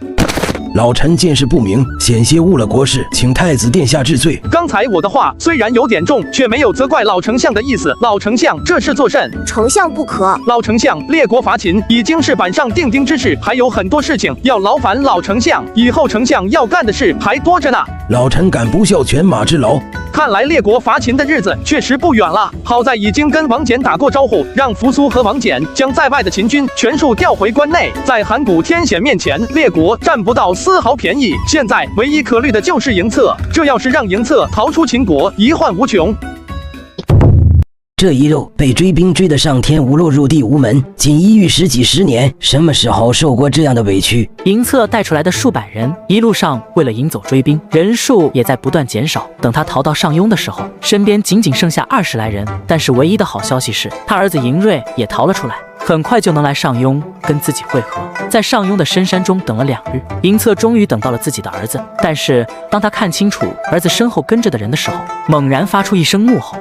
Speaker 7: 老臣见识不明，险些误了国事，请太子殿下治罪。
Speaker 2: 刚才我的话虽然有点重，却没有责怪老丞相的意思。老丞相这是作甚？
Speaker 22: 丞相不可。
Speaker 2: 老丞相，列国伐秦已经是板上钉钉之事，还有很多事情要劳烦老丞相。以后丞相要干的事还多着呢。
Speaker 7: 老臣敢不效犬马之劳。
Speaker 2: 看来列国伐秦的日子确实不远了。好在已经跟王翦打过招呼，让扶苏和王翦将在外的秦军全数调回关内。在函谷天险面前，列国占不到丝毫便宜。现在唯一可虑的就是营策，这要是让营策逃出秦国，遗患无穷。
Speaker 9: 这一肉被追兵追得上天无路入地无门，锦衣玉食几十年，什么时候受过这样的委屈？
Speaker 1: 营策带出来的数百人，一路上为了引走追兵，人数也在不断减少。等他逃到上庸的时候，身边仅仅剩下20来人。但是唯一的好消息是，他儿子嬴瑞也逃了出来，很快就能来上庸跟自己会合。在上庸的深山中等了2日，营策终于等到了自己的儿子。但是当他看清楚儿子身后跟着的人的时候，猛然发出一声怒吼。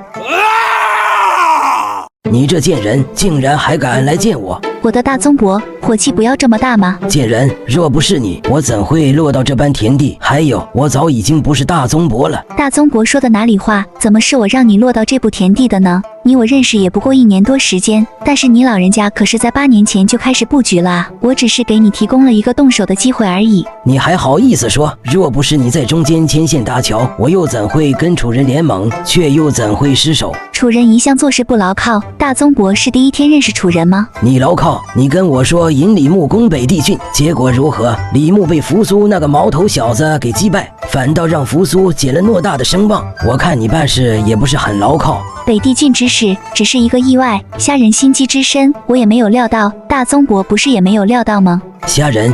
Speaker 9: 你这贱人竟然还敢来见我！
Speaker 18: 我的大宗伯，火气不要这么大吗？
Speaker 9: 贱人，若不是你，我怎会落到这般田地？还有，我早已经不是大宗伯了。
Speaker 18: 大宗伯说的哪里话？怎么是我让你落到这步田地的呢？你我认识也不过1年多时间，但是你老人家可是在8年前就开始布局了啊！我只是给你提供了一个动手的机会而已。
Speaker 9: 你还好意思说？若不是你在中间牵线搭桥，我又怎会跟楚人联盟，却又怎会失手？
Speaker 18: 楚人一向做事不牢靠，大宗伯是第一天认识楚人吗？
Speaker 9: 你牢靠？你跟我说引李牧攻北地郡，结果如何？李牧被扶苏那个毛头小子给击败，反倒让扶苏减了偌大的声望。我看你办事也不是很牢靠。
Speaker 18: 北地郡之事只是一个意外，虾仁心机之深，我也没有料到。大宗伯不是也没有料到吗？
Speaker 9: 虾仁。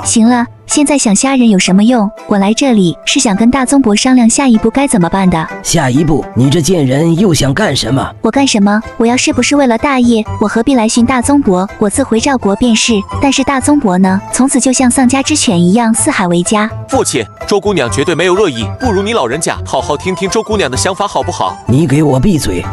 Speaker 18: 行了，现在想虾仁有什么用？我来这里是想跟大宗伯商量下一步该怎么办的。
Speaker 9: 下一步，你这贱人又想干什么？
Speaker 18: 我干什么？我要是不是为了大业，我何必来寻大宗伯？我自回赵国便是。但是大宗伯呢，从此就像丧家之犬一样四海为家。
Speaker 17: 父亲，周姑娘绝对没有恶意，不如你老人家好好听听周姑娘的想法好不好？
Speaker 9: 你给我闭嘴！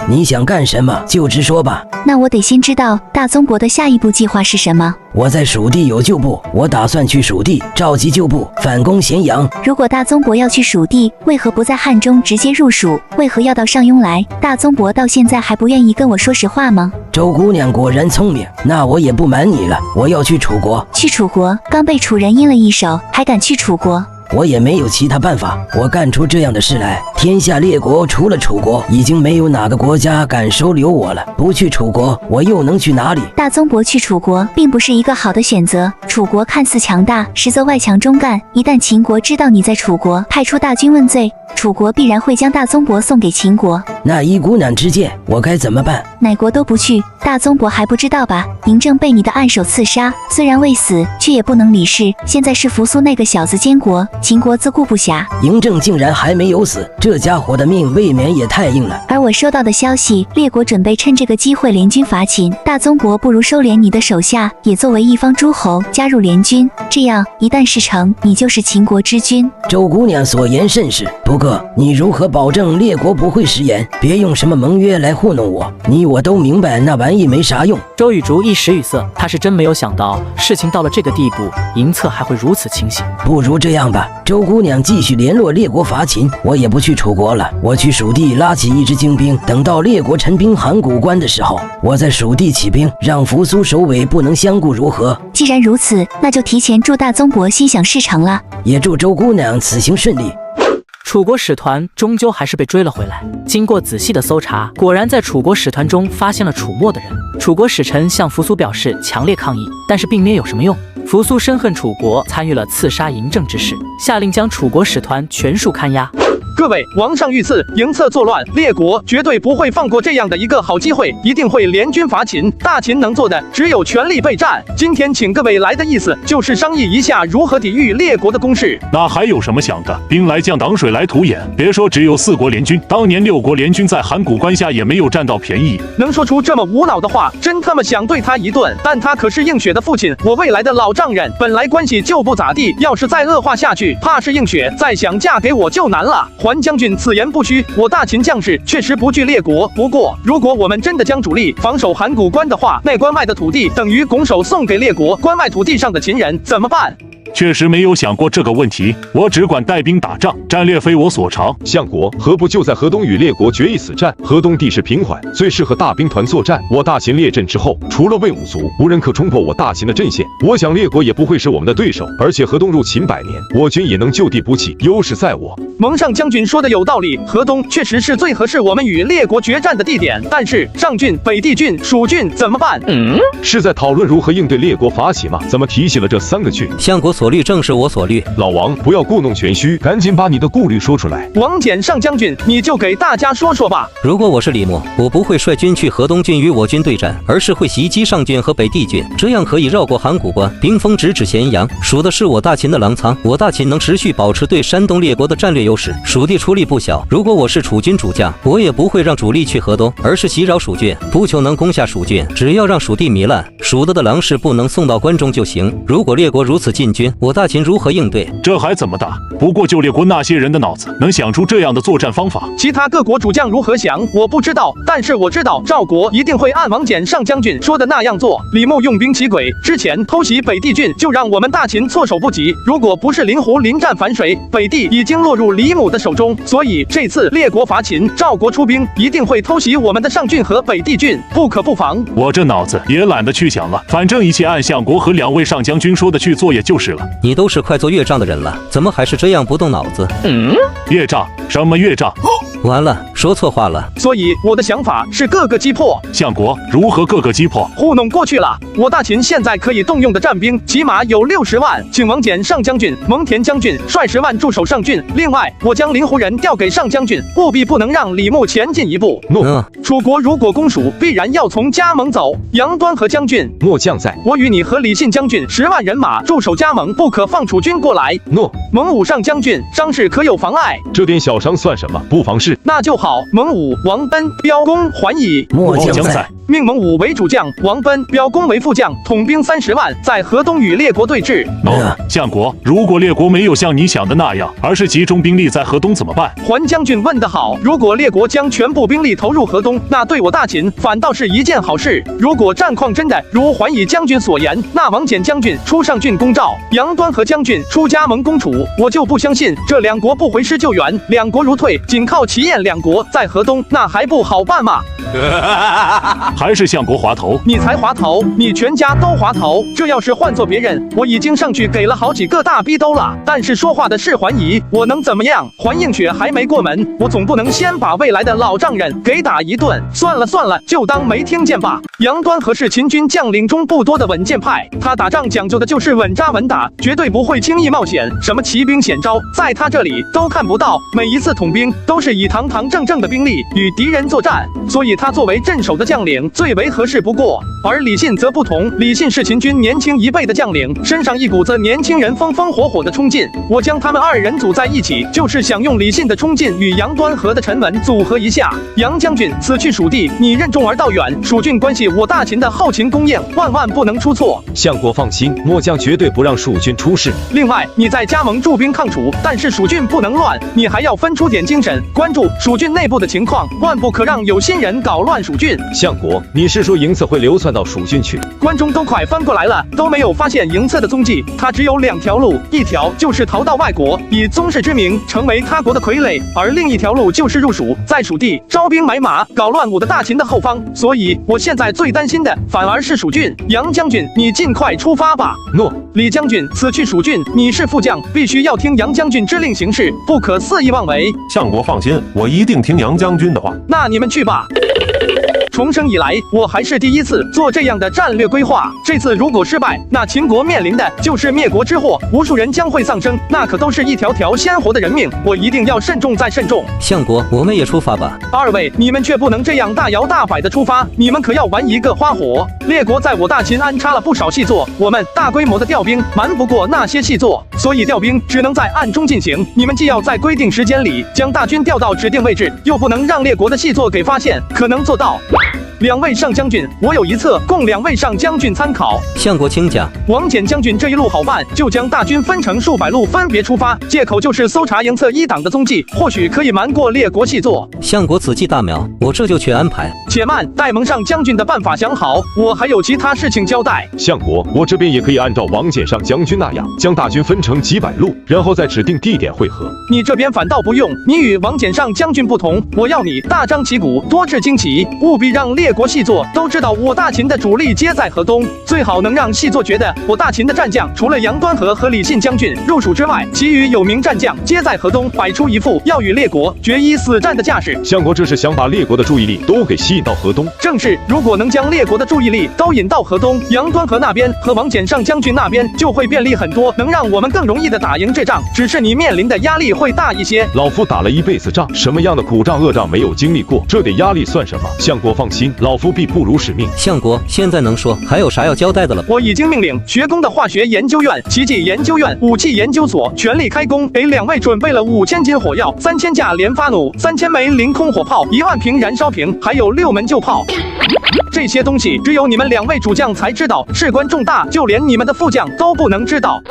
Speaker 9: 你想干什么就直说吧。
Speaker 18: 那我得先知道大宗伯的下一步计划是什么。
Speaker 9: 我在蜀地有旧部，我打算去蜀地召集旧部反攻咸阳。
Speaker 18: 如果大宗伯要去蜀地，为何不在汉中直接入蜀？为何要到上庸来？大宗伯到现在还不愿意跟我说实话吗？
Speaker 9: 周姑娘果然聪明，那我也不瞒你了，我要去楚国。
Speaker 18: 去楚国？刚被楚人阴了一手，还敢去楚国？
Speaker 9: 我也没有其他办法，我干出这样的事来，天下列国除了楚国，已经没有哪个国家敢收留我了。不去楚国，我又能去哪里？
Speaker 18: 大宗伯去楚国并不是一个好的选择。楚国看似强大，实则外强中干。一旦秦国知道你在楚国，派出大军问罪，楚国必然会将大宗伯送给秦国。
Speaker 9: 那依姑娘之见，我该怎么办？
Speaker 18: 哪国都不去，大宗伯还不知道吧？嬴政被你的暗手刺杀，虽然未死，却也不能理事。现在是扶苏那个小子监国，秦国自顾不暇。
Speaker 9: 嬴政竟然还没有死，这家伙的命未免也太硬了。
Speaker 18: 而我收到的消息，列国准备趁这个机会联军伐秦。大宗伯不如收敛你的手下，也作为一方诸侯加入联军，这样一旦事成，你就是秦国之君。
Speaker 9: 周姑娘所言甚是，不过你如何保证列国不会食言？别用什么盟约来糊弄我，你我都明白那玩意没啥用。
Speaker 1: 周雨竹一时语塞，他是真没有想到事情到了这个地步，嬴策还会如此清醒。
Speaker 9: 不如这样吧，周姑娘继续联络列国伐秦，我也不去楚国了，我去蜀地拉起一支精兵，等到列国陈兵函谷关的时候，我在蜀地起兵，让扶苏首尾不能相顾，如何？
Speaker 18: 既然如此，那就提前祝大宗伯心想事成了，
Speaker 9: 也祝周姑娘此行顺利。
Speaker 1: 楚国使团终究还是被追了回来。经过仔细的搜查，果然在楚国使团中发现了楚墨的人。楚国使臣向扶苏表示强烈抗议，但是并没有什么用。扶苏深恨楚国参与了刺杀嬴政之事，下令将楚国使团全数看押。
Speaker 2: 各位，王上遇刺，嬴策作乱，列国绝对不会放过这样的一个好机会，一定会联军伐秦。大秦能做的只有全力备战。今天请各位来的意思，就是商议一下如何抵御列国的攻势。
Speaker 12: 那还有什么想的？兵来将挡，水来土掩。别说只有4国联军，当年6国联军在函谷关下也没有占到便宜。
Speaker 2: 能说出这么无脑的话，真他妈想对他一顿。但他可是映雪的父亲，我未来的老丈人，本来关系就不咋地，要是再恶化下去，怕是映雪再想嫁给我就难了。桓将军此言不虚，我大秦将士确实不惧列国。不过，如果我们真的将主力防守函谷关的话，那关外的土地等于拱手送给列国，关外土地上的秦人怎么办？
Speaker 12: 确实没有想过这个问题，我只管带兵打仗，战略非我所长。
Speaker 6: 相国何不就在河东与列国决一死战？河东地势平缓，最适合大兵团作战。我大秦列阵之后，除了魏武卒，无人可冲破我大秦的阵线。我想列国也不会是我们的对手，而且河东入秦100年，我军也能就地补起，优势在我。
Speaker 2: 蒙上将军说的有道理，河东确实是最合适我们与列国决战的地点。但是上郡、北地郡、蜀郡怎么办？
Speaker 6: 是在讨论如何应对列国伐齐吗？怎么提起了这3个郡？
Speaker 11: 相国所虑正是我所虑。
Speaker 6: 老王，不要故弄玄虚，赶紧把你的顾虑说出来。
Speaker 2: 王翦上将军，你就给大家说说吧。
Speaker 11: 如果我是李牧，我不会率军去河东郡与我军对战，而是会袭击上郡和北地郡，这样可以绕过函谷关，兵锋直指咸阳。蜀的是我大秦的粮仓，我大秦能持续保持对山东列国的战略优势。蜀地出力不小，如果我是楚军主将，我也不会让主力去河东，而是袭扰蜀郡，不求能攻下蜀郡，只要让蜀地糜烂，蜀的粮食不能送到关中就行。如果列国如此进军，我大秦如何应对？
Speaker 12: 这还怎么打？不过就列国那些人的脑子，能想出这样的作战方法。
Speaker 2: 其他各国主将如何想，我不知道，但是我知道赵国一定会按王翦上将军说的那样做。李牧用兵起诡，之前偷袭北地郡，就让我们大秦措手不及。如果不是临湖临战反水，北地已经落入李母的手中。所以这次列国伐秦，赵国出兵一定会偷袭我们的上郡和北地郡，不可不防。
Speaker 12: 我这脑子也懒得去想了，反正一切按相国和2位上将军说的去做也就是了。
Speaker 11: 你都是快做岳丈的人了，怎么还是这样不动脑子？
Speaker 12: 岳丈？什么岳丈？
Speaker 11: 完了，说错话了。
Speaker 2: 所以我的想法是各个击破。
Speaker 12: 相国，如何各个击破？
Speaker 2: 糊弄过去了。我大秦现在可以动用的战兵起码有60万，请王翦上将军、蒙恬将军率10万驻守上郡。另外，我将临湖人调给上将军，务必不能让李牧前进一步。
Speaker 8: 诺。
Speaker 2: 楚国如果攻蜀，必然要从加盟走。杨端和将军，
Speaker 8: 末将在。
Speaker 2: 我与你和李信将军10万人马驻守加盟，不可放楚军过来。
Speaker 8: 诺。
Speaker 2: 蒙武上将军，伤势可有妨碍？
Speaker 6: 这点小伤算什么？不妨事。
Speaker 2: 那就好。蒙武、王奔、彪公还矣。
Speaker 9: 末将在。
Speaker 2: 命蒙武为主将，王奔、彪公为副将，统兵30万，在河东与列国对峙。
Speaker 12: 相国，如果列国没有像你想的那样，而是集中兵力在河东怎么办？
Speaker 2: 桓将军问得好，如果列国将全部兵力投入河东，那对我大秦反倒是一件好事。如果战况真的如桓乙将军所言，那王翦将军出上郡攻赵，杨端和将军出加盟攻楚，我就不相信这两国不回师救援，两国如退，仅靠齐燕两国在河东，那还不好办吗？
Speaker 12: 还是相国滑头，
Speaker 2: 你才滑头，你全家都滑头。这要是换做别人，我已经上去给了好几个大逼兜了。但是说话的是桓乙，我能怎么样？桓映雪还没过门，我总不能先把未来的老丈人给打一顿。算了，就当没听见吧。杨端和是秦军将领中不多的稳健派，他打仗讲究的就是稳扎稳打，绝对不会轻易冒险。什么骑兵险招，在他这里都看不到。每一次统兵都是以堂堂正正的兵力与敌人作战，所以他作为镇守的将领最为合适不过。而李信则不同，李信是秦军年轻一辈的将领，身上一股子年轻人风风火火的冲劲。我将他们2人组在一起，就是想用李信的冲劲与杨端和的沉稳组合一下。杨将军，此去蜀地，你任重而道远，蜀郡关系我大秦的后勤供应，万万不能出错。
Speaker 8: 相国放心，末将绝对不让蜀军出事。
Speaker 2: 另外，你在加盟驻兵抗楚，但是蜀郡不能乱，你还要分出点精神，关注蜀郡内部的情况，万不可让有心人搞乱蜀郡。
Speaker 8: 相国，你是说营策会流窜到蜀郡去？
Speaker 2: 关中都快翻过来了，都没有发现营策的踪迹。他只有2条路，一条就是逃到外国，以宗室之名成为他国的傀儡，而另一条路就是入蜀，在蜀地招兵买马，搞乱我的大秦的后方。所以我现在最担心的反而是蜀郡。杨将军，你尽快出发吧。
Speaker 8: 诺。
Speaker 2: 李将军，此去蜀郡，你是副将，必须要听杨将军之令行事，不可肆意妄为。
Speaker 10: 相国放心，我一定听杨将军的话。
Speaker 2: 那你们去吧。重生以来，我还是第一次做这样的战略规划。这次如果失败，那秦国面临的就是灭国之祸，无数人将会丧生，那可都是一条条鲜活的人命。我一定要慎重再慎重。
Speaker 11: 相国，我们也出发吧。
Speaker 2: 2位，你们却不能这样大摇大摆的出发，你们可要玩一个花火。列国在我大秦安插了不少细作，我们大规模的调兵瞒不过那些细作，所以调兵只能在暗中进行。你们既要在规定时间里将大军调到指定位置，又不能让列国的细作给发现，可能做到。2位上将军，我有一策，供2位上将军参考。
Speaker 11: 相国请讲。
Speaker 2: 王翦将军这一路好办，就将大军分成数百路，分别出发，借口就是搜查营策一党的踪迹，或许可以瞒过列国细作。
Speaker 11: 相国此计大妙，我这就去安排。
Speaker 2: 且慢，待蒙上将军的办法想好，我还有其他事情交代。
Speaker 6: 相国，我这边也可以按照王翦上将军那样，将大军分成几百路，然后在指定地点汇合。
Speaker 2: 你这边反倒不用，你与王翦上将军不同，我要你大张旗鼓，多置惊奇，务必让列国细作都知道我大秦的主力皆在河东，最好能让细作觉得我大秦的战将除了杨端和李信将军入蜀之外，其余有名战将皆在河东，摆出一副要与列国决一死战的架势。
Speaker 6: 相国这是想把列国的注意力都给吸引到河东。
Speaker 2: 正是，如果能将列国的注意力都引到河东，杨端和那边和王翦上将军那边就会便利很多，能让我们更容易的打赢这仗。只是你面临的压力会大一些。
Speaker 6: 老夫打了一辈子仗，什么样的苦仗恶仗没有经历过？这点压力算什么？相国放心，老夫必不辱使命。
Speaker 11: 相国，现在能说还有啥要交代的了？
Speaker 2: 我已经命令学宫的化学研究院、奇迹研究院、武器研究所全力开工，给2位准备了5000斤火药、3000架连发弩、3000枚凌空火炮、1万瓶燃烧瓶，还有6门旧炮。这些东西只有你们2位主将才知道，事关重大，就连你们的副将都不能知道。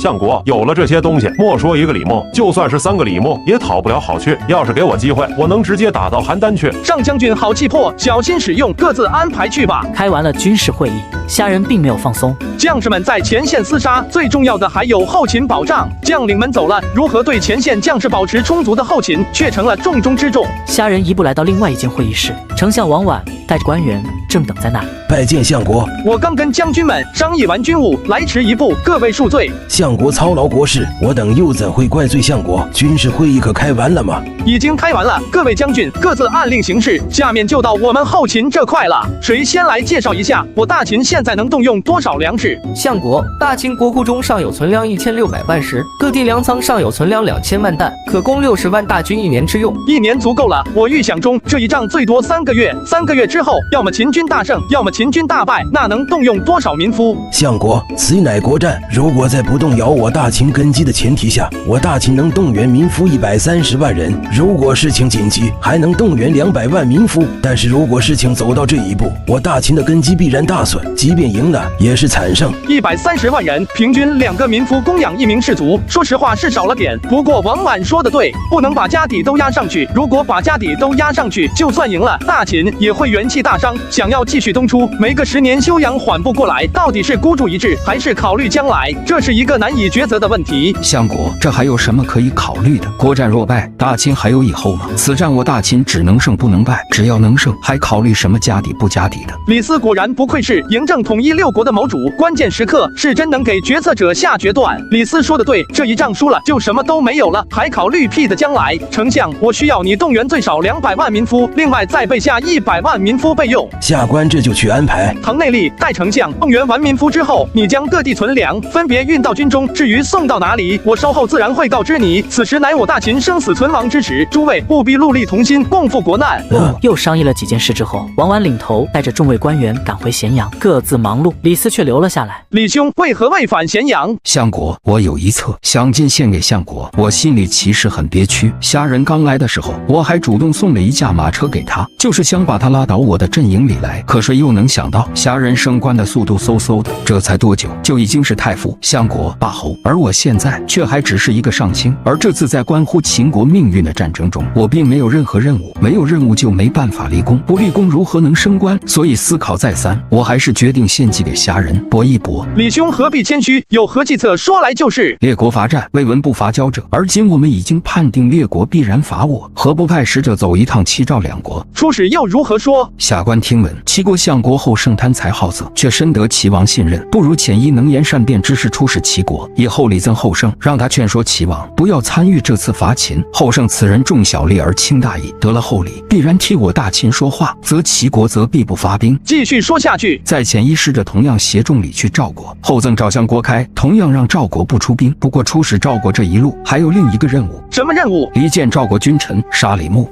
Speaker 10: 相国，有了这些东西，莫说1个李牧，就算是3个李牧也讨不了好去。要是给我机会，我能直接打到邯郸去。
Speaker 2: 上将军好气魄，小心使用，各自安排去吧。
Speaker 1: 开完了军事会议，虾仁并没有放松。
Speaker 2: 将士们在前线厮杀，最重要的还有后勤保障。将领们走了，如何对前线将士保持充足的后勤，却成了重中之重。
Speaker 1: 虾仁一步来到另外一间会议室，丞相王绾带着官员正正等在那里。
Speaker 7: 拜见相国。
Speaker 2: 我刚跟将军们商议完军务，来迟一步，各位恕罪。
Speaker 7: 相国操劳国事，我等又怎会怪罪相国？军事会议可开完了吗？
Speaker 2: 已经开完了，各位将军各自按令行事。下面就到我们后勤这块了，谁先来介绍一下我大秦现在能动用多少粮食？
Speaker 5: 相国，大秦国库中尚有存粮1600万石，各地粮仓尚有存粮2000万担，可供60万大军1年之用。
Speaker 2: 1年足够了。我预想中这一仗最多3个月，3个月之后，要么秦军大胜，要么秦军大败，那能动用多少民夫？
Speaker 7: 相国，此乃国战，如果在不动摇我大秦根基的前提下，我大秦能动员民夫130万人。如果事情紧急，还能动员200万民夫。但是如果事情走到这一步，我大秦的根基必然大损，即便赢了，也是惨胜。
Speaker 2: 130万人，平均2个民夫供养1名士卒，说实话是少了点。不过王满说的对，不能把家底都压上去。如果把家底都压上去，就算赢了，大秦也会元气大伤，想要继续东出，没个10年休养缓不过来。到底是孤注一掷，还是考虑将来？这是一个难以抉择的问题。
Speaker 16: 相国，这还有什么可以考虑的？国战若败，大秦还有以后吗？此战我大秦只能胜不能败，只要能胜，还考虑什么家底不家底的？
Speaker 2: 李斯果然不愧是嬴政统一6国的谋主，关键时刻是真能给决策者下决断。李斯说的对，这一仗输了就什么都没有了，还考虑屁的将来？丞相，我需要你动员最少200万民夫，另外再备下100万民夫备用。
Speaker 7: 下官这就去安排。
Speaker 2: 唐内力，代丞相动员完民夫之后，你将各地存粮分别运到军中，至于送到哪里，我稍后自然会告知你。此时乃我大秦生死存亡之时，诸位务必戮力同心，共赴国难。
Speaker 1: 又商议了几件事之后，王绾领头带着众位官员赶回咸阳，各自忙碌。李斯却留了下来。
Speaker 2: 李兄为何未返咸阳？
Speaker 16: 相国，我有一策，想进献给相国。我心里其实很憋屈。虾仁刚来的时候，我还主动送了一架马车给他，就是想把他拉到我的阵营里来。可是又能想到，虾仁升官的速度嗖嗖的，这才多久就已经是太傅、相国、霸侯，而我现在却还只是一个上卿。而这次在关乎秦国命运的战争中，我并没有任何任务，没有任务就没办法立功，不立功如何能升官？所以思考再三，我还是决定献计给虾仁搏一搏。
Speaker 2: 李兄何必谦虚，有何计策说来就是。
Speaker 16: 列国伐战，未闻不伐交者，而今我们已经判定列国必然伐我，何不派使者走一趟齐赵两国？
Speaker 2: 出使又如何说？
Speaker 16: 下官听闻齐国相国后盛贪财好色，却深得齐王信任，不如遣一能言善辩之士出使齐国，以厚礼赠后盛，让他劝说齐王不要参与这次伐秦。后盛此人重小利而轻大义，得了厚礼，必然替我大秦说话，则齐国则必不发兵。
Speaker 2: 继续说下去。
Speaker 16: 再遣一使者同样携重礼去赵国，后赠赵相郭开，同样让赵国不出兵。不过出使赵国这一路还有另一个任务。
Speaker 2: 什么任务？
Speaker 16: 离间赵国君臣，杀李牧。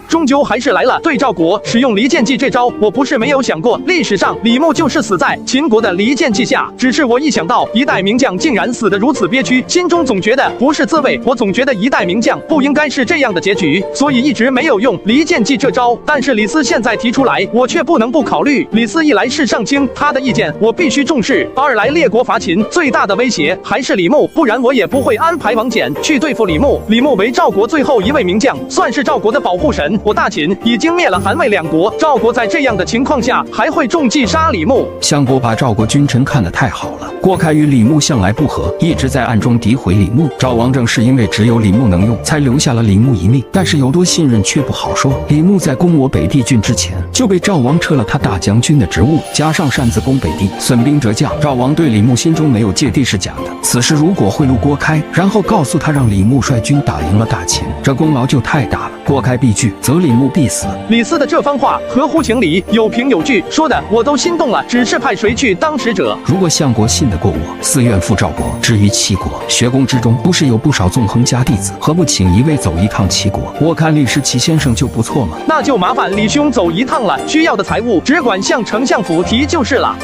Speaker 2: 终究还是来了。对赵国使用离间计这招，我不是没有想过。历史上李牧就是死在秦国的离间计下，只是我一想到一代名将竟然死得如此憋屈，心中总觉得不是滋味。我总觉得一代名将不应该是这样的结局，所以一直没有用离间计这招。但是李斯现在提出来，我却不能不考虑。李斯一来是上卿，他的意见我必须重视；二来列国伐秦最大的威胁还是李牧，不然我也不会安排王翦去对付李牧。李牧为赵国最后一位名将，算是赵国的保护神。我大秦已经灭了韩魏两国，赵国在这样的情况下还会中计杀李牧？
Speaker 16: 相国把赵国君臣看得太好了。郭开与李牧向来不和，一直在暗中诋毁李牧。赵王正是因为只有李牧能用，才留下了李牧一命。但是有多信任却不好说。李牧在攻我北地郡之前，就被赵王撤了他大将军的职务，加上擅自攻北地，损兵折将。赵王对李牧心中没有芥蒂是假的。此时如果贿赂郭开，然后告诉他让李牧率军打赢了大秦，这功劳就太大了。郭开必拒，则李牧必死。
Speaker 2: 李斯的这番话合乎情理，有凭有据，说的我都心动了。只是派谁去当使者？
Speaker 16: 如果相国信得过我，自愿赴赵国。至于齐国，学宫之中不是有不少纵横家弟子，何不请一位走一趟齐国？我看李世奇先生就不错嘛。
Speaker 2: 那就麻烦李兄走一趟了，需要的财物只管向丞相府提就是了。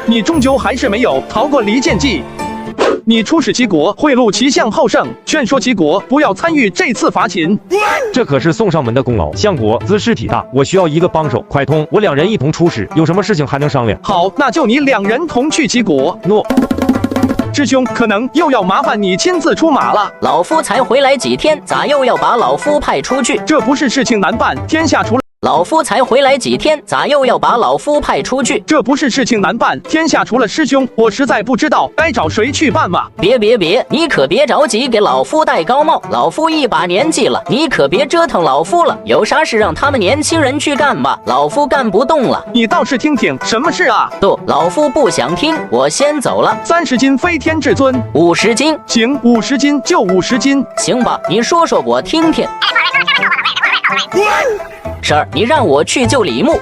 Speaker 2: 你终究还是没有逃过离间计。你出使齐国，贿赂齐相后盛，劝说齐国不要参与这次伐秦，
Speaker 23: 这可是送上门的功劳。相国姿势体大，我需要一个帮手。快通，我2人一同出使，有什么事情还能商量。
Speaker 2: 好，那就你2人同去齐国。
Speaker 23: 诺。
Speaker 2: 师兄，可能又要麻烦你亲自出马了。
Speaker 3: 老夫才回来几天，咋又要把老夫派出去？
Speaker 2: 这不是事情难办，天下除了
Speaker 3: 老夫才回来几天，咋又要把老夫派出去？
Speaker 2: 这不是事情难办，天下除了师兄，我实在不知道该找谁去办嘛。
Speaker 3: 别，你可别着急给老夫戴高帽，老夫一把年纪了，你可别折腾老夫了。有啥事让他们年轻人去干吧，老夫干不动了。
Speaker 2: 你倒是听听，什么事啊？
Speaker 3: 不，老夫不想听，我先走了。
Speaker 2: 30斤飞天至尊
Speaker 3: ，50斤，
Speaker 2: 行，50斤就50斤，
Speaker 3: 行吧？你说说我听听。婶儿，你让我去救李牧。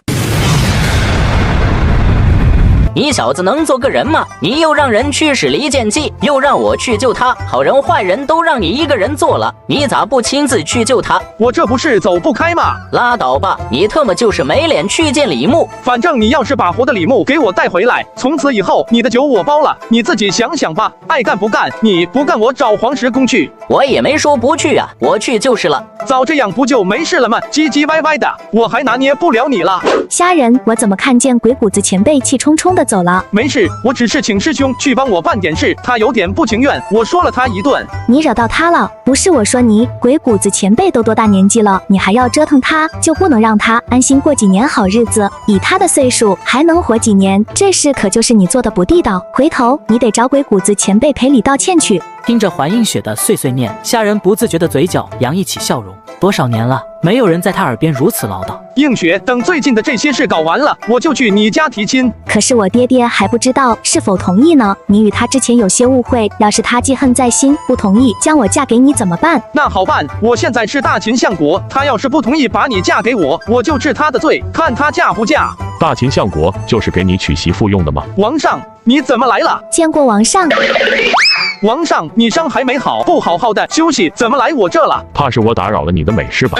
Speaker 3: 你小子能做个人吗？你又让人驱使离间计，又让我去救他，好人坏人都让你一个人做了，你咋不亲自去救他？
Speaker 2: 我这不是走不开吗？
Speaker 3: 拉倒吧，你特么就是没脸去见李牧。
Speaker 2: 反正你要是把活的李牧给我带回来，从此以后你的酒我包了，你自己想想吧，爱干不干，你不干我找黄石公去。
Speaker 3: 我也没说不去啊，我去就是了。
Speaker 2: 早这样不就没事了吗？唧唧歪歪的，我还拿捏不了你了。
Speaker 18: 虾仁，我怎么看见鬼谷子前辈气冲冲的走了？
Speaker 2: 没事，我只是请师兄去帮我办点事，他有点不情愿，我说了他一顿。
Speaker 18: 你惹到他了？不是我说你，鬼谷子前辈都多大年纪了，你还要折腾他，就不能让他安心过几年好日子？以他的岁数还能活几年？这事可就是你做的不地道，回头你得找鬼谷子前辈赔礼道歉去。
Speaker 1: 听着环映雪的碎碎念，虾仁不自觉的嘴角洋溢起笑容。多少年了，没有人在他耳边如此唠叨。
Speaker 2: 映雪，等最近的这些事搞完了，我就去你家提亲。
Speaker 18: 可是我爹爹还不知道是否同意呢。你与他之前有些误会，要是他记恨在心，不同意将我嫁给你怎么办？
Speaker 2: 那好办，我现在是大秦相国，他要是不同意把你嫁给我，我就治他的罪，看他嫁不嫁。
Speaker 15: 大秦相国就是给你娶媳妇用的吗？
Speaker 2: 王上，你怎么来了？
Speaker 18: 见过王上。
Speaker 2: 王上，你伤还没好，不好好的休息，怎么来我这了？
Speaker 15: 怕是我打扰了你的美事吧？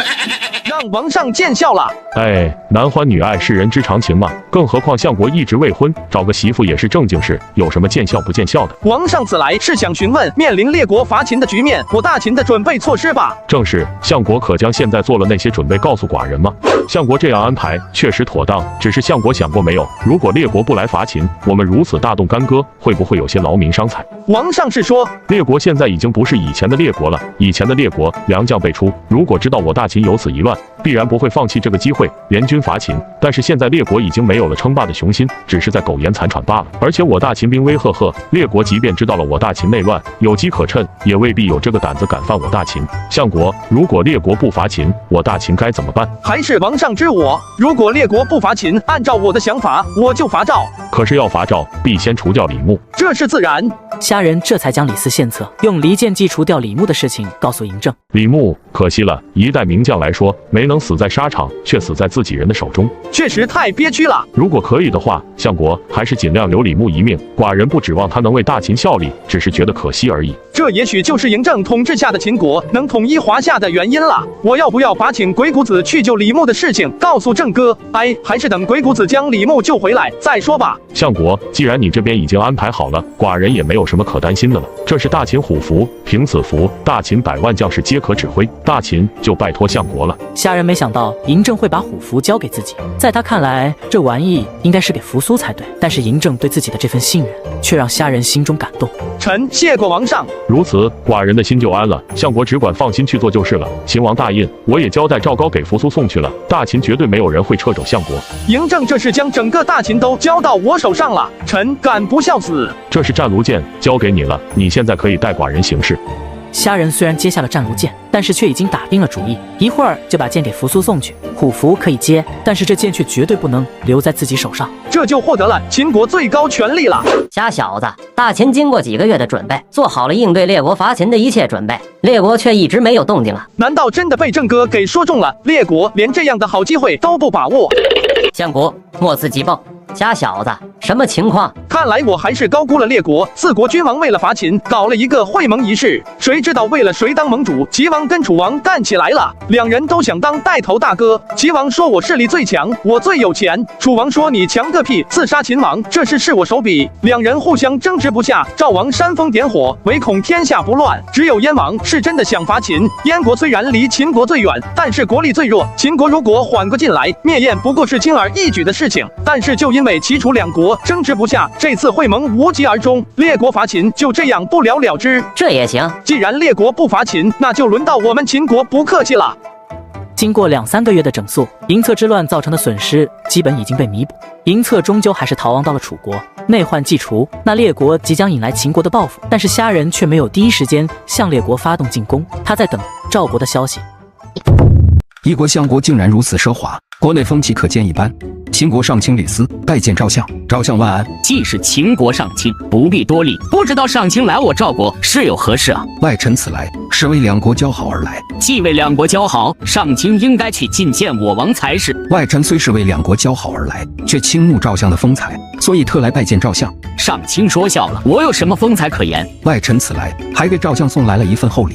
Speaker 2: 让王上见笑了。
Speaker 15: 哎，男欢女爱是人之常情嘛，更何况相国一直未婚，找个媳妇也是正经事，有什么见笑不见笑的？
Speaker 2: 王上此来是想询问面临列国伐秦的局面，我大秦的准备措施吧？
Speaker 15: 正是，相国可将现在做了那些准备告诉寡人吗？相国这样安排确实妥当，只是相国想过没有，如果列国不来伐秦，我们如此大动干戈，会不会有些劳民伤财？
Speaker 2: 王上是说，
Speaker 15: 列国现在已经不是以前的列国了，以前的列国良将辈出，如果知道我大秦有此一乱，必然不会放弃这个机会联军伐秦。但是现在列国已经没有了称霸的雄心，只是在苟延残喘罢了。而且我大秦兵威赫赫，列国即便知道了我大秦内乱，有机可乘，也未必有这个胆子敢犯我大秦。相国，如果列国不伐秦，我大秦该怎么办？
Speaker 2: 还是王上知我，如果列国不伐秦，按照我的想法，我就伐赵。
Speaker 15: 可是要伐赵，必先除掉李牧，
Speaker 2: 这是自然。
Speaker 1: 虾仁这才将李斯献策，用离间计除掉李牧的事情告诉嬴政。
Speaker 15: 李牧可惜了，一代名将来说，没能死在沙场，却死在自己人的手中，
Speaker 2: 确实太憋屈了。
Speaker 15: 如果可以的话，相国还是尽量留李牧一命，寡人不指望他能为大秦效力，只是觉得可惜而已。
Speaker 2: 这也许就是嬴政统治下的秦国能统一华夏的原因了。我要不要把请鬼谷子去救李牧的事情告诉郑哥？哎，还是等鬼谷子将李牧救回来再说吧。
Speaker 15: 相国，既然你这边已经安排好了，寡人也没有什么可担心的了。这是大秦虎符，凭此符，大秦100万将士皆可指挥，大秦就拜托相国了。
Speaker 1: 虾仁没想到嬴政会把虎符交给自己，在他看来，这玩意应该是给扶苏才对。但是嬴政对自己的这份信任，却让虾仁心中感动。
Speaker 2: 臣谢过王上。
Speaker 15: 如此，寡人的心就安了。相国只管放心去做就是了。秦王大印，我也交代赵高给扶苏送去了。大秦绝对没有人会掣肘相国。
Speaker 2: 嬴政这是将整个大秦都交到我手上了，臣敢不孝子。
Speaker 15: 这是战卢剑，交给你了，你现在可以带寡人行事。
Speaker 1: 虾仁虽然接下了战卢剑，但是却已经打定了主意，一会儿就把剑给扶苏送去。虎符可以接，但是这剑却绝对不能留在自己手上，
Speaker 2: 这就获得了秦国最高权力了。
Speaker 19: 瞎小子，大秦经过几个月的准备，做好了应对列国伐秦的一切准备，列国却一直没有动静啊！
Speaker 2: 难道真的被郑哥给说中了？列国连这样的好机会都不把握？
Speaker 19: 相国，莫此急蹦。瞎小子，什么情况？
Speaker 2: 看来我还是高估了列国。四国君王为了伐秦，搞了一个会盟仪式，谁知道为了谁当盟主，齐王跟楚王干起来了。两人都想当带头大哥。齐王说我势力最强，我最有钱。楚王说你强个屁，刺杀秦王，这事是我手笔。两人互相争执不下，赵王煽风点火，唯恐天下不乱。只有燕王是真的想伐秦。燕国虽然离秦国最远，但是国力最弱。秦国如果缓过劲来，灭燕不过是轻而易举的事情。但是就因为齐楚两国争执不下，这次会盟无疾而终，列国伐秦就这样不了了之。
Speaker 19: 这也行，
Speaker 2: 既然列国不伐秦，那就轮到我们秦国不客气了。
Speaker 1: 经过2-3个月的整肃，银策之乱造成的损失基本已经被弥补。银策终究还是逃亡到了楚国，内患既除，那列国即将引来秦国的报复。但是虾仁却没有第一时间向列国发动进攻，他在等赵国的消息。
Speaker 16: 一国相国竟然如此奢华，国内风气可见一斑。秦国上卿李斯拜见赵相，赵相万安。
Speaker 13: 既是秦国上卿，不必多礼。不知道上卿来我赵国是有何事啊？
Speaker 16: 外臣此来是为两国交好而来。
Speaker 13: 既为两国交好，上卿应该去觐见我王才是。
Speaker 16: 外臣虽是为两国交好而来，却倾慕赵相的风采，所以特来拜见赵相。
Speaker 13: 上卿说笑了，我有什么风采可言？
Speaker 16: 外臣此来还给赵相送来了一份厚礼。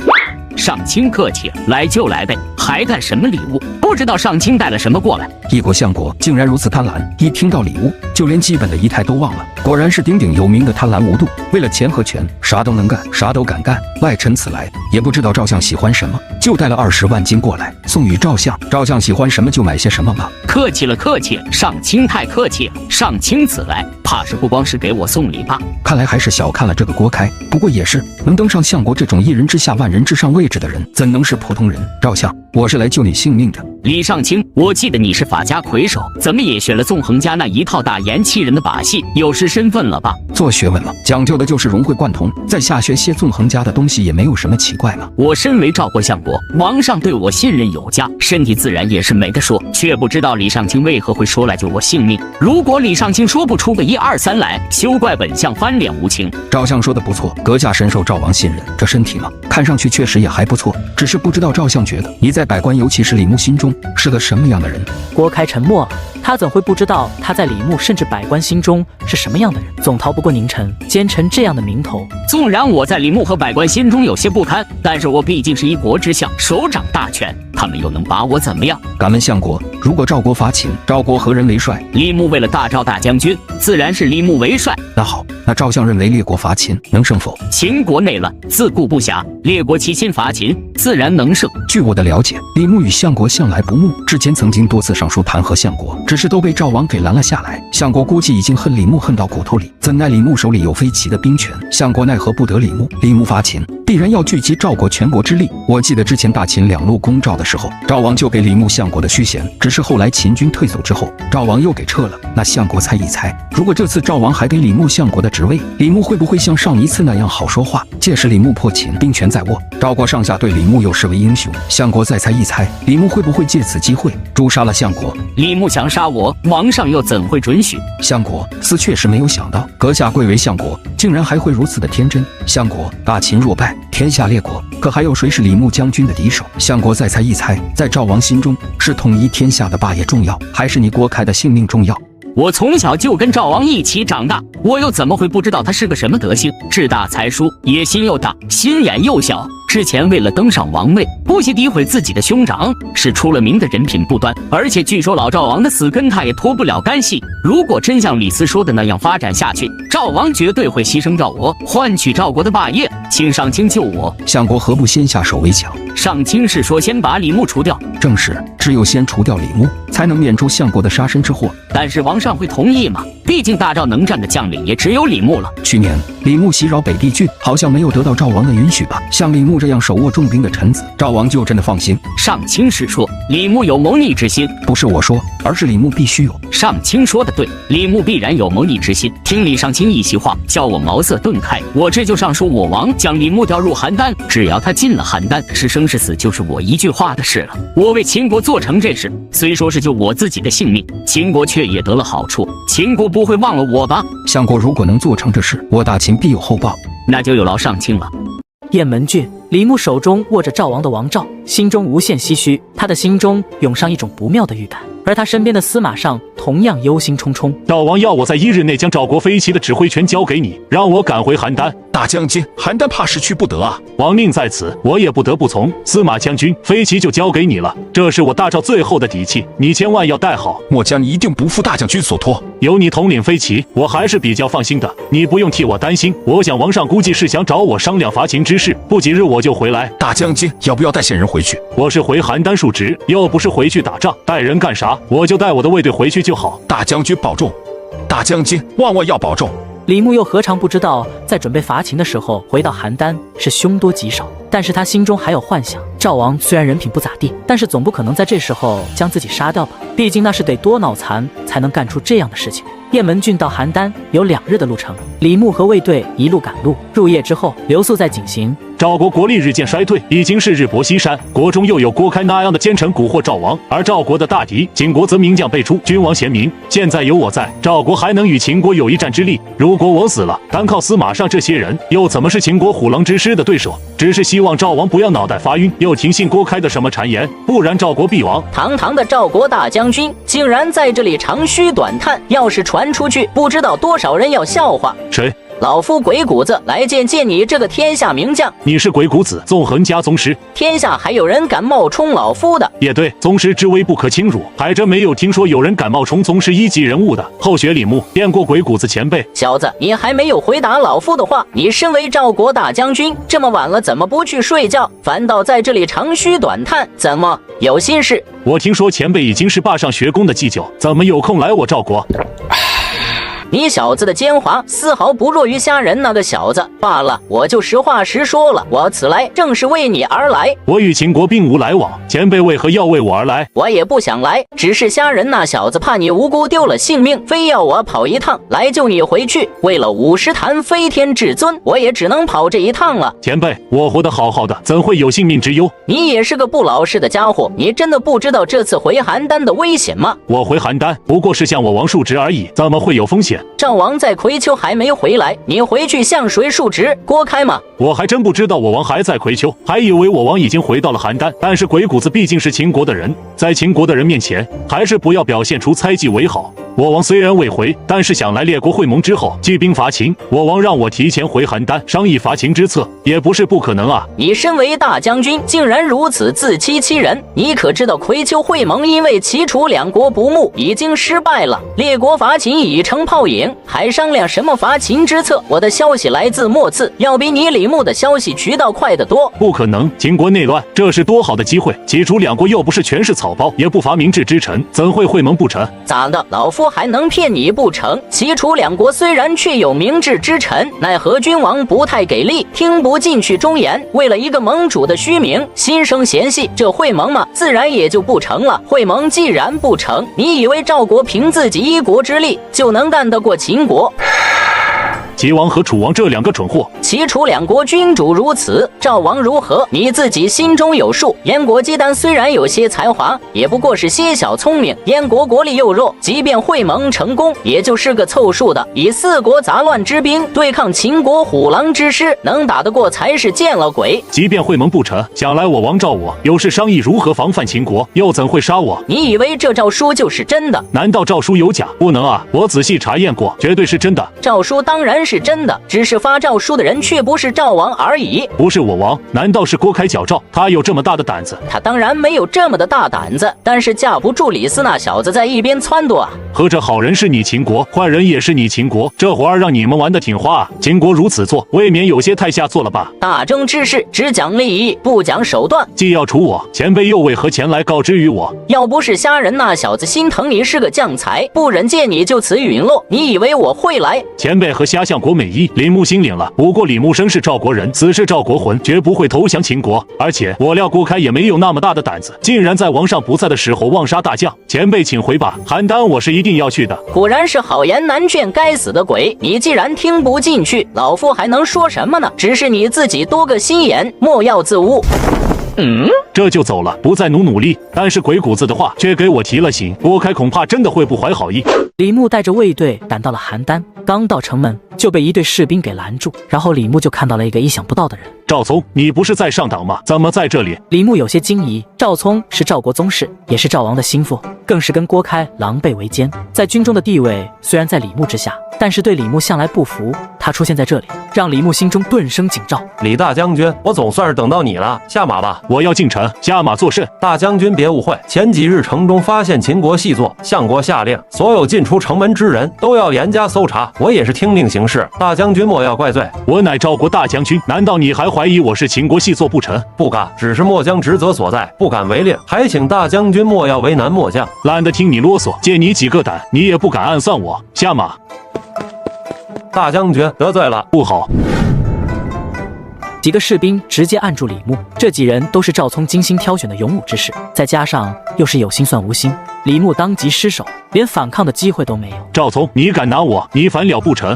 Speaker 13: 上卿客气，来就来呗，还带什么礼物？不知道上卿带了什么过来。
Speaker 16: 一国相国竟然如此贪婪，一听到礼物，就连基本的仪态都忘了。果然是鼎鼎有名的贪婪无度，为了钱和权，啥都能干，啥都敢干。外臣此来也不知道赵相喜欢什么，就带了20万金过来送与赵相。赵相喜欢什么就买些什么吧。
Speaker 13: 客气了，客气了，上卿太客气了。上卿此来，怕是不光是给我送礼吧？
Speaker 16: 看来还是小看了这个郭开。不过也是，能登上相国这种一人之下万人之上位置的人，怎能是普通人？赵相，我是来救你性命的。
Speaker 13: 李上卿，我记得你是法家魁首，怎么也学了纵横家那一套打言欺人的把戏，有失身份了吧？
Speaker 16: 做学问嘛，讲究的就是融会贯通，在下学些纵横家的东西也没有什么奇怪嘛。
Speaker 13: 我身为赵国相国，王上对我信任有加，身体自然也是没得说，却不知道李上卿为何会说来救我性命。如果李上卿说不出个1、2、3来，休怪本相翻脸无情。
Speaker 16: 赵相说的不错，阁下深受赵王信任，这身体嘛，看上去确实也还不错，只是不知道赵相觉得你在百官，尤其是李牧心中是个什么样的人。
Speaker 1: 郭开沉默了，他怎会不知道他在李牧甚至百官心中是什么样的人？总逃不过宁臣、奸臣这样的名头。
Speaker 13: 纵然我在李牧和百官心中有些不堪，但是我毕竟是一国之相，手掌大权，他们又能把我怎么样？
Speaker 16: 敢问相国，如果赵国伐秦，赵国何人为帅？
Speaker 13: 李牧为了大赵大将军，自然是李牧为帅。
Speaker 16: 那好，那赵相认为列国伐秦能胜否？
Speaker 13: 秦国内乱，自顾不暇，列国齐心伐秦，自然能胜。
Speaker 16: 据我的了解，李牧与相国向来不睦，之前曾经多次上书弹劾相国，只是都被赵王给拦了下来。相国估计已经恨李牧恨到骨头里，怎奈李牧手里有飞齐的兵权，相国奈何不得李牧？李牧伐秦必然要聚集赵国全国之力。我记得之前大秦2路攻赵的时候，赵王就给李牧相国的虚衔，只是后来秦军退走之后，赵王又给撤了。那相国猜一猜，如果这次赵王还给李牧相国的职位，李牧会不会像上一次那样好说话？届时李牧破秦，兵权在握，赵国上下对李牧又视为英雄。相国再猜一猜，李牧会不会借此机会诛杀了相国？
Speaker 13: 李牧想杀我，王上又怎会准许？
Speaker 16: 相国斯确实没有想到，阁下贵为相国，竟然还会如此的天真。相国，大秦若败，天下列国可还有谁是李牧将军的敌手？相国再猜一猜，在赵王心中是统一天下的霸业重要，还是你郭开的性命重要？
Speaker 13: 我从小就跟赵王一起长大，我又怎么会不知道他是个什么德行？志大才疏，野心又大，心眼又小。之前为了登上王位，不惜诋毁自己的兄长，是出了名的人品不端。而且据说老赵王的死跟他也脱不了干系。如果真像李斯说的那样发展下去，赵王绝对会牺牲赵国，换取赵国的霸业。请上卿救我！
Speaker 16: 相国何不先下手为强？
Speaker 13: 上卿是说先把李牧除掉。
Speaker 16: 正是，只有先除掉李牧，才能免除相国的杀身之祸。
Speaker 13: 但是王上会同意吗？毕竟大赵能战的将领也只有李牧了。
Speaker 16: 去年李牧袭扰北地郡，好像没有得到赵王的允许吧？像李牧这样手握重兵的臣子，赵王就真的放心？
Speaker 13: 上卿是说李牧有谋逆之心，
Speaker 16: 不是我说，而是李牧必须有。
Speaker 13: 上卿说的对，李牧必然有谋逆之心。听李上卿一席话，叫我茅塞顿开。我这就上书我王，将李牧调入邯郸。只要他进了邯郸，是生是死就是我一句话的事了。我为秦国做成这事，虽说是救我自己的性命，秦国却也得了好处。秦国不会忘了我吧？
Speaker 16: 相国如果能做成这事，我大秦必有厚报。
Speaker 13: 那就有劳上卿了。
Speaker 1: 雁门郡，李牧手中握着赵王的王诏，心中无限唏嘘，他的心中涌上一种不妙的预感，而他身边的司马尚同样忧心忡忡。
Speaker 12: 赵王要我在1日内将赵国飞骑的指挥权交给你，让我赶回邯郸。
Speaker 14: 大将军，邯郸怕是去不得啊！
Speaker 12: 王命在此，我也不得不从。司马将军，飞骑就交给你了，这是我大赵最后的底气，你千万要带好。
Speaker 14: 末将一定不负大将军所托。
Speaker 12: 有你统领飞骑，我还是比较放心的。你不用替我担心，我想王上估计是想找我商量伐秦之事，不几日我就回来。
Speaker 14: 大将军，要不要带些人回去？
Speaker 12: 我是回邯郸述职，又不是回去打仗，带人干啥？我就带我的卫队回去就好。
Speaker 14: 大将军保重，大将军万万要保重。
Speaker 1: 李牧又何尝不知道，在准备伐秦的时候，回到邯郸是凶多吉少。但是他心中还有幻想，赵王虽然人品不咋地，但是总不可能在这时候将自己杀掉吧？毕竟那是得多脑残才能干出这样的事情。雁门郡到邯郸有2日的路程，李牧和卫队一路赶路。入夜之后，刘肃在警行。
Speaker 12: 赵国国力日渐衰退，已经是日薄西山。国中又有郭开那样的奸臣蛊惑赵王，而赵国的大敌秦国则名将辈出，君王贤明。现在有我在，赵国还能与秦国有一战之力。如果我死了，单靠司马尚这些人，又怎么是秦国虎狼之师的对手？只是希望赵王不要脑袋发晕，又听信郭开的什么谗言，不然赵国必亡。
Speaker 3: 堂堂的赵国大将军，竟然在这里长吁短叹，要是传出去，不知道多少人要笑话。
Speaker 12: 谁？
Speaker 3: 老夫鬼谷子来见你这个天下名将。
Speaker 12: 你是鬼谷子，纵横家宗师，
Speaker 3: 天下还有人敢冒充老夫的？
Speaker 12: 也对，宗师之威不可轻辱，还真没有听说有人敢冒充宗师1级人物的。后学李牧，见过鬼谷子前辈。
Speaker 3: 小子，你还没有回答老夫的话。你身为赵国大将军，这么晚了怎么不去睡觉，反倒在这里长吁短叹？怎么有心事？
Speaker 12: 我听说前辈已经是霸上学宫的祭酒，怎么有空来我赵国？
Speaker 3: 你小子的奸猾丝毫不弱于虾仁那个小子。罢了，我就实话实说了，我此来正是为你而来。
Speaker 12: 我与秦国并无来往，前辈为何要为我而来？
Speaker 3: 我也不想来，只是虾仁那小子怕你无辜丢了性命，非要我跑一趟来救你回去。为了50坛飞天至尊，我也只能跑这一趟了。
Speaker 12: 前辈，我活得好好的，怎会有性命之忧？
Speaker 3: 你也是个不老实的家伙，你真的不知道这次回邯郸的危险吗？
Speaker 12: 我回邯郸不过是向我王述职而已，怎么会有风险？
Speaker 3: 赵王在葵丘还没回来，你回去向谁述职？郭开吗？
Speaker 12: 我还真不知道我王还在葵丘，还以为我王已经回到了邯郸。但是鬼谷子毕竟是秦国的人，在秦国的人面前，还是不要表现出猜忌为好。我王虽然未回，但是想来列国会盟之后击兵伐秦，我王让我提前回邯郸商议伐秦之策，也不是不可能啊。
Speaker 3: 你身为大将军，竟然如此自欺欺人！你可知道葵丘会盟因为齐楚2国不睦已经失败了，列国伐秦已成泡影，还商量什么伐秦之策？我的消息来自末次，要比你李牧的消息渠道快得多。
Speaker 12: 不可能，秦国内乱，这是多好的机会！齐楚2国又不是全是草包，也不乏明智之臣，怎会会盟不成？
Speaker 3: 咋的，老夫还能骗你不成？齐楚2国虽然确有明智之臣，奈何君王不太给力，听不进去忠言，为了一个盟主的虚名，心生嫌隙，这会盟嘛，自然也就不成了。会盟既然不成，你以为赵国凭自己一国之力就能干得过秦国？
Speaker 12: 齐王和楚王这2个蠢货，
Speaker 3: 齐楚2国君主如此，赵王如何？你自己心中有数。燕国姬丹虽然有些才华，也不过是些小聪明。燕国国力又弱，即便会盟成功，也就是个凑数的。以4国杂乱之兵对抗秦国虎狼之师，能打得过才是见了鬼。
Speaker 12: 即便会盟不成，想来我王赵我有事商议如何防范秦国，又怎会杀我？
Speaker 3: 你以为这诏书就是真的？
Speaker 12: 难道诏书有假？不能啊，我仔细查验过，绝对是真的。
Speaker 3: 诏书当然是真的，只是发诏书的人却不是赵王而已。
Speaker 12: 不是我王，难道是郭开矫诏？他有这么大的胆子？
Speaker 3: 他当然没有这么的大胆子，但是架不住李斯那小子在一边撺掇啊。
Speaker 12: 合着好人是你秦国，坏人也是你秦国，这活儿让你们玩得挺花啊！秦国如此做，未免有些太下作了吧？
Speaker 3: 大争之事只讲利益，不讲手段。
Speaker 12: 既要除我，前辈又为何前来告知于我？
Speaker 3: 要不是虾仁那小子心疼你是个将才，不忍见你就此陨落，你以为我会来？
Speaker 12: 前辈和虾相国美意，李牧心领了。不过李牧生是赵国人，死是赵国魂，绝不会投降秦国。而且我料郭开也没有那么大的胆子，竟然在王上不在的时候妄杀大将。前辈请回吧，邯郸我是一定要去的。
Speaker 3: 果然是好言难劝，该死的鬼！你既然听不进去，老夫还能说什么呢？只是你自己多个心眼，莫要自污。
Speaker 12: 这就走了，不再努力。但是鬼谷子的话却给我提了醒，郭开恐怕真的会不怀好意。
Speaker 1: 李牧带着卫队赶到了邯郸，刚到城门就被一队士兵给拦住，然后李牧就看到了一个意想不到的人。
Speaker 12: 赵聪，你不是在上党吗？怎么在这里？
Speaker 1: 李牧有些惊疑，赵聪是赵国宗室，也是赵王的心腹，更是跟郭开狼狈为奸，在军中的地位虽然在李牧之下，但是对李牧向来不服。他出现在这里，让李牧心中顿生警兆。
Speaker 4: 李大将军，我总算是等到你了，下马吧。
Speaker 12: 我要进城，下马作甚？
Speaker 4: 大将军别误会，前几日城中发现秦国细作，相国下令，所有进出城门之人都要严加搜查，我也是听令行事，大将军莫要怪罪。
Speaker 12: 我乃赵国大将军，难道你还怀疑我是秦国细作不成？
Speaker 4: 不敢，只是末将职责所在，不敢违令，还请大将军莫要为难末将。
Speaker 12: 懒得听你啰嗦，借你几个胆，你也不敢暗算我。下马。
Speaker 4: 大将军得罪了，
Speaker 12: 不好。
Speaker 1: 几个士兵直接按住李牧，这几人都是赵聪精心挑选的勇武之士，再加上又是有心算无心，李牧当即失手，连反抗的机会都没有。
Speaker 12: 赵聪，你敢拿我，你反了不成？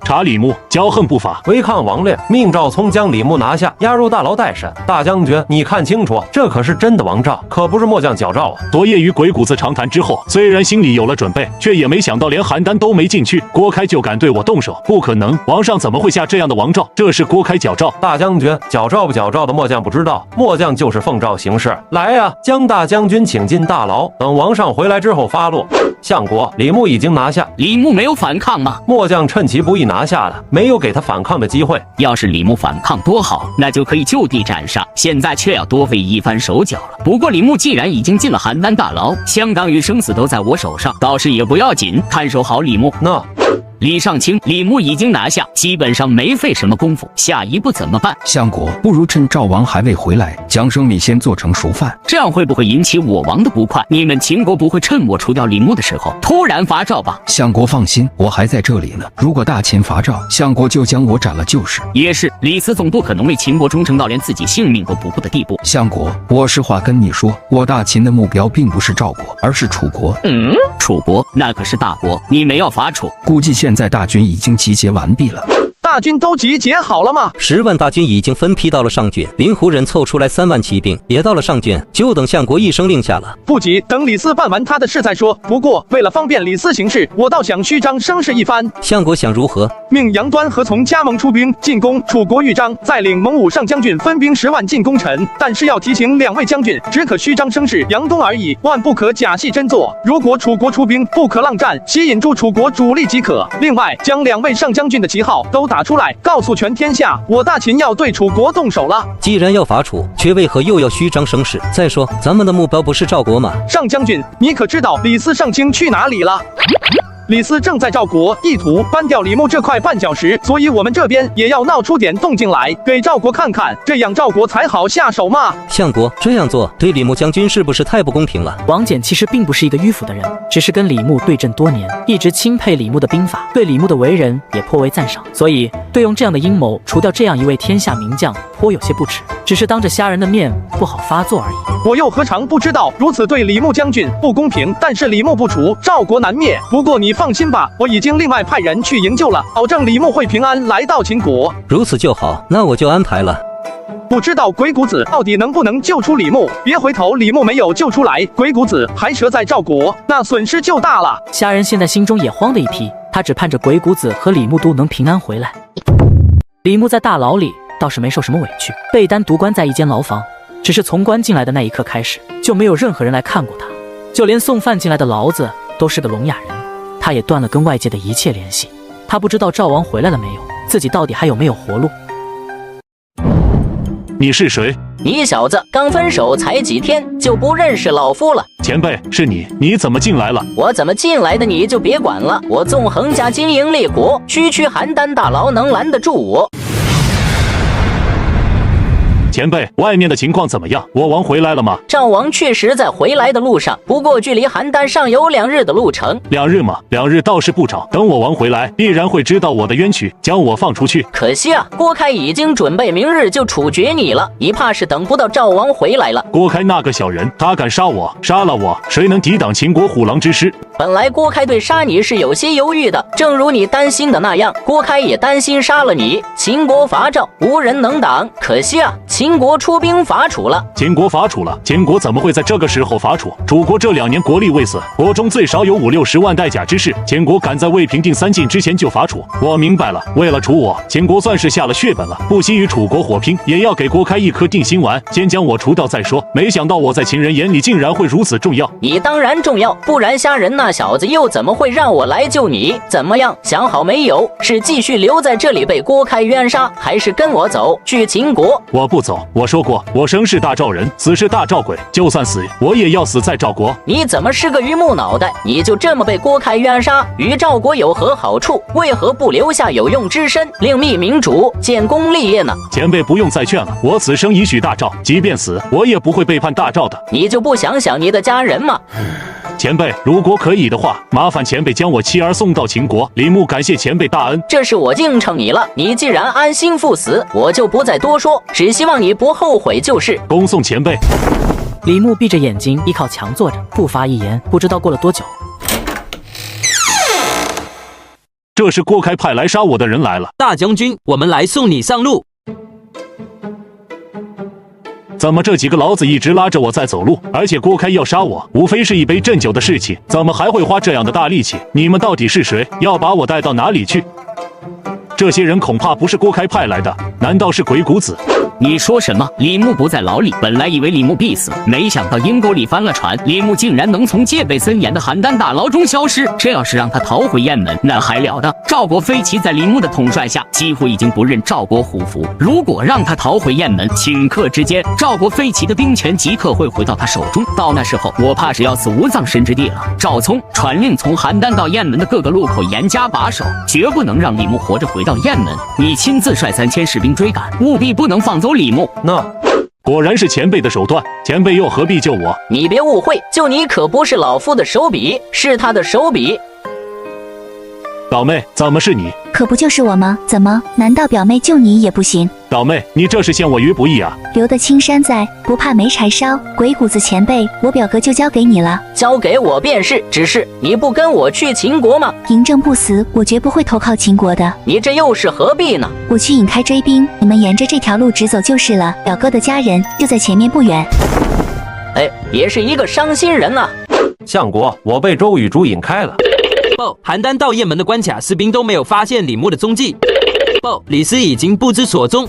Speaker 12: 查李牧，骄横不法，
Speaker 4: 违抗王令，命赵聪将李牧拿下，押入大牢待审。大将军，你看清楚，这可是真的王诏，可不是末将矫诏啊！
Speaker 12: 昨夜与鬼谷子长谈之后，虽然心里有了准备，却也没想到连邯郸都没进去，郭开就敢对我动手，不可能！王上怎么会下这样的王诏？这是郭开矫诏。
Speaker 4: 大将军，矫诏不矫诏的末将不知道，末将就是奉诏行事。来呀，将大将军请进大牢，等王上回来之后发落。相国，李牧已经拿下。
Speaker 13: 李牧没有反抗吗？
Speaker 4: 末将趁其不意拿下了，没有给他反抗的机会。
Speaker 13: 要是李牧反抗多好，那就可以就地斩杀。现在却要多费一番手脚了。不过李牧既然已经进了邯郸大牢，相当于生死都在我手上，倒是也不要紧，看守好李牧。
Speaker 4: 那
Speaker 13: 李尚卿，李牧已经拿下，基本上没费什么功夫，下一步怎么办？
Speaker 16: 相国，不如趁赵王还未回来，将生米先做成熟饭。
Speaker 13: 这样会不会引起我王的不快？你们秦国不会趁我除掉李牧的时候突然发诏吧？
Speaker 16: 相国放心，我还在这里呢。如果大秦发诏，相国就将我斩了就是。
Speaker 13: 也是，李斯总不可能为秦国忠诚到连自己性命都不顾的地步。
Speaker 16: 相国，我实话跟你说，我大秦的目标并不是赵国，而是楚国。
Speaker 13: 楚国那可是大国，你们要伐楚，
Speaker 16: 估计现在大军已经集结完毕了。
Speaker 2: 大军都集结好了吗
Speaker 11: ？10万大军已经分批到了上郡，临湖人凑出来3万骑兵，也到了上郡，就等相国一声令下了。
Speaker 2: 不急，等李斯办完他的事再说。不过为了方便李斯行事，我倒想虚张声势一番。
Speaker 11: 相国想如何？
Speaker 2: 命杨端和从加盟出兵进攻楚国豫章，再领蒙武上将军分兵10万进攻陈。但是要提醒2位将军，只可虚张声势佯攻而已，万不可假戏真做。如果楚国出兵，不可浪战，吸引住楚国主力即可。另外，将2位上将军的旗号都打出来，告诉全天下，我大秦要对楚国动手了。
Speaker 11: 既然要伐楚，却为何又要虚张声势？再说，咱们的目标不是赵国吗？
Speaker 2: 上将军，你可知道李斯上卿去哪里了？李斯正在赵国，意图搬掉李牧这块绊脚石，所以我们这边也要闹出点动静来，给赵国看看，这样赵国才好下手嘛。
Speaker 11: 相国这样做对李牧将军是不是太不公平了？
Speaker 1: 王翦其实并不是一个迂腐的人，只是跟李牧对阵多年，一直钦佩李牧的兵法，对李牧的为人也颇为赞赏，所以对用这样的阴谋除掉这样一位天下名将，颇有些不耻，只是当着虾人的面不好发作而已。
Speaker 2: 我又何尝不知道如此对李牧将军不公平，但是李牧不除，赵国难灭。不过你放心吧，我已经另外派人去营救了，保证李牧会平安来到秦国。
Speaker 11: 如此就好，那我就安排了。
Speaker 2: 不知道鬼谷子到底能不能救出李牧？别回头李牧没有救出来，鬼谷子还折在赵国，那损失就大了。
Speaker 1: 虾人现在心中也慌的一批，他只盼着鬼谷子和李牧都能平安回来。李牧在大牢里倒是没受什么委屈，被单独关在一间牢房，只是从关进来的那一刻开始，就没有任何人来看过他，就连送饭进来的牢子都是个聋哑人。他也断了跟外界的一切联系，他不知道赵王回来了没有，自己到底还有没有活路。
Speaker 12: 你是谁？
Speaker 3: 你小子刚分手才几天就不认识老夫了？
Speaker 12: 前辈，是你，你怎么进来了？
Speaker 3: 我怎么进来的你就别管了，我纵横家经营列国，区区邯郸大牢能拦得住我？
Speaker 12: 前辈，外面的情况怎么样？我王回来了吗？
Speaker 3: 赵王确实在回来的路上，不过距离邯郸尚有2日的路程。
Speaker 12: 2日吗？2日倒是不长，等我王回来，必然会知道我的冤屈，将我放出去。
Speaker 3: 可惜啊，郭开已经准备明日就处决你了，你怕是等不到赵王回来了。
Speaker 12: 郭开那个小人，他敢杀我，杀了我，谁能抵挡秦国虎狼之师？
Speaker 3: 本来郭开对杀你是有些犹豫的，正如你担心的那样，郭开也担心杀了你，秦国伐赵无人能挡。可惜啊，秦国出兵伐楚了。
Speaker 12: 秦国伐楚了？秦国怎么会在这个时候伐楚？楚国这2年国力未死，国中最少有50-60万带甲之士，秦国赶在未平定3晋之前就伐楚。我明白了，为了楚我，秦国算是下了血本了，不惜与楚国火拼，也要给郭开一颗定心丸，先将我除掉再说。没想到我在秦人眼里竟然会如此重要。
Speaker 3: 你当然重要，不然虾人那小子又怎么会让我来救你？怎么样，想好没有？是继续留在这里被郭开冤杀，还是跟我走去秦国？
Speaker 12: 我不走。走。我说过，我生是大赵人，死是大赵鬼，就算死，我也要死在赵国。
Speaker 3: 你怎么是个榆木脑袋？你就这么被郭开冤杀，与赵国有何好处？为何不留下有用之身，另觅明主，建功立业呢？
Speaker 12: 前辈不用再劝了，我此生已许大赵，即便死，我也不会背叛大赵的。
Speaker 3: 你就不想想你的家人吗？
Speaker 12: 前辈，如果可以的话，麻烦前辈将我妻儿送到秦国。李牧感谢前辈大恩，
Speaker 3: 这是我敬承你了。你既然安心赴死，我就不再多说，只希望你不后悔就是。
Speaker 12: 恭送前辈。
Speaker 1: 李牧闭着眼睛依靠墙坐着，不发一言。不知道过了多久，
Speaker 12: 这是郭开派来杀我的人来了。
Speaker 20: 大将军，我们来送你上路。
Speaker 12: 怎么这几个老子一直拉着我在走路，而且郭开要杀我，无非是一杯鸩酒的事情，怎么还会花这样的大力气？你们到底是谁？要把我带到哪里去？这些人恐怕不是郭开派来的，难道是鬼谷子？
Speaker 13: 你说什么？李牧不在牢里，本来以为李牧必死，没想到阴沟里翻了船，李牧竟然能从戒备森严的邯郸大牢中消失。这要是让他逃回雁门，那还了得！赵国飞骑在李牧的统帅下，几乎已经不认赵国虎符。如果让他逃回雁门，顷刻之间，赵国飞骑的兵权即刻会回到他手中。到那时候，我怕是要死无葬身之地了。赵聪传令从邯郸到雁门的各个路口严加把守，绝不能让李牧活着回到雁门。你亲自率3000士兵追赶，务必不能放走李牧。
Speaker 12: 那果然是前辈的手段，前辈又何必救我？
Speaker 3: 你别误会，救你可不是老夫的手笔，是他的手笔。
Speaker 12: 表妹，怎么是你？
Speaker 18: 可不就是我吗？怎么？难道表妹救你也不行？
Speaker 12: 表妹，你这是陷我于不义啊！
Speaker 18: 留得青山在，不怕没柴烧。鬼谷子前辈，我表哥就交给你了。
Speaker 3: 交给我便是，只是你不跟我去秦国吗？
Speaker 18: 嬴政不死，我绝不会投靠秦国的。
Speaker 3: 你这又是何必呢？
Speaker 18: 我去引开追兵，你们沿着这条路直走就是了。表哥的家人就在前面不远。
Speaker 3: 哎，也是一个伤心人啊！
Speaker 4: 相国，我被周与主引开了。
Speaker 20: 报，邯郸到雁门的关卡士兵都没有发现李牧的踪迹。报，李斯已经不知所踪。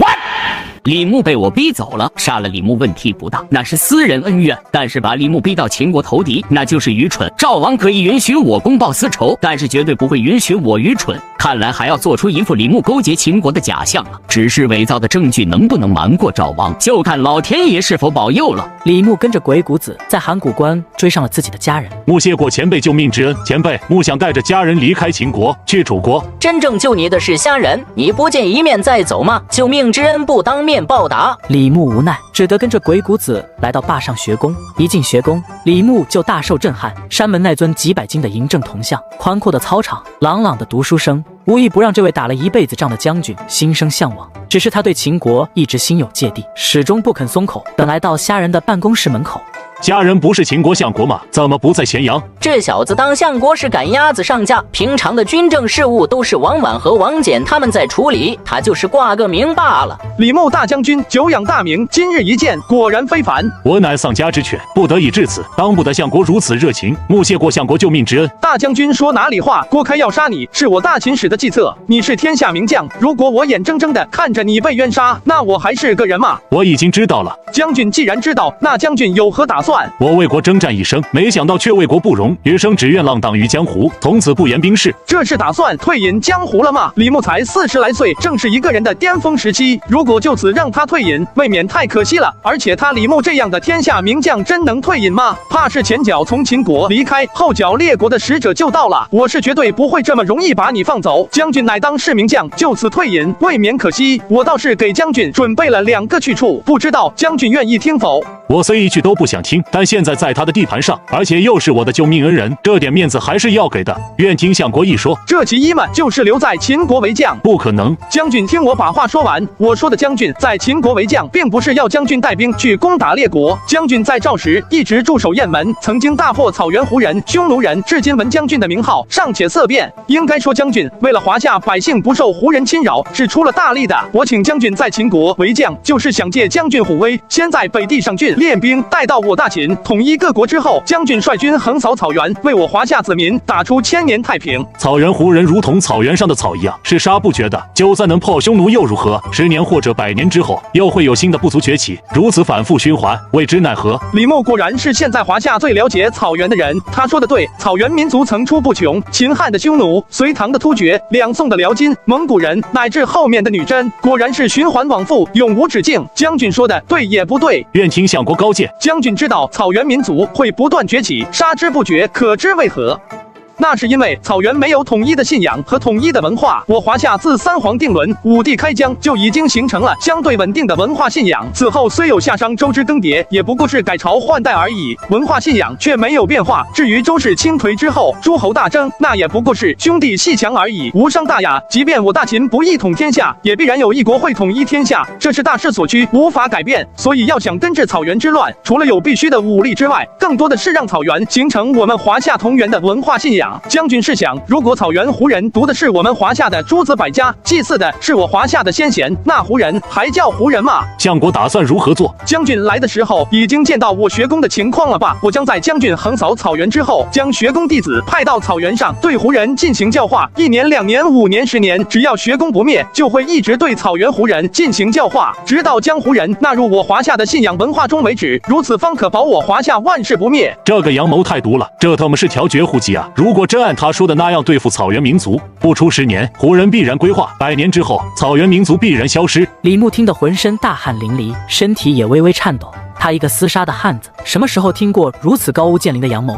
Speaker 13: 李牧被我逼走了，杀了李牧问题不大，那是私人恩怨。但是把李牧逼到秦国投敌，那就是愚蠢。赵王可以允许我公报私仇，但是绝对不会允许我愚蠢。看来还要做出一副李牧勾结秦国的假象了。只是伪造的证据能不能瞒过赵王，就看老天爷是否保佑了。
Speaker 1: 李牧跟着鬼谷子在函谷关追上了自己的家人。
Speaker 12: 牧谢过前辈救命之恩，前辈牧想带着家人离开秦国，去楚国。
Speaker 3: 真正救你的是虾仁，你不见一面再走吗？救命之恩不当面报答。
Speaker 1: 李牧无奈，只得跟着鬼谷子来到坝上学宫。一进学宫，李牧就大受震撼。山门那尊几百斤的嬴政铜像，宽阔的操场，朗朗的读书声，无一不让这位打了一辈子仗的将军心生向往。只是他对秦国一直心有芥蒂，始终不肯松口。等来到虾仁的办公室门口，
Speaker 12: 家人不是秦国相国吗？怎么不在咸阳？
Speaker 3: 这小子当相国是赶鸭子上架，平常的军政事务都是王婉和王翦他们在处理，他就是挂个名罢了。
Speaker 2: 李牧大将军久仰大名，今日一见，果然非凡。
Speaker 12: 我乃丧家之犬，不得已至此，当不得相国如此热情，慕谢过相国救命之恩。
Speaker 2: 大将军说哪里话？郭开要杀你，是我大秦史的计策。你是天下名将，如果我眼睁睁的看着你被冤杀，那我还是个人吗？
Speaker 12: 我已经知道了。
Speaker 2: 将军既然知道，那将军有何打算？
Speaker 12: 我为国征战一生，没想到却为国不容，余生只愿浪荡于江湖，从此不言兵事。
Speaker 2: 这是打算退隐江湖了吗？李牧才40来岁，正是一个人的巅峰时期，如果就此让他退隐，未免太可惜了。而且他李牧这样的天下名将，真能退隐吗？怕是前脚从秦国离开，后脚列国的使者就到了。我是绝对不会这么容易把你放走。将军乃当世名将，就此退隐，未免可惜。我倒是给将军准备了2个去处，不知道将军愿意听否？
Speaker 12: 我虽一去都不想听，但现在在他的地盘上，而且又是我的救命恩人，这点面子还是要给的。愿听相国一说。
Speaker 2: 这其一嘛，就是留在秦国为将。
Speaker 12: 不可能。
Speaker 2: 将军听我把话说完。我说的将军在秦国为将，并不是要将军带兵去攻打列国。将军在赵时一直驻守雁门，曾经大破草原胡人、匈奴人，至今闻将军的名号尚且色变。应该说将军为了华夏百姓不受胡人侵扰，是出了大力的。我请将军在秦国为将，就是想借将军虎威，先在北地上郡，郡练兵，待到我大秦统一各国之后，将军率军横扫草原，为我华夏子民打出千年太平。
Speaker 12: 草原胡人如同草原上的草一样，是杀不绝的。就算能破匈奴又如何？10年或者100年之后，又会有新的部族崛起，如此反复循环，为之奈何？
Speaker 2: 李牧果然是现在华夏最了解草原的人，他说的对，草原民族层出不穷，秦汉的匈奴，隋唐的突厥，两宋的辽金，蒙古人，乃至后面的女真，果然是循环往复，永无止境。将军说的对也不对？
Speaker 12: 愿听相国高见。
Speaker 2: 将军知道草原民族会不断崛起，杀之不绝，可知为何？那是因为草原没有统一的信仰和统一的文化。我华夏自三皇定伦、武帝开疆就已经形成了相对稳定的文化信仰。此后虽有夏商周之更迭，也不过是改朝换代而已，文化信仰却没有变化。至于周氏倾颓之后诸侯大争，那也不过是兄弟阋墙而已，无伤大雅。即便我大秦不一统天下，也必然有一国会统一天下，这是大势所趋，无法改变。所以要想根治草原之乱，除了有必须的武力之外，更多的是让草原形成我们华夏同源的文化信仰。将军试想，如果草原胡人读的是我们华夏的诸子百家，祭祀的是我华夏的先贤，那胡人还叫胡人吗？
Speaker 12: 相国打算如何做？
Speaker 2: 将军来的时候已经见到我学宫的情况了吧？我将在将军横扫草原之后，将学宫弟子派到草原上，对胡人进行教化，1年、2年、5年、10年，只要学宫不灭，就会一直对草原胡人进行教化，直到将胡人纳入我华夏的信仰文化中为止，如此方可保我华夏万世不灭。
Speaker 12: 这个阳谋太毒了，这他妈是条绝户计啊！如果真按他说的那样对付草原民族，不出10年，胡人必然归化；100年之后，草原民族必然消失。
Speaker 1: 李牧听得浑身大汗淋漓，身体也微微颤抖。他一个厮杀的汉子，什么时候听过如此高屋建瓴的阳谋？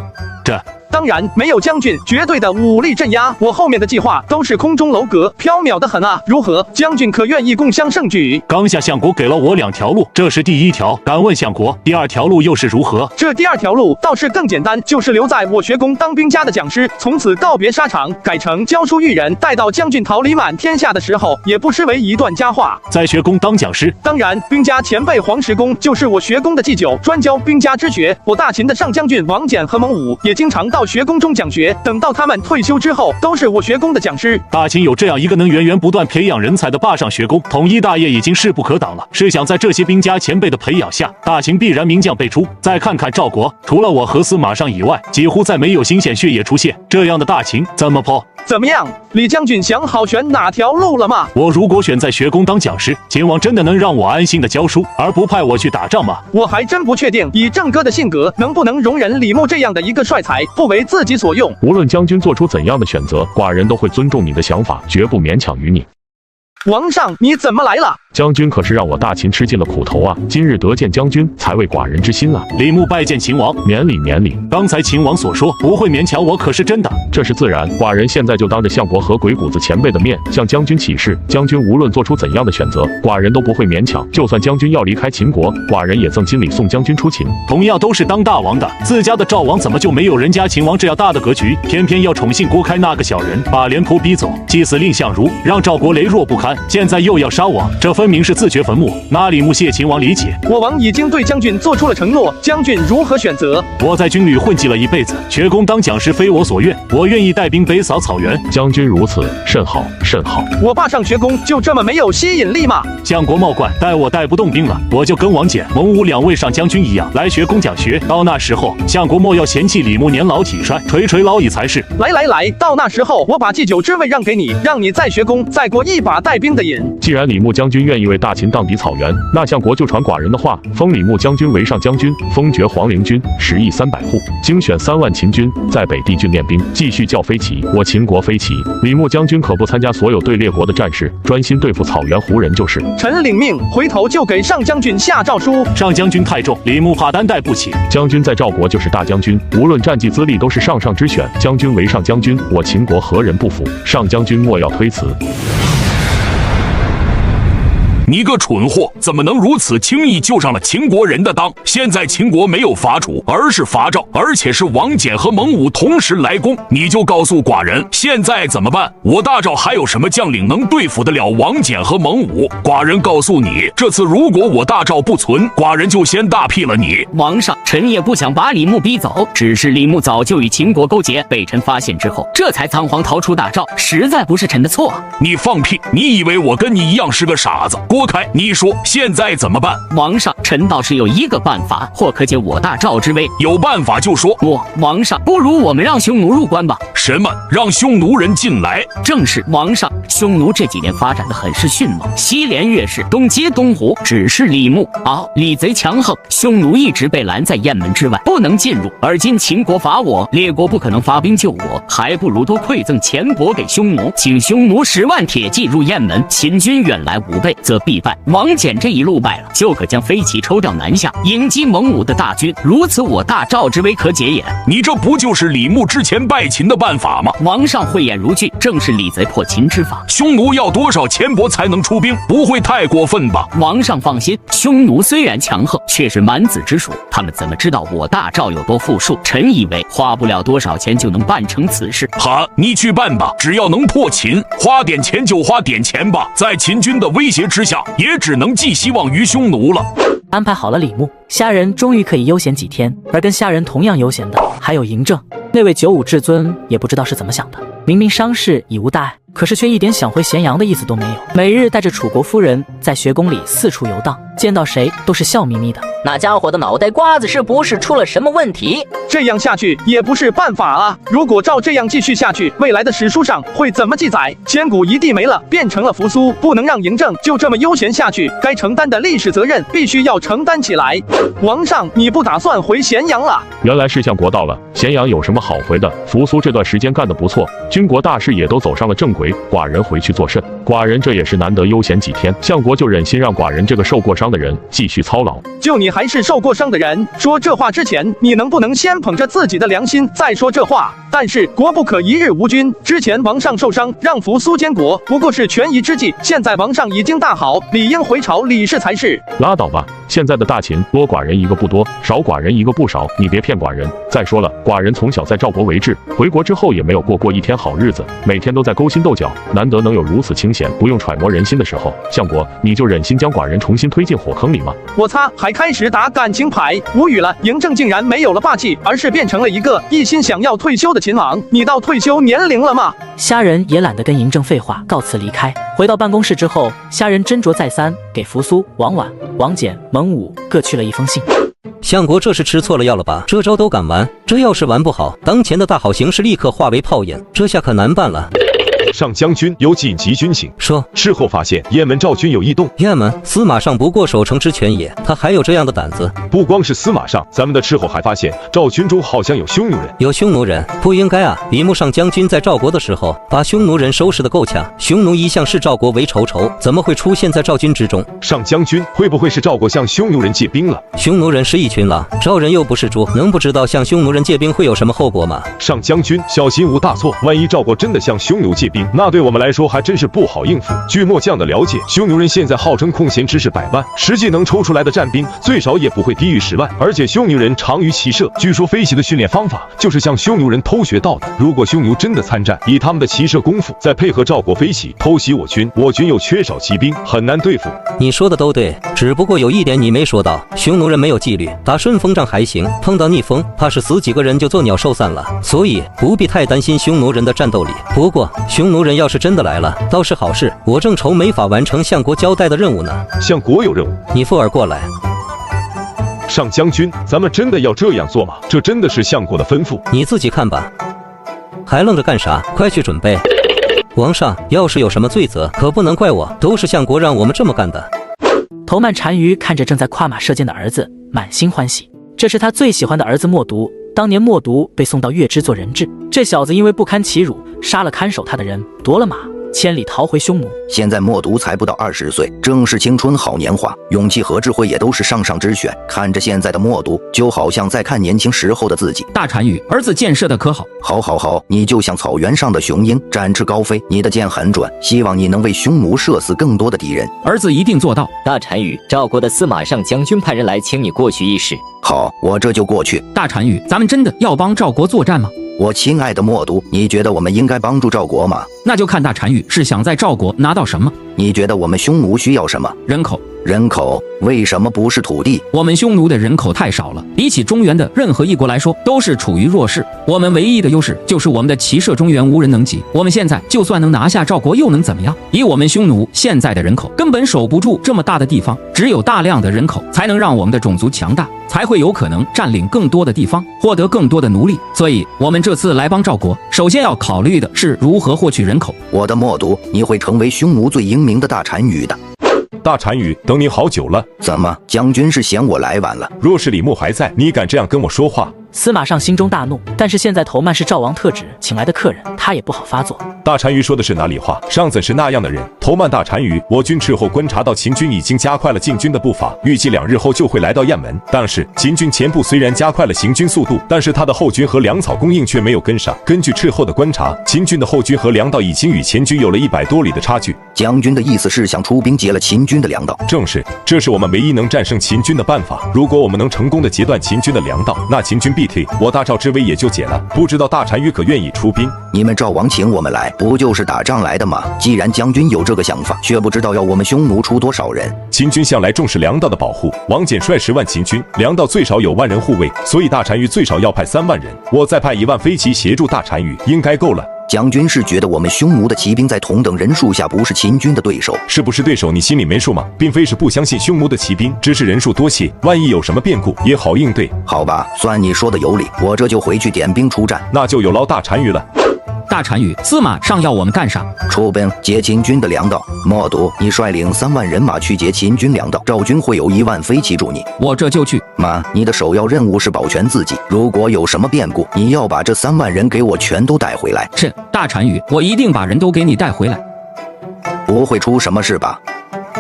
Speaker 2: 当然没有将军绝对的武力镇压，我后面的计划都是空中楼阁，缥缈的很啊！如何？将军可愿意共襄盛举？
Speaker 12: 刚下相国给了我2条路，这是第1条，敢问相国，第2条路又是如何？
Speaker 2: 这第2条路倒是更简单，就是留在我学宫当兵家的讲师，从此告别沙场，改成教书育人，待到将军桃李满天下的时候，也不失为一段佳话。
Speaker 12: 在学宫当讲师，
Speaker 2: 当然，兵家前辈黄石公就是我学宫的祭酒，专教兵家之学。我大秦的上将军王翦和蒙武也经常到学宫中讲学，等到他们退休之后，都是我学宫的讲师。
Speaker 12: 大秦有这样一个能源源不断培养人才的霸上学宫，统一大业已经势不可挡了。试想在这些兵家前辈的培养下，大秦必然名将辈出。再看看赵国，除了我和司马尚以外，几乎再没有新鲜血液出现。这样的大秦怎么破？
Speaker 2: 怎么样，李将军想好选哪条路了吗？
Speaker 12: 我如果选在学宫当讲师，秦王真的能让我安心的教书，而不派我去打仗吗？
Speaker 2: 我还真不确定，以郑哥的性格，能不能容忍李牧这样的一个帅才，不为自己所用。
Speaker 15: 无论将军做出怎样的选择，寡人都会尊重你的想法，绝不勉强于你。
Speaker 2: 王上，你怎么来了？
Speaker 15: 将军可是让我大秦吃尽了苦头啊！今日得见将军，才为寡人之心啊！
Speaker 12: 李牧拜见秦王，
Speaker 15: 免礼免礼。
Speaker 12: 刚才秦王所说不会勉强我，可是真的？
Speaker 15: 这是自然。寡人现在就当着相国和鬼谷子前辈的面，向将军起誓，将军无论做出怎样的选择，寡人都不会勉强。就算将军要离开秦国，寡人也赠金礼送将军出秦。
Speaker 12: 同样都是当大王的，自家的赵王怎么就没有人家秦王这样大的格局？偏偏要宠幸郭开那个小人，把廉颇逼走，祭死蔺相如，让赵国羸弱不堪。现在又要杀我，这分明是自掘坟墓。哪里慕谢秦王理解？
Speaker 2: 我王已经对将军做出了承诺，将军如何选择？
Speaker 12: 我在军旅混迹了一辈子，学宫当讲师非我所愿，我愿意带兵北扫草原。
Speaker 15: 将军如此，甚好甚好。
Speaker 2: 我霸上学宫就这么没有吸引力吗？
Speaker 12: 相国冒怪，待我带不动兵了，我就跟王翦、蒙武2位上将军一样来学宫讲学。到那时候，相国莫要嫌弃李牧年老体衰，垂垂老矣才是。
Speaker 2: 来，到那时候我把祭酒之位让给你，让你在学宫再过一把带兵的瘾。
Speaker 15: 既然李牧将军愿意为大秦荡涤草原，那相国就传寡人的话，封李牧将军为上将军，封爵皇陵君，10邑300户，精选3万秦军，在北地郡练兵，继续教飞骑。我秦国飞骑，李牧将军可不参加所有对列国的战事，专心对付草原胡人就是。
Speaker 2: 臣领命，回头就给上将军下诏书。
Speaker 12: 上将军太重，李牧怕担待不起。
Speaker 15: 将军在赵国就是大将军，无论战绩资历都是上之选，将军为上将军，我秦国何人不服？上将军莫要推辞。
Speaker 14: 你个蠢货，怎么能如此轻易就上了秦国人的当？现在秦国没有伐楚，而是伐赵，而且是王翦和蒙武同时来攻。你就告诉寡人，现在怎么办？我大赵还有什么将领能对付得了王翦和蒙武？寡人告诉你，这次如果我大赵不存，寡人就先大辟了你。
Speaker 13: 王上，臣也不想把李牧逼走，只是李牧早就与秦国勾结，被臣发现之后，这才仓皇逃出大赵，实在不是臣的错。
Speaker 14: 你放屁！你以为我跟你一样是个傻子？拨开。你说现在怎么办？
Speaker 13: 王上，臣倒是有一个办法，或可解我大赵之危。
Speaker 14: 有办法就说。
Speaker 13: 王上，不如我们让匈奴入关吧。
Speaker 14: 什么？让匈奴人进来？
Speaker 13: 正是王上，匈奴这几年发展的很是迅猛，西连越氏，东接东胡，只是李牧李贼强横，匈奴一直被拦在雁门之外，不能进入。而今秦国伐我，列国不可能发兵救我，还不如多馈赠钱帛给匈奴，请匈奴10万铁骑入雁门，秦军远来5倍，则必败。王翦这一路败了，就可将飞骑抽调南下，迎击蒙武的大军，如此我大赵之危可解也。
Speaker 14: 你这不就是李牧之前败秦的办法吗？
Speaker 13: 王上慧眼如炬，正是李贼破秦之法。
Speaker 14: 匈奴要多少钱帛才能出兵？不会太过分吧？
Speaker 13: 王上放心，匈奴虽然强横，却是蛮子之属，他们怎么知道我大赵有多富庶？臣以为花不了多少钱就能办成此事。
Speaker 14: 好，你去办吧，只要能破秦，花点钱就花点钱吧。在秦军的威胁之下，也只能寄希望于匈奴了。
Speaker 1: 安排好了李牧，虾仁终于可以悠闲几天。而跟虾仁同样悠闲的还有嬴政，那位95至尊也不知道是怎么想的，明明伤势已无大碍，可是却一点想回咸阳的意思都没有，每日带着楚国夫人在学宫里四处游荡，见到谁都是笑眯眯的。
Speaker 3: 那家伙的脑袋瓜子是不是出了什么问题？
Speaker 2: 这样下去也不是办法啊！如果照这样继续下去，未来的史书上会怎么记载？千古一帝没了，变成了扶苏，不能让嬴政就这么悠闲下去，该承担的历史责任必须要承担起来。王上，你不打算回咸阳了？
Speaker 15: 原来是相国到了，咸阳有什么好回的？扶苏这段时间干得不错，军国大事也都走上了正轨，寡人回去做甚？寡人这也是难得悠闲几天，相国就忍心让寡人这个受过伤的人继续操劳。
Speaker 2: 就你还是受过伤的人，说这话之前，你能不能先捧着自己的良心再说这话？但是国不可一日无君，之前王上受伤让扶苏监国，不过是权宜之计，现在王上已经大好，理应回朝理事才是。
Speaker 15: 拉倒吧，现在的大秦多寡人一个不多，少寡人一个不少，你别骗寡人。再说了，寡人从小在赵国为质，回国之后也没有过一天好日子，每天都在勾心斗角，难得能有如此清闲不用揣摩人心的时候。相国，你就忍心将寡人重新推进火坑里吗？
Speaker 2: 我擦，还开始打感情牌，无语了。嬴政竟然没有了霸气，而是变成了一个一心想要退休的秦王。你到退休年龄了吗？
Speaker 1: 虾仁也懒得跟嬴政废话，告辞离开。回到办公室之后，虾仁斟酌再三，给扶苏、王绾、王翦、蒙武各去了一封信。
Speaker 11: 相国这是吃错了药了吧？这招都敢玩，这要是玩不好，当前的大好形势立刻化为泡影，这下可难办了。
Speaker 6: 上将军有紧急军情，
Speaker 11: 说
Speaker 6: 事后发现雁门赵军有异动。
Speaker 11: 雁门司马尚不过守城之权也，他还有这样的胆子？
Speaker 6: 不光是司马尚，咱们的斥候还发现赵军中好像有匈奴人。
Speaker 11: 有匈奴人？不应该啊！李牧上将军在赵国的时候，把匈奴人收拾得够呛。匈奴一向视赵国为仇，怎么会出现在赵军之中？
Speaker 6: 上将军会不会是赵国向匈奴人借兵了？
Speaker 11: 匈奴人是一群狼，赵人又不是猪，能不知道向匈奴人借兵会有什么后果吗？
Speaker 6: 上将军小心无大错，万一赵国真的向匈奴借兵，那对我们来说还真是不好应付。据末将的了解，匈奴人现在号称空闲之士100万，实际能抽出来的战兵最少也不会低于10万。而且匈奴人长于骑射，据说飞骑的训练方法就是向匈奴人偷学到的。如果匈奴真的参战，以他们的骑射功夫，再配合赵国飞骑偷袭我军又缺少骑兵，很难对付。
Speaker 11: 你说的都对，只不过有一点你没说到，匈奴人没有纪律，打顺风仗还行，碰到逆风，怕是死几个人就作鸟兽散了。所以不必太担心匈奴人的战斗力。不过匈奴人要是真的来了，倒是好事，我正愁没法完成相国交代的任务呢。
Speaker 6: 相国有任务，
Speaker 11: 你附耳过来。
Speaker 6: 上将军，咱们真的要这样做吗？这真的是相国的吩咐？
Speaker 11: 你自己看吧。还愣着干啥？快去准备。王上，要是有什么罪责，可不能怪我，都是相国让我们这么干的。
Speaker 1: 头曼单于看着正在跨马射箭的儿子，满心欢喜。这是他最喜欢的儿子默毒。当年默毒被送到月支做人质，这小子因为不堪其辱，杀了看守他的人，夺了马，千里逃回匈奴。
Speaker 17: 现在默毒才不到20岁，正是青春好年华，勇气和智慧也都是上上之选。看着现在的默毒，就好像在看年轻时候的自己。
Speaker 13: 大单于，儿子箭射得可好？
Speaker 17: 好，你就像草原上的雄鹰，展翅高飞。你的箭很准，希望你能为匈奴射死更多的敌人。
Speaker 13: 儿子一定做到。
Speaker 8: 大单于，赵国的司马尚将军派人来请你过去议事。
Speaker 17: 好，我这就过去。
Speaker 13: 大单于，咱们真的要帮赵国作战吗？
Speaker 17: 我亲爱的默毒，你觉得我们应该帮助赵国吗？
Speaker 13: 那就看大单于是想在赵国拿到什么。
Speaker 17: 你觉得我们匈奴需要什么？
Speaker 13: 人口。
Speaker 17: 人口为什么不是土地？
Speaker 16: 我们匈奴的人口太少了，比起中原的任何一国来说，都是处于弱势。我们唯一的优势就是我们的骑射中原无人能及。我们现在就算能拿下赵国，又能怎么样？以我们匈奴现在的人口，根本守不住这么大的地方。只有大量的人口，才能让我们的种族强大，才会有可能占领更多的地方，获得更多的奴隶。所以，我们这次来帮赵国，首先要考虑的是如何获取人口。
Speaker 17: 我的默读，你会成为匈奴最英明的大单于的。
Speaker 6: 大单于，等你好久了。
Speaker 17: 怎么，将军是嫌我来晚了？
Speaker 6: 若是李牧还在，你敢这样跟我说话？
Speaker 1: 司马尚心中大怒，但是现在头曼是赵王特旨请来的客人，他也不好发作。
Speaker 6: 大单于说的是哪里话？上怎是那样的人？头曼大单于，我军斥后观察到秦军已经加快了进军的步伐，预计2日后就会来到雁门。但是秦军前部虽然加快了行军速度，但是他的后军和粮草供应却没有跟上。根据斥后的观察，秦军的后军和粮道已经与前军有了100多里的差距。
Speaker 17: 将军的意思是想出兵截了秦军的粮道？
Speaker 6: 正是，这是我们唯一能战胜秦军的办法。如果我们能成功的截断秦军的粮道，那秦军必退，我大赵之威也就解了。不知道大单于可愿意出兵？
Speaker 17: 你们赵王请我们来，不就是打仗来的吗？既然将军有这个想法，却不知道要我们匈奴出多少人。
Speaker 6: 秦军向来重视粮道的保护，王翦率10万秦军，粮道最少有万人护卫，所以大单于最少要派3万人，我再派1万飞骑协助大单于，应该够了。
Speaker 17: 将军是觉得我们匈奴的骑兵在同等人数下不是秦军的对手？
Speaker 6: 是不是对手你心里没数吗？并非是不相信匈奴的骑兵，只是人数多些，万一有什么变故也好应对。
Speaker 17: 好吧，算你说的有理，我这就回去点兵出战。
Speaker 6: 那就有劳大单于了。
Speaker 16: 大单于，司马尚要我们干啥？
Speaker 17: 出兵截秦军的粮道。默读，你率领3万人马去截秦军粮道，赵军会有1万飞骑助你。
Speaker 16: 我这就去。
Speaker 17: 妈，你的首要任务是保全自己，如果有什么变故，你要把这3万人给我全都带回来。
Speaker 16: 是，大单于，我一定把人都给你带回来。
Speaker 17: 不会出什么事吧？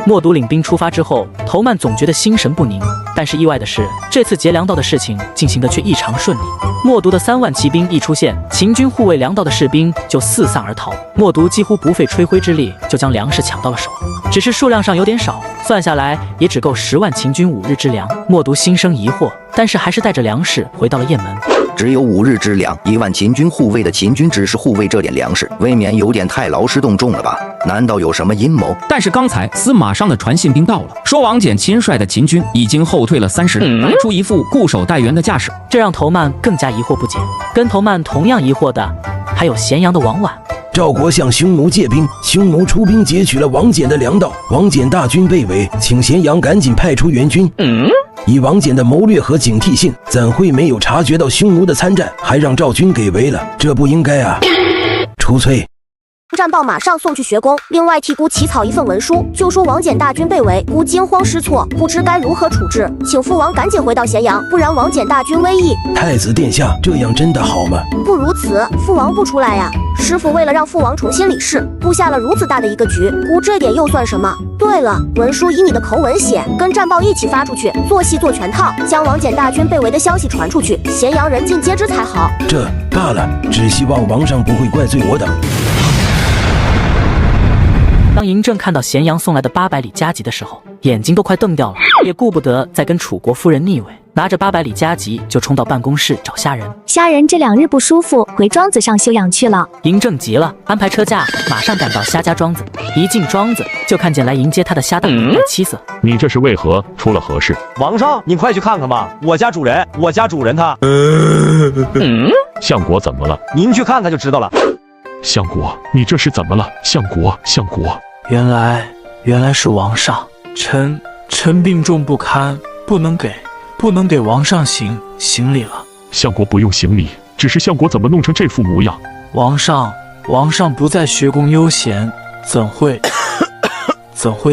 Speaker 1: 默读领兵出发之后，头曼总觉得心神不宁，但是意外的是，这次截粮道的事情进行的却异常顺利。默读的3万骑兵一出现，秦军护卫粮道的士兵就四散而逃。默读几乎不费吹灰之力就将粮食抢到了手，只是数量上有点少，算下来也只够10万秦军5日之粮。默读心生疑惑，但是还是带着粮食回到了雁门。
Speaker 17: 只有5日之粮，1万秦军护卫的秦军只是护卫这点粮食，未免有点太劳师动众了吧？难道有什么阴谋？
Speaker 16: 但是刚才司马尚的传信兵到了，说王翦亲率的秦军已经后退了30，摆出一副固守待援的架势，
Speaker 1: 这让头曼更加疑惑不解。跟头曼同样疑惑的还有咸阳的王绾。
Speaker 7: 赵国向匈奴借兵，匈奴出兵截取了王翦的粮道，王翦大军被围，请咸阳赶紧派出援军。以王翦的谋略和警惕性，怎会没有察觉到匈奴的参战，还让赵军给围了？这不应该啊！出催。
Speaker 9: 战报马上送去学宫，另外替孤起草一份文书，就说王翦大军被围，孤惊慌失措，不知该如何处置，请父王赶紧回到咸阳，不然王翦大军危矣。
Speaker 7: 太子殿下，这样真的好吗？
Speaker 9: 不如此，父王不出来呀。师父为了让父王重新理事，布下了如此大的一个局，孤这点又算什么？对了，文书以你的口吻写，跟战报一起发出去，做戏做全套，将王翦大军被围的消息传出去，咸阳人尽皆知才好。
Speaker 7: 这罢了，只希望王上不会怪罪我等。
Speaker 1: 当嬴政看到咸阳送来的800里加急的时候，眼睛都快瞪掉了，也顾不得再跟楚国夫人腻味，拿着800里加急就冲到办公室找虾仁。
Speaker 18: 虾仁这2日不舒服，回庄子上休养去了。
Speaker 1: 嬴政急了，安排车驾，马上赶到虾家庄子。一进庄子，就看见来迎接他的虾大人和妻子。
Speaker 15: 你这是为何？出了何事？
Speaker 23: 王上，你快去看看吧，我家主人他……
Speaker 15: 相国怎么了？
Speaker 23: 您去看看就知道了。
Speaker 15: 相国，你这是怎么了？相国，
Speaker 21: 原来是王上，臣病重不堪，不能给王上行礼了。
Speaker 15: 相国不用行礼，只是相国怎么弄成这副模样？
Speaker 21: 王上不在学宫悠闲，怎会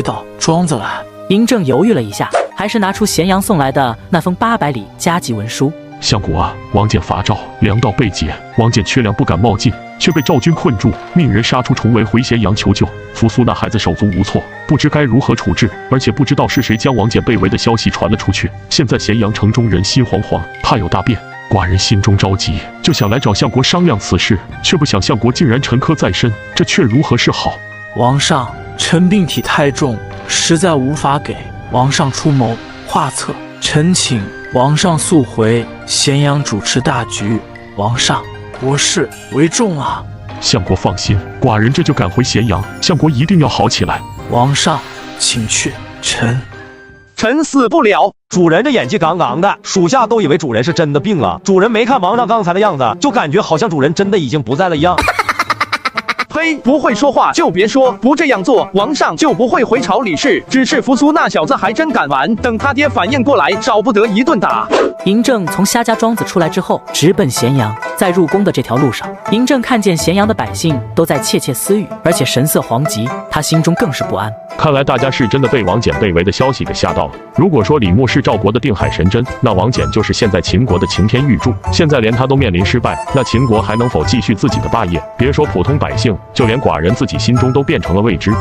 Speaker 21: 到庄子来？
Speaker 1: 嬴政犹豫了一下，还是拿出咸阳送来的那封800里加急文书。
Speaker 15: 相国啊，王翦伐赵，粮道被解，王翦缺粮不敢冒进，却被赵军困住，命人杀出重围回咸阳求救。扶苏那孩子手足无措，不知该如何处置，而且不知道是谁将王翦被围的消息传了出去。现在咸阳城中人心惶惶，怕有大变。寡人心中着急，就想来找相国商量此事，却不想相国竟然沉疴在身，这却如何是好？
Speaker 21: 王上，臣病体太重，实在无法给王上出谋划策，臣请王上速回咸阳主持大局。王上，国事为重啊！
Speaker 15: 相国放心，寡人这就赶回咸阳，相国一定要好起来。
Speaker 21: 王上，请去，臣
Speaker 2: 臣死不了。
Speaker 23: 主人这演技杠杠的，属下都以为主人是真的病了。主人没看王上刚才的样子，就感觉好像主人真的已经不在了一样。
Speaker 2: 呸！不会说话就别说，不这样做，王上就不会回朝理事。只是扶苏那小子还真敢玩，等他爹反应过来，少不得一顿打。
Speaker 1: 嬴政从夏家庄子出来之后，直奔咸阳。在入宫的这条路上，嬴政看见咸阳的百姓都在窃窃私语，而且神色惶急，他心中更是不安。
Speaker 15: 看来大家是真的被王翦被围的消息给吓到了。如果说李牧是赵国的定海神针，那王翦就是现在秦国的擎天玉柱。现在连他都面临失败，那秦国还能否继续自己的霸业？别说普通百姓，就连寡人自己心中都变成了未知。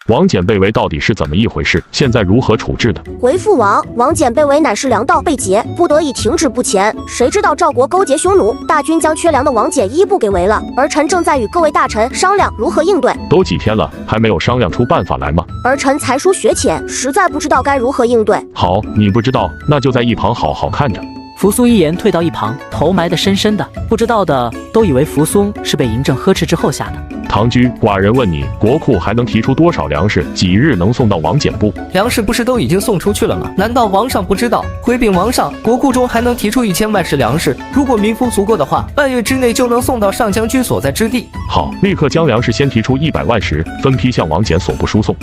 Speaker 15: 王翦被围到底是怎么一回事？现在如何处置的？
Speaker 9: 回父王，王翦被围乃是粮道被劫，不得已停止不前。谁知道赵国勾结匈奴，大军将缺粮的王翦一步给围了。儿臣正在与各位大臣商量如何应对。
Speaker 15: 都几天了，还没有商量出办法来吗？
Speaker 9: 儿臣才疏学浅，实在不知道该如何应对。
Speaker 15: 好，你不知道，那就在一旁好好看着。
Speaker 1: 扶苏一言退到一旁，头埋得深深的，不知道的都以为扶苏是被嬴政呵斥之后吓的。
Speaker 15: 唐居，寡人问你，国库还能提出多少粮食？几日能送到王翦部？
Speaker 5: 粮食不是都已经送出去了吗？难道王上不知道？回禀王上，国库中还能提出1000万石粮食，如果民夫足够的话，半月之内就能送到上将军所在之地。
Speaker 15: 好，立刻将粮食先提出100万石，分批向王翦所部输送。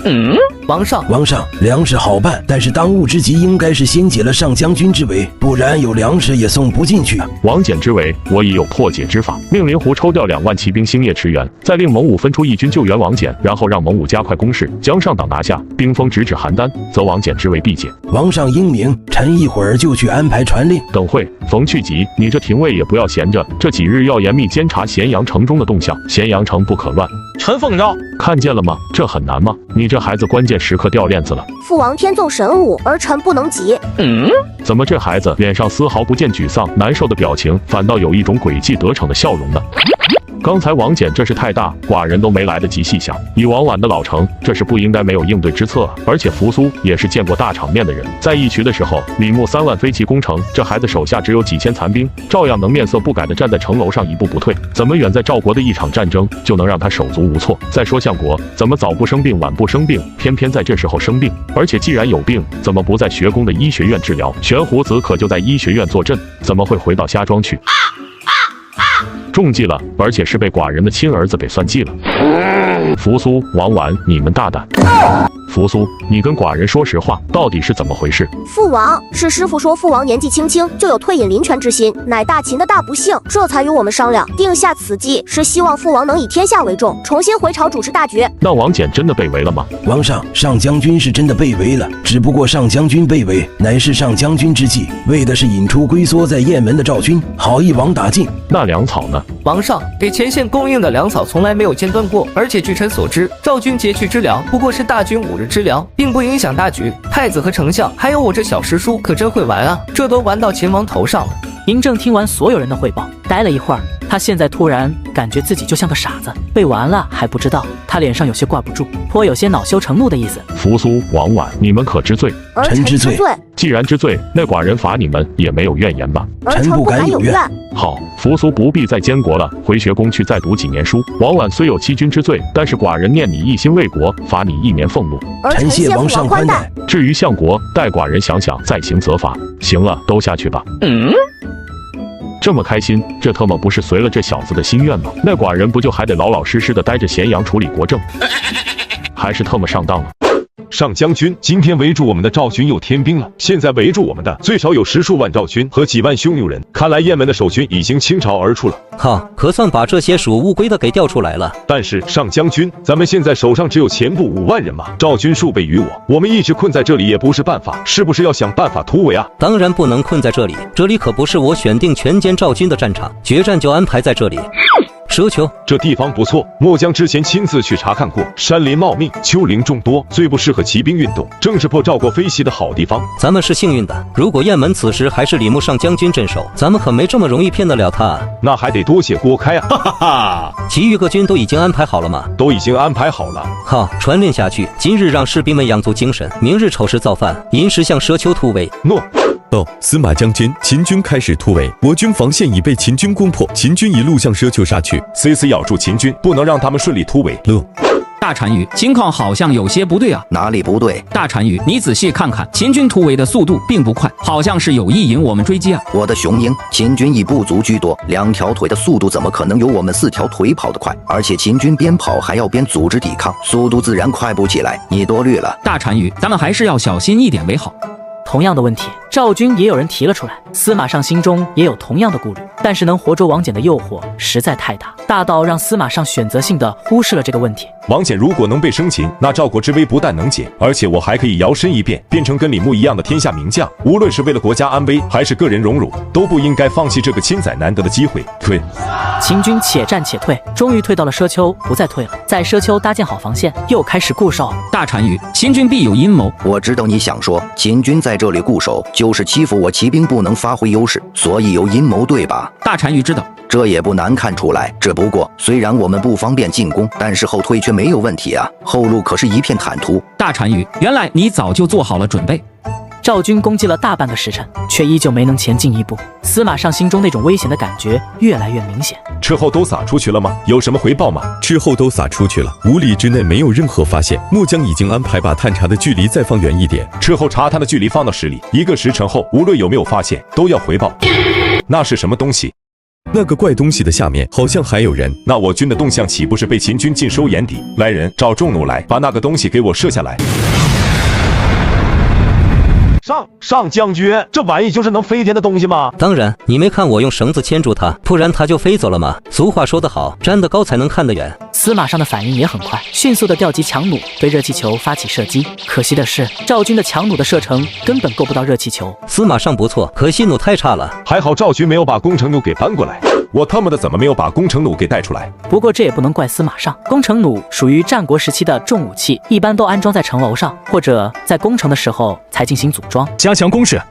Speaker 5: 王上，
Speaker 7: 粮食好办，但是当务之急应该是先解了上将军之围，不然有粮食也送不进去。
Speaker 15: 王翦之围，我已有破解之法，命令狐抽调2万骑兵星夜驰援，再令蒙武分出一军救援王翦，然后让蒙武加快攻势，将上党拿下，兵锋直指邯郸，则王翦之围必解。
Speaker 7: 王上英明，臣一会儿就去安排传令。
Speaker 15: 等会，冯去疾，你这廷尉也不要闲着，这几日要严密监察咸阳城中的动向，咸阳城不可乱。
Speaker 23: 臣奉诏。
Speaker 15: 看见了吗？这很难吗？你这孩子关键时刻掉链子了。
Speaker 9: 父王天纵神武，儿臣不能及。
Speaker 15: 怎么这孩子脸上丝毫不见沮丧难受的表情，反倒有一种诡计得逞的笑容呢？刚才王翦这事太大，寡人都没来得及细想。以王婉的老成，这是不应该没有应对之策啊！而且扶苏也是见过大场面的人，在义渠的时候，李牧3万飞骑攻城，这孩子手下只有几千残兵，照样能面色不改地站在城楼上一步不退。怎么远在赵国的一场战争就能让他手足无措？再说相国，怎么早不生病晚不生病，偏偏在这时候生病？而且既然有病，怎么不在学宫的医学院治疗？玄狐子可就在医学院坐镇，怎么会回到夏庄去？中计了，而且是被寡人的亲儿子给算计了。扶苏、王婉，你们大胆！扶苏，你跟寡人说实话，到底是怎么回事？
Speaker 9: 父王，是师傅说父王年纪轻轻就有退隐林泉之心，乃大秦的大不幸，这才与我们商量，定下此计，是希望父王能以天下为重，重新回朝主持大局。
Speaker 15: 那王翦真的被围了吗？
Speaker 7: 王上，上将军是真的被围了，只不过上将军被围乃是上将军之计，为的是引出龟缩在雁门的赵军，好一网打尽。
Speaker 15: 那粮草呢？
Speaker 5: 王上，给前线供应的粮草从来没有间断过，而且据臣所知，赵军劫去之粮不过是大军5日之粮，并不影响大局。太子和丞相还有我这小师叔可真会玩啊，这都玩到秦王头上了。
Speaker 1: 嬴政听完所有人的汇报，呆了一会儿，他现在突然感觉自己就像个傻子，被玩了还不知道，他脸上有些挂不住，颇有些恼羞成怒的意思。
Speaker 15: 扶苏、王婉，你们可知罪？
Speaker 9: 臣知罪。
Speaker 15: 既然知罪，那寡人罚你们也没有怨言吧？
Speaker 9: 臣不敢有怨。
Speaker 15: 好，扶苏不必再监国了，回学宫去再读几年书。王婉虽有欺君之罪，但是寡人念你一心为国，罚你1年俸禄。
Speaker 7: 臣谢王上宽待。
Speaker 15: 至于相国，待寡人想想再行责罚。行了，都下去吧。这么开心，这特么不是随了这小子的心愿吗？那寡人不就还得老老实实的待着咸阳处理国政，还是特么上当了？
Speaker 6: 上将军，今天围住我们的赵军有添兵了，现在围住我们的最少有10数万赵军和几万匈奴人，看来雁门的守军已经倾巢而出了。
Speaker 11: 哈，可算把这些属乌龟的给调出来了。
Speaker 6: 但是上将军，咱们现在手上只有前部5万人马，赵军数倍于我们一直困在这里也不是办法，是不是要想办法突围啊？
Speaker 11: 当然不能困在这里，这里可不是我选定全歼赵军的战场，决战就安排在这里。奢求
Speaker 6: 这地方不错，末将之前亲自去查看过，山林茂密，丘陵众多，最不适合骑兵运动，正是破赵国飞袭的好地方。
Speaker 11: 咱们是幸运的，如果雁门此时还是李牧上将军镇守，咱们可没这么容易骗得了他。
Speaker 6: 那还得多谢郭开啊！哈哈哈。
Speaker 11: 其余各军都已经安排好了吗？
Speaker 6: 都已经安排好了。
Speaker 11: 好，传令下去，今日让士兵们养足精神，明日丑时造饭，寅时向蛇丘突围。
Speaker 6: 诺。
Speaker 10: 司马将军，秦军开始突围，我军防线已被秦军攻破，秦军一路向蛇丘杀去，
Speaker 22: 此咬住秦军，不能让他们顺利突围。
Speaker 16: 大单于，情况好像有些不对啊。
Speaker 17: 哪里不对？
Speaker 16: 大单于，你仔细看看，秦军突围的速度并不快，好像是有意引我们追击啊。
Speaker 17: 我的雄鹰，秦军以部族居多，2条腿的速度怎么可能有我们4条腿跑得快？而且秦军边跑还要边组织抵抗，速度自然快不起来。你多虑了。
Speaker 16: 大单于，咱们还是要小心一点为好。
Speaker 1: 同样的问题，赵军也有人提了出来，司马尚心中也有同样的顾虑，但是能活捉王翦的诱惑实在太大，大到让司马尚选择性的忽视了这个问题。
Speaker 6: 王翦如果能被生擒，那赵国之危不但能解，而且我还可以摇身一变，变成跟李牧一样的天下名将。无论是为了国家安危，还是个人荣辱，都不应该放弃这个千载难得的机会。退！
Speaker 1: 秦军且战且退，终于退到了奢丘，不再退了。在奢丘搭建好防线，又开始固守。
Speaker 16: 大单于，秦军必有阴谋。
Speaker 17: 我知道你想说，秦军在这里固守，就是欺负我骑兵不能发挥优势，所以有阴谋，对吧？
Speaker 16: 大单于知道。
Speaker 17: 这也不难看出来，只不过虽然我们不方便进攻，但是后退却没有问题啊，后路可是一片坦途。
Speaker 16: 大单于，原来你早就做好了准备。
Speaker 1: 赵军攻击了大半个时辰，却依旧没能前进一步。司马尚心中那种危险的感觉越来越明显。
Speaker 6: 斥候都撒出去了吗？有什么回报吗？
Speaker 10: 斥候都撒出去了，5里之内没有任何发现。末将已经安排把探查的距离再放远一点，
Speaker 6: 斥候查探的距离放到10里，1个时辰后，无论有没有发现，都要回报。那是什么东西？
Speaker 10: 那个怪东西的下面好像还有人。
Speaker 6: 那我军的动向岂不是被秦军尽收眼底？来人，找重弩来，把那个东西给我射下来。
Speaker 23: 上将军，这玩意就是能飞天的东西吗？
Speaker 11: 当然，你没看我用绳子牵住它，不然它就飞走了吗？俗话说得好，站得高才能看得远。
Speaker 1: 司马尚的反应也很快，迅速的调集强弩对热气球发起射击。可惜的是，赵军的强弩的射程根本够不到热气球。
Speaker 11: 司马尚不错，可惜弩太差了。
Speaker 6: 还好赵军没有把攻城弩给搬过来。我他妈的怎么没有把攻城弩给带出来？
Speaker 1: 不过这也不能怪司马尚，攻城弩属于战国时期的重武器，一般都安装在城楼上，或者在攻城的时候才进行组装。
Speaker 12: 加强攻势。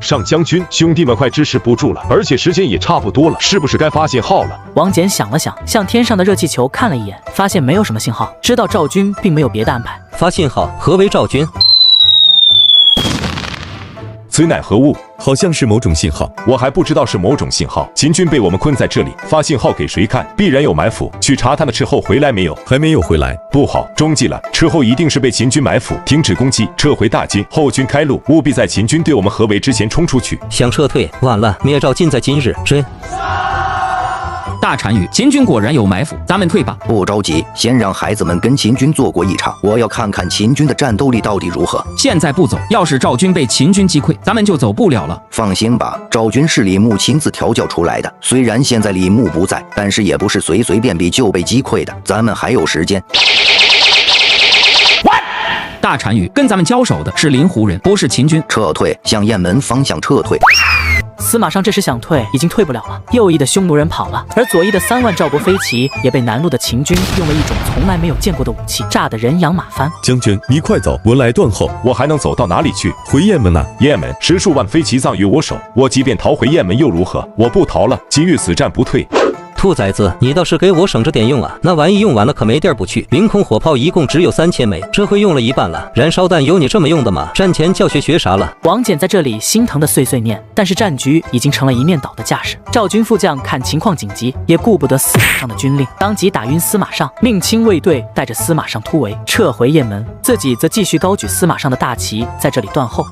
Speaker 6: 上将军，兄弟们快支持不住了，而且时间也差不多了，是不是该发信号了？
Speaker 1: 王翦想了想，向天上的热气球看了一眼，发现没有什么信号，知道赵军并没有别的安排。
Speaker 11: 发信号？何为赵军？
Speaker 6: 此乃何物？
Speaker 10: 好像是某种信号，
Speaker 6: 我还不知道是某种信号。秦军被我们困在这里，发信号给谁看？必然有埋伏。去查探的斥候回来没有？
Speaker 10: 还没有回来。
Speaker 6: 不好，中计了！斥候一定是被秦军埋伏，停止攻击，撤回大津，后军开路，务必在秦军对我们合围之前冲出去。
Speaker 11: 想撤退，晚了，灭赵近在今日。追！
Speaker 16: 大单于，秦军果然有埋伏，咱们退吧。
Speaker 17: 不着急，先让孩子们跟秦军做过一场，我要看看秦军的战斗力到底如何。
Speaker 16: 现在不走，要是赵军被秦军击溃，咱们就走不了了。
Speaker 17: 放心吧，赵军是李牧亲自调教出来的，虽然现在李牧不在，但是也不是随随便便就被击溃的，咱们还有时间。
Speaker 16: 大单于，跟咱们交手的是灵狐人，不是秦军。
Speaker 17: 撤退，向雁门方向撤退。
Speaker 1: 司马尚这时想退，已经退不了了。右翼的匈奴人跑了，而左翼的3万赵国飞骑也被南路的秦军用了一种从来没有见过的武器，炸得人仰马翻。
Speaker 10: 将军，你快走，我来断后。
Speaker 6: 我还能走到哪里去？
Speaker 10: 回雁门啊！
Speaker 6: 雁门10数万飞骑葬于我手，我即便逃回雁门又如何？我不逃了，今日死战不退。
Speaker 11: 兔崽子，你倒是给我省着点用啊！那玩意用完了可没地儿不去。凌空火炮一共只有3000枚，这回用了一半了。燃烧弹有你这么用的吗？战前教学啥了？
Speaker 1: 王翦在这里心疼的碎碎念，但是战局已经成了一面倒的架势。赵军副将看情况紧急，也顾不得司马尚的军令，当即打晕司马尚，命亲卫队带着司马尚突围，撤回雁门，自己则继续高举司马尚的大旗，在这里断后。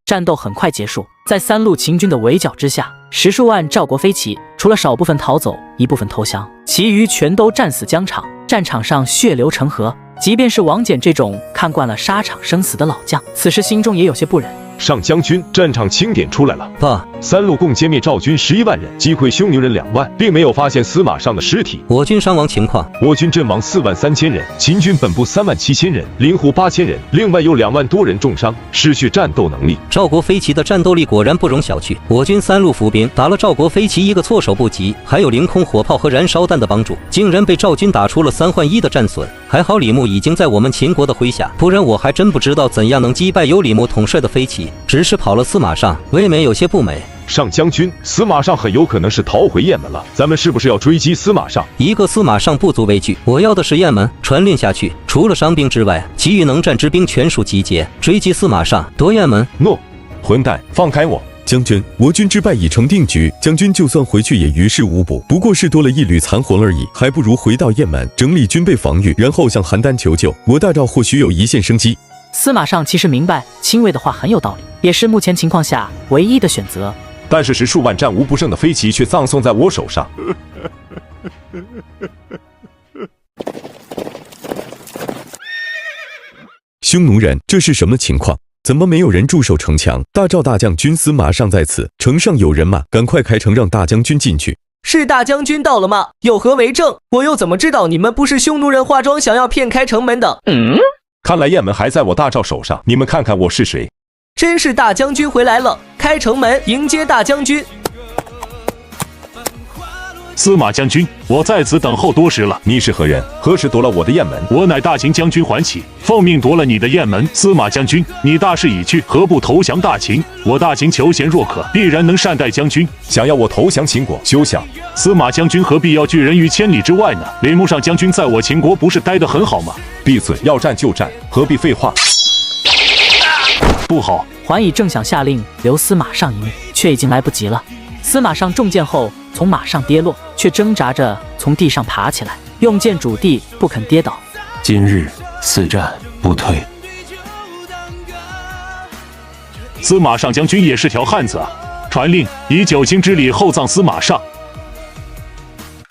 Speaker 1: 战斗很快结束，在3路秦军的围剿之下，10数万赵国飞骑除了少部分逃走，一部分投降，其余全都战死疆场，战场上血流成河。即便是王翦这种看惯了沙场生死的老将，此时心中也有些不忍。
Speaker 6: 上将军，战场清点出来了。
Speaker 11: 爸
Speaker 6: ，3路共歼灭赵军11万人，击溃匈奴人2万，并没有发现司马尚的尸体。
Speaker 11: 我军伤亡情况：
Speaker 6: 我军阵亡4万3000人，秦军本部3万7000人，灵狐8000人，另外有2万多人重伤，失去战斗能力。
Speaker 11: 赵国飞骑的战斗力果然不容小觑，我军3路伏兵打了赵国飞骑一个措手不及，还有凌空火炮和燃烧弹的帮助，竟然被赵军打出了3换1的战损。还好李牧已经在我们秦国的麾下，不然我还真不知道怎样能击败由李牧统帅的飞骑。只是跑了司马尚，未免有些不美。
Speaker 6: 上将军，司马尚很有可能是逃回雁门了，咱们是不是要追击司马尚？
Speaker 11: 一个司马尚不足为惧，我要的是雁门。传令下去，除了伤兵之外，其余能战之兵全数集结，追击司马尚，夺雁门。
Speaker 6: 诺，混蛋，放开我！
Speaker 10: 将军，我军之败已成定局，将军就算回去也于事无补，不过是多了一缕残魂而已，还不如回到雁门，整理军备防御，然后向邯郸求救。我大赵或许有一线生机。
Speaker 1: 司马尚其实明白亲卫的话很有道理，也是目前情况下唯一的选择。
Speaker 8: 但是10数万战无不胜的飞骑却葬送在我手上。
Speaker 10: 匈奴人，这是什么情况？怎么没有人驻守城墙？大赵大将军司马尚在此，城上有人马，赶快开城，让大将军进去。
Speaker 5: 是大将军到了吗？有何为证？我又怎么知道你们不是匈奴人化妆想要骗开城门的？
Speaker 8: 看来雁门还在我大赵手上，你们看看我是谁？
Speaker 5: 真是大将军回来了，开城门迎接大将军。
Speaker 12: 司马将军，我在此等候多时了。
Speaker 8: 你是何人？何时夺了我的雁门？
Speaker 12: 我乃大秦将军桓启，奉命夺了你的雁门。司马将军，你大势已去，何不投降大秦？我大秦求贤若渴，必然能善待将军。
Speaker 8: 想要我投降秦国？休想！
Speaker 12: 司马将军何必要拒人于千里之外呢？林木上将军在我秦国不是待得很好吗？
Speaker 8: 闭嘴！要战就战，何必废话？
Speaker 12: 不好！
Speaker 1: 桓乙正想下令留司马尚一命，却已经来不及了。司马尚中箭后从马上跌落，却挣扎着从地上爬起来，用剑拄地，不肯跌倒。
Speaker 4: 今日此战不退。
Speaker 12: 司马尚将军也是条汉子啊！传令以9卿之礼厚葬司马尚。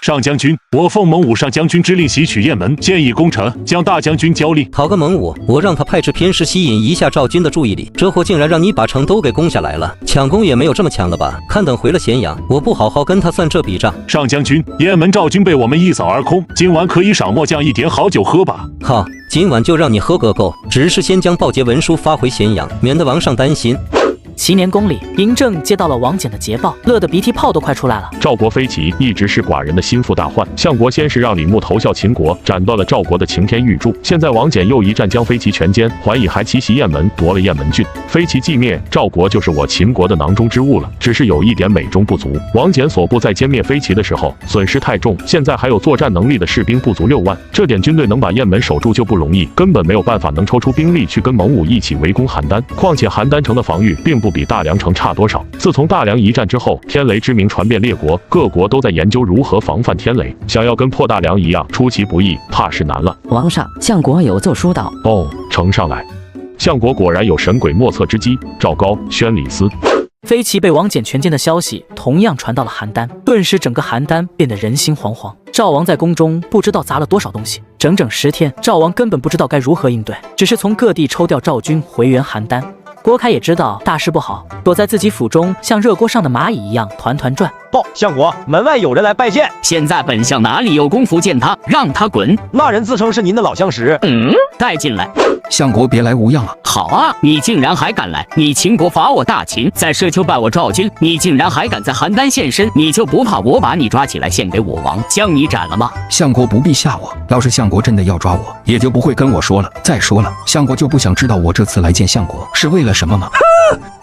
Speaker 12: 上将军，我奉蒙武上将军之令袭取雁门，建议攻城，将大将军交令。
Speaker 11: 讨个蒙武，我让他派制偏师吸引一下赵军的注意力，这货竟然让你把城都给攻下来了，抢攻也没有这么强了吧？看等回了咸阳，我不好好跟他算这笔账。
Speaker 12: 上将军，雁门赵军被我们一扫而空，今晚可以赏末将一点好酒喝吧？
Speaker 11: 好，今晚就让你喝个够，只是先将报捷文书发回咸阳，免得王上担心。
Speaker 1: 齐年宫里，嬴政接到了王翦的捷报，乐得鼻涕泡都快出来了。
Speaker 15: 赵国飞骑一直是寡人的心腹大患，相国先是让李牧投效秦国，斩断了赵国的擎天玉柱，现在王翦又一战将飞骑全歼，桓乙还奇袭雁门，夺了雁门郡。飞骑既灭，赵国就是我秦国的囊中之物了。只是有一点美中不足，王翦所部在歼灭飞骑的时候损失太重，现在还有作战能力的士兵不足6万，这点军队能把雁门守住就不容易，根本没有办法能抽出兵力去跟蒙武一起围攻邯郸。况且邯郸城的防御并不比大梁城差多少。自从大梁一战之后，天雷之名传遍列国，各国都在研究如何防范天雷。想要跟破大梁一样出其不意，怕是难了。
Speaker 19: 王上，相国有奏书到。
Speaker 15: 哦，呈上来。相国果然有神鬼莫测之机。赵高、宣礼司。
Speaker 1: 飞骑被王翦全歼的消息同样传到了邯郸，顿时整个邯郸变得人心惶惶。赵王在宫中不知道砸了多少东西，整整10天，赵王根本不知道该如何应对，只是从各地抽调赵军回援邯郸。郭开也知道大事不好，躲在自己府中像热锅上的蚂蚁一样团团转。
Speaker 23: 报相国，门外有人来拜见。
Speaker 13: 现在本相哪里有功夫见他，让他滚。
Speaker 23: 那人自称是您的老相识。
Speaker 13: 带进来。
Speaker 16: 相国别来无恙啊！
Speaker 13: 好啊，你竟然还敢来！你秦国伐我大秦，在奢丘败我赵军，你竟然还敢在邯郸现身，你就不怕我把你抓起来献给我王，将你斩了吗？
Speaker 16: 相国不必吓我，要是相国真的要抓我，也就不会跟我说了。再说了，相国就不想知道我这次来见相国是为了什么吗？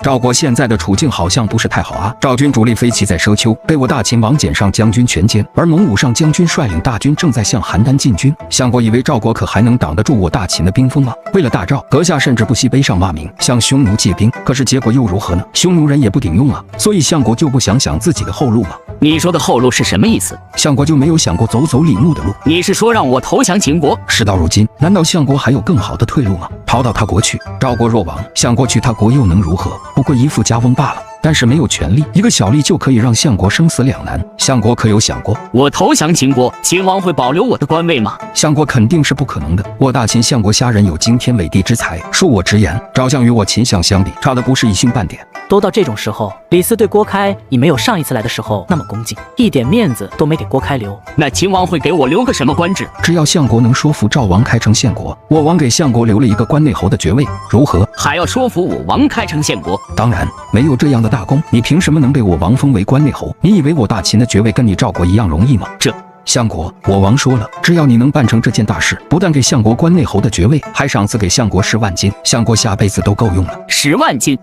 Speaker 16: 赵国现在的处境好像不是太好啊！赵军主力飞骑在奢丘，被我大秦王翦上将军全歼，而蒙武上将军率领大军正在向邯郸进军。相国以为赵国可还能挡得住我大秦的兵锋吗？为了大赵，阁下甚至不惜背上骂名，向匈奴借兵。可是结果又如何呢？匈奴人也不顶用啊！所以相国就不想想自己的后路吗？
Speaker 13: 你说的后路是什么意思？
Speaker 16: 相国就没有想过走走李牧的路？
Speaker 13: 你是说让我投降秦国？
Speaker 16: 事到如今，难道相国还有更好的退路吗？逃到他国去，赵国若亡，相国去他国又能如何？不过一副家翁罢了。但是没有权力，一个小吏就可以让相国生死两难。相国可有想过，
Speaker 13: 我投降秦国，秦王会保留我的官位吗？
Speaker 16: 相国肯定是不可能的。我大秦相国虾仁有惊天伟地之才，恕我直言，赵相与我秦相相比，差的不是一星半点。
Speaker 1: 都到这种时候，李斯对郭开已没有上一次来的时候那么恭敬，一点面子都没给郭开留。
Speaker 13: 那秦王会给我留个什么官职？
Speaker 16: 只要相国能说服赵王开城献国，我王给相国留了一个关内侯的爵位，如何？
Speaker 13: 还要说服我王开城献国？
Speaker 16: 当然，没有这样的大功，你凭什么能被我王封为关内侯？你以为我大秦的爵位跟你赵国一样容易吗？相国，我王说了，只要你能办成这件大事，不但给相国关内侯的爵位，还赏赐给相国10万金，相国下辈子都够用了。
Speaker 13: 10万金。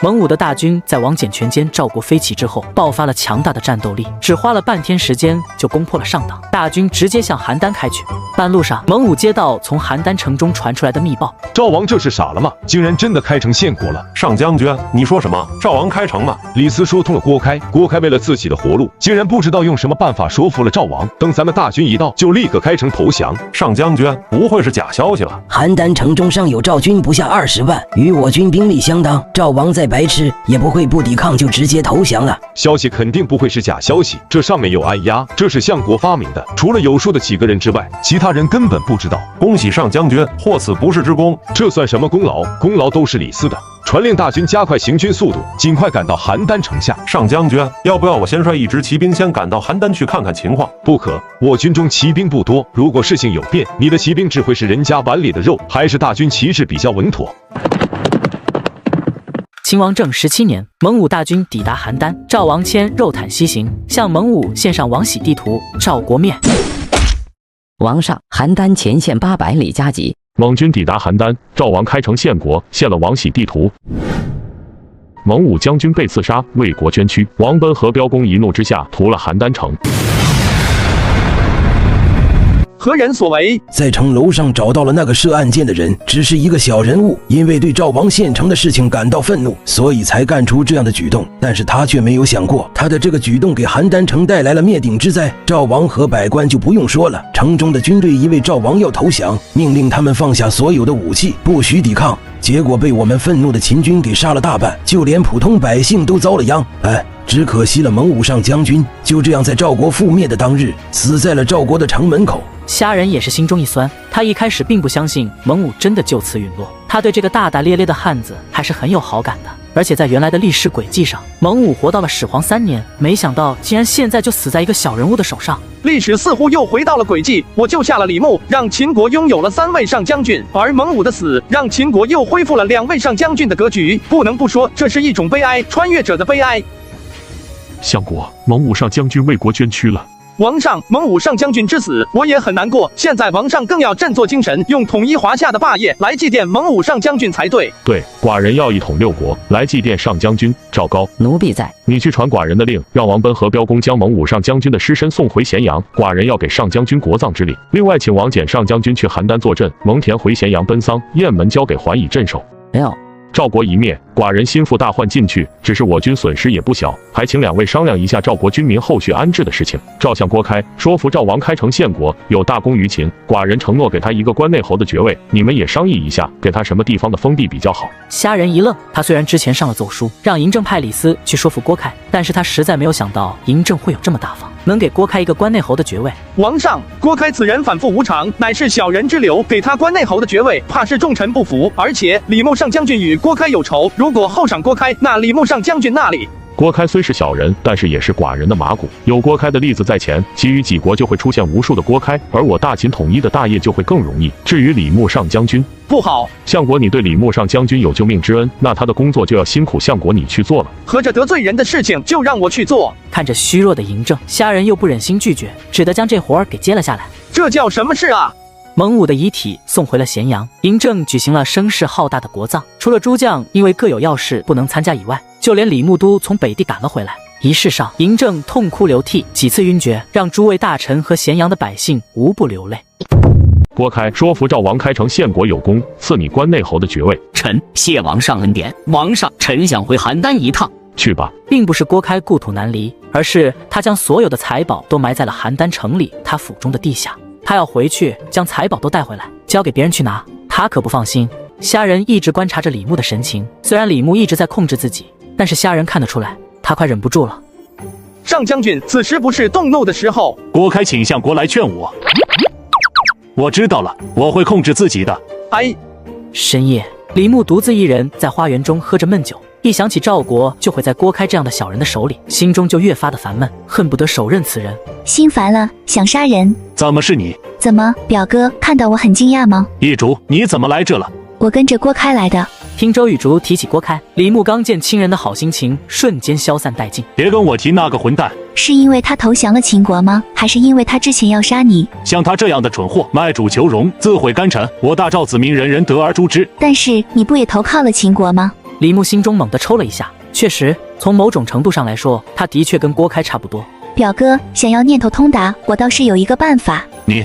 Speaker 1: 蒙武的大军在王翦全歼赵国飞骑之后，爆发了强大的战斗力，只花了半天时间就攻破了上党，大军直接向邯郸开去。半路上，蒙武接到从邯郸城中传出来的密报，
Speaker 6: 赵王这是傻了吗？竟然真的开城献国了！
Speaker 14: 上将军，你说什么？赵王开城了？
Speaker 6: 李斯说通了郭开，郭开为了自己的活路，竟然不知道用什么办法说服了赵王。等咱们大军一到，就立刻开城投降。
Speaker 14: 上将军，不会是假消息吧？
Speaker 20: 邯郸城中尚有赵军不下20万，与我军兵力相当。赵王再白痴，也不会不抵抗就直接投降了。
Speaker 6: 消息肯定不会是假消息，这上面有暗压，这是相国发明的。除了有数的几个人之外，其他人根本不知道。
Speaker 14: 恭喜上将军，获此不世之功。
Speaker 6: 这算什么功劳？功劳都是李斯的。传令大军加快行军速度，尽快赶到邯郸城下。
Speaker 14: 上将军，要不要我先率一支骑兵先赶到邯郸去看看情况？
Speaker 6: 不可，我军中骑兵不多，如果事情有变，你的骑兵只会是人家碗里的肉，还是大军旗帜比较稳妥。
Speaker 1: 秦王政17年，蒙武大军抵达邯郸，赵王迁肉袒西行，向蒙武献上王喜地图。赵国面，
Speaker 19: 王上，邯郸前线800里加急。
Speaker 15: 蒙军抵达邯郸，赵王开城献国，献了王喜地图。蒙武将军被刺杀，为国捐躯。王贲和彪公一怒之下屠了邯郸城。
Speaker 2: 何人所为？
Speaker 7: 在城楼上找到了那个设案件的人，只是一个小人物，因为对赵王献城的事情感到愤怒，所以才干出这样的举动。但是他却没有想过，他的这个举动给邯郸城带来了灭顶之灾。赵王和百官就不用说了，城中的军队因为赵王要投降，命令他们放下所有的武器，不许抵抗。结果被我们愤怒的秦军给杀了大半，就连普通百姓都遭了殃。只可惜了蒙武上将军，就这样在赵国覆灭的当日，死在了赵国的城门口。
Speaker 1: 虾仁也是心中一酸，他一开始并不相信蒙武真的就此陨落，他对这个大大咧咧的汉子还是很有好感的。而且在原来的历史轨迹上，蒙武活到了始皇3年，没想到竟然现在就死在一个小人物的手上。
Speaker 2: 历史似乎又回到了轨迹，我救下了李牧，让秦国拥有了3位上将军，而蒙武的死让秦国又恢复了2位上将军的格局。不能不说，这是一种悲哀，穿越者的悲哀。
Speaker 15: 相国，蒙武上将军为国捐躯了。
Speaker 2: 王上，蒙武上将军之死，我也很难过。现在王上更要振作精神，用统一华夏的霸业来祭奠蒙武上将军才对。
Speaker 15: 对，寡人要一统6国，来祭奠上将军赵高。
Speaker 19: 奴婢在。
Speaker 15: 你去传寡人的令，让王贲和彪公将蒙武上将军的尸身送回咸阳。寡人要给上将军国葬之礼。另外，请王翦上将军去邯郸坐镇，蒙恬回咸阳奔丧，雁门交给桓乙镇守。赵国一灭，寡人心腹大患进去，只是我军损失也不小，还请2位商量一下赵国军民后续安置的事情。赵相郭开说服赵王开城献国，有大功于秦，寡人承诺给他一个关内侯的爵位，你们也商议一下，给他什么地方的封地比较好。
Speaker 1: 虾仁一愣，他虽然之前上了奏书，让嬴政派李斯去说服郭开，但是他实在没有想到嬴政会有这么大方，能给郭开一个关内侯的爵位。
Speaker 2: 王上，郭开此人反复无常，乃是小人之流，给他关内侯的爵位，怕是众臣不服。而且李牧上将军与郭开有仇，如果后赏郭开，那李牧上将军那里？
Speaker 15: 郭开虽是小人，但是也是寡人的马骨，有郭开的例子在前，其余几国就会出现无数的郭开，而我大秦统一的大业就会更容易。至于李牧上将军，
Speaker 2: 不好，
Speaker 15: 相国你对李牧上将军有救命之恩，那他的工作就要辛苦相国你去做了。
Speaker 2: 合着得罪人的事情就让我去做。
Speaker 1: 看着虚弱的嬴政，虾仁又不忍心拒绝，只得将这活儿给接了下来。
Speaker 2: 这叫什么事啊？
Speaker 1: 蒙武的遗体送回了咸阳，嬴政举行了声势浩大的国葬，除了诸将因为各有要事不能参加以外，就连李牧都从北地赶了回来。仪式上，嬴政痛哭流涕，几次晕厥，让诸位大臣和咸阳的百姓无不流泪。
Speaker 15: 郭开说服赵王开城献国有功，赐你关内侯的爵位。
Speaker 13: 臣谢王上恩典。王上，臣想回邯郸一趟。
Speaker 15: 去吧。
Speaker 1: 并不是郭开故土难离，而是他将所有的财宝都埋在了邯郸城里他府中的地下。他要回去将财宝都带回来，交给别人去拿。他可不放心。虾仁一直观察着李牧的神情，虽然李牧一直在控制自己，但是虾仁看得出来，他快忍不住了。
Speaker 2: 上将军，此时不是动怒的时候。
Speaker 12: 郭开请相国来劝我。我知道了，我会控制自己的。
Speaker 1: 深夜，李牧独自一人在花园中喝着闷酒，一想起赵国就会在郭开这样的小人的手里，心中就越发的烦闷，恨不得手刃此人。
Speaker 18: 心烦了，想杀人。
Speaker 12: 怎么是你？
Speaker 18: 怎么，表哥看到我很惊讶吗？
Speaker 12: 易竹，你怎么来这了？
Speaker 18: 我跟着郭开来的。
Speaker 1: 听周雨竹提起郭开，李牧刚见亲人的好心情瞬间消散殆尽。
Speaker 12: 别跟我提那个混蛋。
Speaker 18: 是因为他投降了秦国吗？还是因为他之前要杀你？
Speaker 12: 像他这样的蠢货，卖主求荣，自毁干臣，我大赵子民人人得而诛之。
Speaker 18: 但是你不也投靠了秦国吗？
Speaker 1: 李牧心中猛地抽了一下，确实，从某种程度上来说，他的确跟郭开差不多。
Speaker 18: 表哥想要念头通达，我倒是有一个办法。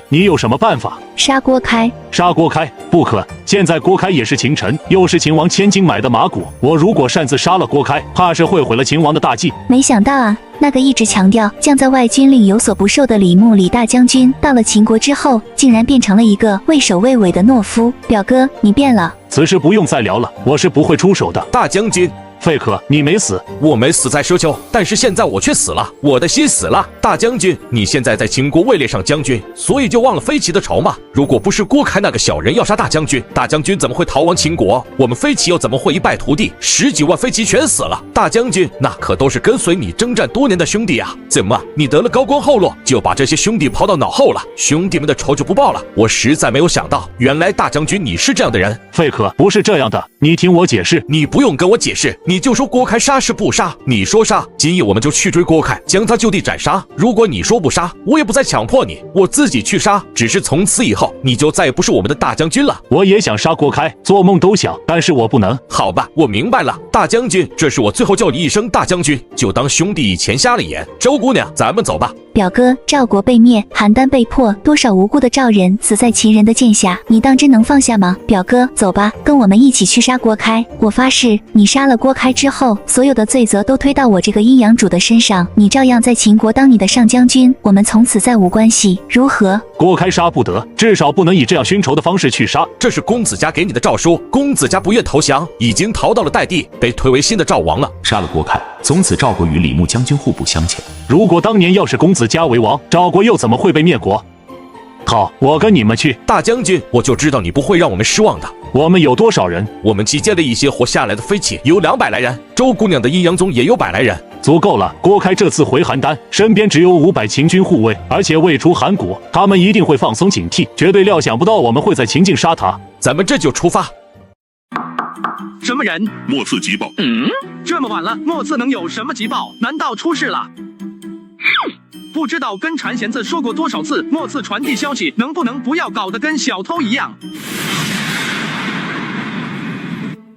Speaker 12: 你有什么办法？
Speaker 18: 杀郭开。
Speaker 12: 杀郭开？不可！现在郭开也是秦臣，又是秦王千金买的马骨。我如果擅自杀了郭开，怕是会毁了秦王的大计。
Speaker 18: 没想到啊，那个一直强调将在外军令有所不受的李牧李大将军，到了秦国之后，竟然变成了一个畏首畏尾的懦夫。表哥，你变了。
Speaker 12: 此事不用再聊了，我是不会出手的。
Speaker 3: 大将军。
Speaker 12: 费可，你没死，
Speaker 3: 我没死在奢丘，但是现在我却死了，我的心死了。大将军，你现在在秦国位列上将军，所以就忘了飞骑的仇吗？如果不是郭开那个小人要杀大将军，大将军怎么会逃亡秦国？我们飞骑又怎么会一败涂地？10几万飞骑全死了。大将军，那可都是跟随你征战多年的兄弟啊！怎么，你得了高官厚禄，就把这些兄弟抛到脑后了？兄弟们的仇就不报了？我实在没有想到，原来大将军你是这样的人。
Speaker 12: 费可，不是这样的，你听我解释。
Speaker 3: 你不用跟我解释，你就说郭开杀是不杀？你说杀，今夜我们就去追郭开，将他就地斩杀。如果你说不杀，我也不再强迫你，我自己去杀。只是从此以后，你就再也不是我们的大将军了。
Speaker 12: 我也想杀郭开，做梦都想，但是我不能。
Speaker 3: 好吧，我明白了，大将军，这是我最后叫你一声大将军，就当兄弟以前瞎了眼。周姑娘，咱们走吧。
Speaker 18: 表哥，赵国被灭，邯郸被破，多少无辜的赵人死在秦人的剑下，你当真能放下吗？表哥，走吧，跟我们一起去杀郭开。我发誓，你杀了郭开之后，所有的罪责都推到我这个阴阳主的身上，你照样在秦国当你的上将军，我们从此再无关系，如何？
Speaker 12: 郭开杀不得，至少不能以这样勋仇的方式去杀。
Speaker 3: 这是公子家给你的诏书，公子家不愿投降，已经逃到了代地，被推为新的赵王了。
Speaker 21: 杀了郭开，从此赵国与李牧将军互不相欠。
Speaker 12: 如果当年要是公子家为王，赵国又怎么会被灭国？好，我跟你们去。
Speaker 3: 大将军，我就知道你不会让我们失望的。
Speaker 12: 我们有多少人？
Speaker 3: 我们集结了一些活下来的飞骑，有200来人。周姑娘的阴阳宗也有100来人，
Speaker 12: 足够了。郭开这次回邯郸，身边只有500秦军护卫，而且未出函谷，他们一定会放松警惕，绝对料想不到我们会在秦境杀他。
Speaker 3: 咱们这就出发。
Speaker 2: 什么人？
Speaker 22: 墨刺急报。
Speaker 2: 这么晚了，墨刺能有什么急报？难道出事了？不知道跟馋弦子说过多少次，墨刺传递消息，能不能不要搞得跟小偷一样？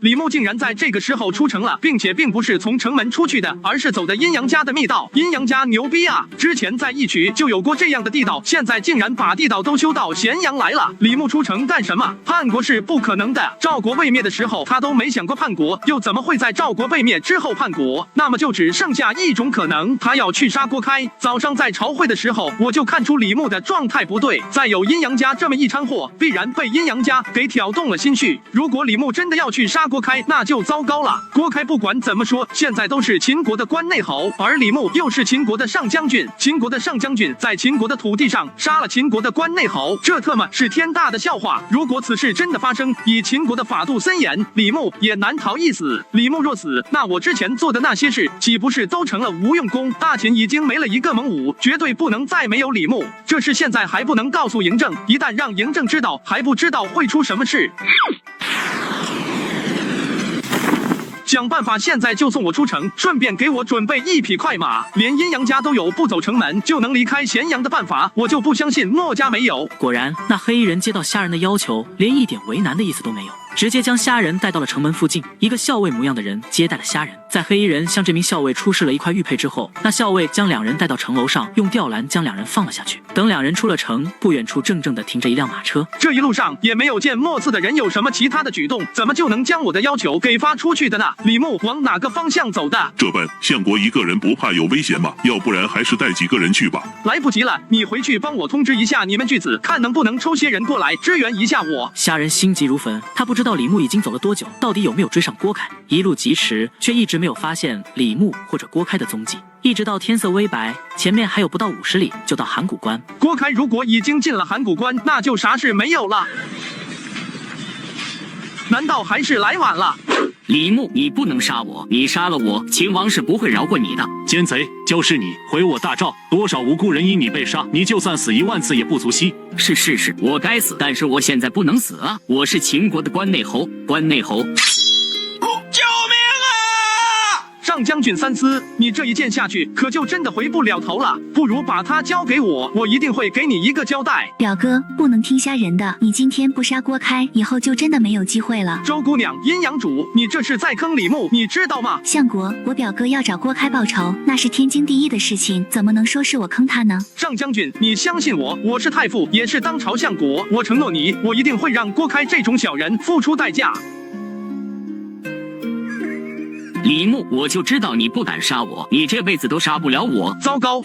Speaker 2: 李牧竟然在这个时候出城了，并且并不是从城门出去的，而是走的阴阳家的密道。阴阳家牛逼啊！之前在义渠就有过这样的地道，现在竟然把地道都修到咸阳来了。李牧出城干什么？叛国是不可能的。赵国未灭的时候，他都没想过叛国，又怎么会在赵国被灭之后叛国？那么就只剩下一种可能，他要去杀郭开。早上在朝会的时候，我就看出李牧的状态不对，再有阴阳家这么一掺和，必然被阴阳家给挑动了心绪。如果李牧真的要去杀郭开，那就糟糕了。郭开不管怎么说，现在都是秦国的关内侯，而李牧又是秦国的上将军。秦国的上将军在秦国的土地上杀了秦国的关内侯，这特么是天大的笑话。如果此事真的发生，以秦国的法度森严，李牧也难逃一死。李牧若死，那我之前做的那些事岂不是都成了无用功？大秦已经没了一个猛武，绝对不能再没有李牧。这事现在还不能告诉嬴政，一旦让嬴政知道，还不知道会出什么事。想办法现在就送我出城，顺便给我准备1匹快马。连阴阳家都有不走城门就能离开咸阳的办法，我就不相信墨家没有。
Speaker 1: 果然，那黑衣人接到虾人的要求，连一点为难的意思都没有，直接将虾人带到了城门附近。一个校尉模样的人接待了虾人。在黑衣人向这名校尉出示了一块玉佩之后，那校尉将2人带到城楼上，用吊篮将2人放了下去。等2人出了城，不远处正的停着一辆马车。
Speaker 2: 这一路上也没有见墨刺的人有什么其他的举动，怎么就能将我的要求给发出去的呢？李牧往哪个方向走的？
Speaker 22: 这般相国一个人不怕有危险吗？要不然还是带几个人去吧。
Speaker 2: 来不及了，你回去帮我通知一下你们巨子，看能不能抽些人过来支援一下我。
Speaker 1: 虾人心急如焚，他不知道李牧已经走了多久，到底有没有追上郭开。一路疾驰，却一直没有发现李牧或者郭开的踪迹。一直到天色微白，前面还有不到50里就到函谷关。
Speaker 2: 郭开如果已经进了函谷关，那就啥事没有了。难道还是来晚了？
Speaker 13: 李牧，你不能杀我，你杀了我，秦王是不会饶过你的。
Speaker 12: 奸贼，就是你，毁我大赵，多少无辜人因你被杀，你就算死1万次也不足惜。
Speaker 13: 是，我该死，但是我现在不能死啊！我是秦国的关内侯，关内侯。
Speaker 2: 上上将军三思，你这一剑下去，可就真的回不了头了。不如把他交给我，我一定会给你一个交代。
Speaker 18: 表哥，不能听瞎人的，你今天不杀郭开，以后就真的没有机会了。
Speaker 2: 周姑娘，阴阳主，你这是在坑李牧，你知道吗？
Speaker 18: 相国，我表哥要找郭开报仇，那是天经地义的事情，怎么能说是我坑他呢？
Speaker 2: 上将军，你相信我，我是太傅，也是当朝相国，我承诺你，我一定会让郭开这种小人付出代价。
Speaker 13: 李牧，我就知道你不敢杀我，你这辈子都杀不了我。
Speaker 2: 糟糕！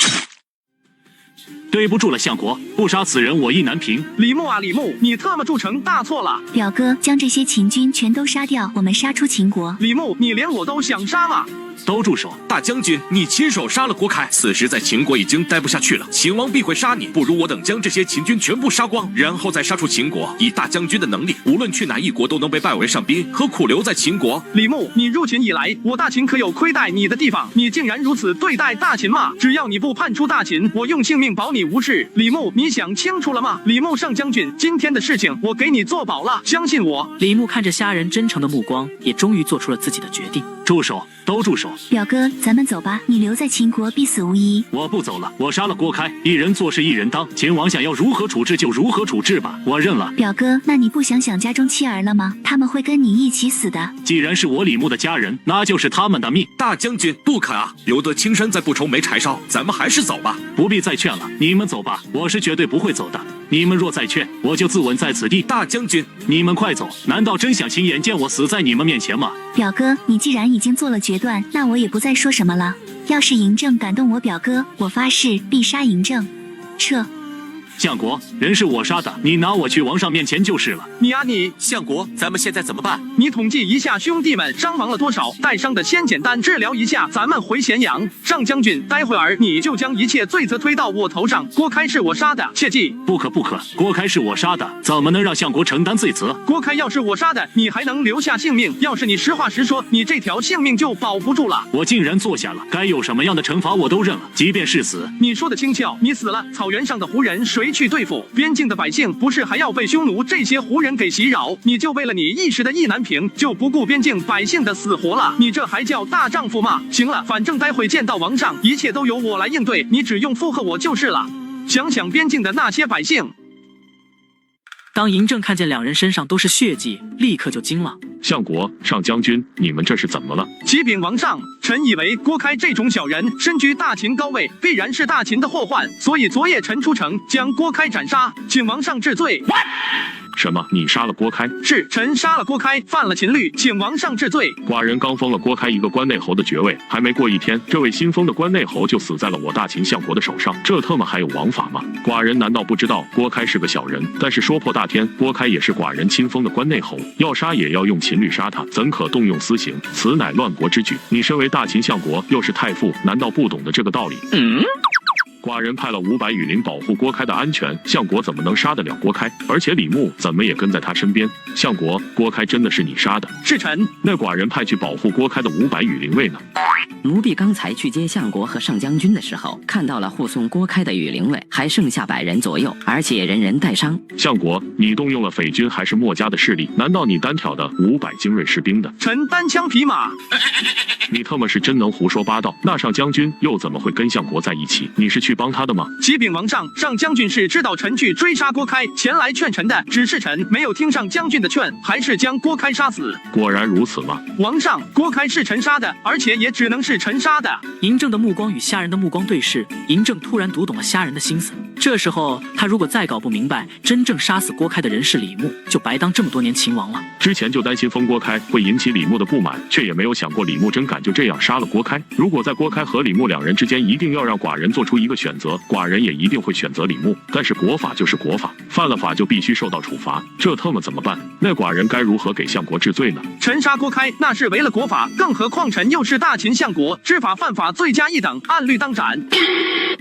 Speaker 12: 对不住了，相国，不杀此人我意难平。
Speaker 2: 李牧啊，李牧，你特么铸成大错了！
Speaker 18: 表哥，将这些秦军全都杀掉，我们杀出秦国。
Speaker 2: 李牧，你连我都想杀吗？
Speaker 12: 都住手！
Speaker 3: 大将军，你亲手杀了郭开，此时在秦国已经待不下去了，秦王必会杀你。不如我等将这些秦军全部杀光，然后再杀出秦国。以大将军的能力，无论去哪一国都能被拜为上宾，何苦留在秦国？
Speaker 2: 李牧，你入秦以来，我大秦可有亏待你的地方？你竟然如此对待大秦吗？只要你不叛出大秦，我用性命保你无事。李牧，你想清楚了吗？李牧上将军，今天的事情我给你做保了，相信我。
Speaker 1: 李牧看着虾人真诚的目光，也终于做出了自己的决定。
Speaker 12: 住手！都住手！
Speaker 18: 表哥，咱们走吧，你留在秦国必死无疑。
Speaker 12: 我不走了，我杀了郭开，一人做事一人当，秦王想要如何处置就如何处置吧，我认了。
Speaker 18: 表哥，那你不想想家中妻儿了吗？他们会跟你一起死的。
Speaker 12: 既然是我李牧的家人，那就是他们的命。
Speaker 3: 大将军不可啊，留得青山在，不愁没柴烧，咱们还是走吧。
Speaker 12: 不必再劝了，你们走吧，我是绝对不会走的。你们若再劝，我就自刎在此地。
Speaker 3: 大将军，
Speaker 12: 你们快走！难道真想亲眼见我死在你们面前吗？
Speaker 18: 表哥，你既然已经做了决断，那我也不再说什么了。要是嬴政敢动我表哥，我发誓必杀嬴政。撤！
Speaker 12: 相国，人是我杀的，你拿我去王上面前就是了。
Speaker 2: 你啊你！
Speaker 3: 相国，咱们现在怎么办？
Speaker 2: 你统计一下兄弟们伤亡了多少，带伤的先简单治疗一下，咱们回咸阳。上将军，待会儿你就将一切罪责推到我头上。郭开是我杀的，切记！
Speaker 12: 不可不可，郭开是我杀的，怎么能让相国承担罪责？
Speaker 2: 郭开要是我杀的，你还能留下性命？要是你实话实说，你这条性命就保不住了。
Speaker 12: 我竟然坐下了，该有什么样的惩罚我都认了，即便是死。
Speaker 2: 你说的轻巧，你死了，草原上的胡人谁去对付？边境的百姓不是还要被匈奴这些胡人给袭扰？你就为了你一时的意难平，就不顾边境百姓的死活了？你这还叫大丈夫吗？行了，反正待会见到王上，一切都由我来应对，你只用附和我就是了。想想边境的那些百姓。
Speaker 1: 当嬴政看见两人身上都是血迹，立刻就惊了。
Speaker 15: 相国、上将军，你们这是怎么了？
Speaker 2: 启禀王上，臣以为郭开这种小人身居大秦高位，必然是大秦的祸患，所以昨夜臣出城将郭开斩杀，请王上治罪。
Speaker 15: 什么？你杀了郭开？
Speaker 2: 是，臣杀了郭开，犯了秦律，请王上治罪。
Speaker 15: 寡人刚封了郭开一个关内侯的爵位，还没过一天，这位新封的关内侯就死在了我大秦相国的手上，这特么还有王法吗？寡人难道不知道郭开是个小人？但是说破大天，郭开也是寡人亲封的关内侯，要杀也要用秦律杀他，怎可动用私刑？此乃乱国之举。你身为大秦相国，又是太傅，难道不懂得这个道理？寡人派了500羽林保护郭开的安全，相国怎么能杀得了郭开？而且李牧怎么也跟在他身边？相国，郭开真的是你杀的？
Speaker 2: 是臣。
Speaker 15: 那寡人派去保护郭开的500羽林卫呢？
Speaker 19: 奴婢刚才去接相国和上将军的时候，看到了护送郭开的羽林卫，还剩下100人左右，而且人人带伤。
Speaker 15: 相国，你动用了匪军还是墨家的势力？难道你单挑的500精锐士兵的？
Speaker 2: 臣单枪匹马。
Speaker 15: 你特么是真能胡说八道！那上将军又怎么会跟相国在一起？你是去帮他的吗？
Speaker 2: 启禀王上，上将军是知道臣去追杀郭开，前来劝臣的，只是臣没有听上将军的劝，还是将郭开杀死。
Speaker 15: 果然如此吗？
Speaker 2: 王上，郭开是臣杀的，而且也只能是臣杀的。
Speaker 1: 嬴政的目光与虾人的目光对视，嬴政突然读懂了虾人的心思。这时候他如果再搞不明白真正杀死郭开的人是李牧，就白当这么多年秦王了。
Speaker 15: 之前就担心封郭开会引起李牧的不满，却也没有想过李牧真敢就这样杀了郭开。如果在郭开和李牧两人之间一定要让寡人做出一个选择，寡人也一定会选择李牧。但是国法就是国法，犯了法就必须受到处罚，这特么怎么办？那寡人该如何给相国治罪呢？
Speaker 2: 臣杀郭开那是违了国法，更何况臣又是大秦相国，知法犯法，罪加一等，按律当斩。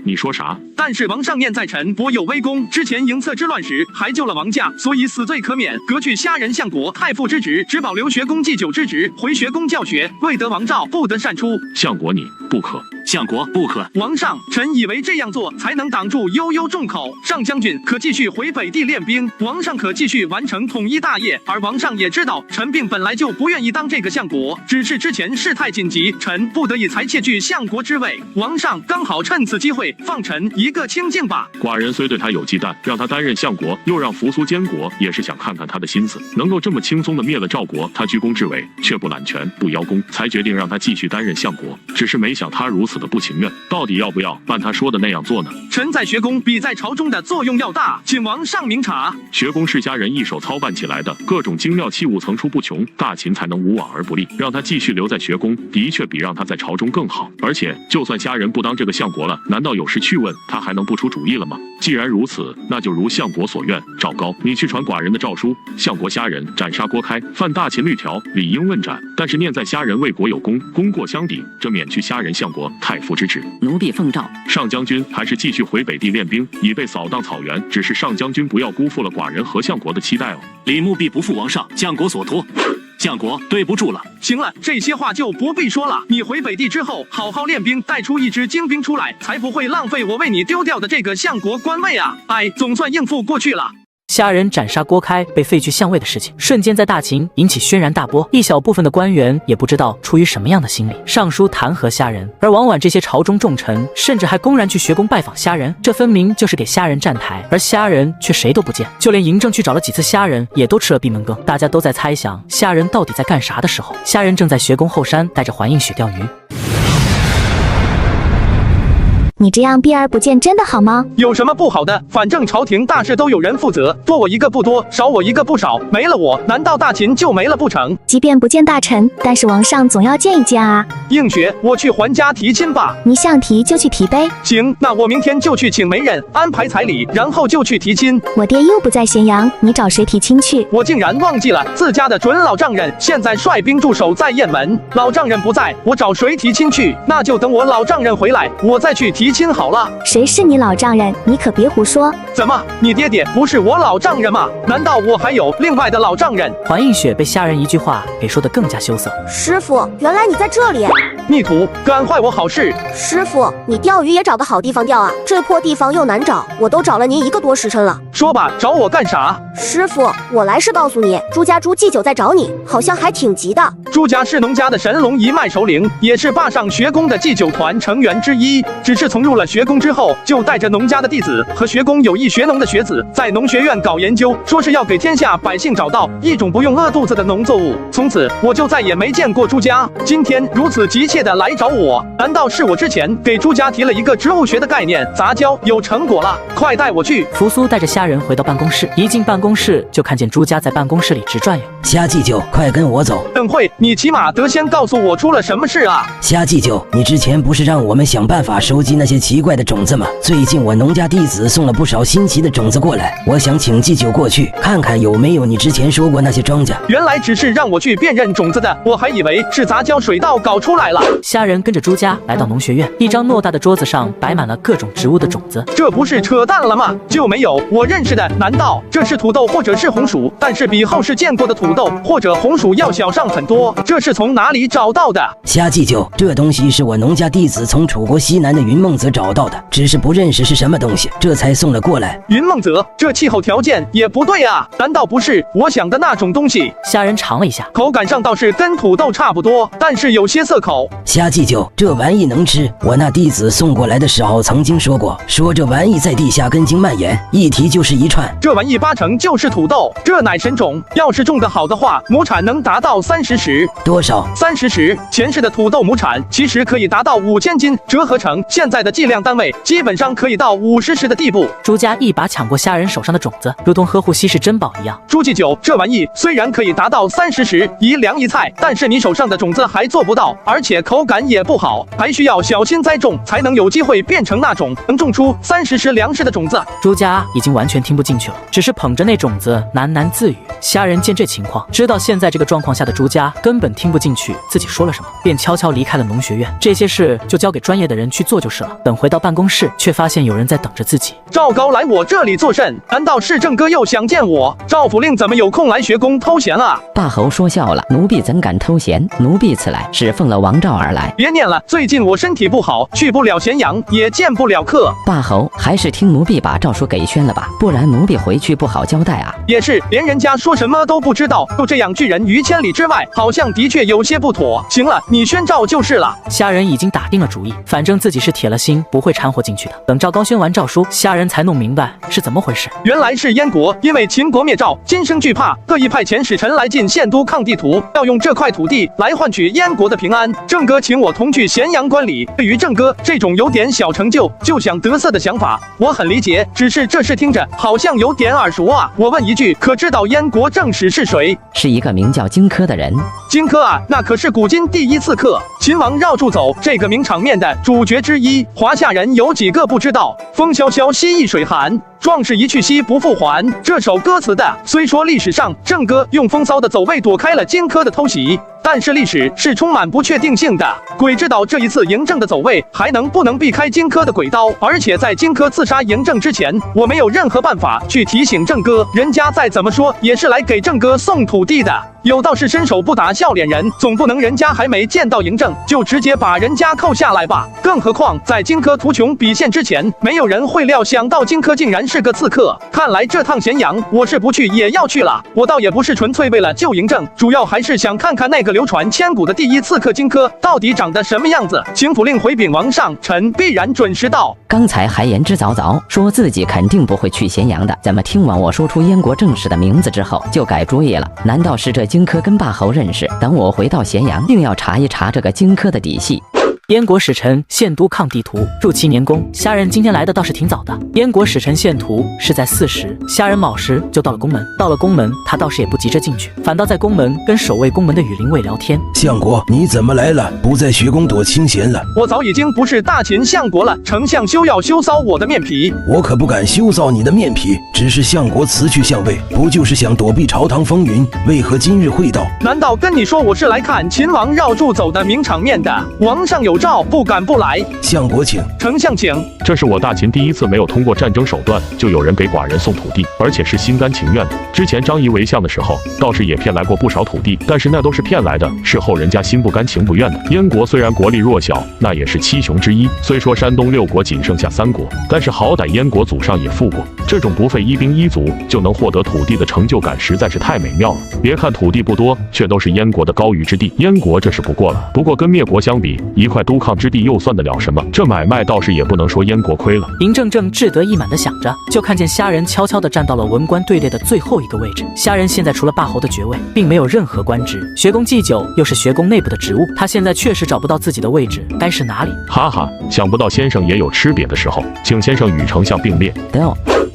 Speaker 15: 你说啥？
Speaker 2: 但是王上念在臣国有微功，之前营策之乱时还救了王家，所以死罪可免，革去虾人相国太傅之职，只保留学宫祭酒之职，回学宫教学，未得王诏，不得擅出。
Speaker 15: 相国你不可。
Speaker 12: 相国不可。
Speaker 2: 王上，臣以为这样做才能挡住悠悠众口。上将军可继续回北地练兵，王上可继续完成统一大业。而王上也知道，臣并本来就不愿意当这个相国，只是之前事态紧急，臣不得已才窃据相国之位。王上刚好趁此机会放臣一个清净吧。
Speaker 14: 寡人虽对他有忌惮，让他担任相国，又让扶苏监国，也是想看看他的心思。能够这么轻松的灭了赵国，他居功至伟，却不揽权不邀功，才决定让他继续担任相国。只是没想他如此的不情愿，到底要不要按他说的那样做呢？
Speaker 2: 臣在学宫比在朝中的作用要大，请王上明察。
Speaker 14: 学宫是家人一手操办起来的，各种精妙器物层出不穷，大秦才能无往而不利。让他继续留在学宫，的确比让他在朝中更好。而且，就算家人不当这个相国了，难道有事去问他还能不出主意了吗？既然如此，那就如相国所愿，赵高，你去传寡人的诏书，相国虾仁斩杀郭开，犯大秦律条，理应问斩。但是念在虾仁为国有功，功过相抵，这免去虾仁相国太傅之职。
Speaker 19: 奴婢奉诏。
Speaker 14: 上将军还是继续回北地练兵，以备扫荡草原。只是上将军不要辜负了寡人和相国的期待哦。
Speaker 12: 李牧必不负王上相国所托。相国，对不住了。
Speaker 2: 行了，这些话就不必说了。你回北地之后，好好练兵，带出一支精兵出来，才不会浪费我为你丢掉的这个相国官位啊！哎，总算应付过去了。
Speaker 1: 虾仁斩杀郭开被废去相位的事情，瞬间在大秦引起轩然大波。一小部分的官员也不知道出于什么样的心理，上书弹劾虾仁，而往往这些朝中重臣甚至还公然去学宫拜访虾仁，这分明就是给虾仁站台，而虾仁却谁都不见。就连嬴政去找了几次虾仁，也都吃了闭门羹。大家都在猜想虾仁到底在干啥的时候，虾仁正在学宫后山带着环应雪钓鱼。
Speaker 18: 你这样避而不见真的好吗？
Speaker 2: 有什么不好的？反正朝廷大事都有人负责，多我一个不多，少我一个不少，没了我，难道大秦就没了不成？
Speaker 18: 即便不见大臣，但是王上总要见一见啊。
Speaker 2: 映雪，我去还家提亲吧。
Speaker 18: 你想提就去提呗。
Speaker 2: 行，那我明天就去请媒人，安排彩礼，然后就去提亲。
Speaker 18: 我爹又不在咸阳，你找谁提亲去？
Speaker 2: 我竟然忘记了，自家的准老丈人现在率兵驻守在雁门，老丈人不在，我找谁提亲去？那就等我老丈人回来，我再去提亲好了。
Speaker 18: 谁是你老丈人？你可别胡说。
Speaker 2: 怎么，你爹爹不是我老丈人吗？难道我还有另外的老丈人？
Speaker 1: 环应雪被虾仁一句话给说得更加羞涩。
Speaker 9: 师傅，原来你在这里！
Speaker 2: 逆徒，敢坏我好事！
Speaker 9: 师傅，你钓鱼也找个好地方钓啊，这破地方又难找，我都找了您1个多时辰了。
Speaker 2: 说吧，找我干啥？
Speaker 9: 师傅，我来是告诉你，朱家朱祭酒在找你，好像还挺急的。
Speaker 2: 朱家是农家的神龙一脉首领，也是霸上学宫的祭酒团成员之一。只是从入了学宫之后，就带着农家的弟子和学宫有意学农的学子，在农学院搞研究，说是要给天下百姓找到一种不用饿肚子的农作物。从此我就再也没见过朱家。今天如此急切的来找我，难道是我之前给朱家提了一个植物学的概念杂交有成果了？快带我去！
Speaker 1: 扶苏带着虾仁回到办公室，一进办公室就看见朱家在办公室里直转悠。
Speaker 20: 虾祭酒，快跟我走！
Speaker 2: 等会，你起码得先告诉我出了什么事啊！
Speaker 20: 虾祭酒，你之前不是让我们想办法收集那些奇怪的种子吗？最近我农家弟子送了不少新奇的种子过来，我想请祭酒过去看看有没有你之前说过那些庄稼。
Speaker 2: 原来只是让我去辨认种子的，我还以为是杂交水稻搞出来了。
Speaker 1: 虾仁跟着朱家来到农学院，一张偌大的桌子上摆满了各种植物的种子。
Speaker 2: 这不是扯淡了吗？就没有我认识的？难道这是土豆或者是红薯？但是比后世见过的土豆或者红薯要小上很多，这是从哪里找到的？
Speaker 20: 虾祭酒，这东西是我农家弟子从楚国西南的云梦泽找到的，只是不认识是什么东西，这才送了过来。
Speaker 2: 云梦泽，这气候条件也不对啊，难道不是我想的那种东西？
Speaker 1: 虾仁尝了一下，
Speaker 2: 口感上倒是跟土豆差不多，但是有些涩口。
Speaker 20: 虾祭酒，这玩意能吃？我那弟子送过来的时候曾经说过，说这玩意在地下根茎蔓延，一提就是一串。
Speaker 2: 这玩意8成就是土豆，这乃神种，要是种得好的话，亩产能达到30石。
Speaker 20: 多少
Speaker 2: ？30石。前世的土豆亩产其实可以达到5000斤，折合成现在的计量单位，基本上可以到50石的地步。
Speaker 1: 朱家一把抢过虾仁手上的种子，如同呵护稀世珍宝一样。
Speaker 2: 朱祭酒，这玩意虽然可以达到30石一粮一菜，但是你手上的种子还做不到，而且口感也不好，还需要小心栽种，才能有机会变成那种能种出30石粮食的种子。
Speaker 1: 朱家已经完全全听不进去了，只是捧着那种子喃喃自语。虾仁见这情况，知道现在这个状况下的朱家根本听不进去自己说了什么，便悄悄离开了农学院。这些事就交给专业的人去做就是了。等回到办公室，却发现有人在等着自己。
Speaker 2: 赵高来我这里作甚？难道是郑哥又想见我？赵府令怎么有空来学宫偷闲啊？
Speaker 19: 大侯说笑了，奴婢怎敢偷闲？奴婢此来是奉了王诏而来。
Speaker 2: 别念了，最近我身体不好，去不了咸阳，也见不了客。
Speaker 19: 大侯还是听奴婢把诏书给宣了吧，不然奴婢回去不好交代啊。
Speaker 2: 也是，连人家说什么都不知道，就这样拒人于千里之外，好像的确有些不妥。行了，你宣诏就是了。
Speaker 1: 虾仁已经打定了主意，反正自己是铁了心不会掺和进去的。等赵高宣完诏书，虾仁才弄明白是怎么回事。
Speaker 2: 原来是燕国因为秦国灭赵，今生惧怕，特意派遣使臣来进献都抗地图，要用这块土地来换取燕国的平安。郑哥请我同去咸阳观礼，对于郑哥这种有点小成就就想得瑟的想法，我很理解，只是这事听着好像有点耳熟啊。我问一句，可知道燕国正史是谁？
Speaker 19: 是一个名叫荆轲的人。
Speaker 2: 荆轲啊，那可是古今第一刺客，秦王绕柱走这个名场面的主角之一。华夏人有几个不知道？风萧萧兮易水寒，壮士一去兮不复还。这首歌词的，虽说历史上郑哥用风骚的走位躲开了荆轲的偷袭，但是历史是充满不确定性的，鬼知道这一次嬴政的走位还能不能避开荆轲的鬼刀。而且在荆轲刺杀嬴政之前，我没有任何办法去提醒郑哥，人家再怎么说也是来给郑哥送土地的。有道是伸手不打笑脸人，总不能人家还没见到嬴政就直接把人家扣下来吧。更何况在荆轲图穷匕现之前，没有人会料想到荆轲竟然是个刺客。看来这趟咸阳我是不去也要去了。我倒也不是纯粹为了救嬴政，主要还是想看看那个流传千古的第一刺客荆轲到底长得什么样子。请府令回禀王上，臣必然准时到。
Speaker 19: 刚才还言之凿凿，说自己肯定不会去咸阳的，怎么听完我说出燕国正史的名字之后就改主意了？难道是这荆轲跟霸侯认识？等我回到咸阳，定要查一查这个荆轲的底细。
Speaker 1: 燕国使臣献都抗地图入齐年宫，虾仁今天来的倒是挺早的。燕国使臣献图是在4时，虾仁卯时就到了宫门。到了宫门，他倒是也不急着进去，反倒在宫门跟守卫宫门的羽林卫聊天。
Speaker 7: 相国，你怎么来了？不在学宫躲清闲了？
Speaker 2: 我早已经不是大秦相国了，丞相休要羞臊我的面皮。
Speaker 7: 我可不敢羞臊你的面皮，只是相国辞去相位，不就是想躲避朝堂风云？为何今日会到？
Speaker 2: 难道跟你说我是来看秦王绕柱走的名场面的？王上有诏，不敢不来。
Speaker 7: 相国请。
Speaker 2: 丞相请。
Speaker 15: 这是我大秦第一次没有通过战争手段就有人给寡人送土地，而且是心甘情愿的。之前张仪为相的时候，倒是也骗来过不少土地，但是那都是骗来的，事后人家心不甘情不愿的。燕国虽然国力弱小，那也是7雄之一。虽说山东6国仅剩下3国，但是好歹燕国祖上也富过。这种不费一兵一卒就能获得土地的成就感实在是太美妙了。别看土地不多，却都是燕国的高于之地。燕国这是不过了，不过跟灭国相比，一块都抗之地又算得了什么？这买卖倒是也不能说燕国亏了。
Speaker 1: 嬴政正志得意满的想着，就看见虾仁悄悄地站到了文官队列的最后一个位置。虾仁现在除了霸侯的爵位，并没有任何官职，学宫祭酒又是学宫内部的职务，他现在确实找不到自己的位置该是哪里。
Speaker 15: 哈哈，想不到先生也有吃瘪的时候，请先生与丞相并列。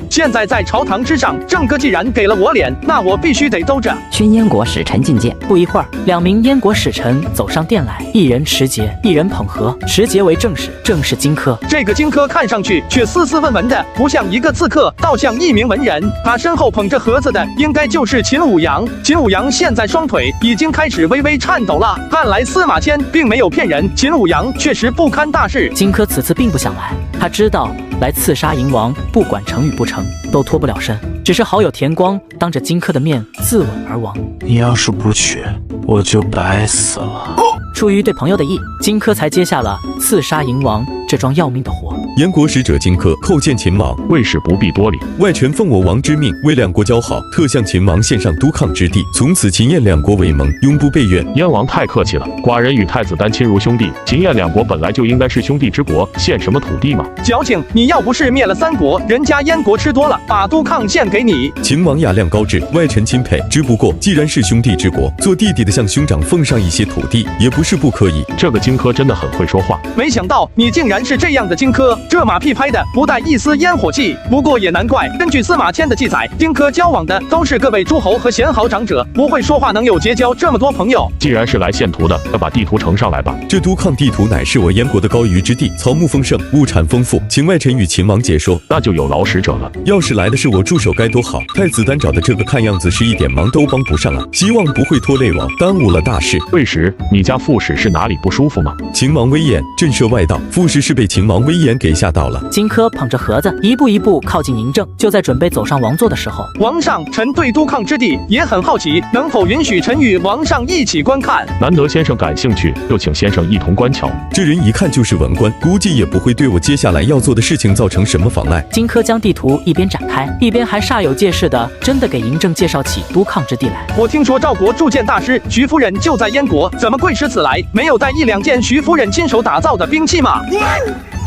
Speaker 2: 现在在朝堂之上，郑哥既然给了我脸，那我必须得兜着。
Speaker 19: 宣燕国使臣觐见。
Speaker 1: 不一会儿，2名燕国使臣走上殿来，一人持节，一人捧盒。持节为正使，正是荆轲。
Speaker 2: 这个荆轲看上去却斯斯文文的，不像一个刺客，倒像一名文人。他身后捧着盒子的，应该就是秦舞阳。秦舞阳现在双腿已经开始微微颤抖了。看来司马迁并没有骗人，秦舞阳确实不堪大事。
Speaker 1: 荆轲此次并不想来，他知道来刺杀嬴王，不管成与不成，都脱不了身。只是好友田光当着荆轲的面自刎而亡。
Speaker 4: 你要是不去，我就白死了。
Speaker 1: 出于对朋友的意，荆轲才接下了刺杀嬴王这桩要命的活。
Speaker 5: 燕国使者荆轲叩见秦王，
Speaker 15: 魏使不必多礼。
Speaker 5: 外臣奉我王之命，为两国交好，特向秦王献上都抗之地，从此秦燕两国为盟，永不背怨。
Speaker 15: 燕王太客气了，寡人与太子丹亲如兄弟，秦燕两国本来就应该是兄弟之国，献什么土地嘛？
Speaker 2: 矫情！你要不是灭了3国，人家燕国吃多了，把都抗献给你。
Speaker 5: 秦王雅量高致，外臣钦佩。只不过，既然是兄弟之国，做弟弟的向兄长奉上一些土地，也不是不可以。
Speaker 15: 这个荆轲真的很会说话，
Speaker 2: 没想到你竟然是这样的荆轲。这马屁拍的不带一丝烟火气。不过也难怪，根据司马迁的记载，荆轲交往的都是各位诸侯和贤豪长者，不会说话能有结交这么多朋友。
Speaker 15: 既然是来献图的，那把地图呈上来吧。
Speaker 5: 这都抗地图乃是我燕国的高于之地，草木丰盛，物产丰富，请外臣与秦王解说。
Speaker 15: 那就有劳使者了。
Speaker 5: 要是来的是我助手该多好！太子丹找的这个看样子是一点忙都帮不上啊，希望不会拖累我，耽误了大事。
Speaker 15: 魏时，你家副使是哪里不舒服吗？
Speaker 5: 秦王威严，震慑外道，副使是被秦王威严给吓到了。
Speaker 1: 荆轲捧着盒子，一步一步靠近嬴政，就在准备走上王座的时候，
Speaker 2: 王上，臣对都抗之地也很好奇，能否允许臣与王上一起观看？
Speaker 15: 难得先生感兴趣，就请先生一同观瞧。
Speaker 5: 这人一看就是文官，估计也不会对我接下来要做的事情造成什么妨碍。
Speaker 1: 荆轲将地图一边展开，一边还煞有介事的真的给嬴政介绍起都抗之地来。
Speaker 2: 我听说赵国铸剑大师徐夫人就在燕国，怎么贵师此来？没有带1-2件徐夫人亲手打造的兵器吗？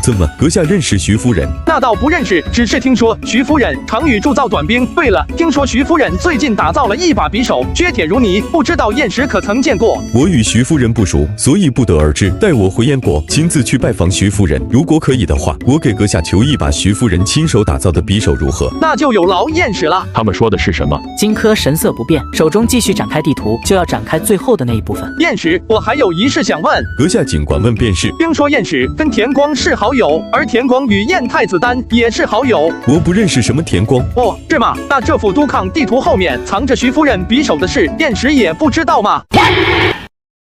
Speaker 5: 怎么，阁下认识徐夫人？
Speaker 2: 那倒不认识，只是听说徐夫人常与铸造短兵。对了，听说徐夫人最近打造了一把匕首，撅铁如泥，不知道燕时可曾见过？
Speaker 5: 我与徐夫人不熟，所以不得而知。待我回燕国，亲自去拜访徐夫人。如果可以的话，我给阁下求一把徐夫人亲手打造的匕首，如何？
Speaker 2: 那就有劳燕使了。
Speaker 15: 他们说的是什么？
Speaker 1: 荆轲神色不变，手中继续展开地图，就要展开最后的那一部分。
Speaker 2: 燕使，我还有一事想问。
Speaker 5: 阁下尽管问便是。
Speaker 2: 听说燕使跟田光是好友，而田光与燕太子丹也是好友。
Speaker 5: 我不认识什么田光。
Speaker 2: 哦，是吗？那这幅都抗地图后面藏着徐夫人匕首的事，燕使也不知道吗？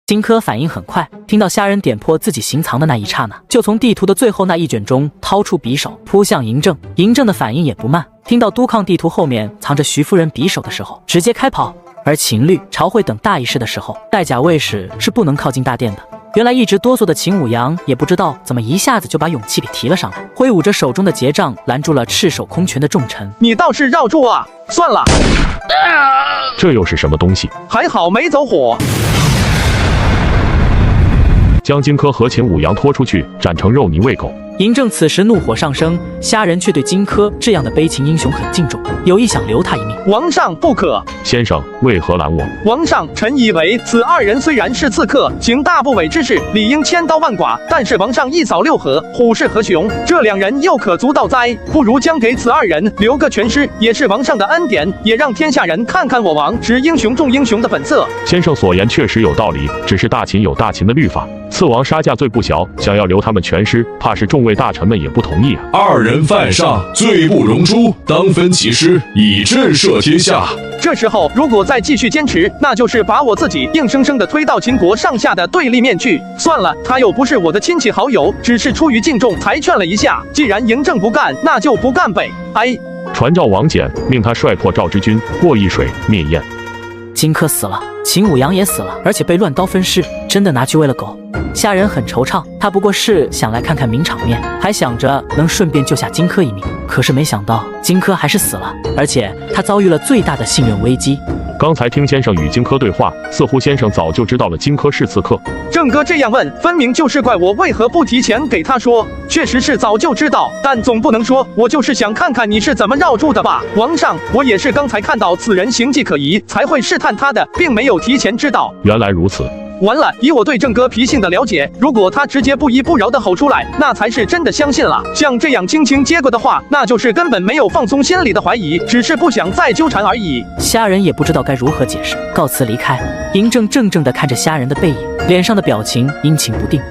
Speaker 1: 荆轲反应很快，听到虾人点破自己行藏的那一刹那，就从地图的最后那一卷中掏出匕首，扑向嬴政。嬴政的反应也不慢，听到都抗地图后面藏着徐夫人匕首的时候，直接开跑。而秦律、朝会等大议事的时候，带甲卫士是不能靠近大殿的。原来一直哆嗦的秦舞阳也不知道怎么一下子就把勇气给提了上来，挥舞着手中的结杖拦住了赤手空拳的重臣。
Speaker 2: 你倒是绕住啊！算了，
Speaker 15: 这又是什么东西？
Speaker 2: 还好没走火。
Speaker 15: 将荆轲和秦舞阳拖出去，斩成肉泥喂狗。
Speaker 1: 嬴政此时怒火上升，虾人却对荆轲这样的悲情英雄很敬重，有意想留他一命。
Speaker 2: 王上不可！
Speaker 15: 先生为何拦我？
Speaker 2: 王上，臣以为此2人虽然是刺客，行大不韪之事，理应千刀万剐，但是王上一扫六合，虎视何雄？这2人又可足道哉？不如将给此2人留个全尸，也是王上的恩典，也让天下人看看我王执英雄重英雄的本色。
Speaker 15: 先生所言确实有道理，只是大秦有大秦的律法，刺王杀价罪不小，想要留他们全尸，怕是众位大臣们也不同意啊。
Speaker 8: 2人犯上，罪不容诛，当分其尸，以震慑天下。
Speaker 2: 这时候如果再继续坚持，那就是把我自己硬生生的推到秦国上下的对立面去。算了，他又不是我的亲戚好友，只是出于敬重才劝了一下。既然嬴政不干，那就不干呗。哎，
Speaker 15: 传召王翦，命他率破赵之军，过易水灭燕。
Speaker 1: 荆轲死了，秦舞阳也死了，而且被乱刀分尸，真的拿去喂了狗。虾人很惆怅，他不过是想来看看名场面，还想着能顺便救下荆轲一命，可是没想到荆轲还是死了，而且他遭遇了最大的信任危机。
Speaker 15: 刚才听先生与荆轲对话，似乎先生早就知道了荆轲是刺客。
Speaker 2: 郑哥这样问，分明就是怪我为何不提前给他说。确实是早就知道，但总不能说我就是想看看你是怎么绕住的吧。王上，我也是刚才看到此人形迹可疑，才会试探他的，并没有提前知道。
Speaker 15: 原来如此。
Speaker 2: 完了，以我对郑哥脾性的了解，如果他直接不依不饶的吼出来，那才是真的相信了。像这样轻轻接过的话，那就是根本没有放松心里的怀疑，只是不想再纠缠而已。
Speaker 1: 虾人也不知道该如何解释，告辞离开。嬴政怔怔地看着虾人的背影，脸上的表情阴晴不定。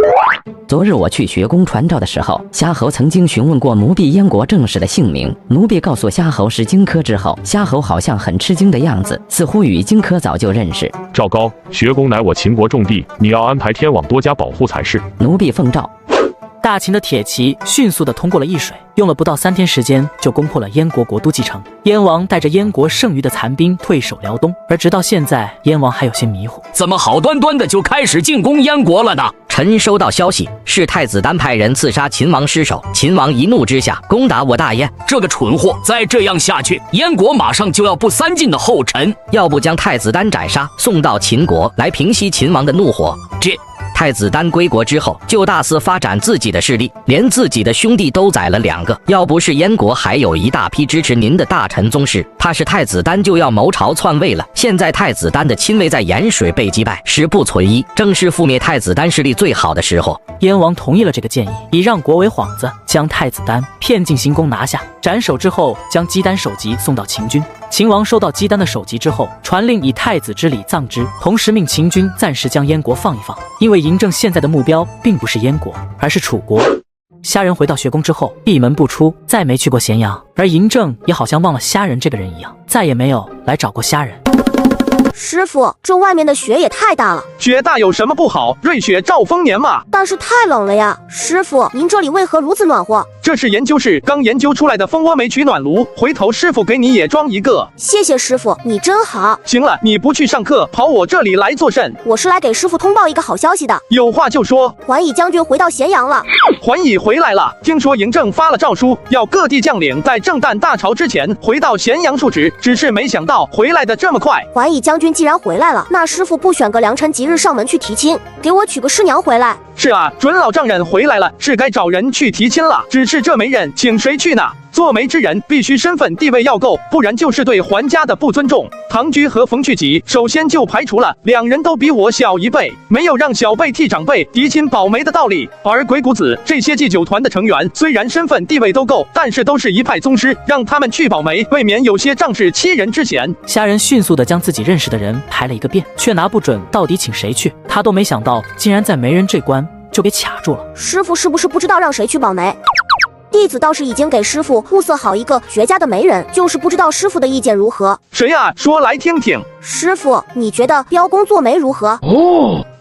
Speaker 19: 昨日我去学宫传召的时候，虾侯曾经询问过奴婢燕国正室的姓名。奴婢告诉虾侯是荆轲之后，虾侯好像很吃惊的样子，似乎与荆轲早就认识。
Speaker 15: 赵高，学宫乃我秦国重地，你要安排天网多加保护才是。
Speaker 19: 奴婢奉诏。
Speaker 1: 大秦的铁骑迅速地通过了易水，用了不到3天时间就攻破了燕国国都蓟城。燕王带着燕国剩余的残兵退守辽东，而直到现在，燕王还有些迷糊，
Speaker 13: 怎么好端端的就开始进攻燕国了呢？
Speaker 10: 臣收到消息，是太子丹派人刺杀秦王尸首，秦王一怒之下攻打我大燕。
Speaker 13: 这个蠢货，再这样下去，燕国马上就要步3晋的后尘。
Speaker 10: 要不将太子丹斩杀，送到秦国来平息秦王的怒火。太子丹归国之后，就大肆发展自己的势力，连自己的兄弟都宰了2个。要不是燕国还有一大批支持您的大臣宗室，怕是太子丹就要谋朝篡位了。现在太子丹的亲卫在盐水被击败，时不存一，正是覆灭太子丹势力最好的时候。
Speaker 1: 燕王同意了这个建议，以让国为幌子，将太子丹骗进行宫拿下，斩首之后，将姬丹首级送到秦军。秦王收到姬丹的首级之后，传令以太子之礼葬之，同时命秦军暂时将燕国放一放，因为嬴政现在的目标并不是燕国，而是楚国。虾仁回到学宫之后，闭门不出，再没去过咸阳，而嬴政也好像忘了虾仁这个人一样，再也没有来找过虾仁。
Speaker 9: 师傅，这外面的雪也太大了。
Speaker 2: 雪大有什么不好？瑞雪兆丰年嘛。
Speaker 9: 但是太冷了呀。师傅，您这里为何如此暖和？
Speaker 2: 这是研究室刚研究出来的蜂窝煤取暖炉，回头师傅给你也装一个。
Speaker 9: 谢谢师傅，你真好。
Speaker 2: 行了，你不去上课，跑我这里来做甚？
Speaker 9: 我是来给师傅通报一个好消息的。
Speaker 2: 有话就说。
Speaker 9: 桓乙将军回到咸阳了。
Speaker 2: 桓乙回来了，听说嬴政发了诏书，要各地将领在正旦大潮之前回到咸阳述职，只是没想到回来的这么快。
Speaker 9: 桓乙将军既然回来了，那师傅不选个良辰吉日上门去提亲，给我娶个师娘回来？
Speaker 2: 是啊，准老丈人回来了，是该找人去提亲了。只是这媒人请谁去呢？做媒之人必须身份地位要够，不然就是对桓家的不尊重。唐居和冯去疾首先就排除了，2人都比我小1辈，没有让小辈替长辈嫡亲保媒的道理。而鬼谷子这些祭酒团的成员虽然身份地位都够，但是都是一派宗师，让他们去保媒，未免有些仗势欺人之嫌。
Speaker 1: 虾仁迅速地将自己认识的人排了一个遍，却拿不准到底请谁去。他都没想到，竟然在媒人这关就给卡住了。
Speaker 9: 师傅是不是不知道让谁去保媒？弟子倒是已经给师傅物色好一个绝佳的媒人，就是不知道师傅的意见如何。
Speaker 2: 谁啊？说来听听。
Speaker 9: 师傅，你觉得彪公做媒如何？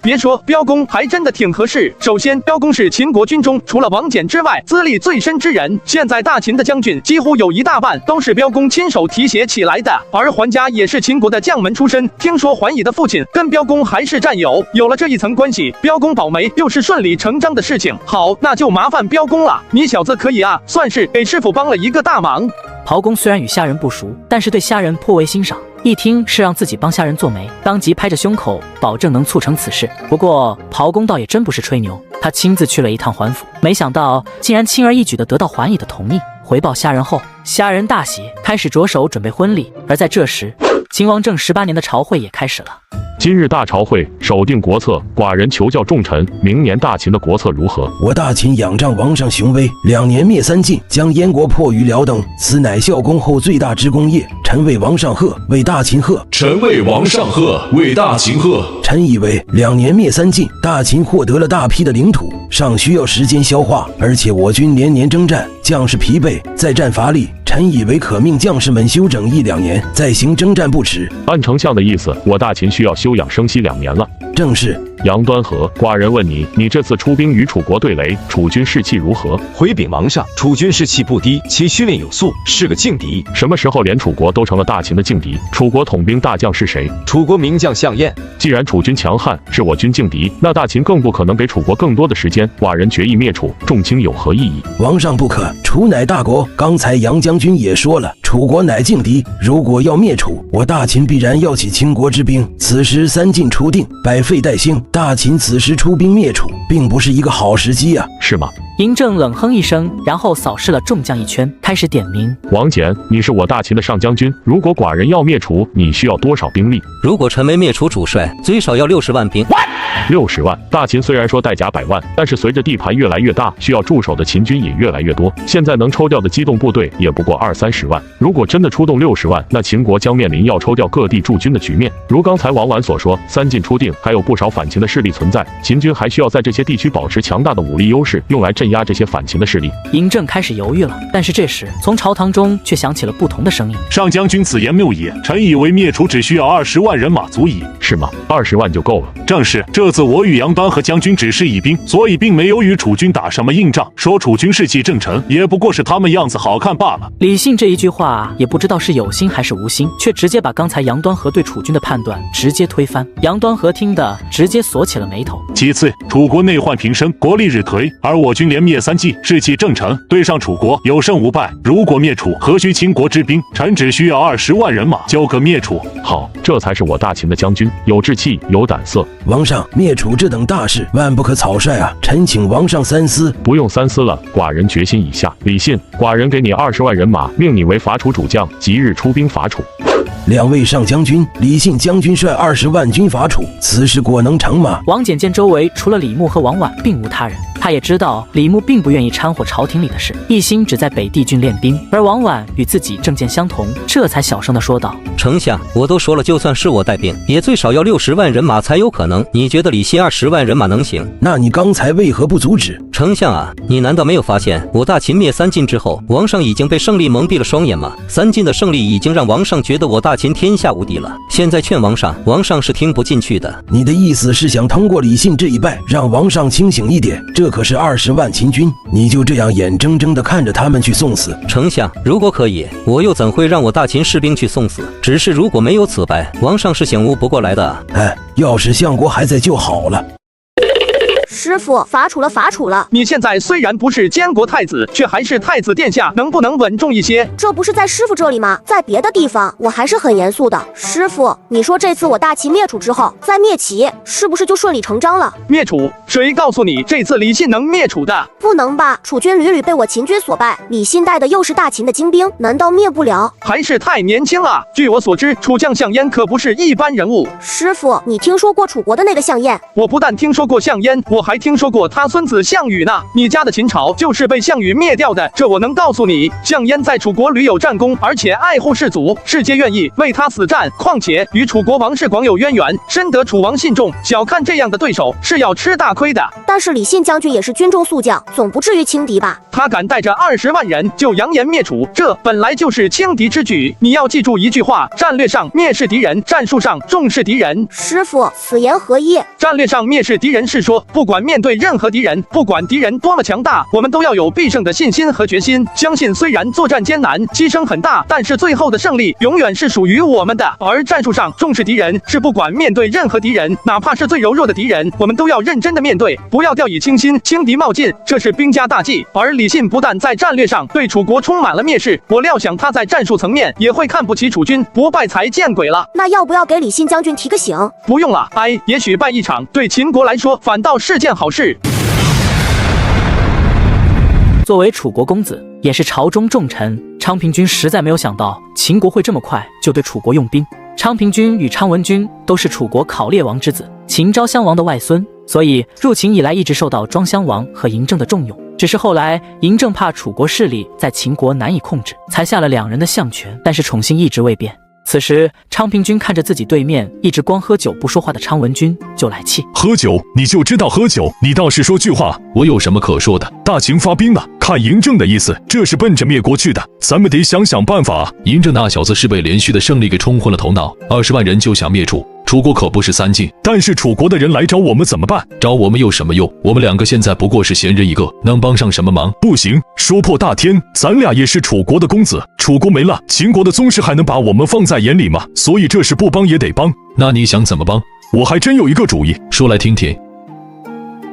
Speaker 2: 别说，彪公还真的挺合适。首先，彪公是秦国军中除了王翦之外资历最深之人，现在大秦的将军几乎有一大半都是彪公亲手提携起来的。而桓家也是秦国的将门出身，听说桓乙的父亲跟彪公还是战友，有了这一层关系，彪公保媒又是顺理成章的事情。好，那就麻烦彪公了，你小子可以啊，算是给师傅帮了一个大忙。
Speaker 1: 刨公虽然与虾仁不熟，但是对虾仁颇为欣赏。一听是让自己帮虾仁做媒，当即拍着胸口保证能促成此事。不过刨公倒也真不是吹牛，他亲自去了一趟桓府，没想到竟然轻而易举地得到桓乙的同意。回报虾仁后，虾仁大喜，开始着手准备婚礼。而在这时，秦王政18年的朝会也开始了。
Speaker 15: 今日大朝会首定国策，寡人求教众臣，明年大秦的国策如何？
Speaker 7: 我大秦仰仗王上雄威，2年灭3晋，将燕国迫于辽登，此乃孝公后最大之功业。臣为王上贺，为大秦贺。
Speaker 8: 臣为王上贺，为大秦贺。
Speaker 7: 臣以为2年灭3晋，大秦获得了大批的领土，尚需要时间消化，而且我军连年征战，将士疲惫，再战乏力。臣以为可命将士们休整1-2年，再行征战不迟。
Speaker 15: 按丞相的意思，我大秦需要休养生息2年了。
Speaker 7: 正是。
Speaker 15: 杨端和，寡人问你，你这次出兵与楚国对垒，楚军士气如何？
Speaker 6: 回禀王上，楚军士气不低，其训练有素，是个劲敌。
Speaker 15: 什么时候连楚国都成了大秦的劲敌？楚国统兵大将是谁？
Speaker 6: 楚国名将项燕。
Speaker 15: 既然楚军强悍，是我军劲敌，那大秦更不可能给楚国更多的时间。寡人决意灭楚，重卿有何异议？
Speaker 7: 王上不可，楚乃大国。刚才杨将军也说了，楚国乃劲敌，如果要灭楚，我大秦必然要起倾国之兵。此时3晋初定，百废待兴，大秦此时出兵灭楚，并不是一个好时机啊，
Speaker 15: 是吗？
Speaker 1: 嬴政冷哼一声，然后扫视了众将一圈，开始点名。
Speaker 15: 王翦，你是我大秦的上将军，如果寡人要灭楚，你需要多少兵力？
Speaker 11: 如果臣为灭楚主帅，最少要60万兵。
Speaker 15: 60万。大秦虽然说带甲100万，但是随着地盘越来越大，需要驻守的秦军也越来越多。现在能抽调的机动部队也不过20-30万。如果真的出动60万，那秦国将面临要抽调各地驻军的局面。如刚才王绾所说，3晋初定，还有不少反秦的势力存在，秦军还需要在这些地区保持强大的武力优势，用来镇压这些反秦的势力。
Speaker 1: 嬴政开始犹豫了，但是这时从朝堂中却响起了不同的声音。
Speaker 12: 上将军此言谬也，臣以为灭楚只需要20万人马足矣。
Speaker 15: 是吗？20万就够了。
Speaker 12: 正是，这次我与杨端和将军只是以兵，所以并没有与楚军打什么硬仗。说楚军士气正沉，也不过是他们样子好看罢了。
Speaker 1: 李信这一句话也不知道是有心还是无心，却直接把刚才杨端和对楚军的判断直接推翻。杨端和听的直接锁起了眉头。
Speaker 12: 其次，楚国内患频生，国力日颓，而我军连连灭3季，士气正盛，对上楚国有胜无败。如果灭楚，何须秦国之兵？臣只需要20万人马，就可灭楚。
Speaker 15: 好，这才是我大秦的将军，有志气，有胆色。
Speaker 7: 王上，灭楚这等大事，万不可草率啊！臣请王上三思。
Speaker 15: 不用三思了，寡人决心已下。李信，寡人给你20万人马，命你为伐楚主将，即日出兵伐楚。
Speaker 7: 2位上将军，李信将军率20万军伐楚，此事果能成吗？
Speaker 1: 王翦见周围除了李牧和王婉，并无他人。他也知道李牧并不愿意掺和朝廷里的事，一心只在北地郡练兵。而王婉与自己政见相同，这才小声地说道：“
Speaker 11: 丞相，我都说了，就算是我带兵，也最少要60万人马才有可能。你觉得李信20万人马能行？
Speaker 7: 那你刚才为何不阻止？
Speaker 11: 丞相啊，你难道没有发现，我大秦灭3晋之后，王上已经被胜利蒙蔽了双眼吗？3晋的胜利已经让王上觉得我大秦天下无敌了。现在劝王上，王上是听不进去的。
Speaker 7: 你的意思是想通过李信这一败，让王上清醒一点？这可是20万秦军，你就这样眼睁睁地看着他们去送死？
Speaker 11: 丞相，如果可以，我又怎会让我大秦士兵去送死？只是如果没有此败，王上是醒悟不过来的。
Speaker 7: 哎，要是相国还在就好了。
Speaker 9: 师傅，伐楚了，伐楚了！
Speaker 2: 你现在虽然不是监国太子，却还是太子殿下，能不能稳重一些？
Speaker 9: 这不是在师傅这里吗？在别的地方，我还是很严肃的。师傅，你说这次我大秦灭楚之后，再灭齐，是不是就顺理成章了？
Speaker 2: 灭楚？谁告诉你这次李信能灭楚的？
Speaker 9: 不能吧？楚军屡屡被我秦军所败，李信带的又是大秦的精兵，难道灭不了？
Speaker 2: 还是太年轻了。据我所知，楚将项燕可不是一般人物。
Speaker 9: 师傅，你听说过楚国的那个项燕？
Speaker 2: 我不但听说过项燕，我还听说过他孙子项羽呢。你家的秦朝就是被项羽灭掉的，这我能告诉你。项燕在楚国屡有战功，而且爱护士卒，世皆愿意为他死战。况且与楚国王室广有渊源，深得楚王信重。小看这样的对手是要吃大亏的。
Speaker 9: 但是李信将军也是军中宿将，总不至于轻敌吧？
Speaker 2: 他敢带着20万人就扬言灭楚，这本来就是轻敌之举。你要记住一句话：战略上蔑视敌人，战术上重视敌人。
Speaker 9: 师傅，此言何意？
Speaker 2: 战略上蔑视敌人是说，不管面对任何敌人，不管敌人多么强大，我们都要有必胜的信心和决心。相信虽然作战艰难，牺牲很大，但是最后的胜利永远是属于我们的。而战术上重视敌人，是不管面对任何敌人，哪怕是最柔弱的敌人，我们都要认真的面对，不要掉以轻心，轻敌冒进，这是兵家大忌。而李信不但在战略上对楚国充满了蔑视，我料想他在战术层面也会看不起楚军，不败才见鬼了。
Speaker 9: 那要不要给李信将军提个醒？
Speaker 2: 不用了，也许败一场对秦国来说反倒是件好事。
Speaker 1: 作为楚国公子，也是朝中重臣，昌平君实在没有想到秦国会这么快就对楚国用兵。昌平君与昌文君都是楚国考烈王之子，秦昭襄王的外孙，所以入秦以来一直受到庄襄王和嬴政的重用。只是后来嬴政怕楚国势力在秦国难以控制，才下了2人的相权，但是宠信一直未变。此时昌平君看着自己对面一直光喝酒不说话的昌文君，就来气。
Speaker 8: 喝酒你就知道喝酒，你倒是说句话，我有什么可说的？大秦发兵了，看嬴政的意思，这是奔着灭国去的，咱们得想想办法。
Speaker 21: 嬴政那小子是被连续的胜利给冲昏了头脑，20万人就想灭楚。楚国可不是3晋，
Speaker 8: 但是楚国的人来找我们怎么办？
Speaker 21: 找我们有什么用？我们2个现在不过是闲人一个，能帮上什么忙？
Speaker 8: 不行，说破大天，咱俩也是楚国的公子，楚国没了，秦国的宗室还能把我们放在眼里吗？所以这事不帮也得帮。
Speaker 21: 那你想怎么帮？
Speaker 8: 我还真有一个主意，
Speaker 21: 说来听听。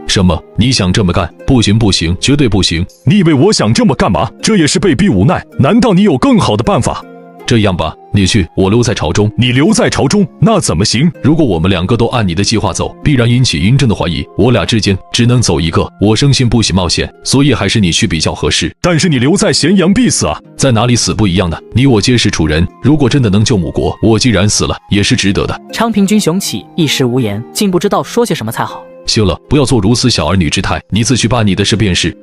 Speaker 21: 什么？你想这么干？不行不行，绝对不行！
Speaker 8: 你以为我想这么干嘛？这也是被逼无奈。难道你有更好的办法？
Speaker 21: 这样吧，你去，我留在朝中。
Speaker 8: 你留在朝中，那怎么行？
Speaker 21: 如果我们2个都按你的计划走，必然引起嬴政的怀疑，我俩之间只能走一个。我生性不喜冒险，所以还是你去比较合适。
Speaker 8: 但是你留在咸阳必死啊！
Speaker 21: 在哪里死不一样的？你我皆是楚人，如果真的能救母国，我既然死了，也是值得的。
Speaker 1: 昌平君雄起，一时无言，竟不知道说些什么才好。
Speaker 21: 行了，不要做如此小儿女之态，你自去办你的事便是。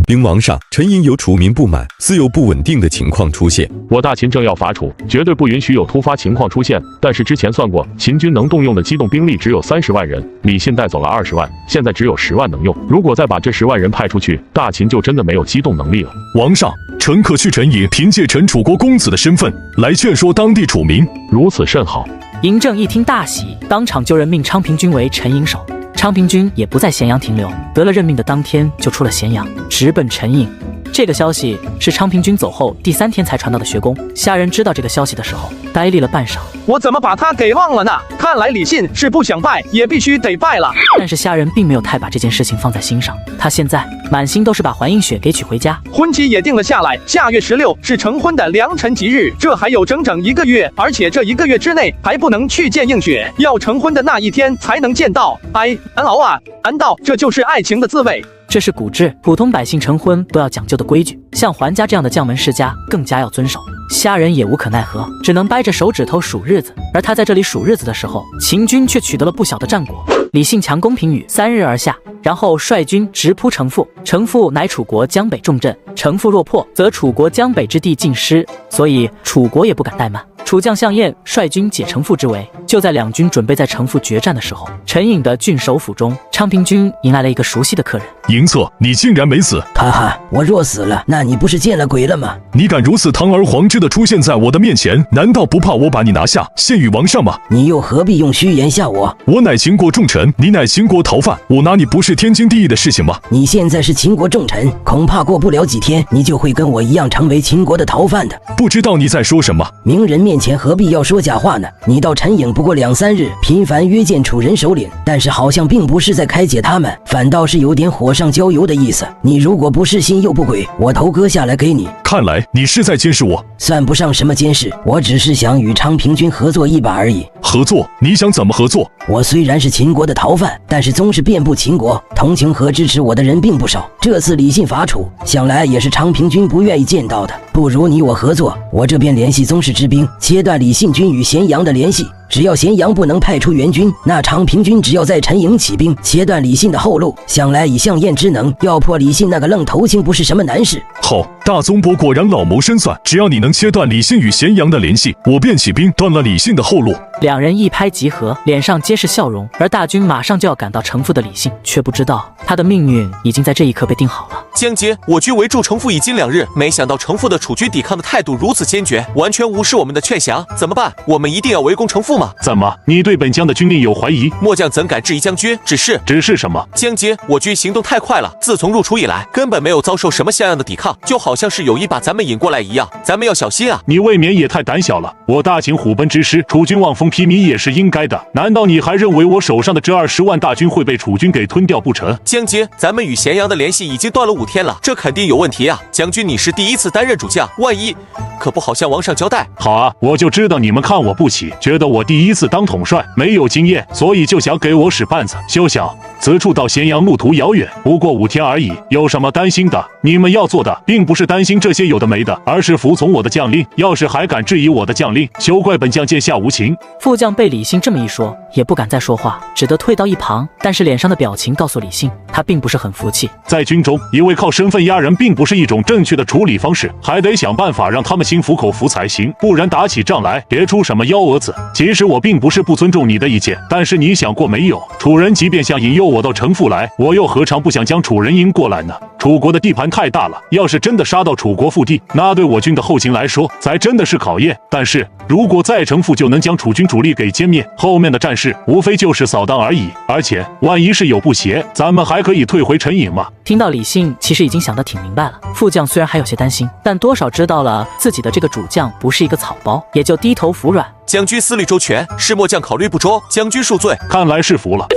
Speaker 5: 禀王上，臣因有楚民不满，似有不稳定的情况出现。
Speaker 15: 我大秦正要伐楚，绝对不允许有突发情况出现。但是之前算过，秦军能动用的机动兵力只有30万人，李信带走了20万，现在只有10万能用。如果再把这10万人派出去，大秦就真的没有机动能力了。
Speaker 8: 王上，臣可去陈营，凭借臣楚国公子的身份来劝说当地楚民。
Speaker 15: 如此甚好。
Speaker 1: 嬴政一听大喜，当场就任命昌平君为陈营守。昌平君也不在咸阳停留，得了任命的当天就出了咸阳，直奔陈营。这个消息是昌平君走后第3天才传到的学宫。虾仁知道这个消息的时候，呆立了半晌。
Speaker 2: 我怎么把他给忘了呢？看来李信是不想拜，也必须得拜了。
Speaker 1: 但是虾仁并没有太把这件事情放在心上，他现在满心都是把环映雪给娶回家。
Speaker 2: 婚期也定了下来，下月16是成婚的良辰吉日，这还有整整1个月，而且这1个月之内还不能去见映雪，要成婚的那一天才能见到。哎，难熬啊！难道这就是爱情的滋味？
Speaker 1: 这是古制，普通百姓成婚都要讲究的规矩，像桓家这样的将门世家更加要遵守。虾仁也无可奈何，只能掰着手指头数日子。而他在这里数日子的时候，秦军却取得了不小的战果。李信强攻平舆，3日而下，然后率军直扑城父。城父乃楚国江北重镇，城父若破，则楚国江北之地尽失，所以楚国也不敢怠慢。楚将项燕率军解城父之围。就在两军准备在城父决战的时候，陈颖的郡守府中，昌平君迎来了一个熟悉的客人。
Speaker 8: 嬴策，你竟然没死！
Speaker 20: 哈哈，我若死了，那你不是见了鬼了吗？
Speaker 8: 你敢如此堂而皇之的出现在我的面前，难道不怕我把你拿下，献与王上吗？
Speaker 20: 你又何必用虚言吓我？
Speaker 8: 我乃秦国重臣，你乃秦国逃犯，我拿你不是天经地义的事情吗？
Speaker 20: 你现在是秦国重臣，恐怕过不了几天，你就会跟我一样成为秦国的逃犯的。
Speaker 8: 不知道你在说什么？
Speaker 20: 明人面前何必要说假话呢？你到陈颖不过2、3日，频繁约见楚人首领，但是好像并不是在开解他们，反倒是有点火上浇油的意思。你如果不是心又不轨，我头割下来给你。
Speaker 8: 看来你是在监视我。
Speaker 20: 算不上什么监视，我只是想与昌平君合作一把而已。
Speaker 8: 合作？你想怎么合作？
Speaker 20: 我虽然是秦国的逃犯，但是宗室遍布秦国，同情和支持我的人并不少。这次李信伐楚，想来也是昌平君不愿意见到的。不如你我合作，我这边联系宗室之兵，切断李信军与咸阳的联系。只要咸阳不能派出援军，那昌平君只要在陈营起兵，切断李信的后路。想来以项燕之能，要破李信那个愣头青不是什么难事。
Speaker 8: 好，大宗伯果然老谋深算，只要你能切断李信与咸阳的联系，我便起兵断了李信的后路。
Speaker 1: 两人一拍即合，脸上皆是笑容。而大军马上就要赶到城父的李信，却不知道他的命运已经在这一刻被定好了。
Speaker 16: 江杰，我军围住城父已经2日，没想到城父的楚军抵抗的态度如此坚决，完全无视我们的劝降，怎么办？我们一定要围攻城父吗？
Speaker 12: 怎么，你对本将的军力有怀疑？
Speaker 16: 末将怎敢质疑将军？只是什么？江杰，我军行动太快了，自从入楚以来，根本没有遭受什么像样的抵抗，就好像是有意把咱们引过来一样，咱们要小心啊！
Speaker 12: 你未免也太胆小了。我大秦虎贲之师，楚军望风披靡也是应该的。难道你还认为我手上的这20万大军会被楚军给吞掉不成？
Speaker 16: 江杰，咱们与咸阳的联系已经断了5天了，这肯定有问题啊！将军，你是第一次担任主将，万一可不好向王上交代。
Speaker 12: 好啊，我就知道你们看我不起，觉得我第一次当统帅没有经验，所以就想给我使绊子。休想！此处到咸阳路途遥远，不过5天而已，有什么担心的？你们要做的并不是担心这些有的没的，而是服从我的将令。要是还敢质疑我的将令，休怪本将剑下无情。
Speaker 1: 副将被李信这么一说，也不敢再说话，只得退到一旁。但是脸上的表情告诉李信，他并不是很服气。
Speaker 12: 在军中，一味靠身份压人并不是一种正确的处理方式，还得想办法让他们心服口服才行，不然打起仗来别出什么幺蛾子。其实我并不是不尊重你的意见，但是你想过没有？楚人即便想引诱我到城父来，我又何尝不想将楚人引过来呢？楚国的地盘太大了，要是真的杀到楚国腹地，那对我军的后勤来说才真的是考验。但是如果在城父就能将楚军主力给歼灭，后面的战事无非就是扫荡而已。而且万一是有不协，咱们还可以退回陈营嘛。
Speaker 1: 听到李信其实已经想得挺明白了，副将虽然还有些担心，但多少知道了自己的这个主将不是一个草包，也就低头服软。
Speaker 16: 将军思虑周全，是末将考虑不周，将军恕罪。
Speaker 12: 看来是服了。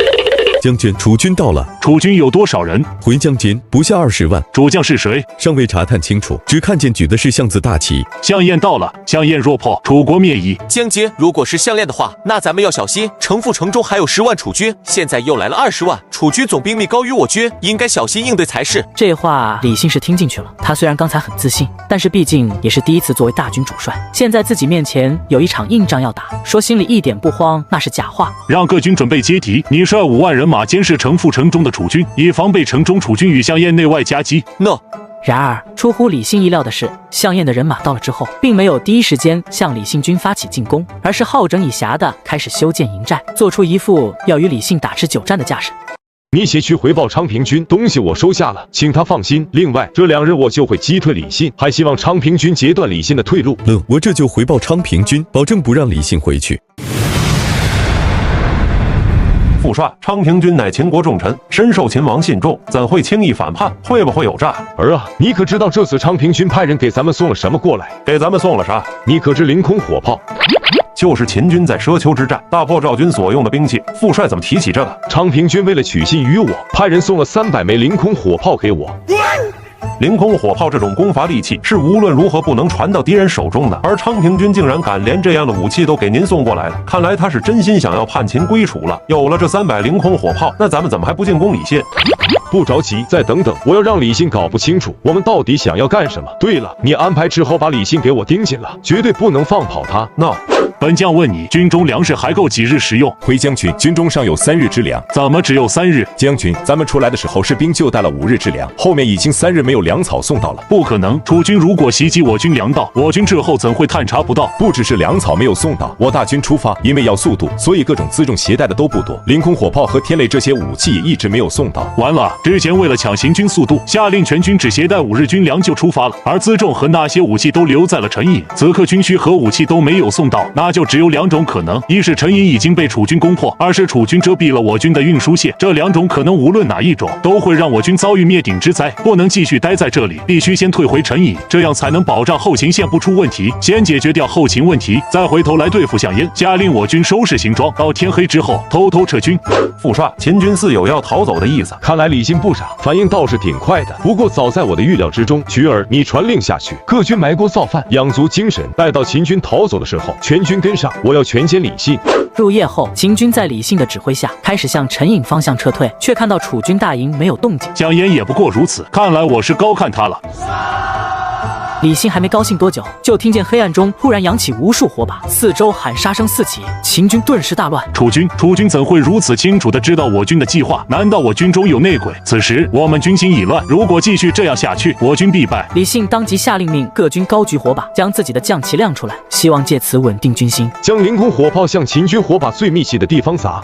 Speaker 5: 将军，楚军到了。
Speaker 12: 楚军有多少人？
Speaker 5: 回将军，不下20万。
Speaker 12: 主将是谁？
Speaker 5: 尚未查探清楚，只看见举的是项字大旗。
Speaker 12: 项燕到了，项燕若破，楚国灭矣。
Speaker 16: 江杰，如果是项链的话，那咱们要小心。城父城中还有10万楚军，现在又来了20万，楚军总兵力高于我军，应该小心应对才是。
Speaker 1: 这话李信是听进去了。他虽然刚才很自信，但是毕竟也是第一次作为大军主帅，现在自己面前有一场硬仗要打，说心里一点不慌那是假话。
Speaker 12: 让各军准备接敌，你率5万人马监视城父城中的楚军，以防备城中楚军与项燕内外夹击。
Speaker 1: 然而出乎李信意料的是，项燕的人马到了之后，并没有第一时间向李信军发起进攻，而是好整以暇的开始修建营寨，做出一副要与李信打持久战的架势。
Speaker 6: 你写去回报昌平君，东西我收下了，请他放心。另外，这2日我就会击退李信，还希望昌平君截断李信的退路。
Speaker 5: 我这就回报昌平君，保证不让李信回去。
Speaker 17: 副帅，昌平君乃秦国重臣，深受秦王信重，怎会轻易反叛？会不会有诈？
Speaker 6: 儿啊，你可知道这次昌平君派人给咱们送了什么过来？
Speaker 17: 给咱们送了啥？
Speaker 6: 你可知凌空火炮？
Speaker 17: 就是秦军在奢丘之战大破赵军所用的兵器。副帅怎么提起这个？
Speaker 6: 昌平君为了取信于我，派人送了300枚凌空火炮给我。
Speaker 17: 凌空火炮这种攻伐利器是无论如何不能传到敌人手中的，而昌平君竟然敢连这样的武器都给您送过来了，看来他是真心想要叛秦归楚了。有了这300凌空火炮，那咱们怎么还不进攻李信？
Speaker 6: 不着急，再等等，我要让李信搞不清楚我们到底想要干什么。对了，你安排之后把李信给我盯紧了，绝对不能放跑他。
Speaker 17: 那
Speaker 12: 本将问你，军中粮食还够几日食用？
Speaker 22: 回将军，军中尚有3日之粮。
Speaker 12: 怎么只有3日？
Speaker 22: 将军，咱们出来的时候士兵就带了5日之粮，后面已经3日没有粮草送到了。
Speaker 12: 不可能，楚军如果袭击我军粮道，我军滞后怎会探查不到？
Speaker 22: 不只是粮草没有送到，我大军出发因为要速度，所以各种辎重携带的都不多，凌空火炮和天雷这些武器也一直没有送到。
Speaker 12: 完了，之前为了抢行军速度，下令全军只携带5日军粮就出发了，而辎重和那些武器都留在了陈隐，此刻军需和武器都没有送到，那就只有2种可能：一是陈隐已经被楚军攻破，二是楚军遮蔽了我军的运输线。这2种可能无论哪一种，都会让我军遭遇灭顶之灾，不能继续待在这里，必须先退回陈隐，这样才能保障后勤线不出问题。先解决掉后勤问题，再回头来对付项燕，下令我军收拾行装，到天黑之后偷偷撤军。
Speaker 17: 副帅，秦军似有要逃走的意思，
Speaker 6: 看来李信不傻，反应倒是挺快的。不过早在我的预料之中，菊儿，你传令下去，各军埋锅造饭，养足精神，待到秦军逃走的时候，全军跟上，我要全歼李信。
Speaker 1: 入夜后，秦军在李信的指挥下开始向陈隐方向撤退，却看到楚军大营没有动静。
Speaker 12: 项燕也不过如此，看来我是高看他了。
Speaker 1: 李信还没高兴多久，就听见黑暗中突然扬起无数火把，四周喊杀声四起，秦军顿时大乱。
Speaker 12: 楚军怎会如此清楚地知道我军的计划？难道我军中有内鬼？此时我们军心已乱，如果继续这样下去，我军必败。
Speaker 1: 李信当即下令命各军高举火把，将自己的将旗亮出来，希望借此稳定军心。
Speaker 6: 将凌空火炮向秦军火把最密集的地方撒。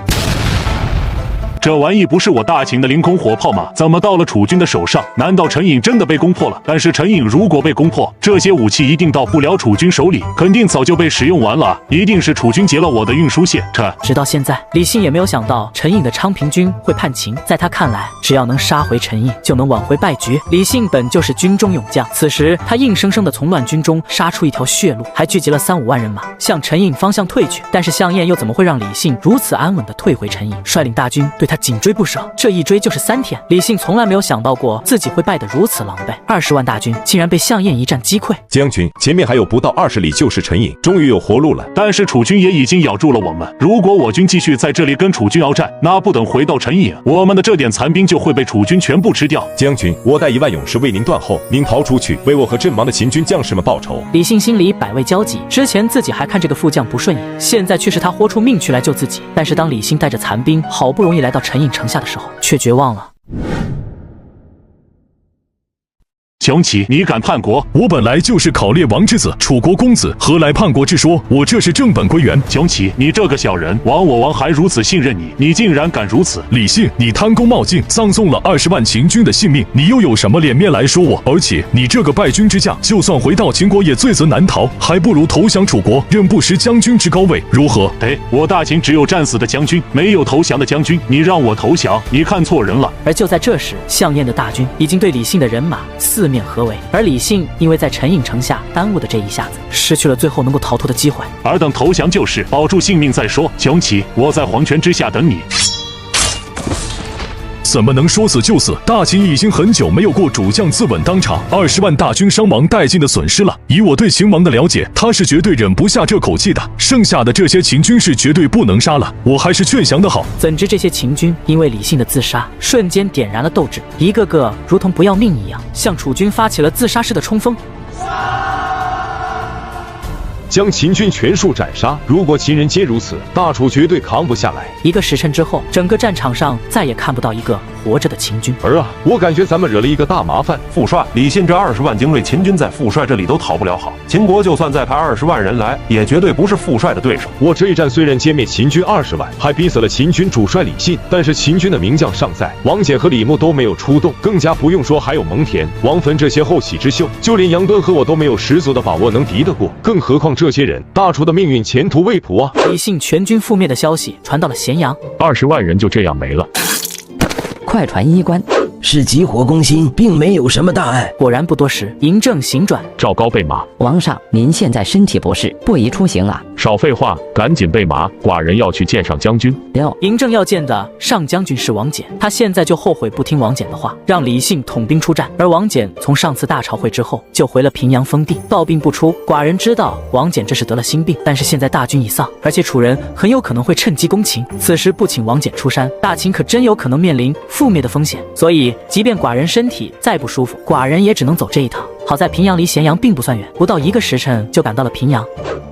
Speaker 12: 这玩意不是我大秦的凌空火炮吗？怎么到了楚军的手上？难道陈隐真的被攻破了？但是陈隐如果被攻破，这些武器一定到不了楚军手里，肯定早就被使用完了，一定是楚军截了我的运输线。
Speaker 1: 直到现在，李信也没有想到陈隐的昌平军会叛秦，在他看来，只要能杀回陈隐，就能挽回败局。李信本就是军中勇将，此时他硬生生的从乱军中杀出一条血路，还聚集了3-5万人马向陈隐方向退去。但是项燕又怎么会让李信如此安稳的退回陈隐，率领大军对他紧追不舍？这一追就是3天。李信从来没有想到过自己会败得如此狼狈，20万大军竟然被项燕一战击溃。
Speaker 22: 将军，前面还有不到20里就是陈隐，终于有活路了。
Speaker 12: 但是楚军也已经咬住了我们，如果我军继续在这里跟楚军鏖战，那不等回到陈隐，我们的这点残兵就会被楚军全部吃掉。
Speaker 22: 将军，我带1万勇士为您断后，您逃出去，为我和阵亡的秦军将士们报仇。
Speaker 1: 李信心里百味交集，之前自己还看这个副将不顺眼，现在却是他豁出命去来救自己。但是当李信带着残兵好不容易来到陈隐城下的时候，却绝望了。
Speaker 12: 雄起，你敢叛国？
Speaker 8: 我本来就是考烈王之子，楚国公子，何来叛国之说？我这是正本归元。
Speaker 12: 雄起，你这个小人，我王还如此信任你，你竟然敢如此！
Speaker 8: 李信，你贪功冒进，葬送了20万秦军的性命，你又有什么脸面来说我？而且你这个败军之将，就算回到秦国也罪责难逃，还不如投降楚国，任不识将军之高位，如何？
Speaker 12: 我大秦只有战死的将军，没有投降的将军，你让我投降，你看错人了。
Speaker 1: 而就在这时，项燕的大军已经对李信的人马四面合围，而李信因为在陈隐城下耽误的这一下子，失去了最后能够逃脱的机会。
Speaker 12: 尔等投降就是保住性命再说。雄起，我在黄泉之下等你。
Speaker 8: 怎么能说死就死？大秦已经很久没有过主将自刎当场，20万大军伤亡殆尽的损失了。以我对秦王的了解，他是绝对忍不下这口气的。剩下的这些秦军是绝对不能杀了，我还是劝降的好。
Speaker 1: 怎知这些秦军因为李信的自杀，瞬间点燃了斗志，一个个如同不要命一样，向楚军发起了自杀式的冲锋。
Speaker 6: 将秦军全数斩杀。如果秦人皆如此，大楚绝对扛不下来。
Speaker 1: 1个时辰之后，整个战场上再也看不到一个活着的秦军。
Speaker 6: 儿啊，我感觉咱们惹了一个大麻烦。
Speaker 17: 副帅，李信这20万精锐秦军在副帅这里都讨不了好，秦国就算再派20万人来，也绝对不是副帅的对手。
Speaker 6: 我这一战虽然歼灭秦军20万，还逼死了秦军主帅李信，但是秦军的名将尚在，王翦和李牧都没有出动，更加不用说还有蒙恬、王坟这些后起之秀，就连杨敦和我都没有十足的把握能敌得过，更何况这些人，大楚的命运前途未卜啊！
Speaker 1: 李信全军覆灭的消息传到了咸阳
Speaker 15: ，20万人就这样没了。
Speaker 19: 快传衣冠。
Speaker 7: 是急火攻心，并没有什么大碍。
Speaker 1: 果然不多时，嬴政行转，
Speaker 15: 赵高备马。
Speaker 19: 王上，您现在身体不适，不宜出行啊。
Speaker 15: 少废话，赶紧备马，寡人要去见上将军。
Speaker 1: 嬴政要见的上将军是王翦，他现在就后悔不听王翦的话，让李信统兵出战。而王翦从上次大朝会之后，就回了平阳封地，抱病不出。寡人知道王翦这是得了心病，但是现在大军已丧，而且楚人很有可能会趁机攻秦，此时不请王翦出山，大秦可真有可能面临覆灭的风险。所以，即便寡人身体再不舒服，寡人也只能走这一趟。好在平阳离咸阳并不算远，不到1个时辰就赶到了平阳。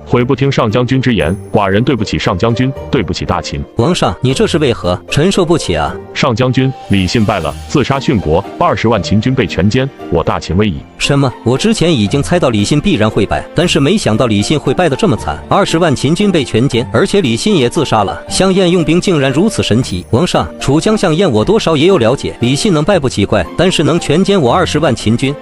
Speaker 15: 悔不听上将军之言，寡人对不起上将军，对不起大秦。
Speaker 11: 王上，你这是为何？臣受不起啊！
Speaker 15: 上将军，李信败了，自杀殉国，20万秦军被全歼，我大秦危矣。
Speaker 11: 什么？我之前已经猜到李信必然会败，但是没想到李信会败得这么惨，20万秦军被全歼，而且李信也自杀了。项燕用兵竟然如此神奇。王上，楚将项燕我多少也有了解，李信能败不奇怪，但是能全歼我20万秦军，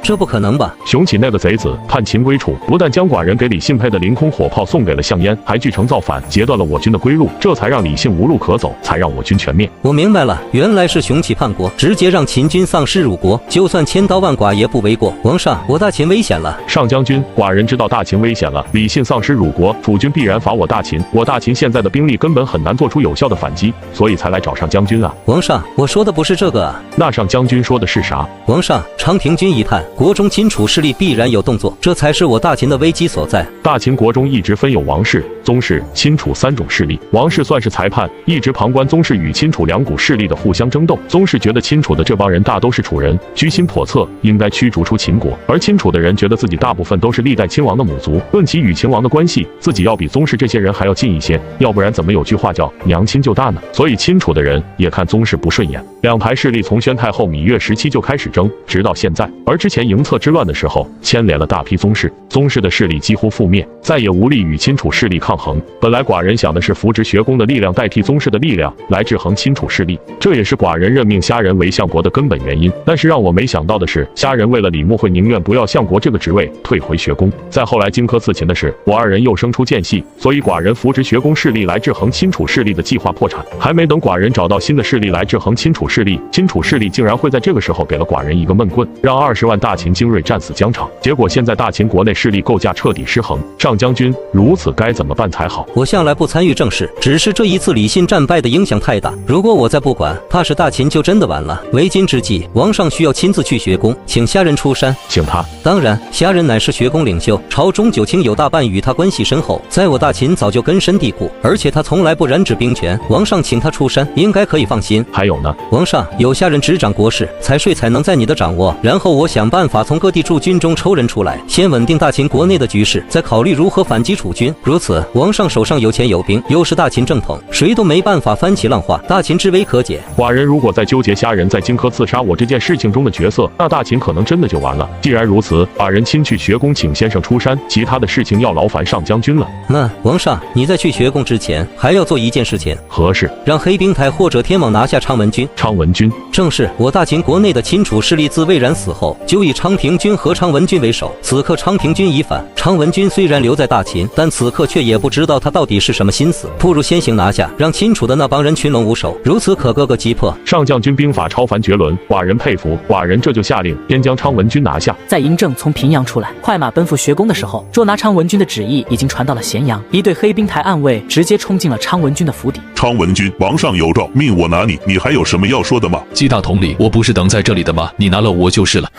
Speaker 11: 这不可能吧？
Speaker 15: 雄起那个贼子叛秦归楚，不但将寡人给李信配的凌空火炮送给了项燕，还据城造反，截断了我军的归路，这才让李信无路可走，才让我军全灭。
Speaker 11: 我明白了，原来是雄起叛国，直接让秦军丧失辱国，就算千刀万剐也不为过。王上，我大秦危险了。
Speaker 15: 上将军，寡人知道大秦危险了，李信丧失辱国，楚军必然伐我大秦，我大秦现在的兵力根本很难做出有效的反击，所以才来找上将军啊。
Speaker 11: 王上，我说的不是这个啊。
Speaker 15: 那上将军说的是啥？
Speaker 11: 王上，昌平君一叛，国中秦楚势力必然有动作，这才是我大秦的危机所在。
Speaker 15: 大秦国中一直分有王室、宗室、亲楚3种势力，王室算是裁判，一直旁观宗室与亲楚2股势力的互相争斗。宗室觉得亲楚的这帮人大都是楚人，居心叵测，应该驱逐出秦国；而亲楚的人觉得自己大部分都是历代亲王的母族，论其与秦王的关系，自己要比宗室这些人还要近一些，要不然怎么有句话叫娘亲就大呢？所以亲楚的人也看宗室不顺眼，两排势力从宣太后芈月时期就开始争，直到现在。而之前营策之乱的时候，牵连了大批宗室，宗室的势力几乎覆灭，再也无力与亲楚势力抗衡。本来寡人想的是扶植学宫的力量代替宗室的力量来制衡亲楚势力，这也是寡人任命虾仁为相国的根本原因。但是让我没想到的是，虾仁为了李牧会宁愿不要相国这个职位，退回学宫。再后来荆轲刺秦的事，我2人又生出间隙，所以寡人扶植学宫势力来制衡亲楚势力的计划破产。还没等寡人找到新的势力来制衡亲楚势力，亲楚势力竟然会在这个时候给了寡人一个闷棍，让20万大秦精锐战死疆场。结果现在大秦国内势力构架彻底失衡，上将军，如此该怎么办才好？
Speaker 11: 我向来不参与政事，只是这一次李信战败的影响太大，如果我再不管，怕是大秦就真的完了。为今之计，王上需要亲自去学宫，请虾仁出山。
Speaker 15: 请他？
Speaker 11: 当然，虾仁乃是学宫领袖，朝中九卿有大半与他关系深厚，在我大秦早就根深蒂固，而且他从来不染指兵权。王上请他出山，应该可以放心。
Speaker 15: 还有呢？
Speaker 11: 王上，有虾仁执掌国事，财税才能在你的掌握，然后我想办法从各地驻军中抽人出来，先稳定大秦国内的局势，再考虑如何反击楚军。如此，王上手上有钱有兵，又是大秦正统，谁都没办法翻起浪花，大秦之危可解。
Speaker 15: 寡人如果再纠结虾仁在荆轲刺杀我这件事情中的角色，那大秦可能真的就完了。既然如此，寡人亲去学宫请先生出山，其他的事情要劳烦上将军了。
Speaker 11: 那王上，你在去学宫之前，还要做一件事情。
Speaker 15: 何事？
Speaker 11: 让黑冰台或者天网拿下昌文君。
Speaker 15: 昌文君
Speaker 11: 正是我大秦国内的亲楚势力自魏冉死后，就以昌平君和昌文君为首。此刻昌平君已反，昌文君虽然留在大秦，但此刻却也不知道他到底是什么心思。不如先行拿下，让亲楚的那帮人群龙无首，如此可各个击破。
Speaker 15: 上将军兵法超凡绝伦，寡人佩服。寡人这就下令，先将昌文君拿下。
Speaker 1: 在嬴政从平阳出来，快马奔赴学宫的时候，捉拿昌文君的旨意已经传到了咸阳。一队黑冰台暗卫直接冲进了昌文君的府邸。
Speaker 3: 昌文君，王上有诏，命我拿你，你还有什么要说的吗？
Speaker 21: 季大统领，我不是等在这里的吗？你拿了我就是了。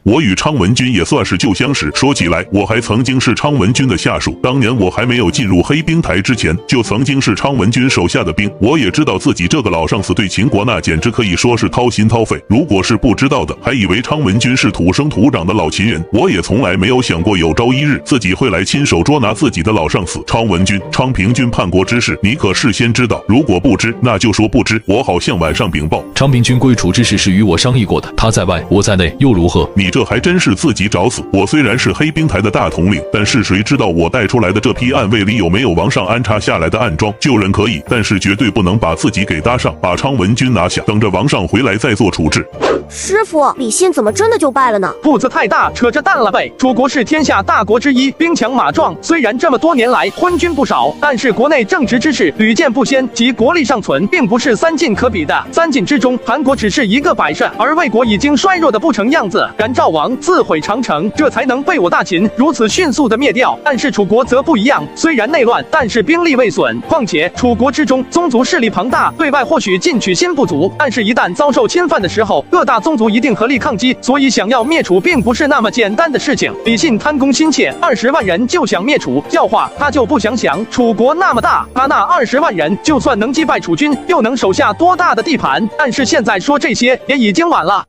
Speaker 3: 我与昌文君也算是旧相识。说起来，我还曾经是昌文君的下属。当年我还没有进入黑冰台之前，就曾经是昌文君手下的兵。我也知道自己这个老上司对秦国那简直可以说是掏心掏肺。如果是不知道的，还以为昌文君是土生土长的老秦人。我也从来没有想过有朝一日自己会来亲手捉拿自己的老上司昌文君。昌平君叛国之事，你可事先知道？如果不知，那就说不知，我好向晚上禀报。
Speaker 21: 昌平君归楚之事是与我商议过的，他在外，我在内，又如何？
Speaker 3: 你这还真是自己找死。我虽然是黑冰台的大统领，但是谁知道我带出来的这批暗卫里有没有王上安插下来的暗桩？救人可以，但是绝对不能把自己给搭上，把昌文君拿下，等着王上回来再做处置。
Speaker 9: 师傅，李信怎么真的就败了呢？
Speaker 2: 步子太大，扯着蛋了呗。楚国是天下大国之一，兵强马壮，虽然这么多年来昏君不少，但是国内正直之事屡见不鲜，及国力尚存，并不是三晋可比的。三晋之中，韩国只是一个摆设，而魏国已经衰弱的不成样子。然赵王自毁长城，这才能被我大秦如此迅速的灭掉。但是楚国则不一样，虽然内乱，但是兵力未损。况且楚国之中宗族势力庞大，对外或许进取心不足，但是一旦遭受侵犯的时候，各大宗族一定合力抗击。所以想要灭楚，并不是那么简单的事情。李信贪功心切，20万人就想灭楚，教化他就不想想楚国那么大，他那20万人就算能击败楚军，又能手下多大的地盘？但是现在说这些也已经晚了。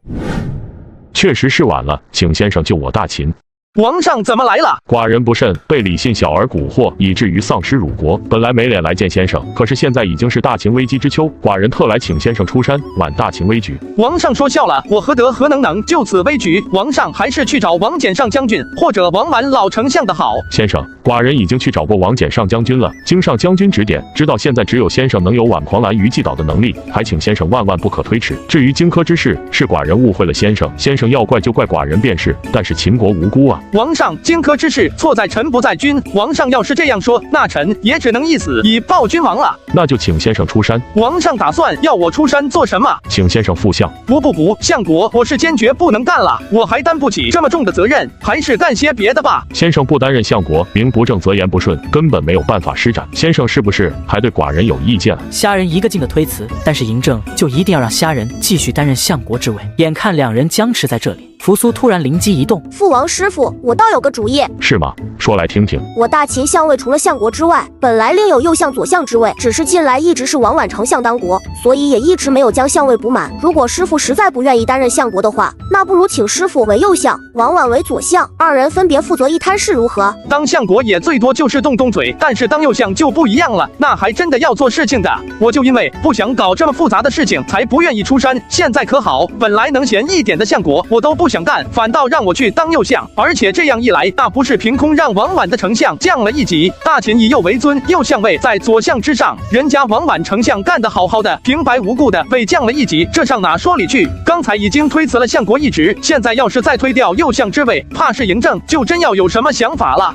Speaker 15: 确实是晚了，请先生救我大秦。
Speaker 2: 王上怎么来了？
Speaker 15: 寡人不慎被李信小儿蛊惑，以至于丧失辱国。本来没脸来见先生，可是现在已经是大秦危机之秋，寡人特来请先生出山，挽大秦危局。
Speaker 2: 王上说笑了，我何德何能救此危局？王上还是去找王翦上将军或者王绾老丞相的好。
Speaker 15: 先生，寡人已经去找过王翦上将军了，经上将军指点，知道现在只有先生能有挽狂澜于既倒的能力，还请先生万万不可推迟。至于荆轲之事，是寡人误会了先生，先生要怪就怪寡人便是，但是秦国无辜啊。
Speaker 2: 王上，荆轲之事错在臣不在君。王上要是这样说，那臣也只能一死以报君王了。
Speaker 15: 那就请先生出山。
Speaker 2: 王上打算要我出山做什么？
Speaker 15: 请先生复相。
Speaker 2: 不，相国，我是坚决不能干了，我还担不起这么重的责任，还是干些别的吧。
Speaker 15: 先生不担任相国，名不正则言不顺，根本没有办法施展。先生是不是还对寡人有意见？
Speaker 1: 虾仁一个劲的推辞，但是嬴政就一定要让虾仁继续担任相国之位。眼看两人僵持在这里，扶苏突然灵机一动：
Speaker 9: 父王师傅，我倒有个主意。
Speaker 15: 是吗？说来听听。
Speaker 9: 我大秦相位除了相国之外，本来另有右相、左相之位，只是近来一直是王绾丞相当国，所以也一直没有将相位补满。如果师傅实在不愿意担任相国的话，那不如请师傅为右相，王绾为左相，二人分别负责一摊事，如何？
Speaker 2: 当相国也最多就是动动嘴，但是当右相就不一样了，那还真的要做事情的。我就因为不想搞这么复杂的事情，才不愿意出山。现在可好，本来能闲一点的相国我都不想干，反倒让我去当右相，而且这样一来，那不是凭空让王绾的丞相降了一级？大秦以右为尊，右相位在左相之上，人家王绾丞相干得好好的，平白无故的被降了一级，这上哪说理去？刚才已经推辞了相国一职，现在要是再推掉右相之位，怕是嬴政就真要有什么想法了。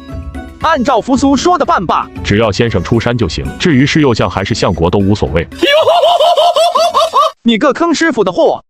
Speaker 2: 按照扶苏说的办吧，
Speaker 15: 只要先生出山就行，至于是右相还是相国都无所谓。
Speaker 2: 你个坑师傅的货！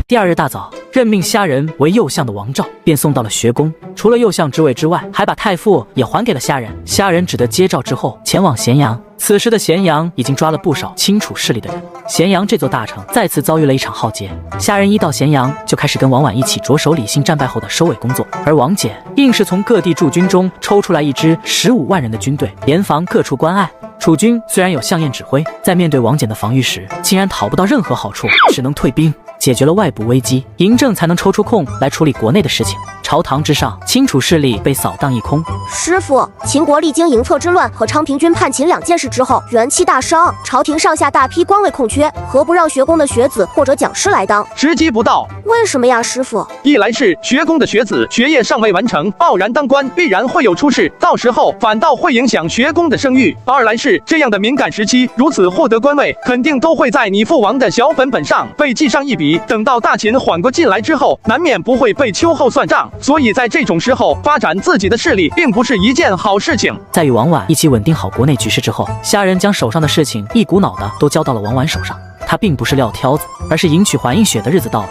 Speaker 1: 第二日大早，任命虾仁为右相的王昭便送到了学宫，除了右相之位之外，还把太傅也还给了虾仁。虾仁只得接诏之后前往咸阳。此时的咸阳已经抓了不少清楚势力的人，咸阳这座大城再次遭遇了一场浩劫。虾仁一到咸阳，就开始跟王绾一起着手李信战败后的收尾工作，而王翦硬是从各地驻军中抽出来一支15万人的军队，严防各处关隘。楚军虽然有项燕指挥，在面对王翦的防御时，竟然讨不到任何好处，只能退兵。解决了外部危机，嬴政才能抽出空来处理国内的事情。朝堂之上，清楚势力被扫荡一空。
Speaker 9: 师傅，秦国历经嬴策之乱和昌平君叛秦2件事之后，元气大伤，朝廷上下大批官位空缺，何不让学宫的学子或者讲师来当？
Speaker 2: 时机不到。
Speaker 9: 为什么呀，师傅？
Speaker 2: 一来是学宫的学子学业尚未完成，傲然当官必然会有出事，到时候反倒会影响学宫的声誉；二来是这样的敏感时期，如此获得官位，肯定都会在你父王的小本本上被记上一笔。等到大秦缓过劲来之后，难免不会被秋后算账，所以在这种时候发展自己的势力，并不是一件好事情。
Speaker 1: 在与王绾一起稳定好国内局势之后，虾仁将手上的事情一股脑的都交到了王绾手上。他并不是撂挑子，而是迎娶还应雪的日子到了。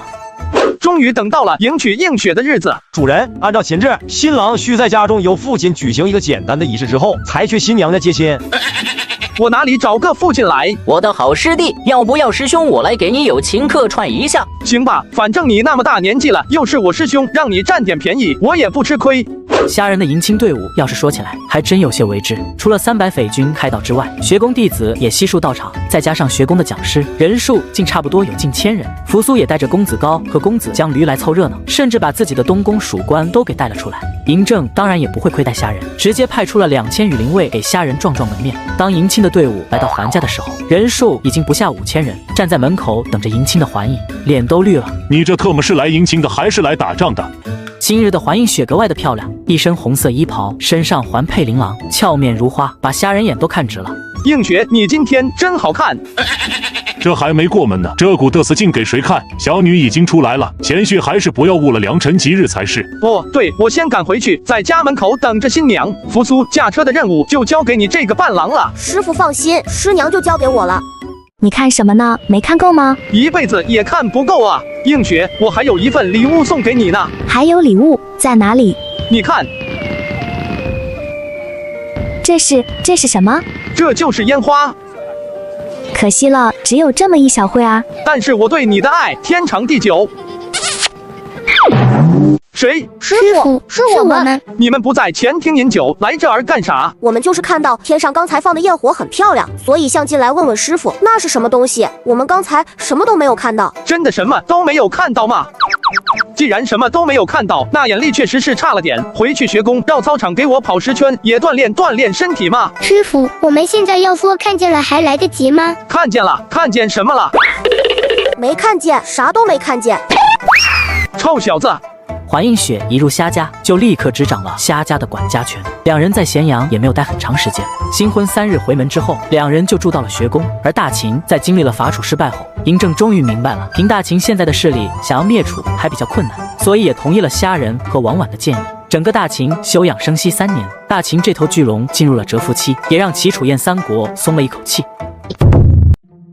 Speaker 2: 终于等到了迎娶应雪的日子。
Speaker 14: 主人，按照秦制，新郎需在家中由父亲举行一个简单的仪式之后，才去新娘家接亲。
Speaker 2: 我哪里找个父亲来？
Speaker 14: 我的好师弟，要不要师兄我来给你友情客串一下？
Speaker 2: 行吧，反正你那么大年纪了，又是我师兄，让你占点便宜，我也不吃亏。
Speaker 1: 虾仁的迎亲队伍，要是说起来，还真有些为之。除了300匪军开道之外，学宫弟子也悉数到场，再加上学宫的讲师，人数竟差不多有近1000人。扶苏也带着公子高和公子江驴来凑热闹，甚至把自己的东宫属官都给带了出来。嬴政当然也不会亏待虾仁，直接派出了2000羽林卫给虾仁壮壮门面。当迎亲的队伍来到韩家的时候，人数已经不下5000人，站在门口等着迎亲的桓义脸都绿了。
Speaker 12: 你这特么是来迎亲的还是来打仗的？
Speaker 1: 今日的桓义雪格外的漂亮，一身红色衣袍，身上环佩琳琅，俏面如花，把虾仁眼都看直了。
Speaker 2: 映雪，你今天真好看。
Speaker 12: 这还没过门呢，这股嘚瑟劲给谁看？小女已经出来了，贤婿还是不要误了良辰吉日才是。
Speaker 2: 哦，对，我先赶回去，在家门口等着新娘。扶苏驾车的任务就交给你这个伴郎了。
Speaker 9: 师傅放心，师娘就交给我了。
Speaker 18: 你看什么呢？没看够吗？
Speaker 2: 一辈子也看不够啊！映雪，我还有一份礼物送给你呢。
Speaker 18: 还有礼物在哪里？
Speaker 2: 你看，
Speaker 18: 这是什么？
Speaker 2: 这就是烟花。
Speaker 18: 可惜了，只有这么一小会啊。
Speaker 2: 但是我对你的爱天长地久。谁？
Speaker 9: 师傅，是我们。
Speaker 2: 你们不在前厅饮酒，来这儿干啥？
Speaker 9: 我们就是看到天上刚才放的焰火很漂亮，所以想进来问问师傅，那是什么东西？我们刚才什么都没有看到。
Speaker 2: 真的什么都没有看到吗？既然什么都没有看到，那眼力确实是差了点。回去学宫绕操场给我跑10圈，也锻炼身体嘛。
Speaker 23: 师傅，我们现在要说看见了还来得及吗？
Speaker 2: 看见了，看见什么了？
Speaker 9: 没看见，啥都没看见。
Speaker 2: 臭小子！
Speaker 1: 桓映雪一入虾家，就立刻执掌了虾家的管家权。两人在咸阳也没有待很长时间，新婚3日回门之后，两人就住到了学宫。而大秦在经历了伐楚失败后，嬴政终于明白了，凭大秦现在的势力，想要灭楚还比较困难，所以也同意了虾仁和王婉的建议。整个大秦休养生息3年，大秦这头巨龙进入了蛰伏期，也让齐楚燕3国松了一口气。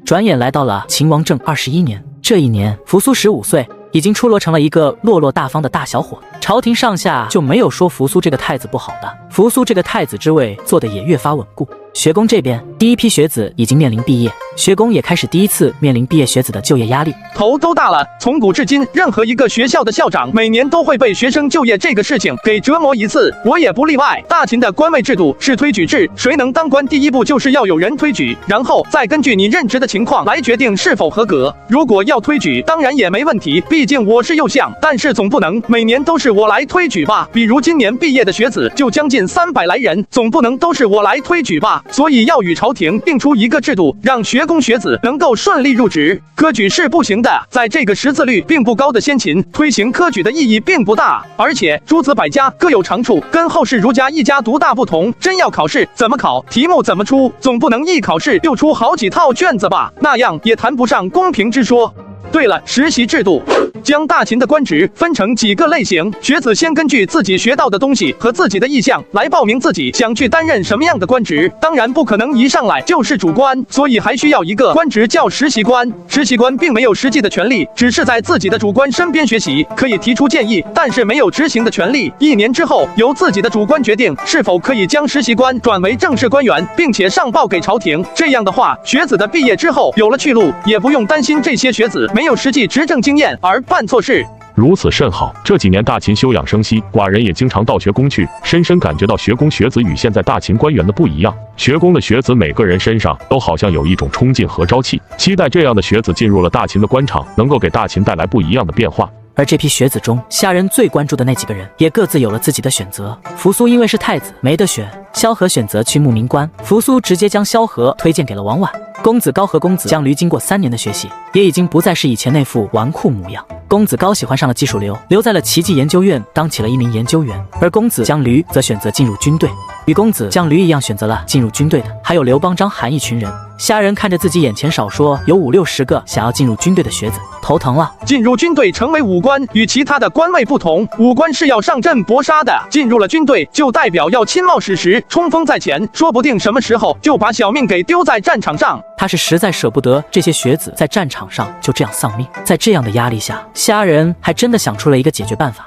Speaker 1: 转眼来到了秦王政21年，这一年扶苏15岁，已经出落成了一个落落大方的大小伙。朝廷上下就没有说扶苏这个太子不好的，扶苏这个太子之位做的也越发稳固。学宫这边，第一批学子已经面临毕业，学宫也开始第一次面临毕业学子的就业压力。
Speaker 2: 头都大了，从古至今，任何一个学校的校长每年都会被学生就业这个事情给折磨一次，我也不例外。大秦的官位制度是推举制，谁能当官，第一步就是要有人推举，然后再根据你任职的情况来决定是否合格。如果要推举，当然也没问题，毕竟我是右相，但是总不能每年都是我来推举吧？比如今年毕业的学子就将近300来人，总不能都是我来推举吧？所以要与朝廷定出一个制度，让学宫学子能够顺利入职。科举是不行的，在这个识字率并不高的先秦，推行科举的意义并不大。而且诸子百家各有长处，跟后世儒家一家独大不同。真要考试，怎么考，题目怎么出，总不能一考试就出好几套卷子吧？那样也谈不上公平之说。对了，实习制度将大秦的官职分成几个类型，学子先根据自己学到的东西和自己的意向来报名自己想去担任什么样的官职。当然不可能一上来就是主官，所以还需要一个官职叫实习官。实习官并没有实际的权利，只是在自己的主官身边学习，可以提出建议，但是没有执行的权利。1年之后，由自己的主官决定是否可以将实习官转为正式官员，并且上报给朝廷。这样的话，学子的毕业之后有了去路，也不用担心这些学子没有实际执政经验而办错事。
Speaker 15: 如此甚好。这几年大秦休养生息，寡人也经常到学宫去，深深感觉到学宫学子与现在大秦官员的不一样。学宫的学子每个人身上都好像有一种冲劲和朝气，期待这样的学子进入了大秦的官场，能够给大秦带来不一样的变化。
Speaker 1: 而这批学子中，虾仁最关注的那几个人也各自有了自己的选择。扶苏因为是太子没得选，萧何选择去牧民官，扶苏直接将萧何推荐给了王婉。公子高和公子江驴经过3年的学习，也已经不再是以前那副纨绔模样。公子高喜欢上了技术流，留在了奇迹研究院当起了一名研究员，而公子江驴则选择进入军队。与公子江驴一样选择了进入军队的，还有刘邦、章邯一群人。虾仁看着自己眼前少说有50-60个想要进入军队的学子，头疼了。
Speaker 2: 进入军队成为武官，与其他的官位不同，武官是要上阵搏杀的，进入了军队就代表要亲冒矢石，冲锋在前，说不定什么时候就把小命给丢在战场上。
Speaker 1: 他是实在舍不得这些学子在战场上就这样丧命。在这样的压力下，虾仁还真的想出了一个解决办法。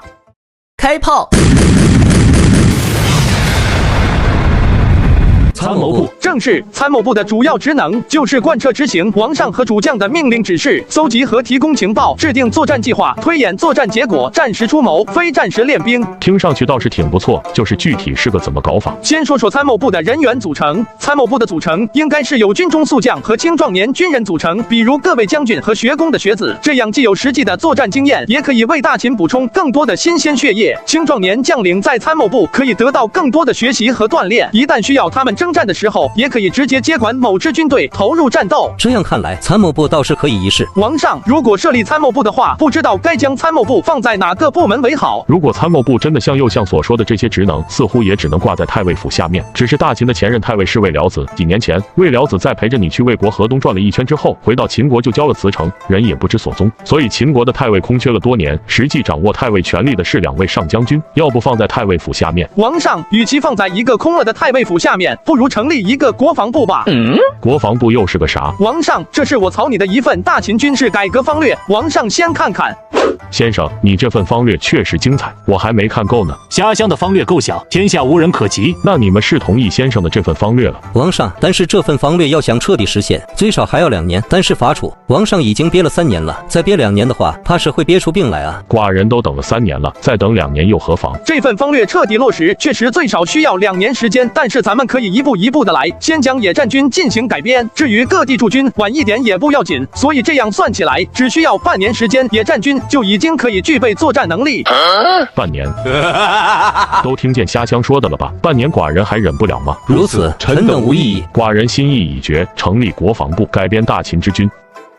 Speaker 14: 开炮！
Speaker 12: 参谋部
Speaker 2: 正是参谋部的主要职能就是贯彻执行王上和主将的命令指示，搜集和提供情报，制定作战计划，推演作战结果，战时出谋，非战时练兵。
Speaker 15: 听上去倒是挺不错，就是具体是个怎么搞法？
Speaker 2: 先说说参谋部的人员组成。参谋部的组成应该是由军中宿将和青壮年军人组成，比如各位将军和学宫的学子，这样既有实际的作战经验，也可以为大秦补充更多的新鲜血液。青壮年将领在参谋部可以得到更多的学习和锻炼，一旦需要他们征战的时候，也可以直接接管某支军队，投入战斗。
Speaker 11: 这样看来，参谋部倒是可以一试。
Speaker 2: 王上，如果设立参谋部的话，不知道该将参谋部放在哪个部门为好？
Speaker 15: 如果参谋部真的像右相所说的这些职能，似乎也只能挂在太尉府下面。只是大秦的前任太尉是魏辽子，几年前魏辽子在陪着你去魏国河东转了一圈之后，回到秦国就交了辞呈，人也不知所踪。所以秦国的太尉空缺了多年，实际掌握太尉权力的是2位上将军，要不放在太尉府下面。
Speaker 2: 王上，与其放在一个空了的太尉府下面，不如成立一个国防部吧。
Speaker 15: 国防部又是个啥？
Speaker 2: 王上，这是我草拟的一份大秦军事改革方略，王上先看看。
Speaker 15: 先生，你这份方略确实精彩，我还没看够呢。
Speaker 12: 家乡的方略构想，天下无人可及。
Speaker 15: 那你们是同意先生的这份方略了？
Speaker 11: 王上，但是这份方略要想彻底实现，最少还要2年。但是伐楚，王上已经憋了3年了，再憋2年的话，怕是会憋出病来啊。
Speaker 3: 寡人都等了3年了，再等2年又何妨？
Speaker 2: 这份方略彻底落实，确实最少需要2年时间，但是咱们可以一步一步的来，先将野战军进行改编，至于各地驻军，晚一点也不要紧。所以这样算起来，只需要半年时间，野战军就已经可以具备作战能力。
Speaker 3: 半年？都听见虾乡说的了吧？半年寡人还忍不了吗？
Speaker 11: 如此，臣等无异议。
Speaker 3: 寡人心意已决，成立国防部，改编大秦之军。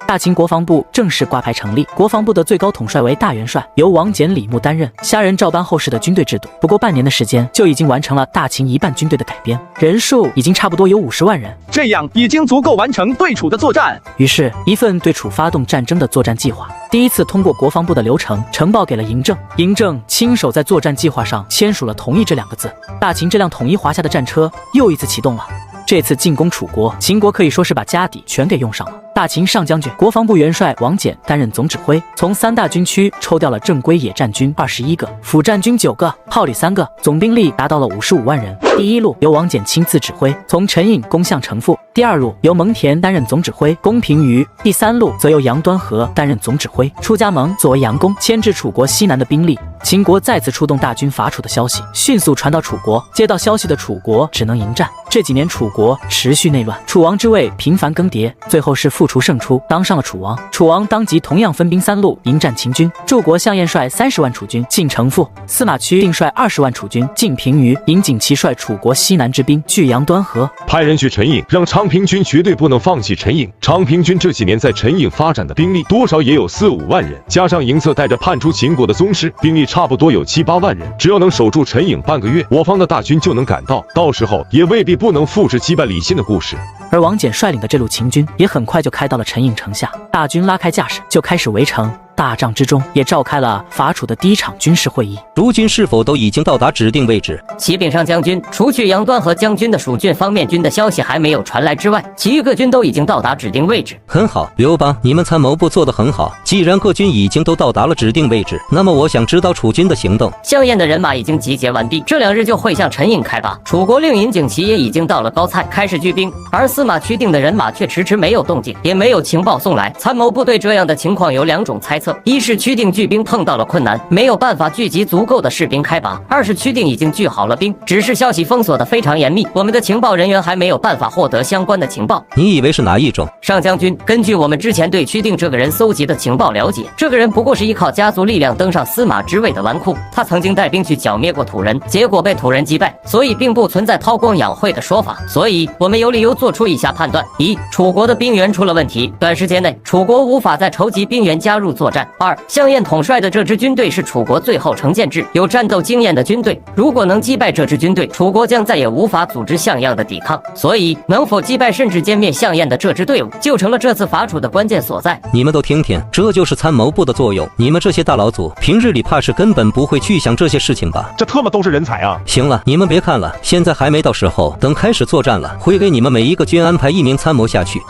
Speaker 1: 大秦国防部正式挂牌成立，国防部的最高统帅为大元帅，由王翦、李牧担任。虾人照搬后世的军队制度，不过半年的时间就已经完成了大秦一半军队的改编，人数已经差不多有50万人，
Speaker 2: 这样已经足够完成对楚的作战。
Speaker 1: 于是，一份对楚发动战争的作战计划第一次通过国防部的流程呈报给了嬴政，嬴政亲手在作战计划上签署了同意这2个字。大秦这辆统一华夏的战车又一次启动了。这次进攻楚国，秦国可以说是把家底全给用上了。大秦上将军、国防部元帅王翦担任总指挥，从3大军区抽调了正规野战军21个，辅战军9个，炮旅3个，总兵力达到了55万人。第1路由王翦亲自指挥，从陈颖攻向城父；第2路由蒙恬担任总指挥，攻平舆；第3路则由杨端和担任总指挥，出加盟作为佯攻，牵制楚国西南的兵力。秦国再次出动大军伐楚的消息迅速传到楚国，接到消息的楚国只能迎战。这几年楚国持续内乱，楚王之位频繁更迭，最后是复楚胜出，当上了楚王。楚王当即同样分兵3路迎战秦军，柱国相燕率30万楚军进城父，司马区定率20万楚军进平舆，尹景齐率楚国西南之兵据杨端河，
Speaker 6: 派人去陈颖，让昌平军绝对不能放弃陈颖。昌平军这几年在陈颖发展的兵力多少也有4、5万人，加上嬴策带着叛出秦国的宗室，兵力差不多有7、8万人。只要能守住陈颖半个月，我方的大军就能赶到，到时候也未必不能复制击败李信的故事。
Speaker 1: 而王翦率领的这路秦军也很快就开到了陈颖城下，大军拉开架势就开始围城。大仗之中也召开了伐楚的第1场军事会议。
Speaker 11: 诸军是否都已经到达指定位置？
Speaker 14: 启禀上将军，除去杨端和将军的蜀郡方面军的消息还没有传来之外，其余各军都已经到达指定位置。
Speaker 11: 很好，刘邦，你们参谋部做得很好。既然各军已经都到达了指定位置，那么我想知道楚军的行动。
Speaker 14: 项燕的人马已经集结完毕，这2日就会向陈颖开拔。楚国令尹景齐也已经到了高蔡，开始聚兵，而司马区定的人马却迟迟没有动静，也没有情报送来。参谋部对这样的情况有2种猜测：一是区定聚兵碰到了困难，没有办法聚集足够的士兵开拔；二是区定已经聚好了兵，只是消息封锁的非常严密，我们的情报人员还没有办法获得相关的情报。
Speaker 11: 你以为是哪一种？
Speaker 14: 上将军，根据我们之前对区定这个人搜集的情报了解，这个人不过是依靠家族力量登上司马之位的纨绔，他曾经带兵去剿灭过土人，结果被土人击败，所以并不存在韬光养晦的说法。所以我们有理由做出以下判断：一、楚国的兵源出了问题，短时间内楚国无法再筹集兵源加入作战；二、项燕统帅的这支军队是楚国最后成建制、有战斗经验的军队，如果能击败这支军队，楚国将再也无法组织像样的抵抗。所以，能否击败甚至歼灭项燕的这支队伍，就成了这次伐楚的关键所在。
Speaker 11: 你们都听听，这就是参谋部的作用。你们这些大老祖，平日里怕是根本不会去想这些事情吧？
Speaker 17: 这特么都是人才啊！
Speaker 11: 行了，你们别看了，现在还没到时候，等开始作战了，会给你们每一个军安排1名参谋下去。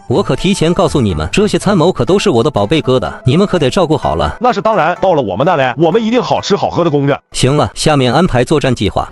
Speaker 11: 我可提前告诉你们，这些参谋可都是我的宝贝疙瘩，你们可得照顾好了。
Speaker 17: 那是当然，到了我们那里，我们一定好吃好喝的供着。
Speaker 11: 行了，下面安排作战计划。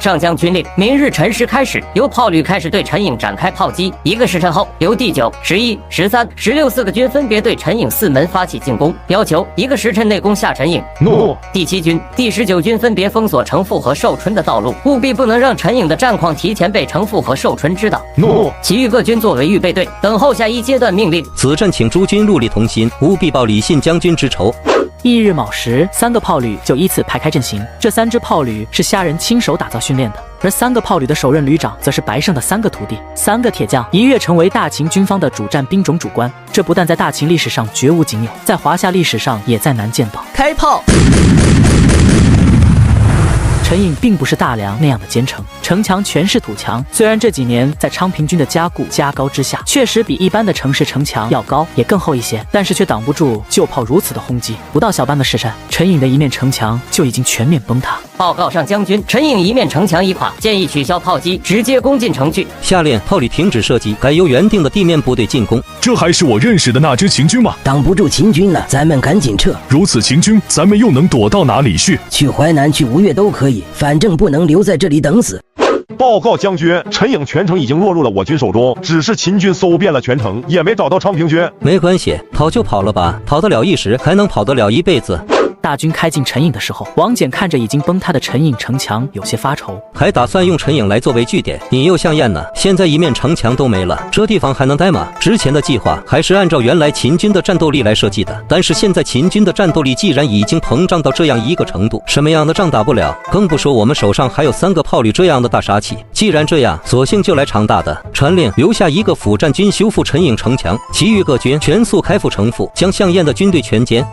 Speaker 14: 上将军令，明日辰时开始，由炮旅开始对陈颖展开炮击。1个时辰后，由第9、11、13、16四个军分别对陈颖4门发起进攻，要求1个时辰内攻下陈颖。
Speaker 6: 怒！
Speaker 14: 第7军、第19军分别封锁程复和寿春的道路，务必不能让陈颖的战况提前被程复和寿春知道。
Speaker 6: 怒！
Speaker 14: 其余各军作为预备队，等候下一阶段命令。
Speaker 11: 此战请诸军戮力同心，务必报李信将军之仇。
Speaker 1: 翌日卯时，3个炮旅就依次排开阵型。这3支炮旅是虾人亲手打造训练的，而3个炮旅的首任旅长则是白胜的3个徒弟，3个铁匠一跃成为大秦军方的主战兵种主官。这不但在大秦历史上绝无仅有，在华夏历史上也再难见到。
Speaker 4: 开炮！
Speaker 1: 陈颖并不是大梁那样的坚城，城墙全是土墙。虽然这几年在昌平军的加固加高之下，确实比一般的城市城墙要高，也更厚一些，但是却挡不住旧炮如此的轰击。不到小半个时辰，陈颖的一面城墙就已经全面崩塌。
Speaker 14: 报告上将军，陈颖一面城墙已垮，建议取消炮击，直接攻进城去。
Speaker 11: 下令炮旅停止射击，改由原定的地面部队进攻。
Speaker 8: 这还是我认识的那支秦军吗？
Speaker 20: 挡不住秦军了，咱们赶紧撤。
Speaker 8: 如此秦军，咱们又能躲到哪里去？
Speaker 20: 去淮南，去吴越都可以，反正不能留在这里等死。
Speaker 17: 报告将军，陈颖全城已经落入了我军手中，只是秦军搜遍了全城，也没找到昌平军。
Speaker 11: 没关系，跑就跑了吧，跑得了一时，还能跑得了一辈子。
Speaker 1: 大军开进陈颖的时候，王翦看着已经崩塌的陈颖城墙，有些发愁，
Speaker 11: 还打算用陈颖来作为据点，引诱项燕呢。现在一面城墙都没了，这地方还能待吗？之前的计划还是按照原来秦军的战斗力来设计的，但是现在秦军的战斗力既然已经膨胀到这样一个程度，什么样的仗打不了？更不说我们手上还有3个炮旅这样的大杀器。既然这样，索性就来场大的。传令留下1个辅战军修复陈颖城墙，其余各军全速开赴城父，将项燕的军队全歼。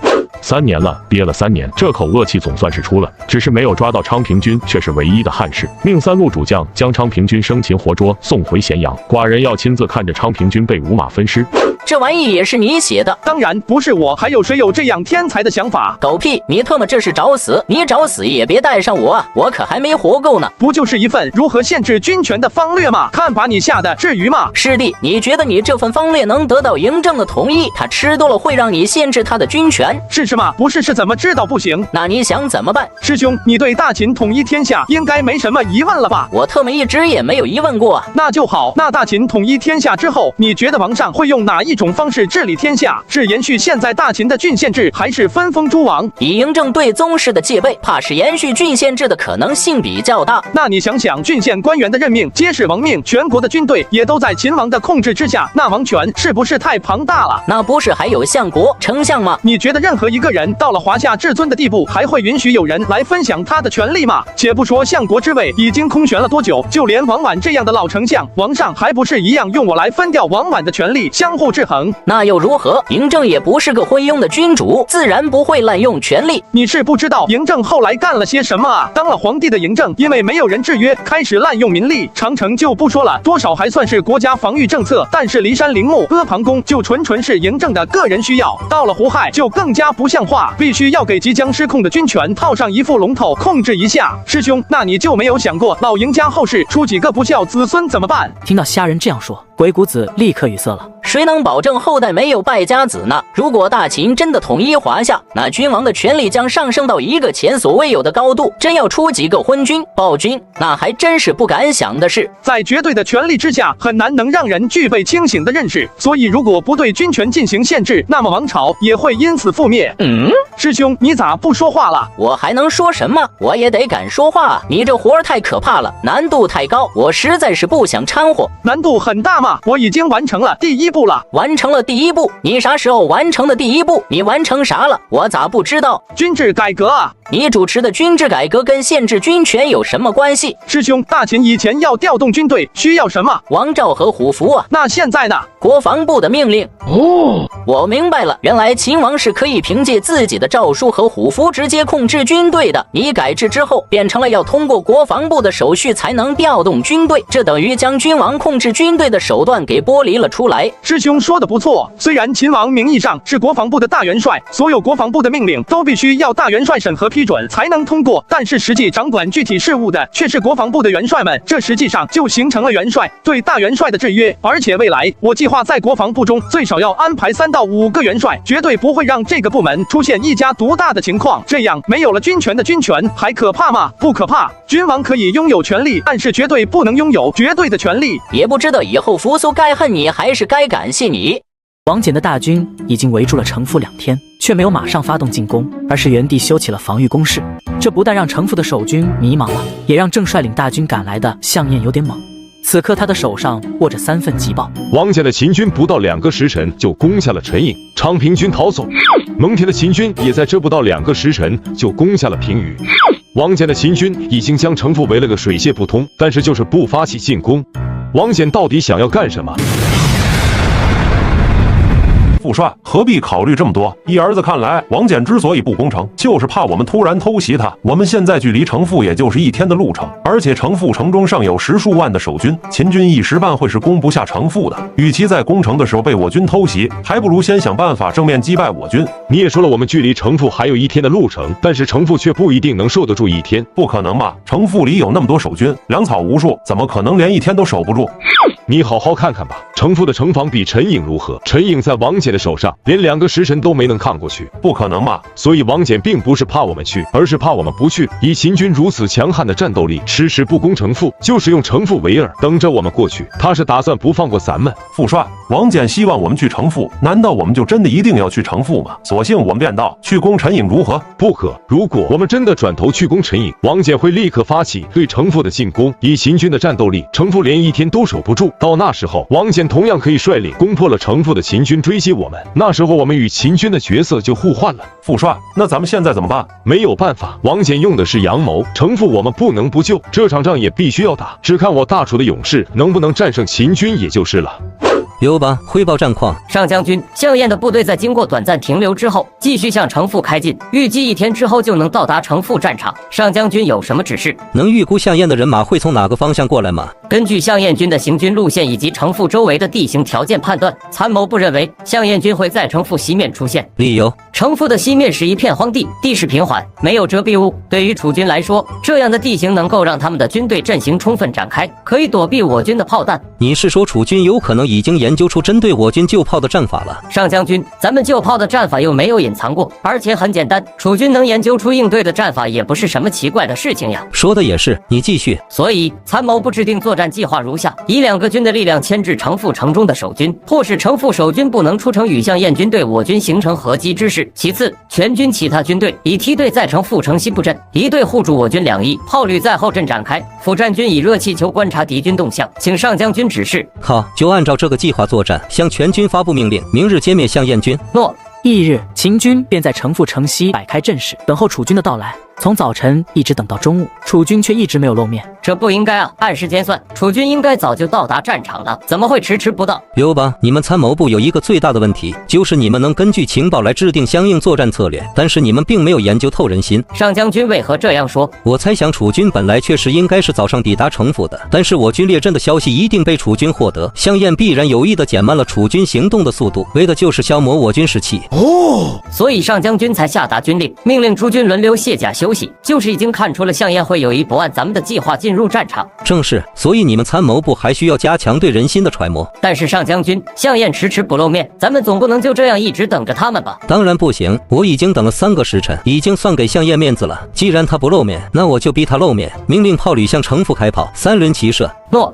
Speaker 15: 3年了，憋了3年，这口恶气总算是出了，只是没有抓到昌平军，却是唯一的憾事。命3路主将将昌平军生擒活捉，送回咸阳。寡人要亲自看着昌平军被五马分尸。
Speaker 4: 这玩意也是你写的？
Speaker 2: 当然不是我，还有谁有这样天才的想法？
Speaker 4: 狗屁！你特么这是找死！你找死也别带上我啊，我可还没活够呢。
Speaker 2: 不就是一份如何限制军权的方略吗？看把你吓得，至于吗？
Speaker 4: 师弟，你觉得你这份方略能得到嬴政的同意？他吃多了会让你限制他的军权？
Speaker 2: 是吗？不是，是怎么知道不行？
Speaker 4: 那你想怎么办？
Speaker 2: 师兄，你对大秦统一天下应该没什么疑问了吧？
Speaker 4: 我特么一直也没有疑问过啊。
Speaker 2: 那就好。那大秦统一天下之后，你觉得王上会用哪一种方式治理天下？是延续现在大秦的郡县制，还是分封诸王？
Speaker 4: 以嬴政对宗室的戒备，怕是延续郡县制的可能性比较大。
Speaker 2: 那你想想，郡县官员的任命皆是王命，全国的军队也都在秦王的控制之下，那王权是不是太庞大了？
Speaker 4: 那不是还有相国、丞相吗？
Speaker 2: 你觉得任何一个人到了华夏至尊的地步，还会允许有人来分享他的权利吗？且不说相国之位已经空悬了多久，就连王绾这样的老丞相，王上还不是一样用我来分掉王绾的权利，相互制衡？
Speaker 4: 那又如何？嬴政也不是个昏庸的君主，自然不会滥用权力。
Speaker 2: 你是不知道嬴政后来干了些什么啊？当了皇帝的嬴政，因为没有人制约，开始滥用民力。长城就不说了，多少还算是国家防御政策，但是骊山陵墓、阿房宫就纯是嬴政的个人需要。到了胡亥就更加不像话，必须要给即将失控的军权套上一副龙头，控制一下。师兄，那你就没有想过老嬴家后世出几个不孝子孙怎么办？
Speaker 1: 听到虾人这样说，鬼谷子立刻语塞了。
Speaker 4: 谁能保证后代没有败家子呢？如果大秦真的统一华夏，那君王的权力将上升到一个前所未有的高度。真要出几个昏君、暴君，那还真是不敢想的事。
Speaker 2: 在绝对的权力之下，很难能让人具备清醒的认识。所以，如果不对军权进行限制，那么王朝也会因此覆灭。师兄，你咋不说话了？
Speaker 4: 我还能说什么？我也得敢说话啊！你这活儿太可怕了，难度太高，我实在是不想掺和。
Speaker 2: 难度很大吗？我已经完成了第1步了。
Speaker 4: 完成了第1步？你啥时候完成的第1步？你完成啥了？我咋不知道？
Speaker 2: 军制改革啊！
Speaker 4: 你主持的军制改革跟限制军权有什么关系？
Speaker 2: 师兄，大秦以前要调动军队需要什么？
Speaker 4: 王诏和虎符啊。
Speaker 2: 那现在呢？
Speaker 4: 国防部的命令。我明白了，原来秦王是可以凭借自己的诏书和虎符直接控制军队的。你改制之后，变成了要通过国防部的手续才能调动军队，这等于将君王控制军队的手手段给剥离了出来。
Speaker 2: 师兄说的不错，虽然秦王名义上是国防部的大元帅，所有国防部的命令都必须要大元帅审核批准才能通过，但是实际掌管具体事务的却是国防部的元帅们，这实际上就形成了元帅对大元帅的制约。而且未来我计划在国防部中最少要安排3到5个元帅，绝对不会让这个部门出现一家独大的情况。这样没有了军权的军权还可怕吗？不可怕。君王可以拥有权力，但是绝对不能拥有绝对的权力。
Speaker 4: 也不知道以后扶苏该恨你还是该感谢你。
Speaker 1: 王翦的大军已经围住了城父2天，却没有马上发动进攻，而是原地修起了防御工事。这不但让城父的守军迷茫了，也让正率领大军赶来的项燕有点懵。此刻他的手上握着3份急报，
Speaker 6: 王翦的秦军不到2个时辰就攻下了陈营，昌平军逃走；蒙恬的秦军也在这不到2个时辰就攻下了平舆。王翦的秦军已经将城父围了个水泄不通，但是就是不发起进攻。王翦到底想要干什么？
Speaker 17: 父帅何必考虑这么多？依儿子看来，王翦之所以不攻城，就是怕我们突然偷袭他。我们现在距离城父也就是1天的路程，而且城父城中尚有10数万的守军，秦军一时半会是攻不下城父的。与其在攻城的时候被我军偷袭，还不如先想办法正面击败我军。
Speaker 6: 你也说了，我们距离城父还有1天的路程，但是城父却不一定能守得住1天。
Speaker 17: 不可能吧？城父里有那么多守军，粮草无数，怎么可能连1天都守不住？
Speaker 6: 你好好看看吧，城父的城防比陈营如何？陈营在王翦的手上，连2个时辰都没能抗过去。
Speaker 17: 不可能吧？
Speaker 6: 所以王翦并不是怕我们去，而是怕我们不去。以秦军如此强悍的战斗力，迟迟不攻城父，就是用城父为饵，等着我们过去。他是打算不放过咱们。
Speaker 17: 父帅，王翦希望我们去城父，难道我们就真的一定要去城父吗？索性我们变道去攻陈营如何？
Speaker 6: 不可！如果我们真的转头去攻陈营，王翦会立刻发起对城父的进攻。以秦军的战斗力，城父连1天都守不住。到那时候，王翦同样可以率领攻破了城父的秦军追击我们。那时候我们与秦军的角色就互换了。
Speaker 17: 父帅，那咱们现在怎么办？
Speaker 6: 没有办法，王翦用的是阳谋，城父我们不能不救，这场仗也必须要打，只看我大楚的勇士能不能战胜秦军也就是了。
Speaker 11: 刘邦汇报战况。
Speaker 14: 上将军，项燕的部队在经过短暂停留之后，继续向城父开进，预计1天之后就能到达城父战场。上将军有什么指示？
Speaker 11: 能预估项燕的人马会从哪个方向过来吗？
Speaker 14: 根据项燕军的行军路线以及城父周围的地形条件判断，参谋部认为项燕军会在城父西面出现。
Speaker 11: 理由：
Speaker 14: 城父的西面是一片荒地，地势平缓，没有遮蔽物。对于楚军来说，这样的地形能够让他们的军队阵型充分展开，可以躲避我军的炮弹。
Speaker 11: 你是说楚军有可能已经研究出针对我军旧炮的战法了？
Speaker 14: 上将军，咱们旧炮的战法又没有隐藏过，而且很简单，楚军能研究出应对的战法也不是什么奇怪的事情呀。
Speaker 11: 说的也是，你继续。
Speaker 14: 所以参谋部制定作战计划如下：以2个军的力量牵制城父城中的守军，迫使城父守军不能出城与项燕军对我军形成合击之势。其次，全军其他军队以梯队在城父城西布阵，一队护住我军2翼，炮旅在后阵展开，辅战军以热气球观察敌军动向。请上将军指示。
Speaker 11: 好，就按照这个计划作战，向全军发布命令，明日歼灭项燕军。
Speaker 14: 诺。
Speaker 1: 翌日，秦军便在城父城西摆开阵势，等候楚军的到来。从早晨一直等到中午，楚军却一直没有露面。
Speaker 14: 这不应该啊！按时间算，楚军应该早就到达战场了，怎么会迟迟不到？
Speaker 11: 刘邦，你们参谋部有一个最大的问题，就是你们能根据情报来制定相应作战策略，但是你们并没有研究透人心。
Speaker 14: 上将军为何这样说？
Speaker 11: 我猜想楚军本来确实应该是早上抵达城父的，但是我军列阵的消息一定被楚军获得，项燕必然有意的减慢了楚军行动的速度，为的就是消磨我军士气。
Speaker 14: 所以上将军才下达军令，命令诸军轮流卸甲休息，就是已经看出了项燕会有意不按咱们的计划进入战场。
Speaker 11: 正是，所以你们参谋部还需要加强对人心的揣摩。
Speaker 14: 但是上将军，项燕迟迟不露面，咱们总不能就这样一直等着他们吧？
Speaker 11: 当然不行，我已经等了3个时辰，已经算给项燕面子了。既然他不露面，那我就逼他露面，命令炮旅向城父开炮，3轮齐射。
Speaker 14: 诺。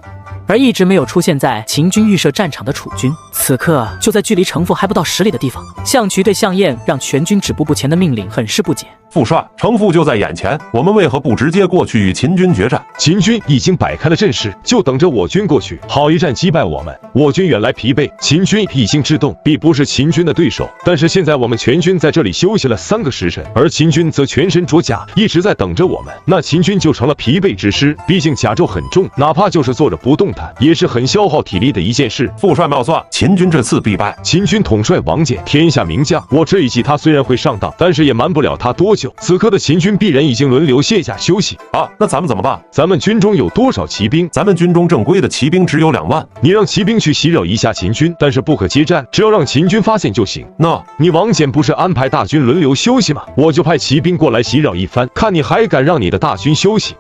Speaker 1: 而一直没有出现在秦军预设战场的楚军，此刻就在距离城父还不到10里的地方。项渠对项燕让全军止步不前的命令很是不解。
Speaker 17: 父帅，城父就在眼前，我们为何不直接过去与秦军决战？
Speaker 6: 秦军已经摆开了阵势，就等着我军过去，好一战击败我们。我军远来疲惫，秦军已经制动，必不是秦军的对手。但是现在我们全军在这里休息了3个时辰，而秦军则全身着甲，一直在等着我们。那秦军就成了疲惫之师，毕竟甲胄很重，哪怕就是坐着不动弹，也是很消耗体力的一件事。
Speaker 17: 父帅妙算，秦秦军这次必败。
Speaker 6: 秦军统帅王翦，天下名将，我这一计他虽然会上当，但是也瞒不了他多久。此刻的秦军必然已经轮流卸下休息
Speaker 17: 啊！那咱们怎么办？
Speaker 6: 咱们军中有多少骑兵？
Speaker 17: 咱们军中正规的骑兵只有2万。
Speaker 6: 你让骑兵去袭扰一下秦军，但是不可接战，只要让秦军发现就行。
Speaker 17: 那
Speaker 6: 你王翦不是安排大军轮流休息吗？我就派骑兵过来袭扰一番，看你还敢让你的大军休息。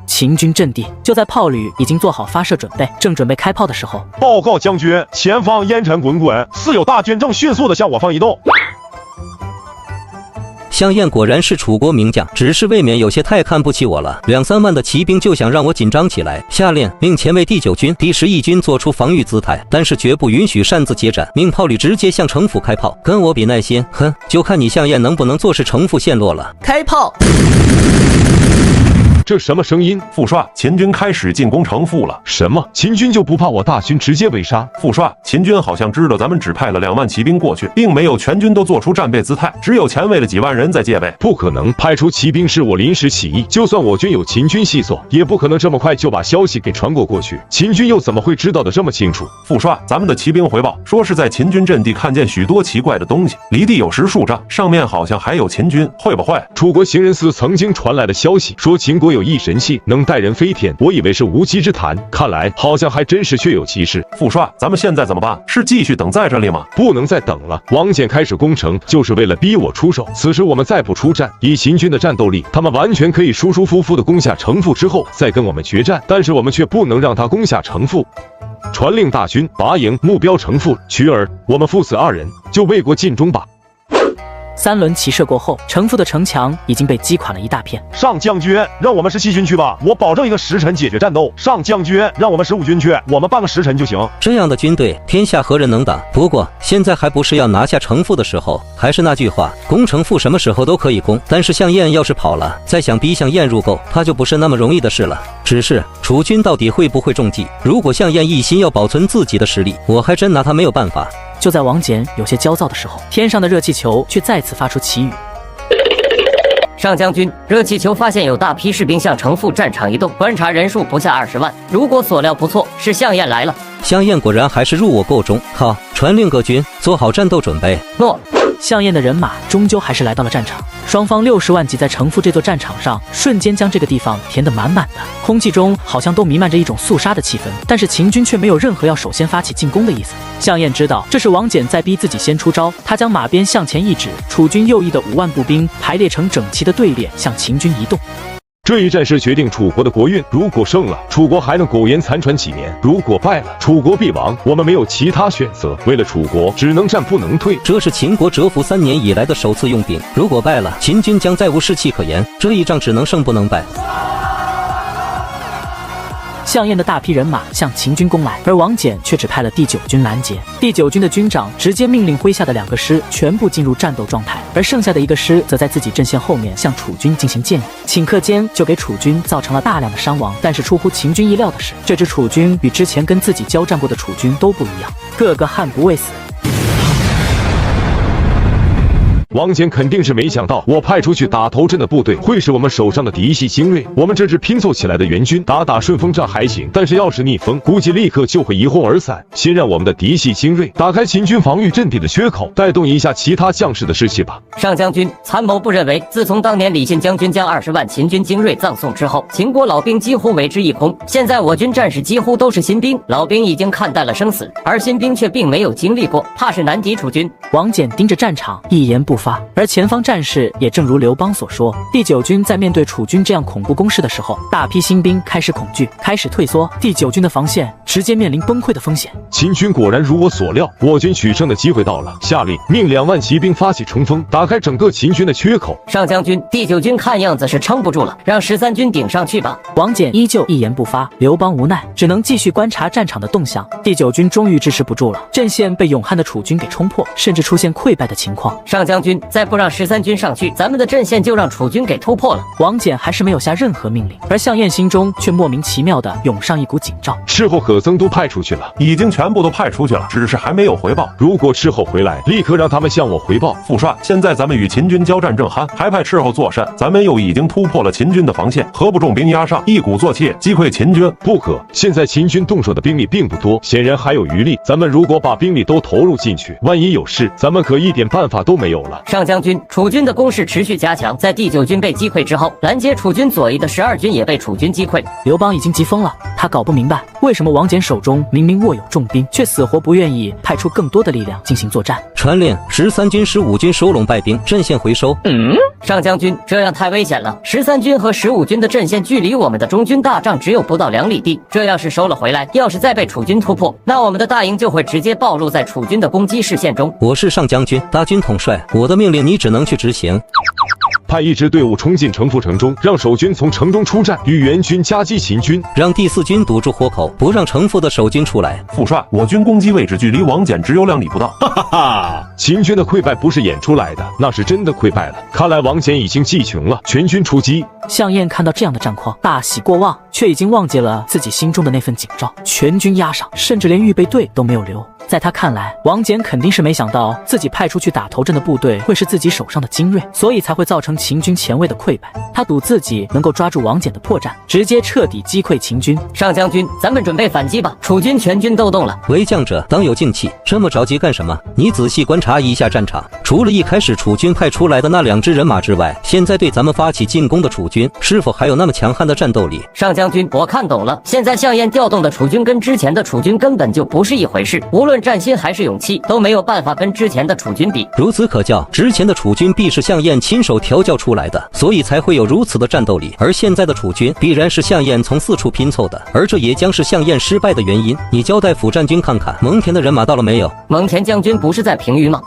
Speaker 1: 秦军阵地就在炮旅已经做好发射准备，正准备开炮的时候，
Speaker 10: 报告将军，前方烟尘滚滚，似有大军正迅速的向我方移动。
Speaker 11: 项燕果然是楚国名将，只是未免有些太看不起我了。2、3万的骑兵就想让我紧张起来，下令命前卫第9军、第11军做出防御姿态，但是绝不允许擅自接战，命炮旅直接向城府开炮。跟我比耐心，哼，就看你项燕能不能坐视城府陷落了。
Speaker 4: 开炮！
Speaker 6: 这什么声音？
Speaker 17: 副帅，秦军开始进攻城府了。
Speaker 6: 什么？秦军就不怕我大军直接围杀？
Speaker 17: 副帅，秦军好像知道咱们只派了2万骑兵过去，并没有全军都做出战备姿态，只有前卫的几万人在戒备。
Speaker 6: 不可能，派出骑兵是我临时起意，就算我军有秦军细作，也不可能这么快就把消息给传过去。秦军又怎么会知道的这么清楚？
Speaker 17: 副帅，咱们的骑兵回报说是在秦军阵地看见许多奇怪的东西，离地有10数丈，上面好像还有秦军，会不会？
Speaker 6: 楚国行人司曾经传来的消息说秦国有一神器能带人飞天，我以为是无稽之谈，看来好像还真是确有其事。
Speaker 17: 副帅，咱们现在怎么办？是继续等在这里吗？
Speaker 6: 不能再等了。王翦开始攻城，就是为了逼我出手。此时我们再不出战，以秦军的战斗力，他们完全可以舒舒服服的攻下城府之后再跟我们决战，但是我们却不能让他攻下城府。传令大军拔营，目标城府，取尔。我们父子2人，就为国尽忠吧。
Speaker 1: 3轮齐射过后，城府的城墙已经被击垮了一大片。
Speaker 10: 上将军，让我们17军去吧，我保证1个时辰解决战斗。上将军，让我们15军去，我们半个时辰就行。
Speaker 11: 这样的军队，天下何人能挡？不过现在还不是要拿下城府的时候。还是那句话，攻城府什么时候都可以攻，但是项燕要是跑了，再想逼项燕入购，他就不是那么容易的事了。只是楚军到底会不会中计？如果项燕一心要保存自己的实力，我还真拿他没有办法。
Speaker 1: 就在王翦有些焦躁的时候，天上的热气球却再次发出奇语。
Speaker 14: 上将军，热气球发现有大批士兵向城府战场移动，观察人数不下20万。如果所料不错，是项燕来了。
Speaker 11: 项燕果然还是入我构中。好，传令各军做好战斗准备。
Speaker 14: 诺。
Speaker 1: 项燕的人马终究还是来到了战场，双方60万骑在城府这座战场上，瞬间将这个地方填得满满的，空气中好像都弥漫着一种肃杀的气氛。但是秦军却没有任何要首先发起进攻的意思。项燕知道这是王翦在逼自己先出招，他将马鞭向前一指，楚军右翼的5万步兵排列成整齐的队列向秦军移动。
Speaker 6: 这一战是决定楚国的国运，如果胜了，楚国还能苟延残喘几年；如果败了，楚国必亡。我们没有其他选择，为了楚国，只能战不能退。
Speaker 11: 这是秦国蛰伏3年以来的首次用兵，如果败了，秦军将再无士气可言。这一仗只能胜不能败。
Speaker 1: 项燕的大批人马向秦军攻来，而王翦却只派了第9军拦截。第9军的军长直接命令麾下的2个师全部进入战斗状态，而剩下的1个师则在自己阵线后面向楚军进行建议，顷刻间就给楚军造成了大量的伤亡。但是出乎秦军意料的是，这支楚军与之前跟自己交战过的楚军都不一样，个个悍不畏死。
Speaker 6: 王翦肯定是没想到，我派出去打头阵的部队会是我们手上的嫡系精锐。我们这支拼凑起来的援军，打顺风仗还行，但是要是逆风，估计立刻就会一哄而散。先让我们的嫡系精锐打开秦军防御阵地的缺口，带动一下其他将士的士气吧。
Speaker 14: 上将军，参谋部认为，自从当年李信将军将20万秦军精锐葬送之后，秦国老兵几乎为之一空。现在我军战士几乎都是新兵，老兵已经看淡了生死，而新兵却并没有经历过，怕是难敌楚军。
Speaker 1: 王翦盯着战场，一言不发。而前方战士也正如刘邦所说，第9军在面对楚军这样恐怖攻势的时候，大批新兵开始恐惧，开始退缩，第9军的防线直接面临崩溃的风险。
Speaker 6: 秦军果然如我所料，我军取胜的机会到了。下令命2万骑兵发起冲锋，打开整个秦军的缺口。
Speaker 14: 上将军，第9军看样子是撑不住了，让13军顶上去吧。
Speaker 1: 王翦依旧一言不发，刘邦无奈只能继续观察战场的动向。第9军终于支持不住了，阵线被勇悍的楚军给冲破，甚至出现溃败的情况。
Speaker 14: 上将军，军，再不让13军上去，咱们的阵线就让楚军给突破了。
Speaker 1: 王翦还是没有下任何命令，而项燕心中却莫名其妙的涌上一股警兆。
Speaker 6: 斥候可曾都派出去了？
Speaker 17: 已经全部都派出去了，只是还没有回报。
Speaker 6: 如果斥候回来，立刻让他们向我回报。
Speaker 17: 副帅，现在咱们与秦军交战正酣，还派斥候作甚？咱们又已经突破了秦军的防线，何不重兵压上，一鼓作气击溃秦军？
Speaker 6: 不可，现在秦军动手的兵力并不多，显然还有余力。咱们如果把兵力都投入进去，万一有事，咱们可一点办法都没有了。
Speaker 14: 上将军，楚军的攻势持续加强，在第9军被击溃之后，拦截楚军左翼的12军也被楚军击溃。
Speaker 1: 刘邦已经急疯了，他搞不明白为什么王翦手中明明握有重兵，却死活不愿意派出更多的力量进行作战。
Speaker 11: 传令13军、15军收拢败兵，阵线回收。
Speaker 14: 上将军，这样太危险了。13军和15军的阵线距离我们的中军大帐只有不到2里地，这要是收了回来，要是再被楚军突破，那我们的大营就会直接暴露在楚军的攻击视线中。
Speaker 11: 我是上将军，大军统帅，我的命令你只能去执行。
Speaker 6: 派一支队伍冲进城涪城中，让守军从城中出战，与援军夹击秦军，
Speaker 11: 让第4军堵住豁口，不让城涪的守军出来。
Speaker 17: 副帅，我军攻击位置距离王翦只有2里不到。
Speaker 6: 哈哈哈！秦军的溃败不是演出来的，那是真的溃败了。看来王翦已经计穷了，全军出击。
Speaker 1: 项燕看到这样的战况，大喜过望，却已经忘记了自己心中的那份警兆，全军压上，甚至连预备队都没有留。在他看来，王翦肯定是没想到自己派出去打头阵的部队会是自己手上的精锐，所以才会造成秦军前卫的溃败。他赌自己能够抓住王翦的破绽，直接彻底击溃秦军。
Speaker 14: 上将军，咱们准备反击吧！楚军全军都动了。
Speaker 11: 为将者当有静气，这么着急干什么？你仔细观察一下战场，除了一开始楚军派出来的那2支人马之外，现在对咱们发起进攻的楚军是否还有那么强悍的战斗力？
Speaker 14: 上将军，我看懂了，现在项燕调动的楚军跟之前的楚军根本就不是一回事，无论战心还是勇气，都没有办法跟之前的楚军比。
Speaker 11: 如此可教，之前的楚军必是项燕亲手调教出来的，所以才会有如此的战斗力。而现在的楚军必然是项燕从4处拼凑的，而这也将是项燕失败的原因。你交代辅战军看看，蒙恬的人马到了没有？
Speaker 14: 蒙恬将军不是在平舆吗？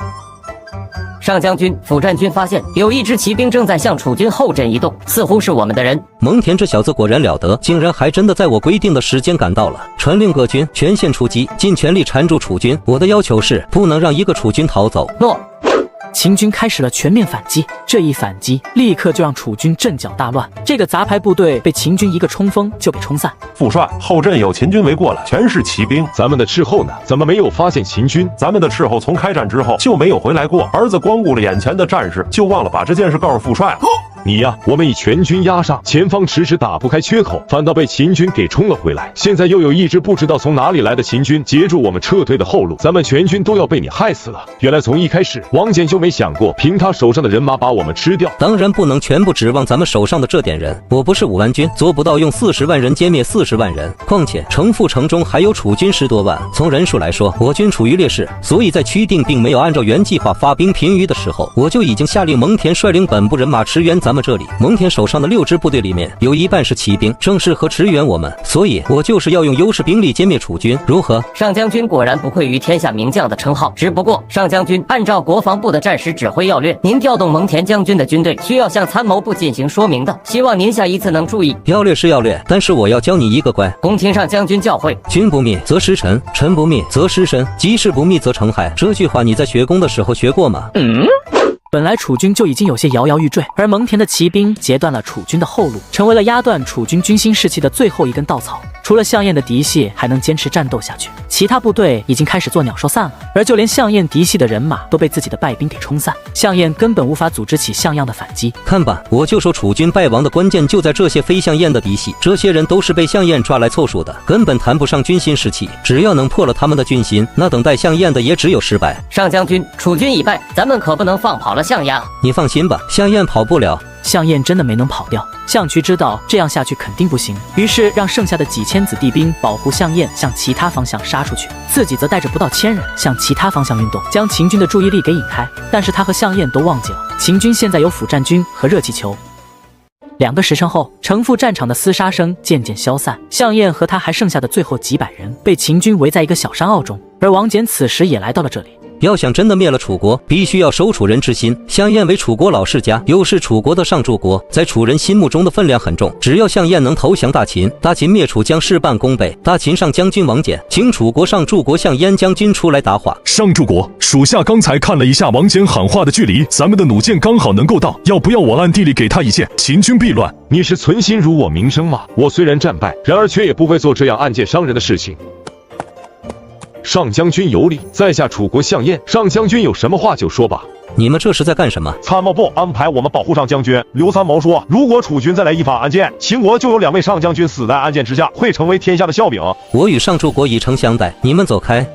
Speaker 14: 上将军，辅战军发现有一支骑兵正在向楚军后阵移动，似乎是我们的人。
Speaker 11: 蒙恬这小子果然了得，竟然还真的在我规定的时间赶到了。传令各军全线出击，尽全力缠住楚军。我的要求是，不能让一个楚军逃走。
Speaker 14: 诺。
Speaker 1: 秦军开始了全面反击，这一反击立刻就让楚军阵脚大乱。这个杂牌部队被秦军一个冲锋就给冲散。
Speaker 17: 副帅，后阵有秦军围过了，全是骑兵。
Speaker 6: 咱们的斥候呢？怎么没有发现秦军？
Speaker 17: 咱们的斥候从开战之后就没有回来过。儿子光顾了眼前的战事，就忘了把这件事告诉副帅。
Speaker 6: 你呀，我们以全军压上，前方迟迟打不开缺口，反倒被秦军给冲了回来。现在又有一支不知道从哪里来的秦军截住我们撤退的后路，咱们全军都要被你害死了。原来从一开始，王翦就没想过凭他手上的人马把我们吃掉。
Speaker 11: 当然不能全部指望咱们手上的这点人，我不是5万军，做不到用40万人歼灭40万人。况且城涪城中还有楚军10多万，从人数来说，我军处于劣势。所以在曲定并没有按照原计划发兵平舆的时候，我就已经下令蒙恬率领本部人马驰援咱们这里。蒙恬手上的6支部队里面有1半是骑兵，正适合驰援我们，所以我就是要用优势兵力歼灭楚军，如何？
Speaker 14: 上将军果然不愧于天下名将的称号，只不过上将军按照国防部的战时指挥要略，您调动蒙恬将军的军队需要向参谋部进行说明的，希望您下一次能注意。
Speaker 11: 要略是要略，但是我要教你一个乖。
Speaker 14: 恭听上将军教诲。
Speaker 11: 君不密则失臣，臣不密则失身，吉事不密则成害。这句话你在学宫的时候学过吗？
Speaker 1: 本来楚军就已经有些摇摇欲坠，而蒙恬的骑兵截断了楚军的后路，成为了压断楚军军心士气的最后一根稻草。除了项燕的嫡系还能坚持战斗下去，其他部队已经开始做鸟兽散了，而就连项燕嫡系的人马都被自己的败兵给冲散，项燕根本无法组织起像样的反击。
Speaker 11: 看吧，我就说楚军败亡的关键就在这些非项燕的嫡系，这些人都是被项燕抓来凑数的，根本谈不上军心士气。只要能破了他们的军心，那等待项燕的也只有失败。
Speaker 14: 上将军，楚军已败，咱们可不能放跑了项燕。
Speaker 11: 你放心吧，项燕跑不了。
Speaker 1: 项燕真的没能跑掉，项渠知道这样下去肯定不行，于是让剩下的几千子弟兵保护项燕向其他方向杀出去，自己则带着不到1000人向其他方向运动，将秦军的注意力给引开。但是他和项燕都忘记了，秦军现在有辅战军和热气球。2个时辰后，城涪战场的厮杀声渐渐消散，项燕和他还剩下的最后几百人被秦军围在一个小山坳中，而王翦此时也来到了这里。
Speaker 11: 要想真的灭了楚国，必须要守楚人之心。项燕为楚国老世家，又是楚国的上柱国，在楚人心目中的分量很重。只要项燕能投降大秦，大秦灭楚将事半功倍。大秦上将军王翦请楚国上柱国项燕将军出来答话。
Speaker 8: 上柱国，属下刚才看了一下王翦喊话的距离，咱们的弩箭刚好能够到，要不要我暗地里给他一箭？秦军必乱。
Speaker 6: 你是存心辱我名声吗？我虽然战败，然而却也不会做这样暗箭伤人的事情。上将军有礼，在下楚国项燕。上将军有什么话就说吧。
Speaker 11: 你们这是在干什么？
Speaker 10: 参谋部安排我们保护上将军。刘参谋说，如果楚军再来一发暗箭，秦国就有2位上将军死在暗箭之下，会成为天下的笑柄。
Speaker 11: 我与上柱国以诚相待，你们走开。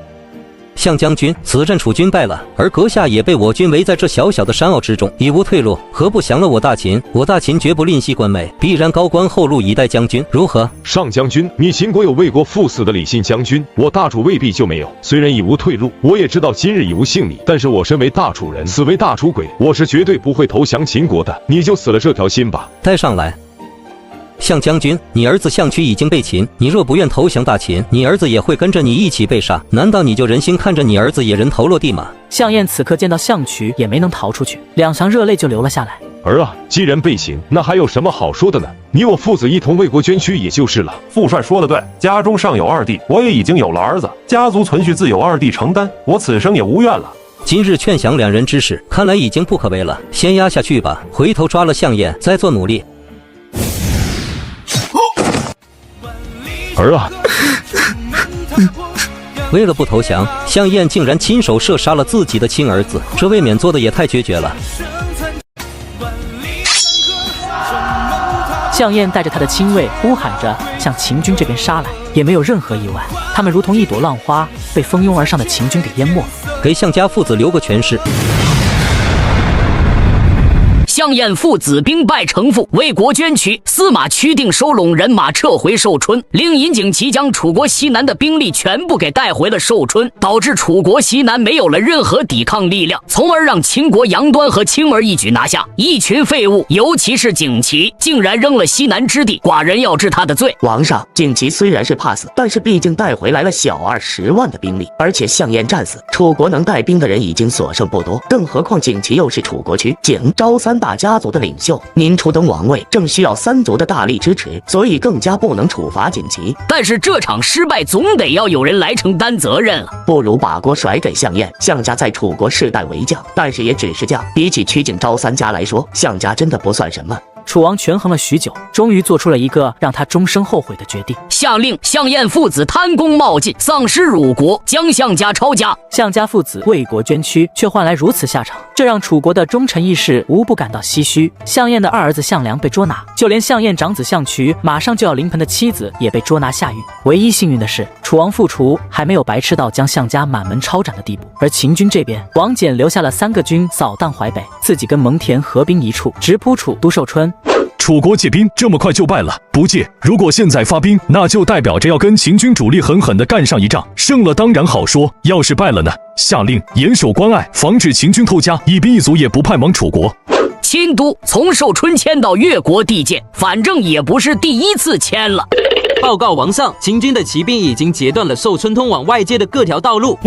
Speaker 11: 项将军，此战楚军败了，而阁下也被我军围在这小小的山坳之中，已无退路，何不降了我大秦？我大秦绝不吝惜官位，必然高官厚禄以待将军，如何？
Speaker 6: 上将军，你秦国有为国赴死的李信将军，我大楚未必就没有。虽然已无退路，我也知道今日已无幸理，但是我身为大楚人，死为大楚鬼，我是绝对不会投降秦国的。你就死了这条心吧。
Speaker 11: 带上来。项将军，你儿子项渠已经被擒，你若不愿投降大秦，你儿子也会跟着你一起被杀。难道你就忍心看着你儿子也人头落地吗？
Speaker 1: 项燕此刻见到项渠也没能逃出去，两行热泪就流了下来。
Speaker 6: 儿啊，既然被擒，那还有什么好说的呢？你我父子一同为国捐躯也就是了。
Speaker 17: 父帅说的对，家中尚有2弟，我也已经有了儿子，家族存续自有2弟承担，我此生也无怨了。
Speaker 11: 今日劝降2人之事，看来已经不可为了，先压下去吧，回头抓了项燕再做努力。
Speaker 6: 儿啊！
Speaker 11: 为了不投降，项燕竟然亲手射杀了自己的亲儿子，这未免做的也太决绝了。
Speaker 1: 项燕带着他的亲卫呼喊着向秦军这边杀来，也没有任何意外，他们如同一朵浪花，被蜂拥而上的秦军给淹没了。
Speaker 11: 给项家父子留个全尸。
Speaker 5: 项燕父子兵败城父，为国捐躯。司马屈定收拢人马撤回寿春，令尹景齐将楚国西南的兵力全部给带回了寿春，导致楚国西南没有了任何抵抗力量，从而让秦国杨端和青儿一举拿下。一群废物，尤其是景齐，竟然扔了西南之地，寡人要治他的罪。
Speaker 13: 王上，景齐虽然是怕死，但是毕竟带回来了小2 10万的兵力，而且项燕战死，楚国能带兵的人已经所剩不多，更何况景齐又是楚国区景昭3大家族的领袖，您初登王位正需要3族的大力支持，所以更加不能处罚景齐。
Speaker 5: 但是这场失败总得要有人来承担责任了，
Speaker 13: 不如把锅甩给项燕。项家在楚国世代为将，但是也只是将，比起曲景昭3家来说，项家真的不算什么。
Speaker 1: 楚王权衡了许久，终于做出了一个让他终生后悔的决定，
Speaker 5: 下令项燕父子贪功冒进，丧失辱国，将项家抄家。
Speaker 1: 项家父子为国捐躯，却换来如此下场，这让楚国的忠臣义士无不感到唏嘘。项燕的2儿子项梁被捉拿，就连项燕长子项渠马上就要临盆的妻子也被捉拿下狱。唯一幸运的是，楚王复楚还没有白痴到将项家满门抄斩的地步。而秦军这边，王翦留下了3个军扫荡淮北，自己跟蒙恬合兵一处，直扑楚都寿春。
Speaker 8: 楚国借兵这么快就败了，不借，如果现在发兵，那就代表着要跟秦军主力狠狠地干上一仗，胜了当然好说，要是败了呢？下令严守关隘，防止秦军偷家，一兵一卒也不派往楚国。
Speaker 5: 迁都从寿春迁到越国地界，反正也不是第1次迁了。
Speaker 16: 报告王上，秦军的骑兵已经截断了寿春通往外界的各条道路。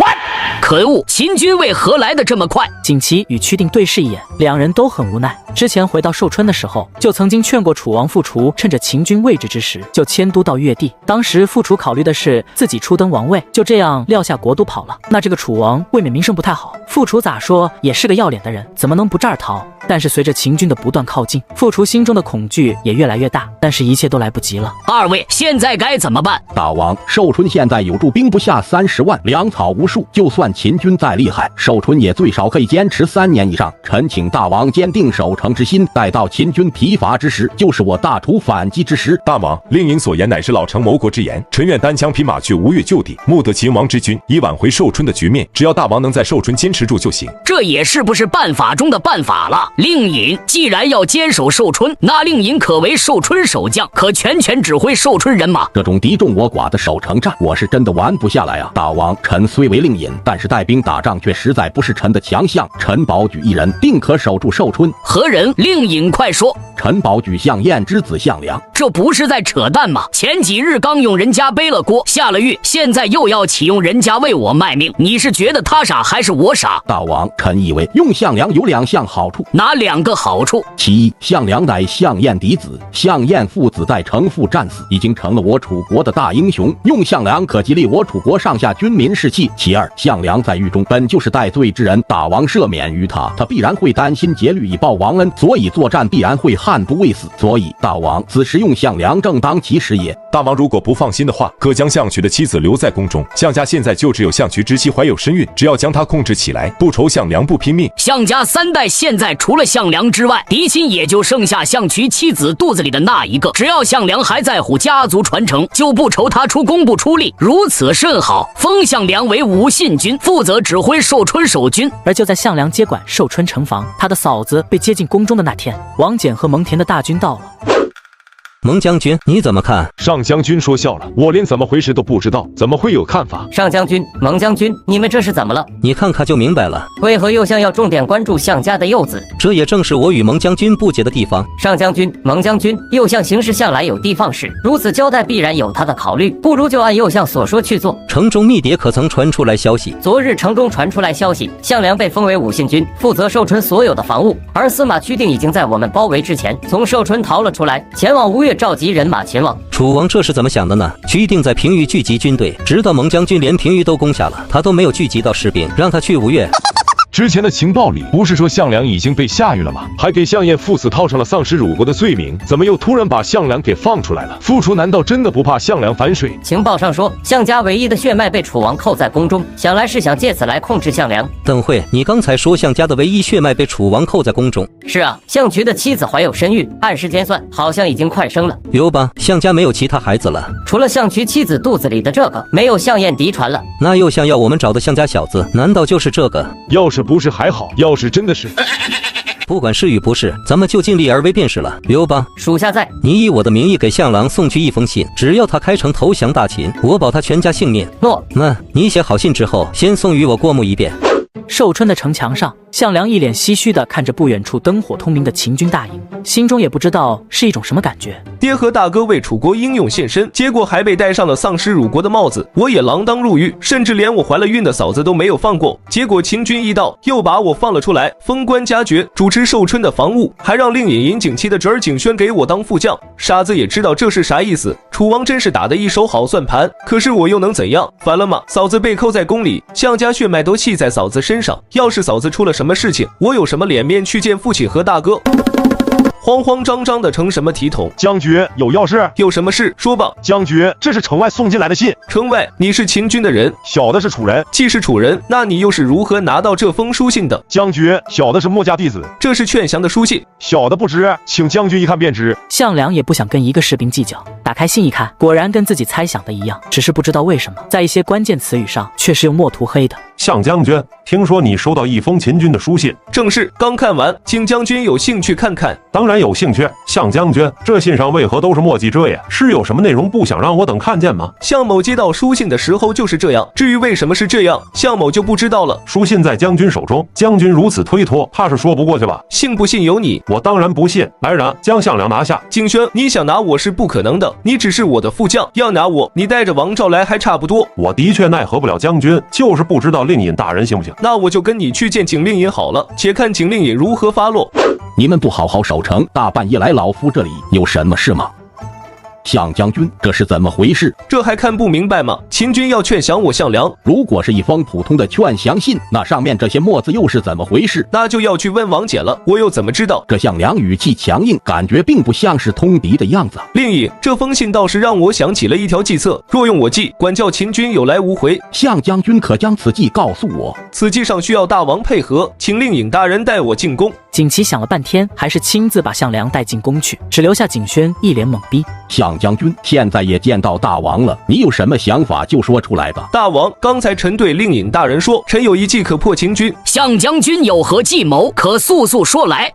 Speaker 5: 可恶，秦军为何来得这么快？
Speaker 1: 景齐与屈定对视一眼，2人都很无奈。之前回到寿春的时候，就曾经劝过楚王复楚，趁着秦军未至之时就迁都到越地。当时复楚考虑的是自己初登王位，就这样撂下国都跑了，那这个楚王未免名声不太好。复楚咋说也是个要脸的人，怎么能不这儿逃？但是随着秦军的不断靠近，复楚心中的恐惧也越来越大，但是一切都来不及了。
Speaker 5: 2位现在该怎么办？
Speaker 24: 大王，寿春现在有驻兵不下30万，粮草无数，就算秦军再厉害，寿春也最少可以坚持3年以上。臣请大王坚定守城之心，待到秦军疲乏之时，就是我大楚反击之时。
Speaker 22: 大王，令尹所言乃是老臣谋国之言，臣愿单枪匹马去吴越就地，募得秦王之军，以挽回寿春的局面。只要大王能在寿春坚持住就行。
Speaker 5: 这也是不是办法中的办法了？令尹既然要坚守寿春，那令尹可为寿春守将，可全权指挥寿春人马。
Speaker 24: 这种敌众我寡的守城战，我是真的玩不下来啊！大王，臣虽为令尹，引，但是带兵打仗却实在不是臣的强项。陈宝举一人定可守住寿春。
Speaker 5: 何人？令尹快说。
Speaker 24: 陈宝举，项燕之子项梁。
Speaker 5: 这不是在扯淡吗？前几日刚用人家背了锅，下了狱，现在又要启用人家为我卖命，你是觉得他傻还是我傻？
Speaker 24: 大王，臣以为用项梁有2项好处。
Speaker 5: 哪2个好处？
Speaker 24: 其一，项梁乃项燕嫡子，项燕父子在城父战死，已经成了我楚国的大英雄，用项梁可激励我楚国上下军民士气。其二，项梁在狱中本就是戴罪之人，大王赦免于他，他必然会担心节律以报王恩，所以作战必然会悍不畏死。所以大王此时用项梁正当其时也。
Speaker 22: 大王如果不放心的话，可将项渠的妻子留在宫中。项家现在就只有项渠之妻怀有身孕，只要将她控制起来，不愁项梁不拼命。
Speaker 5: 项家3代现在除了项梁之外，嫡亲也就剩下项渠妻子肚子里的那一个。只要项梁还在乎家族传承，就不愁他出工不出力。如此甚好，封项梁为武信君，负责指挥寿春守军。
Speaker 1: 而就在项梁接管寿春城防，他的嫂子被接进宫中的那天，王翦和蒙恬的大军到了。
Speaker 11: 蒙将军，你怎么看？
Speaker 6: 上将军说笑了，我连怎么回事都不知道，怎么会有看法？
Speaker 14: 上将军、蒙将军，你们这是怎么了？
Speaker 11: 你看看就明白了。
Speaker 14: 为何右相要重点关注项家的幼子？
Speaker 11: 这也正是我与蒙将军不解的地方。
Speaker 14: 上将军、蒙将军，右相行事向来有的放矢，如此交代必然有他的考虑，不如就按右相所说去做。
Speaker 11: 城中密谍可曾传出来消息？
Speaker 14: 昨日城中传出来消息，项梁被封为武信君，负责寿春所有的防务，而司马屈定已经在我们包围之前从寿春逃了出来，前往吴越召集人马前往。
Speaker 11: 楚王这是怎么想的呢？屈定在平舆聚集军队，直到蒙将军连平舆都攻下了，他都没有聚集到士兵，让他去吴越。
Speaker 6: 之前的情报里不是说项梁已经被下狱了吗？还给项燕父子套上了丧失辱国的罪名，怎么又突然把项梁给放出来了？父楚难道真的不怕项梁反水？
Speaker 14: 情报上说，项家唯一的血脉被楚王扣在宫中，想来是想借此来控制项梁。
Speaker 11: 等会，你刚才说项家的唯一血脉被楚王扣在宫中？
Speaker 14: 是啊，项渠的妻子怀有身孕，按时间算，好像已经快生了。
Speaker 11: 有吧？项家没有其他孩子了？
Speaker 14: 除了项渠妻子肚子里的这个，没有项燕嫡传了。
Speaker 11: 那又想要我们找的项家小子，难道就是这个？
Speaker 6: 要是不是还好，要是真的是……
Speaker 11: 不管是与不是，咱们就尽力而为便是了。刘邦，
Speaker 14: 属下在。
Speaker 11: 你以我的名义给项梁送去一封信，只要他开城投降大秦，我保他全家性命。
Speaker 14: 诺。
Speaker 11: 那你写好信之后，先送与我过目一遍。
Speaker 1: 寿春的城墙上，项梁一脸唏嘘地看着不远处灯火通明的秦军大营，心中也不知道是一种什么感觉。
Speaker 7: 爹和大哥为楚国英勇献身，结果还被戴上了丧失辱国的帽子，我也锒铛入狱，甚至连我怀了孕的嫂子都没有放过。结果秦军一到，又把我放了出来，封官加爵，主持寿春的防务，还让令尹尹景期的侄儿景轩给我当副将。傻子也知道这是啥意思，楚王真是打得一手好算盘。可是我又能怎样？烦了吗？嫂子被扣在宫里，项家血脉都气在嫂子身上，要是嫂子出了什么事情，我有什么脸面去见父亲和大哥？慌慌张张的成什么体统？
Speaker 10: 将军有要事？
Speaker 7: 有什么事说吧。
Speaker 10: 将军，这是城外送进来的信。
Speaker 7: 城外？你是秦军的人？
Speaker 10: 小的是楚人。
Speaker 7: 既是楚人，那你又是如何拿到这封书信的？
Speaker 10: 将军，小的是墨家弟子。
Speaker 7: 这是劝降的书信。
Speaker 10: 小的不知，请将军一看便知。
Speaker 1: 项梁也不想跟一个士兵计较，打开信一看，果然跟自己猜想的一样，只是不知道为什么，在一些关键词语上却是用墨涂黑的。
Speaker 17: 项将军，听说你收到一封秦军的书信？
Speaker 7: 正是，刚看完，请将军有兴趣看看。
Speaker 17: 当然有兴趣。项将军，这信上为何都是墨迹遮掩？是有什么内容不想让我等看见吗？
Speaker 7: 项某接到书信的时候就是这样，至于为什么是这样，项某就不知道了。
Speaker 17: 书信在将军手中，将军如此推脱，怕是说不过去吧？
Speaker 7: 信不信由你。
Speaker 17: 我当然不信。来人，将项梁拿下。
Speaker 7: 景轩，你想拿我是不可能的，你只是我的副将，要拿我，你带着王昭来还差不多。
Speaker 17: 我的确奈何不了将军，就是不知道令尹大人行不行？
Speaker 7: 那我就跟你去见景令尹好了，且看景令尹如何发落。
Speaker 24: 你们不好好守城，大半夜来老夫这里有什么事吗？项将军，这是怎么回事？
Speaker 7: 这还看不明白吗？秦军要劝降我项梁，
Speaker 24: 如果是一封普通的劝降信，那上面这些墨字又是怎么回事？
Speaker 7: 那就要去问王翦了，我又怎么知道？
Speaker 24: 这项梁语气强硬，感觉并不像是通敌的样子。
Speaker 7: 令尹，这封信倒是让我想起了一条计策，若用我计，管教秦军有来无回。
Speaker 24: 项将军可将此计告诉我？
Speaker 7: 此计上需要大王配合，请令尹大人带我进宫。
Speaker 1: 景琦想了半天，还是亲自把项梁带进宫去，只留下景轩一脸懵逼。
Speaker 24: 项将军，现在也见到大王了，你有什么想法就说出来吧。
Speaker 7: 大王，刚才臣对令尹大人说，臣有一计可破秦军。
Speaker 5: 项将军有何计谋，可速速说来。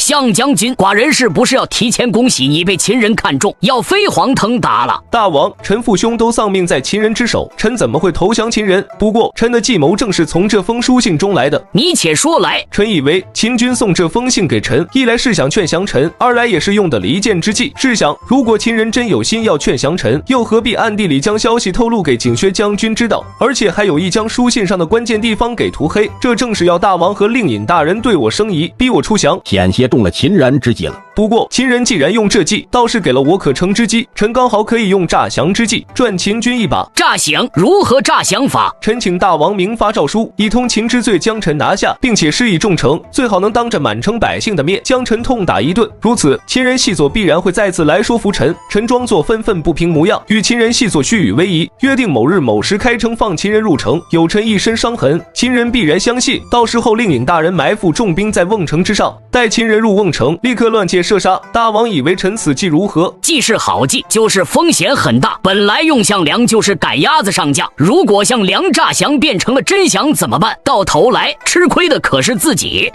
Speaker 5: 项将军，寡人是不是要提前恭喜你被秦人看中，要飞黄腾达了？
Speaker 7: 大王，臣父兄都丧命在秦人之手，臣怎么会投降秦人？不过，臣的计谋正是从这封书信中来的。
Speaker 5: 你且说来。
Speaker 7: 臣以为秦军送这封信给臣，一来是想劝降臣，二来也是用的离间之计。试想，如果秦人真有心要劝降臣，又何必暗地里将消息透露给景薛将军知道，而且还有意将书信上的关键地方给涂黑？这正是要大王和令尹大人对我生疑，逼我出降，
Speaker 24: 险些中了秦人之计了。
Speaker 7: 不过秦人既然用这计，倒是给了我可乘之机，臣刚好可以用诈降之计赚秦军一把。
Speaker 5: 诈降？如何诈降法？
Speaker 7: 臣请大王明发诏书，以通秦之罪将臣拿下，并且施以重惩，最好能当着满城百姓的面将臣痛打一顿。如此，秦人细作必然会再次来说服臣。臣装作愤愤不平模样，与秦人细作虚与委蛇，约定某日某时开城放秦人入城，有臣一身伤痕，秦人必然相信。到时候令尹大人埋伏重兵在瓮城之上，待秦人入瓮城，立刻乱箭射杀。大王以为臣此计如何？
Speaker 5: 计是好计，就是风险很大。本来用项梁就是赶鸭子上架，如果项梁诈降变成了真降怎么办？到头来吃亏的可是自己。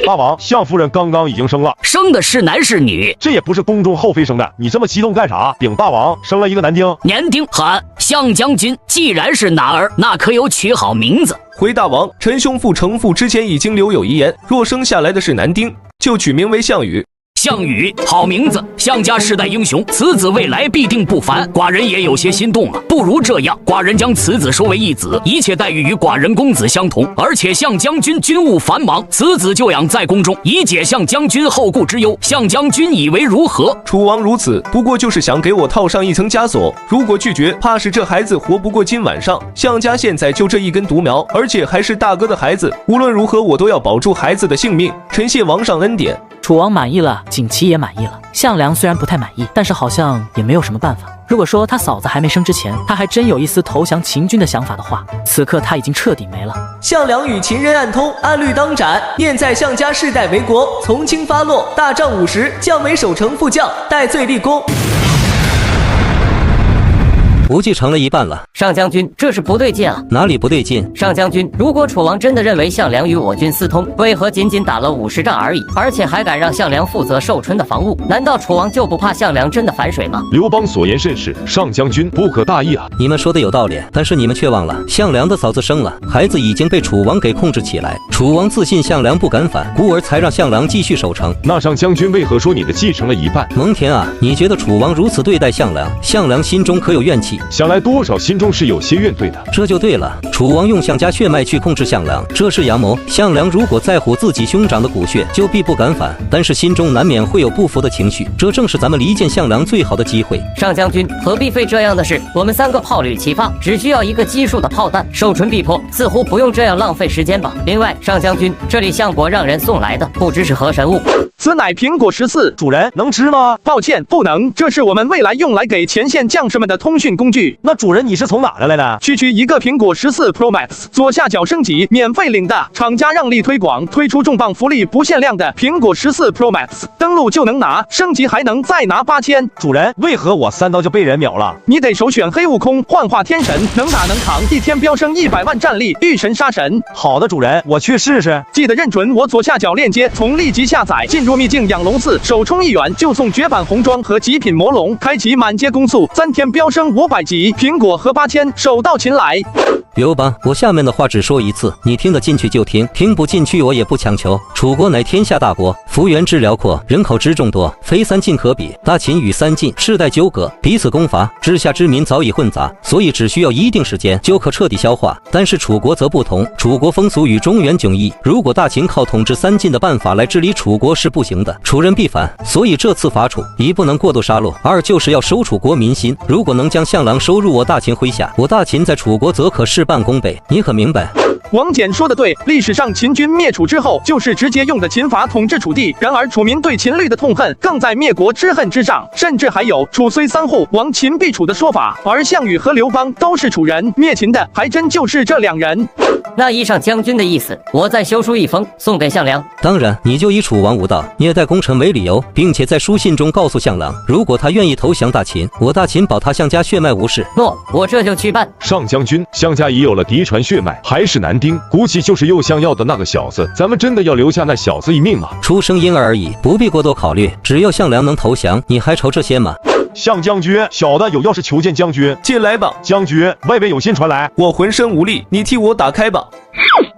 Speaker 10: 大王，项夫人刚刚已经生了，
Speaker 5: 生的是男是女？
Speaker 10: 这也不是宫中后妃生的，你这么激动干啥？禀大王，生了一个男丁。
Speaker 5: 男丁？好，项将军，既然是男儿，那可有取好名字？
Speaker 7: 回大王，臣兄父程父之前已经留有遗言，若生下来的是男丁，就取名为项羽。
Speaker 5: 项羽，好名字，项家世代英雄，此子未来必定不凡。寡人也有些心动了，不如这样，寡人将此子收为义子，一切待遇与寡人公子相同。而且项将军军务繁忙，此子就养在宫中，以解项将军后顾之忧。项将军以为如何？
Speaker 7: 楚王如此，不过就是想给我套上一层枷锁。如果拒绝，怕是这孩子活不过今晚上。项家现在就这一根独苗，而且还是大哥的孩子，无论如何我都要保住孩子的性命。臣谢王上恩典。
Speaker 1: 楚王满意了，景琦也满意了。项梁虽然不太满意，但是好像也没有什么办法。如果说他嫂子还没生之前，他还真有一丝投降秦军的想法的话，此刻他已经彻底没了。
Speaker 7: 项梁与秦人暗通，按律当斩。念在项家世代为国，从轻发落，大帐50，降为守城副将，戴罪立功。
Speaker 11: 无忌成了一半了。
Speaker 14: 上将军，这是不对劲啊！
Speaker 11: 哪里不对劲？
Speaker 14: 上将军，如果楚王真的认为项梁与我军私通，为何仅仅打了50仗而已，而且还敢让项梁负责寿春的防务？难道楚王就不怕项梁真的反水吗？
Speaker 6: 刘邦所言甚是，上将军不可大意啊！
Speaker 11: 你们说的有道理，但是你们却忘了，项梁的嫂子生了孩子，已经被楚王给控制起来。楚王自信项梁不敢反，故而才让项梁继续守城。
Speaker 6: 那上将军为何说你的继承了一半？
Speaker 11: 蒙恬啊，你觉得楚王如此对待项梁，项梁心中可有怨气？
Speaker 6: 想来多少心中是有些怨怼的。
Speaker 11: 这就对了，楚王用项家血脉去控制项梁，这是阳谋。项梁如果在乎自己兄长的骨血，就必不敢反，但是心中难免会有不服的情绪，这正是咱们离间项梁最好的机会。
Speaker 14: 上将军何必费这样的事？我们3个炮旅齐发，只需要一个基数的炮弹，寿春必破，似乎不用这样浪费时间吧。另外，上将军，这里相国让人送来的，不知是何神物。
Speaker 2: 此乃苹果14，
Speaker 10: 主人能吃吗？
Speaker 2: 抱歉，不能，这是我们未来用来给前线将士们的通讯工具。
Speaker 10: 那主人你是从哪来的？
Speaker 2: 区区一个苹果14 Pro Max， 左下角升级，免费领的。厂家让利推广，推出重磅福利，不限量的苹果14 Pro Max， 登录就能拿，升级还能再拿8000。
Speaker 10: 主人，为何我3刀就被人秒了？
Speaker 2: 你得首选黑悟空，幻化天神，能打能扛，一天飙升100万战力，遇神杀神。
Speaker 10: 好的，主人，我去试试。
Speaker 2: 记得认准我左下角链接，从立即下载进入秘境养龙寺，首充1元就送绝版红装和极品魔龙，开启满街攻速，3天飙升500级，苹果和8000，手到擒来。
Speaker 11: 刘邦，我下面的话只说一次，你听得进去就听，听不进去我也不强求。楚国乃天下大国，幅员之辽阔，人口之众多，非3晋可比。大秦与3晋世代纠葛，彼此攻伐，之下之民早已混杂，所以只需要一定时间就可彻底消化。但是楚国则不同，楚国风俗与中原迥异，如果大秦靠统治3晋的办法来治理楚国是不行的，楚人必反。所以这次伐楚，一不能过度杀戮，二就是要收楚国民心。如果能将项梁收入我大秦麾下，我大秦在楚国则可事半功倍，你可明白？
Speaker 2: 王翦说的对，历史上秦军灭楚之后，就是直接用的秦法统治楚地。然而楚民对秦律的痛恨，更在灭国之恨之上，甚至还有楚虽3户，亡秦必楚的说法。而项羽和刘邦都是楚人，灭秦的还真就是这2人。
Speaker 14: 那依上将军的意思，我再修书一封，送给项梁。
Speaker 11: 当然，你就以楚王无道、虐待功臣为理由，并且在书信中告诉项梁，如果他愿意投降大秦，我大秦保他项家血脉无事。
Speaker 14: 诺，我这就去办。
Speaker 6: 上将军，项家已有了嫡传血脉，还是男人丁，估计就是右相要的那个小子。咱们真的要留下那小子一命吗？
Speaker 11: 出生婴儿而已，不必过多考虑。只要项梁能投降，你还愁这些吗？
Speaker 10: 项将军，小的有要事求见将军。
Speaker 7: 进来吧。
Speaker 10: 将军，外边有信传来。
Speaker 7: 我浑身无力，你替我打开吧。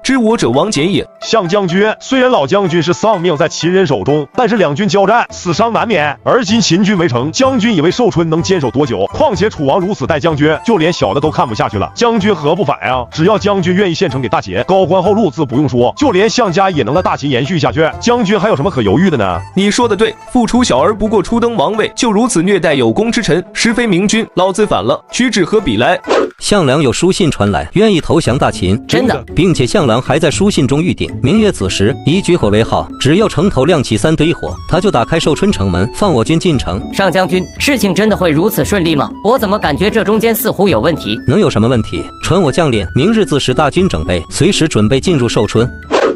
Speaker 7: 知我者王翦也。
Speaker 10: 项将军，虽然老将军是丧命在秦人手中，但是两军交战，死伤难免。而今秦军围城，将军以为寿春能坚守多久？况且楚王如此待将军，就连小的都看不下去了。将军何不反呀？只要将军愿意献城给大秦，高官厚禄自不用说，就连项家也能让大秦延续下去。将军还有什么可犹豫的呢？
Speaker 7: 你说的对，父楚小儿不过初登王位，就如此虐待有功之臣，实非明君。老子反了，屈指何比来？
Speaker 11: 项梁有书信传来，愿意投降大秦，
Speaker 14: 真的，
Speaker 11: 并且项梁还在书信中预定，明月子时以举火为号，只要城头亮起3堆火，他就打开寿春城门，放我军进城。
Speaker 14: 上将军，事情真的会如此顺利吗？我怎么感觉这中间似乎有问题？
Speaker 11: 能有什么问题？传我将领，明日子时大军整备，随时准备进入寿春。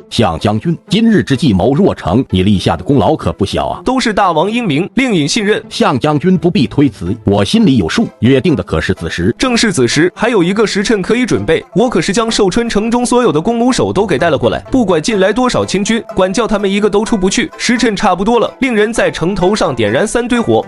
Speaker 24: 项将军，今日之计谋若成，你立下的功劳可不小啊！
Speaker 7: 都是大王英明，令尹信任。
Speaker 24: 项将军不必推辞，我心里有数，约定的可是子时。
Speaker 7: 正是子时，还有一个时辰可以准备。我可是将寿春城中所有的弓弩手都给带了过来，不管进来多少秦军，管教他们一个都出不去。时辰差不多了，令人在城头上点燃3堆火。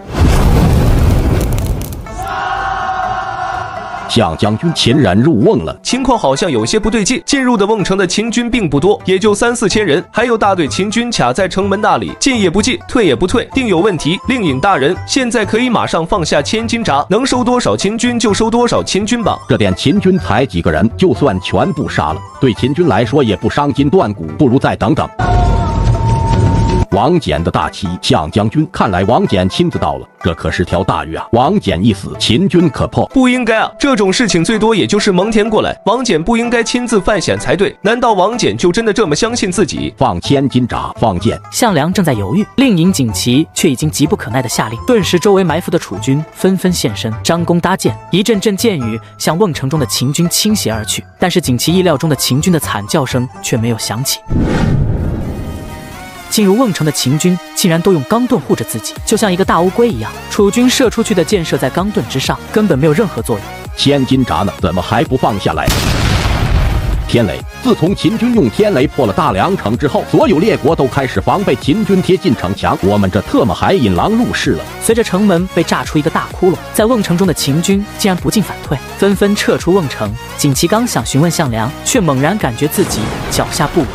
Speaker 24: 项将军秦然入瓮了，
Speaker 7: 情况好像有些不对劲。进入的瓮城的秦军并不多，也就3、4千人，还有大队秦军卡在城门那里，进也不进，退也不退，定有问题。令尹大人，现在可以马上放下千斤闸，能收多少秦军就收多少秦军吧。
Speaker 24: 这点秦军才几个人，就算全部杀了，对秦军来说也不伤筋断骨，不如再等等。王翦的大旗，项将军，看来王翦亲自到了，这可是条大鱼啊！王翦一死，秦军可破。
Speaker 7: 不应该啊，这种事情最多也就是蒙恬过来，王翦不应该亲自犯险才对。难道王翦就真的这么相信自己？
Speaker 24: 放千斤闸，放箭。
Speaker 1: 项梁正在犹豫，令尹景琦却已经急不可耐地下令，顿时周围埋伏的楚军纷纷现身，张弓搭箭，一阵阵箭雨向瓮城中的秦军倾斜而去。但是景琦意料中的秦军的惨叫声却没有响起。进入瓮城的秦军竟然都用钢盾护着自己，就像一个大乌龟一样。楚军射出去的箭射在钢盾之上，根本没有任何作用。
Speaker 24: 千斤闸呢？怎么还不放下来？天雷，自从秦军用天雷破了大梁城之后，所有列国都开始防备秦军贴近城墙，我们这特么还引狼入室了。
Speaker 1: 随着城门被炸出一个大窟窿，在瓮城中的秦军竟然不进反退，纷纷撤出瓮城。景琦刚想询问项梁，却猛然感觉自己脚下不稳。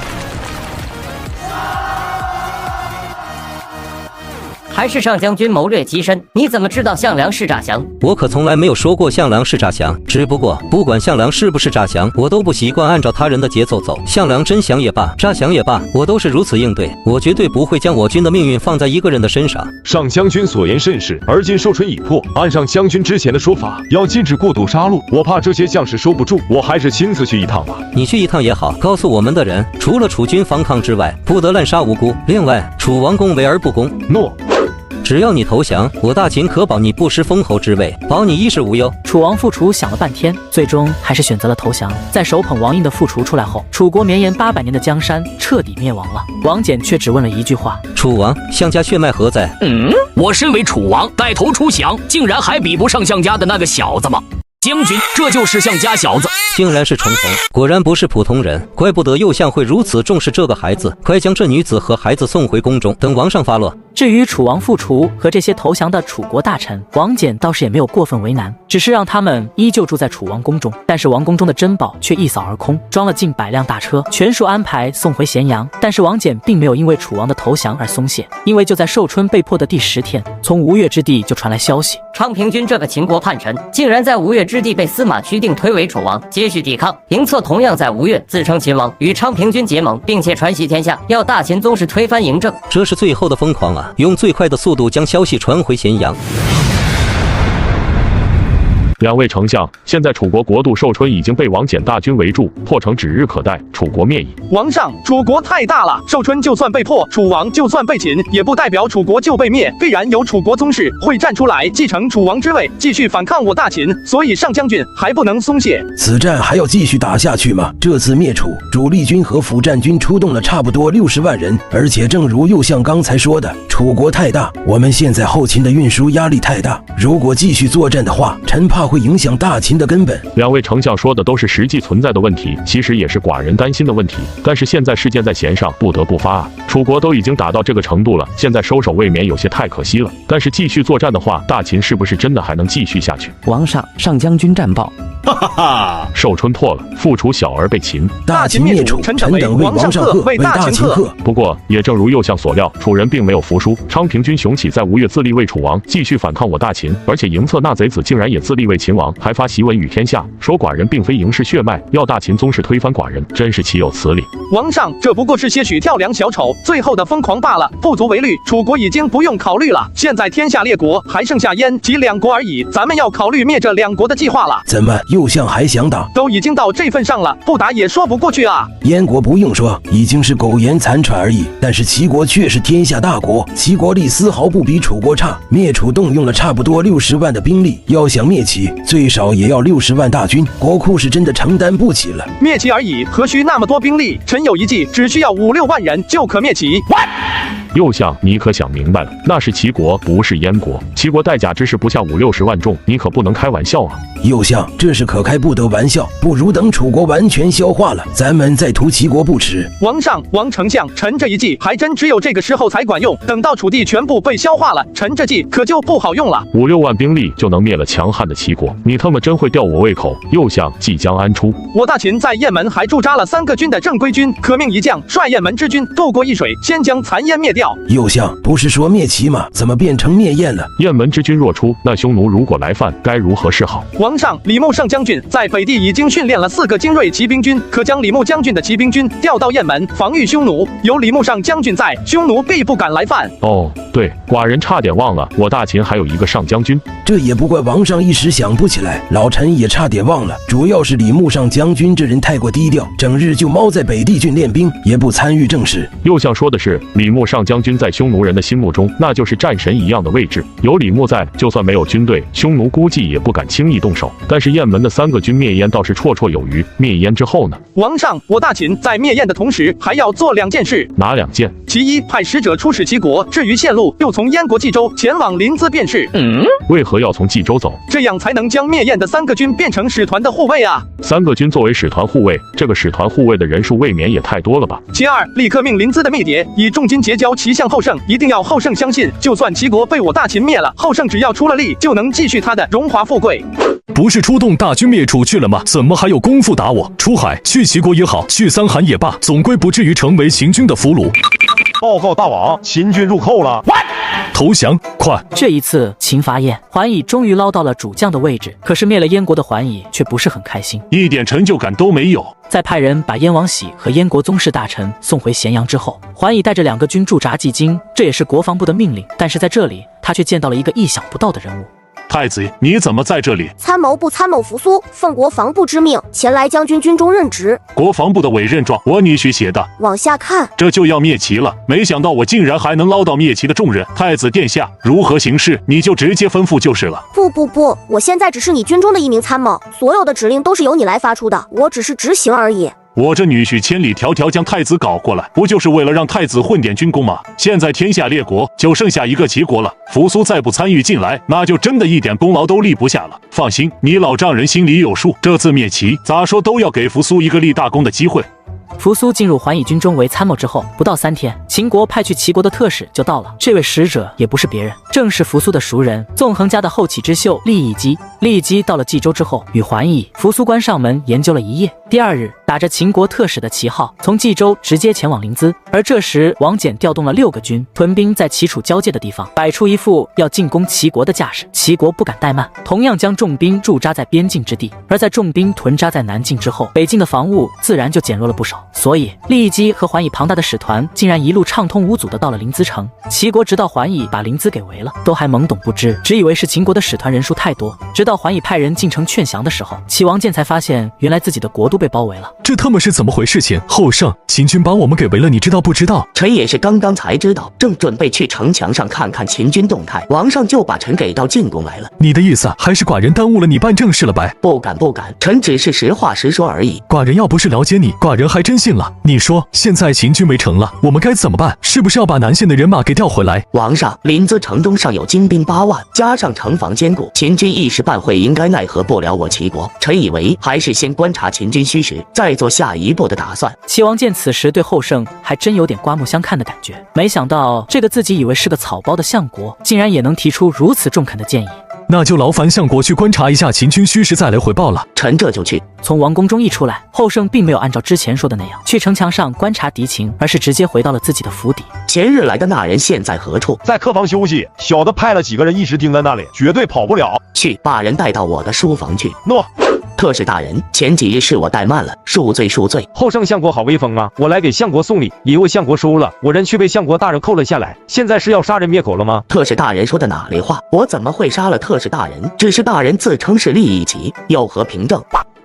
Speaker 14: 还是上将军谋略极深，你怎么知道项梁是诈降？
Speaker 11: 我可从来没有说过项梁是诈降，只不过不管项梁是不是诈降，我都不习惯按照他人的节奏走。项梁真降也罢，诈降也罢，我都是如此应对，我绝对不会将我军的命运放在一个人的身上。
Speaker 6: 上将军所言甚是，而今寿春已破，按上将军之前的说法，要禁止过度杀戮，我怕这些将士收不住，我还是亲自去一趟吧。
Speaker 11: 你去一趟也好，告诉我们的人，除了楚军反抗之外，不得滥杀无辜。另外，楚王公为而不公。
Speaker 6: 诺。
Speaker 11: 只要你投降，我大秦可保你不失封侯之位，保你衣食无忧。
Speaker 1: 楚王傅楚想了半天，最终还是选择了投降。在手捧王印的傅楚出来后，楚国绵延800年的江山彻底灭亡了。王翦却只问了一句话：
Speaker 11: 楚王，项家血脉何在？
Speaker 5: 我身为楚王，带头出降，竟然还比不上项家的那个小子吗？将军，这就是项家小子，
Speaker 11: 竟然是重逢，果然不是普通人，怪不得右相会如此重视这个孩子。快将这女子和孩子送回宫中，等王上发落。
Speaker 1: 至于楚王傅楚和这些投降的楚国大臣，王翦倒是也没有过分为难，只是让他们依旧住在楚王宫中。但是王宫中的珍宝却一扫而空，装了近100辆大车，全数安排送回咸阳。但是王翦并没有因为楚王的投降而松懈，因为就在寿春被破的第10天，从吴越之地就传来消息，
Speaker 14: 昌平君这个秦国叛臣，竟然在吴越之地被司马屈定推为楚王，接续抵抗。嬴策同样在吴越自称秦王，与昌平君结盟，并且传檄天下，要大秦宗室推翻嬴政。
Speaker 11: 这是最后的疯狂啊！用最快的速度将消息传回咸阳。
Speaker 15: 两位丞相，现在楚国国都寿春已经被王翦大军围住，破城指日可待，楚国灭矣。
Speaker 2: 王上，楚国太大了，寿春就算被破，楚王就算被擒，也不代表楚国就被灭，必然有楚国宗室会站出来继承楚王之位，继续反抗我大秦。所以上将军还不能松懈。
Speaker 18: 此战还要继续打下去吗？这次灭楚，主力军和辅战军出动了差不多60万人，而且正如右相刚才说的，楚国太大，我们现在后勤的运输压力太大，如果继续作战的话，臣怕会影响大秦的根本。
Speaker 15: 两位丞相说的都是实际存在的问题，其实也是寡人担心的问题。但是现在事件在弦上，不得不发啊！楚国都已经打到这个程度了，现在收手未免有些太可惜了。但是继续作战的话，大秦是不是真的还能继续下去？
Speaker 9: 王上，上将军战报。
Speaker 15: 哈哈哈！寿春破了，复楚小儿被擒。
Speaker 18: 大秦灭楚，臣等为王上贺，为大秦贺。
Speaker 15: 不过，也正如右相所料，楚人并没有服输。昌平君熊起在吴越自立为楚王，继续反抗我大秦，而且营策那贼子竟然也自立为秦王，还发檄文与天下，说寡人并非营氏血脉，要大秦宗室推翻寡人，真是岂有此理！
Speaker 2: 王上，这不过是些许跳梁小丑，最后的疯狂罢了，不足为虑。楚国已经不用考虑了，现在天下列国还剩下燕及两国而已，咱们要考虑灭这两国的计划了。
Speaker 18: 怎么？右相还想打？
Speaker 2: 都已经到这份上了，不打也说不过去啊！
Speaker 18: 燕国不用说，已经是苟延残喘而已，但是齐国却是天下大国，齐国力丝毫不比楚国差。灭楚动用了差不多60万的兵力，要想灭齐，最少也要60万大军，国库是真的承担不起了。
Speaker 2: 灭齐而已，何须那么多兵力？臣有一计，只需要5、6万人就可灭齐。
Speaker 15: 右相，你可想明白了？那是齐国，不是燕国。齐国带甲之士不下50、60万众，你可不能开玩笑啊！
Speaker 18: 右相，这是可开不得玩笑，不如等楚国完全消化了，咱们再屠齐国不迟。
Speaker 2: 王上，王丞相，臣这一计还真只有这个时候才管用，等到楚地全部被消化了，臣这计可就不好用了。
Speaker 15: 5、6万兵力就能灭了强悍的齐国，你他妈真会吊我胃口！右相即将安出。
Speaker 2: 我大秦在雁门还驻扎了3个军的正规军，可命一将率雁门之军渡过易水，先将残燕灭掉。
Speaker 18: 右相，不是说灭齐吗？怎么变成灭燕了？
Speaker 15: 雁门之军若出，那匈奴如果来犯，该如何是好？
Speaker 2: 王上，李牧上将军在北地已经训练了4个精锐骑兵军，可将李牧将军的骑兵军调到雁门防御匈奴。有李牧上将军在，匈奴必不敢来犯。
Speaker 15: 哦，对，寡人差点忘了，我大秦还有一个上将军。
Speaker 18: 这也不怪王上一时想不起来，老臣也差点忘了，主要是李牧上将军这人太过低调，整日就猫在北地郡练兵，也不参与政事。
Speaker 15: 右相说的是，李牧上将军在匈奴人的心目中，那就是战神一样的位置。有李牧在，就算没有军队，匈奴估计也不敢轻易动手。但是雁门的3个军灭燕倒是绰绰有余。灭燕之后呢？
Speaker 2: 王上，我大秦在灭燕的同时，还要做2件事。
Speaker 15: 哪2件？
Speaker 2: 其一，派使者出使齐国，至于线路，又从燕国冀州前往临淄便是。
Speaker 15: 为何要从冀州走？
Speaker 2: 这样才能将灭燕的3个军变成使团的护卫啊
Speaker 15: ！3个军作为使团护卫，这个使团护卫的人数未免也太多了吧？
Speaker 2: 其二，立刻命临淄的密谍以重金结交齐相后胜，一定要后胜相信，就算齐国被我大秦灭了，后胜只要出了力，就能继续他的荣华富贵。
Speaker 8: 不是出动大军灭楚去了吗？怎么还有功夫打我？出海去齐国也好，去三韩也罢，总归不至于成为秦军的俘虏。
Speaker 10: 报告大王，秦军入寇了。
Speaker 8: 投降，快！
Speaker 1: 这一次秦伐燕，桓乙终于捞到了主将的位置，可是灭了燕国的桓乙却不是很开心，
Speaker 12: 一点成就感都没有。
Speaker 1: 在派人把燕王喜和燕国宗室大臣送回咸阳之后，桓乙带着2个军驻扎蓟京，这也是国防部的命令。但是在这里，他却见到了一个意想不到的人物。
Speaker 12: 太子，你怎么在这里？
Speaker 19: 参谋部参谋扶苏奉国防部之命前来将军军中任职。
Speaker 12: 国防部的委任状，我女婿写的。
Speaker 19: 往下看，
Speaker 12: 这就要灭齐了，没想到我竟然还能捞到灭齐的重任。太子殿下如何行事，你就直接吩咐就是了。
Speaker 19: 不，我现在只是你军中的一名参谋，所有的指令都是由你来发出的，我只是执行而已。
Speaker 12: 我这女婿千里迢迢将太子搞过来，不就是为了让太子混点军功吗？现在天下列国就剩下一个齐国了，扶苏再不参与进来，那就真的一点功劳都立不下了。放心，你老丈人心里有数，这次灭齐咋说都要给扶苏一个立大功的机会。
Speaker 1: 扶苏进入桓乙军中为参谋之后，不到3天，秦国派去齐国的特使就到了。这位使者也不是别人，正是扶苏的熟人，纵横家的后起之秀利益姬。利益姬到了冀州之后，与桓乙、扶苏关上门研究了一夜。第2日，打着秦国特使的旗号，从冀州直接前往临淄。而这时，王翦调动了6个军，屯兵在齐楚交界的地方，摆出一副要进攻齐国的架势。齐国不敢怠慢，同样将重兵驻扎在边境之地。而在重兵屯扎在南境之后，北境的防务自然就减弱了不少。所以，利益姬和桓乙庞大的使团竟然一路畅通无阻的到了临淄城。齐国直到桓乙把临淄给围了，都还懵懂不知，只以为是秦国的使团人数太多。直到桓乙派人进城劝降的时候，齐王建才发现，原来自己的国都被包围了。
Speaker 8: 这他妈是怎么回事情？后胜，秦军把我们给围了，你知道不知道？
Speaker 13: 臣也是刚刚才知道，正准备去城墙上看看秦军动态，王上就把臣给到进宫来了。
Speaker 8: 你的意思还是寡人耽误了你办正事了呗？
Speaker 13: 不敢不敢，臣只是实话实说而已。
Speaker 8: 寡人要不是了解你，寡人还真信了。你说现在秦军围城了，我们该怎么办？是不是要把南线的人马给调回来？
Speaker 13: 王上，临淄城中尚有精兵8万，加上城防坚固，秦军一时半会应该奈何不了我齐国。臣以为还是先观察秦军虚实，再做下一步的打算。
Speaker 1: 齐王见此时对后胜还真有点刮目相看的感觉，没想到这个自己以为是个草包的相国，竟然也能提出如此中肯的建议。
Speaker 8: 那就劳烦相国去观察一下秦军虚实，再来回报了。
Speaker 13: 臣这就去。
Speaker 1: 从王宫中一出来，后胜并没有按照之前说的那样去城墙上观察敌情，而是直接回到了自己的府邸。
Speaker 13: 前日来的那人现在何处？
Speaker 10: 在客房休息，小的派了几个人一直盯在那里，绝对跑不了。
Speaker 13: 去，把人带到我的书房去。
Speaker 10: 诺。
Speaker 13: 特使大人，前几日是我怠慢了，恕罪恕罪。
Speaker 2: 后胜相国好威风啊！我来给相国送礼，也为相国收了，我人却被相国大人扣了下来，现在是要杀人灭口了吗？
Speaker 13: 特使大人说的哪里话？我怎么会杀了特使大人？只是大人自称是利益旗，有何凭证？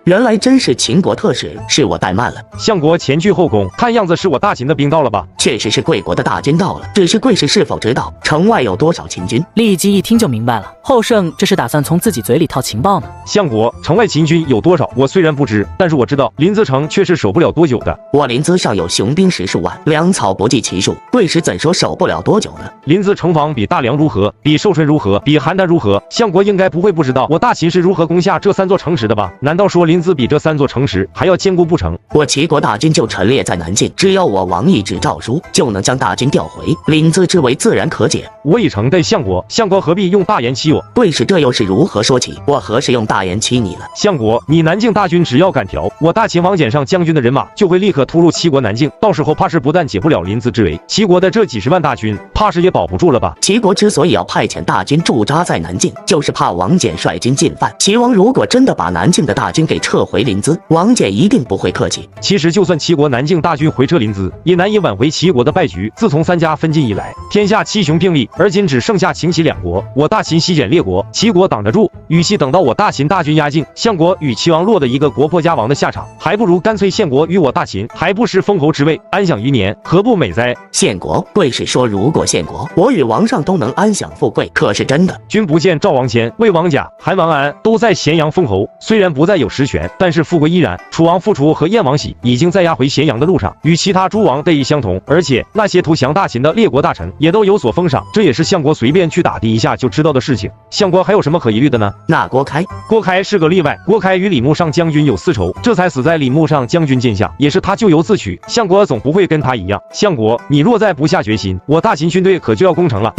Speaker 13: 原来真是秦国特使，是我怠慢了。
Speaker 2: 相国前去后宫，看样子是我大秦的兵到了吧？
Speaker 13: 确实是贵国的大军到了，只是贵士是否知道城外有多少秦军？
Speaker 1: 利益基一听就明白了，后胜这是打算从自己嘴里套情报呢。
Speaker 2: 相国，城外秦军有多少？我虽然不知，但是我知道临淄城却是守不了多久的。
Speaker 13: 我临淄上有雄兵10数万，粮草不计其数，贵士怎说守不了多久呢？
Speaker 2: 临淄城防比大梁如何？比寿春如何？比邯郸如何？相国应该不会不知道我大秦是如何攻下这3座城池的吧？难道说临淄比这3座城池还要坚固不成？
Speaker 13: 我齐国大军就陈列在南境，只要我王一纸诏书，就能将大军调回。临淄之围自然可解。
Speaker 2: 我已承待相国，相国何必用大言欺我？
Speaker 13: 贵士这又是如何说起？我何时用大言欺你了？
Speaker 2: 相国，你南境大军只要敢调，我大秦王翦上将军的人马就会立刻突入齐国南境，到时候怕是不但解不了临淄之围，齐国的这几10万大军怕是也保不住了吧？
Speaker 13: 齐国之所以要派遣大军驻扎在南境，就是怕王翦率军进犯。齐王如果真的把南境的大军给撤回临淄，王翦一定不会客气。
Speaker 2: 其实就算齐国南境大军回撤临淄，也难以挽回齐国的败局。自从3家分晋以来，天下七雄并立，而今只剩下秦齐2国。我大秦西减列国，齐国挡得住。与其等到我大秦大军压境，相国与齐王落得一个国破家亡的下场，还不如干脆献国于我大秦，还不失封侯之位，安享余年，何不美哉？
Speaker 13: 献国？贵士说如果献国，我与王上都能安享富贵，可是真的？
Speaker 2: 君不见赵王谦、魏王甲、韩王安都在咸阳封侯，虽然不再有实权，但是富贵依然。楚王傅楚和燕王喜已经在押回咸阳的路上，与其他诸王待遇相同，而且那些投降大秦的列国大臣也都有所封赏，这也是相国随便去打听一下就知道的事情。相国还有什么可疑虑的呢？
Speaker 13: 那郭开
Speaker 2: 是个例外，郭开与李牧上将军有私仇，这才死在李牧上将军剑下，也是他咎由自取。相国总不会跟他一样。相国，你若再不下决心，我大秦军队可就要攻城了。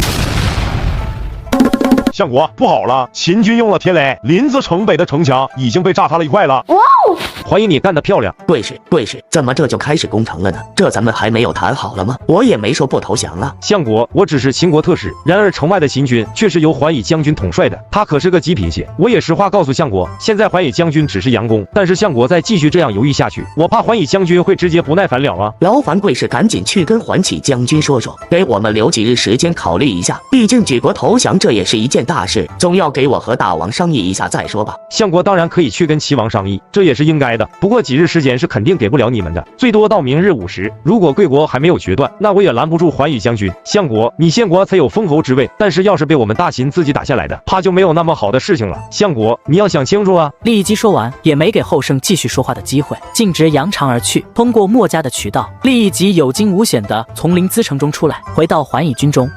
Speaker 10: 相国，不好了，秦军用了天雷，临淄城北的城墙已经被炸塌了一块了。
Speaker 19: 哇哦！
Speaker 2: 怀疑你干得漂亮。
Speaker 13: 贵士，怎么这就开始攻城了呢？这咱们还没有谈好了吗？我也没说不投降啊。
Speaker 2: 相国，我只是秦国特使，然而城外的秦军却是由桓乙将军统帅的，他可是个极品血。我也实话告诉相国，现在桓乙将军只是佯攻，但是相国再继续这样犹豫下去，我怕桓乙将军会直接不耐烦了啊。
Speaker 13: 劳烦贵士赶紧去跟桓启将军说说，给我们留几日时间考虑一下，毕竟举国投降这也是一件大事，总要给我和大王商议一下再说吧。
Speaker 2: 相国当然可以去跟齐王商议，这也是应该的，不过几日时间是肯定给不了你们的，最多到明日午时。如果贵国还没有决断，那我也拦不住桓乙将军。相国，你献国才有封侯之位，但是要是被我们大秦自己打下来的，怕就没有那么好的事情了。相国，你要想清楚啊。
Speaker 1: 利益基说完，也没给后胜继续说话的机会，径直扬长而去。通过墨家的渠道，利益基有惊无险地从临淄城中出来，回到桓乙军中。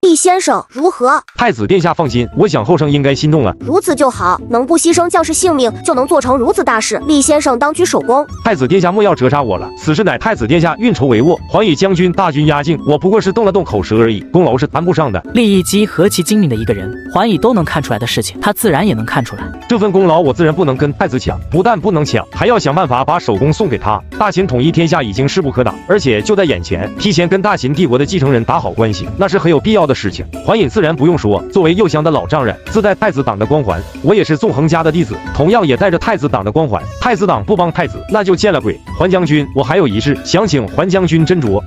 Speaker 19: 厉先生如何？
Speaker 2: 太子殿下放心，我想后生应该心动了。
Speaker 19: 如此就好，能不牺牲将士性命，就能做成如此大事。厉先生当居首功。
Speaker 2: 太子殿下莫要折杀我了，此事乃太子殿下运筹帷幄。桓乙将军大军压境，我不过是动了动口舌而已，功劳是谈不上的。
Speaker 1: 利益基何其精明的一个人，桓乙都能看出来的事情，他自然也能看出来。
Speaker 2: 这份功劳我自然不能跟太子抢，不但不能抢，还要想办法把首功送给他。大秦统一天下已经势不可挡，而且就在眼前，提前跟大秦帝国的继承人打好关系，那是很有必要的
Speaker 10: 事情。桓隐自然不用说，作为右相的老丈人，自带太子党的光环，我也是纵横家的弟子，同样也带着太子党的光环。太子党不帮太子，那就见了鬼。桓将军，我还有一事想请桓将军斟酌。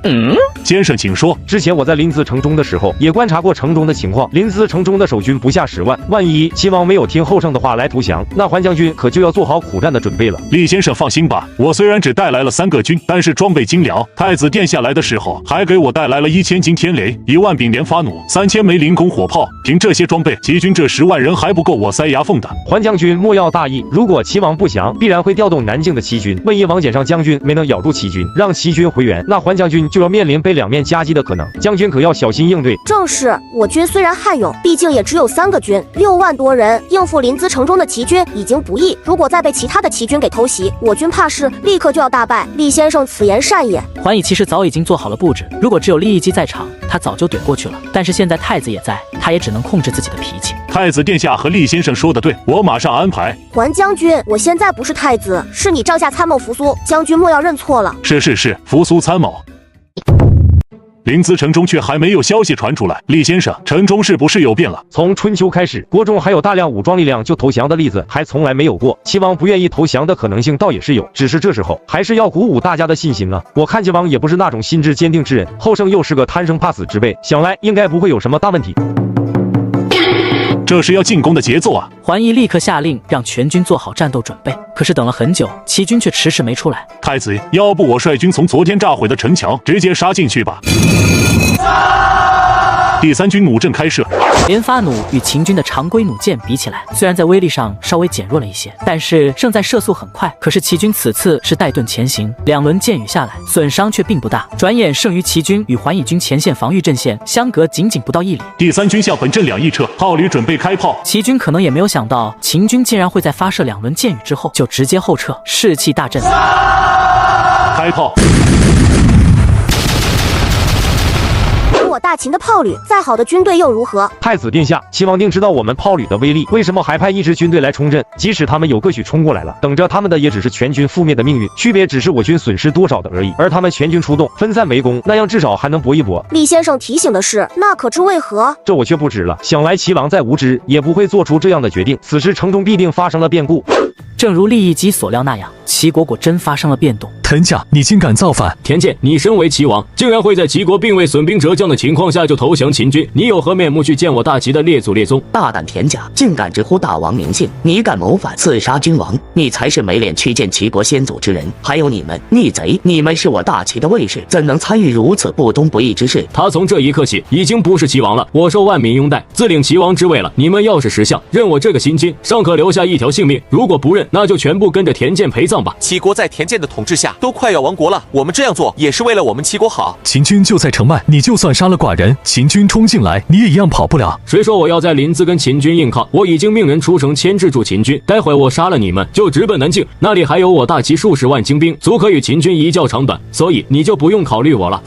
Speaker 12: 先生请说。
Speaker 10: 之前我在临淄城中的时候，也观察过城中的情况，临淄城中的守军不下10万，万一齐王没有听后胜的话来投降，那桓将军可就要做好苦战的准备了。
Speaker 12: 厉先生放心吧，我虽然只带来了3个军，但是装备精良。太子殿下来的时候，还给我带来了1000斤天雷、1万柄连发弩、3000枚灵弓火炮。凭这些装备，齐军这10万人还不够我塞牙缝的。
Speaker 10: 桓将军莫要大意，如果齐王不降，必然会调动南境的齐军。万一王翦上将军没能咬住齐军，让齐军回援，那桓将军就要面临被2面夹击的可能。将军可要小心应对。
Speaker 19: 正是，我军虽然悍勇，毕竟也只有3个军，6万多人，应付临淄城中的齐军已经不易。如果再被其他的齐军给偷袭，我军怕是立刻就要大败。厉先生此言善也。
Speaker 1: 桓乙其实早已经做好了布置，如果只有厉一击在场，他早就怼过去了。但是现在太子也在，他也只能控制自己的脾气。
Speaker 12: 太子殿下和厉先生说的对，我马上安排。
Speaker 19: 桓将军，我现在不是太子，是你帐下参谋扶苏，将军莫要认错了。
Speaker 12: 是，扶苏参谋。临淄城中却还没有消息传出来，厉先生，城中是不是有变了？
Speaker 10: 从春秋开始，国中还有大量武装力量就投降的例子还从来没有过。齐王不愿意投降的可能性倒也是有，只是这时候还是要鼓舞大家的信心啊！我看齐王也不是那种心智坚定之人，后胜又是个贪生怕死之辈，想来应该不会有什么大问题。
Speaker 12: 这是要进攻的节奏啊！
Speaker 1: 桓乙立刻下令让全军做好战斗准备，可是等了很久，齐军却迟迟没出来。
Speaker 12: 太子，要不我率军从昨天炸毁的城墙直接杀进去吧。第3军弩阵开射，
Speaker 1: 连发弩与秦军的常规弩箭比起来，虽然在威力上稍微减弱了一些，但是胜在射速很快。可是齐军此次是带盾前行，2轮箭雨下来，损伤却并不大。转眼剩余齐军与桓乙军前线防御阵线相隔仅不到1里。
Speaker 12: 第3军向本阵2翼撤，炮旅准备开炮。
Speaker 1: 齐军可能也没有想到，秦军竟然会在发射2轮箭雨之后就直接后撤，士气大振。
Speaker 12: 开炮！
Speaker 19: 我大秦的炮旅，再好的军队又如何？
Speaker 10: 太子殿下，齐王定知道我们炮旅的威力，为什么还派一支军队来冲阵？即使他们有个许冲过来了，等着他们的也只是全军覆灭的命运，区别只是我军损失多少的而已。而他们全军出动，分散围攻，那样至少还能搏一搏。
Speaker 19: 厉先生提醒的是，那可知为何？
Speaker 10: 这我却不知了。想来齐王再无知，也不会做出这样的决定。此时城中必定发生了变故。
Speaker 1: 正如厉一击所料那样，齐国果真发生了变动。
Speaker 8: 天下，你竟敢造反！
Speaker 3: 田健，你身为齐王，竟然会在齐国并未损兵折将的情况下就投降秦军，你有何面目去见我大齐的列祖列宗？
Speaker 13: 大胆田甲，竟敢直呼大王名姓！你敢谋反刺杀君王，你才是没脸去见齐国先祖之人！还有你们逆贼，你们是我大齐的卫士，怎能参与如此不忠不义之事？
Speaker 3: 他从这一刻起已经不是齐王了，我受万民拥戴，自领齐王之位了。你们要是识相，认我这个新君，尚可留下一条性命；如果不认，那就全部跟着田健陪葬吧。
Speaker 20: 齐国在田健的统治下都快要亡国了，我们这样做也是为了我们齐国好。
Speaker 8: 秦军就在城外，你就算杀了寡人，秦军冲进来，你也一样跑不了。
Speaker 3: 谁说我要在临淄跟秦军硬抗？我已经命人出城牵制住秦军，待会我杀了你们，就直奔南境，那里还有我大齐数十万精兵，足可与秦军一较长短，所以你就不用考虑我了。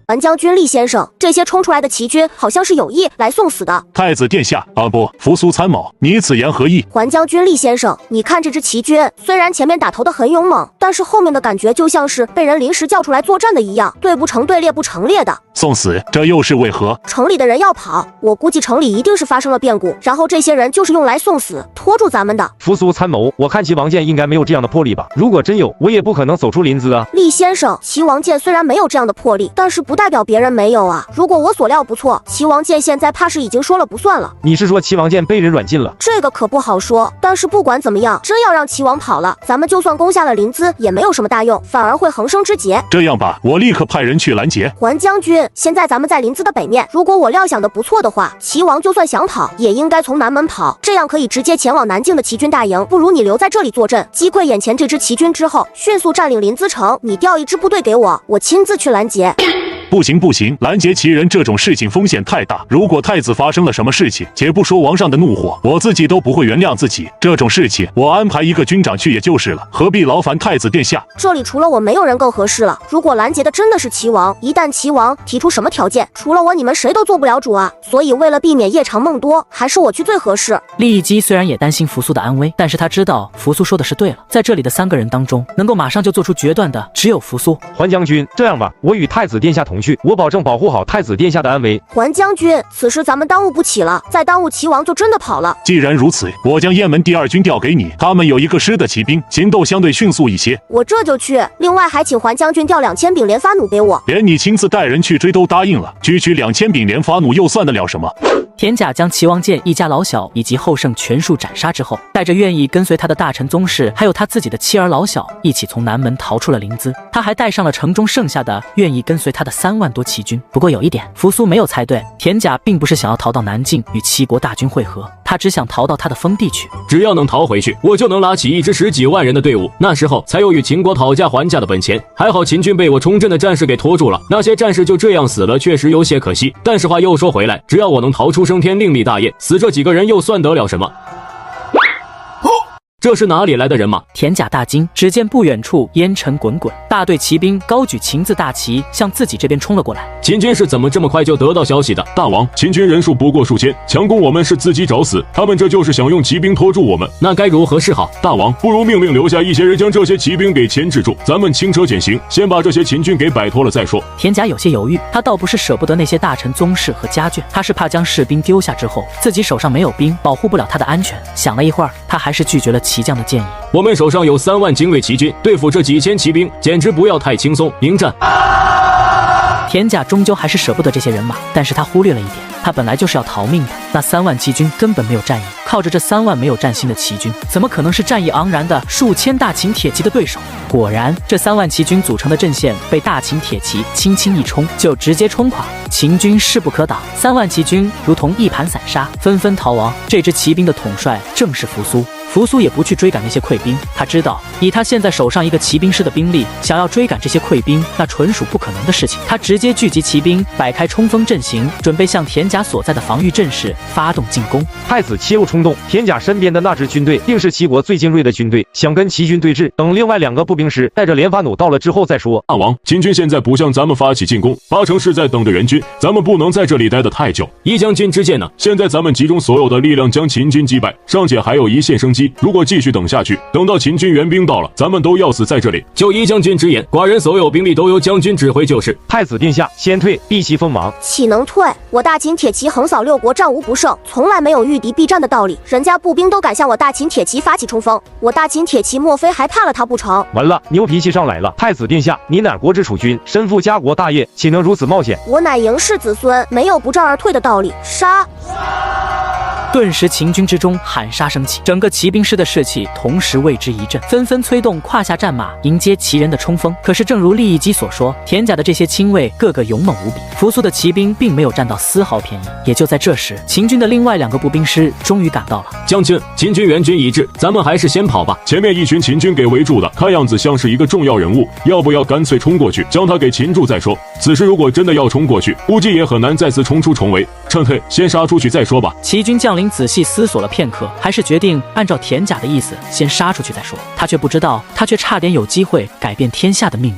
Speaker 19: 桓将军厉先生，这些冲出来的齐军好像是有意来送死的。
Speaker 12: 太子殿下，不，扶苏参谋，你此言何意？
Speaker 19: 桓将军厉先生，你看这支齐军，虽然前面打头的很勇猛，但是后面的感觉就像是被人临时叫出来作战的一样，队不成队，列不成列的。
Speaker 12: 送死，这又是为何？
Speaker 19: 城里的人要跑，我估计城里一定是发生了变故，然后这些人就是用来送死，拖住咱们的。
Speaker 10: 扶苏参谋，我看齐王建应该没有这样的魄力吧？如果真有，我也不可能走出临淄啊。
Speaker 19: 厉先生，齐王建虽然没有这样的魄力，但是不代表别人没有啊。如果我所料不错，齐王建现在怕是已经说了不算了。
Speaker 10: 你是说齐王建被人软禁了？
Speaker 19: 这个可不好说，但是不管怎么样，真要让齐王跑了，咱们就算攻下了临淄，也没有什么大用，反而会横生枝节。
Speaker 12: 这样吧，我立刻派人去拦截。
Speaker 19: 桓将军，现在咱们在临淄的北面，如果我料想的不错的话，齐王就算想跑，也应该从南门跑，这样可以直接前往南境的齐军大营。不如你留在这里坐镇，击溃眼前这支齐军之后，迅速占领临淄城。你调一支部队给我，我亲自去拦截。
Speaker 12: 不行，拦截齐人这种事情风险太大。如果太子发生了什么事情，且不说王上的怒火，我自己都不会原谅自己。这种事情，我安排一个军长去也就是了，何必劳烦太子殿下？
Speaker 19: 这里除了我，没有人更合适了。如果拦截的真的是齐王，一旦齐王提出什么条件，除了我，你们谁都做不了主啊。所以为了避免夜长梦多，还是我去最合适。
Speaker 1: 厉一击虽然也担心扶苏的安危，但是他知道扶苏说的是对了。在这里的3个人当中，能够马上就做出决断的只有扶苏。
Speaker 10: 桓将军，这样吧，我与太子殿下同去，我保证保护好太子殿下的安危。
Speaker 19: 还将军，此事咱们耽误不起了，再耽误齐王就真的跑了。
Speaker 12: 既然如此，我将雁门第2军调给你，他们有1个师的骑兵，行动相对迅速一些。
Speaker 19: 我这就去。另外还请还将军调2000柄连发弩给我。
Speaker 12: 连你亲自带人去追都答应了，区区2000柄连发弩又算得了什么？
Speaker 1: 田甲将齐王建一家老小以及后胜全数斩杀之后，带着愿意跟随他的大臣宗室，还有他自己的妻儿老小，一起从南门逃出了临淄。他还带上了城中剩下的愿意跟随他的3万多骑军。不过有一点，扶苏没有猜对，田甲并不是想要逃到南境与齐国大军会合，他只想逃到他的封地去。
Speaker 3: 只要能逃回去，我就能拉起一支10几万人的队伍，那时候才有与秦国讨价还价的本钱。还好秦军被我冲阵的战士给拖住了，那些战士就这样死了，确实有些可惜。但是话又说回来，只要我能逃出升天，另立大业，死这几个人又算得了什么？这是哪里来的人马？
Speaker 1: 田甲大惊，只见不远处烟尘滚滚，大队骑兵高举秦字大旗向自己这边冲了过来。
Speaker 3: 秦军是怎么这么快就得到消息的？
Speaker 8: 大王，秦军人数不过数千，强攻我们是自己找死，他们这就是想用骑兵拖住我们。
Speaker 3: 那该如何是好？
Speaker 8: 大王，不如命令留下一些人将这些骑兵给牵制住，咱们轻车简行，先把这些秦军给摆脱了再说。
Speaker 1: 田甲有些犹豫，他倒不是舍不得那些大臣宗室和家眷，他是怕将士兵丢下之后，自己手上没有兵，保护不了他的安全。想了一会儿，他还是拒绝了齐将的建议。
Speaker 3: 我们手上有3万精锐骑军，对付这几千骑兵，简直不要太轻松。迎战！
Speaker 1: 田甲终究还是舍不得这些人马，但是他忽略了一点，他本来就是要逃命的。那3万骑军根本没有战意，靠着这3万没有战心的骑军，怎么可能是战意昂然的数千大秦铁骑的对手？果然，这3万骑军组成的阵线被大秦铁骑轻轻一冲，就直接冲垮。秦军势不可挡，3万骑军如同一盘散沙，纷纷逃亡。这支骑兵的统帅正是扶苏。扶苏也不去追赶那些溃兵，他知道以他现在手上一个骑兵师的兵力，想要追赶这些溃兵，那纯属不可能的事情。他直接聚集骑兵，摆开冲锋阵型，准备向田甲所在的防御阵势发动进攻。
Speaker 10: 太子切勿冲动，田甲身边的那支军队定是齐国最精锐的军队，想跟齐军对峙，等另外2个步兵师带着连发弩到了之后再说。
Speaker 8: 大王，秦军现在不向咱们发起进攻，8成是在等着援军，咱们不能在这里待得太久。
Speaker 3: 一将军之见呢？
Speaker 8: 现在咱们集中所有的力量将秦军击败，尚且还有一线生机。如果继续等下去，等到秦军援兵到了，咱们都要死在这里。
Speaker 3: 就一将军之言，寡人所有兵力都由将军指挥就是。
Speaker 10: 太子殿下，先退，避其锋芒。
Speaker 19: 岂能退？我大秦铁骑横扫6国，战无不胜，从来没有御敌避战的道理。人家步兵都敢向我大秦铁骑发起冲锋，我大秦铁骑莫非还怕了他不成？
Speaker 10: 完了，牛脾气上来了。太子殿下，你乃国之储君，身负家国大业，岂能如此冒险？
Speaker 19: 我乃嬴氏子孙，没有不战而退的道理。杀！
Speaker 1: 顿时秦军之中喊杀声起，整个骑兵师的士气同时为之一振，纷纷催动胯下战马迎接齐人的冲锋。可是正如利益基所说，田甲的这些亲卫个个勇猛无比，扶苏的骑兵并没有占到丝毫便宜。也就在这时，秦军的另外2个步兵师终于赶到了。
Speaker 3: 将军，秦军援军已至，咱们还是先跑吧。
Speaker 8: 前面一群秦军给围住的，看样子像是一个重要人物，要不要干脆冲过去，将他给擒住再说？此时如果真的要冲过去，估计也很难再次冲出重围。趁退，先杀出去再说吧。
Speaker 1: 齐军将领仔细思索了片刻，还是决定按照田甲的意思，先杀出去再说。他却不知道，他却差点有机会改变天下的命运。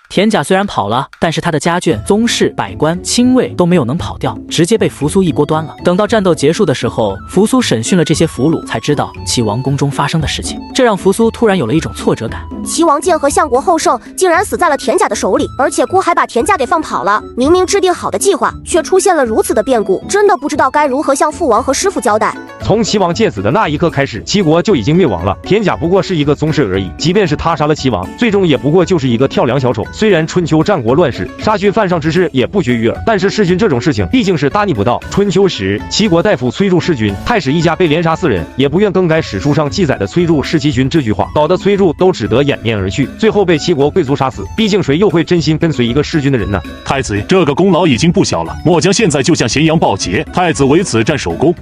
Speaker 1: 田甲虽然跑了，但是他的家眷、宗室、百官、亲卫都没有能跑掉，直接被扶苏一锅端了。等到战斗结束的时候，扶苏审讯了这些俘虏，才知道齐王宫中发生的事情，这让扶苏突然有了一种挫折感。
Speaker 19: 齐王建和相国后胜竟然死在了田甲的手里，而且郭还把田甲给放跑了。明明制定好的计划，却出现了如此的变故，真的不知道该如何向父王和师父交代。
Speaker 10: 从齐王建死的那一刻开始，齐国就已经灭亡了。田甲不过是一个宗室而已，即便是他杀了齐王，最终也不过就是一个跳梁小丑。虽然春秋战国乱世，杀君犯上之事也不绝于耳，但是弑君这种事情毕竟是大逆不道。春秋时，齐国大夫崔杼弑君，太史一家被连杀4人，也不愿更改史书上记载的崔杼弑其君这句话，搞得崔杼都只得掩面而去，最后被齐国贵族杀死。毕竟谁又会真心跟随一个弑君的人呢？
Speaker 12: 太子，这个功劳已经不小了，末将现在就向咸阳报捷，太子为此战首功。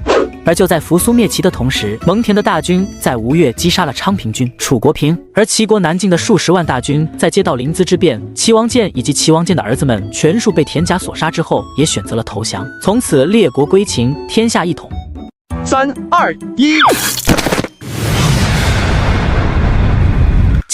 Speaker 1: 而就在扶苏灭齐的同时，蒙恬的大军在吴越击杀了昌平军、楚国平，而齐国南境的数十万大军在接到临淄之变，齐王建以及齐王建的儿子们全数被田甲所杀之后，也选择了投降。从此列国归秦，天下一统。
Speaker 2: 3、2、1。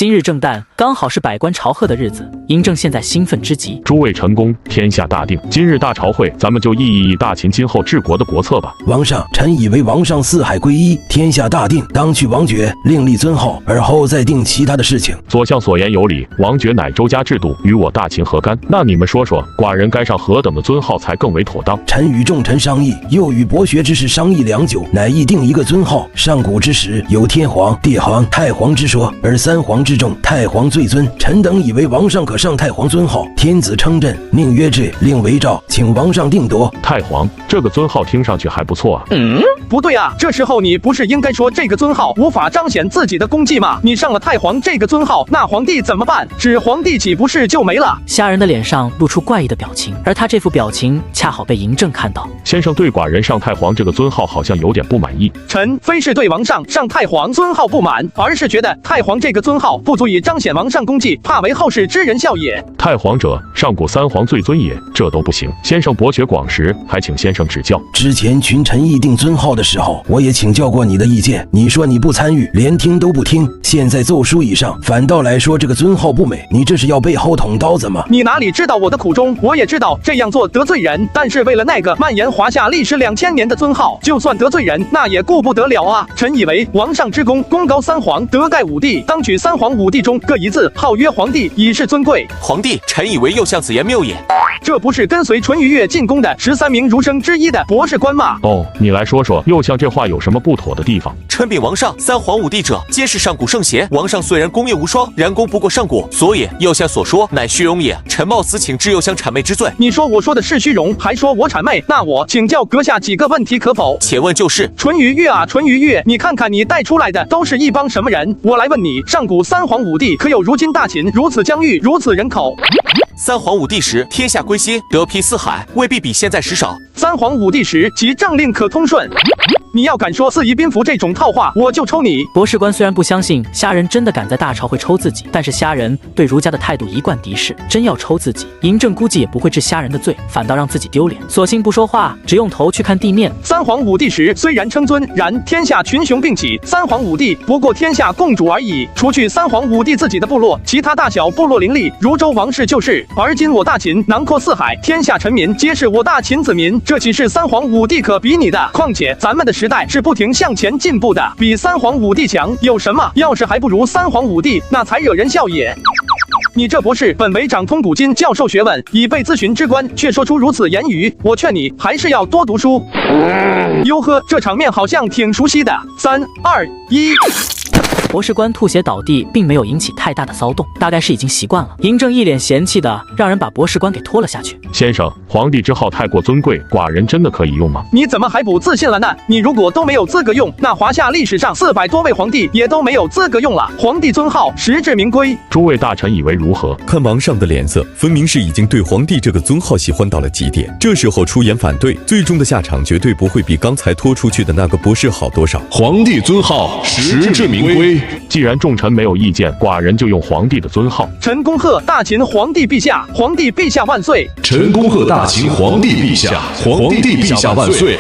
Speaker 1: 今日正旦，刚好是百官朝贺的日子，嬴政现在兴奋之极。
Speaker 15: 诸位臣工，天下大定，今日大朝会，咱们就议大秦今后治国的国策吧。
Speaker 18: 王上，臣以为王上四海归一，天下大定，当去王爵，另立尊号，而后再定其他的事情。
Speaker 15: 左相所言有理，王爵乃周家制度，与我大秦何干？那你们说说，寡人该上何等的尊号才更为妥当？
Speaker 18: 臣与众臣商议，又与博学之士商议良久，乃议定一个尊号。上古之时，有天皇、地皇、太皇之说，而三皇之中，太皇最尊。臣等以为王上可上太皇尊号，天子称朕，宁曰制，令为诏，请王上定夺。
Speaker 15: 太皇这个尊号听上去还不错啊。
Speaker 2: 不对啊，这时候你不是应该说这个尊号无法彰显自己的功绩吗？你上了太皇这个尊号，那皇帝怎么办？指皇帝岂不是就没了？
Speaker 1: 虾仁的脸上露出怪异的表情，而他这副表情恰好被嬴政看到。
Speaker 15: 先生对寡人上太皇这个尊号好像有点不满意。
Speaker 2: 臣非是对王上上太皇尊号不满，而是觉得太皇这个尊号不足以彰显王上功绩，怕为后世之人笑也。
Speaker 15: 太皇者，上古三皇最尊也，这都不行。先生博学广识，还请先生指教。
Speaker 18: 之前群臣议定尊号的时候，我也请教过你的意见，你说你不参与，连听都不听。现在奏书以上，反倒来说这个尊号不美，你这是要背后捅刀子吗？
Speaker 2: 你哪里知道我的苦衷？我也知道这样做得罪人，但是为了那个蔓延华夏历史2000年的尊号，就算得罪人，那也顾不得了啊！臣以为王上之功，功高三皇，德盖五帝，当取三皇五帝中各一字，号曰皇帝，以示尊贵。
Speaker 20: 皇帝，臣以为右相子言谬也。
Speaker 2: 这不是跟随淳于越进宫的13名儒生之一的博士官吗？
Speaker 15: 哦，你来说说，右相这话有什么不妥的地方？
Speaker 20: 臣禀王上，三皇五帝者，皆是上古圣贤。王上虽然功业无双，然功不过上古，所以右相所说乃虚荣也。臣冒死请治右相谄媚之罪。
Speaker 2: 你说我说的是虚荣，还说我谄媚？那我请教阁下几个问题可否？
Speaker 20: 且问就是。
Speaker 2: 淳于越啊，淳于越，你看看你带出来的都是一帮什么人？我来问你，上古三皇五帝可有如今大秦如此疆域，如此人口？
Speaker 20: 三皇五帝时，天下归心，得披四海，未必比现在时少。
Speaker 2: 三皇五帝时，即政令可通顺。你要敢说四夷宾服这种套话，我就抽你！
Speaker 1: 博士官虽然不相信虾仁真的敢在大朝会抽自己，但是虾仁对儒家的态度一贯敌视，真要抽自己，嬴政估计也不会治虾仁的罪，反倒让自己丢脸，索性不说话，只用头去看地面。
Speaker 2: 三皇五帝时虽然称尊，然天下群雄并起，三皇五帝不过天下共主而已。除去三皇五帝自己的部落，其他大小部落林立，如周王室就是。而今我大秦囊括四海，天下臣民皆是我大秦子民，这岂是三皇五帝可比拟的？况且咱们的时代是不停向前进步的，比三皇五帝强有什么？要是还不如三皇五帝，那才惹人笑也。你这博士本为掌通古今教授学问，已被咨询之官，却说出如此言语，我劝你还是要多读书。哟呵，这场面好像挺熟悉的。3、2、1。
Speaker 1: 博士官吐血倒地，并没有引起太大的骚动，大概是已经习惯了。嬴政一脸嫌弃的让人把博士官给拖了下去。
Speaker 15: 先生，皇帝之号太过尊贵，寡人真的可以用吗？
Speaker 2: 你怎么还不自信了呢？你如果都没有资格用，那华夏历史上400多位皇帝也都没有资格用了。皇帝尊号实至名归。
Speaker 15: 诸位大臣以为如何？
Speaker 4: 看王上的脸色，分明是已经对皇帝这个尊号喜欢到了极点。这时候出言反对，最终的下场绝对不会比刚才拖出去的那个博士好多少。
Speaker 8: 皇帝尊号实至名归。
Speaker 15: 既然众臣没有意见，寡人就用皇帝的尊号。
Speaker 2: 臣恭贺大秦皇帝陛下，皇帝陛下万岁！
Speaker 8: 臣恭贺大秦皇帝陛下，皇帝陛下万岁！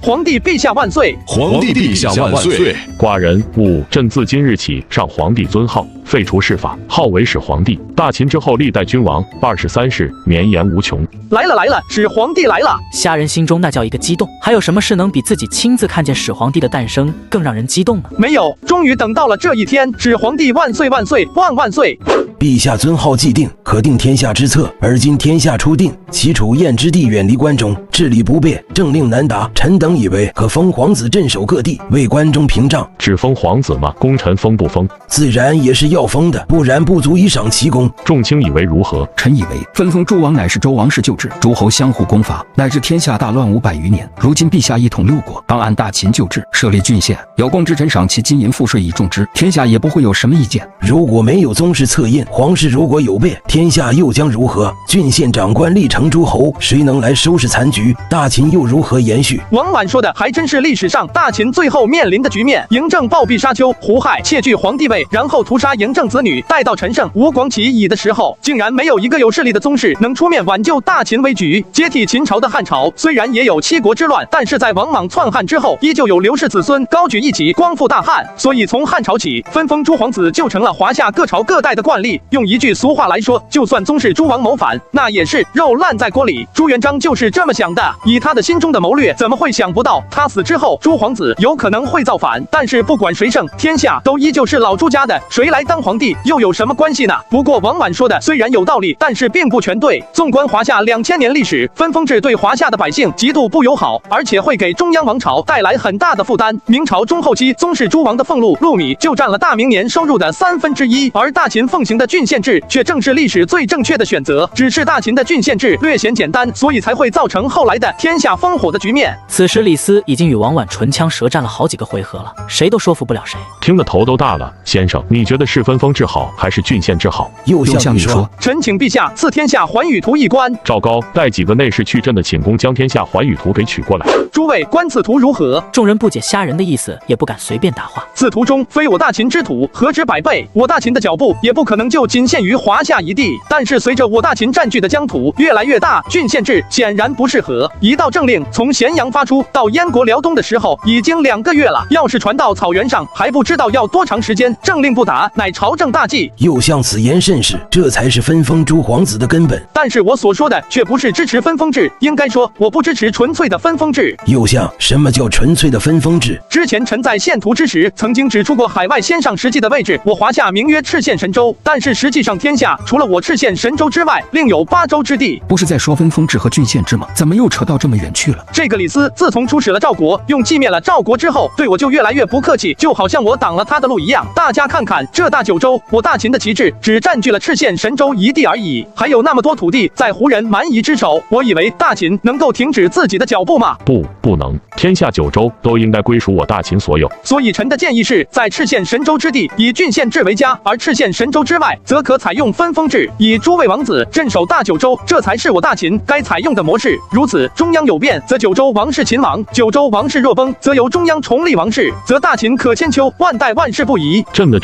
Speaker 2: 皇帝陛下万岁！
Speaker 8: 皇帝陛下万岁！
Speaker 15: 寡人朕自今日起上皇帝尊号，废除谥法，号为始皇帝。大秦之后历代君王23世，绵延无穷。
Speaker 2: 来了来了，始皇帝来了！
Speaker 1: 虾仁心中那叫一个激动，还有什么事能比自己亲自看见始皇帝的诞生更让人激动呢？
Speaker 2: 没有，终于等到了这一天，始皇帝万岁万岁万万岁！
Speaker 18: 陛下尊号既定，可定天下之策。而今天下初定，齐楚燕之地远离关中，治理不便，政令难达。臣等以为可封皇子镇守各地，为关中平障。
Speaker 15: 只封皇子吗？功臣封不封？
Speaker 18: 自然也是要封的，不然不足以赏其功。
Speaker 15: 众卿以为如何？
Speaker 9: 臣以为分封诸王乃是周王室旧制，诸侯相互攻伐，乃至天下大乱500余年。如今陛下一统6国，当按大秦旧制设立郡县，有功之臣赏其金银赋税以重之，天下也不会有什么意见。
Speaker 18: 如果没有宗室册印，皇室如果有变，天下又将如何？郡县长官立成诸侯，谁能来收拾残局？大秦又如何延续？
Speaker 2: 王婉说的还真是历史上大秦最后面临的局面。嬴政暴毙沙丘，胡亥窃据皇帝位，然后屠杀嬴政子女。待到陈胜、吴广起义的时候，竟然没有一个有势力的宗室能出面挽救大秦危局。接替秦朝的汉朝虽然也有七国之乱，但是在王莽篡汉之后，依旧有刘氏子孙高举义旗，光复大汉。所以从汉朝起，分封诸皇子就成了华夏各朝各代的惯例。用一句俗话来说，就算宗室诸王谋反，那也是肉烂在锅里。朱元璋就是这么想的，以他的心中的谋略，怎么会想不到他死之后，诸皇子有可能会造反？但是不管谁胜，天下都依旧是老朱家的，谁来当皇帝又有什么关系呢？不过王婉说的虽然有道理，但是并不全对。纵观华夏2000年历史，分封制对华夏的百姓极度不友好，而且会给中央王朝带来很大的负担。明朝中后期，宗室诸王的俸禄禄米就占了大明年收入的1/3，而大秦奉行的郡县制却正是历史最正确的选择。只是大秦的郡县制略显简单，所以才会造成后来的天下烽火的局面。
Speaker 1: 此时李斯已经与王婉唇枪舌战了好几个回合了，谁都说服不了谁。
Speaker 15: 听得头都大了，先生，你觉得是分封制好还是郡县制好？
Speaker 18: 右相你说。
Speaker 2: 臣请陛下赐天下寰宇图一官。
Speaker 15: 赵高带几个内侍去朕的寝宫，将天下寰宇图给取过来。
Speaker 2: 诸位观此图如何？
Speaker 1: 众人不解虾仁的意思，也不敢随便答话。
Speaker 2: 此图中非我大秦之土，何止100倍？我大秦的脚步也不可能就仅限于华夏一地。但是随着我大秦占据的疆土越来越大，郡县制显然不适合。一道政令从咸阳发出到燕国辽东的时候，已经2个月了。要是传到草原上，还不知道要多长时间。政令不达，乃朝政大忌。
Speaker 18: 右相此言甚是，这才是分封诸皇子的根本。
Speaker 2: 但是我所说的却不是支持分封制，应该说我不支持纯粹的分封制。
Speaker 18: 右相，什么叫纯粹的分封制？
Speaker 2: 之前臣在献图之时，曾经指出过海外先上实际的位置。我华夏名曰赤县神州，但是实际上天下除了我赤县神州之外，另有8州之地。
Speaker 9: 不是在说分封制和郡县制吗？怎么又扯到这么远去了？
Speaker 2: 这个李斯自从出使了赵国，用计灭了赵国之后，对我就越来越不客气，就好像我挡了他的路一样。大家看看这大9州，我大秦的旗帜只占据了赤县神州一地而已，还有那么多土地在胡人蛮夷之手。我以为大秦能够停止自己的脚步吗？
Speaker 15: 不能，天下9州都应该归属我大秦所有。
Speaker 2: 所以臣的建议是在赤县神州之地以郡县制为佳，而赤县神州之外则可采用分封制，以诸位王子镇守大9州，这才是我大秦该采用的模式。如此，中央有变，则9州王室秦王；9州王室若崩，则由中央重立王室，则大秦可千秋万代，万世不移。
Speaker 15: 朕的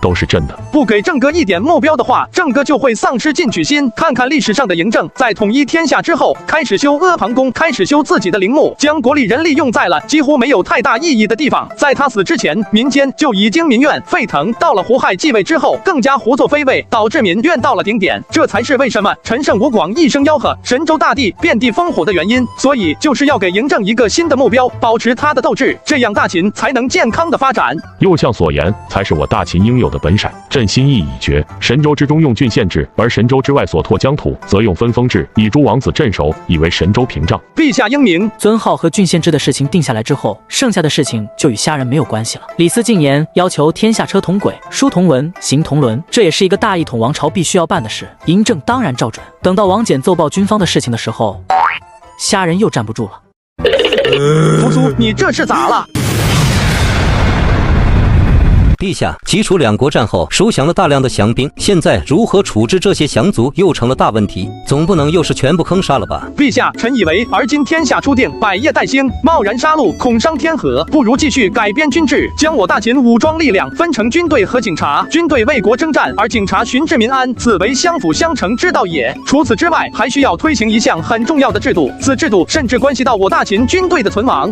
Speaker 15: 都是朕的。
Speaker 2: 不给郑哥一点目标的话，郑哥就会丧失进取心。看看历史上的嬴政，在统一天下之后，开始修阿房宫，开始修自己的陵墓，将国力人力用在了几乎没有太大意义的地方。在他死之前，民间就已经民怨沸腾，到了胡亥继位之后，更加胡作非为，导致民怨到了顶点。这才是为什么陈胜吴广一生吆喝神州大地遍地烽火的原因。所以就是要给嬴政一个新的目标，保持他的斗志，这样大秦才能健康的发展。
Speaker 15: 右相所言才是我大秦应有的本色。朕心意已决，神州之中用郡县制，而神州之外所拓疆土则用分封制，以诸王子镇守，以为神州屏障。
Speaker 2: 陛下英明。
Speaker 1: 尊号和郡县制的事情定下来之后，剩下的事情就与虾仁没有关系了。李斯进言要求天下车同轨，书同文，行同伦，这也是一个大一统王朝必须要办的事。嬴政当然照准。等到王翦奏报军方的事情的时候，虾仁又站不住了。
Speaker 2: 扶苏，你这是咋了？
Speaker 11: 陛下，齐楚2国战后收降了大量的降兵，现在如何处置这些降卒又成了大问题，总不能又是全部坑杀了吧？
Speaker 2: 陛下，臣以为而今天下初定，百业待兴，贸然杀戮恐伤天和，不如继续改编军制，将我大秦武装力量分成军队和警察，军队为国征战，而警察巡治民安，此为相辅相成之道也。除此之外，还需要推行一项很重要的制度，此制度甚至关系到我大秦军队的存亡。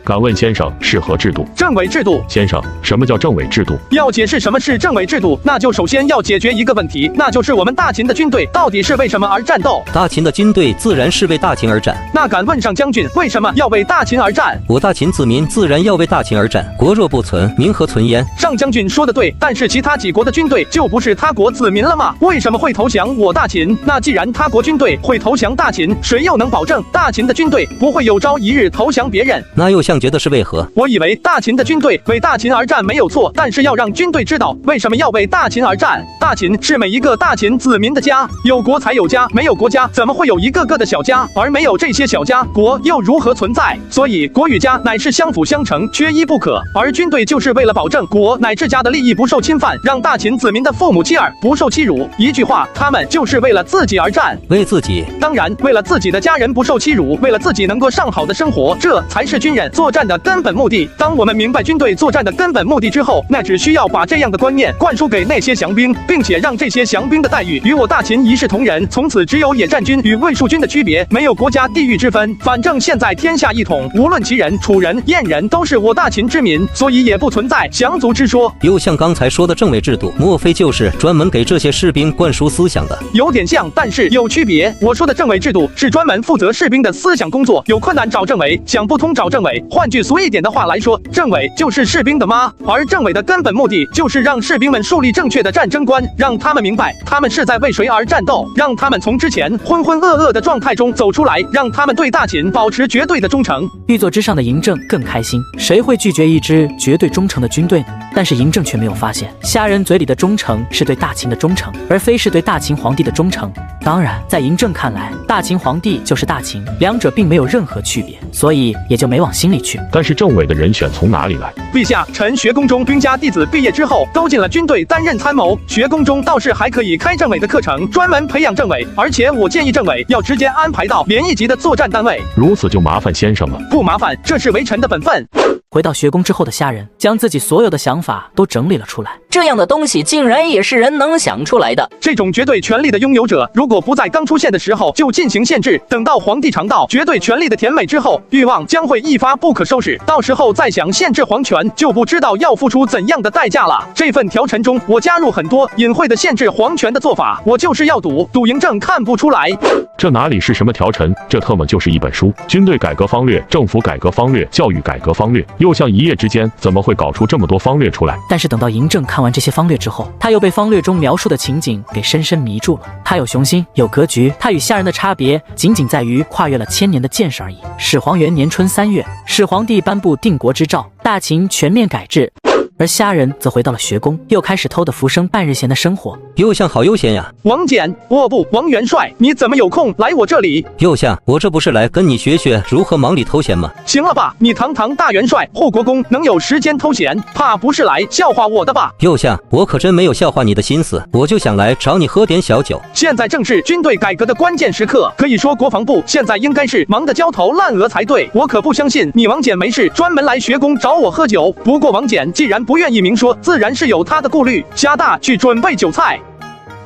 Speaker 15: 敢问先生是何制度？
Speaker 2: 政委制度。
Speaker 15: 先生，什么叫政委制度？
Speaker 2: 要解释什么是政委制度，那就首先要解决一个问题，那就是我们大秦的军队到底是为什么而战斗？
Speaker 11: 大秦的军队自然是为大秦而战。
Speaker 2: 那敢问上将军，为什么要为大秦而战？
Speaker 11: 我大秦子民自然要为大秦而战。国若不存，民何存焉？
Speaker 2: 上将军说的对，但是其他几国的军队就不是他国子民了吗？为什么会投降我大秦？那既然他国军队会投降大秦，谁又能保证大秦的军队不会有朝一日投降别人？
Speaker 11: 那右相觉得是为何？
Speaker 2: 我以为大秦的军队为大秦而战没有错，但是要让军队知道为什么要为大秦而战。大秦是每一个大秦子民的家，有国才有家，没有国家怎么会有一个个的小家？而没有这些小家，国又如何存在？所以国与家乃是相辅相成，缺一不可。而军队就是为了保证国乃至家的利益不受侵犯，让大秦子民的父母妻儿不受欺辱。一句话，他们就是为了自己而战。
Speaker 11: 为自己，
Speaker 2: 当然为了自己的家人不受欺辱，为了自己能过上好的生活，这才是军人作战的根本目的。当我们明白军队作战的根本目的之后，那只需要把这样的观念灌输给那些降兵，并且让这些降兵的待遇与我大秦一视同仁，从此只有野战军与卫戍军的区别，没有国家地域之分。反正现在天下一统，无论齐人、楚人、燕人，都是我大秦之民，所以也不存在降族之说。
Speaker 11: 又像刚才说的政委制度，莫非就是专门给这些士兵灌输思想的？
Speaker 2: 有点像，但是有区别。我说的政委制度是专门负责士兵的思想工作，有困难找政委，想不通找政委。换句俗一点的话来说，政委就是士兵的妈，而政委的根本目的就是让士兵们树立正确的战争观，让他们明白他们是在为谁而战斗，让他们从之前浑浑噩噩的状态中走出来，让他们对大秦保持绝对的忠诚。
Speaker 1: 玉座之上的嬴政更开心，谁会拒绝一支绝对忠诚的军队呢？但是嬴政却没有发现，虾人嘴里的忠诚是对大秦的忠诚，而非是对大秦皇帝的忠诚。当然，在嬴政看来，大秦皇帝就是大秦，两者并没有任何区别，所以也就没往心里去。
Speaker 15: 但是政委的人选从哪里来？
Speaker 2: 陛下，臣学宫中兵家弟子毕业之后都进了军队担任参谋，学宫中倒是还可以开政委的课程，专门培养政委，而且我建议政委要直接安排到连一级的作战单位。
Speaker 15: 如此就麻烦先生了。
Speaker 2: 不麻烦，这是为臣的本分。
Speaker 1: 回到学宫之后的虾人，将自己所有的想法都整理了出来。
Speaker 5: 这样的东西竟然也是人能想出来的。
Speaker 2: 这种绝对权力的拥有者，如果不在刚出现的时候就进行限制，等到皇帝尝到绝对权力的甜美之后，欲望将会一发不可收拾。到时候再想限制皇权，就不知道要付出怎样的代价了。这份条陈中，我加入很多隐晦的限制皇权的做法，我就是要赌嬴政看不出来。
Speaker 15: 这哪里是什么条陈，这特么就是一本书。军队改革方略、政府改革方略、教育改革方略，又像一夜之间怎么会搞出这么多方略出来？
Speaker 1: 但是等到嬴政看完这些方略之后，他又被方略中描述的情景给深深迷住了。他有雄心，有格局，他与虾人的差别仅仅在于跨越了1000年的见识而已。始皇元年春3月，始皇帝颁布定国之诏，大秦全面改制。而虾人则回到了学宫，又开始偷得浮生半日闲的生活。
Speaker 11: 右相好悠闲呀！
Speaker 2: 王翦，不，王元帅，你怎么有空来我这里？
Speaker 11: 右相，我这不是来跟你学学如何忙里偷闲吗？
Speaker 2: 行了吧，你堂堂大元帅，护国公能有时间偷闲？怕不是来笑话我的吧？
Speaker 11: 右相，我可真没有笑话你的心思，我就想来找你喝点小酒。
Speaker 2: 现在正是军队改革的关键时刻，可以说国防部现在应该是忙得焦头烂额才对。我可不相信你王翦没事专门来学宫找我喝酒。不过王翦既然不愿意明说，自然是有他的顾虑。虾大去准备酒菜。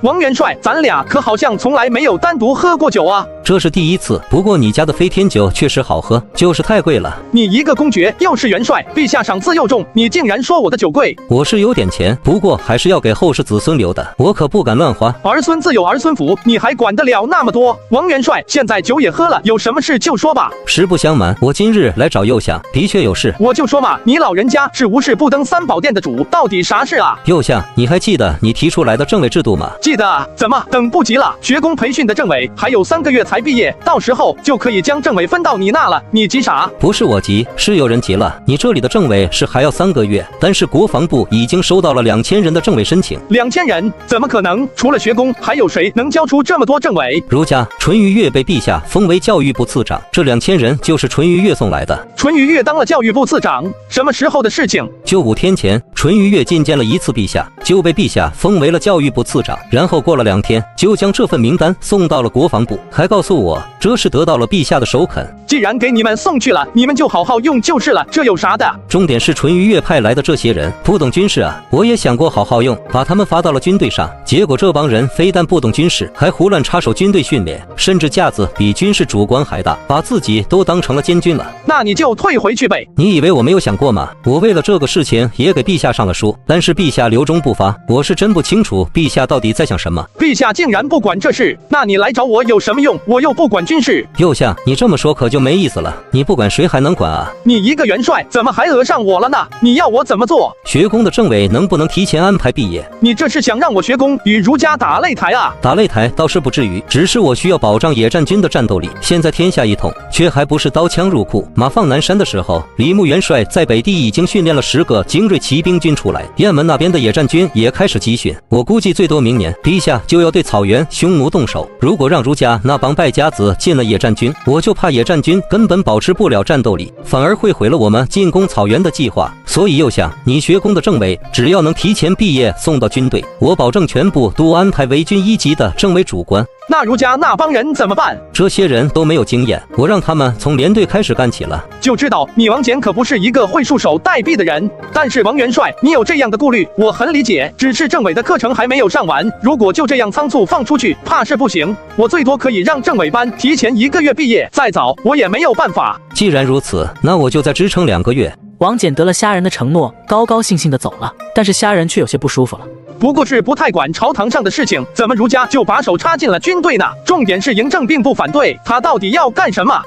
Speaker 2: 王元帅，咱俩可好像从来没有单独喝过酒啊。
Speaker 11: 这是第一次，不过你家的飞天酒确实好喝，就是太贵了。
Speaker 2: 你一个公爵又是元帅，陛下赏赐又重，你竟然说我的酒贵？
Speaker 11: 我是有点钱，不过还是要给后世子孙留的，我可不敢乱花。
Speaker 2: 儿孙自有儿孙福，你还管得了那么多？王元帅，现在酒也喝了，有什么事就说吧。
Speaker 11: 实不相瞒，我今日来找右相，的确有事。
Speaker 2: 我就说嘛，你老人家是无事不登三宝殿的主，到底啥事啊？
Speaker 11: 右相，你还记得你提出来的政委制度吗？
Speaker 2: 记得啊。怎么等不及了？学宫培训的政委还有3个月才毕业，到时候就可以将政委分到你那了，你急啥？
Speaker 11: 不是我急，是有人急了。你这里的政委是还要3个月，但是国防部已经收到了2000人的政委申请。
Speaker 2: 2000人？怎么可能？除了学宫，还有谁能交出这么多政委？
Speaker 11: 儒家淳于越被陛下封为教育部次长，这2000人就是淳于越送来的。
Speaker 2: 淳于越当了教育部次长，什么时候的事情？
Speaker 11: 就5天前，淳于越觐见了一次陛下，就被陛下封为了教育部次长，然后过了2天，就将这份名单送到了国防部，还告诉我这是得到了陛下的首肯。
Speaker 2: 既然给你们送去了，你们就好好用就是了，这有啥的？
Speaker 11: 重点是淳于越派来的这些人不懂军事啊，我也想过好好用，把他们发到了军队上，结果这帮人非但不懂军事，还胡乱插手军队训练，甚至架子比军事主官还大，把自己都当成了监军了。
Speaker 2: 那你就退回去呗。
Speaker 11: 你以为我没有想过吗？我为了这个事情也给陛下上了书，但是陛下留中不发，我是真不清楚陛下到底在想什么。
Speaker 2: 陛下竟然不管这事，那你来找我有什么用？我又不管军军事。
Speaker 11: 右相，你这么说可就没意思了，你不管谁还能管啊？
Speaker 2: 你一个元帅，怎么还讹上我了呢？你要我怎么做？
Speaker 11: 学宫的政委能不能提前安排毕业？
Speaker 2: 你这是想让我学宫与儒家打擂台啊？
Speaker 11: 打擂台倒是不至于，只是我需要保障野战军的战斗力。现在天下一统，却还不是刀枪入库。马放南山的时候，李牧元帅在北地已经训练了10个精锐骑兵军出来，雁门那边的野战军也开始集训。我估计最多明年，陛下就要对草原匈奴动手。如果让儒家那帮败家子进了野战军，我就怕野战军根本保持不了战斗力，反而会毁了我们进攻草原的计划。所以右相，你学宫的政委只要能提前毕业送到军队，我保证全部都安排为军1级的政委主官。
Speaker 2: 那儒家那帮人怎么办？
Speaker 11: 这些人都没有经验，我让他们从连队开始干起了。
Speaker 2: 就知道你王翦可不是一个会束手待毙的人。但是王元帅，你有这样的顾虑，我很理解。只是政委的课程还没有上完，如果就这样仓促放出去，怕是不行。我最多可以让政委班提前1个月毕业，再早我也没有办法。
Speaker 11: 既然如此，那我就再支撑2个月。
Speaker 1: 王翦得了虾仁的承诺，高高兴兴地走了。但是虾仁却有些不舒服了。
Speaker 2: 不过是不太管朝堂上的事情，怎么儒家就把手插进了军队呢？重点是嬴政并不反对，他到底要干什么？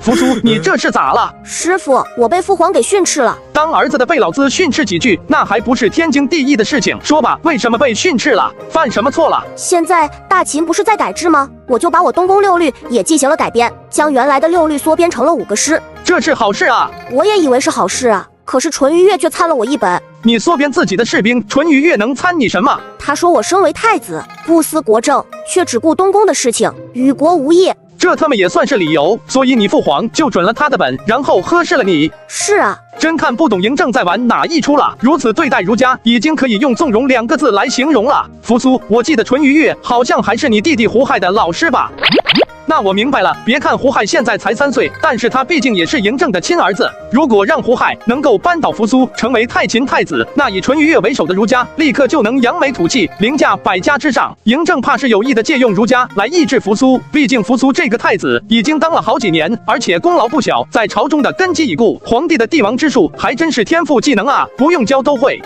Speaker 2: 扶苏，你这是咋了？
Speaker 19: 师傅，我被父皇给训斥了。
Speaker 2: 当儿子的被老子训斥几句，那还不是天经地义的事情？说吧，为什么被训斥了？犯什么错了？
Speaker 19: 现在大秦不是在改制吗？我就把我东宫6律也进行了改编，将原来的6律缩编成了5个师。
Speaker 2: 这是好事啊！
Speaker 19: 我也以为是好事啊，可是淳于越却参了我一本。
Speaker 2: 你缩编自己的士兵，淳于越能参你什么？
Speaker 19: 他说我身为太子，不思国政，却只顾东宫的事情，与国无益。
Speaker 2: 这他们也算是理由，所以你父皇就准了他的本，然后呵斥了你。
Speaker 19: 是啊，
Speaker 2: 真看不懂嬴政在玩哪一出了。如此对待儒家，已经可以用纵容2个字来形容了。扶苏，我记得淳于越好像还是你弟弟胡亥的老师吧？那我明白了，别看胡亥现在才3岁，但是他毕竟也是嬴政的亲儿子。如果让胡亥能够扳倒扶苏，成为太秦太子，那以淳于越为首的儒家立刻就能扬眉吐气，凌驾百家之上。嬴政怕是有意的借用儒家来抑制扶苏，毕竟扶苏这个太子已经当了好几年，而且功劳不小，在朝中的根基已固。皇帝的帝王之术还真是天赋技能啊，不用教都会。